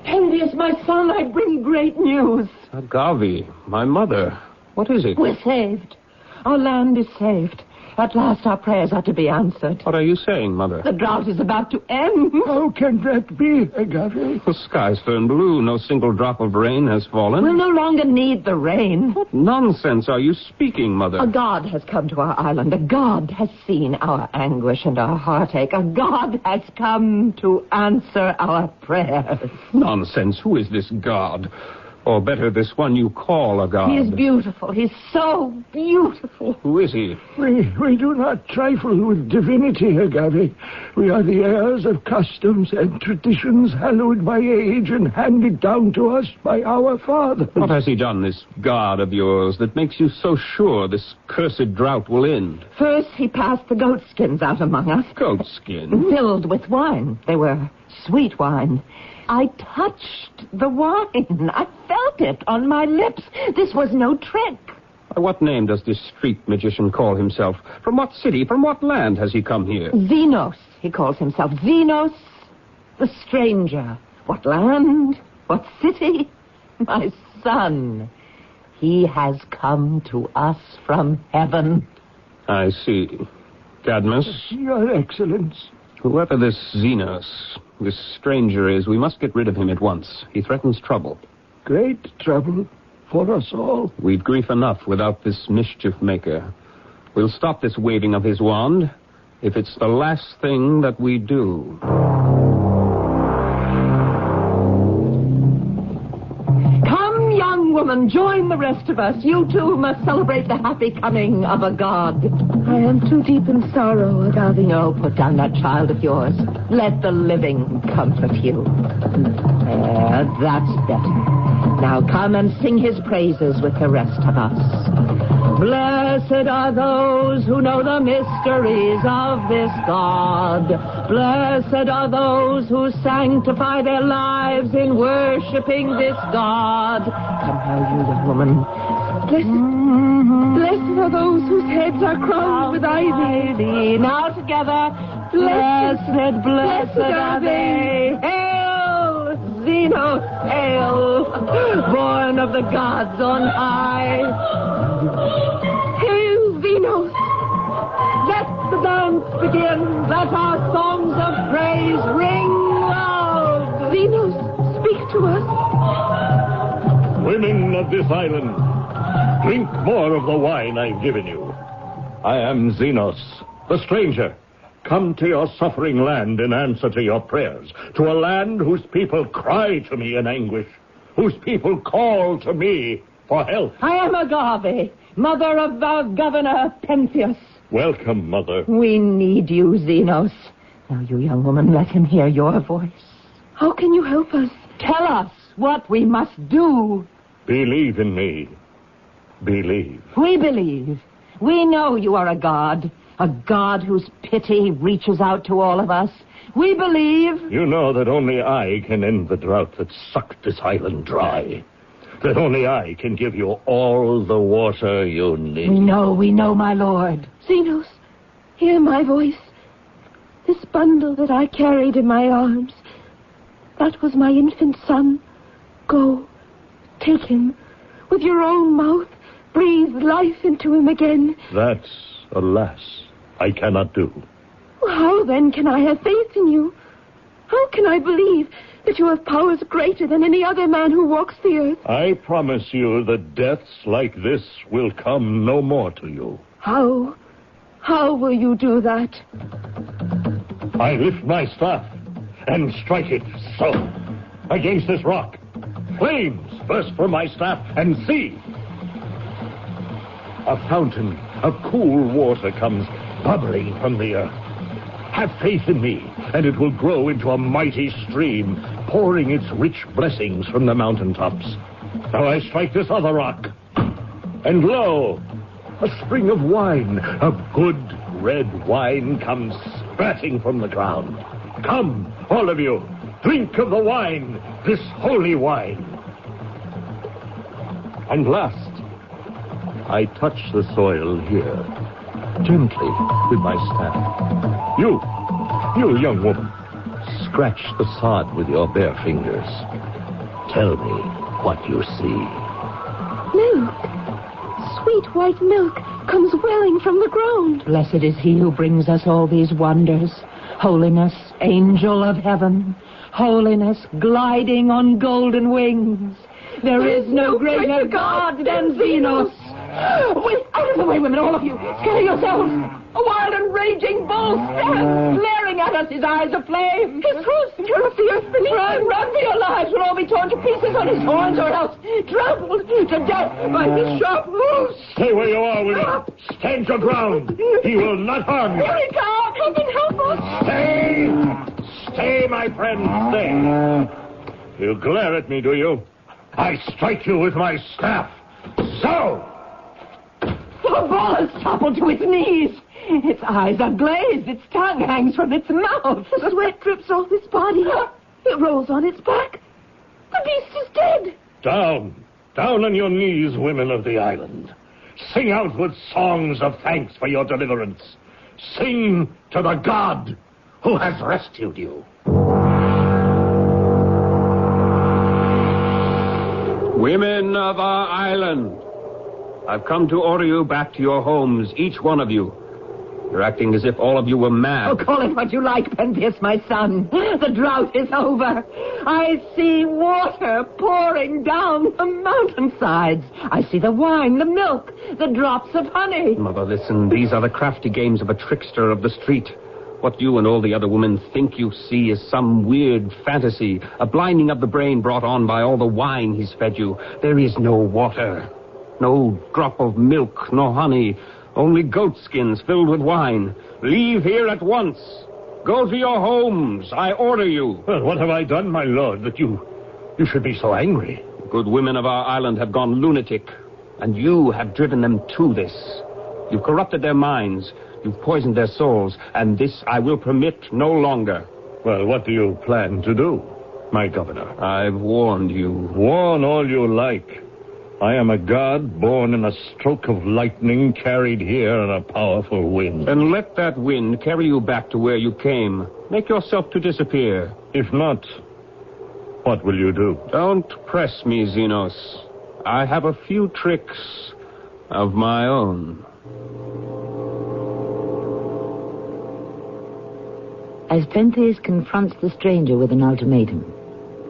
Pentheus, my son, I bring great news. Agave, my mother, what is it? We're saved. Our land is saved. At last our prayers are to be answered. What are you saying, Mother? The drought is about to end. How can that be, Agave? The sky's turned blue. No single drop of rain has fallen. We'll no longer need the rain. What nonsense are you speaking, Mother? A god has come to our island. A god has seen our anguish and our heartache. A god has come to answer our prayers. Nonsense. Who is this god? Or better, this one you call a god. He is beautiful. He's so beautiful. Who is he? We do not trifle with divinity, Agave. We are the heirs of customs and traditions hallowed by age and handed down to us by our fathers. What has he done, this god of yours, that makes you so sure this cursed drought will end? First, he passed the goatskins out among us. Goatskin? Filled with wine. They were sweet wine. I touched the wine. I felt it on my lips. This was no trick. By what name does this street magician call himself? From what city, from what land has he come here? Xenos, he calls himself. Xenos, the stranger. What land? What city? My son. He has come to us from heaven. I see. Cadmus? Your Excellence. Whoever this Xenos, this stranger is, we must get rid of him at once. He threatens trouble. Great trouble for us all. We've grief enough without this mischief maker. We'll stop this waving of his wand if it's the last thing that we do. Come, young woman, join the rest of us. You too must celebrate the happy coming of a god. I am too deep in sorrow, Agave. No, put down that child of yours. Let the living comfort you. There, that's better. Now come and sing his praises with the rest of us. Blessed are those who know the mysteries of this God. Blessed are those who sanctify their lives in worshiping this God. Come now, you young woman. Blessed are those whose heads are crowned with ivy. Now together. Blessed are they. Hail, Zeno, hail, born of the gods on high. Hail, Venus. Let the dance begin. Let our songs of praise ring loud. Venus, speak to us. Women of this island, drink more of the wine I've given you. I am Zenos, the stranger, come to your suffering land in answer to your prayers, to a land whose people cry to me in anguish, whose people call to me for help. I am Agave, mother of our governor, Pentheus. Welcome, mother. We need you, Zenos. Now, you young woman, let him hear your voice. How can you help us? Tell us what we must do. Believe in me. Believe. We believe. We know you are a god whose pity reaches out to all of us. We believe. You know that only I can end the drought that sucked this island dry. That only I can give you all the water you need. We know, my lord. Zenos, hear my voice. This bundle that I carried in my arms, that was my infant son. Go, take him. With your own mouth, breathe life into him again. That's, alas, I cannot do. How then can I have faith in you? How can I believe that you have powers greater than any other man who walks the earth? I promise you that deaths like this will come no more to you. How? How will you do that? I lift my staff and strike it so against this rock. Flames burst from my staff, and see! A fountain of cool water comes bubbling from the earth. Have faith in me, and it will grow into a mighty stream, pouring its rich blessings from the mountaintops. Now I strike this other rock, and lo, a spring of wine, of good red wine, comes spratting from the ground. Come, all of you, drink of the wine, this holy wine. And last, I touch the soil here, gently with my staff. You young woman, scratch the sod with your bare fingers. Tell me what you see. Milk. Sweet white milk comes welling from the ground. Blessed is he who brings us all these wonders. Holiness, angel of heaven. Holiness, gliding on golden wings. There is no greater God than Zenos. Wait, out of the way, women, all of you. Scatter yourselves. A wild and raging bull stands, glaring at us, his eyes aflame. His hoofs tear up the earth beneath. Run for your lives. We'll all be torn to pieces on his horns, or else trampled to death by his sharp hoofs. Stay where you are, women. Stand your ground. He will not harm you. Here he comes. Come and help us. Stay, my friend, stay. You glare at me, do you? I strike you with my staff. So! The bull has toppled to its knees. Its eyes are glazed. Its tongue hangs from its mouth. The sweat drips off its body. It rolls on its back. The beast is dead. Down on your knees, women of the island. Sing out with songs of thanks for your deliverance. Sing to the God who has rescued you. Women of our island, I've come to order you back to your homes, each one of you. You're acting as if all of you were mad. Oh, call it what you like, Pentheus, my son. The drought is over. I see water pouring down the mountainsides. I see the wine, the milk, the drops of honey. Mother, listen, these are the crafty games of a trickster of the street. What you and all the other women think you see is some weird fantasy, a blinding of the brain brought on by all the wine he's fed you. There is no water, no drop of milk, no honey, only goat skins filled with wine. Leave here at once. Go to your homes, I order you. Well, what have I done, my lord, that you should be so angry? Good women of our island have gone lunatic. And you have driven them to this. You've corrupted their minds. You've poisoned their souls. And this I will permit no longer. Well, what do you plan to do, my governor? I've warned you. Warn all you like. I am a god born in a stroke of lightning, carried here in a powerful wind. Then let that wind carry you back to where you came. Make yourself to disappear. If not, what will you do? Don't press me, Xenos. I have a few tricks of my own. As Pentheus confronts the stranger with an ultimatum,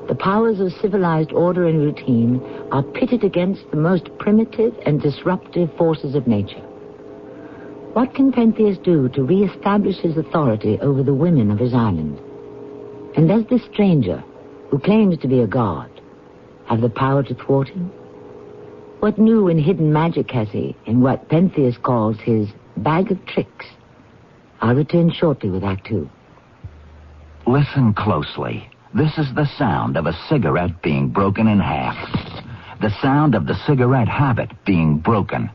the powers of civilized order and routine are pitted against the most primitive and disruptive forces of nature. What can Pentheus do to re-establish his authority over the women of his island? And does this stranger, who claims to be a god, have the power to thwart him? What new and hidden magic has he in what Pentheus calls his bag of tricks? I'll return shortly with Act 2. Listen closely. This is the sound of a cigarette being broken in half. The sound of the cigarette habit being broken.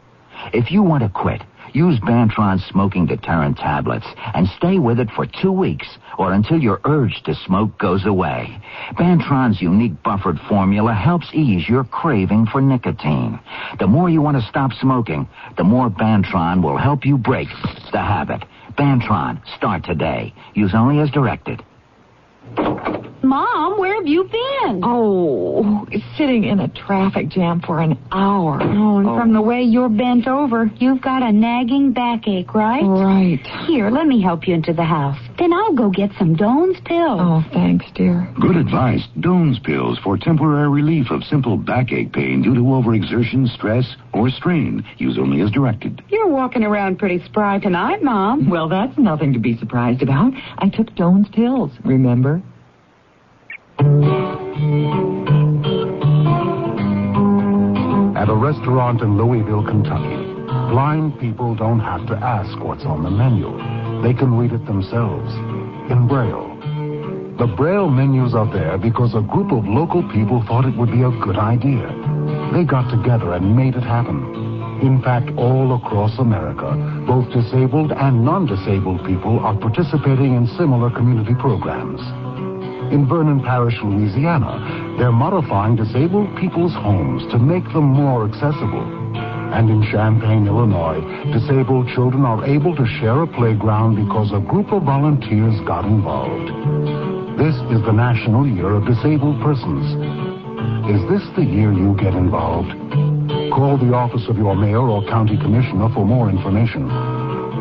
If you want to quit, use Bantron's smoking deterrent tablets and stay with it for 2 weeks or until your urge to smoke goes away. Bantron's unique buffered formula helps ease your craving for nicotine. The more you want to stop smoking, the more Bantron will help you break the habit. Bantron, start today. Use only as directed. Mom, where have you been? Oh, sitting in a traffic jam for an hour. Oh, and from the way you're bent over, you've got a nagging backache, right? Right. Here, let me help you into the house. Then I'll go get some Doan's pills. Oh, thanks, dear. Good advice. Doan's pills for temporary relief of simple backache pain due to overexertion, stress, or strain. Use only as directed. You're walking around pretty spry tonight, Mom. Well, that's nothing to be surprised about. I took Doan's pills, remember? At a restaurant in Louisville, Kentucky, blind people don't have to ask what's on the menu. They can read it themselves, in Braille. The Braille menus are there because a group of local people thought it would be a good idea. They got together and made it happen. In fact, all across America, both disabled and non-disabled people are participating in similar community programs. In Vernon Parish, Louisiana, they're modifying disabled people's homes to make them more accessible. And in Champaign, Illinois, disabled children are able to share a playground because a group of volunteers got involved. This is the National Year of Disabled Persons. Is this the year you get involved? Call the office of your mayor or county commissioner for more information.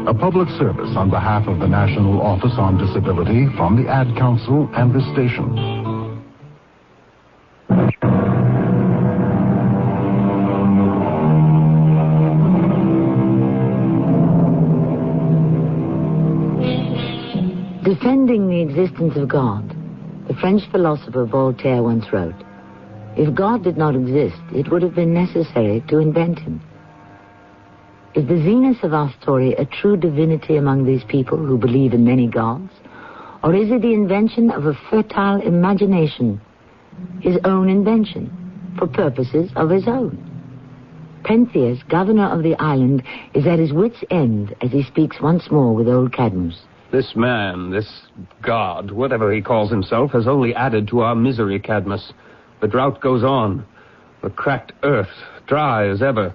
A public service on behalf of the National Office on Disability from the Ad Council and this station. Defending the existence of God, the French philosopher Voltaire once wrote, "If God did not exist, it would have been necessary to invent him." Is the Xenos of our story a true divinity among these people who believe in many gods? Or is it the invention of a fertile imagination, his own invention, for purposes of his own? Pentheus, governor of the island, is at his wit's end as he speaks once more with old Cadmus. This man, this god, whatever he calls himself, has only added to our misery, Cadmus. The drought goes on. The cracked earth, dry as ever.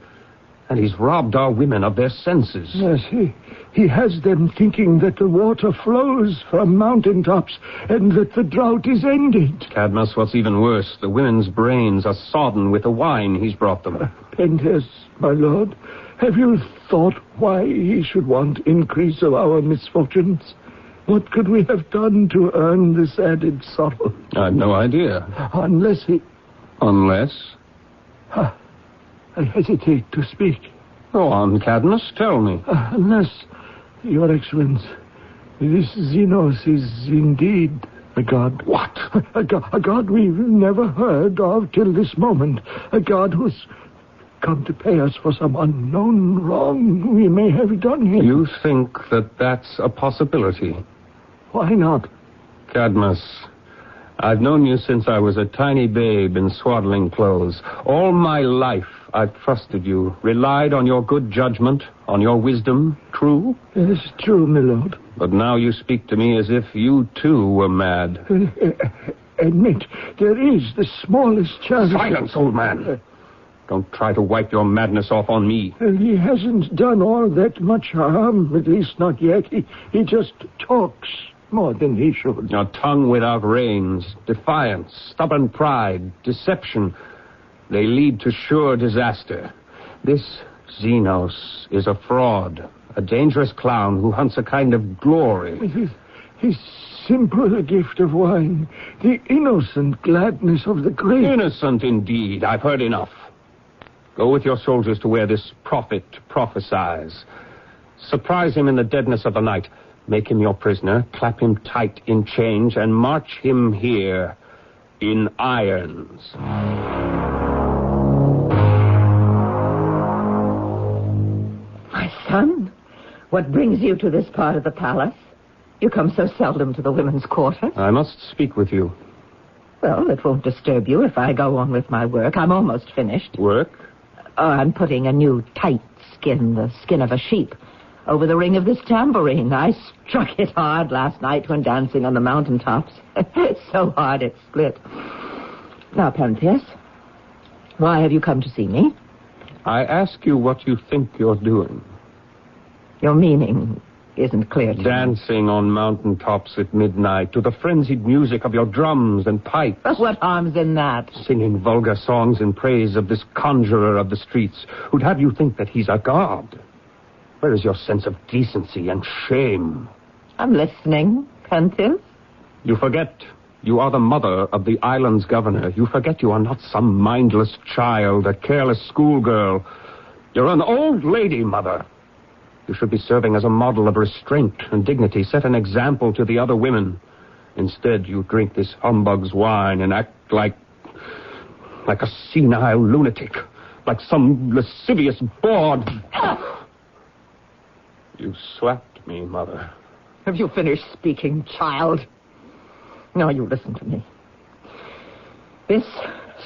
And he's robbed our women of their senses. Yes, he has them thinking that the water flows from mountaintops and that the drought is ended. Cadmus, what's even worse, the women's brains are sodden with the wine he's brought them. Pentheus, my lord, have you thought why he should want increase of our misfortunes? What could we have done to earn this added sorrow? I've no idea. Unless he... Unless? I hesitate to speak. Go on, Cadmus, tell me. Unless, Your Excellence, this Xenos is indeed a god. What? A god we've never heard of till this moment. A god who's come to pay us for some unknown wrong we may have done him. You think that that's a possibility? Why not? Cadmus, I've known you since I was a tiny babe in swaddling clothes. All my life, I've trusted you, relied on your good judgment, on your wisdom. True? Yes, true, my lord. But now you speak to me as if you, too, were mad. Admit, there is the smallest chance... Silence, old man! Don't try to wipe your madness off on me. He hasn't done all that much harm, at least not yet. He just talks more than he should. A tongue without reins, defiance, stubborn pride, deception, they lead to sure disaster. This Xenos is a fraud, a dangerous clown who hunts a kind of glory. His simple gift of wine, the innocent gladness of the great... Innocent indeed, I've heard enough. Go with your soldiers to where this prophet prophesies. Surprise him in the deadness of the night. Make him your prisoner, clap him tight in chains, and march him here in irons. My son, what brings you to this part of the palace? You come so seldom to the women's quarters. I must speak with you. Well, it won't disturb you if I go on with my work. I'm almost finished. Work? Oh, I'm putting a new tight skin, the skin of a sheep, over the ring of this tambourine. I struck it hard last night when dancing on the mountaintops. So hard it split. Now, Pentheus, why have you come to see me? I ask you what you think you're doing. Your meaning isn't clear to me. Dancing on mountaintops at midnight to the frenzied music of your drums and pipes. What harm's in that? Singing vulgar songs in praise of this conjurer of the streets who'd have you think that he's a god. Where is your sense of decency and shame? I'm listening, Pentheus. You forget you are the mother of the island's governor. You forget you are not some mindless child, a careless schoolgirl. You're an old lady, Mother. You should be serving as a model of restraint and dignity. Set an example to the other women. Instead, you drink this humbug's wine and act like a senile lunatic, like some lascivious bawd. You swept me, Mother. Have you finished speaking, child? Now you listen to me. This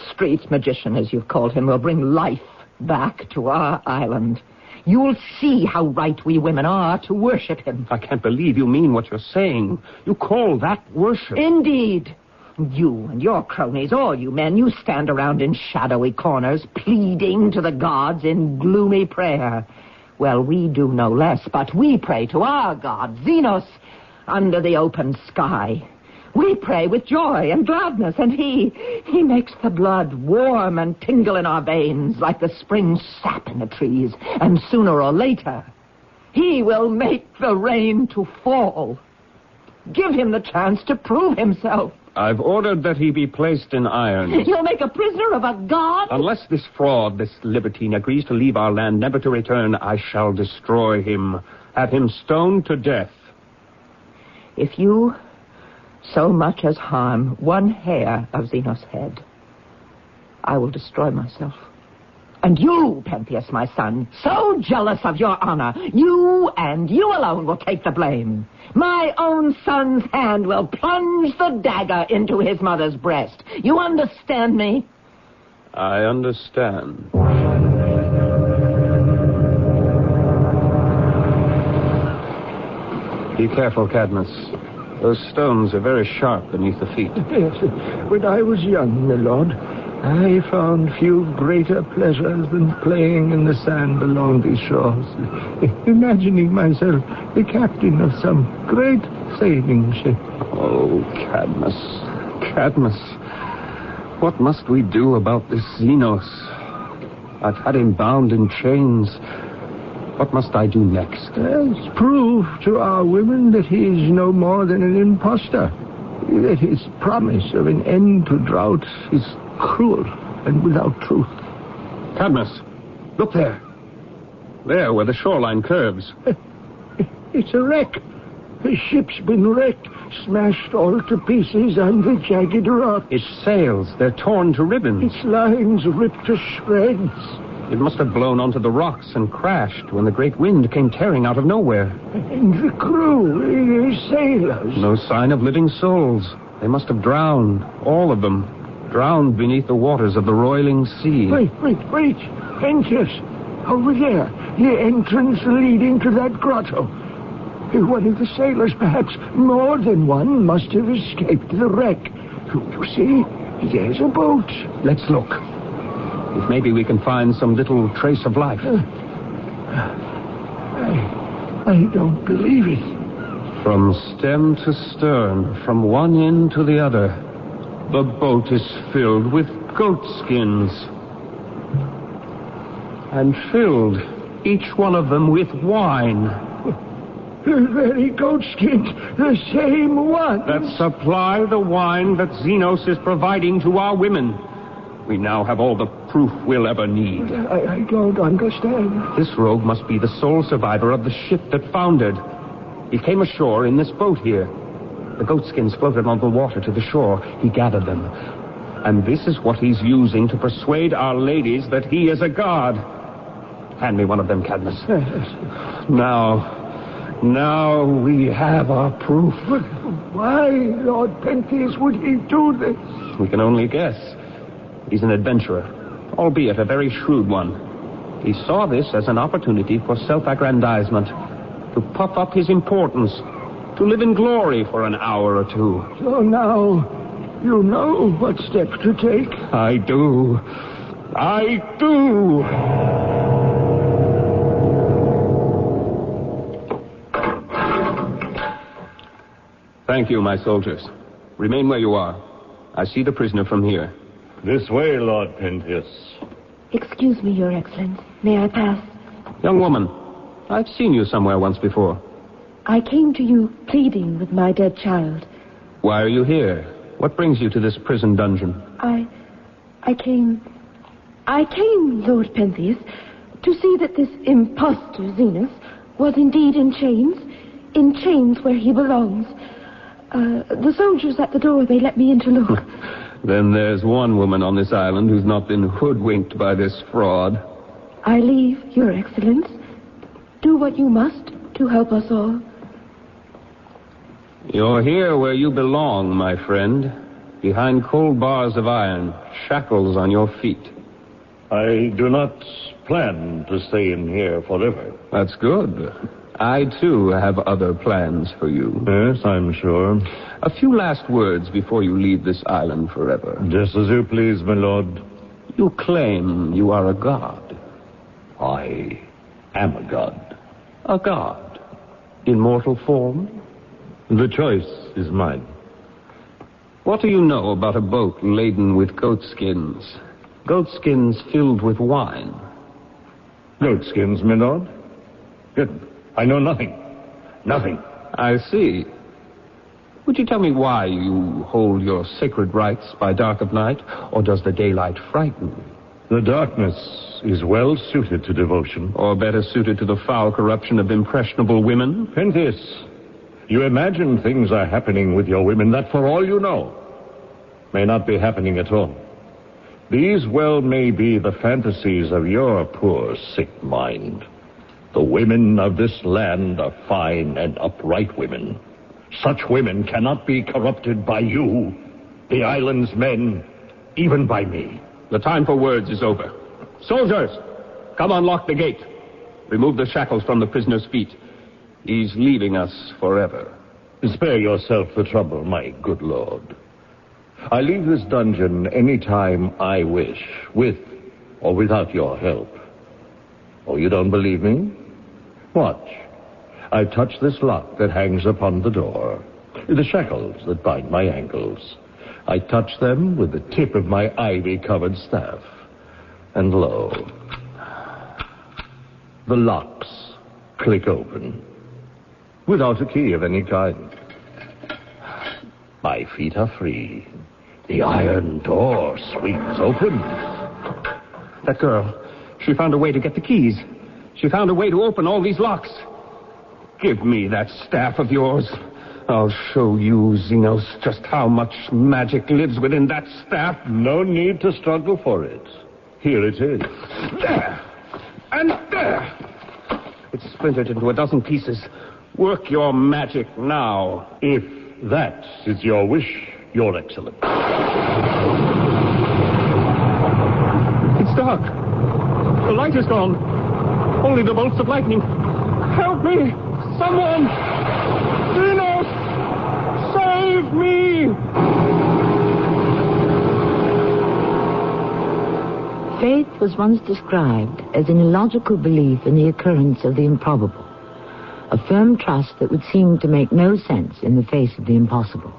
street magician, as you've called him, will bring life back to our island. You'll see how right we women are to worship him. I can't believe you mean what you're saying. You call that worship? Indeed. You and your cronies, all you men, you stand around in shadowy corners, pleading to the gods in gloomy prayer. Well, we do no less, but we pray to our god, Xenos, under the open sky. We pray with joy and gladness, and he makes the blood warm and tingle in our veins like the spring sap in the trees. And sooner or later, he will make the rain to fall. Give him the chance to prove himself. I've ordered that he be placed in irons. You'll make a prisoner of a god? Unless this fraud, this libertine, agrees to leave our land, never to return, I shall destroy him. Have him stoned to death. If you so much as harm one hair of Xenos' head, I will destroy myself. And you, Pentheus, my son, so jealous of your honor, you and you alone will take the blame. My own son's hand will plunge the dagger into his mother's breast. You understand me? I understand. Be careful, Cadmus. Those stones are very sharp beneath the feet. Yes, when I was young, my lord, I found few greater pleasures than playing in the sand along these shores, imagining myself the captain of some great sailing ship. Oh, Cadmus, Cadmus, what must we do about this Xenos? I've had him bound in chains. What must I do next? Let's prove to our women that he is no more than an impostor. That his promise of an end to drought is cruel and without truth. Cadmus, look there. There, where the shoreline curves. It's a wreck. The ship's been wrecked, smashed all to pieces on the jagged rocks. Its sails, they're torn to ribbons. Its lines ripped to shreds. It must have blown onto the rocks and crashed when the great wind came tearing out of nowhere. And the crew, the sailors. No sign of living souls. They must have drowned, all of them, drowned beneath the waters of the roiling sea. Wait. Pentheus, over there, the entrance leading to that grotto. One of the sailors, perhaps more than one, must have escaped the wreck. You see, there's a boat. Let's look. If maybe we can find some little trace of life. I don't believe it. From stem to stern, from one end to the other, the boat is filled with goat skins. And filled, each one of them, with wine. The very goat skins, the same one. That supply the wine that Xenos is providing to our women. We now have all the proof we'll ever need. I don't understand. This rogue must be the sole survivor of the ship that foundered. He came ashore in this boat here. The goatskins floated on the water to the shore. He gathered them. And this is what he's using to persuade our ladies that he is a god. Hand me one of them, Cadmus. Now we have our proof. But why, Lord Pentheus, would he do this? We can only guess. He's an adventurer, albeit a very shrewd one. He saw this as an opportunity for self-aggrandizement, to puff up his importance, to live in glory for an hour or two. So now, you know what steps to take? I do. Thank you, my soldiers. Remain where you are. I see the prisoner from here. This way, Lord Pentheus. Excuse me, Your Excellency. May I pass? Young woman, I've seen you somewhere once before. I came to you pleading with my dead child. Why are you here? What brings you to this prison dungeon? I came, Lord Pentheus, to see that this impostor, Xenos, was indeed in chains where he belongs. The soldiers at the door, they let me in to look. Then there's one woman on this island who's not been hoodwinked by this fraud. I leave, Your Excellence. Do what you must to help us all. You're here where you belong, my friend. Behind cold bars of iron, shackles on your feet. I do not plan to stay in here forever. That's good. I, too, have other plans for you. Yes, I'm sure. A few last words before you leave this island forever. Just as you please, my lord. You claim you are a god. I am a god. A god? In mortal form? The choice is mine. What do you know about a boat laden with goatskins? Goatskins filled with wine. Goatskins, my lord? Good. I know nothing. Nothing. I see. Would you tell me why you hold your sacred rites by dark of night, or does the daylight frighten you? The darkness is well suited to devotion. Or better suited to the foul corruption of impressionable women? Pentheus, you imagine things are happening with your women that, for all you know, may not be happening at all. These well may be the fantasies of your poor, sick mind. The women of this land are fine and upright women. Such women cannot be corrupted by you, the island's men, even by me. The time for words is over. Soldiers, come unlock the gate. Remove the shackles from the prisoner's feet. He's leaving us forever. Spare yourself the trouble, my good lord. I leave this dungeon any time I wish, with or without your help. Oh, you don't believe me? Watch. I touch this lock that hangs upon the door. The shackles that bind my ankles. I touch them with the tip of my ivy-covered staff. And lo, the locks click open. Without a key of any kind. My feet are free. The iron door swings open. That girl, she found a way to get the keys. She found a way to open all these locks. Give me that staff of yours. I'll show you, Xenos, just how much magic lives within that staff. No need to struggle for it. Here it is. There! And there! It's splintered into a dozen pieces. Work your magic now. If that is your wish, You're excellent. It's dark. The light is gone. Only the bolts of lightning. Help me! Someone! Venus! Save me! Faith was once described as an illogical belief in the occurrence of the improbable, a firm trust that would seem to make no sense in the face of the impossible.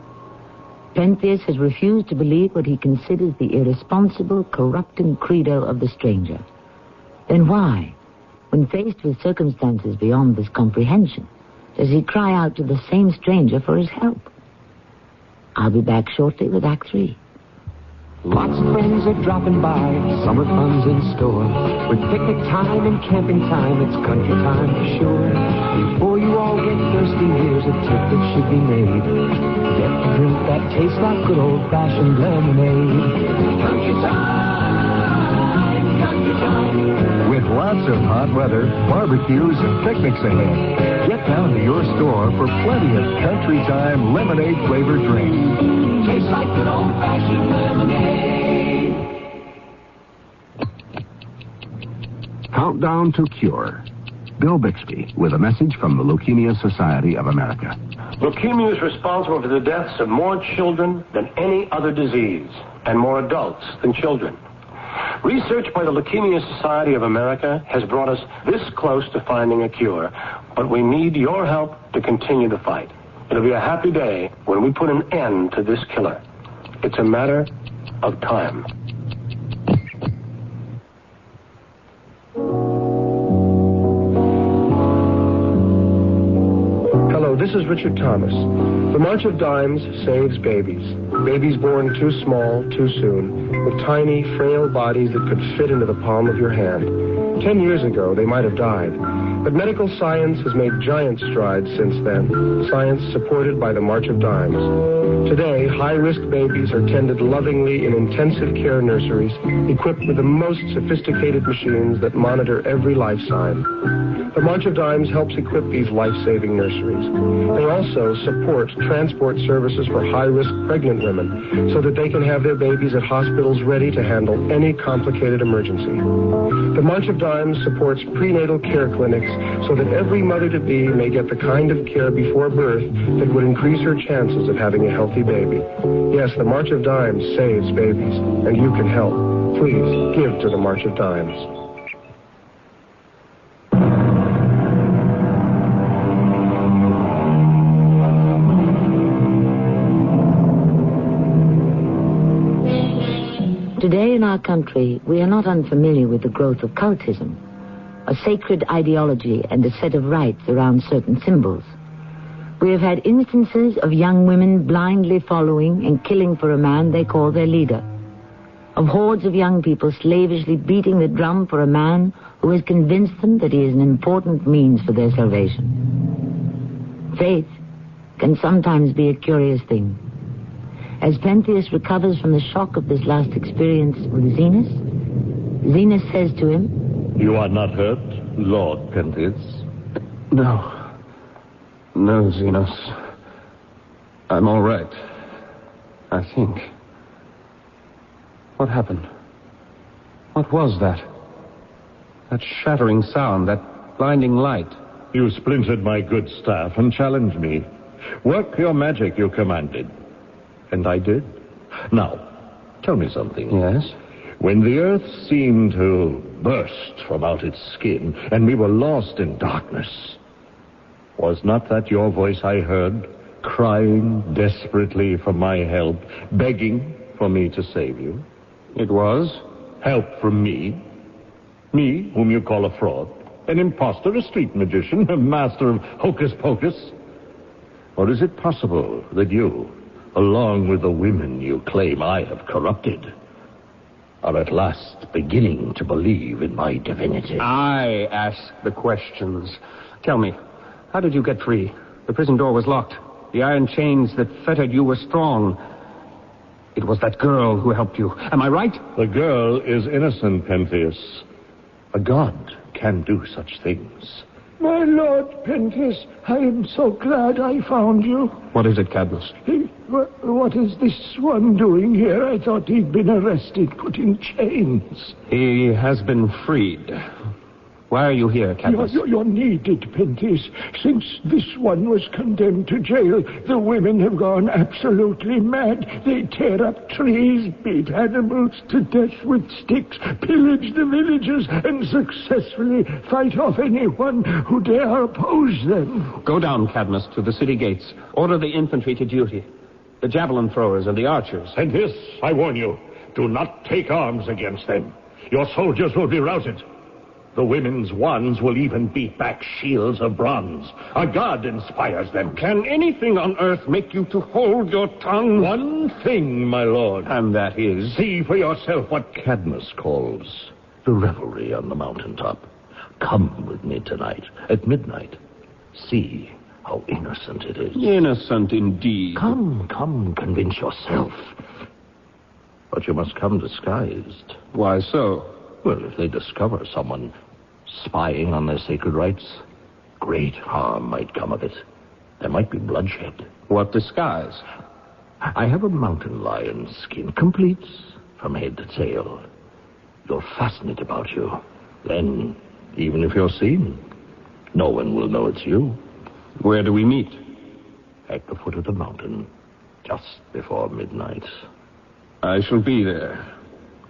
Pentheus has refused to believe what he considers the irresponsible, corrupting credo of the stranger. Then why, when faced with circumstances beyond this comprehension, does he cry out to the same stranger for his help? I'll be back shortly with Act 3. Lots of friends are dropping by, summer fun's in store. With picnic time and camping time, it's country time for sure. Before you all get thirsty, here's a tip that should be made. Get a drink that tastes like good old-fashioned lemonade. Country time, country time. With lots of hot weather, barbecues, and picnics ahead, get down to your store for plenty of country time lemonade-flavored drinks. Tastes like good old-fashioned lemonade. Countdown to Cure. Bill Bixby with a message from the Leukemia Society of America. Leukemia is responsible for the deaths of more children than any other disease, and more adults than children. Research by the Leukemia Society of America has brought us this close to finding a cure, but we need your help to continue the fight. It'll be a happy day when we put an end to this killer. It's a matter of time. Hello, this is Richard Thomas. The March of Dimes saves babies. Babies born too small, too soon, with tiny, frail bodies that could fit into the palm of your hand. 10 years ago, they might have died. But medical science has made giant strides since then, science supported by the March of Dimes. Today, high-risk babies are tended lovingly in intensive care nurseries, equipped with the most sophisticated machines that monitor every life sign. The March of Dimes helps equip these life-saving nurseries. They also support transport services for high-risk pregnant women so that they can have their babies at hospitals ready to handle any complicated emergency. The March of Dimes supports prenatal care clinics so that every mother-to-be may get the kind of care before birth that would increase her chances of having a healthy baby. Yes, the March of Dimes saves babies, and you can help. Please, give to the March of Dimes. Today in our country, we are not unfamiliar with the growth of cultism, a sacred ideology and a set of rites around certain symbols. We have had instances of young women blindly following and killing for a man they call their leader, of hordes of young people slavishly beating the drum for a man who has convinced them that he is an important means for their salvation. Faith can sometimes be a curious thing. As Pentheus recovers from the shock of this last experience with Zenas says to him, You are not hurt, Lord Pentheus? No, Zenos. I'm all right. I think. What happened? What was that? That shattering sound, that blinding light. You splintered my good staff and challenged me. Work your magic, you commanded. And I did. Now, tell me something. Yes? When the earth seemed to burst from out its skin, and we were lost in darkness, was not that your voice I heard, crying desperately for my help, begging for me to save you? It was. Help from me? Me, whom you call a fraud, an impostor, a street magician, a master of hocus pocus? Or is it possible that you, along with the women you claim I have corrupted, are at last beginning to believe in my divinity? I ask the questions. Tell me, how did you get free? The prison door was locked. The iron chains that fettered you were strong. It was that girl who helped you. Am I right? The girl is innocent, Pentheus. A god can do such things. My Lord Pentheus, I am so glad I found you. What is it, Cadmus? What is this one doing here? I thought he'd been arrested, put in chains. He has been freed. Why are you here, Cadmus? You're needed, Pentheus. Since this one was condemned to jail, the women have gone absolutely mad. They tear up trees, beat animals to death with sticks, pillage the villages, and successfully fight off anyone who dare oppose them. Go down, Cadmus, to the city gates. Order the infantry to duty. The javelin throwers and the archers. And this, I warn you, do not take arms against them. Your soldiers will be routed. The women's wands will even beat back shields of bronze. A god inspires them. Can anything on earth make you to hold your tongue? One thing, my lord. And that is? See for yourself what Cadmus calls the revelry on the mountaintop. Come with me tonight, at midnight. See how innocent it is. Innocent indeed. Come, convince yourself. But you must come disguised. Why so? Well, if they discover someone spying on their sacred rites, great harm might come of it. There might be bloodshed. What disguise? I have a mountain lion skin, complete from head to tail. You'll fasten it about you. Then, even if you're seen, no one will know it's you. Where do we meet? At the foot of the mountain, just before midnight. I shall be there.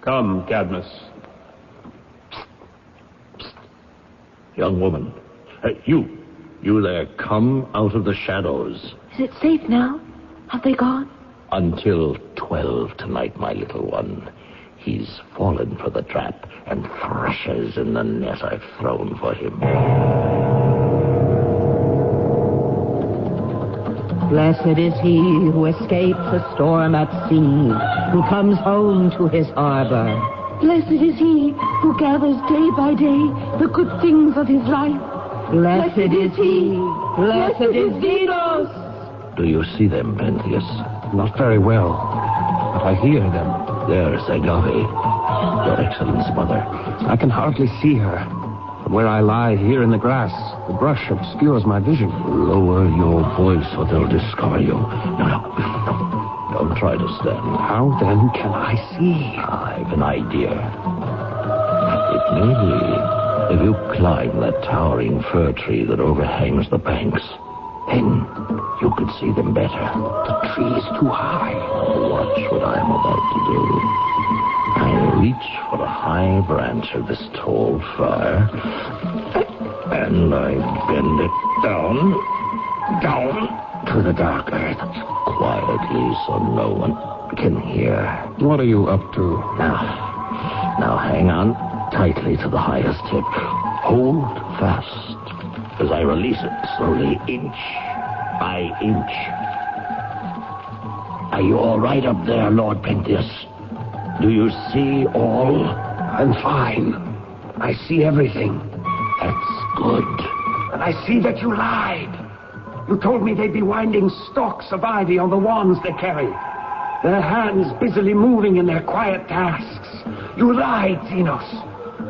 Come, Cadmus. Young woman, you there, come out of the shadows. Is it safe now? Have they gone? Until 12 tonight, my little one. He's fallen for the trap and thrushes in the net I've thrown for him. Blessed is he who escapes a storm at sea, who comes home to his harbor. Blessed is he who gathers day by day the good things of his life. Blessed is he. Blessed is Venus. Do you see them, Pentheus? Not very well, but I hear them. There's Agave, your excellence mother. I can hardly see her. From where I lie here in the grass, the brush obscures my vision. Lower your voice or they'll discover you. No. Don't try to stand. How then can I see? I've an idea. It may be if you climb that towering fir tree that overhangs the banks, then you could see them better. The tree is too high. Now watch what I'm about to do. I reach for a high branch of this tall fir, and I bend it down to the dark earth, quietly so no one can hear. What are you up to? Now hang on tightly to the highest tip. Hold fast as I release it slowly, inch by inch. Are you all right up there, Lord Pentheus? Do you see all? I'm fine. I see everything. That's good. And I see that you lied. You told me they'd be winding stalks of ivy on the wands they carry. Their hands busily moving in their quiet tasks. You lied, Zenos.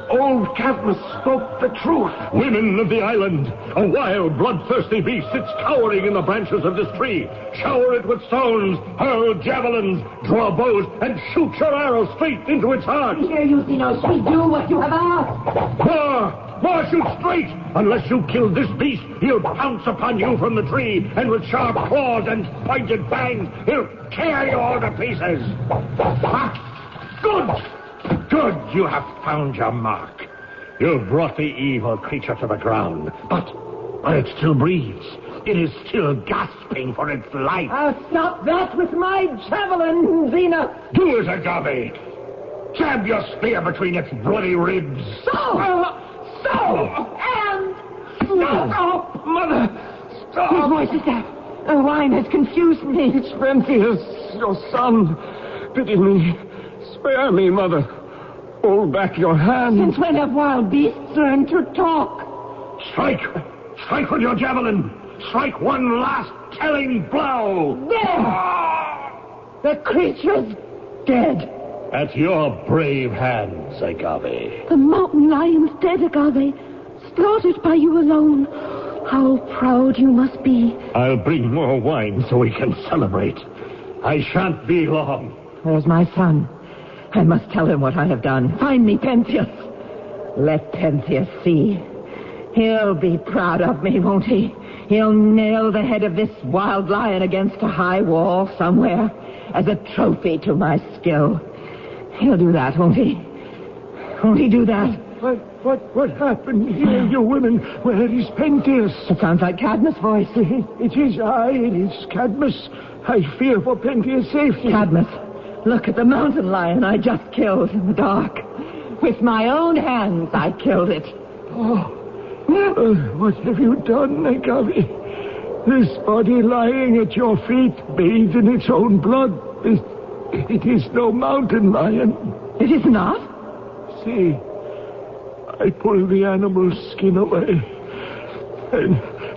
Old Cadmus spoke the truth. Women of the island, a wild, bloodthirsty beast sits cowering in the branches of this tree. Shower it with stones, hurl javelins, draw bows, and shoot your arrows straight into its heart. Here, you Zenos, we do what you have asked. More, shoot straight! Unless you kill this beast, he'll pounce upon you from the tree, and with sharp claws and pointed fangs, he'll tear you all to pieces. Good, you have found your mark. You've brought the evil creature to the ground, but it still breathes. It is still gasping for its life. I'll stop that with my javelin, Zenos. Do it, Agave. Jab your spear between its bloody ribs. And stop! Mother! Stop! Whose voice is that? The wine has confused me. It's Pentheus, your son. Pity me. Spare me, Mother. Hold back your hand. Since when have wild beasts learned to talk? Strike! Strike with your javelin! Strike one last telling blow! There! The creature's dead. At your brave hands, Agave. The mountain lion's dead, Agave. slaughtered by you alone. How proud you must be. I'll bring more wine so we can celebrate. I shan't be long. Where's my son? I must tell him what I have done. Find me Pentheus. Let Pentheus see. He'll be proud of me, won't he? He'll nail the head of this wild lion against a high wall somewhere as a trophy to my skill. He'll do that, won't he? Won't he do that? What happened here, you women? Where is Pentheus? It sounds like Cadmus' voice. It is Cadmus. I fear for Pentheus' safety. Cadmus, look at the mountain lion I just killed in the dark. With my own hands, I killed it. Oh, what have you done, Nagavi? This body lying at your feet, bathed in its own blood. It is no mountain lion. It is not? See, I pulled the animal's skin away.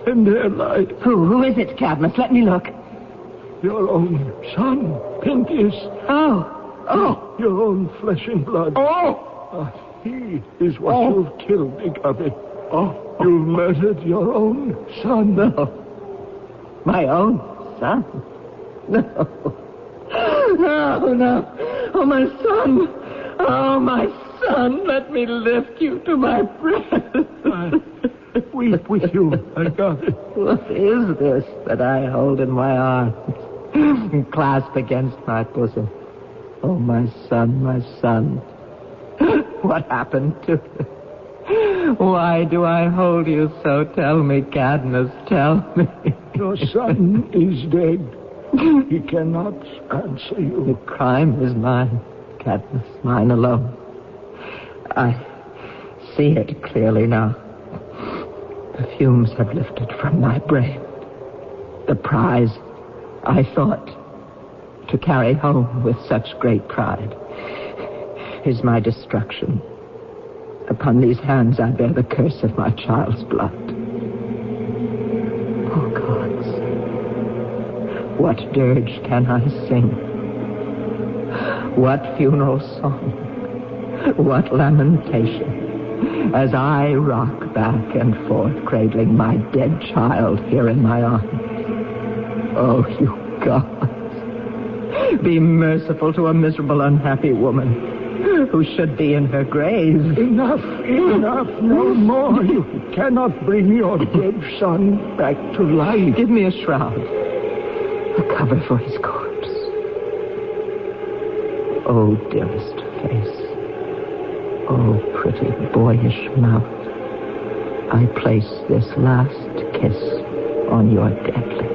And there lies... Who is it, Cadmus? Let me look. Your own son, Pentheus. Oh. Your own flesh and blood. He is what you've killed, Nagavi. You murdered your own son. No. My own son? No. No. Oh, my son. Oh, my son. Let me lift you to my breast. Weep with you, Nagavi. What is this that I hold in my arms and clasp against my bosom? Oh, my son, my son. What happened to you? Why do I hold you so? Tell me, Cadmus, tell me. Your son is dead. He cannot answer you. The crime is mine, Cadmus, mine alone. I see it clearly now. The fumes have lifted from my brain. The prize I thought to carry home with such great pride is my destruction. Upon these hands I bear the curse of my child's blood. Oh, gods, what dirge can I sing? What funeral song? What lamentation as I rock back and forth, cradling my dead child here in my arms. Oh, you gods, be merciful to a miserable, unhappy woman who should be in her grave. Enough, no more. You cannot bring your dead son back to life. Give me a shroud, a cover for his corpse. Oh, dearest face, oh, pretty boyish mouth, I place this last kiss on your dead lips.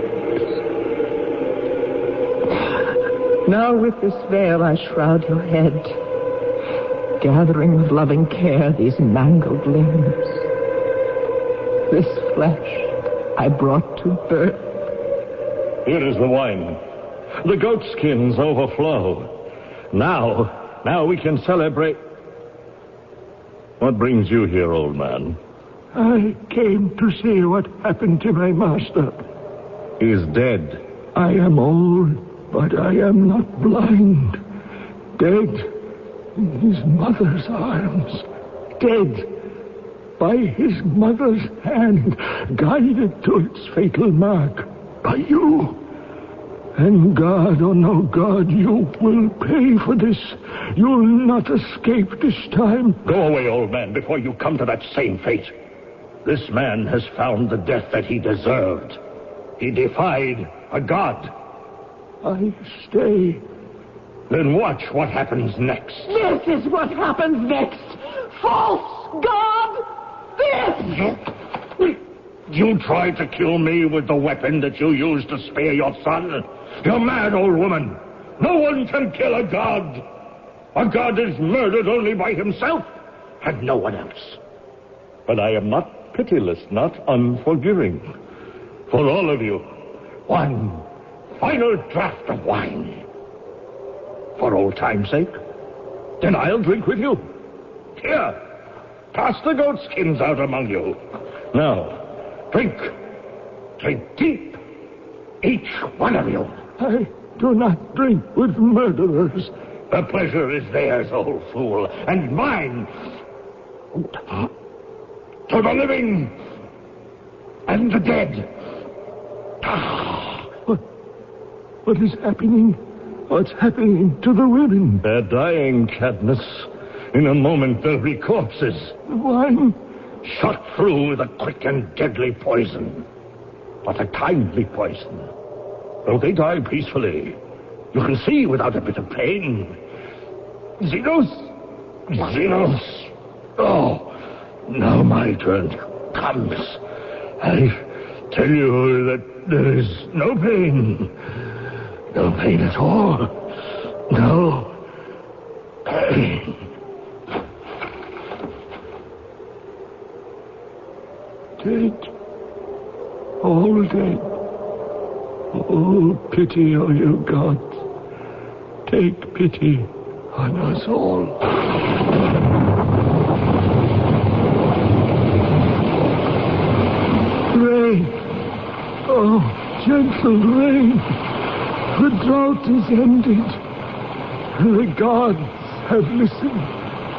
Now with this veil I shroud your head, gathering with loving care these mangled limbs. This flesh I brought to birth. Here is the wine. The goat skins overflow. Now we can celebrate. What brings you here, old man? I came to see what happened to my master. He's dead. I am old, but I am not blind. Dead in his mother's arms. Dead by his mother's hand, guided to its fatal mark by you. And God, oh no, God, you will pay for this. You'll not escape this time. Go away, old man, before you come to that same fate. This man has found the death that he deserved. He defied a god. I stay. Then watch what happens next. This is what happens next. False god! This! You tried to kill me with the weapon that you used to spare your son? You're mad, old woman. No one can kill a god. A god is murdered only by himself and no one else. But I am not pitiless, not unforgiving. For all of you, one final draught of wine. For old time's sake, then I'll drink with you. Here, pass the goat skins out among you. Now, drink. Drink deep. Each one of you. I do not drink with murderers. The pleasure is theirs, old fool, and mine. To for the living and the dead. What is happening? What's happening to the women? They're dying, Cadmus. In a moment, they'll be corpses. Why? Shot through with a quick and deadly poison. But a kindly poison. Though they die peacefully, you can see without a bit of pain. Xenos! Xenos! Oh, now my turn comes. I tell you that there is no pain. No pain at all. No pain. Dead. All dead. Oh, pity on you, God. Take pity on us all. Rain. Oh, gentle rain. The drought is ended. The gods have listened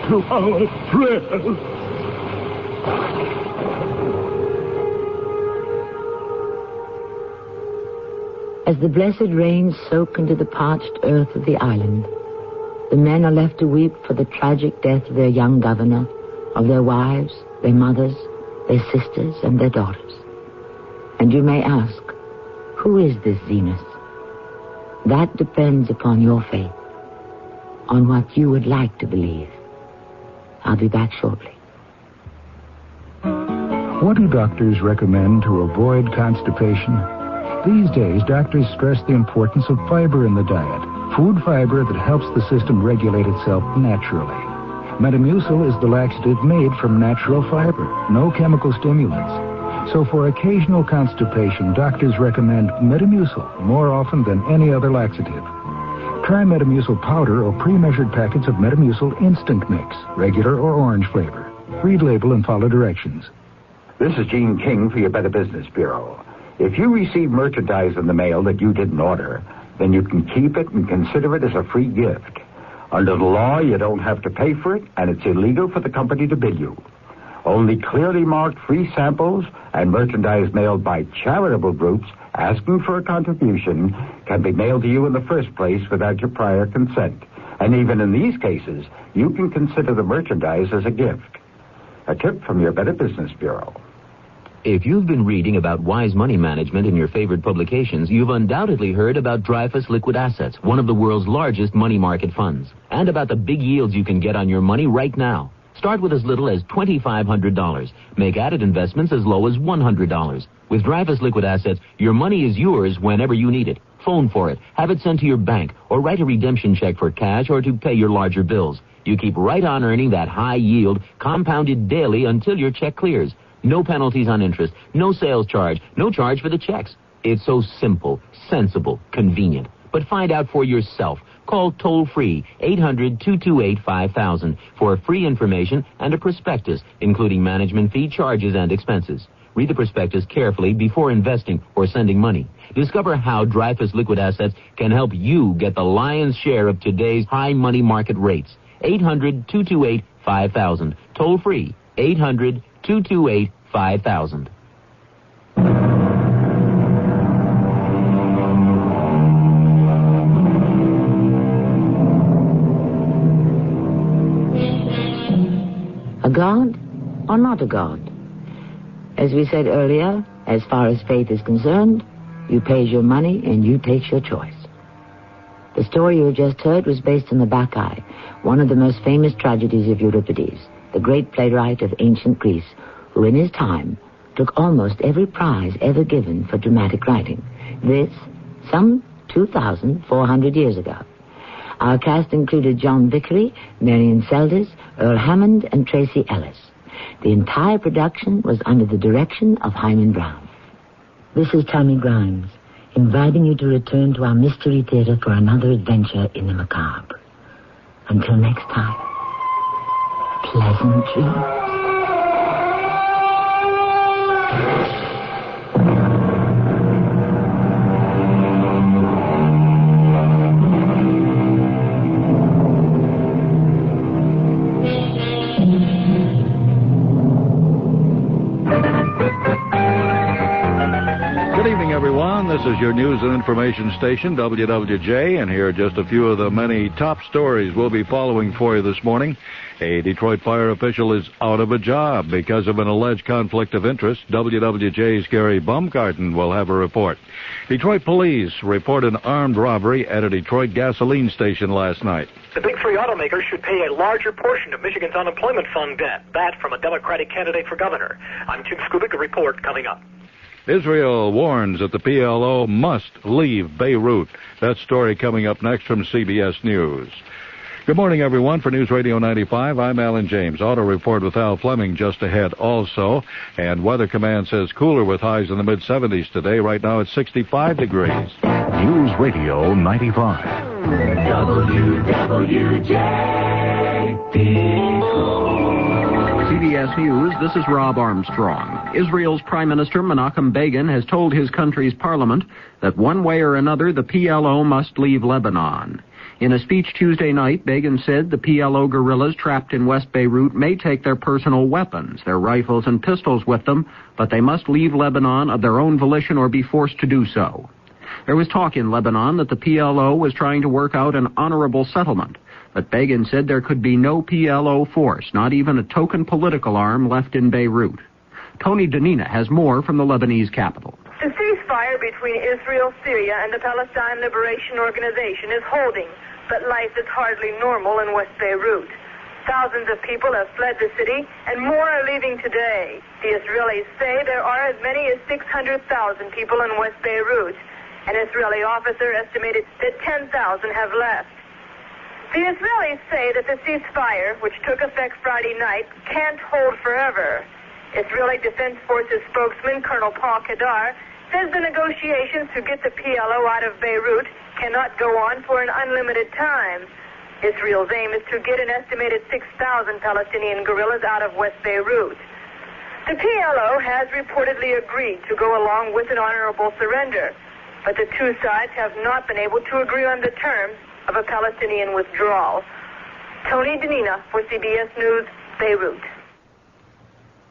to our prayers. As the blessed rains soak into the parched earth of the island, the men are left to weep for the tragic death of their young governor, of their wives, their mothers, their sisters, and their daughters. And you may ask, who is this Xenos? That depends upon your faith, on what you would like to believe. I'll be back shortly. What do doctors recommend to avoid constipation? These days, doctors stress the importance of fiber in the diet. Food fiber that helps the system regulate itself naturally. Metamucil is the laxative made from natural fiber, no chemical stimulants. So for occasional constipation, doctors recommend Metamucil more often than any other laxative. Try Metamucil powder or pre-measured packets of Metamucil Instant Mix, regular or orange flavor. Read label and follow directions. This is Gene King for your Better Business Bureau. If you receive merchandise in the mail that you didn't order, then you can keep it and consider it as a free gift. Under the law, you don't have to pay for it, and it's illegal for the company to bill you. Only clearly marked free samples and merchandise mailed by charitable groups asking for a contribution can be mailed to you in the first place without your prior consent. And even in these cases, you can consider the merchandise as a gift. A tip from your Better Business Bureau. If you've been reading about wise money management in your favorite publications, you've undoubtedly heard about Dreyfus Liquid Assets, one of the world's largest money market funds, and about the big yields you can get on your money right now. Start with as little as $2,500. Make added investments as low as $100. With Dreyfus Liquid Assets, your money is yours whenever you need it. Phone for it, have it sent to your bank, or write a redemption check for cash or to pay your larger bills. You keep right on earning that high yield, compounded daily until your check clears. No penalties on interest, no sales charge, no charge for the checks. It's so simple, sensible, convenient. But find out for yourself. Call toll-free 800-228-5000 for free information and a prospectus, including management fee, charges, and expenses. Read the prospectus carefully before investing or sending money. Discover how Dreyfus Liquid Assets can help you get the lion's share of today's high money market rates. 800-228-5000. Toll-free 800-228-5000. A god or not a god? As we said earlier, as far as faith is concerned, you pays your money and you takes your choice. The story you have just heard was based on the Bacchae, one of the most famous tragedies of Euripides, the great playwright of ancient Greece, who in his time took almost every prize ever given for dramatic writing. This, some 2,400 years ago. Our cast included John Vickery, Marion Seldes, Earl Hammond, and Tracy Ellis. The entire production was under the direction of Hyman Brown. This is Tammy Grimes, inviting you to return to our Mystery Theater for another adventure in the macabre. Until next time, pleasant dreams. This is your news and information station, WWJ, and here are just a few of the many top stories we'll be following for you this morning. A Detroit fire official is out of a job because of an alleged conflict of interest. WWJ's Gary Baumgarten will have a report. Detroit police report an armed robbery at a Detroit gasoline station last night. The big three automakers should pay a larger portion of Michigan's unemployment fund debt. That from a Democratic candidate for governor. I'm Tim Skubik, a report coming up. Israel warns that the PLO must leave Beirut. That story coming up next from CBS News. Good morning, everyone. For News Radio 95, I'm Alan James. Auto report with Al Fleming just ahead also. And Weather Command says cooler with highs in the mid-70s today. Right now it's 65 degrees. News Radio 95. CBS News, this is Rob Armstrong. Israel's Prime Minister Menachem Begin has told his country's parliament that one way or another the PLO must leave Lebanon. In a speech Tuesday night, Begin said the PLO guerrillas trapped in West Beirut may take their personal weapons, their rifles and pistols with them, but they must leave Lebanon of their own volition or be forced to do so. There was talk in Lebanon that the PLO was trying to work out an honorable settlement, but Begin said there could be no PLO force, not even a token political arm left in Beirut. Tony Danina has more from the Lebanese capital. The ceasefire between Israel, Syria, and the Palestine Liberation Organization is holding, but life is hardly normal in West Beirut. Thousands of people have fled the city, and more are leaving today. The Israelis say there are as many as 600,000 people in West Beirut. An Israeli officer estimated that 10,000 have left. The Israelis say that the ceasefire, which took effect Friday night, can't hold forever. Israeli Defense Forces spokesman Colonel Paul Kadar says the negotiations to get the PLO out of Beirut cannot go on for an unlimited time. Israel's aim is to get an estimated 6,000 Palestinian guerrillas out of West Beirut. The PLO has reportedly agreed to go along with an honorable surrender, but the two sides have not been able to agree on the terms of a Palestinian withdrawal. Tony Danina for CBS News, Beirut.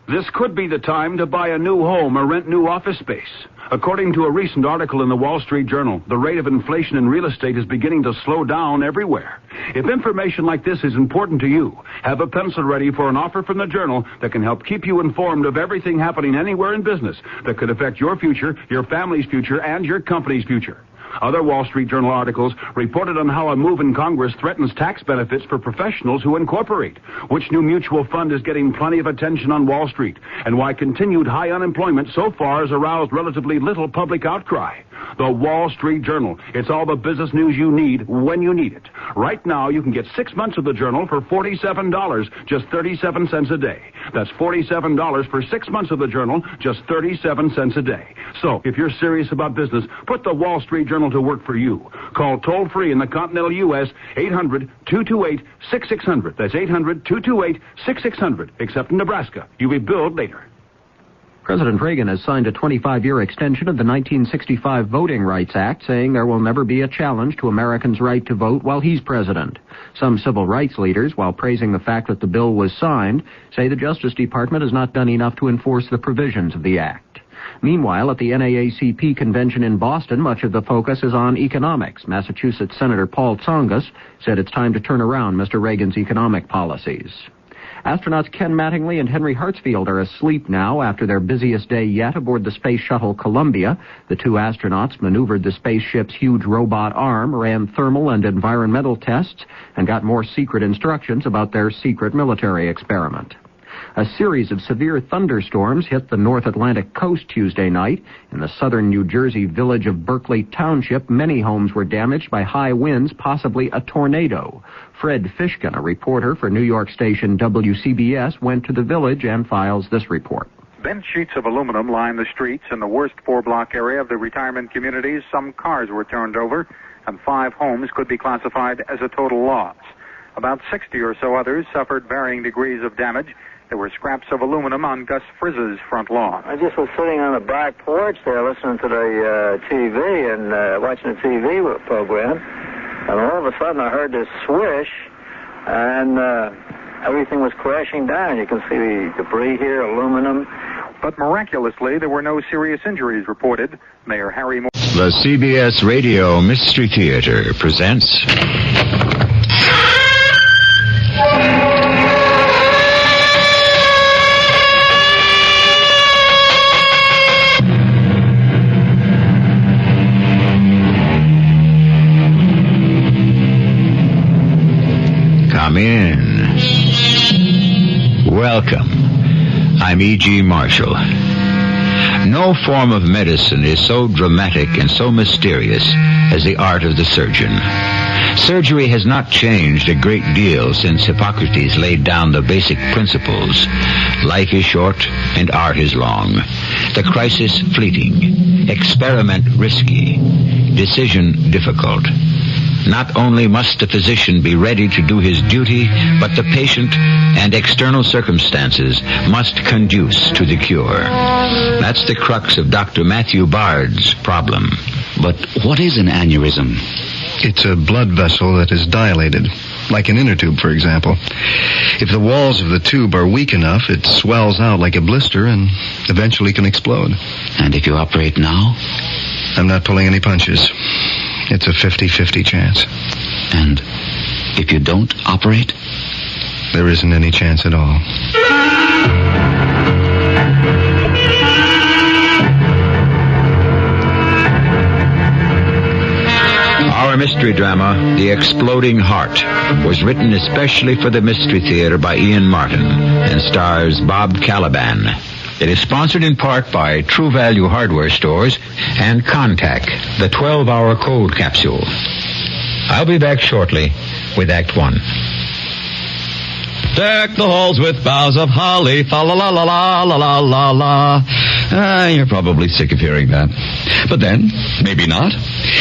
This could be the time to buy a new home or rent new office space. According to a recent article in the Wall Street Journal, the rate of inflation in real estate is beginning to slow down everywhere. If information like this is important to you, have a pencil ready for an offer from the Journal that can help keep you informed of everything happening anywhere in business that could affect your future, your family's future, and your company's future. Other Wall Street Journal articles reported on how a move in Congress threatens tax benefits for professionals who incorporate, which new mutual fund is getting plenty of attention on Wall Street, and why continued high unemployment so far has aroused relatively little public outcry. The Wall Street Journal. It's all the business news you need when you need it. Right now, you can get 6 months of the Journal for $47, just 37 cents a day. That's $47 for 6 months of the Journal, just 37 cents a day. So, if you're serious about business, put the Wall Street Journal to work for you. Call toll-free in the continental U.S., 800-228-6600. That's 800-228-6600, except in Nebraska. You'll be billed later. President Reagan has signed a 25-year extension of the 1965 Voting Rights Act, saying there will never be a challenge to Americans' right to vote while he's president. Some civil rights leaders, while praising the fact that the bill was signed, say the Justice Department has not done enough to enforce the provisions of the act. Meanwhile, at the NAACP convention in Boston, much of the focus is on economics. Massachusetts Senator Paul Tsongas said it's time to turn around Mr. Reagan's economic policies. Astronauts Ken Mattingly and Henry Hartsfield are asleep now after their busiest day yet aboard the Space Shuttle Columbia. The two astronauts maneuvered the spaceship's huge robot arm, ran thermal and environmental tests, and got more secret instructions about their secret military experiment. A series of severe thunderstorms hit the North Atlantic coast Tuesday night. In the southern New Jersey village of Berkeley Township, many homes were damaged by high winds, possibly a tornado. Fred Fishkin, a reporter for New York station WCBS, went to the village and files this report. Bent sheets of aluminum line the streets in the worst four-block area of the retirement communities. Some cars were turned over, and 5 homes could be classified as a total loss. About 60 or so others suffered varying degrees of damage. There were scraps of aluminum on Gus Frizz's front lawn. I just was sitting on the back porch there listening to the TV and watching the TV program, and all of a sudden I heard this swish, and everything was crashing down. You can see the debris here, aluminum. But miraculously, there were no serious injuries reported. Mayor Harry Moore. The CBS Radio Mystery Theater presents... Come in. Welcome. I'm E.G. Marshall. No form of medicine is so dramatic and so mysterious as the art of the surgeon. Surgery has not changed a great deal since Hippocrates laid down the basic principles. Life is short and art is long. The crisis fleeting. Experiment risky. Decision difficult. Not only must the physician be ready to do his duty, but the patient and external circumstances must conduce to the cure. That's the crux of Dr. Matthew Bard's problem. But what is an aneurysm? It's a blood vessel that is dilated, like an inner tube, for example. If the walls of the tube are weak enough, it swells out like a blister and eventually can explode. And if you operate now? I'm not pulling any punches. It's a 50-50 chance. And if you don't operate? There isn't any chance at all. Our mystery drama, The Exploding Heart, was written especially for the Mystery Theater by Ian Martin and stars Bob Caliban. It is sponsored in part by True Value Hardware Stores and Contact, the 12-hour cold capsule. I'll be back shortly with Act 1. Deck the halls with boughs of holly, fa la la la la la la la la. You're probably sick of hearing that. But then, maybe not.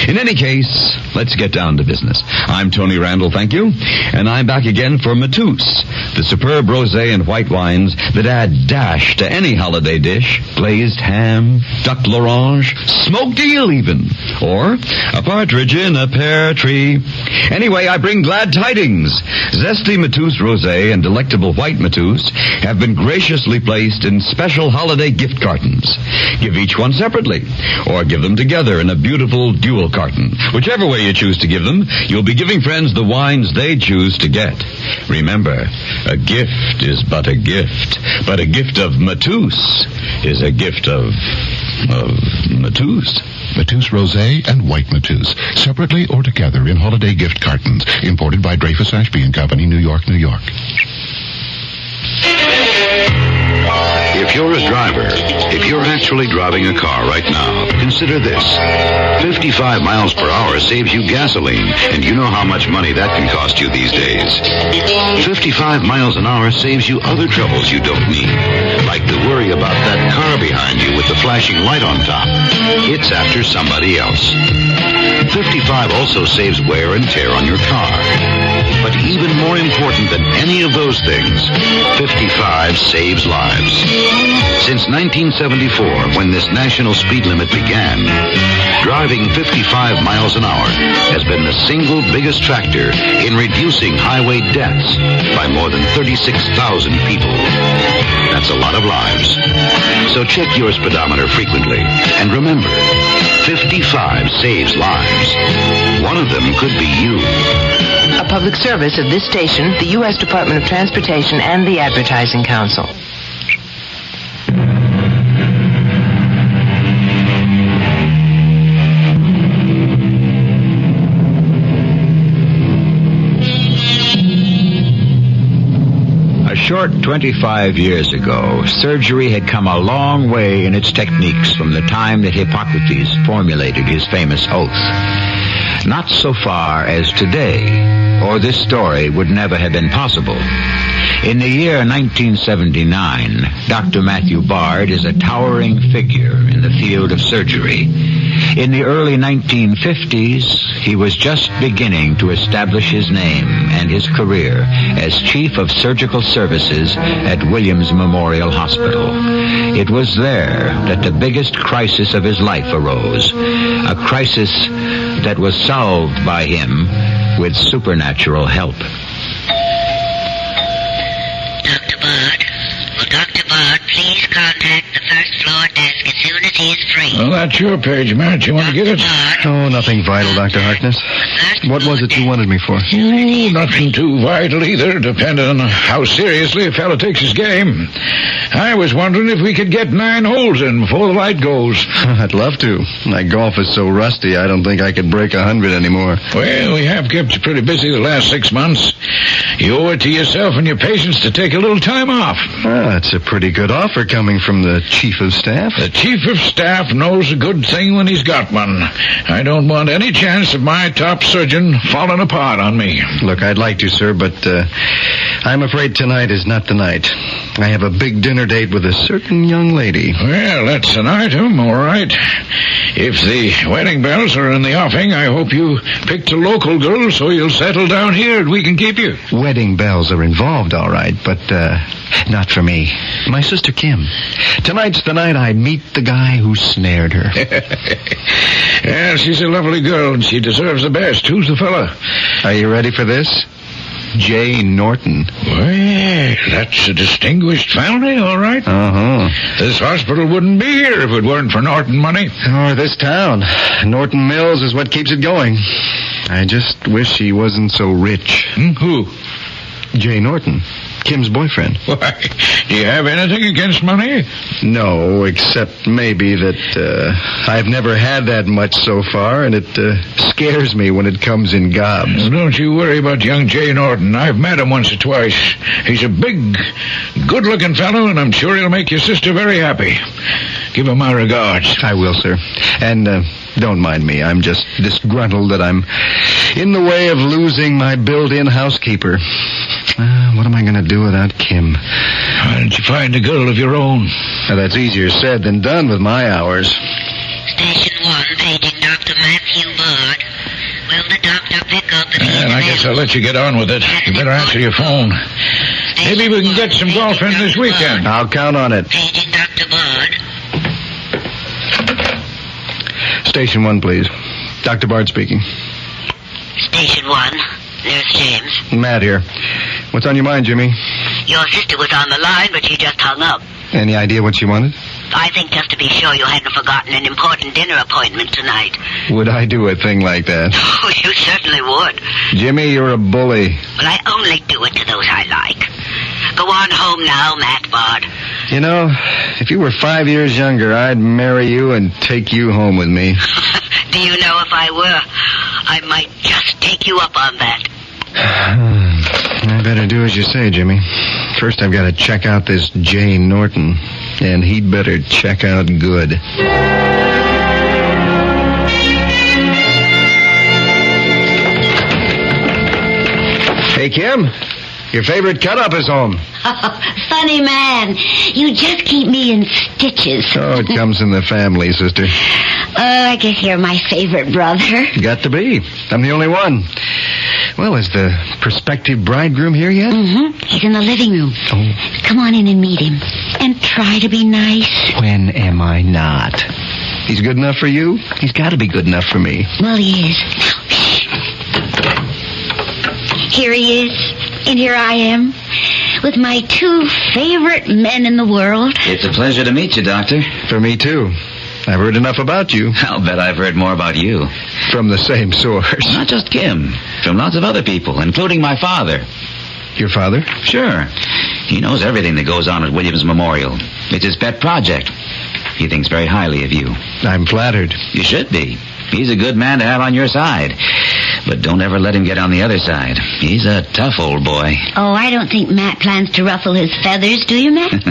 In any case, let's get down to business. I'm Tony Randall, thank you. And I'm back again for Matus, the superb rosé and white wines that add dash to any holiday dish. Glazed ham, duck l'orange, smoked eel even. Or a partridge in a pear tree. Anyway, I bring glad tidings. Zesty Matus rosé and delectable white Matus have been graciously placed in special holiday gift cartons. Give each one separately, or give them together in a beautiful dual carton. Whichever way you choose to give them, you'll be giving friends the wines they choose to get. Remember, a gift is but a gift, but a gift of Matus is a gift of Matus. Matus Rosé and White Matus, separately or together in holiday gift cartons, imported by Dreyfus Ashby and Company, New York, New York. If you're a driver, if you're actually driving a car right now, consider this. 55 miles per hour saves you gasoline, and you know how much money that can cost you these days. 55 miles an hour saves you other troubles you don't need, like the worry about that car behind you with the flashing light on top. It's after somebody else. 55 also saves wear and tear on your car. But even more important than any of those things, 55 saves lives. Since 1974, when this national speed limit began, driving 55 miles an hour has been the single biggest factor in reducing highway deaths by more than 36,000 people. That's a lot of lives. So check your speedometer frequently. And remember, 55 saves lives. One of them could be you. A public service of this station, the U.S. Department of Transportation, and the Advertising Council. A short 25 years ago, surgery had come a long way in its techniques from the time that Hippocrates formulated his famous oath. Not so far as today, or this story would never have been possible. In the year 1979, Dr. Matthew Bard is a towering figure in the field of surgery. In the early 1950s, he was just beginning to establish his name and his career as Chief of Surgical Services at Williams Memorial Hospital. It was there that the biggest crisis of his life arose, a crisis that was solved by him with supernatural help. Dr. Bard, please contact the first floor desk as soon as he is free. Well, that's your page, Matt. You want to get it? Oh, nothing vital, Dr. Harkness. What was it you wanted me for? Oh, nothing too vital either, depending on how seriously a fellow takes his game. I was wondering if we could get 9 holes in before the light goes. I'd love to. My golf is so rusty, I don't think I could break 100 anymore. Well, we have kept you pretty busy the last 6 months. You owe it to yourself and your patients to take a little time off. Well, that's a pretty good offer coming from the Chief of Staff. The Chief of Staff knows a good thing when he's got one. I don't want any chance of my top surgeon falling apart on me. Look, I'd like to, sir, but I'm afraid tonight is not the night. I have a big dinner date with a certain young lady. Well, that's an item, all right. If the wedding bells are in the offing, I hope you picked a local girl so you'll settle down here and we can keep you. Wedding bells are involved, all right, but not for me. My sister Kim. Tonight's the night I meet the guy who snared her. Yeah, she's a lovely girl and she deserves the best. Who's the fella? Are you ready for this? J. Norton. Well, that's a distinguished family, all right. Uh-huh. This hospital wouldn't be here if it weren't for Norton money. Or this town. Norton Mills is what keeps it going. I just wish he wasn't so rich. Who? J. Norton. Kim's boyfriend. Why, do you have anything against money? No, except maybe that I've never had that much so far, and it scares me when it comes in gobs. Well, don't you worry about young J. Norton. I've met him once or twice. He's a big, good-looking fellow, and I'm sure he'll make your sister very happy. Give him my regards. I will, sir. And don't mind me. I'm just disgruntled that I'm in the way of losing my built-in housekeeper. What am I going to do without Kim? Why don't you find a girl of your own? Now, that's easier said than done with my hours. Station 1, paging Dr. Matthew Bard. Will the doctor pick up the... Well, I guess I'll let you get on with it. You better answer your phone. Maybe we can get some golf in this weekend. I'll count on it. Paging Dr. Bard. Station 1, please. Dr. Bard speaking. Station 1, Nurse James. Matt here. What's on your mind, Jimmy? Your sister was on the line, but she just hung up. Any idea what she wanted? I think just to be sure you hadn't forgotten an important dinner appointment tonight. Would I do a thing like that? Oh, you certainly would. Jimmy, you're a bully. Well, I only do it to those I like. Go on home now, Matt Bard. You know, if you were 5 years younger, I'd marry you and take you home with me. Do you know if I were, I might just take you up on that. I better do as you say, Jimmy. First, I've got to check out this J. Norton, and he'd better check out good. Hey, Kim, your favorite cut-up is home. Funny man, you just keep me in stitches. Oh, it comes in the family, sister. I guess you're my favorite brother. Got to be. I'm the only one. Well, is the prospective bridegroom here yet? Mm-hmm. He's in the living room. Oh. Come on in and meet him. And try to be nice. When am I not? He's good enough for you? He's got to be good enough for me. Well, he is. Here he is. And here I am. With my 2 favorite men in the world. It's a pleasure to meet you, Doctor. For me, too. I've heard enough about you. I'll bet I've heard more about you. From the same source. Not just Kim. From lots of other people, including my father. Your father? Sure. He knows everything that goes on at Williams Memorial. It's his pet project. He thinks very highly of you. I'm flattered. You should be. He's a good man to have on your side. But don't ever let him get on the other side. He's a tough old boy. Oh, I don't think Matt plans to ruffle his feathers, do you, Matt?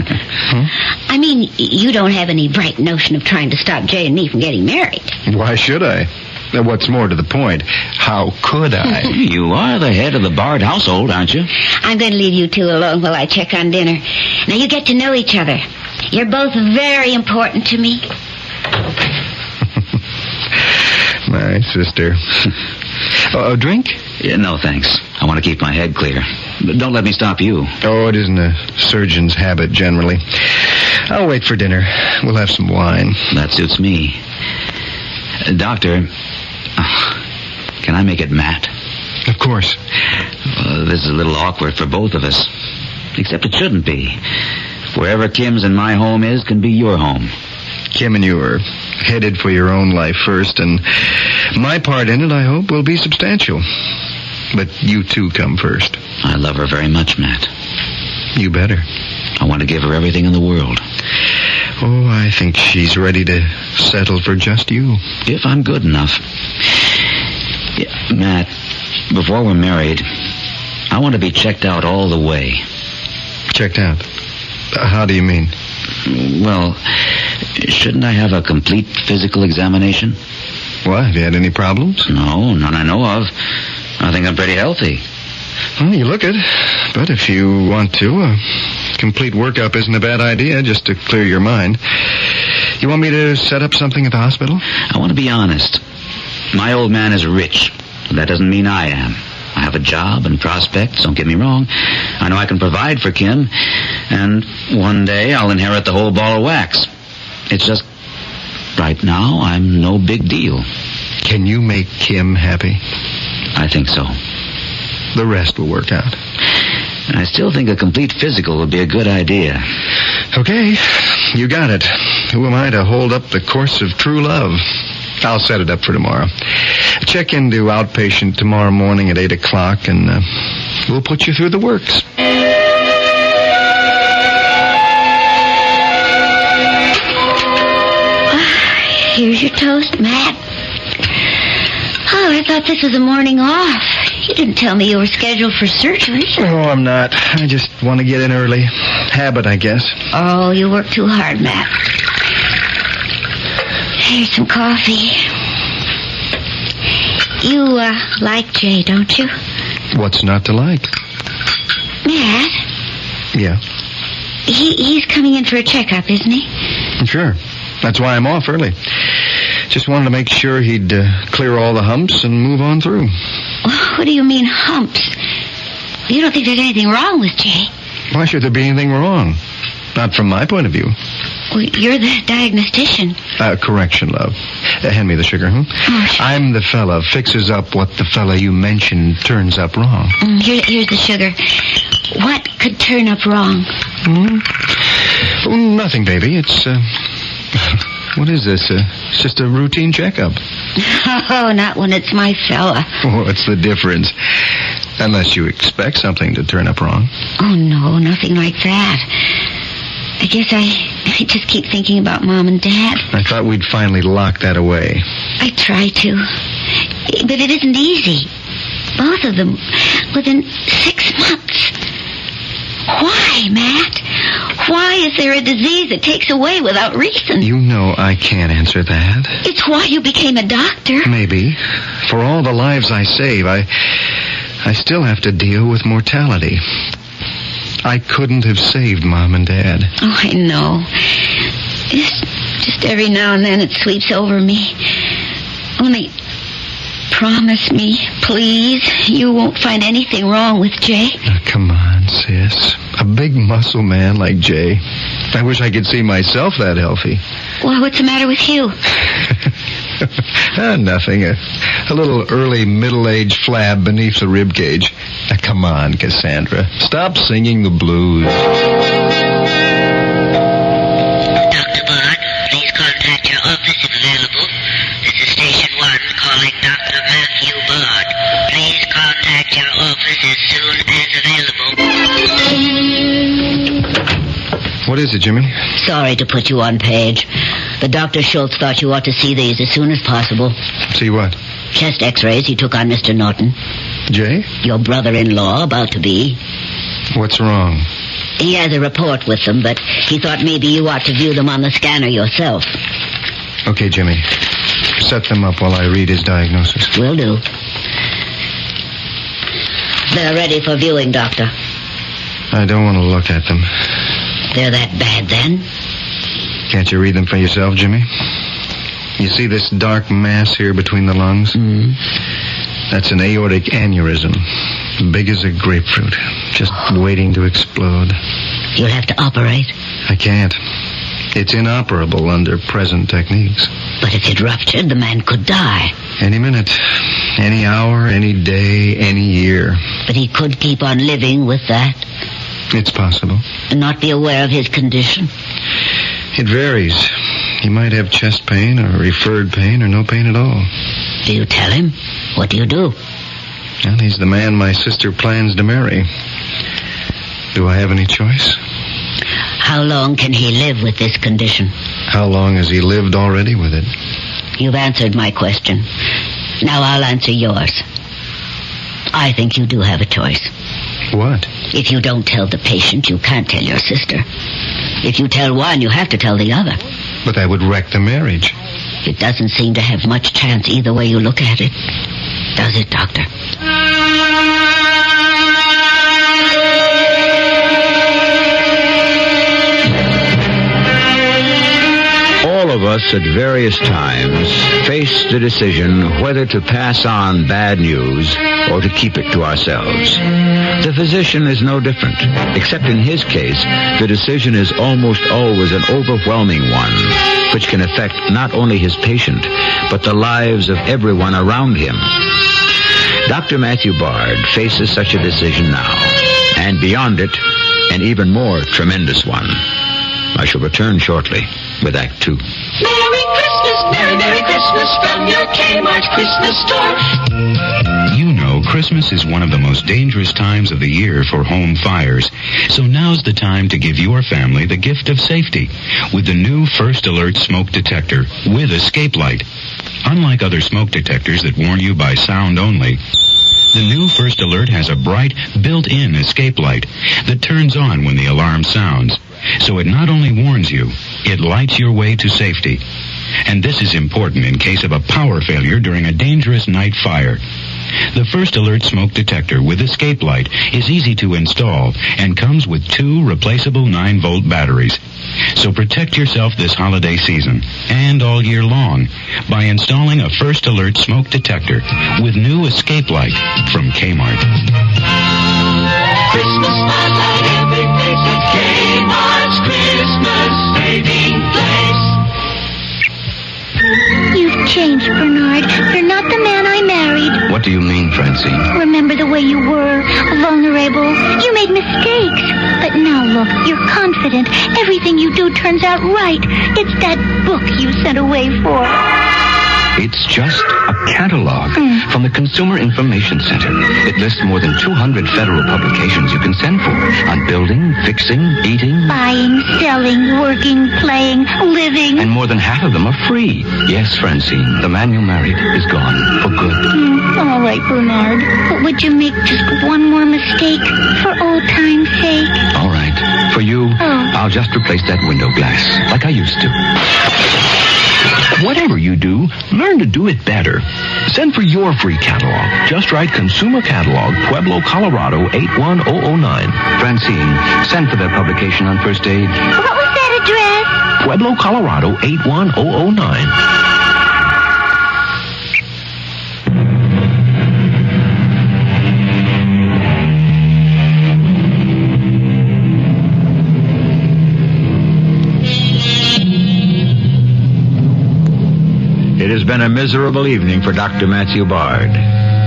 I mean, you don't have any bright notion of trying to stop Jay and me from getting married. Why should I? What's more to the point, how could I? You are the head of the Bard household, aren't you? I'm going to leave you 2 alone while I check on dinner. Now, you get to know each other. You're both very important to me. My sister. A drink? Yeah, no, thanks. I want to keep my head clear. But don't let me stop you. Oh, it isn't a surgeon's habit, generally. I'll wait for dinner. We'll have some wine. That suits me. Doctor, can I make it Matt? Of course. This is a little awkward for both of us. Except it shouldn't be. Wherever Kim's and my home is can be your home. Kim and you are headed for your own life first, and my part in it, I hope, will be substantial. But you too come first. I love her very much, Matt. You better. I want to give her everything in the world. Oh, I think she's ready to settle for just you. If I'm good enough. Yeah, Matt, before we're married, I want to be checked out all the way. Checked out? How do you mean? Well, shouldn't I have a complete physical examination? Why? Have you had any problems? No, none I know of. I think I'm pretty healthy. Well, you look it. But if you want to, a complete workup isn't a bad idea, just to clear your mind. You want me to set up something at the hospital? I want to be honest. My old man is rich. That doesn't mean I am. I have a job and prospects, don't get me wrong. I know I can provide for Kim, and one day I'll inherit the whole ball of wax. It's just, right now, I'm no big deal. Can you make Kim happy? I think so. The rest will work out. I still think a complete physical would be a good idea. Okay, you got it. Who am I to hold up the course of true love? I'll set it up for tomorrow. Check into outpatient tomorrow morning at 8 o'clock, and we'll put you through the works. Here's your toast, Matt. Oh, I thought this was a morning off. You didn't tell me you were scheduled for surgery. Oh, I'm not. I just want to get in early. Habit, I guess. Oh, you work too hard, Matt. Here's some coffee. You, like Jay, don't you? What's not to like? Matt? Yeah? He's coming in for a checkup, isn't he? Sure. That's why I'm off early. Just wanted to make sure he'd clear all the humps and move on through. What do you mean, humps? You don't think there's anything wrong with Jay? Why should there be anything wrong? Not from my point of view. Well, you're the diagnostician. Correction, love. Hand me the sugar, Oh, I'm the fella fixes up what the fella you mentioned turns up wrong. Here's the sugar. What could turn up wrong? Nothing, baby. It's, what is this? It's just a routine checkup. Oh, not when it's my fella. What's the difference? Unless you expect something to turn up wrong. Oh, no, nothing like that. I guess I just keep thinking about Mom and Dad. I thought we'd finally lock that away. I try to. But it isn't easy. Both of them within 6 months. Why, Matt? Why is there a disease that takes away without reason? You know I can't answer that. It's why you became a doctor. Maybe. For all the lives I save, I still have to deal with mortality. I couldn't have saved Mom and Dad. Oh, I know. Just every now and then it sweeps over me. Only promise me, please, you won't find anything wrong with Jay. Come on, sis. A big muscle man like Jay. I wish I could see myself that healthy. Well, what's the matter with you? Nothing. A little early middle-aged flab beneath the rib cage. Come on, Cassandra. Stop singing the blues. Dr. Bard, please contact your office if available. This is Station 1 calling Dr. Matthew Bard. Please contact your office as soon as available. What is it, Jimmy? Sorry to put you on page. But Dr. Schultz thought you ought to see these as soon as possible. See what? Chest x-rays he took on Mr. Norton. Jay? Your brother-in-law, about to be. What's wrong? He has a report with them, but he thought maybe you ought to view them on the scanner yourself. Okay, Jimmy. Set them up while I read his diagnosis. Will do. They're ready for viewing, Doctor. I don't want to look at them. They're that bad, then? Can't you read them for yourself, Jimmy? You see this dark mass here between the lungs? That's an aortic aneurysm. Big as a grapefruit. Just waiting to explode. You'll have to operate. I can't. It's inoperable under present techniques. But if it ruptured, the man could die. Any minute. Any hour, any day, any year. But he could keep on living with that. It's possible. And not be aware of his condition? It varies. He might have chest pain or referred pain or no pain at all. Do you tell him? What do you do? Well, he's the man my sister plans to marry. Do I have any choice? How long can he live with this condition? How long has he lived already with it? You've answered my question. Now I'll answer yours. I think you do have a choice. What? If you don't tell the patient, you can't tell your sister. If you tell one, you have to tell the other. But that would wreck the marriage. It doesn't seem to have much chance either way you look at it. Does it, Doctor? All of us at various times face the decision whether to pass on bad news or to keep it to ourselves. The physician is no different, except in his case, the decision is almost always an overwhelming one, which can affect not only his patient, but the lives of everyone around him. Dr. Matthew Bard faces such a decision now, and beyond it, an even more tremendous one. I shall return shortly with Act 2. Merry Christmas, Merry, Merry Christmas from your Kmart Christmas store. You know, Christmas is one of the most dangerous times of the year for home fires. So now's the time to give your family the gift of safety with the new First Alert smoke detector with escape light. Unlike other smoke detectors that warn you by sound only, the new First Alert has a bright, built-in escape light that turns on when the alarm sounds. So it not only warns you, it lights your way to safety. And this is important in case of a power failure during a dangerous night fire. The First Alert smoke detector with escape light is easy to install and comes with 2 replaceable 9-volt batteries. So protect yourself this holiday season and all year long by installing a First Alert smoke detector with new escape light from Kmart. Christmas spotlight every place at Kmart's Christmas saving place. You've changed, Bernard. You're not the man I married. What do you mean, Francine? Remember the way you were, vulnerable. You made mistakes. But now look, you're confident. Everything you do turns out right. It's that book you sent away for. It's just a catalog from the Consumer Information Center. It lists more than 200 federal publications you can send for on building, fixing, eating. Buying, selling, working, playing, living. And more than half of them are free. Yes, Francine, the man you married is gone for good. All right, Bernard. But would you make just one more mistake for old time's sake? All right. For you, I'll just replace that window glass like I used to. Whatever you do, learn to do it better. Send for your free catalog. Just write Consumer Catalog, Pueblo, Colorado, 81009. Francine, send for that publication on First Aid. What was that address? Pueblo, Colorado, 81009. It has been a miserable evening for Dr. Matthew Bard.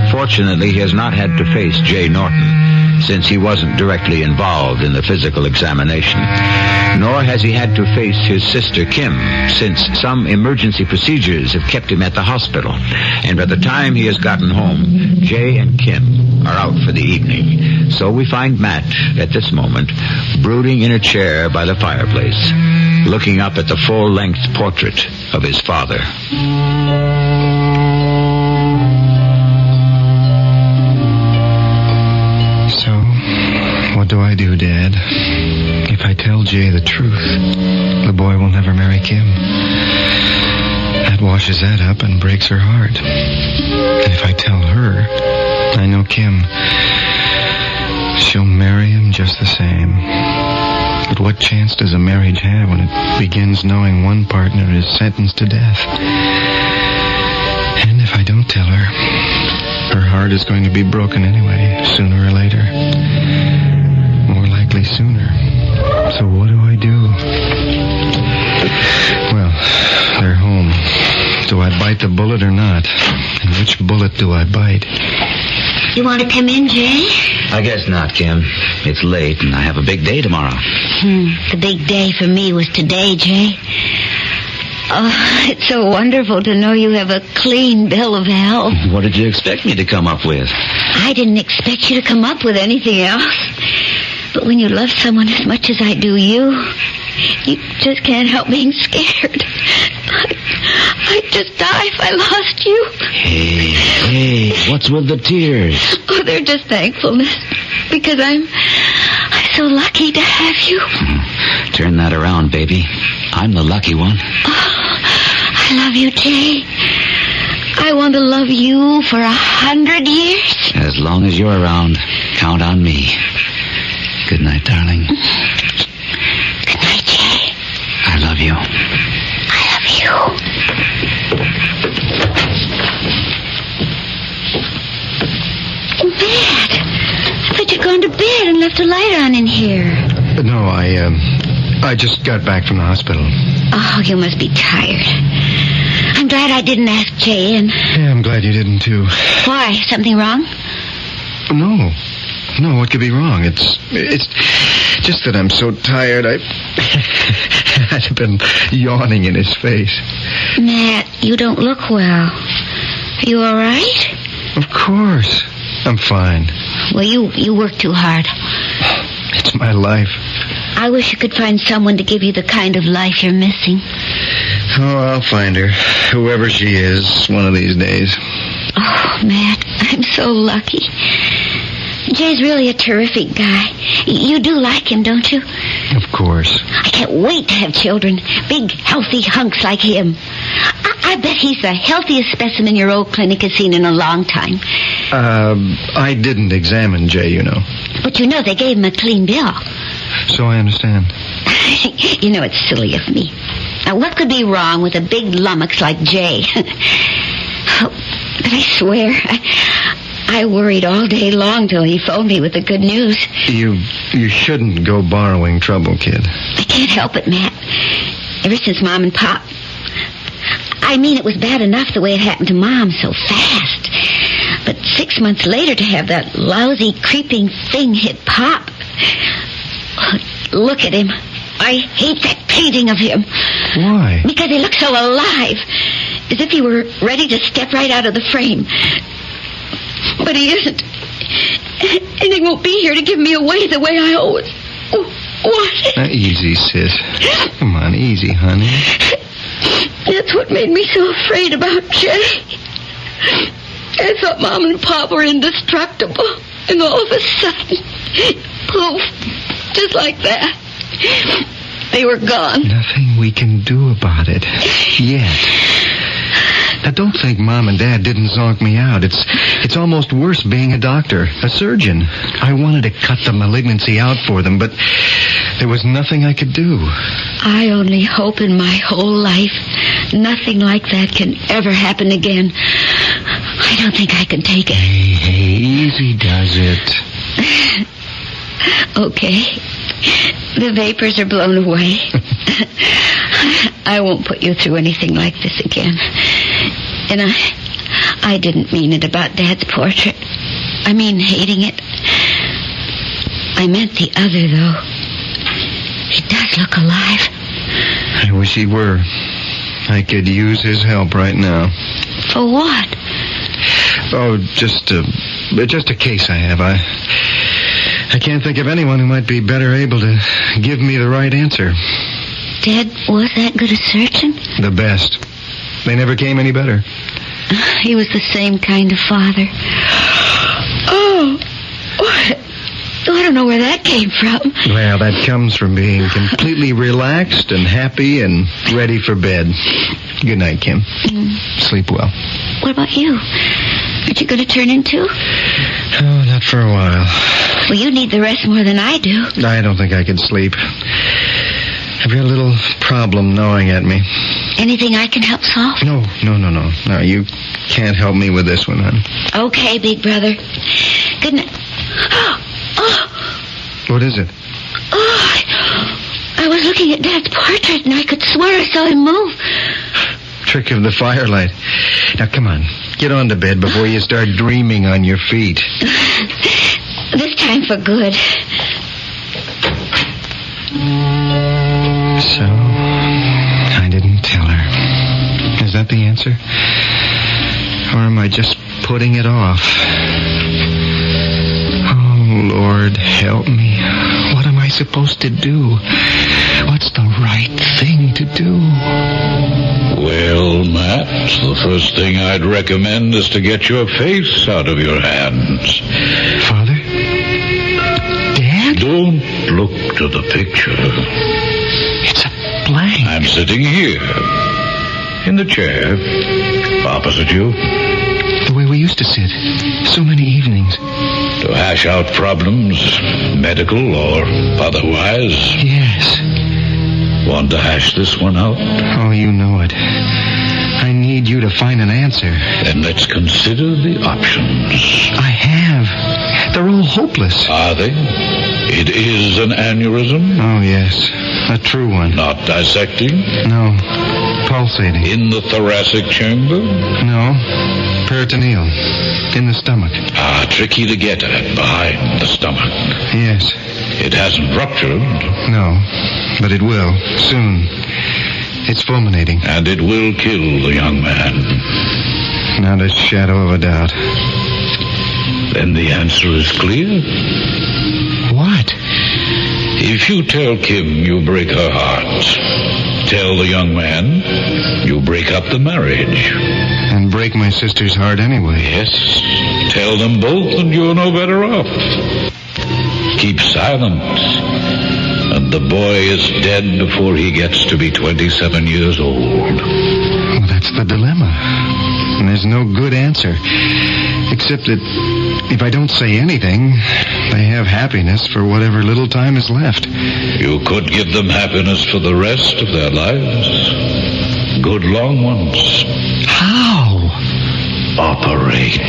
Fortunately, he has not had to face Jay Norton, since he wasn't directly involved in the physical examination. Nor has he had to face his sister Kim, since some emergency procedures have kept him at the hospital. And by the time he has gotten home, Jay and Kim are out for the evening. So we find Matt, at this moment, brooding in a chair by the fireplace, looking up at the full-length portrait of his father. So, what do I do, Dad? If I tell Jay the truth, the boy will never marry Kim. That washes that up and breaks her heart. And if I tell her, I know Kim. She'll marry him just the same. But what chance does a marriage have when it begins knowing one partner is sentenced to death? And if I don't tell her, her heart is going to be broken anyway, sooner or later. More likely sooner. So what do I do? Well, they're home. Do I bite the bullet or not? And which bullet do I bite? You want to come in, Jay? I guess not, Kim. It's late, and I have a big day tomorrow. The big day for me was today, Jay. Oh, it's so wonderful to know you have a clean bill of health. What did you expect me to come up with? I didn't expect you to come up with anything else. But when you love someone as much as I do you just can't help being scared. I'd just die if I lost you. Hey, what's with the tears? Oh, they're just thankfulness. Because I'm so lucky to have you. Turn that around, baby. I'm the lucky one. I love you, Jay. I want to love you for 100 years. As long as you're around, count on me. Good night, darling. Good night, Jay. I love you. I love you. Matt, I thought you'd gone to bed and left a light on in here. No, I just got back from the hospital. Oh, you must be tired. I'm glad I didn't ask Jay in. Yeah, I'm glad you didn't, too. Why? Something wrong? No, what could be wrong? It's just that I'm so tired. I've been yawning in his face. Matt, you don't look well. Are you all right? Of course. I'm fine. Well, you work too hard. It's my life. I wish you could find someone to give you the kind of life you're missing. Oh, I'll find her. Whoever she is, one of these days. Oh, Matt, I'm so lucky. Jay's really a terrific guy. You do like him, don't you? Of course. I can't wait to have children. Big, healthy hunks like him. I bet he's the healthiest specimen your old clinic has seen in a long time. I didn't examine Jay, you know. But you know they gave him a clean bill. So I understand. You know, it's silly of me. Now, what could be wrong with a big lummox like Jay? But I swear, I worried all day long till he phoned me with the good news. You shouldn't go borrowing trouble, kid. I can't help it, Matt. Ever since Mom and Pop... I mean, it was bad enough the way it happened to Mom so fast. But 6 months later to have that lousy, creeping thing hit Pop... Look at him. I hate that painting of him. Why? Because he looks so alive. As if he were ready to step right out of the frame. But he isn't. And he won't be here to give me away the way I always wanted. Easy, sis. Come on, easy, honey. That's what made me so afraid about Jay. I thought Mom and Pop were indestructible. And all of a sudden, poof, just like that, they were gone. Nothing we can do about it. Yet. Now, don't think Mom and Dad didn't zonk me out. It's almost worse being a doctor, a surgeon. I wanted to cut the malignancy out for them, but there was nothing I could do. I only hope in my whole life nothing like that can ever happen again. I don't think I can take it. Hey, easy does it. Okay. The vapors are blown away. I won't put you through anything like this again. And I didn't mean it about Dad's portrait. I mean hating it. I meant the other, though. He does look alive. I wish he were. I could use his help right now. For what? Oh, just a case I have. I can't think of anyone who might be better able to give me the right answer. Dad was that good a surgeon? The best. They never came any better. He was the same kind of father. Oh, I don't know where that came from. Well, that comes from being completely relaxed and happy and ready for bed. Good night, Kim. Sleep well. What about you? Aren't you going to turn in too? Oh, not for a while. Well, you need the rest more than I do. I don't think I could sleep. I've got a little problem gnawing at me. Anything I can help solve? No. No, you can't help me with this one, hon. Okay, big brother. Good night. What is it? I was looking at Dad's portrait and I could swear I saw him move. Trick of the firelight. Now, come on. Get on to bed before you start dreaming on your feet. This time for good. So, I didn't tell her. Is that the answer? Or am I just putting it off? Oh, Lord, help me. What am I supposed to do? What's the right thing to do? Well, Matt, the first thing I'd recommend is to get your face out of your hands. Father? Dad? Don't look to the picture. It's a blank. I'm sitting here, in the chair, opposite you. The way we used to sit, so many evenings. To hash out problems, medical or otherwise. Yes. Want to hash this one out? Oh, you know it. I need you to find an answer. Then let's consider the options. I have. They're all hopeless. Are they? It is an aneurysm? Oh, yes. A true one. Not dissecting? No. Pulsating. In the thoracic chamber? No. Peritoneal. In the stomach. Ah, tricky to get at, behind the stomach. Yes. It hasn't ruptured. No, but it will, soon. It's fulminating. And it will kill the young man. Not a shadow of a doubt. Then the answer is clear. What? If you tell Kim you break her heart, tell the young man you break up the marriage. And break my sister's heart anyway. Yes. Tell them both and you're no better off. Keep silent. And the boy is dead before he gets to be 27 years old. Well, that's the dilemma. And there's no good answer. Except that if I don't say anything, they have happiness for whatever little time is left. You could give them happiness for the rest of their lives. Good long ones. How? Operate.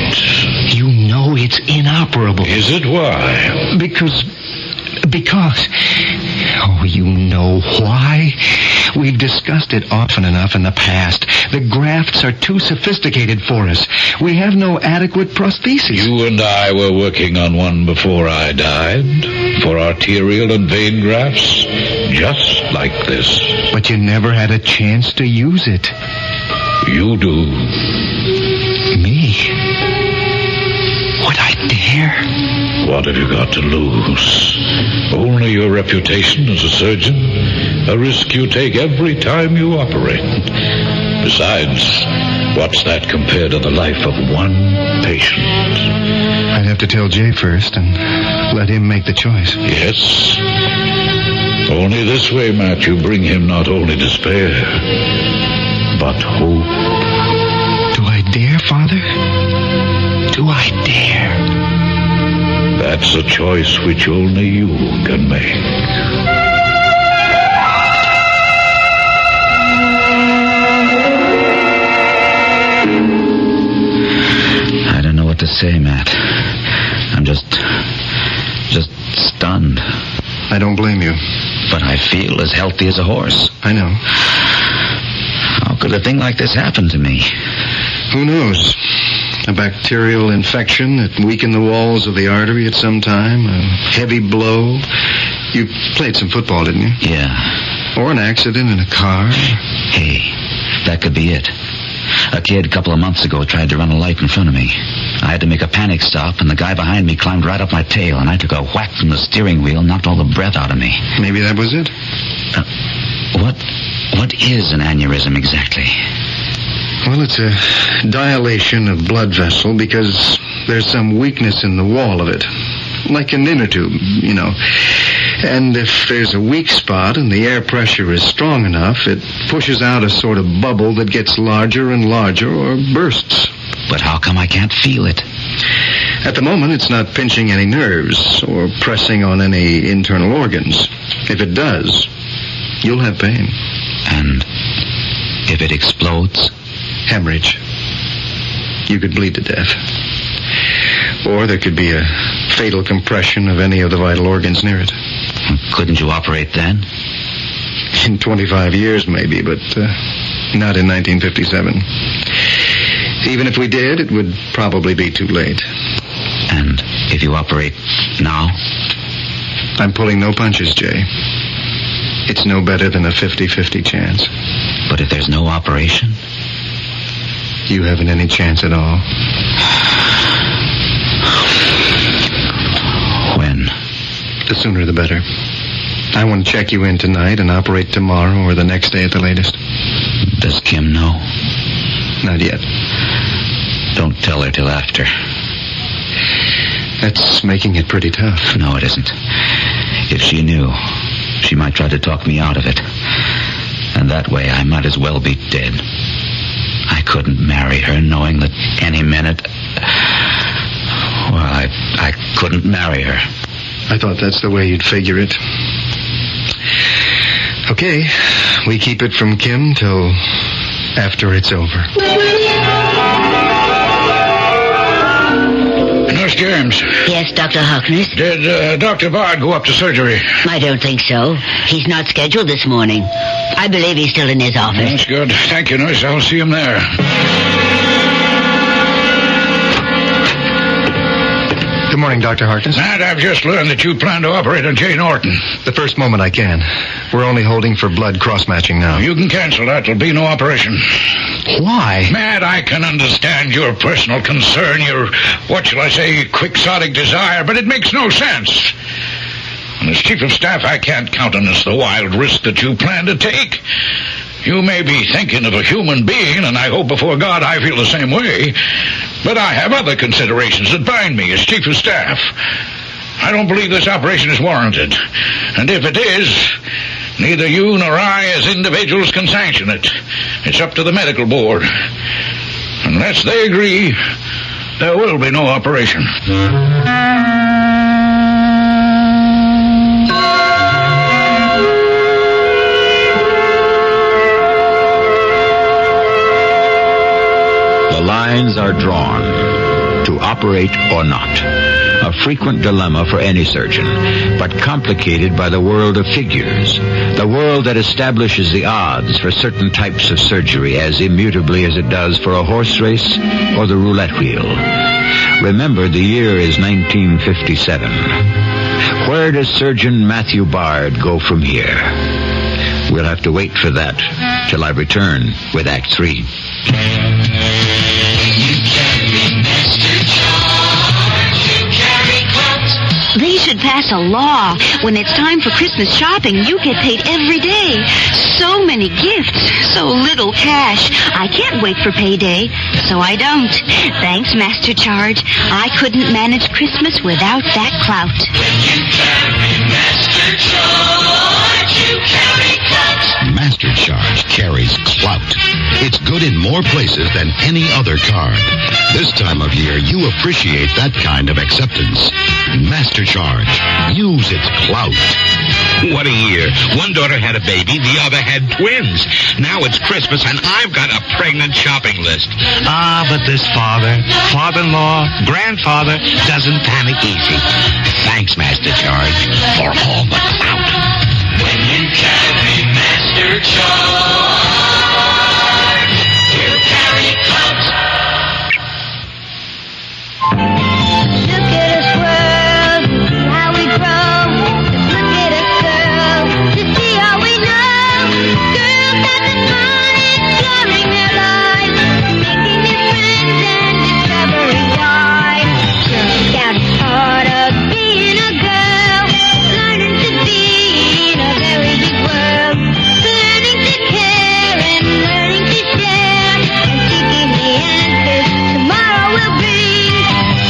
You know it's inoperable. Is it why? Because... Oh, you know why? We've discussed it often enough in the past. The grafts are too sophisticated for us. We have no adequate prosthesis. You and I were working on one before I died. For arterial and vein grafts. Just like this. But you never had a chance to use it. You do. Me? Would I dare? What have you got to lose? Only your reputation as a surgeon. A risk you take every time you operate. Besides, what's that compared to the life of one patient? I'd have to tell Jay first and let him make the choice. Yes. Only this way, Matt, you bring him not only despair, but hope. Do I dare, Father? Do I dare? That's a choice which only you can make. I don't know what to say, Matt. I'm just stunned. I don't blame you. But I feel as healthy as a horse. I know. How could a thing like this happen to me? Who knows? A bacterial infection that weakened the walls of the artery at some time. A heavy blow. You played some football, didn't you? Yeah. Or an accident in a car. Hey, that could be it. A kid a couple of months ago tried to run a light in front of me. I had to make a panic stop, and the guy behind me climbed right up my tail, and I took a whack from the steering wheel and knocked all the breath out of me. Maybe that was it. What is an aneurysm exactly? Well, it's a dilation of blood vessel because there's some weakness in the wall of it. Like an inner tube, you know. And if there's a weak spot and the air pressure is strong enough, it pushes out a sort of bubble that gets larger and larger or bursts. But how come I can't feel it? At the moment, it's not pinching any nerves or pressing on any internal organs. If it does, you'll have pain. And if it explodes? Hemorrhage. You could bleed to death. Or there could be a fatal compression of any of the vital organs near it. Couldn't you operate then? In 25 years, maybe, but not in 1957. Even if we did, it would probably be too late. And If you operate now? I'm pulling no punches, Jay. It's no better than a 50-50 chance. But if there's no operation? You haven't any chance at all. When? The sooner the better. I want to check you in tonight and operate tomorrow or the next day at the latest. Does Kim know? Not yet. Don't tell her till after. That's making it pretty tough. No, it isn't. If she knew, she might try to talk me out of it. And that way I might as well be dead. I couldn't marry her knowing that any minute... Well, I couldn't marry her. I thought that's the way you'd figure it. Okay, we keep it from Kim till after it's over. Nurse James. Yes, Dr. Harkness? Did Dr. Bard go up to surgery? I don't think so. He's not scheduled this morning. I believe he's still in his office. That's good. Thank you, nurse. I'll see him there. Good morning, Dr. Harkness. And I've just learned that you plan to operate on Jane Norton. The first moment I can. We're only holding for blood cross-matching now. You can cancel that. There'll be no operation. Why? Matt, I can understand your personal concern, your, what shall I say, quixotic desire, but it makes no sense. And as chief of staff, I can't countenance the wild risk that you plan to take. You may be thinking of a human being, and I hope before God I feel the same way, but I have other considerations that bind me as chief of staff. I don't believe this operation is warranted, and if it is, neither you nor I as individuals can sanction it. It's up to the medical board. Unless they agree, there will be no operation. The lines are drawn, to operate or not. A frequent dilemma for any surgeon, but complicated by the world of figures, the world that establishes the odds for certain types of surgery as immutably as it does for a horse race or the roulette wheel. Remember, the year is 1957. Where does Surgeon Matthew Bard go from here? We'll have to wait for that till I return with Act 3. They should pass a law. When it's time for Christmas shopping, you get paid every day. So many gifts, so little cash. I can't wait for payday, so I don't. Thanks, Master Charge. I couldn't manage Christmas without that clout. When you carry Master Charge, you carry clout. Master Charge carries clout. It's good in more places than any other card. This time of year, you appreciate that kind of acceptance. Master Charge. Use its clout. What a year. One daughter had a baby, the other had twins. Now it's Christmas, and I've got a pregnant shopping list. But this father-in-law, grandfather, doesn't panic easy. Thanks, Master Charge, for all the clout. When you carry Master Charge, you carry clout. Look at us world, see how we grow. Look at us girls, to see how we know. Girls got the fun, exploring their lives, making new friends and discovering why. Girl Scout's part of being a girl, learning to be in a very big world, learning to care and learning to share, and seeking the answers tomorrow will bring.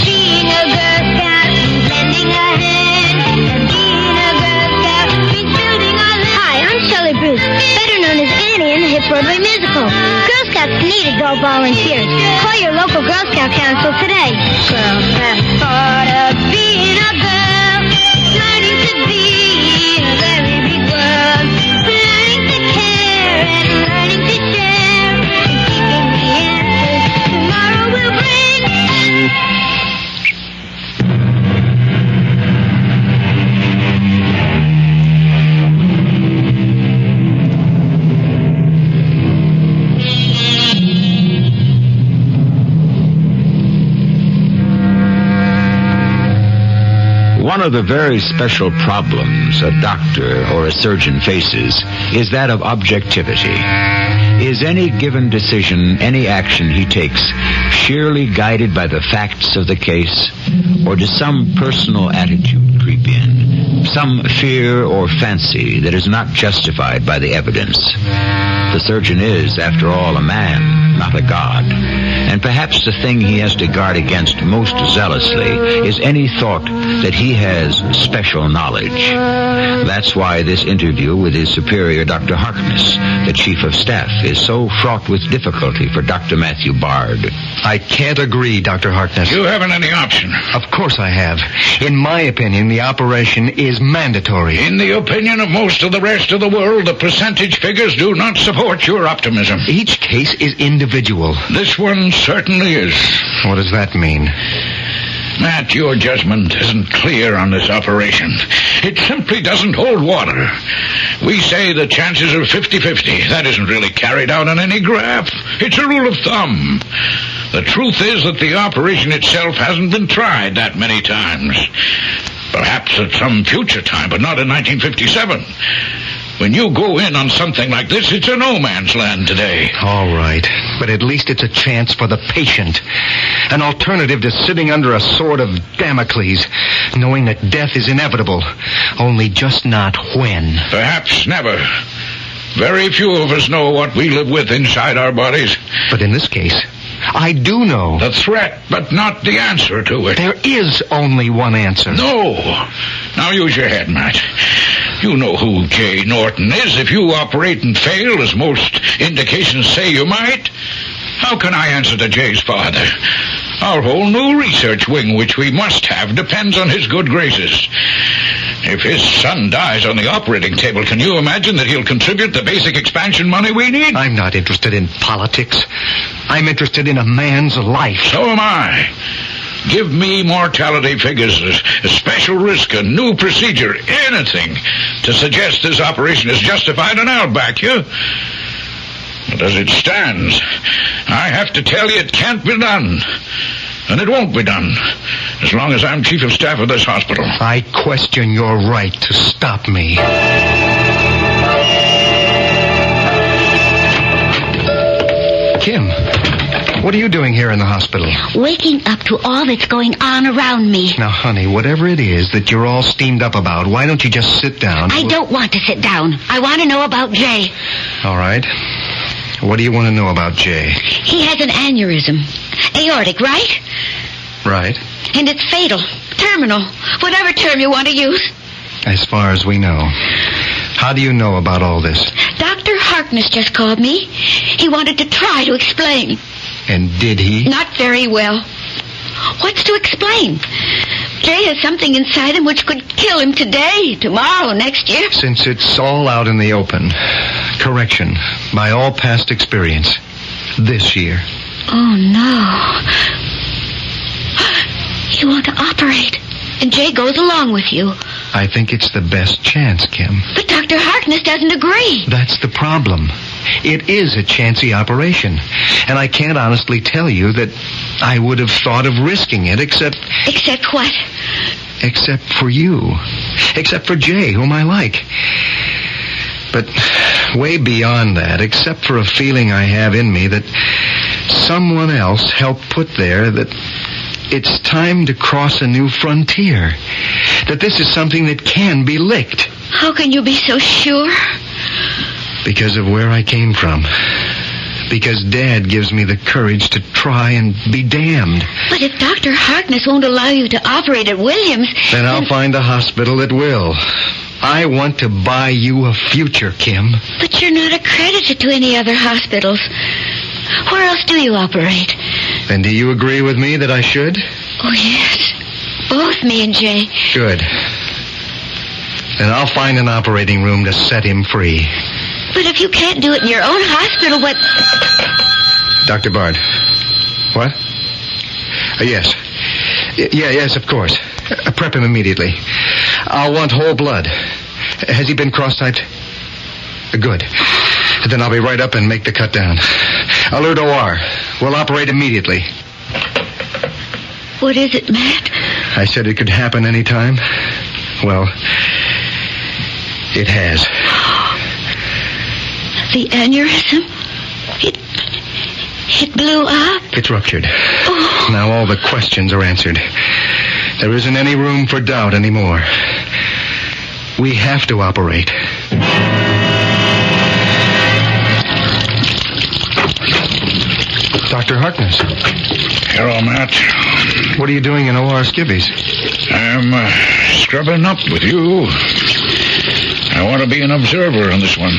Being a Girl Scout means lending a hand, and being a Girl Scout means building our land. Hi, I'm Shelley Bruce, better known as Annie in the hit Broadway musical. Girl Scouts need adult volunteers. Call your local Girl Scout council today. Girl Scouts part of being a girl, learning to be in a very big world, learning to care and learning to share, and seeking the answers tomorrow will bring. One of the very special problems a doctor or a surgeon faces is that of objectivity. Is any given decision, any action he takes, sheerly guided by the facts of the case? Or does some personal attitude creep in? Some fear or fancy that is not justified by the evidence? The surgeon is, after all, a man, not a god. And perhaps the thing he has to guard against most zealously is any thought that he has special knowledge. That's why this interview with his superior, Dr. Harkness, the chief of staff, is so fraught with difficulty for Dr. Matthew Bard. I can't agree, Dr. Harkness. You haven't any option. Of course I have. In my opinion, the operation is mandatory. In the opinion of most of the rest of the world, the percentage figures do not support your optimism. Each case is individual. This one certainly is. What does that mean? Matt, your judgment isn't clear on this operation. It simply doesn't hold water. We say the chances are 50-50. That isn't really carried out on any graph. It's a rule of thumb. The truth is that the operation itself hasn't been tried that many times. Perhaps at some future time, but not in 1957. When you go in on something like this, it's a no man's land today. All right, but at least it's a chance for the patient. An alternative to sitting under a sword of Damocles, knowing that death is inevitable, only just not when. Perhaps never. Very few of us know what we live with inside our bodies. But in this case, I do know. The threat, but not the answer to it. There is only one answer. No. Now use your head, Matt. You know who Jay Norton is. If you operate and fail, as most indications say you might, how can I answer to Jay's father? Our whole new research wing, which we must have, depends on his good graces. If his son dies on the operating table, can you imagine that he'll contribute the basic expansion money we need? I'm not interested in politics. I'm interested in a man's life. So am I. Give me mortality figures, a special risk, a new procedure, anything to suggest this operation is justified, and I'll back you. But as it stands, I have to tell you it can't be done. And it won't be done as long as I'm chief of staff of this hospital. I question your right to stop me. Kim, what are you doing here in the hospital? Waking up to all that's going on around me. Now, honey, whatever it is that you're all steamed up about, why don't you just sit down? I don't want to sit down. I want to know about Jay. All right. What do you want to know about Jay? He has an aneurysm. Aortic, right? Right. And it's fatal. Terminal. Whatever term you want to use. As far as we know. How do you know about all this? Dr. Harkness just called me. He wanted to try to explain. And did he? Not very well. What's to explain? Jay has something inside him which could kill him today, tomorrow, next year. Since it's all out in the open, correction, by all past experience, this year. Oh, no. You want to operate, and Jay goes along with you. I think it's the best chance, Kim. But Dr. Harkness doesn't agree. That's the problem. It is a chancy operation, and I can't honestly tell you that I would have thought of risking it except... Except what? Except for you. Except for Jay, whom I like. But way beyond that, except for a feeling I have in me that someone else helped put there that it's time to cross a new frontier. That this is something that can be licked. How can you be so sure? Because of where I came from. Because Dad gives me the courage to try and be damned. But if Dr. Harkness won't allow you to operate at Williams... Then I'll find a hospital that will. I want to buy you a future, Kim. But you're not accredited to any other hospitals. Where else do you operate? Then do you agree with me that I should? Oh, yes. Both me and Jay. Good. Then I'll find an operating room to set him free. But if you can't do it in your own hospital, what... Dr. Bard. What? Yes. Yes, of course. Prep him immediately. I'll want whole blood. Has he been cross-typed? Good. Then I'll be right up and make the cut down. Alert OR. We'll operate immediately. What is it, Matt? I said it could happen any time. Well, it has. The aneurysm? It blew up? It's ruptured. Oh. Now all the questions are answered. There isn't any room for doubt anymore. We have to operate. Dr. Harkness. Hello, Matt. What are you doing in OR Skibby's? I'm scrubbing up with you. I want to be an observer on this one.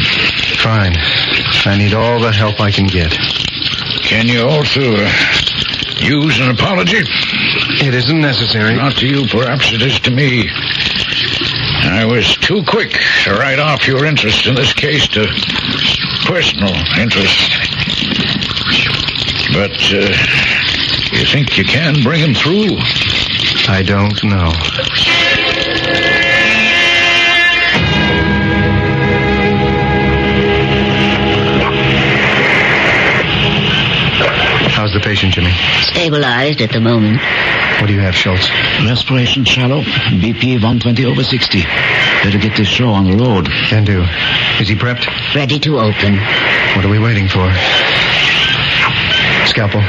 Fine. I need all the help I can get. Can you also use an apology? It isn't necessary. Not to you, perhaps it is to me. I was too quick to write off your interest in this case to personal interest. But you think you can bring him through? I don't know. How's the patient, Jimmy? Stabilized at the moment. What do you have, Schultz? Respiration shallow. BP 120/60. Better get this show on the road. Can do. Is he prepped? Ready to open. What are we waiting for? Scalpel.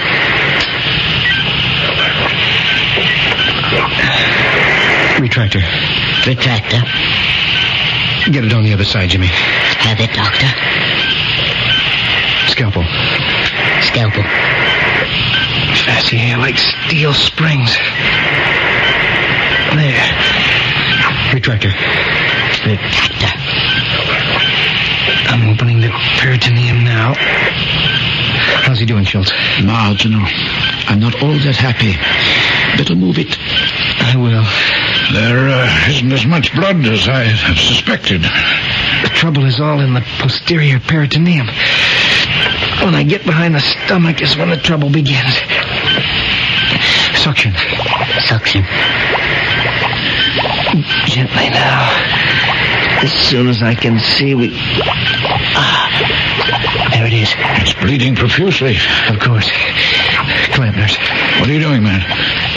Retractor. Retractor. Get it on the other side, Jimmy. Have it, Doctor. Scalpel. Scalpel. Fascia here like steel springs. There. Retractor. Retractor. I'm opening the peritoneum now. How's he doing, Schultz? Marginal. I'm not all that happy. Better move it. I will. There isn't as much blood as I had suspected. The trouble is all in the posterior peritoneum. When I get behind the stomach is when the trouble begins. Suction. Suction. Gently now. As soon as I can see, we... there it is. It's bleeding profusely. Of course. Clamp, nurse. What are you doing, man?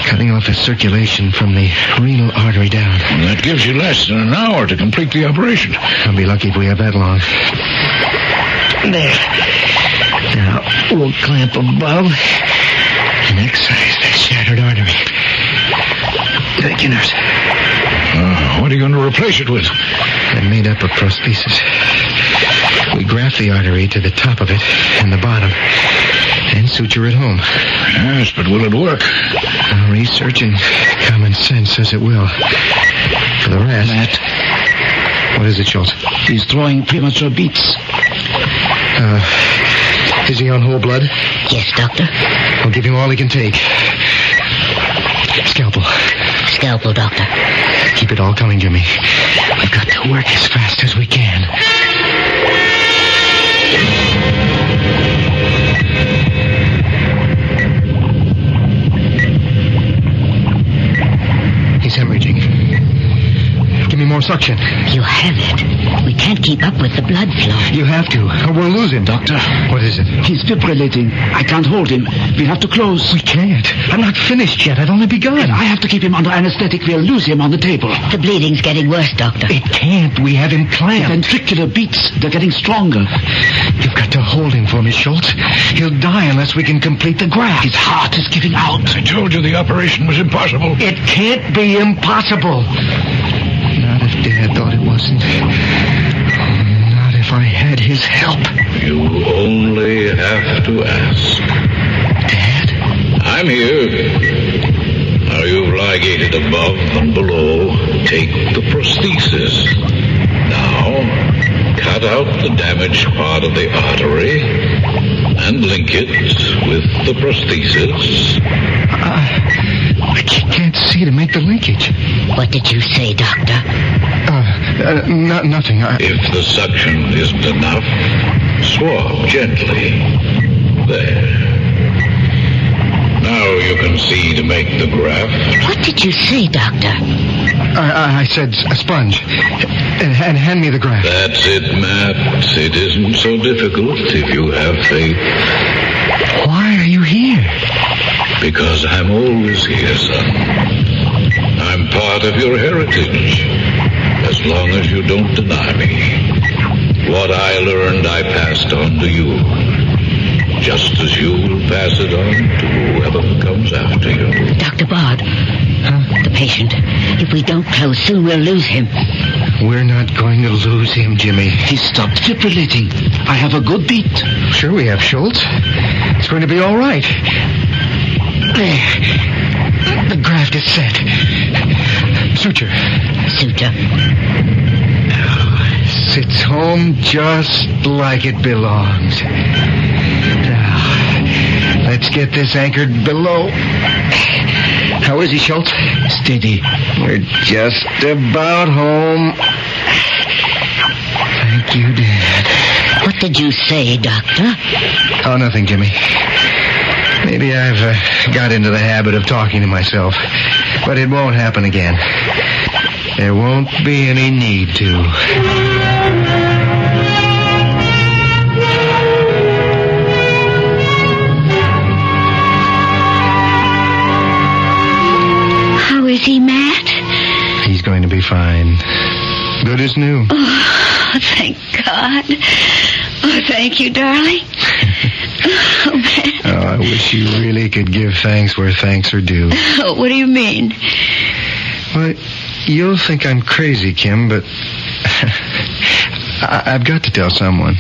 Cutting off the circulation from the renal artery down. Well, that gives you less than an hour to complete the operation. I'll be lucky if we have that long. There. Now, we'll clamp above and excise the shattered artery. Thank you, nurse. What are you going to replace it with? I made up a prosthesis. We graft the artery to the top of it and the bottom, and suture it home. Yes, but will it work? Research and common sense says it will. For the rest... Matt. What is it, Schultz? He's throwing premature beats. Is he on whole blood? Yes, Doctor. I'll give him all he can take. Scalpel. Scalpel, Doctor. Keep it all coming, Jimmy. We've got to work as fast as we can. He's hemorrhaging. Give me more suction. You have it. We can't keep up with the blood flow. You have to, or we'll lose him. Doctor. What is it? He's fibrillating. I can't hold him. We have to close. We can't. I'm not finished yet. I've only begun. I have to keep him under anesthetic. We'll lose him on the table. The bleeding's getting worse, Doctor. It can't. We have him clamped. The ventricular beats. They're getting stronger. You've got to hold him for me, Schultz. He'll die unless we can complete the graft. His heart is giving out. I told you the operation was impossible. It can't be impossible. Not if Dad thought it wasn't. Not if I had his help. You only have to ask. Dad? I'm here. Now you've ligated above and below. Take the prosthesis. Now, cut out the damaged part of the artery and link it with the prosthesis. I can't see to make the linkage. What did you say, Doctor? Nothing. If the suction isn't enough, swab gently. There. Now you can see to make the graft. What did you say, Doctor? I said a sponge. And hand me the graft. That's it, Matt. It isn't so difficult if you have faith. Why are you here? Because I'm always here, son. I'm part of your heritage, as long as you don't deny me. What I learned, I passed on to you, just as you will pass it on to whoever comes after you. Dr. Bard. The patient. If we don't close soon, we'll lose him. We're not going to lose him, Jimmy. He stopped fibrillating. I have a good beat. Sure, we have Schultz. It's going to be all right. There. The graft is set. Suture. Suture. Sits home just like it belongs. Now, let's get this anchored below. How is he, Schultz? Steady. We're just about home. Thank you, Dad. What did you say, Doctor? Oh, nothing, Jimmy. Maybe I've got into the habit of talking to myself. But it won't happen again. There won't be any need to. Is he, Matt? He's going to be fine. Good as new. Oh, thank God. Oh, thank you, darling. Oh, Matt. Oh, I wish you really could give thanks where thanks are due. Oh, what do you mean? Well, you'll think I'm crazy, Kim, but I've got to tell someone.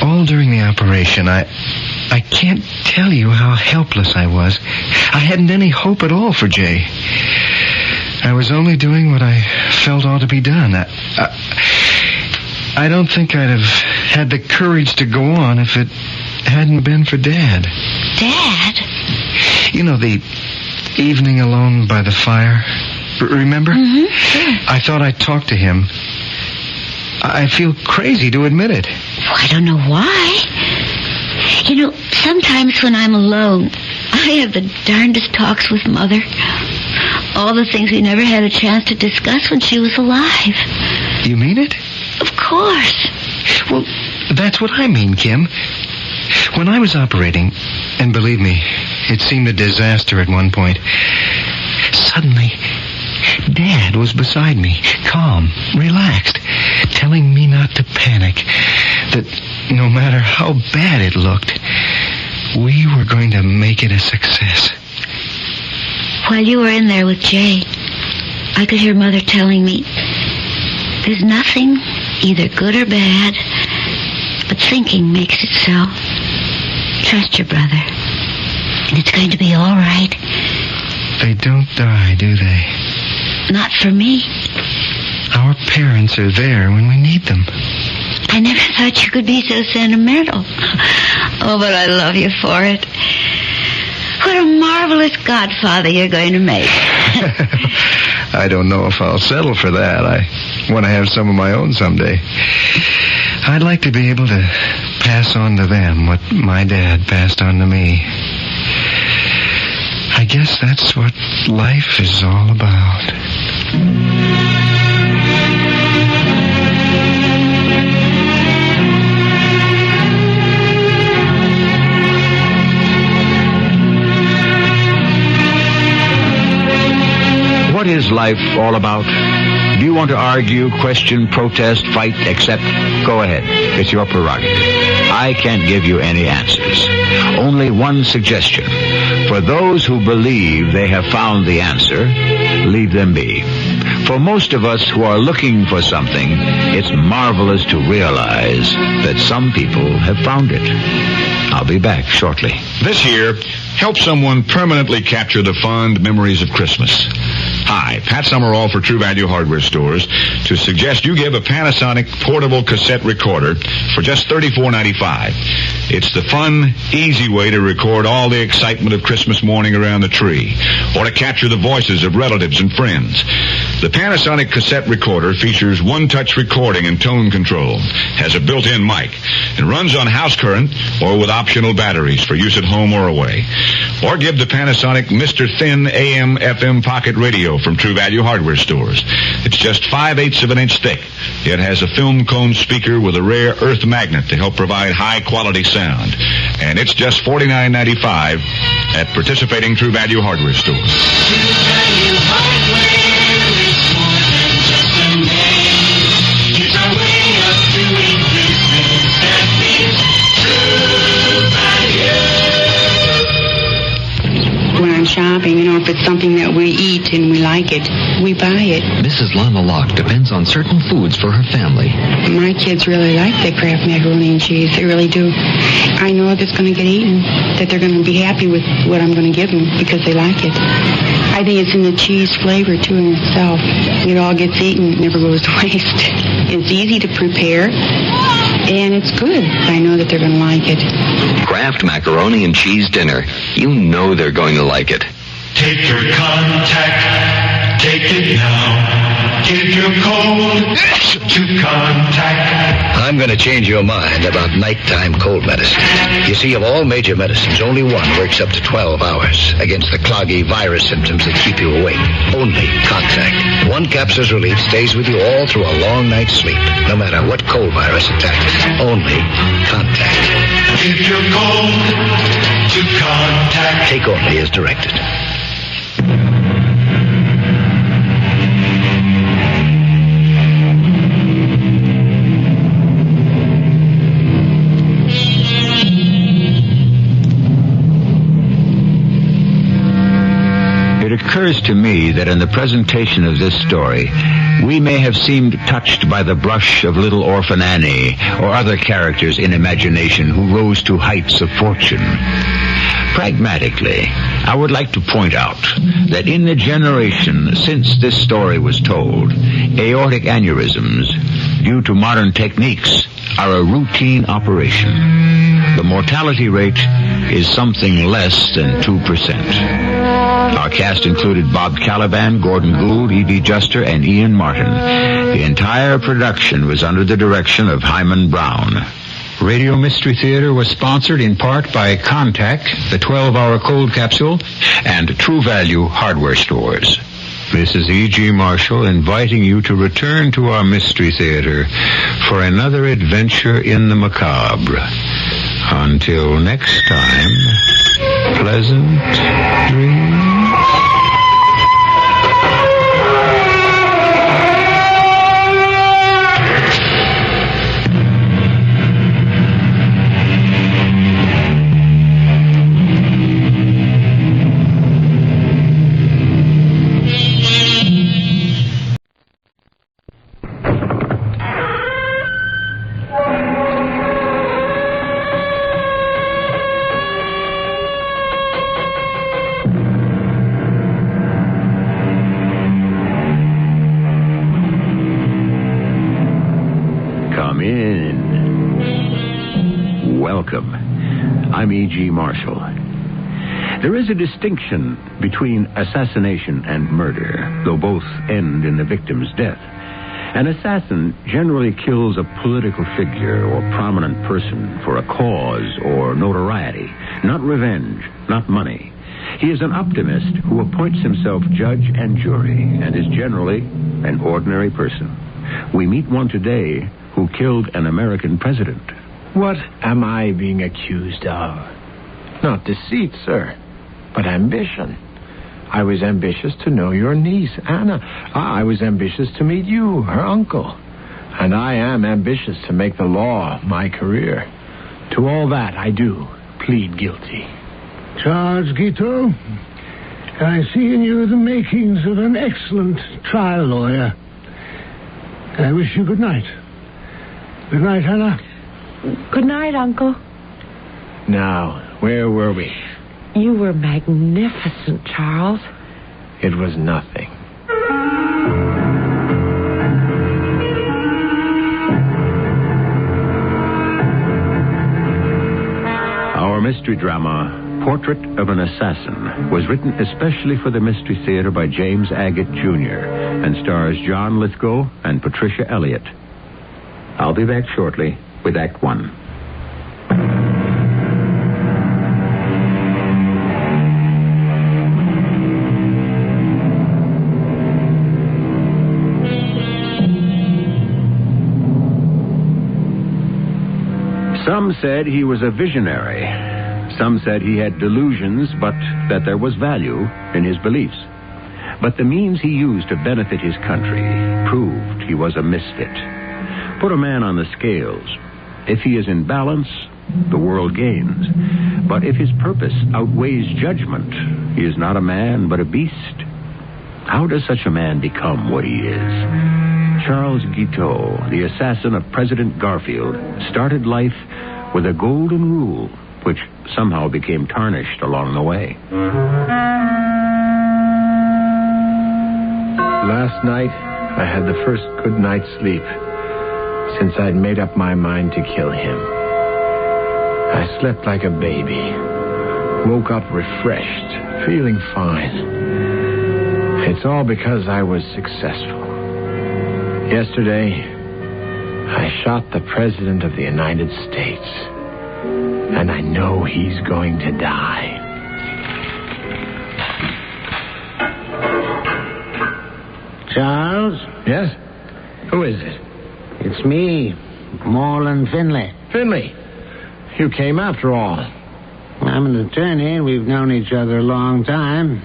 All during the operation, I can't tell you how helpless I was. I hadn't any hope at all for Jay. I was only doing what I felt ought to be done. I don't think I'd have had the courage to go on if it hadn't been for Dad. Dad? You know, the evening alone by the fire. Remember? Mm-hmm. Sure. I thought I'd talk to him. I feel crazy to admit it. Oh, I don't know why. You know, sometimes when I'm alone, I have the darndest talks with Mother. All the things we never had a chance to discuss when she was alive. You mean it? Of course. Well, that's what I mean, Kim. When I was operating, and believe me, it seemed a disaster at one point, suddenly, Dad was beside me, calm, relaxed, telling me not to panic, that no matter how bad it looked, we were going to make it a success. While you were in there with Jay, I could hear Mother telling me, there's nothing, either good or bad, but thinking makes it so. Trust your brother, and it's going to be all right. They don't die, do they? Not for me. Our parents are there when we need them. I never thought you could be so sentimental. Oh, but I love you for it. What a marvelous godfather you're going to make. I don't know if I'll settle for that. I want to have some of my own someday. I'd like to be able to pass on to them what my dad passed on to me. I guess that's what life is all about. What is life all about? Do you want to argue, question, protest, fight, accept? Go ahead. It's your prerogative. I can't give you any answers. Only one suggestion. For those who believe they have found the answer, leave them be. For most of us who are looking for something, it's marvelous to realize that some people have found it. I'll be back shortly. This year, help someone permanently capture the fond memories of Christmas. Hi, Pat Summerall for True Value Hardware Stores to suggest you give a Panasonic portable cassette recorder for just $34.95. It's the fun, easy way to record all the excitement of Christmas morning around the tree, or to capture the voices of relatives and friends. The Panasonic cassette recorder features one-touch recording and tone control, has a built-in mic, and runs on house current or with optional batteries for use at home or away. Or give the Panasonic Mr. Thin AM/FM pocket radio from True Value Hardware Stores. It's just 5/8 inch thick. It has a film cone speaker with a rare earth magnet to help provide high-quality sound. And it's just $49.95 at participating True Value hardware stores. When I'm shopping, if it's something that we eat and we like it, we buy it. Mrs. Lana Locke depends on certain foods for her family. My kids really like the Kraft macaroni and cheese. They really do. I know if it's going to get eaten, that they're going to be happy with what I'm going to give them because they like it. I think it's in the cheese flavor, too, in itself. It all gets eaten. It never goes to waste. It's easy to prepare, and it's good. I know that they're going to like it. Kraft macaroni and cheese dinner. You know they're going to like it. Take your contact, take it now. Give your cold to contact. I'm going to change your mind about nighttime cold medicine. You see, of all major medicines, only one works up to 12 hours against the cloggy virus symptoms that keep you awake. Only Contact. One capsule's relief stays with you all through a long night's sleep, no matter what cold virus attacks. Only Contact. Give your cold to contact. Take only as directed. It occurs to me that in the presentation of this story, we may have seemed touched by the brush of Little Orphan Annie or other characters in imagination who rose to heights of fortune. Pragmatically, I would like to point out that in the generation since this story was told, aortic aneurysms, due to modern techniques, are a routine operation. The mortality rate is something less than 2%. Our cast included Bob Caliban, Gordon Gould, E.B. Juster, and Ian Martin. The entire production was under the direction of Hyman Brown. Radio Mystery Theater was sponsored in part by Contact, the 12-hour cold capsule, and True Value hardware stores. This is E.G. Marshall inviting you to return to our Mystery Theater for another adventure in the macabre. Until next time, pleasant dreams. I'm E.G. Marshall. There is a distinction between assassination and murder, though both end in the victim's death. An assassin generally kills a political figure or prominent person for a cause or notoriety, not revenge, not money. He is an optimist who appoints himself judge and jury and is generally an ordinary person. We meet one today who killed an American president. What am I being accused of? Not deceit, sir, but ambition. I was ambitious to know your niece, Anna. I was ambitious to meet you, her uncle. And I am ambitious to make the law my career. To all that, I do plead guilty. Charles Guiteau, I see in you the makings of an excellent trial lawyer. I wish you good night. Good night, Anna. Good night, Uncle. Now, where were we? You were magnificent, Charles. It was nothing. Our mystery drama, Portrait of an Assassin, was written especially for the Mystery Theater by James Agate, Jr. and stars John Lithgow and Patricia Elliott. I'll be back shortly with Act One. Some Some said he was a visionary. Some said he had delusions, but that there was value in his beliefs. But the means he used to benefit his country proved he was a misfit. Put a man on the scales. If he is in balance, the world gains. But if his purpose outweighs judgment, he is not a man, but a beast. How does such a man become what he is? Charles Guiteau, the assassin of President Garfield, started life with a golden rule, which somehow became tarnished along the way. Last night, I had the first good night's sleep since I'd made up my mind to kill him. I slept like a baby, woke up refreshed, feeling fine. It's all because I was successful. Yesterday, I shot the President of the United States, and I know he's going to die. Charles? Yes? Who is it? It's me, Moreland Finley. Finley, you came after all. I'm an attorney. We've known each other a long time.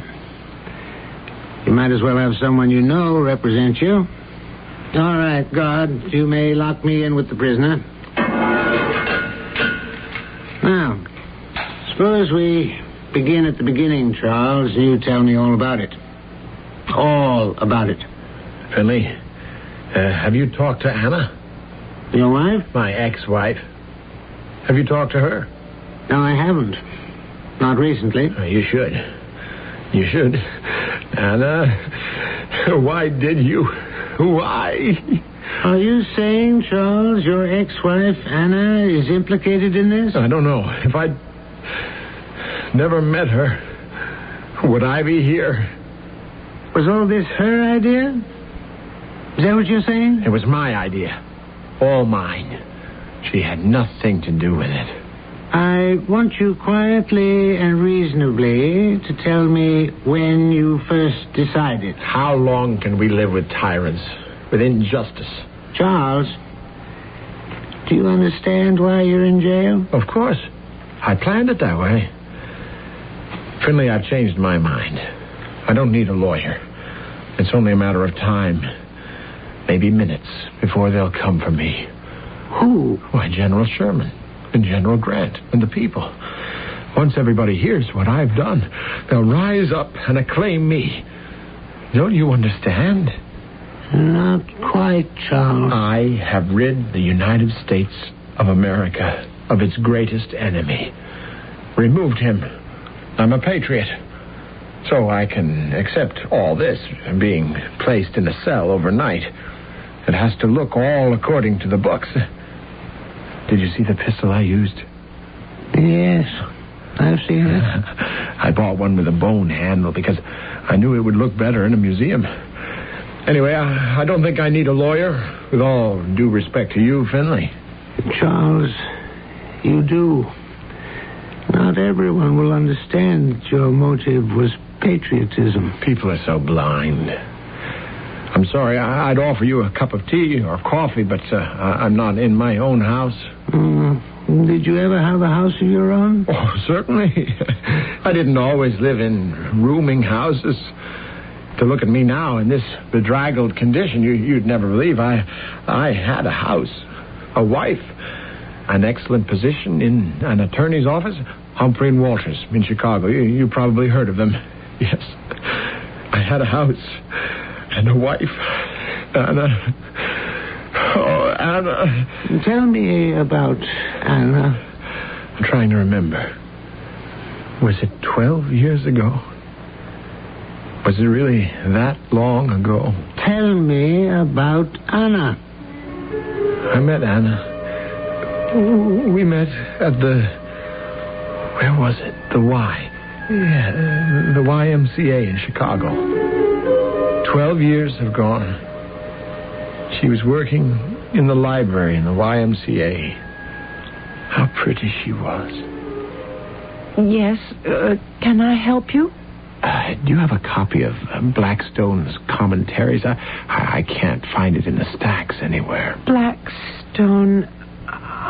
You might as well have someone you know represent you. All right, guard, you may lock me in with the prisoner. Now, suppose we begin at the beginning, Charles. You tell me all about it. All about it. Finley, have you talked to Anna? Your wife? My ex-wife. Have you talked to her? No, I haven't. Not recently. You should. You should. Anna, why did you? Why? Are you saying, Charles, your ex-wife, Anna, is implicated in this? I don't know. If I'd never met her, would I be here? Was all this her idea? Is that what you're saying? It was my idea. All mine. She had nothing to do with it. I want you quietly and reasonably to tell me when you first decided. How long can we live with tyrants, with injustice? Charles, do you understand why you're in jail? Of course. I planned it that way. Finley, I've changed my mind. I don't need a lawyer. It's only a matter of time. Maybe minutes before they'll come for me. Who? Why, General Sherman and General Grant and the people. Once everybody hears what I've done, they'll rise up and acclaim me. Don't you understand? Not quite, Charles. I have rid the United States of America of its greatest enemy. Removed him. I'm a patriot. So I can accept all this, being placed in a cell overnight. It has to look all according to the books. Did you see the pistol I used? Yes, I've seen it. I bought one with a bone handle because I knew it would look better in a museum. Anyway, I don't think I need a lawyer, with all due respect to you, Finley. Charles, you do. Not everyone will understand that your motive was patriotism. People are so blind. I'm sorry, I'd offer you a cup of tea or coffee, but I'm not in my own house. Did you ever have a house of your own? Oh, certainly. I didn't always live in rooming houses. To look at me now in this bedraggled condition, you'd never believe I had a house, a wife, an excellent position in an attorney's office, Humphrey and Walters in Chicago. You probably heard of them. Yes, I had a house and a wife, Anna. Oh, Anna. Tell me about Anna. I'm trying to remember. Was it 12 years ago? Was it really that long ago? Tell me about Anna. I met Anna. We met at the... Where was it? The Y. Yeah, the YMCA in Chicago. 12 years have gone. She was working in the library in the YMCA. How pretty she was. Yes, can I help you? Do you have a copy of Blackstone's commentaries? I can't find it in the stacks anywhere. Blackstone...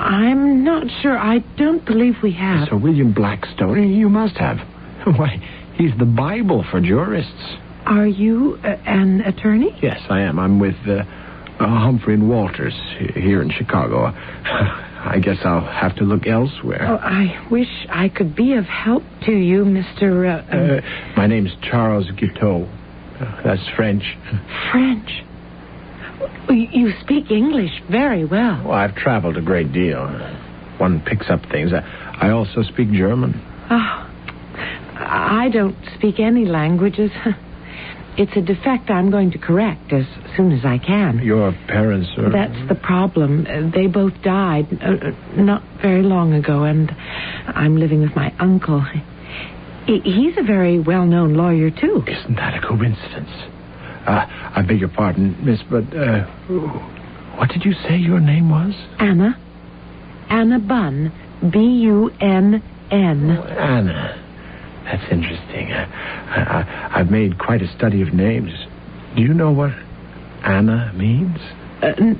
I'm not sure. I don't believe we have. Sir William Blackstone, you must have. Why, he's the Bible for jurists. Are you an attorney? Yes, I am. I'm with Humphrey and Walters here in Chicago. I guess I'll have to look elsewhere. Oh, I wish I could be of help to you, Mr. My name's Charles Guiteau. That's French. French? You speak English very well. Well, I've traveled a great deal. One picks up things. I also speak German. Oh, I don't speak any languages. It's a defect I'm going to correct as soon as I can. Your parents are... That's the problem. They both died not very long ago, and I'm living with my uncle. He's a very well-known lawyer, too. Isn't that a coincidence? I beg your pardon, miss, but what did you say your name was? Anna. Anna Bunn. Bunn. Anna. That's interesting. I've made quite a study of names. Do you know what Anna means?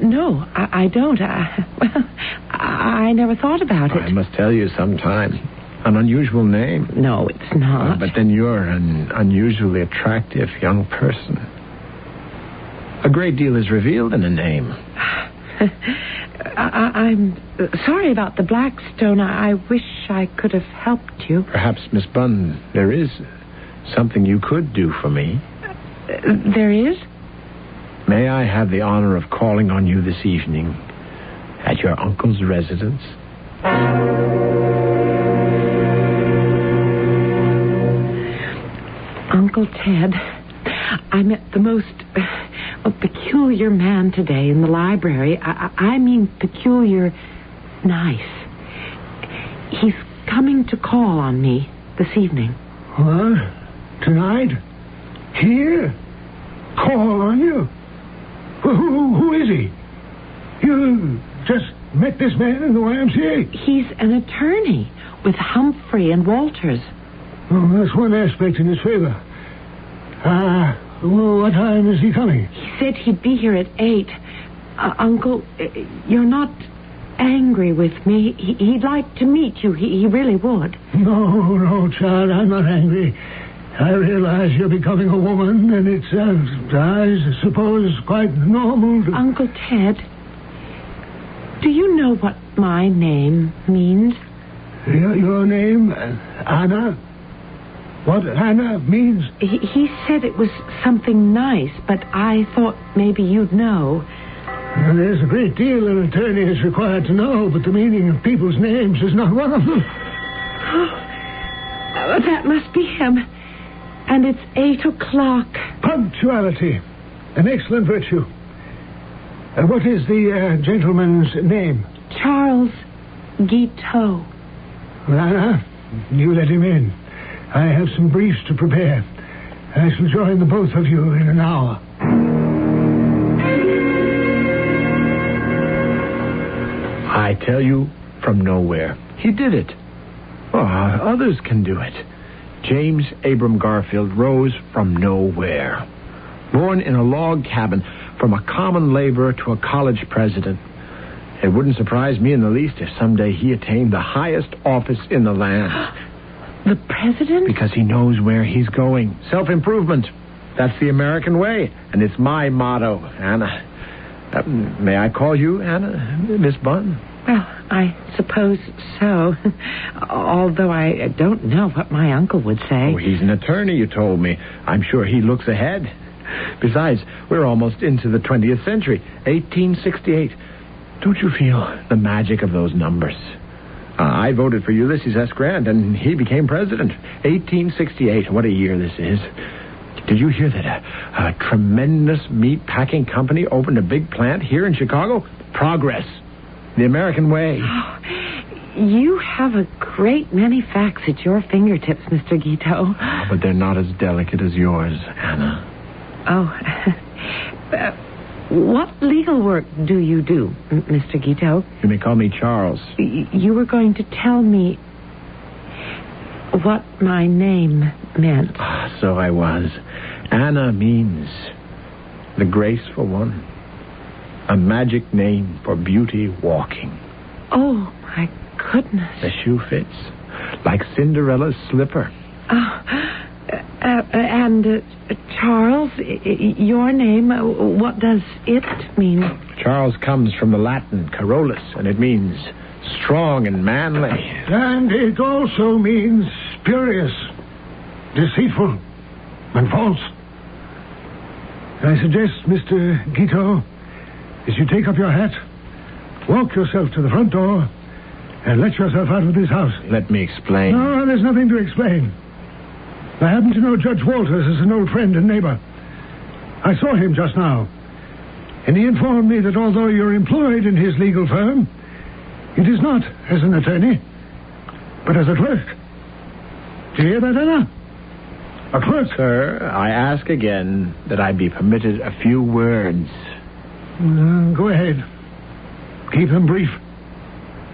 No, I don't. I never thought about it. I must tell you sometime. An unusual name. No, it's not. But then you're an unusually attractive young person. A great deal is revealed in a name. I'm sorry about the Blackstone. I wish I could have helped you. Perhaps, Miss Bunn, there is something you could do for me. There is? May I have the honor of calling on you this evening at your uncle's residence? Uncle Ted, I met the most peculiar man today in the library. I mean peculiar nice. He's coming to call on me this evening. What? Tonight? Here? Call on you? Who is he? You just met this man in the YMCA? He's an attorney with Humphrey and Walters. Oh, that's one aspect in his favor. What time is he coming? He said he'd be here at 8. Uncle, you're not angry with me. He'd like to meet you. He really would. No, child, I'm not angry. I realize you're becoming a woman, and it's, I suppose, quite normal to... Uncle Ted, do you know what my name means? Your name? Anna? What Anna means? He said it was something nice, but I thought maybe you'd know. Well, there's a great deal an attorney is required to know, but the meaning of people's names is not one of them. That must be him. And it's 8 o'clock. Punctuality. An excellent virtue. What is the gentleman's name? Charles Guiteau. Anna, you let him in. I have some briefs to prepare. I shall join the both of you in an hour. I tell you, from nowhere. He did it. Oh, others can do it. James Abram Garfield rose from nowhere. Born in a log cabin, from a common laborer to a college president. It wouldn't surprise me in the least if someday he attained the highest office in the land. The president? Because he knows where he's going. Self-improvement. That's the American way. And it's my motto, Anna. May I call you Anna, Miss Bunn? Well, I suppose so. Although I don't know what my uncle would say. Oh, he's an attorney, you told me. I'm sure he looks ahead. Besides, we're almost into the 20th century. 1868. Don't you feel the magic of those numbers? I voted for Ulysses S. Grant, and he became president. 1868. What a year this is. Did you hear that a tremendous meat packing company opened a big plant here in Chicago? Progress. The American way. Oh, you have a great many facts at your fingertips, Mr. Guiteau. Oh, but they're not as delicate as yours, Anna. Oh. What legal work do you do, Mr. Guiteau? You may call me Charles. You were going to tell me what my name meant. So I was. Anna means the graceful one. A magic name for beauty walking. Oh, my goodness. The shoe fits like Cinderella's slipper. And Charles, your name, what does it mean? Charles comes from the Latin Carolus, and it means strong and manly. And it also means spurious, deceitful, and false. I suggest, Mr. Guiteau, as you take up your hat, walk yourself to the front door and let yourself out of this house. Let me explain. No, there's nothing to explain. I happen to know Judge Walters as an old friend and neighbor. I saw him just now, and he informed me that although you're employed in his legal firm, it is not as an attorney, but as a clerk. Do you hear that, Anna? A clerk. Sir, I ask again that I be permitted a few words. Go ahead. Keep them brief.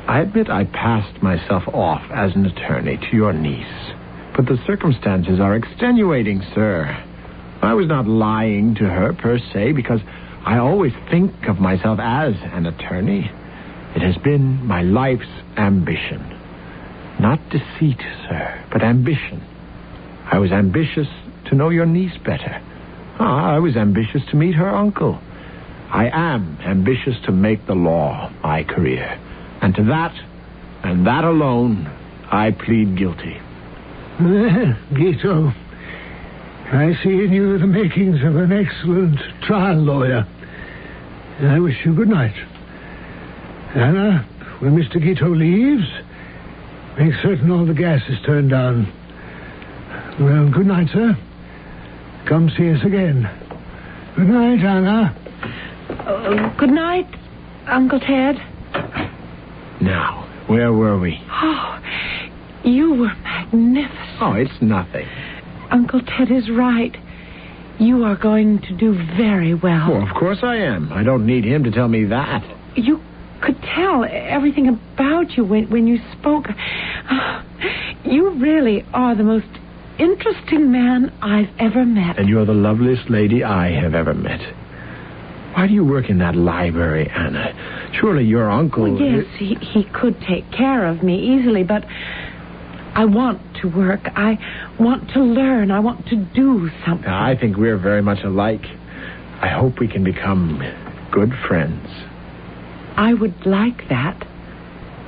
I admit I passed myself off as an attorney to your niece, but the circumstances are extenuating, sir. I was not lying to her per se, because I always think of myself as an attorney. It has been my life's ambition. Not deceit, sir, but ambition. I was ambitious to know your niece better. I was ambitious to meet her uncle. I am ambitious to make the law my career. And to that, and that alone, I plead guilty. Guiteau, I see in you the makings of an excellent trial lawyer. I wish you good night. Anna, when Mr. Guiteau leaves, make certain all the gas is turned down. Well, good night, sir. Come see us again. Good night, Anna. Good night, Uncle Ted. Now, where were we? Oh, you were magnificent. Oh, it's nothing. Uncle Ted is right. You are going to do very well. Well, of course I am. I don't need him to tell me that. You could tell everything about you when you spoke. You really are the most interesting man I've ever met. And you're the loveliest lady I have ever met. Why do you work in that library, Anna? Surely your uncle... Well, yes, he could take care of me easily, but I want to work. I want to learn. I want to do something. I think we're very much alike. I hope we can become good friends. I would like that.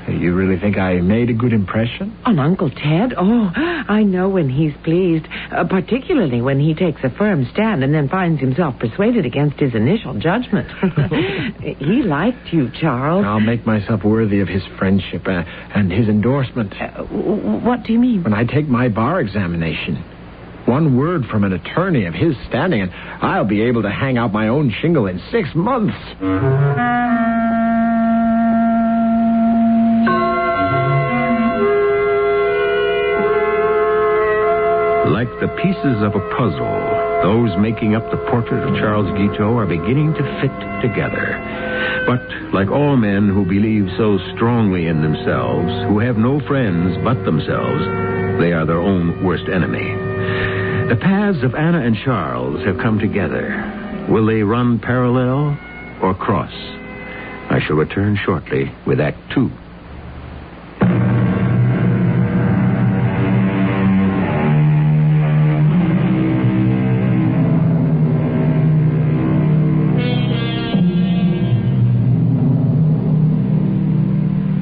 You really think I made a good impression? On Uncle Ted? Oh, I know when he's pleased, particularly when he takes a firm stand and then finds himself persuaded against his initial judgment. He liked you, Charles. I'll make myself worthy of his friendship and his endorsement. What do you mean? When I take my bar examination, one word from an attorney of his standing, and I'll be able to hang out my own shingle in 6 months. Like the pieces of a puzzle, those making up the portrait of Charles Guiteau are beginning to fit together. But like all men who believe so strongly in themselves, who have no friends but themselves, they are their own worst enemy. The paths of Anna and Charles have come together. Will they run parallel or cross? I shall return shortly with Act 2.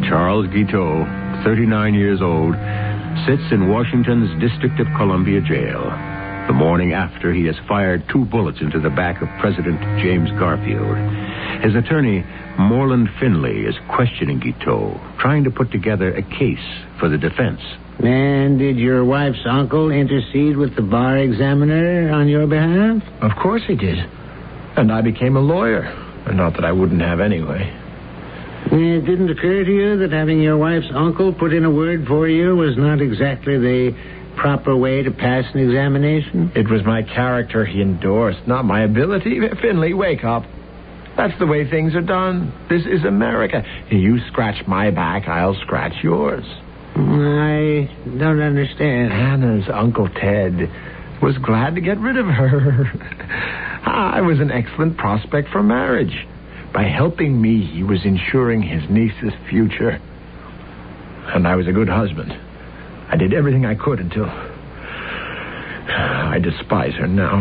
Charles Guiteau, 39 years old, sits in Washington's District of Columbia jail. The morning after, he has fired 2 bullets into the back of President James Garfield. His attorney, Moreland Finley, is questioning Guiteau, trying to put together a case for the defense. And did your wife's uncle intercede with the bar examiner on your behalf? Of course he did. And I became a lawyer. Not that I wouldn't have anyway. It didn't occur to you that having your wife's uncle put in a word for you was not exactly the proper way to pass an examination? It was my character he endorsed, not my ability. Finley, wake up. That's the way things are done. This is America. You scratch my back, I'll scratch yours. I don't understand. Anna's Uncle Ted was glad to get rid of her. I was an excellent prospect for marriage. By helping me, he was ensuring his niece's future. And I was a good husband. I did everything I could until... I despise her now.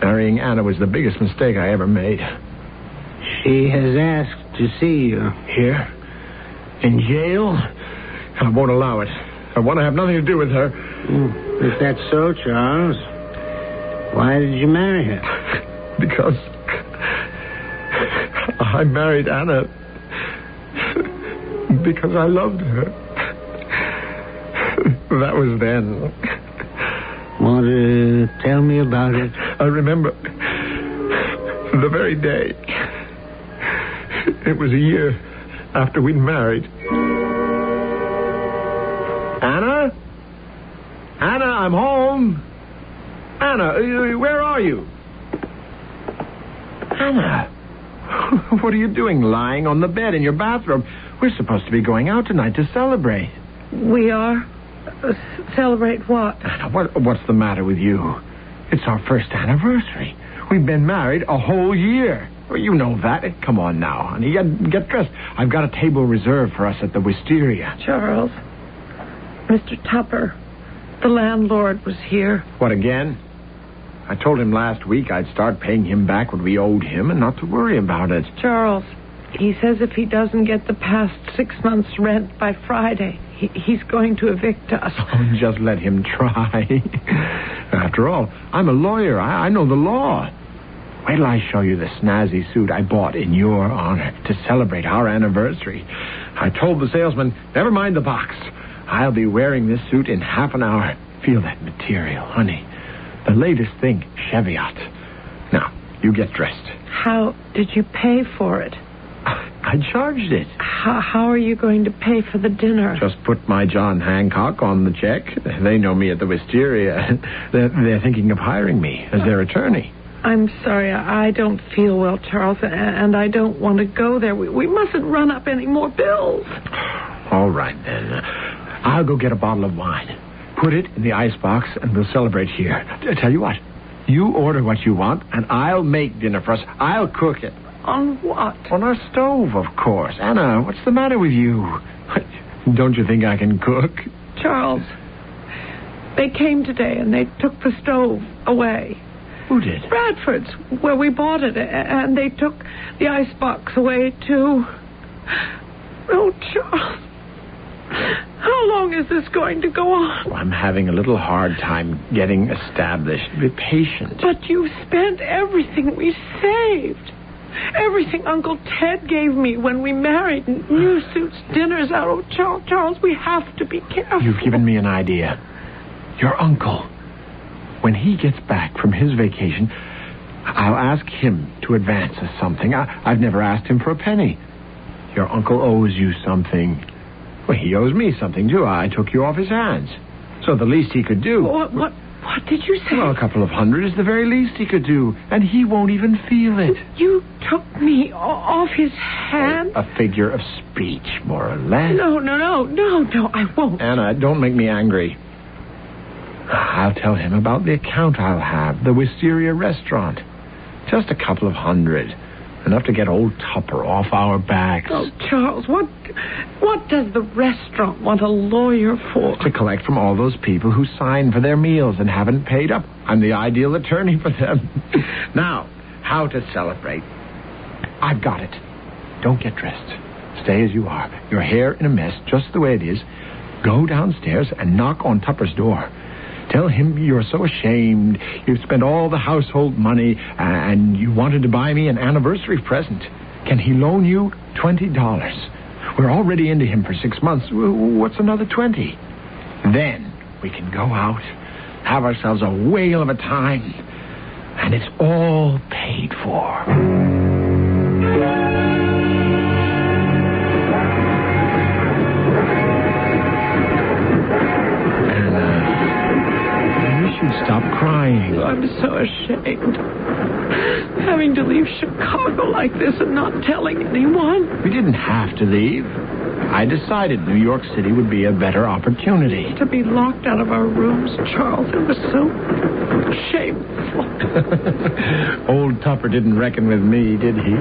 Marrying Anna was the biggest mistake I ever made. She has asked to see you. Here? In jail? I won't allow it. I want to have nothing to do with her. If that's so, Charles, why did you marry her? Because I married Anna because I loved her. That was then. Want to tell me about it? I remember the very day. It was a year after we'd married. Anna? Anna, I'm home. Anna, where are you? Anna, what are you doing lying on the bed in your bathroom? We're supposed to be going out tonight to celebrate. We are? Celebrate what? Anna, what's the matter with you? It's our first anniversary. We've been married a whole year. Well, you know that. Come on now, honey. Get dressed. I've got a table reserved for us at the Wisteria. Charles, Mr. Tupper, the landlord was here. What, again? I told him last week I'd start paying him back what we owed him and not to worry about it. Charles, he says if he doesn't get the past 6 months' rent by Friday, he's going to evict us. Oh, just let him try. After all, I'm a lawyer. I know the law. Wait till I show you the snazzy suit I bought in your honor to celebrate our anniversary. I told the salesman, never mind the box. I'll be wearing this suit in half an hour. Feel that material, honey. The latest thing, Cheviot. Now, you get dressed. How did you pay for it? I charged it. How are you going to pay for the dinner? Just put my John Hancock on the check. They know me at the Wisteria. They're thinking of hiring me as their attorney. I'm sorry, I don't feel well, Charles, and I don't want to go there. We mustn't run up any more bills. All right, then. I'll go get a bottle of wine. Put it in the icebox, and we'll celebrate here. Tell you what, you order what you want, and I'll make dinner for us. I'll cook it. On what? On our stove, of course. Anna, what's the matter with you? Don't you think I can cook? Charles, they came today, and they took the stove away. Who did? Bradford's, where we bought it, and they took the icebox away, too. Oh, Charles, how long is this going to go on? Well, I'm having a little hard time getting established. Be patient. But you spent everything we saved. Everything Uncle Ted gave me when we married. New suits, dinners out. Oh, Charles, we have to be careful. You've given me an idea. Your uncle. When he gets back from his vacation, I'll ask him to advance us something. I've never asked him for a penny. Your uncle owes you something. Well, he owes me something, too. I took you off his hands. So the least he could do... What did you say? Well, a couple of $100 is the very least he could do. And he won't even feel it. You took me off his hands? A figure of speech, more or less. No, I won't. Anna, don't make me angry. I'll tell him about the account I'll have, the Wisteria restaurant. Just a couple of $100. Enough to get old Tupper off our backs. Oh, Charles, what does the restaurant want a lawyer for? To collect from all those people who signed for their meals and haven't paid up. I'm the ideal attorney for them. Now, how to celebrate. I've got it. Don't get dressed. Stay as you are. Your hair in a mess, just the way it is. Go downstairs and knock on Tupper's door. Tell him you're so ashamed. You've spent all the household money and you wanted to buy me an anniversary present. Can he loan you $20? We're already into him for 6 months. What's another 20? Then we can go out, have ourselves a whale of a time, and it's all paid for. Stop crying. I'm so ashamed. Having to leave Chicago like this and not telling anyone. We didn't have to leave. I decided New York City would be a better opportunity. To be locked out of our rooms, Charles, it was so shameful. Old Tupper didn't reckon with me, did he?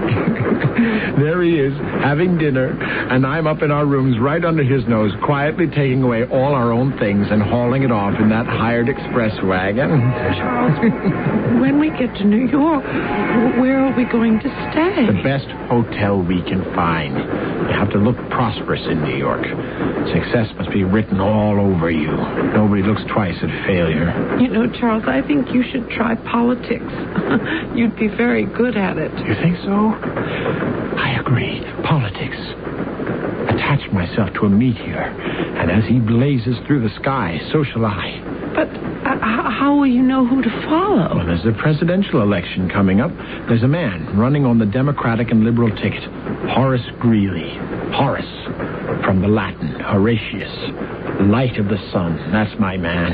There he is, having dinner, and I'm up in our rooms right under his nose, quietly taking away all our own things and hauling it off in that hired express wagon. Charles, when we get to New York, where are we going to stay? The best hotel we can find. You have to look prosperous in New York. Success must be written all over you. Nobody looks twice at failure. You know, Charles, I think you should try politics. You'd be very good at it. You think so? I agree. Politics. Attach myself to a meteor, and as he blazes through the sky, so shall I. But how will you know who to follow? Well, there's a presidential election coming up. There's a man running on the Democratic and Liberal ticket, Horace Greeley. Horace, from the Latin, Horatius, light of the sun. That's my man.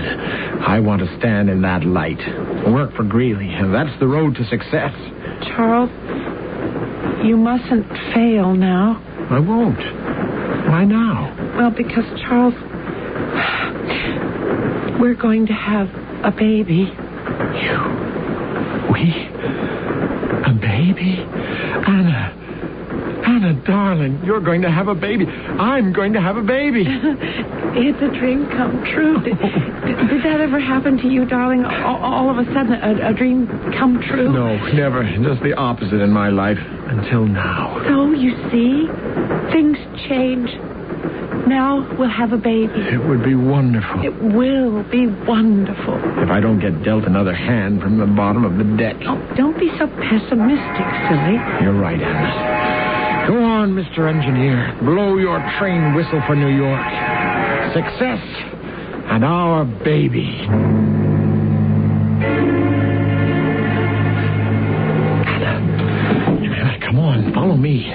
I want to stand in that light. Work for Greeley, and that's the road to success. Charles, you mustn't fail now. I won't. Why now? Well, because, Charles, we're going to have a baby. A baby? Anna, darling, you're going to have a baby. I'm going to have a baby. It's a dream come true. Did that ever happen to you, darling? All of a sudden, a dream come true? No, never. Just the opposite in my life. Until now. So, you see, things change. Now we'll have a baby. It would be wonderful. It will be wonderful. If I don't get dealt another hand from the bottom of the deck. Oh, don't be so pessimistic, silly. You're right, Anna. Go on, Mr. Engineer. Blow your train whistle for New York. Success and our baby. Anna, come on, follow me.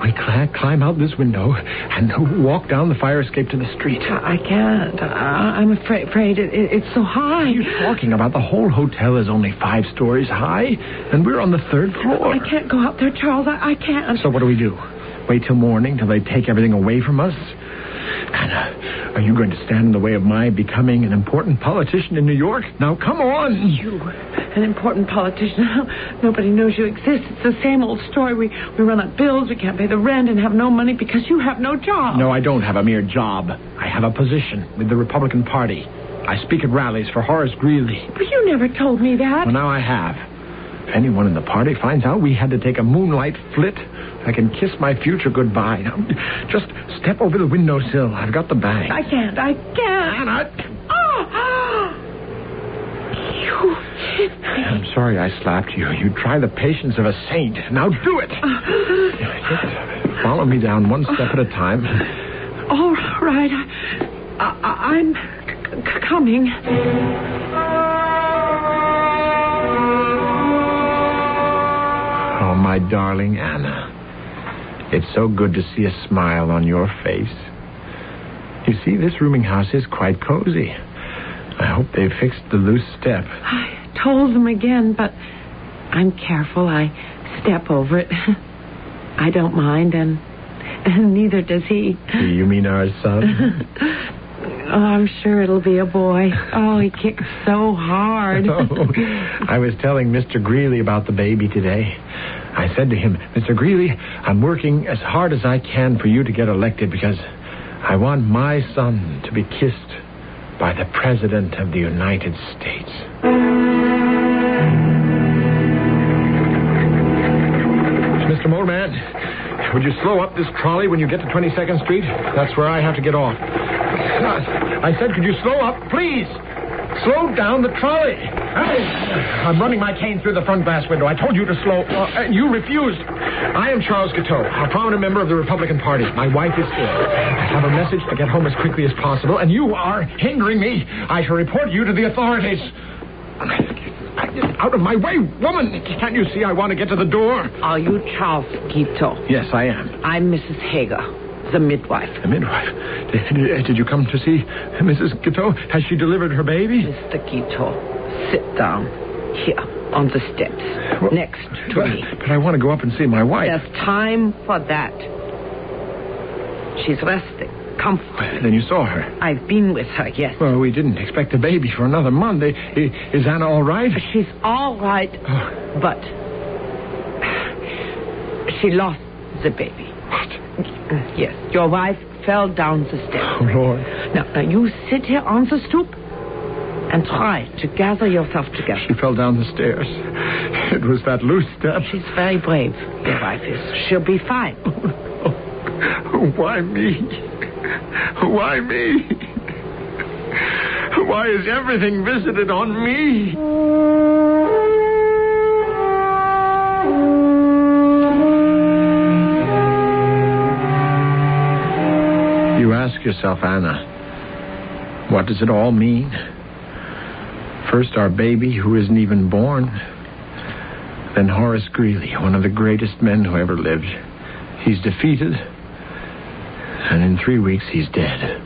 We climb out this window and walk down the fire escape to the street. I can't. I'm afraid it's so high. What are you talking about? The whole hotel is only 5 stories high, and we're on the 3rd floor. I can't go out there, Charles. I can't. So what do we do? Wait till morning, till they take everything away from us? Anna, are you going to stand in the way of my becoming an important politician in New York? Now, come on. You, an important politician. Nobody knows you exist. It's the same old story. We run up bills, we can't pay the rent, and have no money because you have no job. No, I don't have a mere job. I have a position with the Republican Party. I speak at rallies for Horace Greeley. But you never told me that. Well, now I have. If anyone in the party finds out we had to take a moonlight flit, I can kiss my future goodbye. Now, just step over the windowsill. I've got the bag. I can't. Anna! You hit me. I'm sorry I slapped you. You try the patience of a saint. Now do it. Follow me down one step at a time. All right. I'm coming. Oh, my darling Anna. It's so good to see a smile on your face. You see, this rooming house is quite cozy. I hope they fixed the loose step. I told them again, but I'm careful. I step over it. I don't mind, and neither does he. You mean our son? Oh, I'm sure it'll be a boy. Oh, he kicks so hard. I was telling Mr. Greeley about the baby today. I said to him, Mr. Greeley, I'm working as hard as I can for you to get elected because I want my son to be kissed by the President of the United States. Mr. Moleman, would you slow up this trolley when you get to 22nd Street? That's where I have to get off. I said, could you slow up, please? Slow down the trolley. I'm running my cane through the front glass window. I told you to slow. You refused. I am Charles Guiteau, a prominent member of the Republican Party. My wife is ill. I have a message to get home as quickly as possible, and you are hindering me. I shall report you to the authorities. Get out of my way, woman. Can't you see I want to get to the door? Are you Charles Guiteau? Yes, I am. I'm Mrs. Hager, the midwife. The midwife? Did you come to see Mrs. Guiteau? Has she delivered her baby? Mr. Guiteau, sit down. Here, on the steps, next to me. But I want to go up and see my wife. There's time for that. She's resting, comfortably. Then you saw her. I've been with her, yes. Well, we didn't expect a baby for another month. Is Anna all right? She's all right, but she lost the baby. What? Yes, your wife fell down the stairs. Oh, Lord. Now, you sit here on the stoop and try to gather yourself together. She fell down the stairs. It was that loose step. She's very brave, your wife is. She'll be fine. Why me? Why me? Why is everything visited on me? You ask yourself, Anna, what does it all mean? First, our baby, who isn't even born. Then Horace Greeley, one of the greatest men who ever lived. He's defeated, and in 3 weeks, he's dead.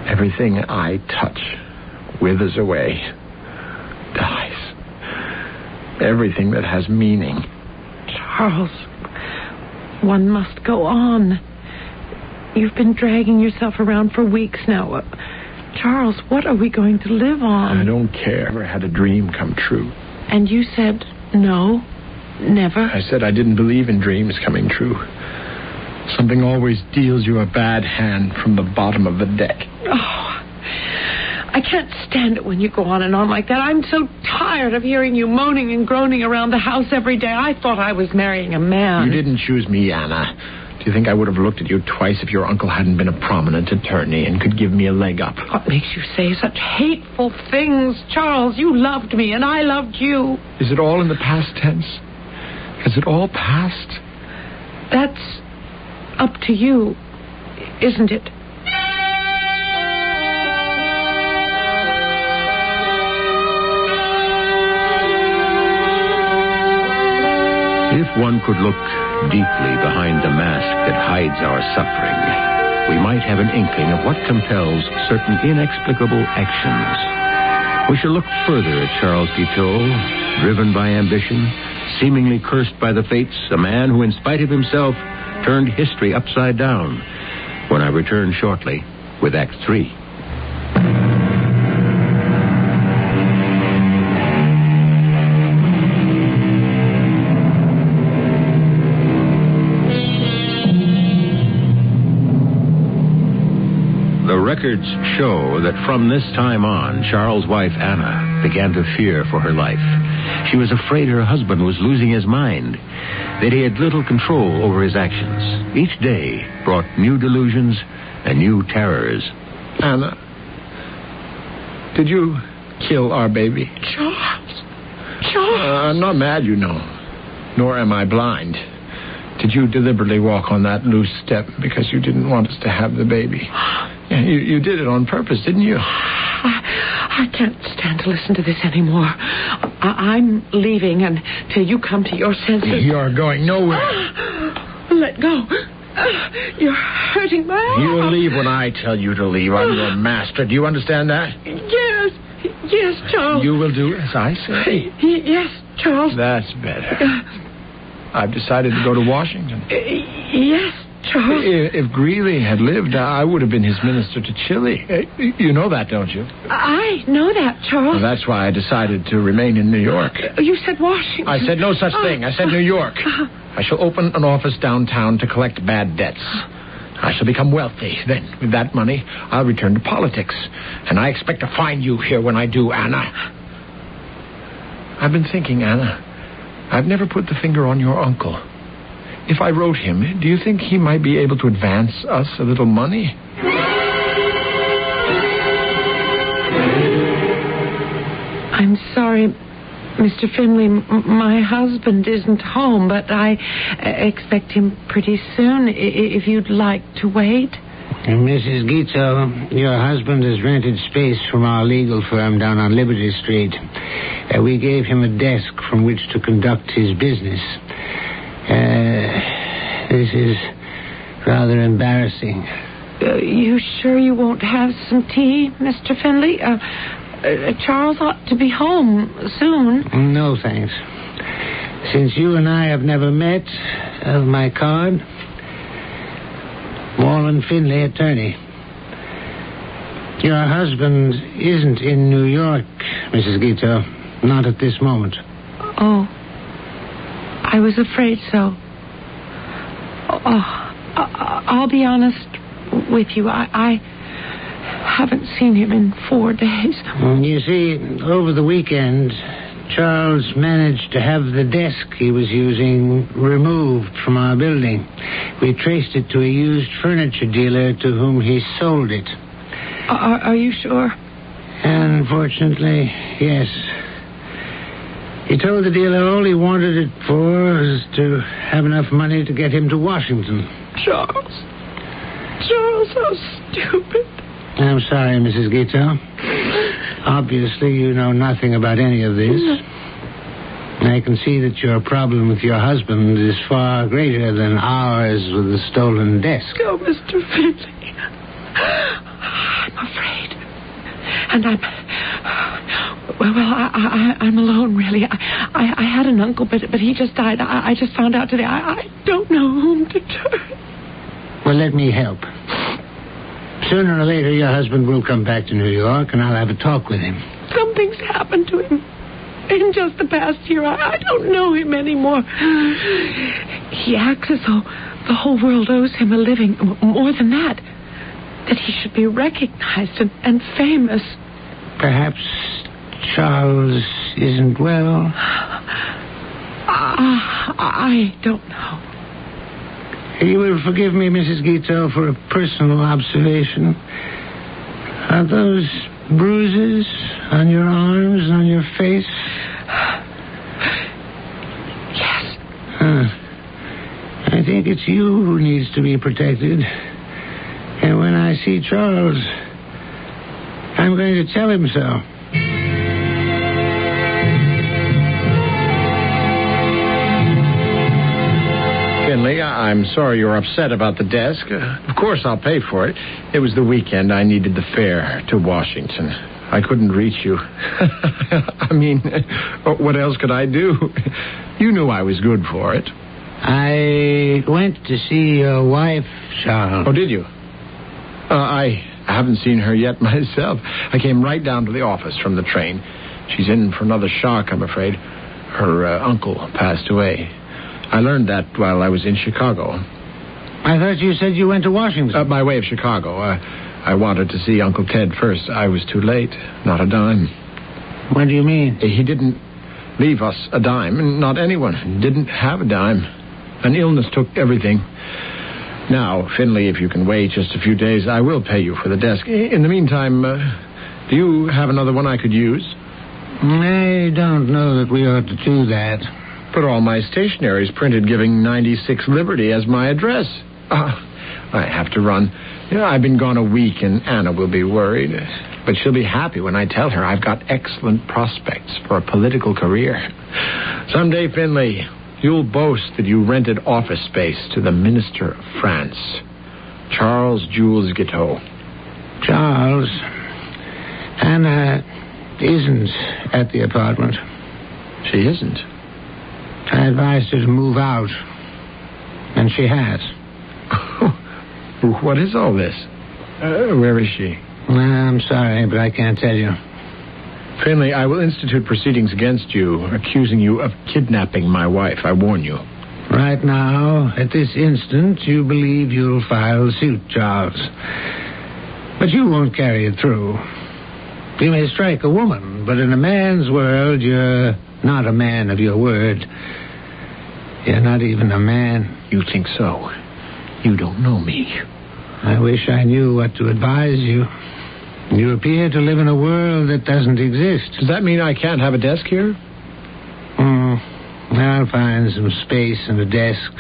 Everything I touch withers away, dies. Everything that has meaning. Charles, one must go on. You've been dragging yourself around for weeks now. Charles, what are we going to live on? I don't care. I never had a dream come true. And you said no, never? I said I didn't believe in dreams coming true. Something always deals you a bad hand from the bottom of the deck. Oh, I can't stand it when you go on and on like that. I'm so tired of hearing you moaning and groaning around the house every day. I thought I was marrying a man. You didn't choose me, Anna. Do you think I would have looked at you twice if your uncle hadn't been a prominent attorney and could give me a leg up? What makes you say such hateful things, Charles? You loved me and I loved you. Is it all in the past tense? Has it all passed? That's up to you, isn't it? If one could look deeply behind the mask that hides our suffering, we might have an inkling of what compels certain inexplicable actions. We shall look further at Charles Guiteau, driven by ambition, seemingly cursed by the fates, a man who, in spite of himself, turned history upside down, when I return shortly with Act 3. Records show that from this time on, Charles' wife, Anna, began to fear for her life. She was afraid her husband was losing his mind, that he had little control over his actions. Each day brought new delusions and new terrors. Anna, did you kill our baby? Charles! I'm not mad, you know, nor am I blind. Did you deliberately walk on that loose step because you didn't want us to have the baby? Yeah, you did it on purpose, didn't you? I can't stand to listen to this anymore. I'm leaving until you come to your senses. You're going nowhere. Let go. You're hurting my arm. You will leave when I tell you to leave. I'm your master. Do you understand that? Yes, Charles. You will do as I say. Yes, Charles. That's better. I've decided to go to Washington. Yes, Charles. If Greeley had lived, I would have been his minister to Chile. You know that, don't you? I know that, Charles. Well, that's why I decided to remain in New York. You said Washington. I said no such thing. I said New York. I shall open an office downtown to collect bad debts. I shall become wealthy. Then, with that money, I'll return to politics. And I expect to find you here when I do, Anna. I've been thinking, Anna. I've never put the finger on your uncle. If I wrote him, do you think he might be able to advance us a little money? I'm sorry, Mr. Finley. My husband isn't home, but I expect him pretty soon, if you'd like to wait. Mrs. Guiteau, your husband has rented space from our legal firm down on Liberty Street. We gave him a desk from which to conduct his business. This is rather embarrassing. You sure you won't have some tea, Mr. Finley? Charles ought to be home soon. No, thanks. Since you and I have never met, have my card. Allen Finley, attorney. Your husband isn't in New York, Mrs. Guiteau. Not at this moment. Oh. I was afraid so. I'll be honest with you. I haven't seen him in 4 days. You see, over the weekend, Charles managed to have the desk he was using removed from our building. We traced it to a used furniture dealer to whom he sold it. Are you sure? Unfortunately, yes. He told the dealer all he wanted it for was to have enough money to get him to Washington. Charles, how stupid. I'm sorry, Mrs. Guiteau. Obviously, you know nothing about any of this. I can see that your problem with your husband is far greater than ours with the stolen desk. Oh, Mr. Finley. I'm afraid. And I'm alone, really. I had an uncle, but he just died. I just found out today. I don't know whom to turn. Well, let me help. Sooner or later, your husband will come back to New York, and I'll have a talk with him. Something's happened to him in just the past year. I don't know him anymore. He acts as though the whole world owes him a living. More than that he should be recognized and famous. Perhaps Charles isn't well. I don't know. You will forgive me, Mrs. Guiteau, for a personal observation. Are those bruises on your arms and on your face? Yes. I think it's you who needs to be protected. And when I see Charles, I'm going to tell him so. Finley, I'm sorry you're upset about the desk. Of course, I'll pay for it. It was the weekend. I needed the fare to Washington. I couldn't reach you. I mean, what else could I do? You knew I was good for it. I went to see your wife, Charles. Oh, did you? I haven't seen her yet myself. I came right down to the office from the train. She's in for another shock, I'm afraid. Her uncle passed away. I learned that while I was in Chicago. I thought you said you went to Washington. By way of Chicago. I wanted to see Uncle Ted first. I was too late. Not a dime. What do you mean? He didn't leave us a dime. Not anyone. Didn't have a dime. An illness took everything. Now, Finley, if you can wait just a few days, I will pay you for the desk. In the meantime, do you have another one I could use? I don't know that we ought to do that. But all my stationery is printed giving 96 Liberty as my address. I have to run. I've been gone a week, and Anna will be worried. But she'll be happy when I tell her I've got excellent prospects for a political career. Someday, Finley, you'll boast that you rented office space to the Minister of France, Charles Jules Guiteau. Charles, Anna isn't at the apartment. She isn't? I advised her to move out, and she has. What is all this? Where is she? I'm sorry, but I can't tell you. Finley, I will institute proceedings against you, accusing you of kidnapping my wife. I warn you. Right now, at this instant, you believe you'll file suit, Charles. But you won't carry it through. You may strike a woman, but in a man's world, you're not a man of your word. You're not even a man. You think so? You don't know me. I wish I knew what to advise you. You appear to live in a world that doesn't exist. Does that mean I can't have a desk here? I'll find some space and a desk.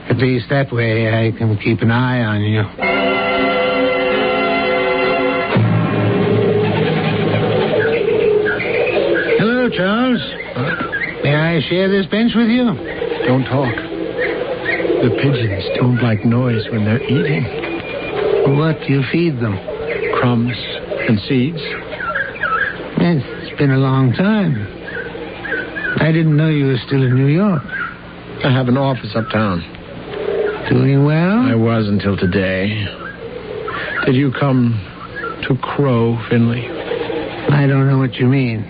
At least that way I can keep an eye on you. Hello, Charles. May I share this bench with you? Don't talk. The pigeons don't like noise when they're eating. What do you feed them? Crumbs and seeds. It's been a long time. I didn't know you were still in New York. I have an office uptown. Doing well? I was until today. Did you come to crow, Finley? I don't know what you mean.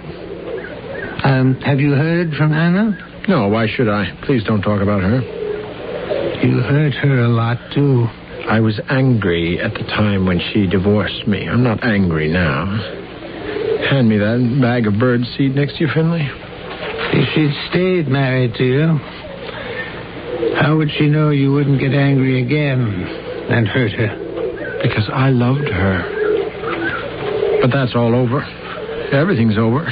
Have you heard from Anna? No, why should I? Please don't talk about her. You hurt her a lot, too. I was angry at the time when she divorced me. I'm not angry now. Hand me that bag of birdseed next to you, Finley. If she'd stayed married to you, how would she know you wouldn't get angry again and hurt her? Because I loved her. But that's all over. Everything's over.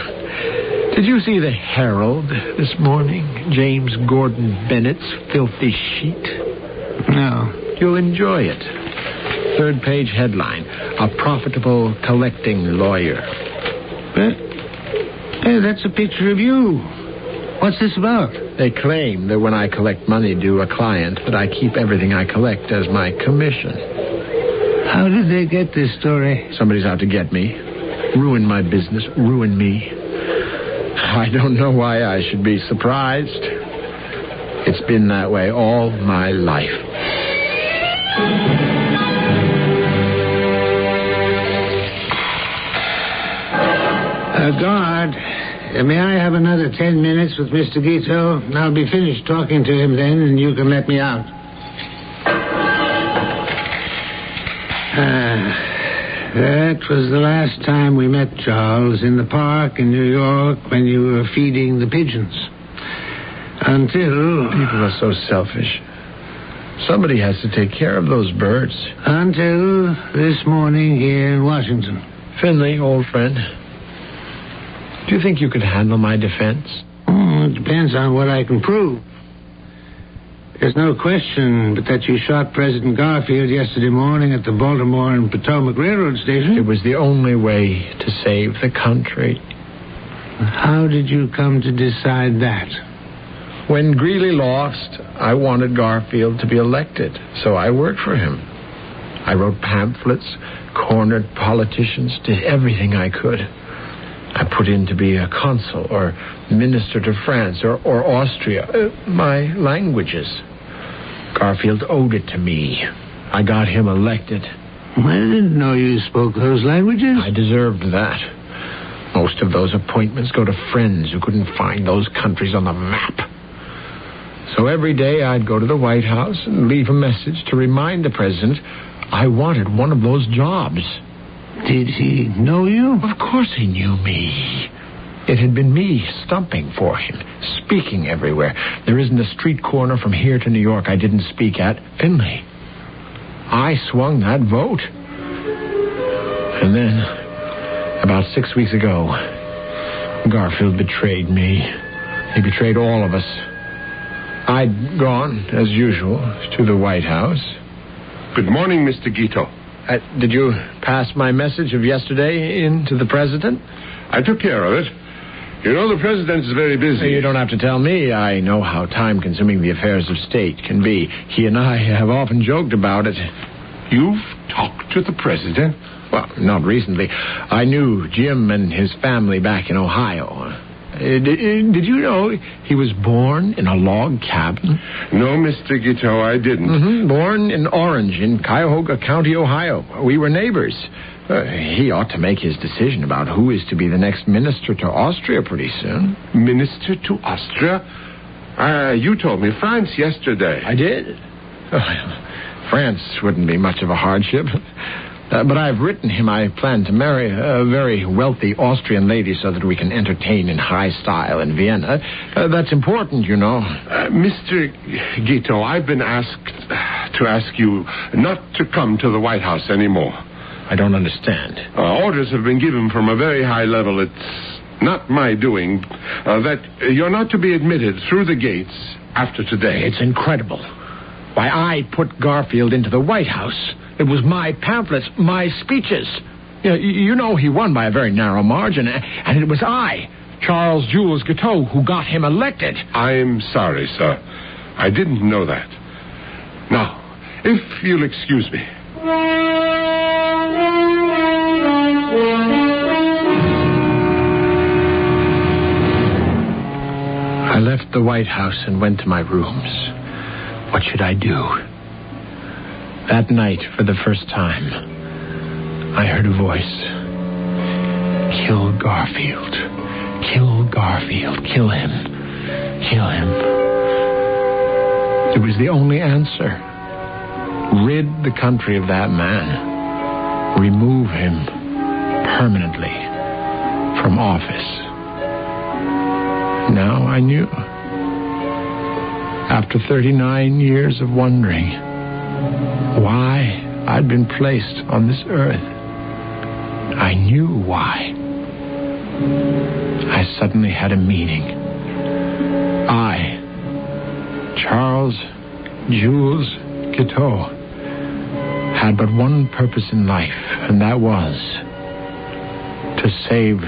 Did you see the Herald this morning? James Gordon Bennett's filthy sheet? No. You'll enjoy it. Third page headline. A profitable collecting lawyer. Hey, that's a picture of you. What's this about? They claim that when I collect money due a client, that I keep everything I collect as my commission. How did they get this story? Somebody's out to get me. Ruin my business. Ruin me. I don't know why I should be surprised. It's been that way all my life. Guard, may I have another 10 minutes with Mr. Guiteau? I'll be finished talking to him then, and you can let me out. That was the last time we met, Charles, in the park in New York when you were feeding the pigeons. Until... People are so selfish. Somebody has to take care of those birds. Until this morning here in Washington. Finley, old friend, do you think you could handle my defense? It depends on what I can prove. There's no question but that you shot President Garfield yesterday morning at the Baltimore and Potomac Railroad Station. It was the only way to save the country. How did you come to decide that? When Greeley lost, I wanted Garfield to be elected, so I worked for him. I wrote pamphlets, cornered politicians, did everything I could. I put in to be a consul or minister to France or Austria, my languages. Garfield owed it to me. I got him elected. I didn't know you spoke those languages. I deserved that. Most of those appointments go to friends who couldn't find those countries on the map. So every day I'd go to the White House and leave a message to remind the president I wanted one of those jobs. Did he know you? Of course he knew me. It had been me stumping for him, speaking everywhere. There isn't a street corner from here to New York I didn't speak at. Finley. I swung that vote. And then, about 6 weeks ago, Garfield betrayed me. He betrayed all of us. I'd gone, as usual, to the White House. Good morning, Mr. Guiteau. Did you pass my message of yesterday in to the president? I took care of it. You know, the president is very busy. You don't have to tell me. I know how time-consuming the affairs of state can be. He and I have often joked about it. You've talked to the president? Well, not recently. I knew Jim and his family back in Ohio. Did you know he was born in a log cabin? No, Mr. Guiteau, I didn't. Mm-hmm. Born in Orange, in Cuyahoga County, Ohio. We were neighbors. He ought to make his decision about who is to be the next minister to Austria pretty soon. Minister to Austria? You told me France yesterday. I did? France wouldn't be much of a hardship. But I've written him I plan to marry a very wealthy Austrian lady so that we can entertain in high style in Vienna. That's important, you know. Mr. Guiteau, I've been asked to ask you not to come to the White House anymore. I don't understand. Orders have been given from a very high level. It's not my doing that you're not to be admitted through the gates after today. It's incredible. Why, I put Garfield into the White House. It was my pamphlets, my speeches. You know he won by a very narrow margin, and it was I, Charles Jules Guiteau, who got him elected. I'm sorry, sir. I didn't know that. Now, if you'll excuse me. I left the White House and went to my rooms. What should I do? That night, for the first time, I heard a voice. Kill Garfield. Kill Garfield. Kill him. Kill him. It was the only answer. Rid the country of that man. Remove him permanently from office. Now I knew. After 39 years of wondering why I'd been placed on this earth, I knew why. I suddenly had a meaning. I, Charles Jules Guiteau, had but one purpose in life, and that was to save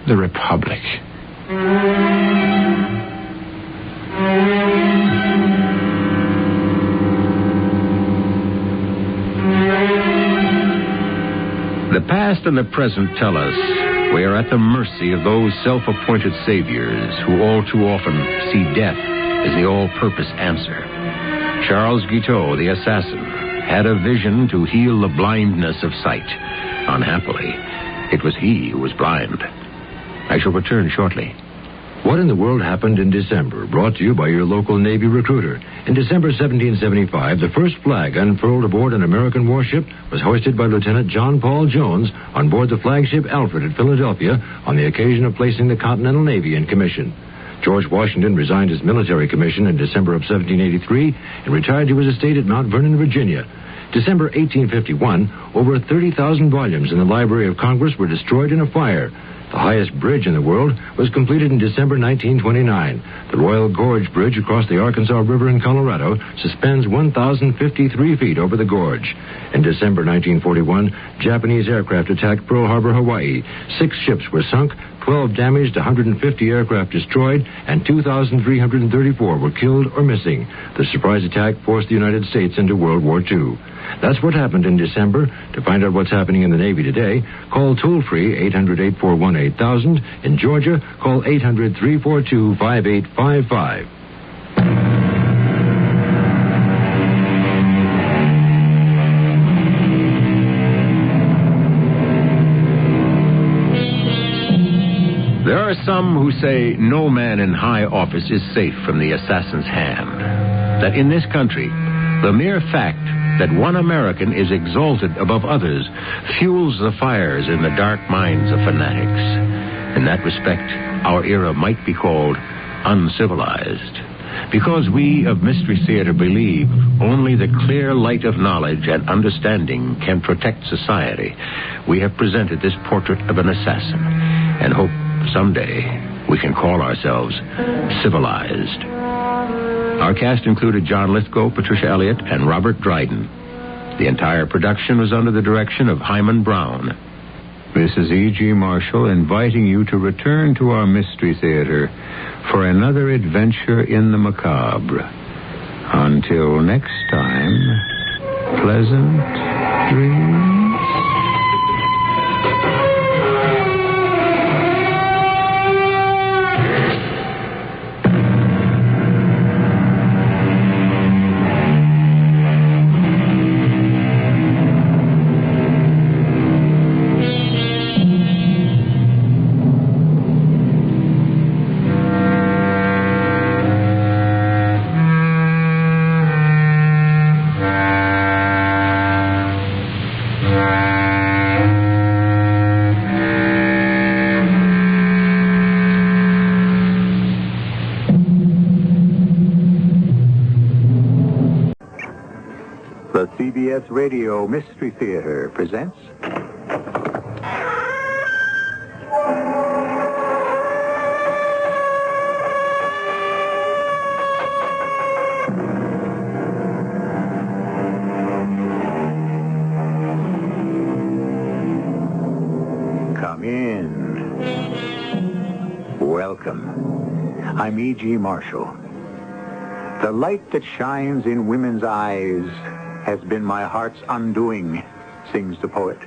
the Republic. The past and the present tell us we are at the mercy of those self-appointed saviors who all too often see death as the all-purpose answer. Charles Guiteau, the assassin, had a vision to heal the blindness of sight. Unhappily, it was he who was blind. I shall return shortly. What in the world happened in December? Brought to you by your local Navy recruiter. In December 1775, the first flag unfurled aboard an American warship was hoisted by Lieutenant John Paul Jones on board the flagship Alfred at Philadelphia on the occasion of placing the Continental Navy in commission. George Washington resigned his military commission in December of 1783 and retired to his estate at Mount Vernon, Virginia. December 1851, over 30,000 volumes in the Library of Congress were destroyed in a fire. The highest bridge in the world was completed in December 1929. The Royal Gorge Bridge across the Arkansas River in Colorado suspends 1,053 feet over the gorge. In December 1941, Japanese aircraft attacked Pearl Harbor, Hawaii. 6 ships were sunk, 12 damaged, 150 aircraft destroyed, and 2,334 were killed or missing. The surprise attack forced the United States into World War II. That's what happened in December. To find out what's happening in the Navy today, call toll-free 800-841-8000. In Georgia, call 800-342-5855. There are some who say no man in high office is safe from the assassin's hand. That in this country, the mere fact that one American is exalted above others fuels the fires in the dark minds of fanatics. In that respect, our era might be called uncivilized. Because we of Mystery Theater believe only the clear light of knowledge and understanding can protect society, we have presented this portrait of an assassin and hope someday we can call ourselves civilized. Our cast included John Lithgow, Patricia Elliott, and Robert Dryden. The entire production was under the direction of Hyman Brown. This is E.G. Marshall inviting you to return to our Mystery Theater for another adventure in the macabre. Until next time, pleasant dreams. The CBS Radio Mystery Theater presents... Come in. Welcome. I'm E.G. Marshall. The light that shines in women's eyes has been my heart's undoing, sings the poet.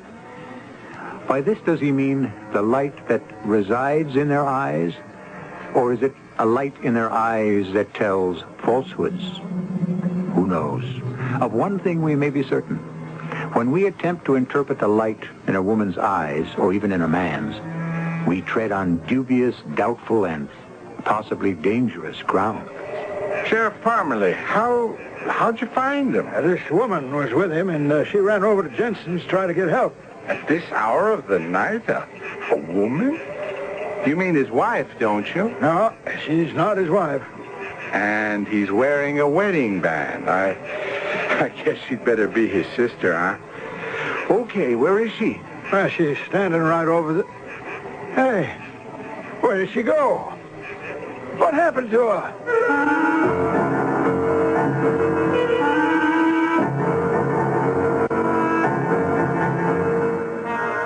By this does he mean the light that resides in their eyes, or is it a light in their eyes that tells falsehoods? Who knows? Of one thing we may be certain. When we attempt to interpret the light in a woman's eyes, or even in a man's, we tread on dubious, doubtful, and possibly dangerous ground. Sheriff Parmalee, how'd you find him? This woman was with him, and she ran over to Jensen's to try to get help. At this hour of the night? A woman? You mean his wife, don't you? No, she's not his wife. And he's wearing a wedding band. I guess she'd better be his sister, huh? Okay, where is she? Well, she's standing right over the... Hey, where did she go? What happened to her?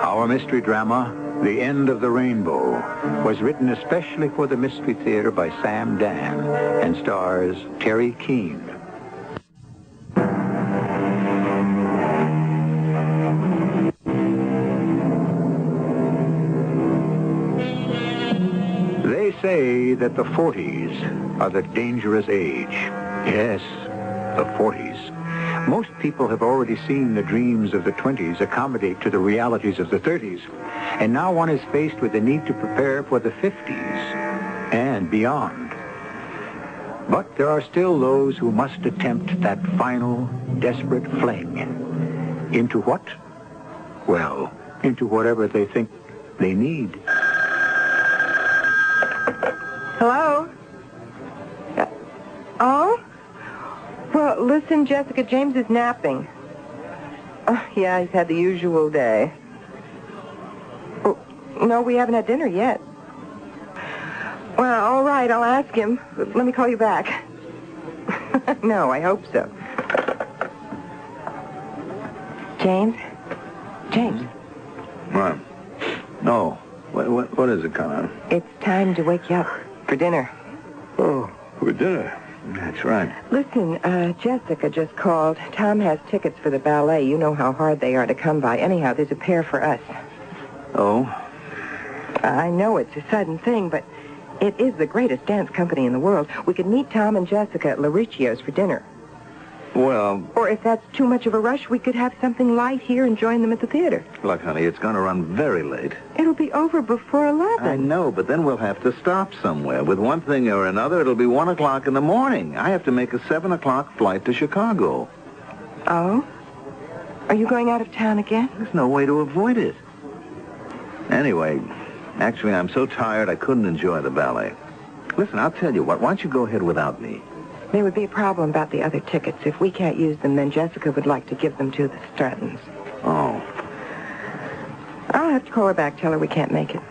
Our mystery drama, The End of the Rainbow, was written especially for the Mystery Theater by Sam Dan and stars Terry Keane. They say that the 40s are the dangerous age. Yes, the 40s. Most people have already seen the dreams of the 20s accommodate to the realities of the 30s, and now one is faced with the need to prepare for the 50s and beyond. But there are still those who must attempt that final, desperate fling. Into what? Well, into whatever they think they need. Hello? Oh? Well, listen, Jessica, James is napping. Yeah, he's had the usual day. Oh, no, we haven't had dinner yet. Well, all right, I'll ask him. Let me call you back. No, I hope so. James? James? What? No. What is it, Connor? It's time to wake you up for dinner. Oh, for dinner? That's right. Listen, Jessica just called. Tom has tickets for the ballet. You know how hard they are to come by. Anyhow, there's a pair for us. Oh? I know it's a sudden thing, but it is the greatest dance company in the world. We could meet Tom and Jessica at Lauricchio's for dinner. Well... Or if that's too much of a rush, we could have something light here and join them at the theater. Look, honey, it's going to run very late. It'll be over before 11. I know, but then we'll have to stop somewhere. With one thing or another, it'll be 1 o'clock in the morning. I have to make a 7 o'clock flight to Chicago. Oh? Are you going out of town again? There's no way to avoid it. Anyway, actually, I'm so tired I couldn't enjoy the ballet. Listen, I'll tell you what. Why don't you go ahead without me? There would be a problem about the other tickets. If we can't use them, then Jessica would like to give them to the Strattons. Oh. I'll have to call her back, tell her we can't make it.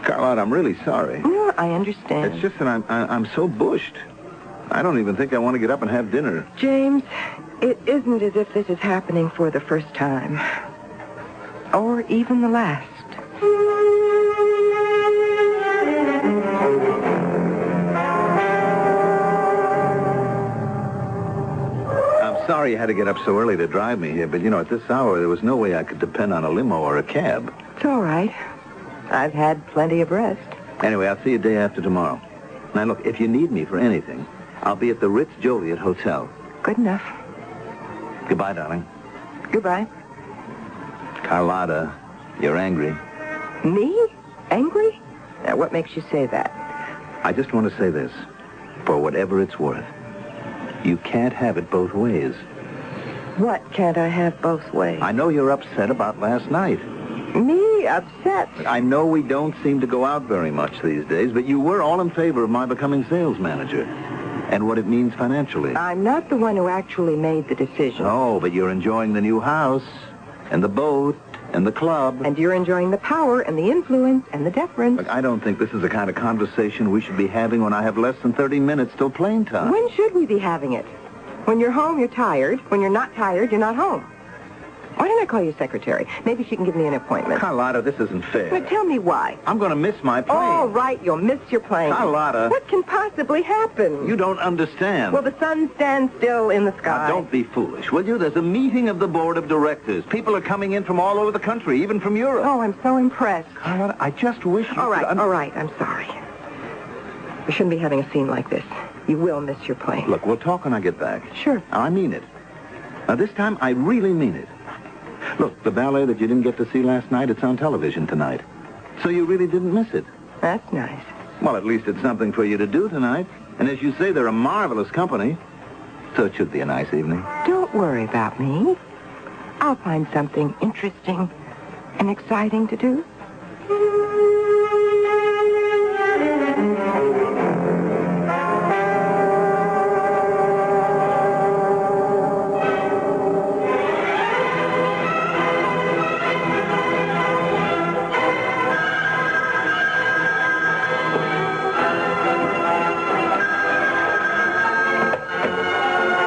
Carlotte, I'm really sorry. No, I understand. It's just that I'm so bushed. I don't even think I want to get up and have dinner. James, it isn't as if this is happening for the first time. Or even the last. Sorry you had to get up so early to drive me here, but, at this hour, there was no way I could depend on a limo or a cab. It's all right. I've had plenty of rest. Anyway, I'll see you day after tomorrow. Now, look, if you need me for anything, I'll be at the Ritz Joliet Hotel. Good enough. Goodbye, darling. Goodbye. Carlotta, you're angry. Me? Angry? Now, what makes you say that? I just want to say this. For whatever it's worth. You can't have it both ways. What can't I have both ways? I know you're upset about last night. Me? Upset? I know we don't seem to go out very much these days, but you were all in favor of my becoming sales manager and what it means financially. I'm not the one who actually made the decision. Oh, but you're enjoying the new house and the boat and the club. And you're enjoying the power and the influence and the deference. Look, I don't think this is the kind of conversation we should be having when I have less than 30 minutes till plane time. When should we be having it? When you're home, you're tired. When you're not tired, you're not home. Why don't I call your secretary? Maybe she can give me an appointment. Carlotta, this isn't fair. Now, tell me why. I'm going to miss my plane. All right, you'll miss your plane. Carlotta. What can possibly happen? You don't understand. Well, the sun stands still in the sky. Now, don't be foolish, will you? There's a meeting of the board of directors. People are coming in from all over the country, even from Europe. Oh, I'm so impressed. Carlotta, I just wish you All right, could... all right, I'm sorry. We shouldn't be having a scene like this. You will miss your plane. Look, we'll talk when I get back. Sure. I mean it. Now, this time, I really mean it. Look, the ballet that you didn't get to see last night, it's on television tonight. So you really didn't miss it. That's nice. Well, at least it's something for you to do tonight. And as you say, they're a marvelous company. So it should be a nice evening. Don't worry about me. I'll find something interesting and exciting to do.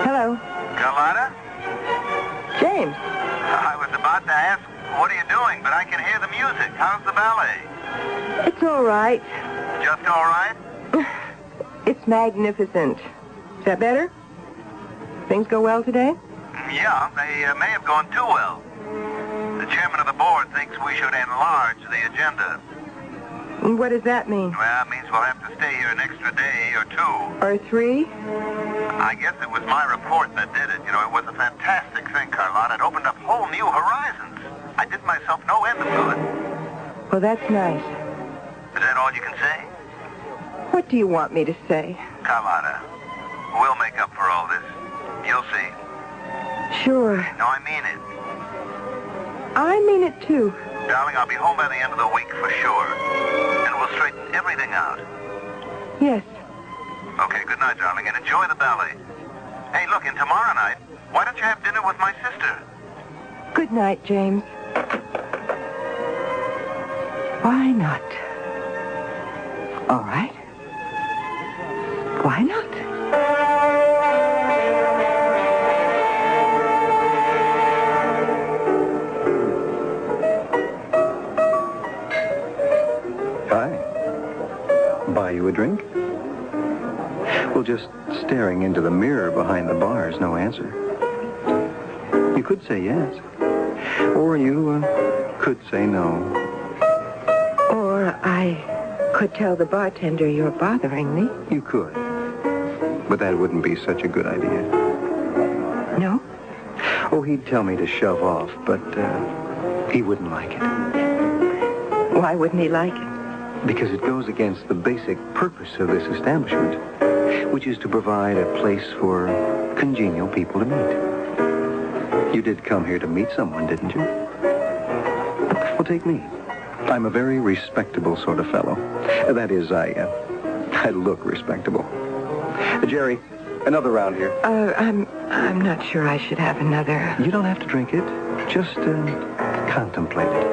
Hello. Carlotta? James. I was about to ask, what are you doing? But I can hear the music. How's the ballet? It's all right. Just all right? It's magnificent. Is that better? Things go well today? Yeah, they may have gone too well. The chairman of the board thinks we should enlarge the agenda. And what does that mean? Well, it means we'll have to stay here an extra day or two. Or 3? I guess it was my report that did it. You know, it was a fantastic thing, Carlotta. It opened up whole new horizons. I did myself no end of good. Well, that's nice. Is that all you can say? What do you want me to say? Carlotta, we'll make up for all this. You'll see. Sure. No, I mean it. I mean it, too. Darling, I'll be home by the end of the week for sure. And we'll straighten everything out. Yes. Okay, good night, darling, and enjoy the ballet. Hey, look, and tomorrow night, why don't you have dinner with my sister? Good night, James. Why not? All right. Why not? Hi. Buy you a drink? Well, just staring into the mirror behind the bar is no answer. You could say yes. Or you could say no. Or I could tell the bartender you're bothering me. You could. But that wouldn't be such a good idea. No? Oh, he'd tell me to shove off, but he wouldn't like it. Why wouldn't he like it? Because it goes against the basic purpose of this establishment, which is to provide a place for congenial people to meet. You did come here to meet someone, didn't you? Well, take me. I'm a very respectable sort of fellow. That is, I look respectable. Jerry, another round here. I'm not sure I should have another. You don't have to drink it. Just contemplate it.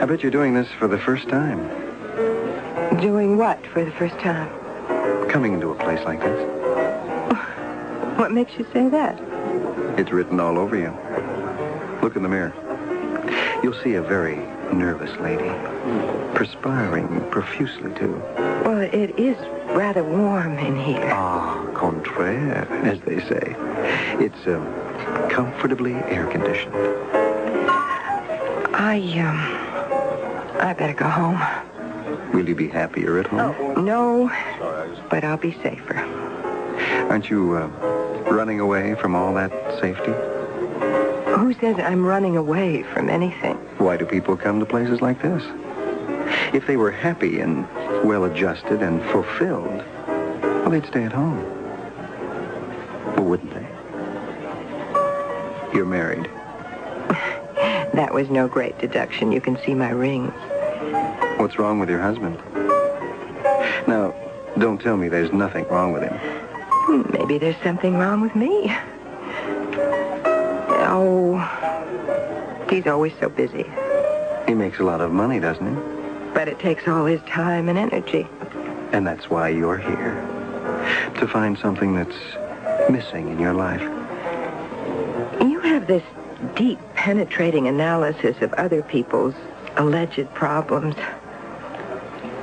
I bet you're doing this for the first time. Doing what for the first time? Coming into a place like this. What makes you say that? It's written all over you. Look in the mirror. You'll see a very nervous lady. Perspiring profusely, too. Well, it is rather warm in here. Ah, contraire, as they say. It's comfortably air-conditioned. I better go home. Will you be happier at home? Oh, no, but I'll be safer. Aren't you running away from all that safety? Who says I'm running away from anything? Why do people come to places like this? If they were happy and well-adjusted and fulfilled, well, they'd stay at home. Or wouldn't they? You're married. That was no great deduction. You can see my rings. What's wrong with your husband? Now, don't tell me there's nothing wrong with him. Maybe there's something wrong with me. Oh, he's always so busy. He makes a lot of money, doesn't he? But it takes all his time and energy. And that's why you're here. To find something that's missing in your life. You have this deep, penetrating analysis of other people's alleged problems.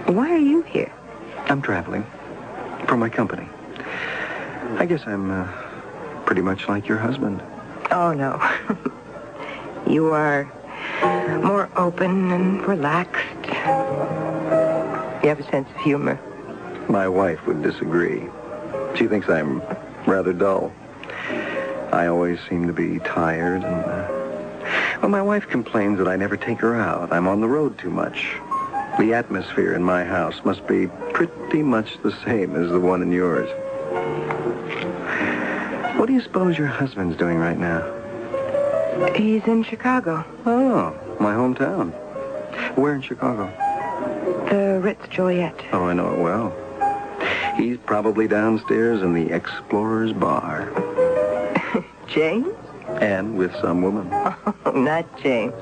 Why are you here? I'm traveling. For my company. I guess I'm pretty much like your husband. Oh, no. You are more open and relaxed. You have a sense of humor. My wife would disagree. She thinks I'm rather dull. I always seem to be tired, and, well, my wife complains that I never take her out. I'm on the road too much. The atmosphere in my house must be pretty much the same as the one in yours. What do you suppose your husband's doing right now? He's in Chicago. Oh, my hometown. Where in Chicago? The Ritz-Joliet. Oh, I know it well. He's probably downstairs in the Explorer's Bar. James? And with some woman. Oh, not James.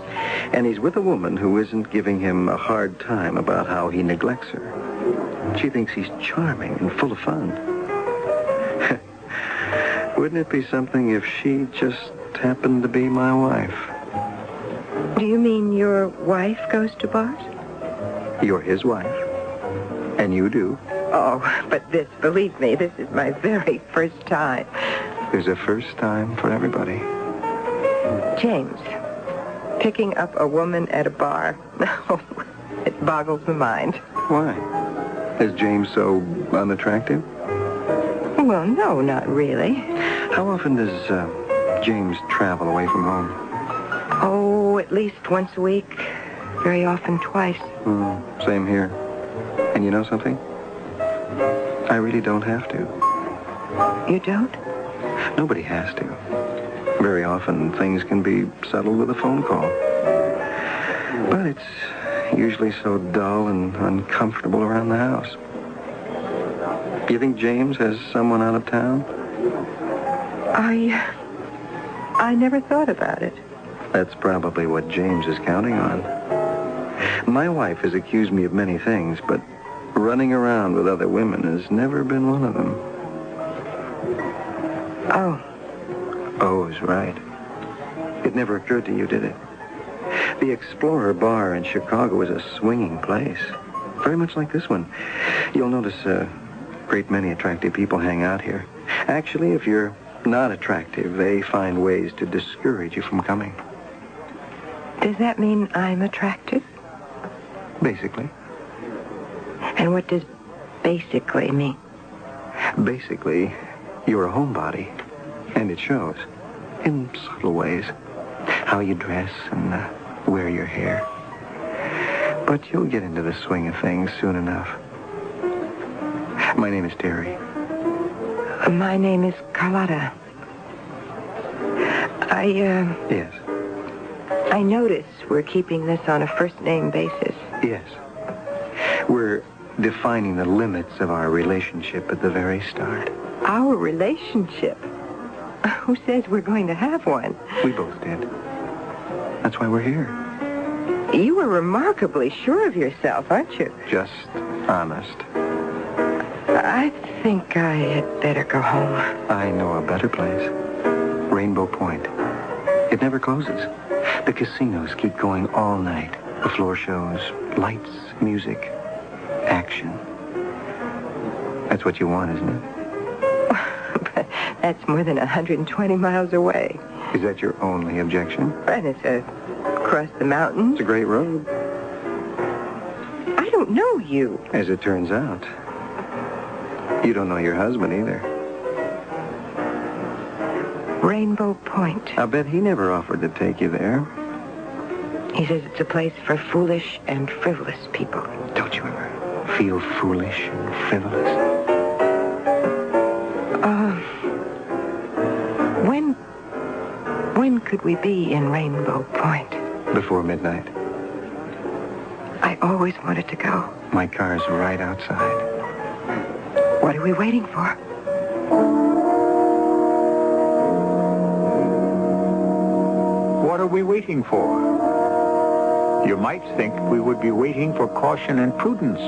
And he's with a woman who isn't giving him a hard time about how he neglects her. She thinks he's charming and full of fun. Wouldn't it be something if she just happened to be my wife? Do you mean your wife goes to bars? You're his wife. And you do. Oh, but this, believe me, this is my very first time. There's a first time for everybody. James, picking up a woman at a bar. No, it boggles the mind. Why? Is James so unattractive? Well, no, not really. How often does James travel away from home? Oh, at least once a week. Very often twice. Same here. And you know something? I really don't have to. You don't? Nobody has to. Very often, things can be settled with a phone call. But it's usually so dull and uncomfortable around the house. Do you think James has someone out of town? I never thought about it. That's probably what James is counting on. My wife has accused me of many things, but running around with other women has never been one of them. Oh. Oh is right. It never occurred to you, did it? The Explorer Bar in Chicago is a swinging place. Very much like this one. You'll notice a great many attractive people hang out here. Actually, if you're not attractive, they find ways to discourage you from coming. Does that mean I'm attractive? Basically. And what does basically mean? Basically, you're a homebody. And it shows. In subtle ways. How you dress and wear your hair. But you'll get into the swing of things soon enough. My name is Terry. My name is Carlotta. Yes. I notice we're keeping this on a first-name basis. Yes. We're defining the limits of our relationship at the very start. Our relationship? Who says we're going to have one? We both did. That's why we're here. You were remarkably sure of yourself, aren't you? Just honest. I think I had better go home. I know a better place. Rainbow Point. It never closes. The casinos keep going all night. The floor shows, lights, music, action. That's what you want, isn't it? But that's more than 120 miles away. Is that your only objection? And it's across the mountains. It's a great road. I don't know you. As it turns out. You don't know your husband either. Rainbow Point. I'll bet he never offered to take you there. He says it's a place for foolish and frivolous people. Don't you ever feel foolish and frivolous? When could we be in Rainbow Point? Before midnight. I always wanted to go. My car's right outside. What are we waiting for? What are we waiting for? You might think we would be waiting for caution and prudence,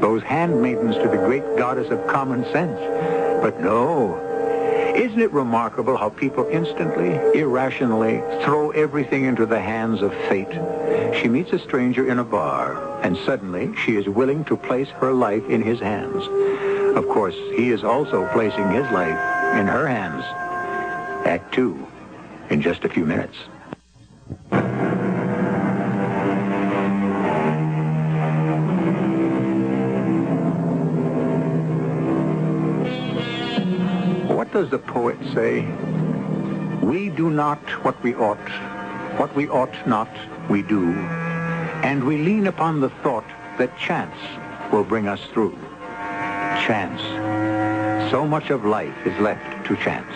those handmaidens to the great goddess of common sense. But no. Isn't it remarkable how people instantly, irrationally throw everything into the hands of fate? She meets a stranger in a bar, and suddenly she is willing to place her life in his hands. Of course, he is also placing his life in her hands. Act 2, in just a few minutes. What does the poet say? We do not what we ought not, we do, and we lean upon the thought that chance will bring us through. Chance. So much of life is left to chance.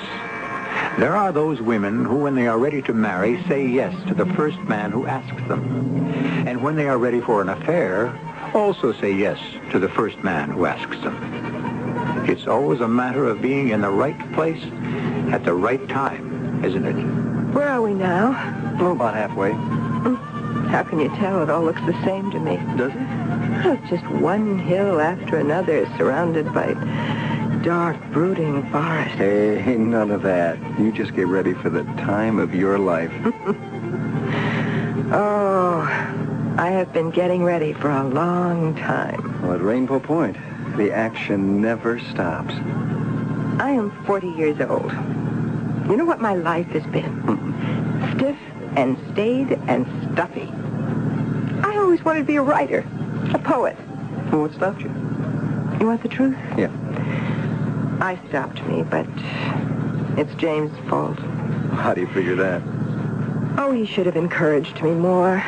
There are those women who, when they are ready to marry, say yes to the first man who asks them. And when they are ready for an affair, also say yes to the first man who asks them. It's always a matter of being in the right place at the right time, isn't it? Where are we now? Oh, about halfway. How can you tell? It all looks the same to me. Does it? Oh, it's just one hill after another, surrounded by dark, brooding forest. Hey, none of that. You just get ready for the time of your life. Oh, I have been getting ready for a long time. Well, at Rainbow Point, the action never stops. I am 40 years old. You know what my life has been? Stiff and staid and stuffy. I always wanted to be a writer, a poet. Well, what stopped you? You want the truth? Yeah. I stopped me, but it's James' fault. How do you figure that? Oh, he should have encouraged me more.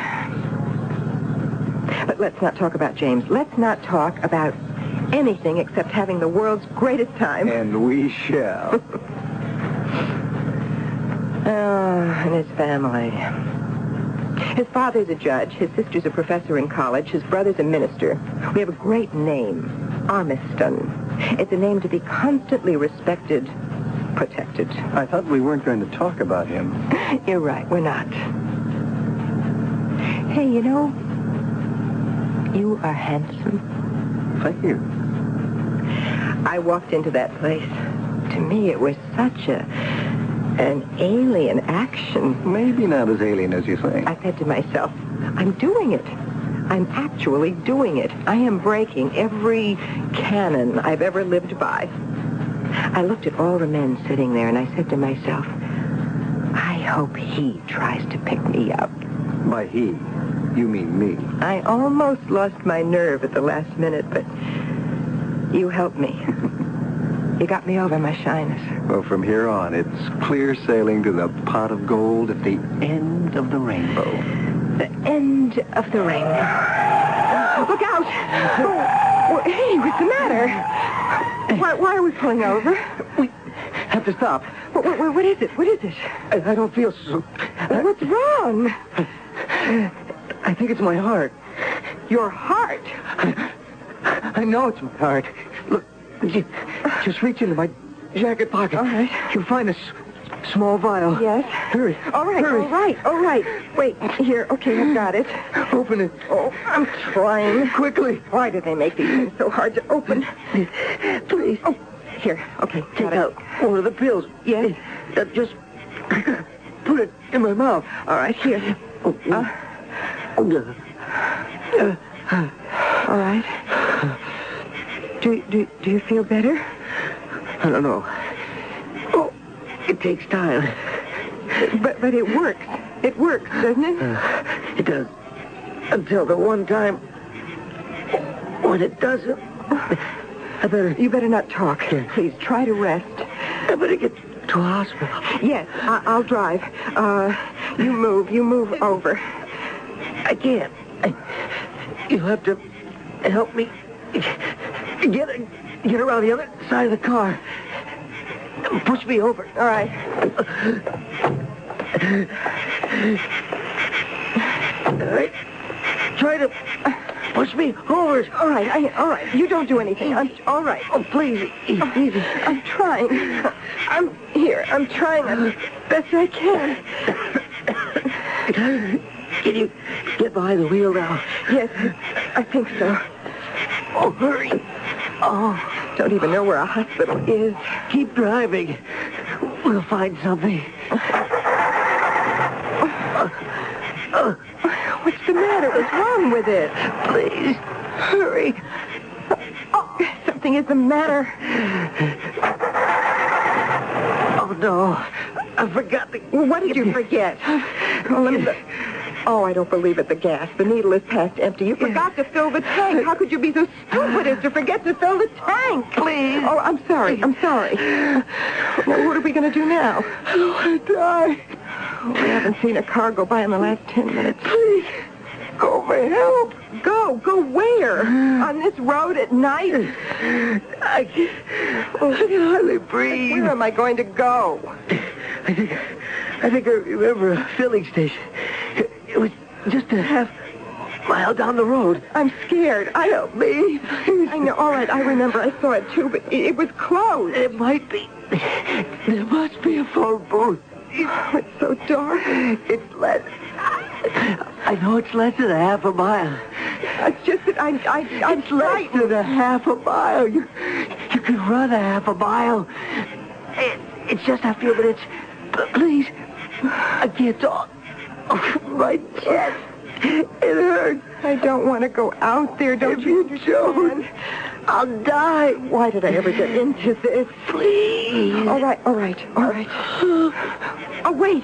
But let's not talk about James. Let's not talk about anything except having the world's greatest time. And we shall. Oh, and his family. His father's a judge. His sister's a professor in college. His brother's a minister. We have a great name, Armiston. It's a name to be constantly respected, protected. I thought we weren't going to talk about him. You're right, we're not. Hey, you know, you are handsome. Thank you. I walked into that place. To me, it was such an alien action. Maybe not as alien as you think. I said to myself, I'm doing it. I'm actually doing it. I am breaking every canon I've ever lived by. I looked at all the men sitting there, and I said to myself, I hope he tries to pick me up. By he, you mean me. I almost lost my nerve at the last minute, but you helped me. You got me over my shyness. Well, from here on, it's clear sailing to the pot of gold at the end of the rainbow. The end of the rainbow. Look out! Oh, hey, what's the matter? Why are we pulling over? We have to stop. What is it? What is it? I don't feel so... What's wrong? I think it's my heart. Your heart? I know it's my heart. Look, just reach into my jacket pocket. All right. You'll find a small vial. Yes? Hurry. All right, Hurry. all right. Wait, here. Okay, I've got it. Open it. Oh, I'm trying. Quickly. Why do they make these things so hard to open? Please. Oh, here. Okay, Take out one of the pills. Yes? Just put it in my mouth. All right, here. All right. Do you feel better? I don't know. Oh, it takes time. But it works. It works, doesn't it? It does. Until the one time when it doesn't. You better not talk. Please, try to rest. I better get to a hospital. Yes, I'll drive. You move over. I can't. You'll have to help me get around the other side of the car. Push me over. All right. All right. Try to push me over. All right. You don't do anything. All right. Oh, please. Easy. I'm trying. I'm here. I'm trying as best I can. Can you get behind the wheel now? Yes, I think so. Oh, hurry. Oh, don't even know where a hospital is. Keep driving. We'll find something. What's the matter? What's wrong with it? Please, hurry. Oh, something is the matter. Oh, no. I forgot to... What did you forget? Oh, let me... Oh, I don't believe it. The gas. The needle is past empty. You forgot to fill the tank. How could you be so stupid as to forget to fill the tank? Please. Oh, I'm sorry. I'm sorry. Now, what are we going to do now? I don't want to die. Oh, we haven't seen a car go by in the last 10 minutes. Please. Go for help. Go where? On this road at night? I can hardly breathe. Where am I going to go? I think I remember a filling station. It was just a half mile down the road. I'm scared. Help me. I know. All right, I remember. I saw it too, but it was closed. It might be. There must be a phone booth. Oh, it's so dark. It's less. I know it's less than a half a mile. It's just that I'm It's less than a half a mile. You can run a half a mile. It's just a few minutes. Please. I can't talk. Oh, my chest. It hurts. I don't want to go out there. Don't you understand? I'll die. Why did I ever get into this? Please. All right. Oh, wait.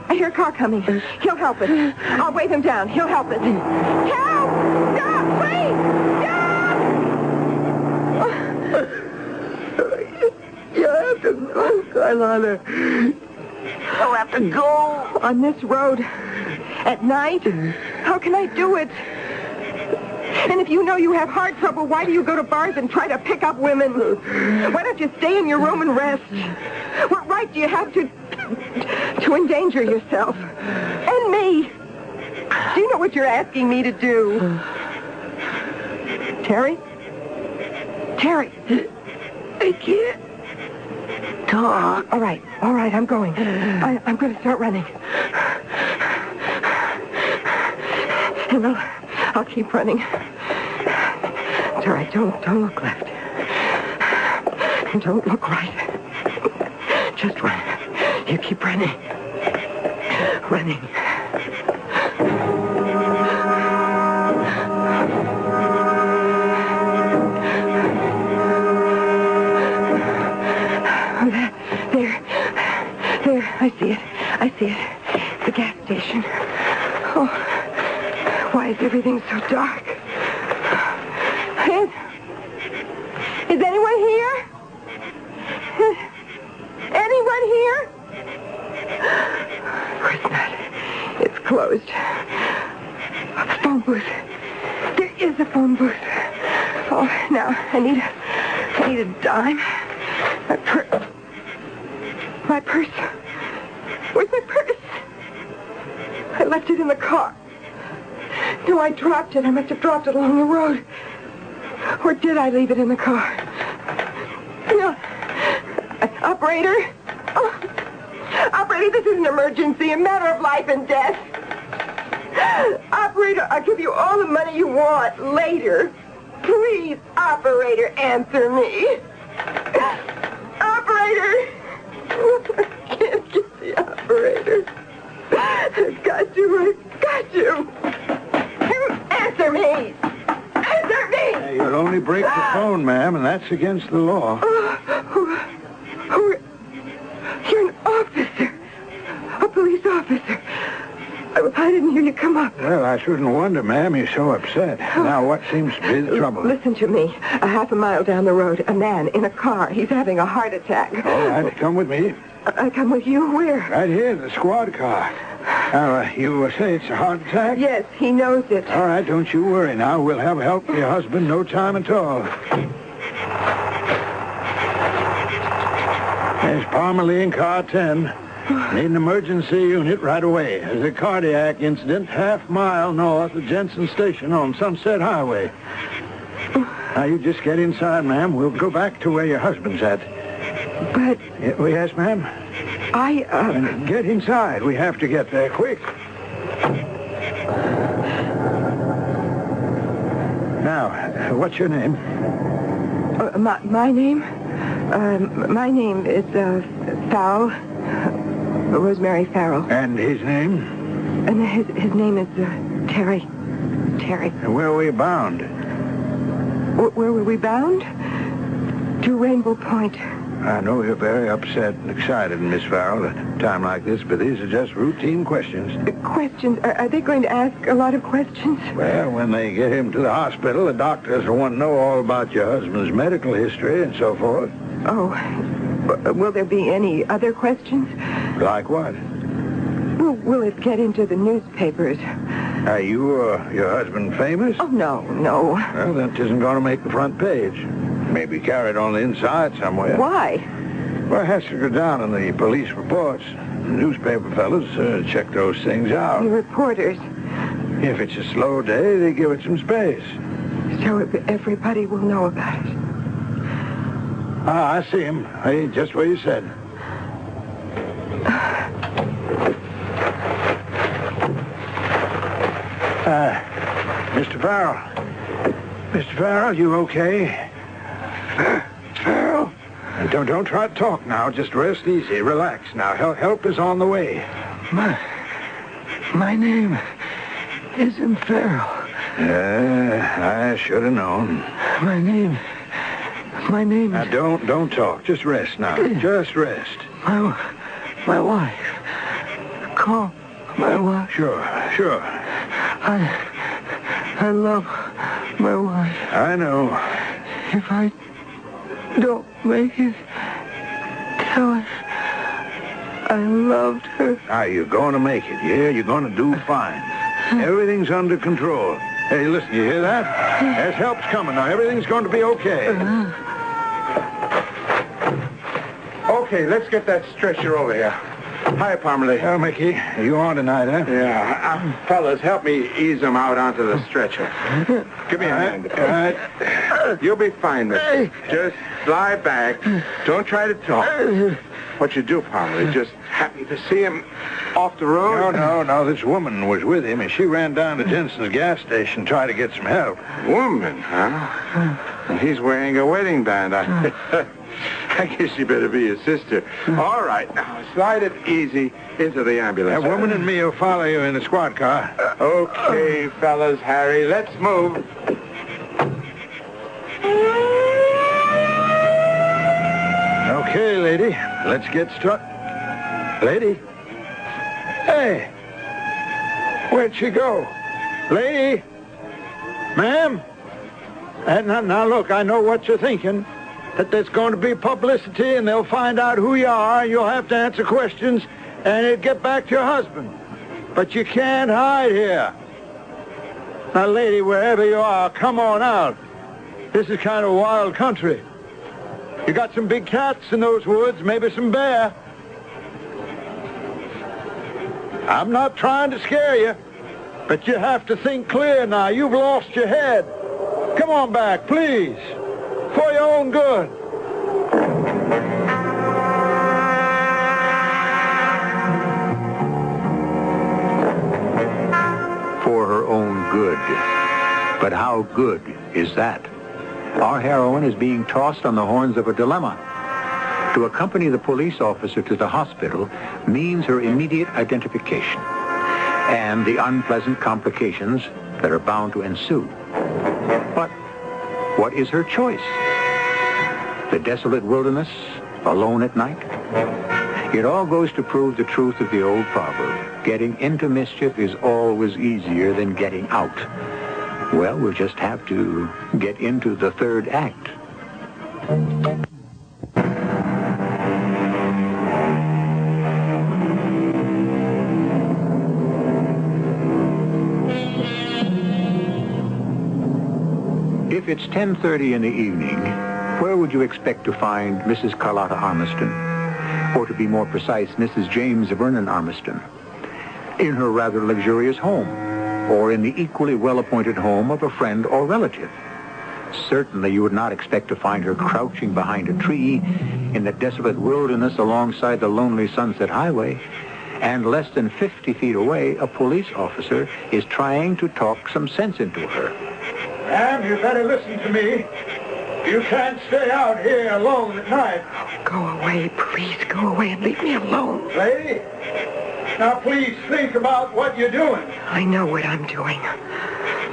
I hear a car coming. He'll help us. I'll wave him down. He'll help us. Help! Stop! Please! Stop! You have to go, Carlotta. You'll have to go. On this road. At night? How can I do it? And if you know you have heart trouble, why do you go to bars and try to pick up women? Why don't you stay in your room and rest? What right do you have to endanger yourself? And me? Do you know what you're asking me to do? Terry? Terry? I can't talk. All right, I'm going. I'm going to start running. And I'll keep running. It's all right. Don't look left. Don't look right. Just run. You keep running. Running. There. I see it. The gas station. Oh. Why is everything so dark? Is anyone here? Anyone here? Of course not. It's closed. The phone booth. There is a phone booth. Oh, now I need a dime. My purse. Where's my purse? I left it in the car. No, I dropped it. I must have dropped it along the road. Or did I leave it in the car? No. Operator? Oh. Operator, this is an emergency, a matter of life and death. Operator, I'll give you all the money you want later. Please, operator, answer me. Operator! I can't get the operator. I've got to. Answer me! Answer me! Hey, you'll only break the phone, ma'am, and that's against the law. You're an officer. A police officer. I didn't hear you come up. Well, I shouldn't wonder, ma'am. You're so upset. Now, what seems to be the trouble? Listen to me. A half a mile down the road, a man in a car. He's having a heart attack. All right, come with me. Come with you? Where? Right here, the squad car. Now, you say it's a heart attack? Yes, he knows it. All right, don't you worry now. We'll have help for your husband no time at all. There's Parmalee, car 10. Need an emergency unit right away. There's a cardiac incident half mile north of Jensen Station on Sunset Highway. Now, you just get inside, ma'am. We'll go back to where your husband's at. But... Yes, ma'am? Get inside. We have to get there quick. Now, what's your name? My name? My name is, Farrell. Rosemary Farrell. And his name? And his name is, Terry. And where were you bound? Where were we bound? To Rainbow Point. I know you're very upset and excited, Miss Farrell, at a time like this, but these are just routine questions. Questions? Are they going to ask a lot of questions? Well, when they get him to the hospital, the doctors will want to know all about your husband's medical history and so forth. Oh, will there be any other questions? Like what? Will it get into the newspapers? Are you or your husband famous? Oh, no. Well, that isn't going to make the front page. Maybe carried on the inside somewhere. Why? Well, it has to go down in the police reports. The newspaper fellas check those things out. The reporters. If it's a slow day, they give it some space. So everybody will know about it. Ah, I see him. Hey, just where you said. Mr. Farrell. Mr. Farrell, you okay? Farrell? Don't try to talk now. Just rest easy. Relax now. Help is on the way. My name isn't Farrell. I should have known. My name... Now, don't talk. Just rest now. Just rest. My wife. Call my wife. Sure. I love my wife. I know. If I don't make it, tell her I loved her. You're going to make it, yeah? You're going to do fine. Everything's under control. Hey, listen, you hear that? There's help's coming now. Everything's going to be okay. Okay, let's get that stretcher over here. Hi, Parmalee. Well, Mickey, are you on tonight, huh? Yeah. Fellas, help me ease him out onto the stretcher. Give me a hand. All right. You'll be fine, mister. Just lie back. Don't try to talk. What you do, Parmalee? Just happy to see him off the road? No. This woman was with him, and she ran down to Jensen's gas station to try to get some help. Woman, huh? And he's wearing a wedding band. I guess you better be his sister. All right, now, slide it easy into the ambulance. That woman and me will follow you in the squad car. Okay, fellas, Harry, let's move. Okay, lady, let's get started. Lady? Hey! Where'd she go? Lady? Ma'am? Now, look, I know what you're thinking. That there's going to be publicity and they'll find out who you are and you'll have to answer questions and it'll get back to your husband. But you can't hide here. Now, lady, wherever you are, come on out. This is kind of wild country. You got some big cats in those woods, maybe some bear. I'm not trying to scare you, but you have to think clear now. You've lost your head. Come on back, please. For your own good. For her own good. But how good is that? Our heroine is being tossed on the horns of a dilemma. To accompany the police officer to the hospital means her immediate identification and the unpleasant complications that are bound to ensue. But what is her choice? The desolate wilderness, alone at night? It all goes to prove the truth of the old proverb. Getting into mischief is always easier than getting out. Well, we'll just have to get into the third act. If it's 10:30 in the evening, where would you expect to find Mrs. Carlotta Armiston? Or to be more precise, Mrs. James Vernon Armiston? In her rather luxurious home, or in the equally well-appointed home of a friend or relative. Certainly you would not expect to find her crouching behind a tree in the desolate wilderness alongside the lonely Sunset Highway, and less than 50 feet away, a police officer is trying to talk some sense into her. Ma'am, you better listen to me. You can't stay out here alone at night. Go away, please. Go away and leave me alone. Lady, now please think about what you're doing. I know what I'm doing.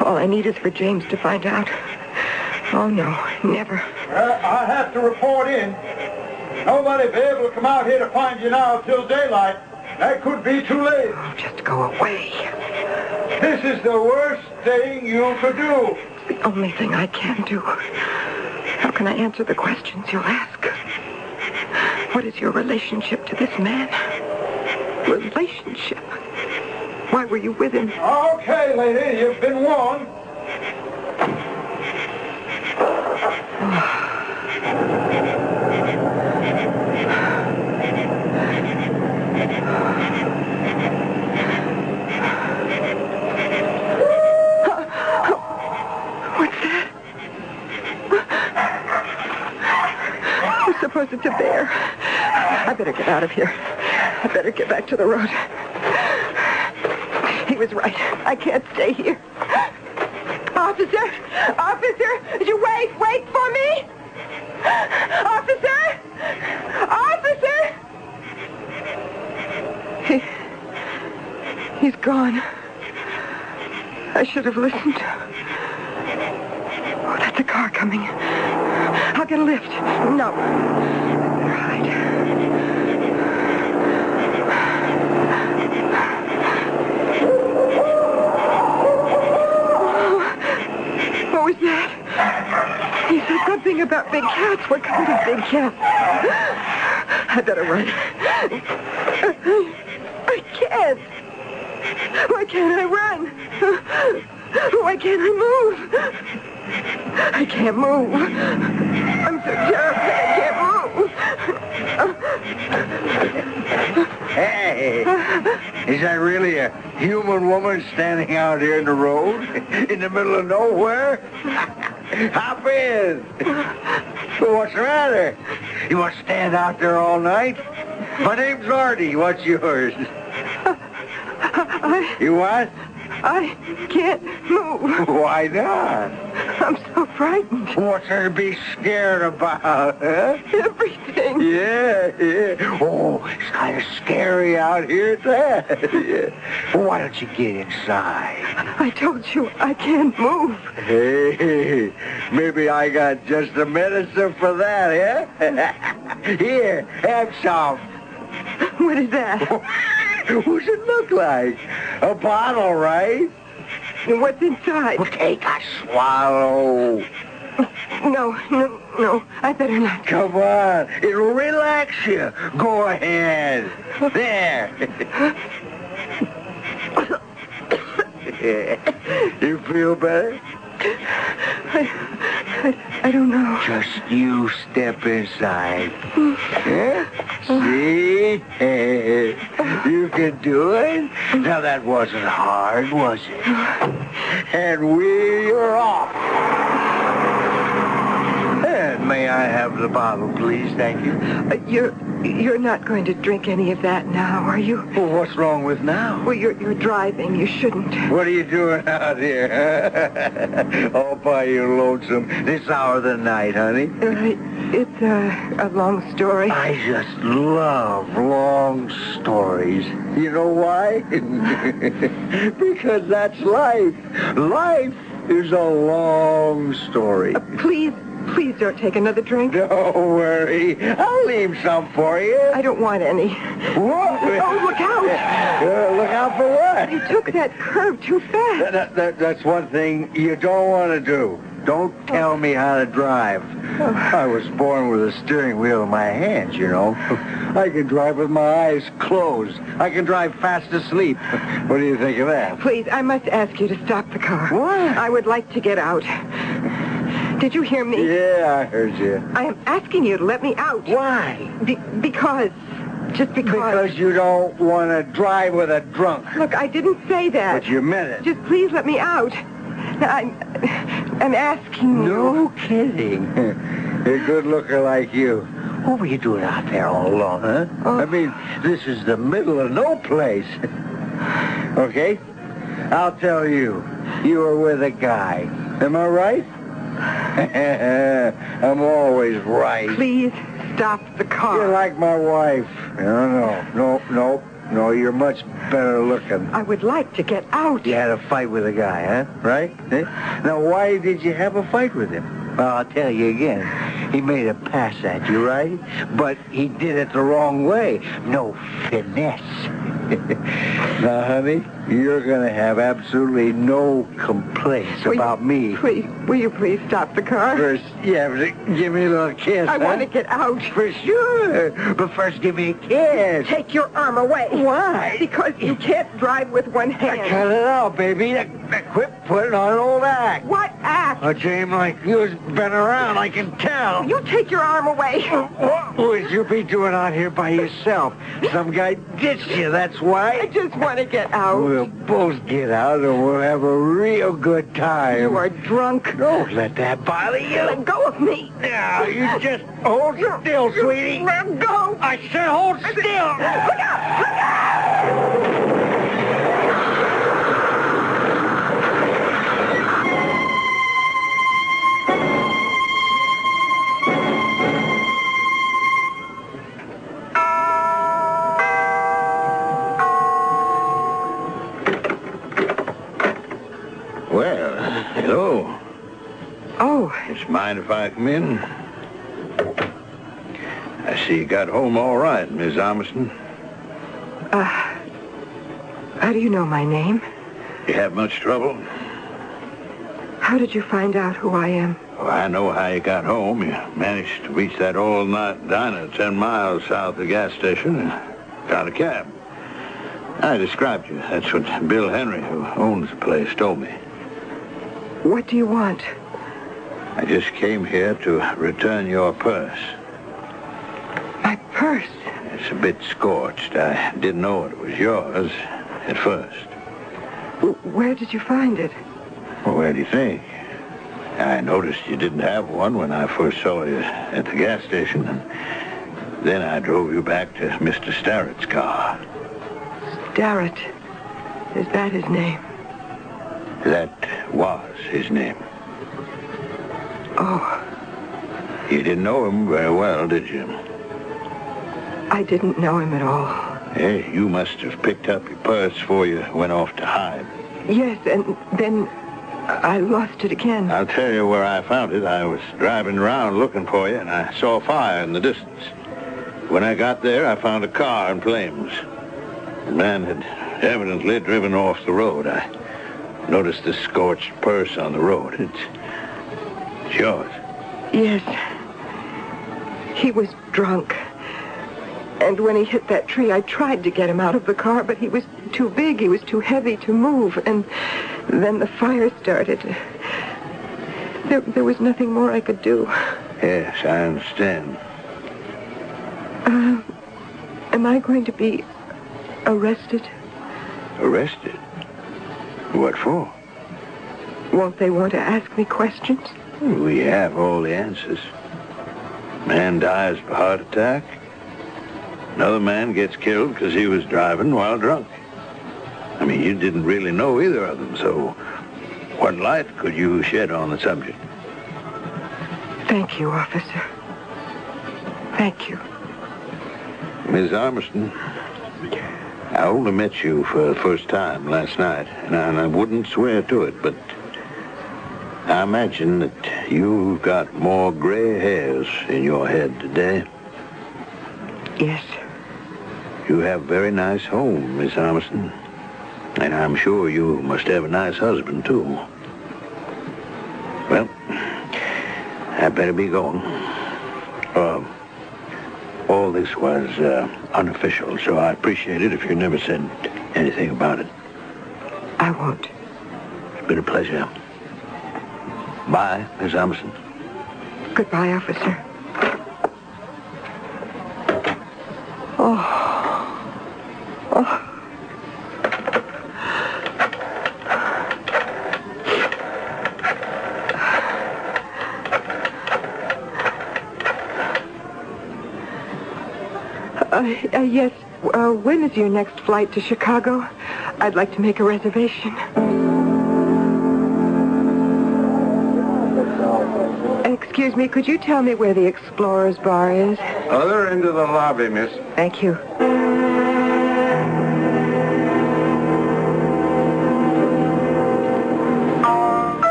All I need is for James to find out. Oh, no, never. I have to report in. Nobody be able to come out here to find you now till daylight. That could be too late. Oh, just go away. This is the worst thing you could do. It's the only thing I can do. How can I answer the questions you'll ask? What is your relationship to this man? Relationship? Why were you with him? Okay, lady, you've been warned. What's that? I suppose it's a bear. I better get out of here. I better get back to the road. He was right. I can't stay here. Officer! Officer! You wait for me! Officer! Officer! He's gone. I should have listened. Oh, that's a car coming. I'll get a lift. No. I better hide. What was that? He said something about big cats. What kind of big cats? I better run. I can't. Why can't I run? Why can't I move? I can't move. I'm so terrified I can't move. Hey, is that really a human woman standing out here in the road? In the middle of nowhere? Hop in. What's the matter? You want to stand out there all night? My name's Artie. What's yours? You what? I can't move. Why not? I'm so frightened. What's there to be scared about, huh? Everything. Yeah. Oh, it's kind of scary out here at that. Yeah. Well, why don't you get inside? I told you I can't move. Hey, maybe I got just the medicine for that, yeah? Here, have some. What is that? Who's it look like? A bottle, right? What's inside? Well, take a swallow. No. I better not. Come on. It'll relax you. Go ahead. There. You feel better? I don't know. Just you step inside. Yeah? See? You can do it. Now that wasn't hard, was it? And we're off. And may I have the bottle, please? Thank you. You're not going to drink any of that now, are you? Well, what's wrong with now? Well, you're driving. You shouldn't. What are you doing out here? All by your lonesome this hour of the night, honey? It's a long story. I just love long stories. You know why? Because that's life. Life is a long story. Please don't take another drink. Don't worry. I'll leave some for you. I don't want any. What? Oh, look out. Look out for what? You took that curve too fast. That's one thing you don't want to do. Don't tell me how to drive. I was born with a steering wheel in my hands, you know. I can drive with my eyes closed. I can drive fast asleep. What do you think of that? Please, I must ask you to stop the car. What? I would like to get out. Did you hear me? Yeah, I heard you. I am asking you to let me out. Why? Because. Just because. Because you don't want to drive with a drunk. Look, I didn't say that. But you meant it. Just please let me out. I'm asking you. No kidding. A good looker like you. What were you doing out there all alone, huh? Oh. I mean, this is the middle of no place. Okay? I'll tell you. You were with a guy. Am I right? I'm always right. Please stop the car. You're like my wife. No, you're much better looking. I would like to get out. You had a fight with a guy, huh? Right? Now, why did you have a fight with him? Well, I'll tell you again. He made a pass at you, right? But he did it the wrong way. No finesse. Now, honey, you're going to have absolutely no complaints about me. Will you please stop the car? First, give me a little kiss, I want to get out. For sure. But first, give me a kiss. Take your arm away. Why? Because you can't drive with one hand. Cut it out, baby. Quit putting on an old act. What act? A dame like you's been around, I can tell. You take your arm away. What would you be doing out here by yourself? Some guy ditched you, that's why. I just want to get out. We'll both get out and we'll have a real good time. You are drunk. Don't let that bother you. Let go of me. Now, you just hold still, sweetie. Let go. I said hold still. Look out! Look out! Well, hello. Oh. Just mind if I come in? I see you got home all right, Miss Armstrong. How do you know my name? You have much trouble? How did you find out who I am? Well, I know how you got home. You managed to reach that all-night diner 10 miles south of the gas station and got a cab. I described you. That's what Bill Henry, who owns the place, told me. What do you want? I just came here to return your purse. My purse? It's a bit scorched. I didn't know it was yours at first. Where did you find it? Well, where do you think? I noticed you didn't have one when I first saw you at the gas station, and then I drove you back to Mr. Starrett's car. Starrett. Is that his name? That was his name. Oh. You didn't know him very well, did you? I didn't know him at all. Hey, you must have picked up your purse before you went off to hide. Yes, and then I lost it again. I'll tell you where I found it. I was driving around looking for you, and I saw a fire in the distance. When I got there, I found a car in flames. The man had evidently driven off the road. I noticed the scorched purse on the road. It's yours. Yes. He was drunk. And when he hit that tree, I tried to get him out of the car, but he was too big. He was too heavy to move. And then the fire started. There was nothing more I could do. Yes, I understand. Am I going to be arrested? Arrested? What for? Won't they want to ask me questions? We have all the answers. Man dies of a heart attack. Another man gets killed because he was driving while drunk. I mean, you didn't really know either of them, so what light could you shed on the subject? Thank you, officer. Thank you. Miss Armstrong, I only met you for the first time last night, and I wouldn't swear to it, but I imagine that you've got more gray hairs in your head today. Yes. You have a very nice home, Miss Armstrong. And I'm sure you must have a nice husband, too. Well, I better be going. All this was unofficial, so I appreciate it if you never said anything about it. I won't. It's been a pleasure. Bye, Miss Armstrong. Goodbye, officer. Oh. Yes. When is your next flight to Chicago? I'd like to make a reservation. Excuse me, could you tell me where the Explorer's Bar is? Other end of the lobby, miss. Thank you.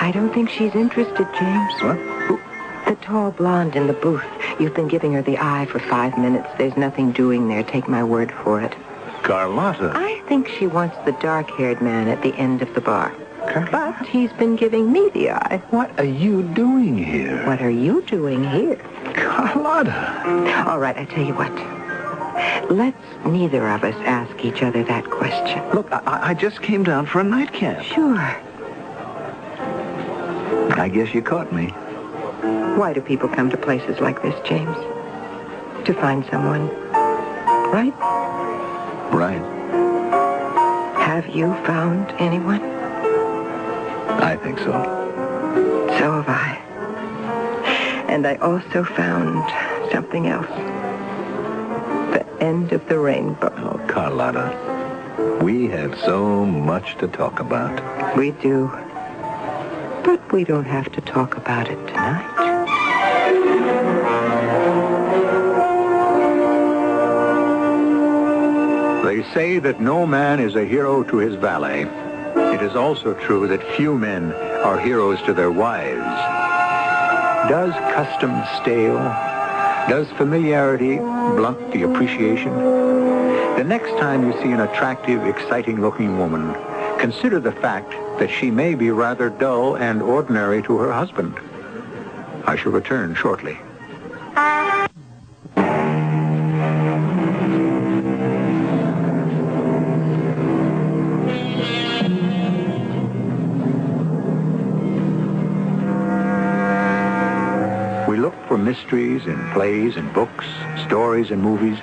I don't think she's interested, James. What? The tall blonde in the booth. You've been giving her the eye for 5 minutes. There's nothing doing there. Take my word for it. Carlotta. I think she wants the dark-haired man at the end of the bar. But he's been giving me the eye. What are you doing here? What are you doing here? Carlotta. All right, I tell you what. Let's neither of us ask each other that question. Look, I just came down for a nightcap. Sure. I guess you caught me. Why do people come to places like this, James? To find someone. Right? Right. Have you found anyone? I think so. So have I. And I also found something else. The end of the rainbow. Oh, Carlotta, we have so much to talk about. We do. But we don't have to talk about it tonight. They say that no man is a hero to his valet. It is also true that few men are heroes to their wives. Does custom stale? Does familiarity blunt the appreciation? The next time you see an attractive, exciting-looking woman, consider the fact that she may be rather dull and ordinary to her husband. I shall return shortly. We look for mysteries in plays and books, stories and movies,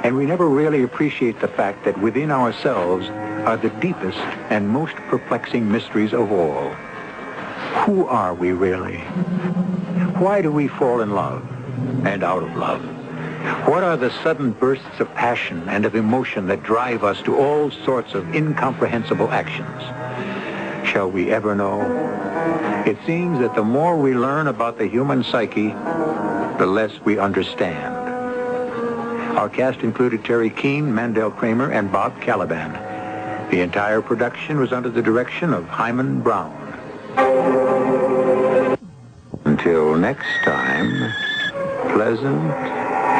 and we never really appreciate the fact that within ourselves are the deepest and most perplexing mysteries of all. Who are we really? Why do we fall in love and out of love? What are the sudden bursts of passion and of emotion that drive us to all sorts of incomprehensible actions? Shall we ever know? It seems that the more we learn about the human psyche, the less we understand. Our cast included Terry Keane, Mandel Kramer, and Bob Caliban. The entire production was under the direction of Hyman Brown. Until next time, pleasant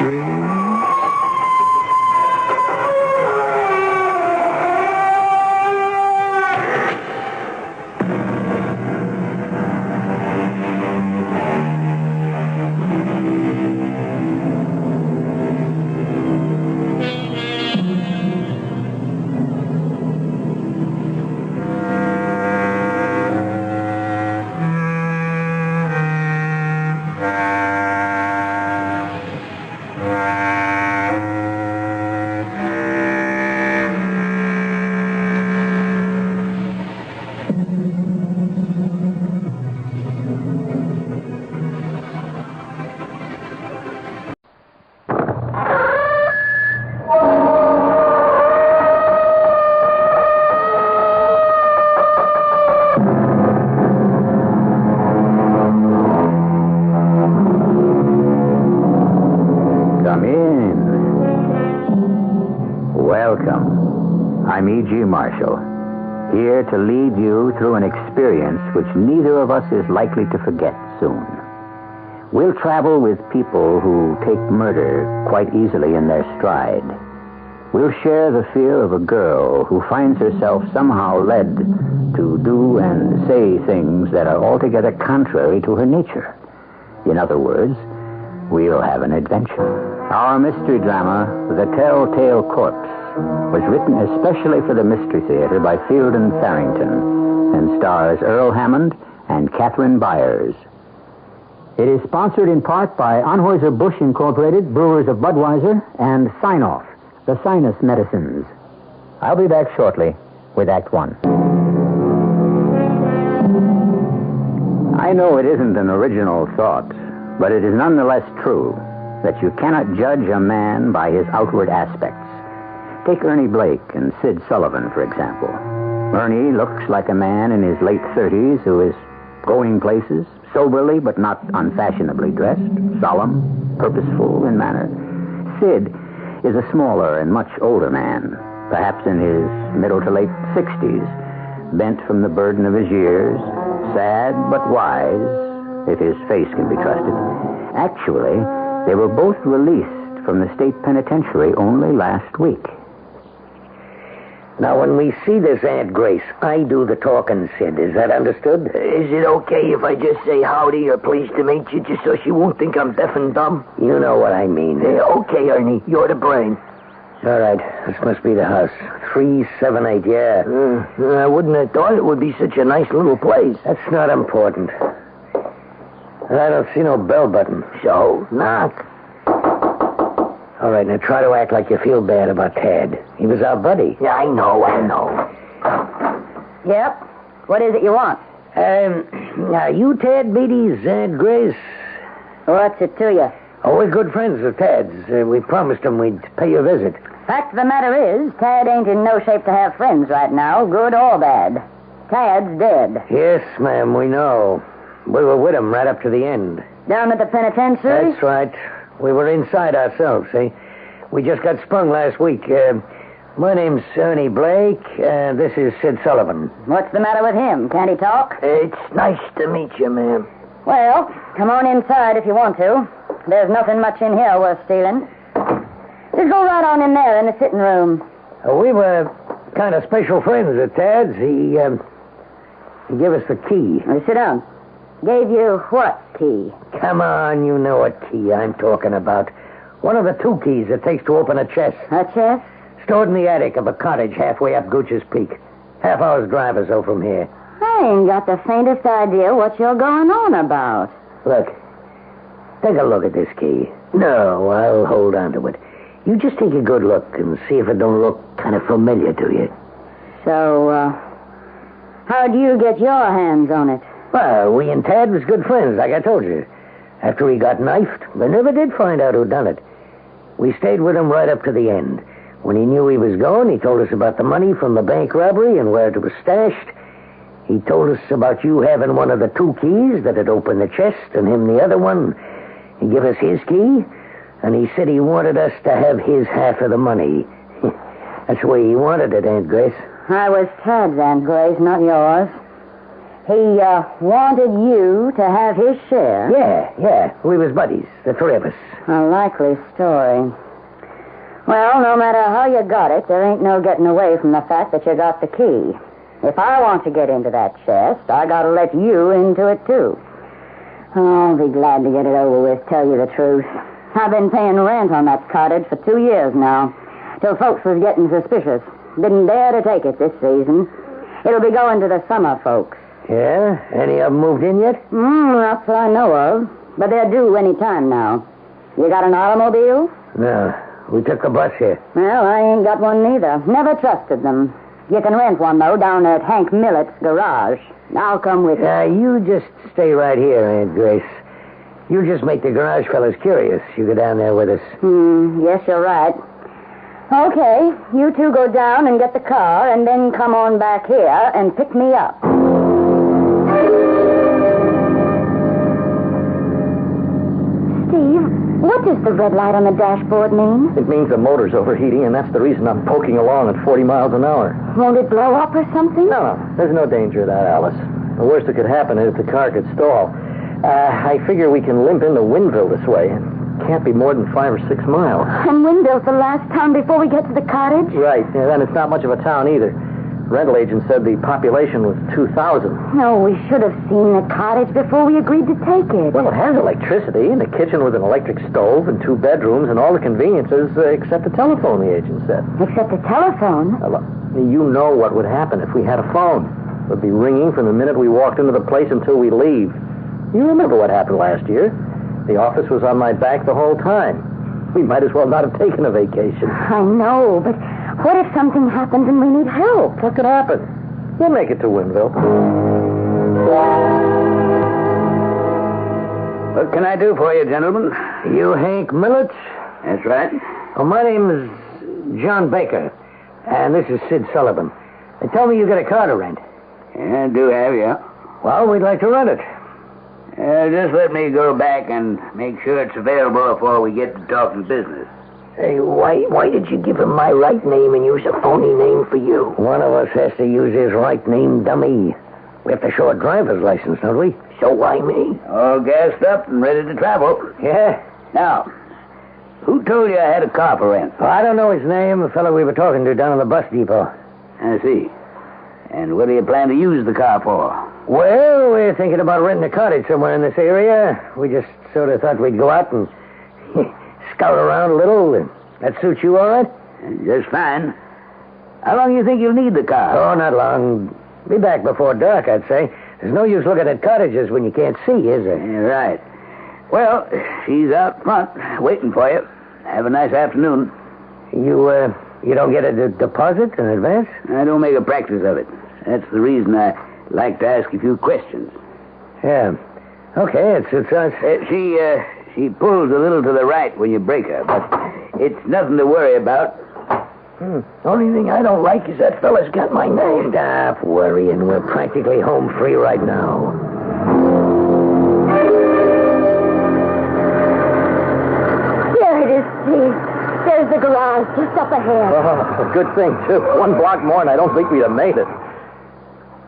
dreams. I'm E.G. Marshall, here to lead you through an experience which neither of us is likely to forget soon. We'll travel with people who take murder quite easily in their stride. We'll share the fear of a girl who finds herself somehow led to do and say things that are altogether contrary to her nature. In other words, we'll have an adventure. Our mystery drama, The Telltale Corpse, was written especially for the Mystery Theater by Field and Farrington and stars Earl Hammond and Catherine Byers. It is sponsored in part by Anheuser-Busch Incorporated, Brewers of Budweiser, and Sign-Off, the sinus medicines. I'll be back shortly with Act One. I know it isn't an original thought, but it is nonetheless true that you cannot judge a man by his outward aspects. Take Ernie Blake and Sid Sullivan, for example. Ernie looks like a man in his late 30s who is going places, soberly but not unfashionably dressed, solemn, purposeful in manner. Sid is a smaller and much older man, perhaps in his middle to late 60s, bent from the burden of his years, sad but wise, if his face can be trusted. Actually, they were both released from the state penitentiary only last week. Now, when we see this Aunt Grace, I do the talking, Sid. Is that understood? Is it okay if I just say howdy or pleased to meet you, just so she won't think I'm deaf and dumb? You know what I mean. Okay, Ernie. You're the brain. All right. This must be the house. 378, yeah. I wouldn't have thought it would be such a nice little place. That's not important. I don't see no bell button. So, knock. All right, now try to act like you feel bad about Tad. He was our buddy. Yeah, I know. Yep. What is it you want? Are you Tad Beatty's Aunt Grace? What's it to you? Oh, we're good friends of Tad's. We promised him we'd pay you a visit. Fact of the matter is, Tad ain't in no shape to have friends right now, good or bad. Tad's dead. Yes, ma'am, we know. We were with him right up to the end. Down at the penitentiary? That's right. We were inside ourselves, see? We just got sprung last week. My name's Ernie Blake, and this is Sid Sullivan. What's the matter with him? Can't he talk? It's nice to meet you, ma'am. Well, come on inside if you want to. There's nothing much in here worth stealing. Just go right on in there in the sitting room. We were kind of special friends at Tad's. He gave us the key. Sit down. Gave you what key? Come on, you know what key I'm talking about. One of the two keys it takes to open a chest. A chest? Stored in the attic of a cottage halfway up Gooch's Peak. Half hour's drive or so from here. I ain't got the faintest idea what you're going on about. Look. Take a look at this key. No, I'll hold on to it. You just take a good look and see if it don't look kind of familiar to you. So, how'd you get your hands on it? Well, we and Tad was good friends, like I told you. After he got knifed, we never did find out who done it. We stayed with him right up to the end. When he knew he was going, he told us about the money from the bank robbery and where it was stashed. He told us about you having one of the two keys that had opened the chest and him the other one. He gave us his key, and he said he wanted us to have his half of the money. That's the way he wanted it, Aunt Grace. I was Tad's, Aunt Grace, not yours. He wanted you to have his share? Yeah. We was buddies, the three of us. A likely story. Well, no matter how you got it, there ain't no getting away from the fact that you got the key. If I want to get into that chest, I gotta let you into it, too. I'll be glad to get it over with, tell you the truth. I've been paying rent on that cottage for 2 years now, till folks was getting suspicious. Didn't dare to take it this season. It'll be going to the summer folks. Yeah? Any of them moved in yet? Not that I know of. But they're due any time now. You got an automobile? No. We took a bus here. Well, I ain't got one neither. Never trusted them. You can rent one, though, down at Hank Millett's garage. I'll come with you. You just stay right here, Aunt Grace. You just make the garage fellas curious. You go down there with us. Yes, you're right. Okay, you two go down and get the car, and then come on back here and pick me up. Steve, what does the red light on the dashboard mean? It means the motor's overheating, and that's the reason I'm poking along at 40 miles an hour. Won't it blow up or something? No. There's no danger of that, Alice. The worst that could happen is the car could stall. I figure we can limp into Winville this way. It can't be more than 5 or 6 miles. And Winville's the last town before we get to the cottage? Right. And it's not much of a town either. Rental agent said the population was 2,000. No, we should have seen the cottage before we agreed to take it. Well, it has electricity, and a kitchen with an electric stove and 2 bedrooms and all the conveniences except the telephone, the agent said. Except the telephone? You know what would happen if we had a phone. It would be ringing from the minute we walked into the place until we leave. You remember what happened last year. The office was on my back the whole time. We might as well not have taken a vacation. I know, but what if something happens and we need help? What could happen? We'll make it to Winville. What can I do for you, gentlemen? You Hank Millett? That's right. Oh, my name is John Baker, and this is Sid Sullivan. They told me you got a car to rent. Yeah, I do have, yeah. Well, we'd like to rent it. Just let me go back and make sure it's available before we get to talking business. Hey, why did you give him my right name and use a phony name for you? One of us has to use his right name, dummy. We have to show a driver's license, don't we? So why me? All gassed up and ready to travel. Yeah? Now, who told you I had a car for rent? Well, I don't know his name, the fellow we were talking to down in the bus depot. I see. And what do you plan to use the car for? Well, we're thinking about renting a cottage somewhere in this area. We just sort of thought we'd go out and scout around a little. That suits you all right? Just fine. How long do you think you'll need the car? Oh, not long. Be back before dark, I'd say. There's no use looking at cottages when you can't see, is there? Yeah, right. Well, she's out front, waiting for you. Have a nice afternoon. You don't get a deposit in advance? I don't make a practice of it. That's the reason I like to ask a few questions. Yeah. Okay, it suits us. She pulls a little to the right when you break her, but it's nothing to worry about. Only thing I don't like is that fella's got my name. Stop worrying. We're practically home free right now. There it is, Steve. There's the garage just up ahead. Oh, good thing, too. 1 block more and I don't think we'd have made it.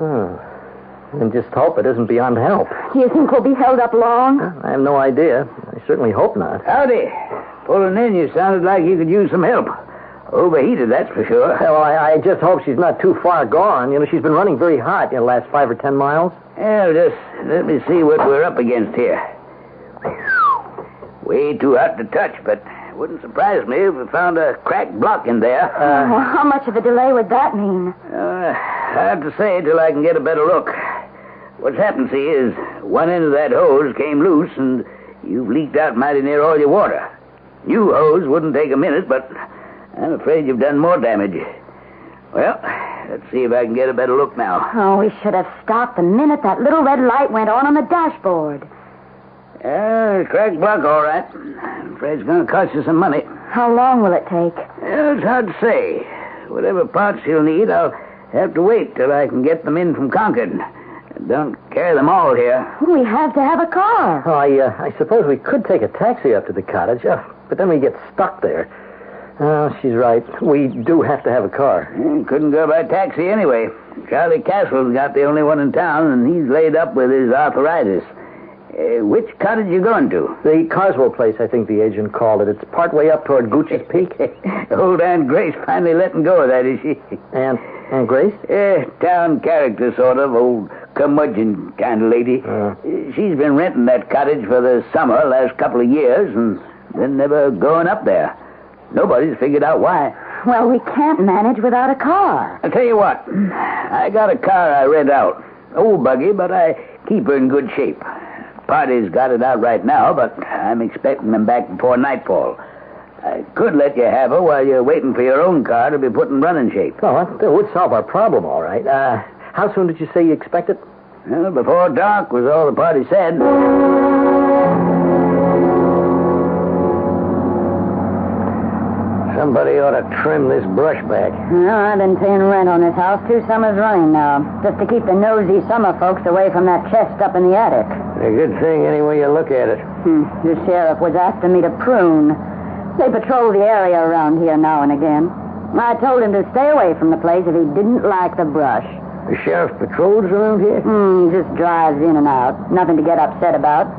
And just hope it isn't beyond help. Do you think we'll be held up long? I have no idea. I certainly hope not. Howdy. Pulling in, you sounded like you could use some help. Overheated, that's for sure. Well, I just hope she's not too far gone. You know, she's been running very hot the last 5 or 10 miles. Well, just let me see what we're up against here. Way too hot to touch, but it wouldn't surprise me if we found a cracked block in there. How much of a delay would that mean? Hard to say till I can get a better look. What's happened, see, is one end of that hose came loose, and you've leaked out mighty near all your water. New hose wouldn't take a minute, but I'm afraid you've done more damage. Well, let's see if I can get a better look now. Oh, we should have stopped the minute that little red light went on the dashboard. Yeah, cracked block, all right. I'm afraid it's going to cost you some money. How long will it take? Well, it's hard to say. Whatever parts you'll need, I'll have to wait till I can get them in from Concord. Don't carry them all here. We have to have a car. Oh, I suppose we could take a taxi up to the cottage, but then we get stuck there. Oh, she's right. We do have to have a car. Couldn't go by taxi anyway. Charlie Castle's got the only one in town, and he's laid up with his arthritis. Which cottage you going to? The Carswell place, I think the agent called it. It's partway up toward Gooch's Peak. Old Aunt Grace finally letting go of that, is she? Aunt Grace? Town character, sort of. Old curmudgeon kind of lady. She's been renting that cottage for the summer last couple of years, and then never going up there. Nobody's figured out why. Well, we can't manage without a car. I'll tell you what. I got a car I rent out. Old buggy, but I keep her in good shape. Party's got it out right now, but I'm expecting them back before nightfall. I could let you have her while you're waiting for your own car to be put in running shape. Oh, that would solve our problem, all right. How soon did you say you expect it? Well, before dark was all the party said. Somebody ought to trim this brush back. No, I've been paying rent on this house 2 summers running now, just to keep the nosy summer folks away from that chest up in the attic. A good thing any way you look at it. The sheriff was asking me to prune. They patrol the area around here now and again. I told him to stay away from the place if he didn't like the brush. The sheriff patrols around here? Just drives in and out. Nothing to get upset about.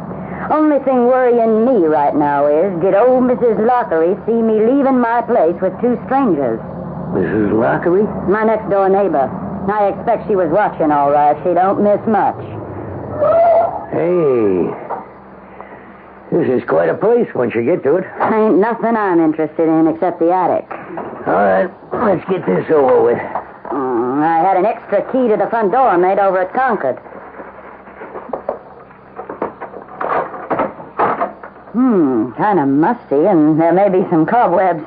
Only thing worrying me right now is, did old Mrs. Lockery see me leaving my place with 2 strangers? Mrs. Lockery? My next-door neighbor. I expect she was watching all right. She don't miss much. Hey, this is quite a place once you get to it. Ain't nothing I'm interested in except the attic. All right, let's get this over with. I had an extra key to the front door made over at Concord. Kind of musty, and there may be some cobwebs.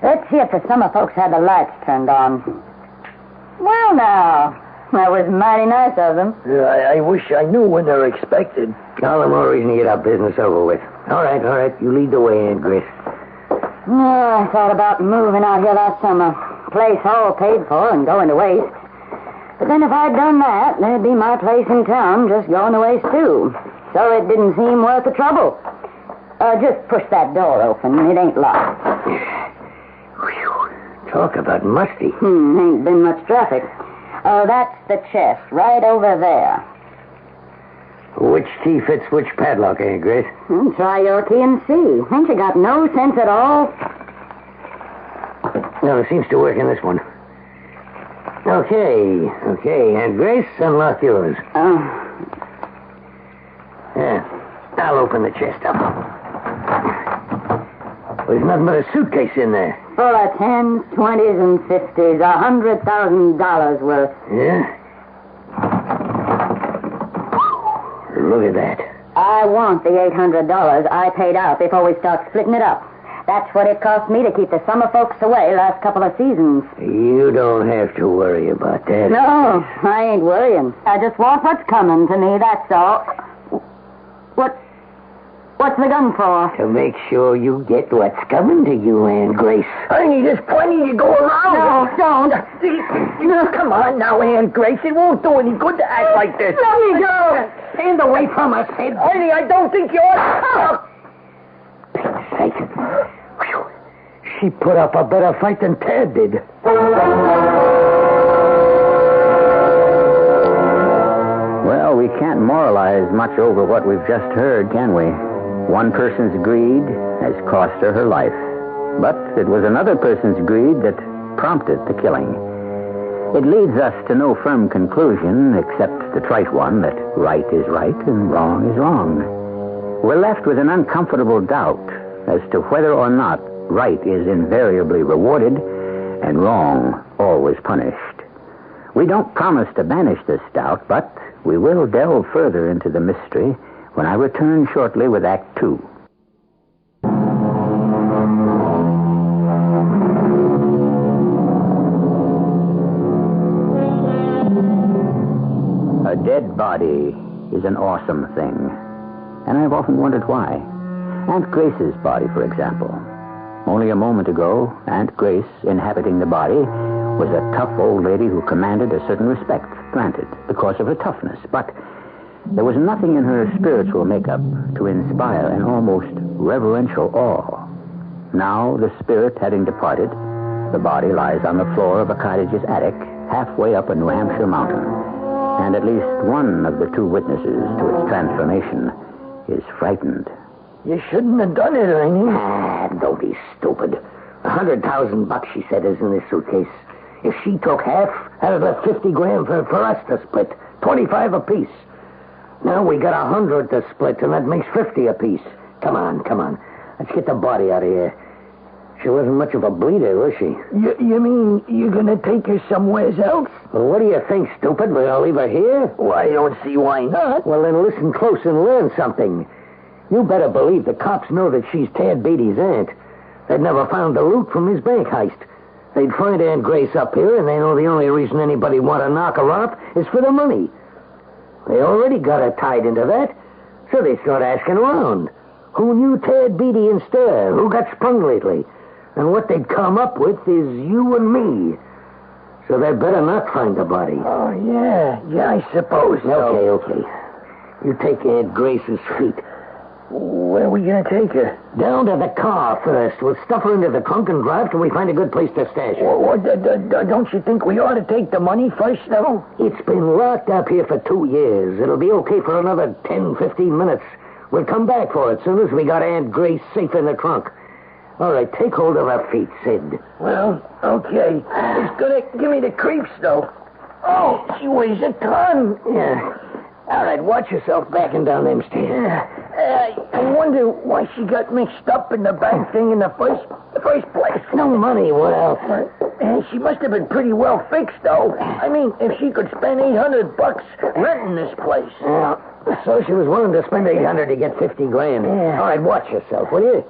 Let's see if the summer folks had the lights turned on. Well, now, that was mighty nice of them. I wish I knew when they're expected. All the more reason to get our business over with. All right. You lead the way, Aunt Grace. I thought about moving out here last summer. Place all paid for and going to waste. But then if I'd done that, there'd be my place in town just going to waste, too. So it didn't seem worth the trouble. Just push that door open. It ain't locked. Talk about musty. Ain't been much traffic. Oh, that's the chest, right over there. Which key fits which padlock, Aunt Grace? Try your key and see. Ain't you got no sense at all? No, it seems to work in this one. Okay, Aunt Grace, unlock yours. Oh. Yeah, I'll open the chest up. There's nothing but a suitcase in there. Full of 10s, 20s, and 50s. $100,000 worth. Yeah? Look at that. I want the $800 I paid out before we start splitting it up. That's what it cost me to keep the summer folks away last couple of seasons. You don't have to worry about that. No, I ain't worrying. I just want what's coming to me, that's all. What's the gun for? To make sure you get what's coming to you, Aunt Grace. Honey, there's plenty to go around. No, don't. No. Come on now, Aunt Grace. It won't do any good to act like this. Let me go. Stand away from us, Sid. Honey, I don't think you ought to. She put up a better fight than Ted did. Well, we can't moralize much over what we've just heard, can we? One person's greed has cost her her life. But it was another person's greed that prompted the killing. It leads us to no firm conclusion except the trite one that right is right and wrong is wrong. We're left with an uncomfortable doubt as to whether or not right is invariably rewarded and wrong always punished. We don't promise to banish this doubt, but we will delve further into the mystery when I return shortly with Act 2. A dead body is an awesome thing, and I've often wondered why. Aunt Grace's body, for example. Only a moment ago, Aunt Grace, inhabiting the body, was a tough old lady who commanded a certain respect, granted, because of her toughness. But there was nothing in her spiritual makeup to inspire an almost reverential awe. Now, the spirit having departed, the body lies on the floor of a cottage's attic, halfway up a New Hampshire mountain. And at least one of the two witnesses to its transformation is frightened. You shouldn't have done it, Ernie. Don't be stupid. $100,000, she said, is in this suitcase. If she took half, that'd have left $50,000 for us to split. 25 apiece. Now we got 100 to split, and that makes 50 apiece. Come on. Let's get the body out of here. She wasn't much of a bleeder, was she? You mean you're going to take her somewhere else? Well, what do you think, stupid? We're going to leave her here? Well, I don't see why not. Well, then listen close and learn something. You better believe the cops know that she's Tad Beatty's aunt. They'd never found the loot from his bank heist. They'd find Aunt Grace up here, and they know the only reason anybody want to knock her off is for the money. They already got her tied into that, so they start asking around. Who knew Tad Beatty in stir? Who got sprung lately? And what they'd come up with is you and me. So they better not find the body. Oh, yeah, I suppose so. Okay. You take Aunt Grace's feet. Where are we going to take her? Down to the car first. We'll stuff her into the trunk and drive till we find a good place to stash her. Well, don't you think we ought to take the money first, though? It's been locked up here for 2 years. It'll be okay for another 10, 15 minutes. We'll come back for it soon as we got Aunt Grace safe in the trunk. All right, take hold of her feet, Sid. Well, okay. It's going to give me the creeps, though. Oh, she weighs a ton. Yeah. All right, watch yourself backing down them stairs. I wonder why she got mixed up in the bank thing in the first place. No money, what else? She must have been pretty well fixed, though. I mean, if she could spend $800 renting this place. Yeah, so she was willing to spend $800 to get $50,000. Yeah. All right, watch yourself, will you?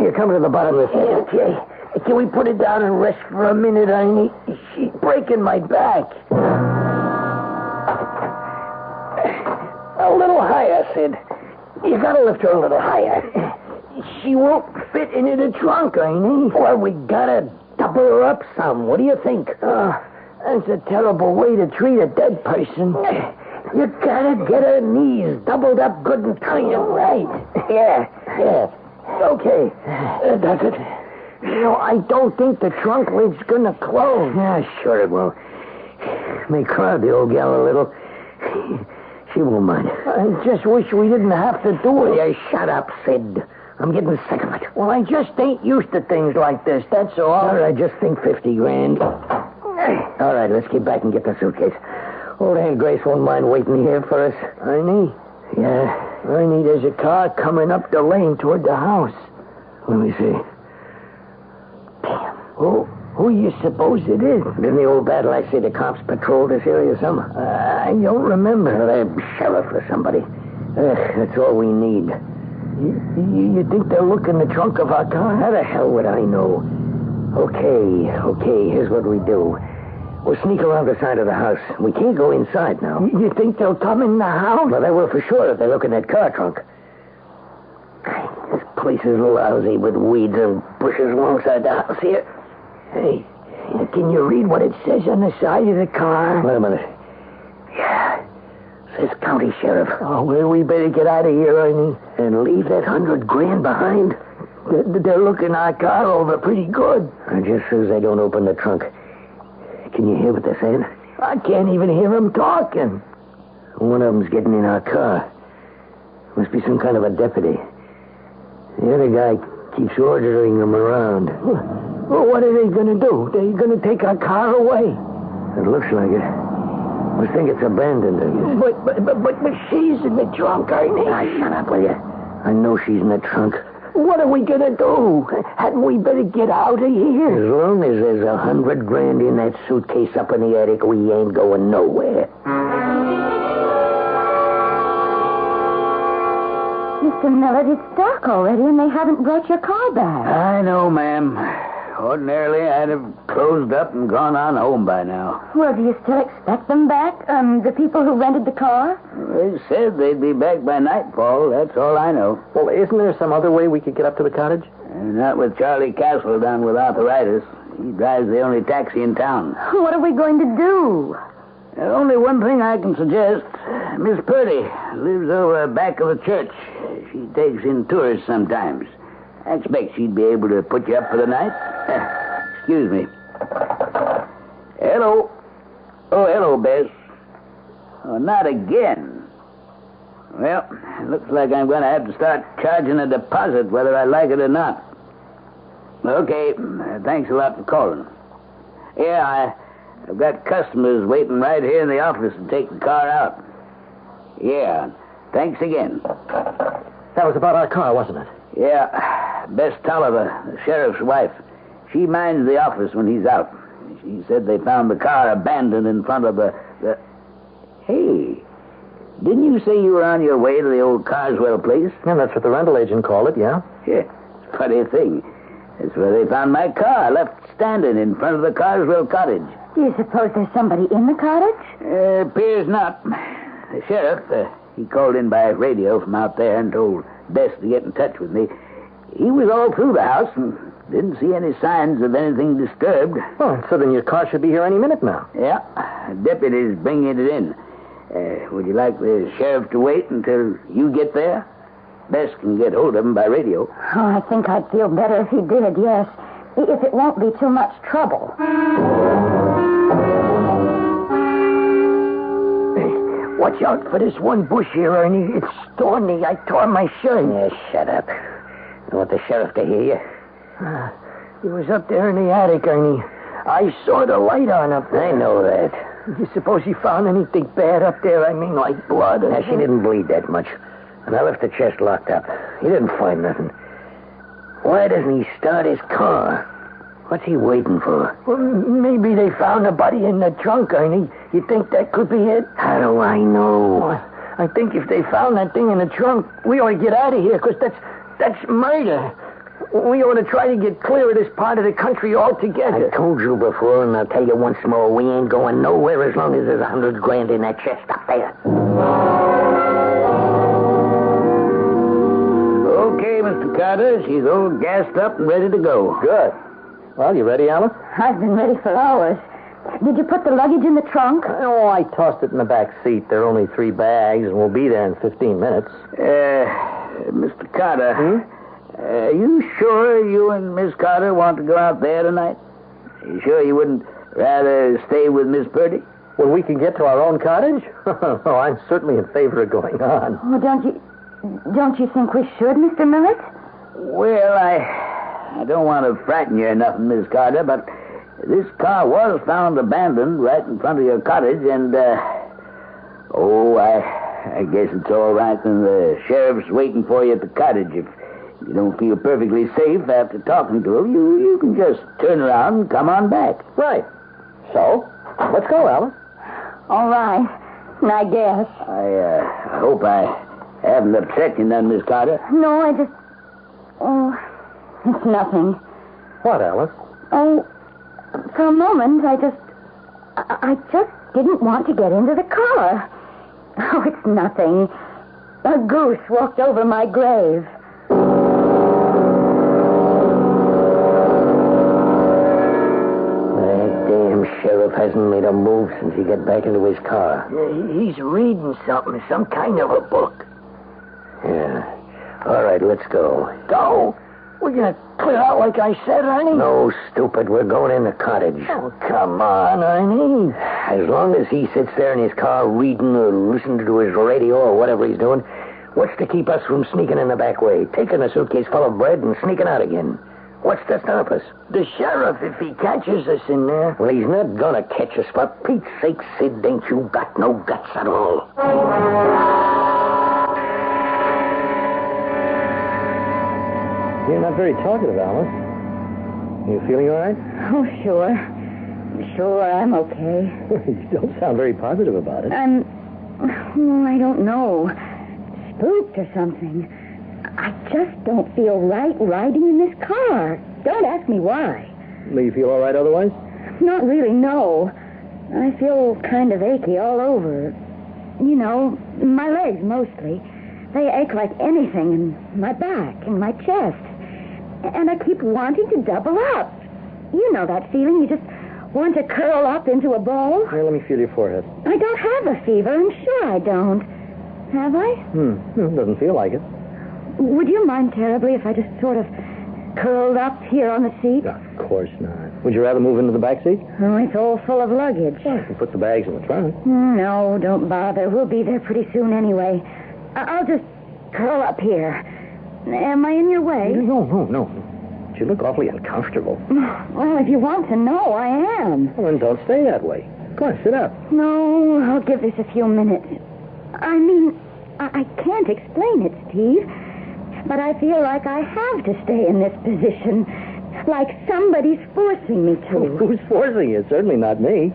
You come to the bottom of the stairs. Okay. Can we put it down and rest for a minute, Ernie? She's breaking my back. A little higher, Sid. You gotta lift her a little higher. She won't fit into the trunk, Ernie. Well, we gotta double her up some. What do you think? That's a terrible way to treat a dead person. You gotta get her knees doubled up good and tight. Right. Yeah. Okay. Does it? You know, I don't think the trunk lid's gonna close. Yeah, sure it will. May crowd the old gal a little. She won't mind. I just wish we didn't have to do it. Yeah, shut up, Sid. I'm getting sick of it. Well, I just ain't used to things like this, that's all. All right, just think 50 grand. All right, let's get back and get the suitcase. Old Aunt Grace won't mind waiting here for us. Ernie? Yeah? Ernie, there's a car coming up the lane toward the house. Let me see. Damn. Who you suppose it is? Didn't the old battle I see the cops patrol this area some? I don't remember. The sheriff or somebody. That's all we need. You think they'll look in the trunk of our car? How the hell would I know? Okay, here's what we do. We'll sneak around the side of the house. We can't go inside now. You think they'll come in the house? Well, they will for sure if they look in that car trunk. This place is lousy with weeds and bushes alongside the house here. Hey, can you read what it says on the side of the car? Wait a minute. Yeah. Says county sheriff. Oh, well, we better get out of here, Ernie. And leave that 100 grand behind? They're looking our car over pretty good. Just as they don't open the trunk. Can you hear what they're saying? I can't even hear them talking. One of them's getting in our car. Must be some kind of a deputy. The other guy keeps ordering them around. Well, what are they going to do? They're going to take our car away. It looks like it. We think it's abandoned, I guess. But she's in the trunk, Ernie. Shut up, will you? I know she's in the trunk. What are we going to do? Hadn't we better get out of here? As long as there's 100 grand in that suitcase up in the attic, we ain't going nowhere. Mr. Millard, it's dark already, and they haven't brought your car back. I know, ma'am. Ordinarily, I'd have closed up and gone on home by now. Well, do you still expect them back? The people who rented the car? They said they'd be back by nightfall. That's all I know. Well, isn't there some other way we could get up to the cottage? Not with Charlie Castle down with arthritis. He drives the only taxi in town. What are we going to do? Only one thing I can suggest. Miss Purdy lives over back of the church. She takes in tourists sometimes. I expect she'd be able to put you up for the night. Excuse me. Hello. Oh, hello, Bess. Oh, not again. Well, it looks like I'm going to have to start charging a deposit whether I like it or not. Okay, thanks a lot for calling. Yeah, I've got customers waiting right here in the office to take the car out. Yeah, thanks again. That was about our car, wasn't it? Yeah, Bess Tolliver, the sheriff's wife. She minds the office when he's out. She said they found the car abandoned in front of the... Hey, didn't you say you were on your way to the old Carswell place? Yeah, that's what the rental agent called it, yeah. Yeah, funny thing. That's where they found my car, left standing in front of the Carswell cottage. Do you suppose there's somebody in the cottage? Appears not. The sheriff, he called in by radio from out there and told Bess to get in touch with me. He was all through the house and didn't see any signs of anything disturbed. Oh, so then your car should be here any minute now. Yeah, deputy's bringing it in. Would you like the sheriff to wait until you get there? Bess can get hold of him by radio. Oh, I think I'd feel better if he did, yes. If it won't be too much trouble. Watch out for this one bush here, Ernie. It's thorny. I tore my shirt. Yeah, shut up. I want the sheriff to hear you. He was up there in the attic, Ernie. I saw the light on up there. I know that. You suppose he found anything bad up there? I mean, like blood? Now, she didn't bleed that much. And I left the chest locked up. He didn't find nothing. Why doesn't he start his car? What's he waiting for? Well, maybe they found the body in the trunk, Ernie. You think that could be it? How do I know? I think if they found that thing in the trunk, we ought to get out of here, because that's murder. We ought to try to get clear of this part of the country altogether. I told you before, and I'll tell you once more, we ain't going nowhere as long as there's 100 grand in that chest up there. Okay, Mr. Carter, she's all gassed up and ready to go. Good. Well, you ready, Alice? I've been ready for hours. Did you put the luggage in the trunk? Oh, I tossed it in the back seat. There are only 3 bags, and we'll be there in 15 minutes. Mr. Carter, are you sure you and Miss Carter want to go out there tonight? Are you sure you wouldn't rather stay with Miss Purdy? when we can get to our own cottage? Oh, I'm certainly in favor of going on. Oh, don't you think we should, Mr. Millett? Well, I don't want to frighten you or nothing, Miss Carter, but this car was found abandoned right in front of your cottage, and, I guess it's all right, and the sheriff's waiting for you at the cottage. If you don't feel perfectly safe after talking to him, you can just turn around and come on back. Right. So, let's go, Alice. All right, I guess. I hope I haven't upset you none, Miss Carter. No, I just... Oh, it's nothing. What, Alice? Oh, for a moment, I just didn't want to get into the car. Oh, it's nothing. A goose walked over my grave. That damn sheriff hasn't made a move since he got back into his car. He's reading something, some kind of a book. Yeah. All right, let's go. Go? We're going to clear out like I said, Ernie? No, stupid. We're going in the cottage. Oh, come on, Ernie. As long as he sits there in his car reading or listening to his radio or whatever he's doing, what's to keep us from sneaking in the back way, taking a suitcase full of bread and sneaking out again? What's to stop us? The sheriff, if he catches us in there. Well, he's not going to catch us. For Pete's sake, Sid, ain't you got no guts at all? You're not very talkative, Alice. You feeling all right? Oh, sure. Sure, I'm okay. You don't sound very positive about it. I don't know. Spooked or something. I just don't feel right riding in this car. Don't ask me why. Do you feel all right otherwise? Not really, no. I feel kind of achy all over. You know, my legs mostly. They ache like anything, and my back and my chest. And I keep wanting to double up. You know that feeling. You just want to curl up into a ball. Here, let me feel your forehead. I don't have a fever. I'm sure I don't. Have I? Doesn't feel like it. Would you mind terribly if I just sort of curled up here on the seat? Of course not. Would you rather move into the back seat? Oh, it's all full of luggage. Well, you can put the bags in the trunk. No, don't bother. We'll be there pretty soon anyway. I'll just curl up here. Am I in your way? No. You look awfully uncomfortable. Well, if you want to know, I am. Well, then don't stay that way. Come on, sit up. No, I'll give this a few minutes. I mean, I can't explain it, Steve. But I feel like I have to stay in this position. Like somebody's forcing me to. Who's forcing you? Certainly not me.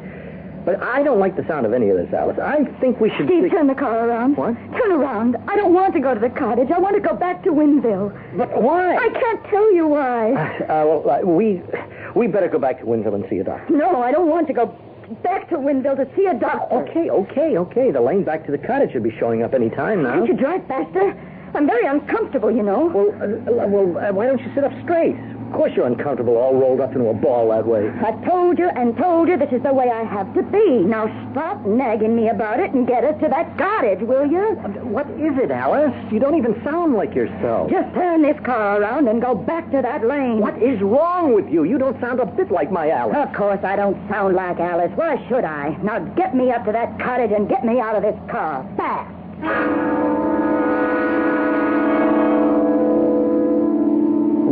But I don't like the sound of any of this, Alice. I think we should... Steve, turn the car around. What? Turn around. I don't want to go to the cottage. I want to go back to Winville. But why? I can't tell you why. We better go back to Winville and see a doctor. No, I don't want to go back to Winville to see a doctor. Okay. The lane back to the cottage should be showing up any time now. Can't you drive faster? I'm very uncomfortable, you know. Well, why don't you sit up straight? Of course you're uncomfortable, all rolled up into a ball that way. I've told you this is the way I have to be. Now stop nagging me about it and get us to that cottage, will you? What is it, Alice? You don't even sound like yourself. Just turn this car around and go back to that lane. What is wrong with you? You don't sound a bit like my Alice. Of course I don't sound like Alice. Why should I? Now get me up to that cottage and get me out of this car. Fast.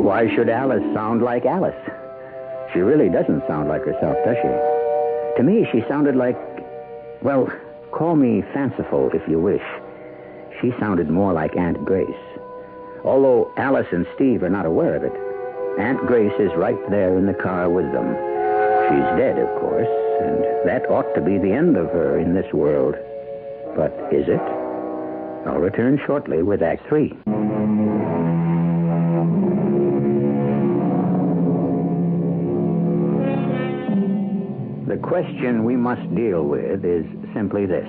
Why should Alice sound like Alice? She really doesn't sound like herself, does she? To me, she sounded like, well, call me fanciful if you wish. She sounded more like Aunt Grace. Although Alice and Steve are not aware of it, Aunt Grace is right there in the car with them. She's dead, of course, and that ought to be the end of her in this world. But is it? I'll return shortly with Act 3. The question we must deal with is simply this.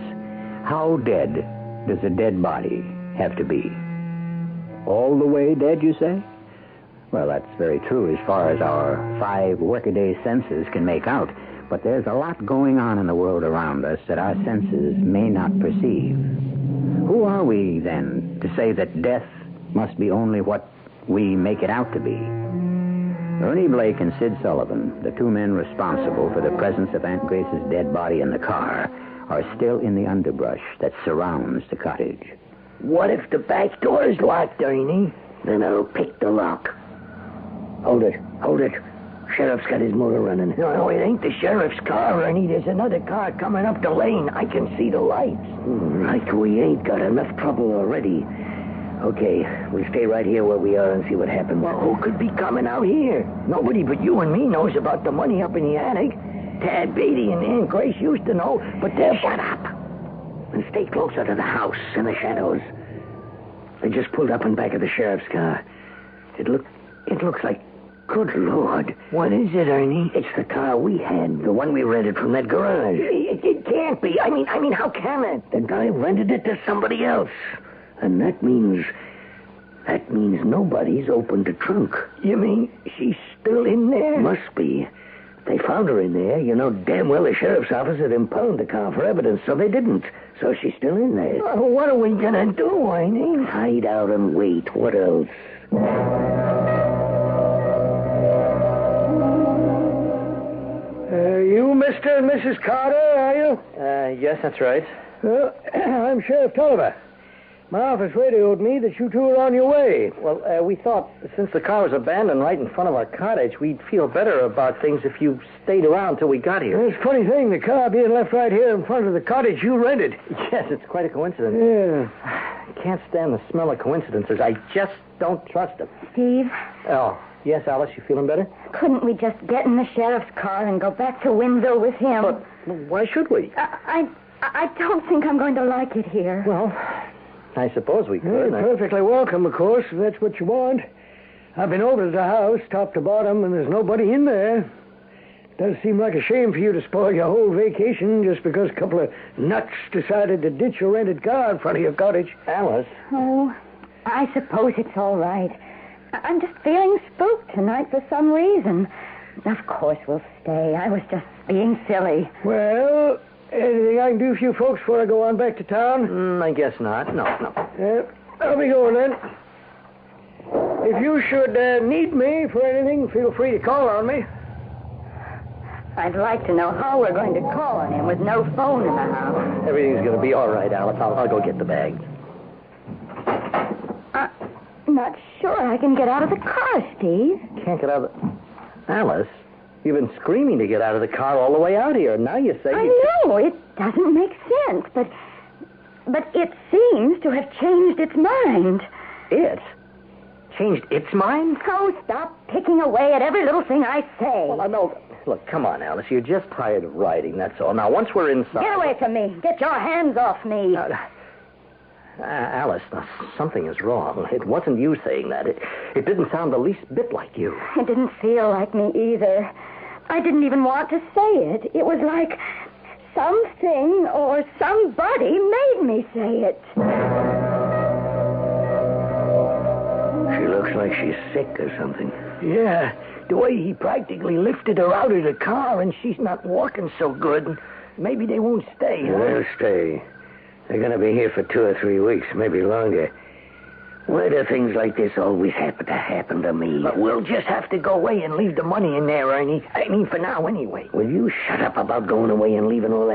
How dead does a dead body have to be? All the way dead, you say? Well, that's very true as far as our 5 workaday senses can make out. But there's a lot going on in the world around us that our senses may not perceive. Who are we, then, to say that death must be only what we make it out to be? Ernie Blake and Sid Sullivan, the two men responsible for the presence of Aunt Grace's dead body in the car, are still in the underbrush that surrounds the cottage. What if the back door is locked, Ernie? Then I'll pick the lock. Hold it. Sheriff's got his motor running. No, it ain't the sheriff's car, Ernie. There's another car coming up the lane. I can see the lights. Like we ain't got enough trouble already. Okay, we'll stay right here where we are and see what happens. Well, who could be coming out here? Nobody but you and me knows about the money up in the attic. Tad Beatty and Aunt Grace used to know, but they're... Shut up! And stay closer to the house in the shadows. They just pulled up in back of the sheriff's car. It looks like... Good Lord. What is it, Ernie? It's the car we had, the one we rented from that garage. It can't be. I mean, how can it? The guy rented it to somebody else. And that means nobody's opened the trunk. You mean she's still in there? Must be. They found her in there. You know damn well the sheriff's office had impounded the car for evidence, so they didn't. So she's still in there. What are we gonna do, Ernie? Hide out and wait. What else? You Mr. and Mrs. Carter, are you? Yes, that's right. I'm Sheriff Tolliver. My office radioed me that you two are on your way. Well, we thought since the car was abandoned right in front of our cottage, we'd feel better about things if you stayed around till we got here. It's a funny thing, the car being left right here in front of the cottage you rented. Yes, it's quite a coincidence. Yeah. I can't stand the smell of coincidences. I just don't trust them. Steve? Oh, yes, Alice, you feeling better? Couldn't we just get in the sheriff's car and go back to Windsor with him? But why should we? I don't think I'm going to like it here. Well, I suppose we could. You're perfectly welcome, of course, if that's what you want. I've been over to the house, top to bottom, and there's nobody in there. It does seem like a shame for you to spoil your whole vacation just because a couple of nuts decided to ditch your rented car in front of your cottage. Alice? Oh, I suppose it's all right. I'm just feeling spooked tonight for some reason. Of course we'll stay. I was just being silly. Well, anything I can do for you folks before I go on back to town? I guess not. No. I'll be going then. If you should need me for anything, feel free to call on me. I'd like to know how we're going to call on him with no phone in the house. Everything's going to be all right, Alice. I'll go get the bag. Not sure I can get out of the car, Steve. Can't get out of the... Alice, you've been screaming to get out of the car all the way out here. Now you say... I know, it doesn't make sense, but it seems to have changed its mind. It? Changed its mind? Oh, stop picking away at every little thing I say. Well, I know... Look, come on, Alice. You're just tired of riding, that's all. Now, once we're inside... Get away from me. Get your hands off me. Alice, now, something is wrong. It wasn't you saying that. It didn't sound the least bit like you. It didn't feel like me either. I didn't even want to say it. It was like something or somebody made me say it. She looks like she's sick or something. Yeah, the way he practically lifted her out of the car and she's not walking so good. Maybe they won't stay, huh? They'll stay. They're going to be here for 2 or 3 weeks, maybe longer. Why do things like this always happen to happen to me? But we'll just have to go away and leave the money in there, Ernie. I mean, for now, anyway. Will you shut up about going away and leaving all that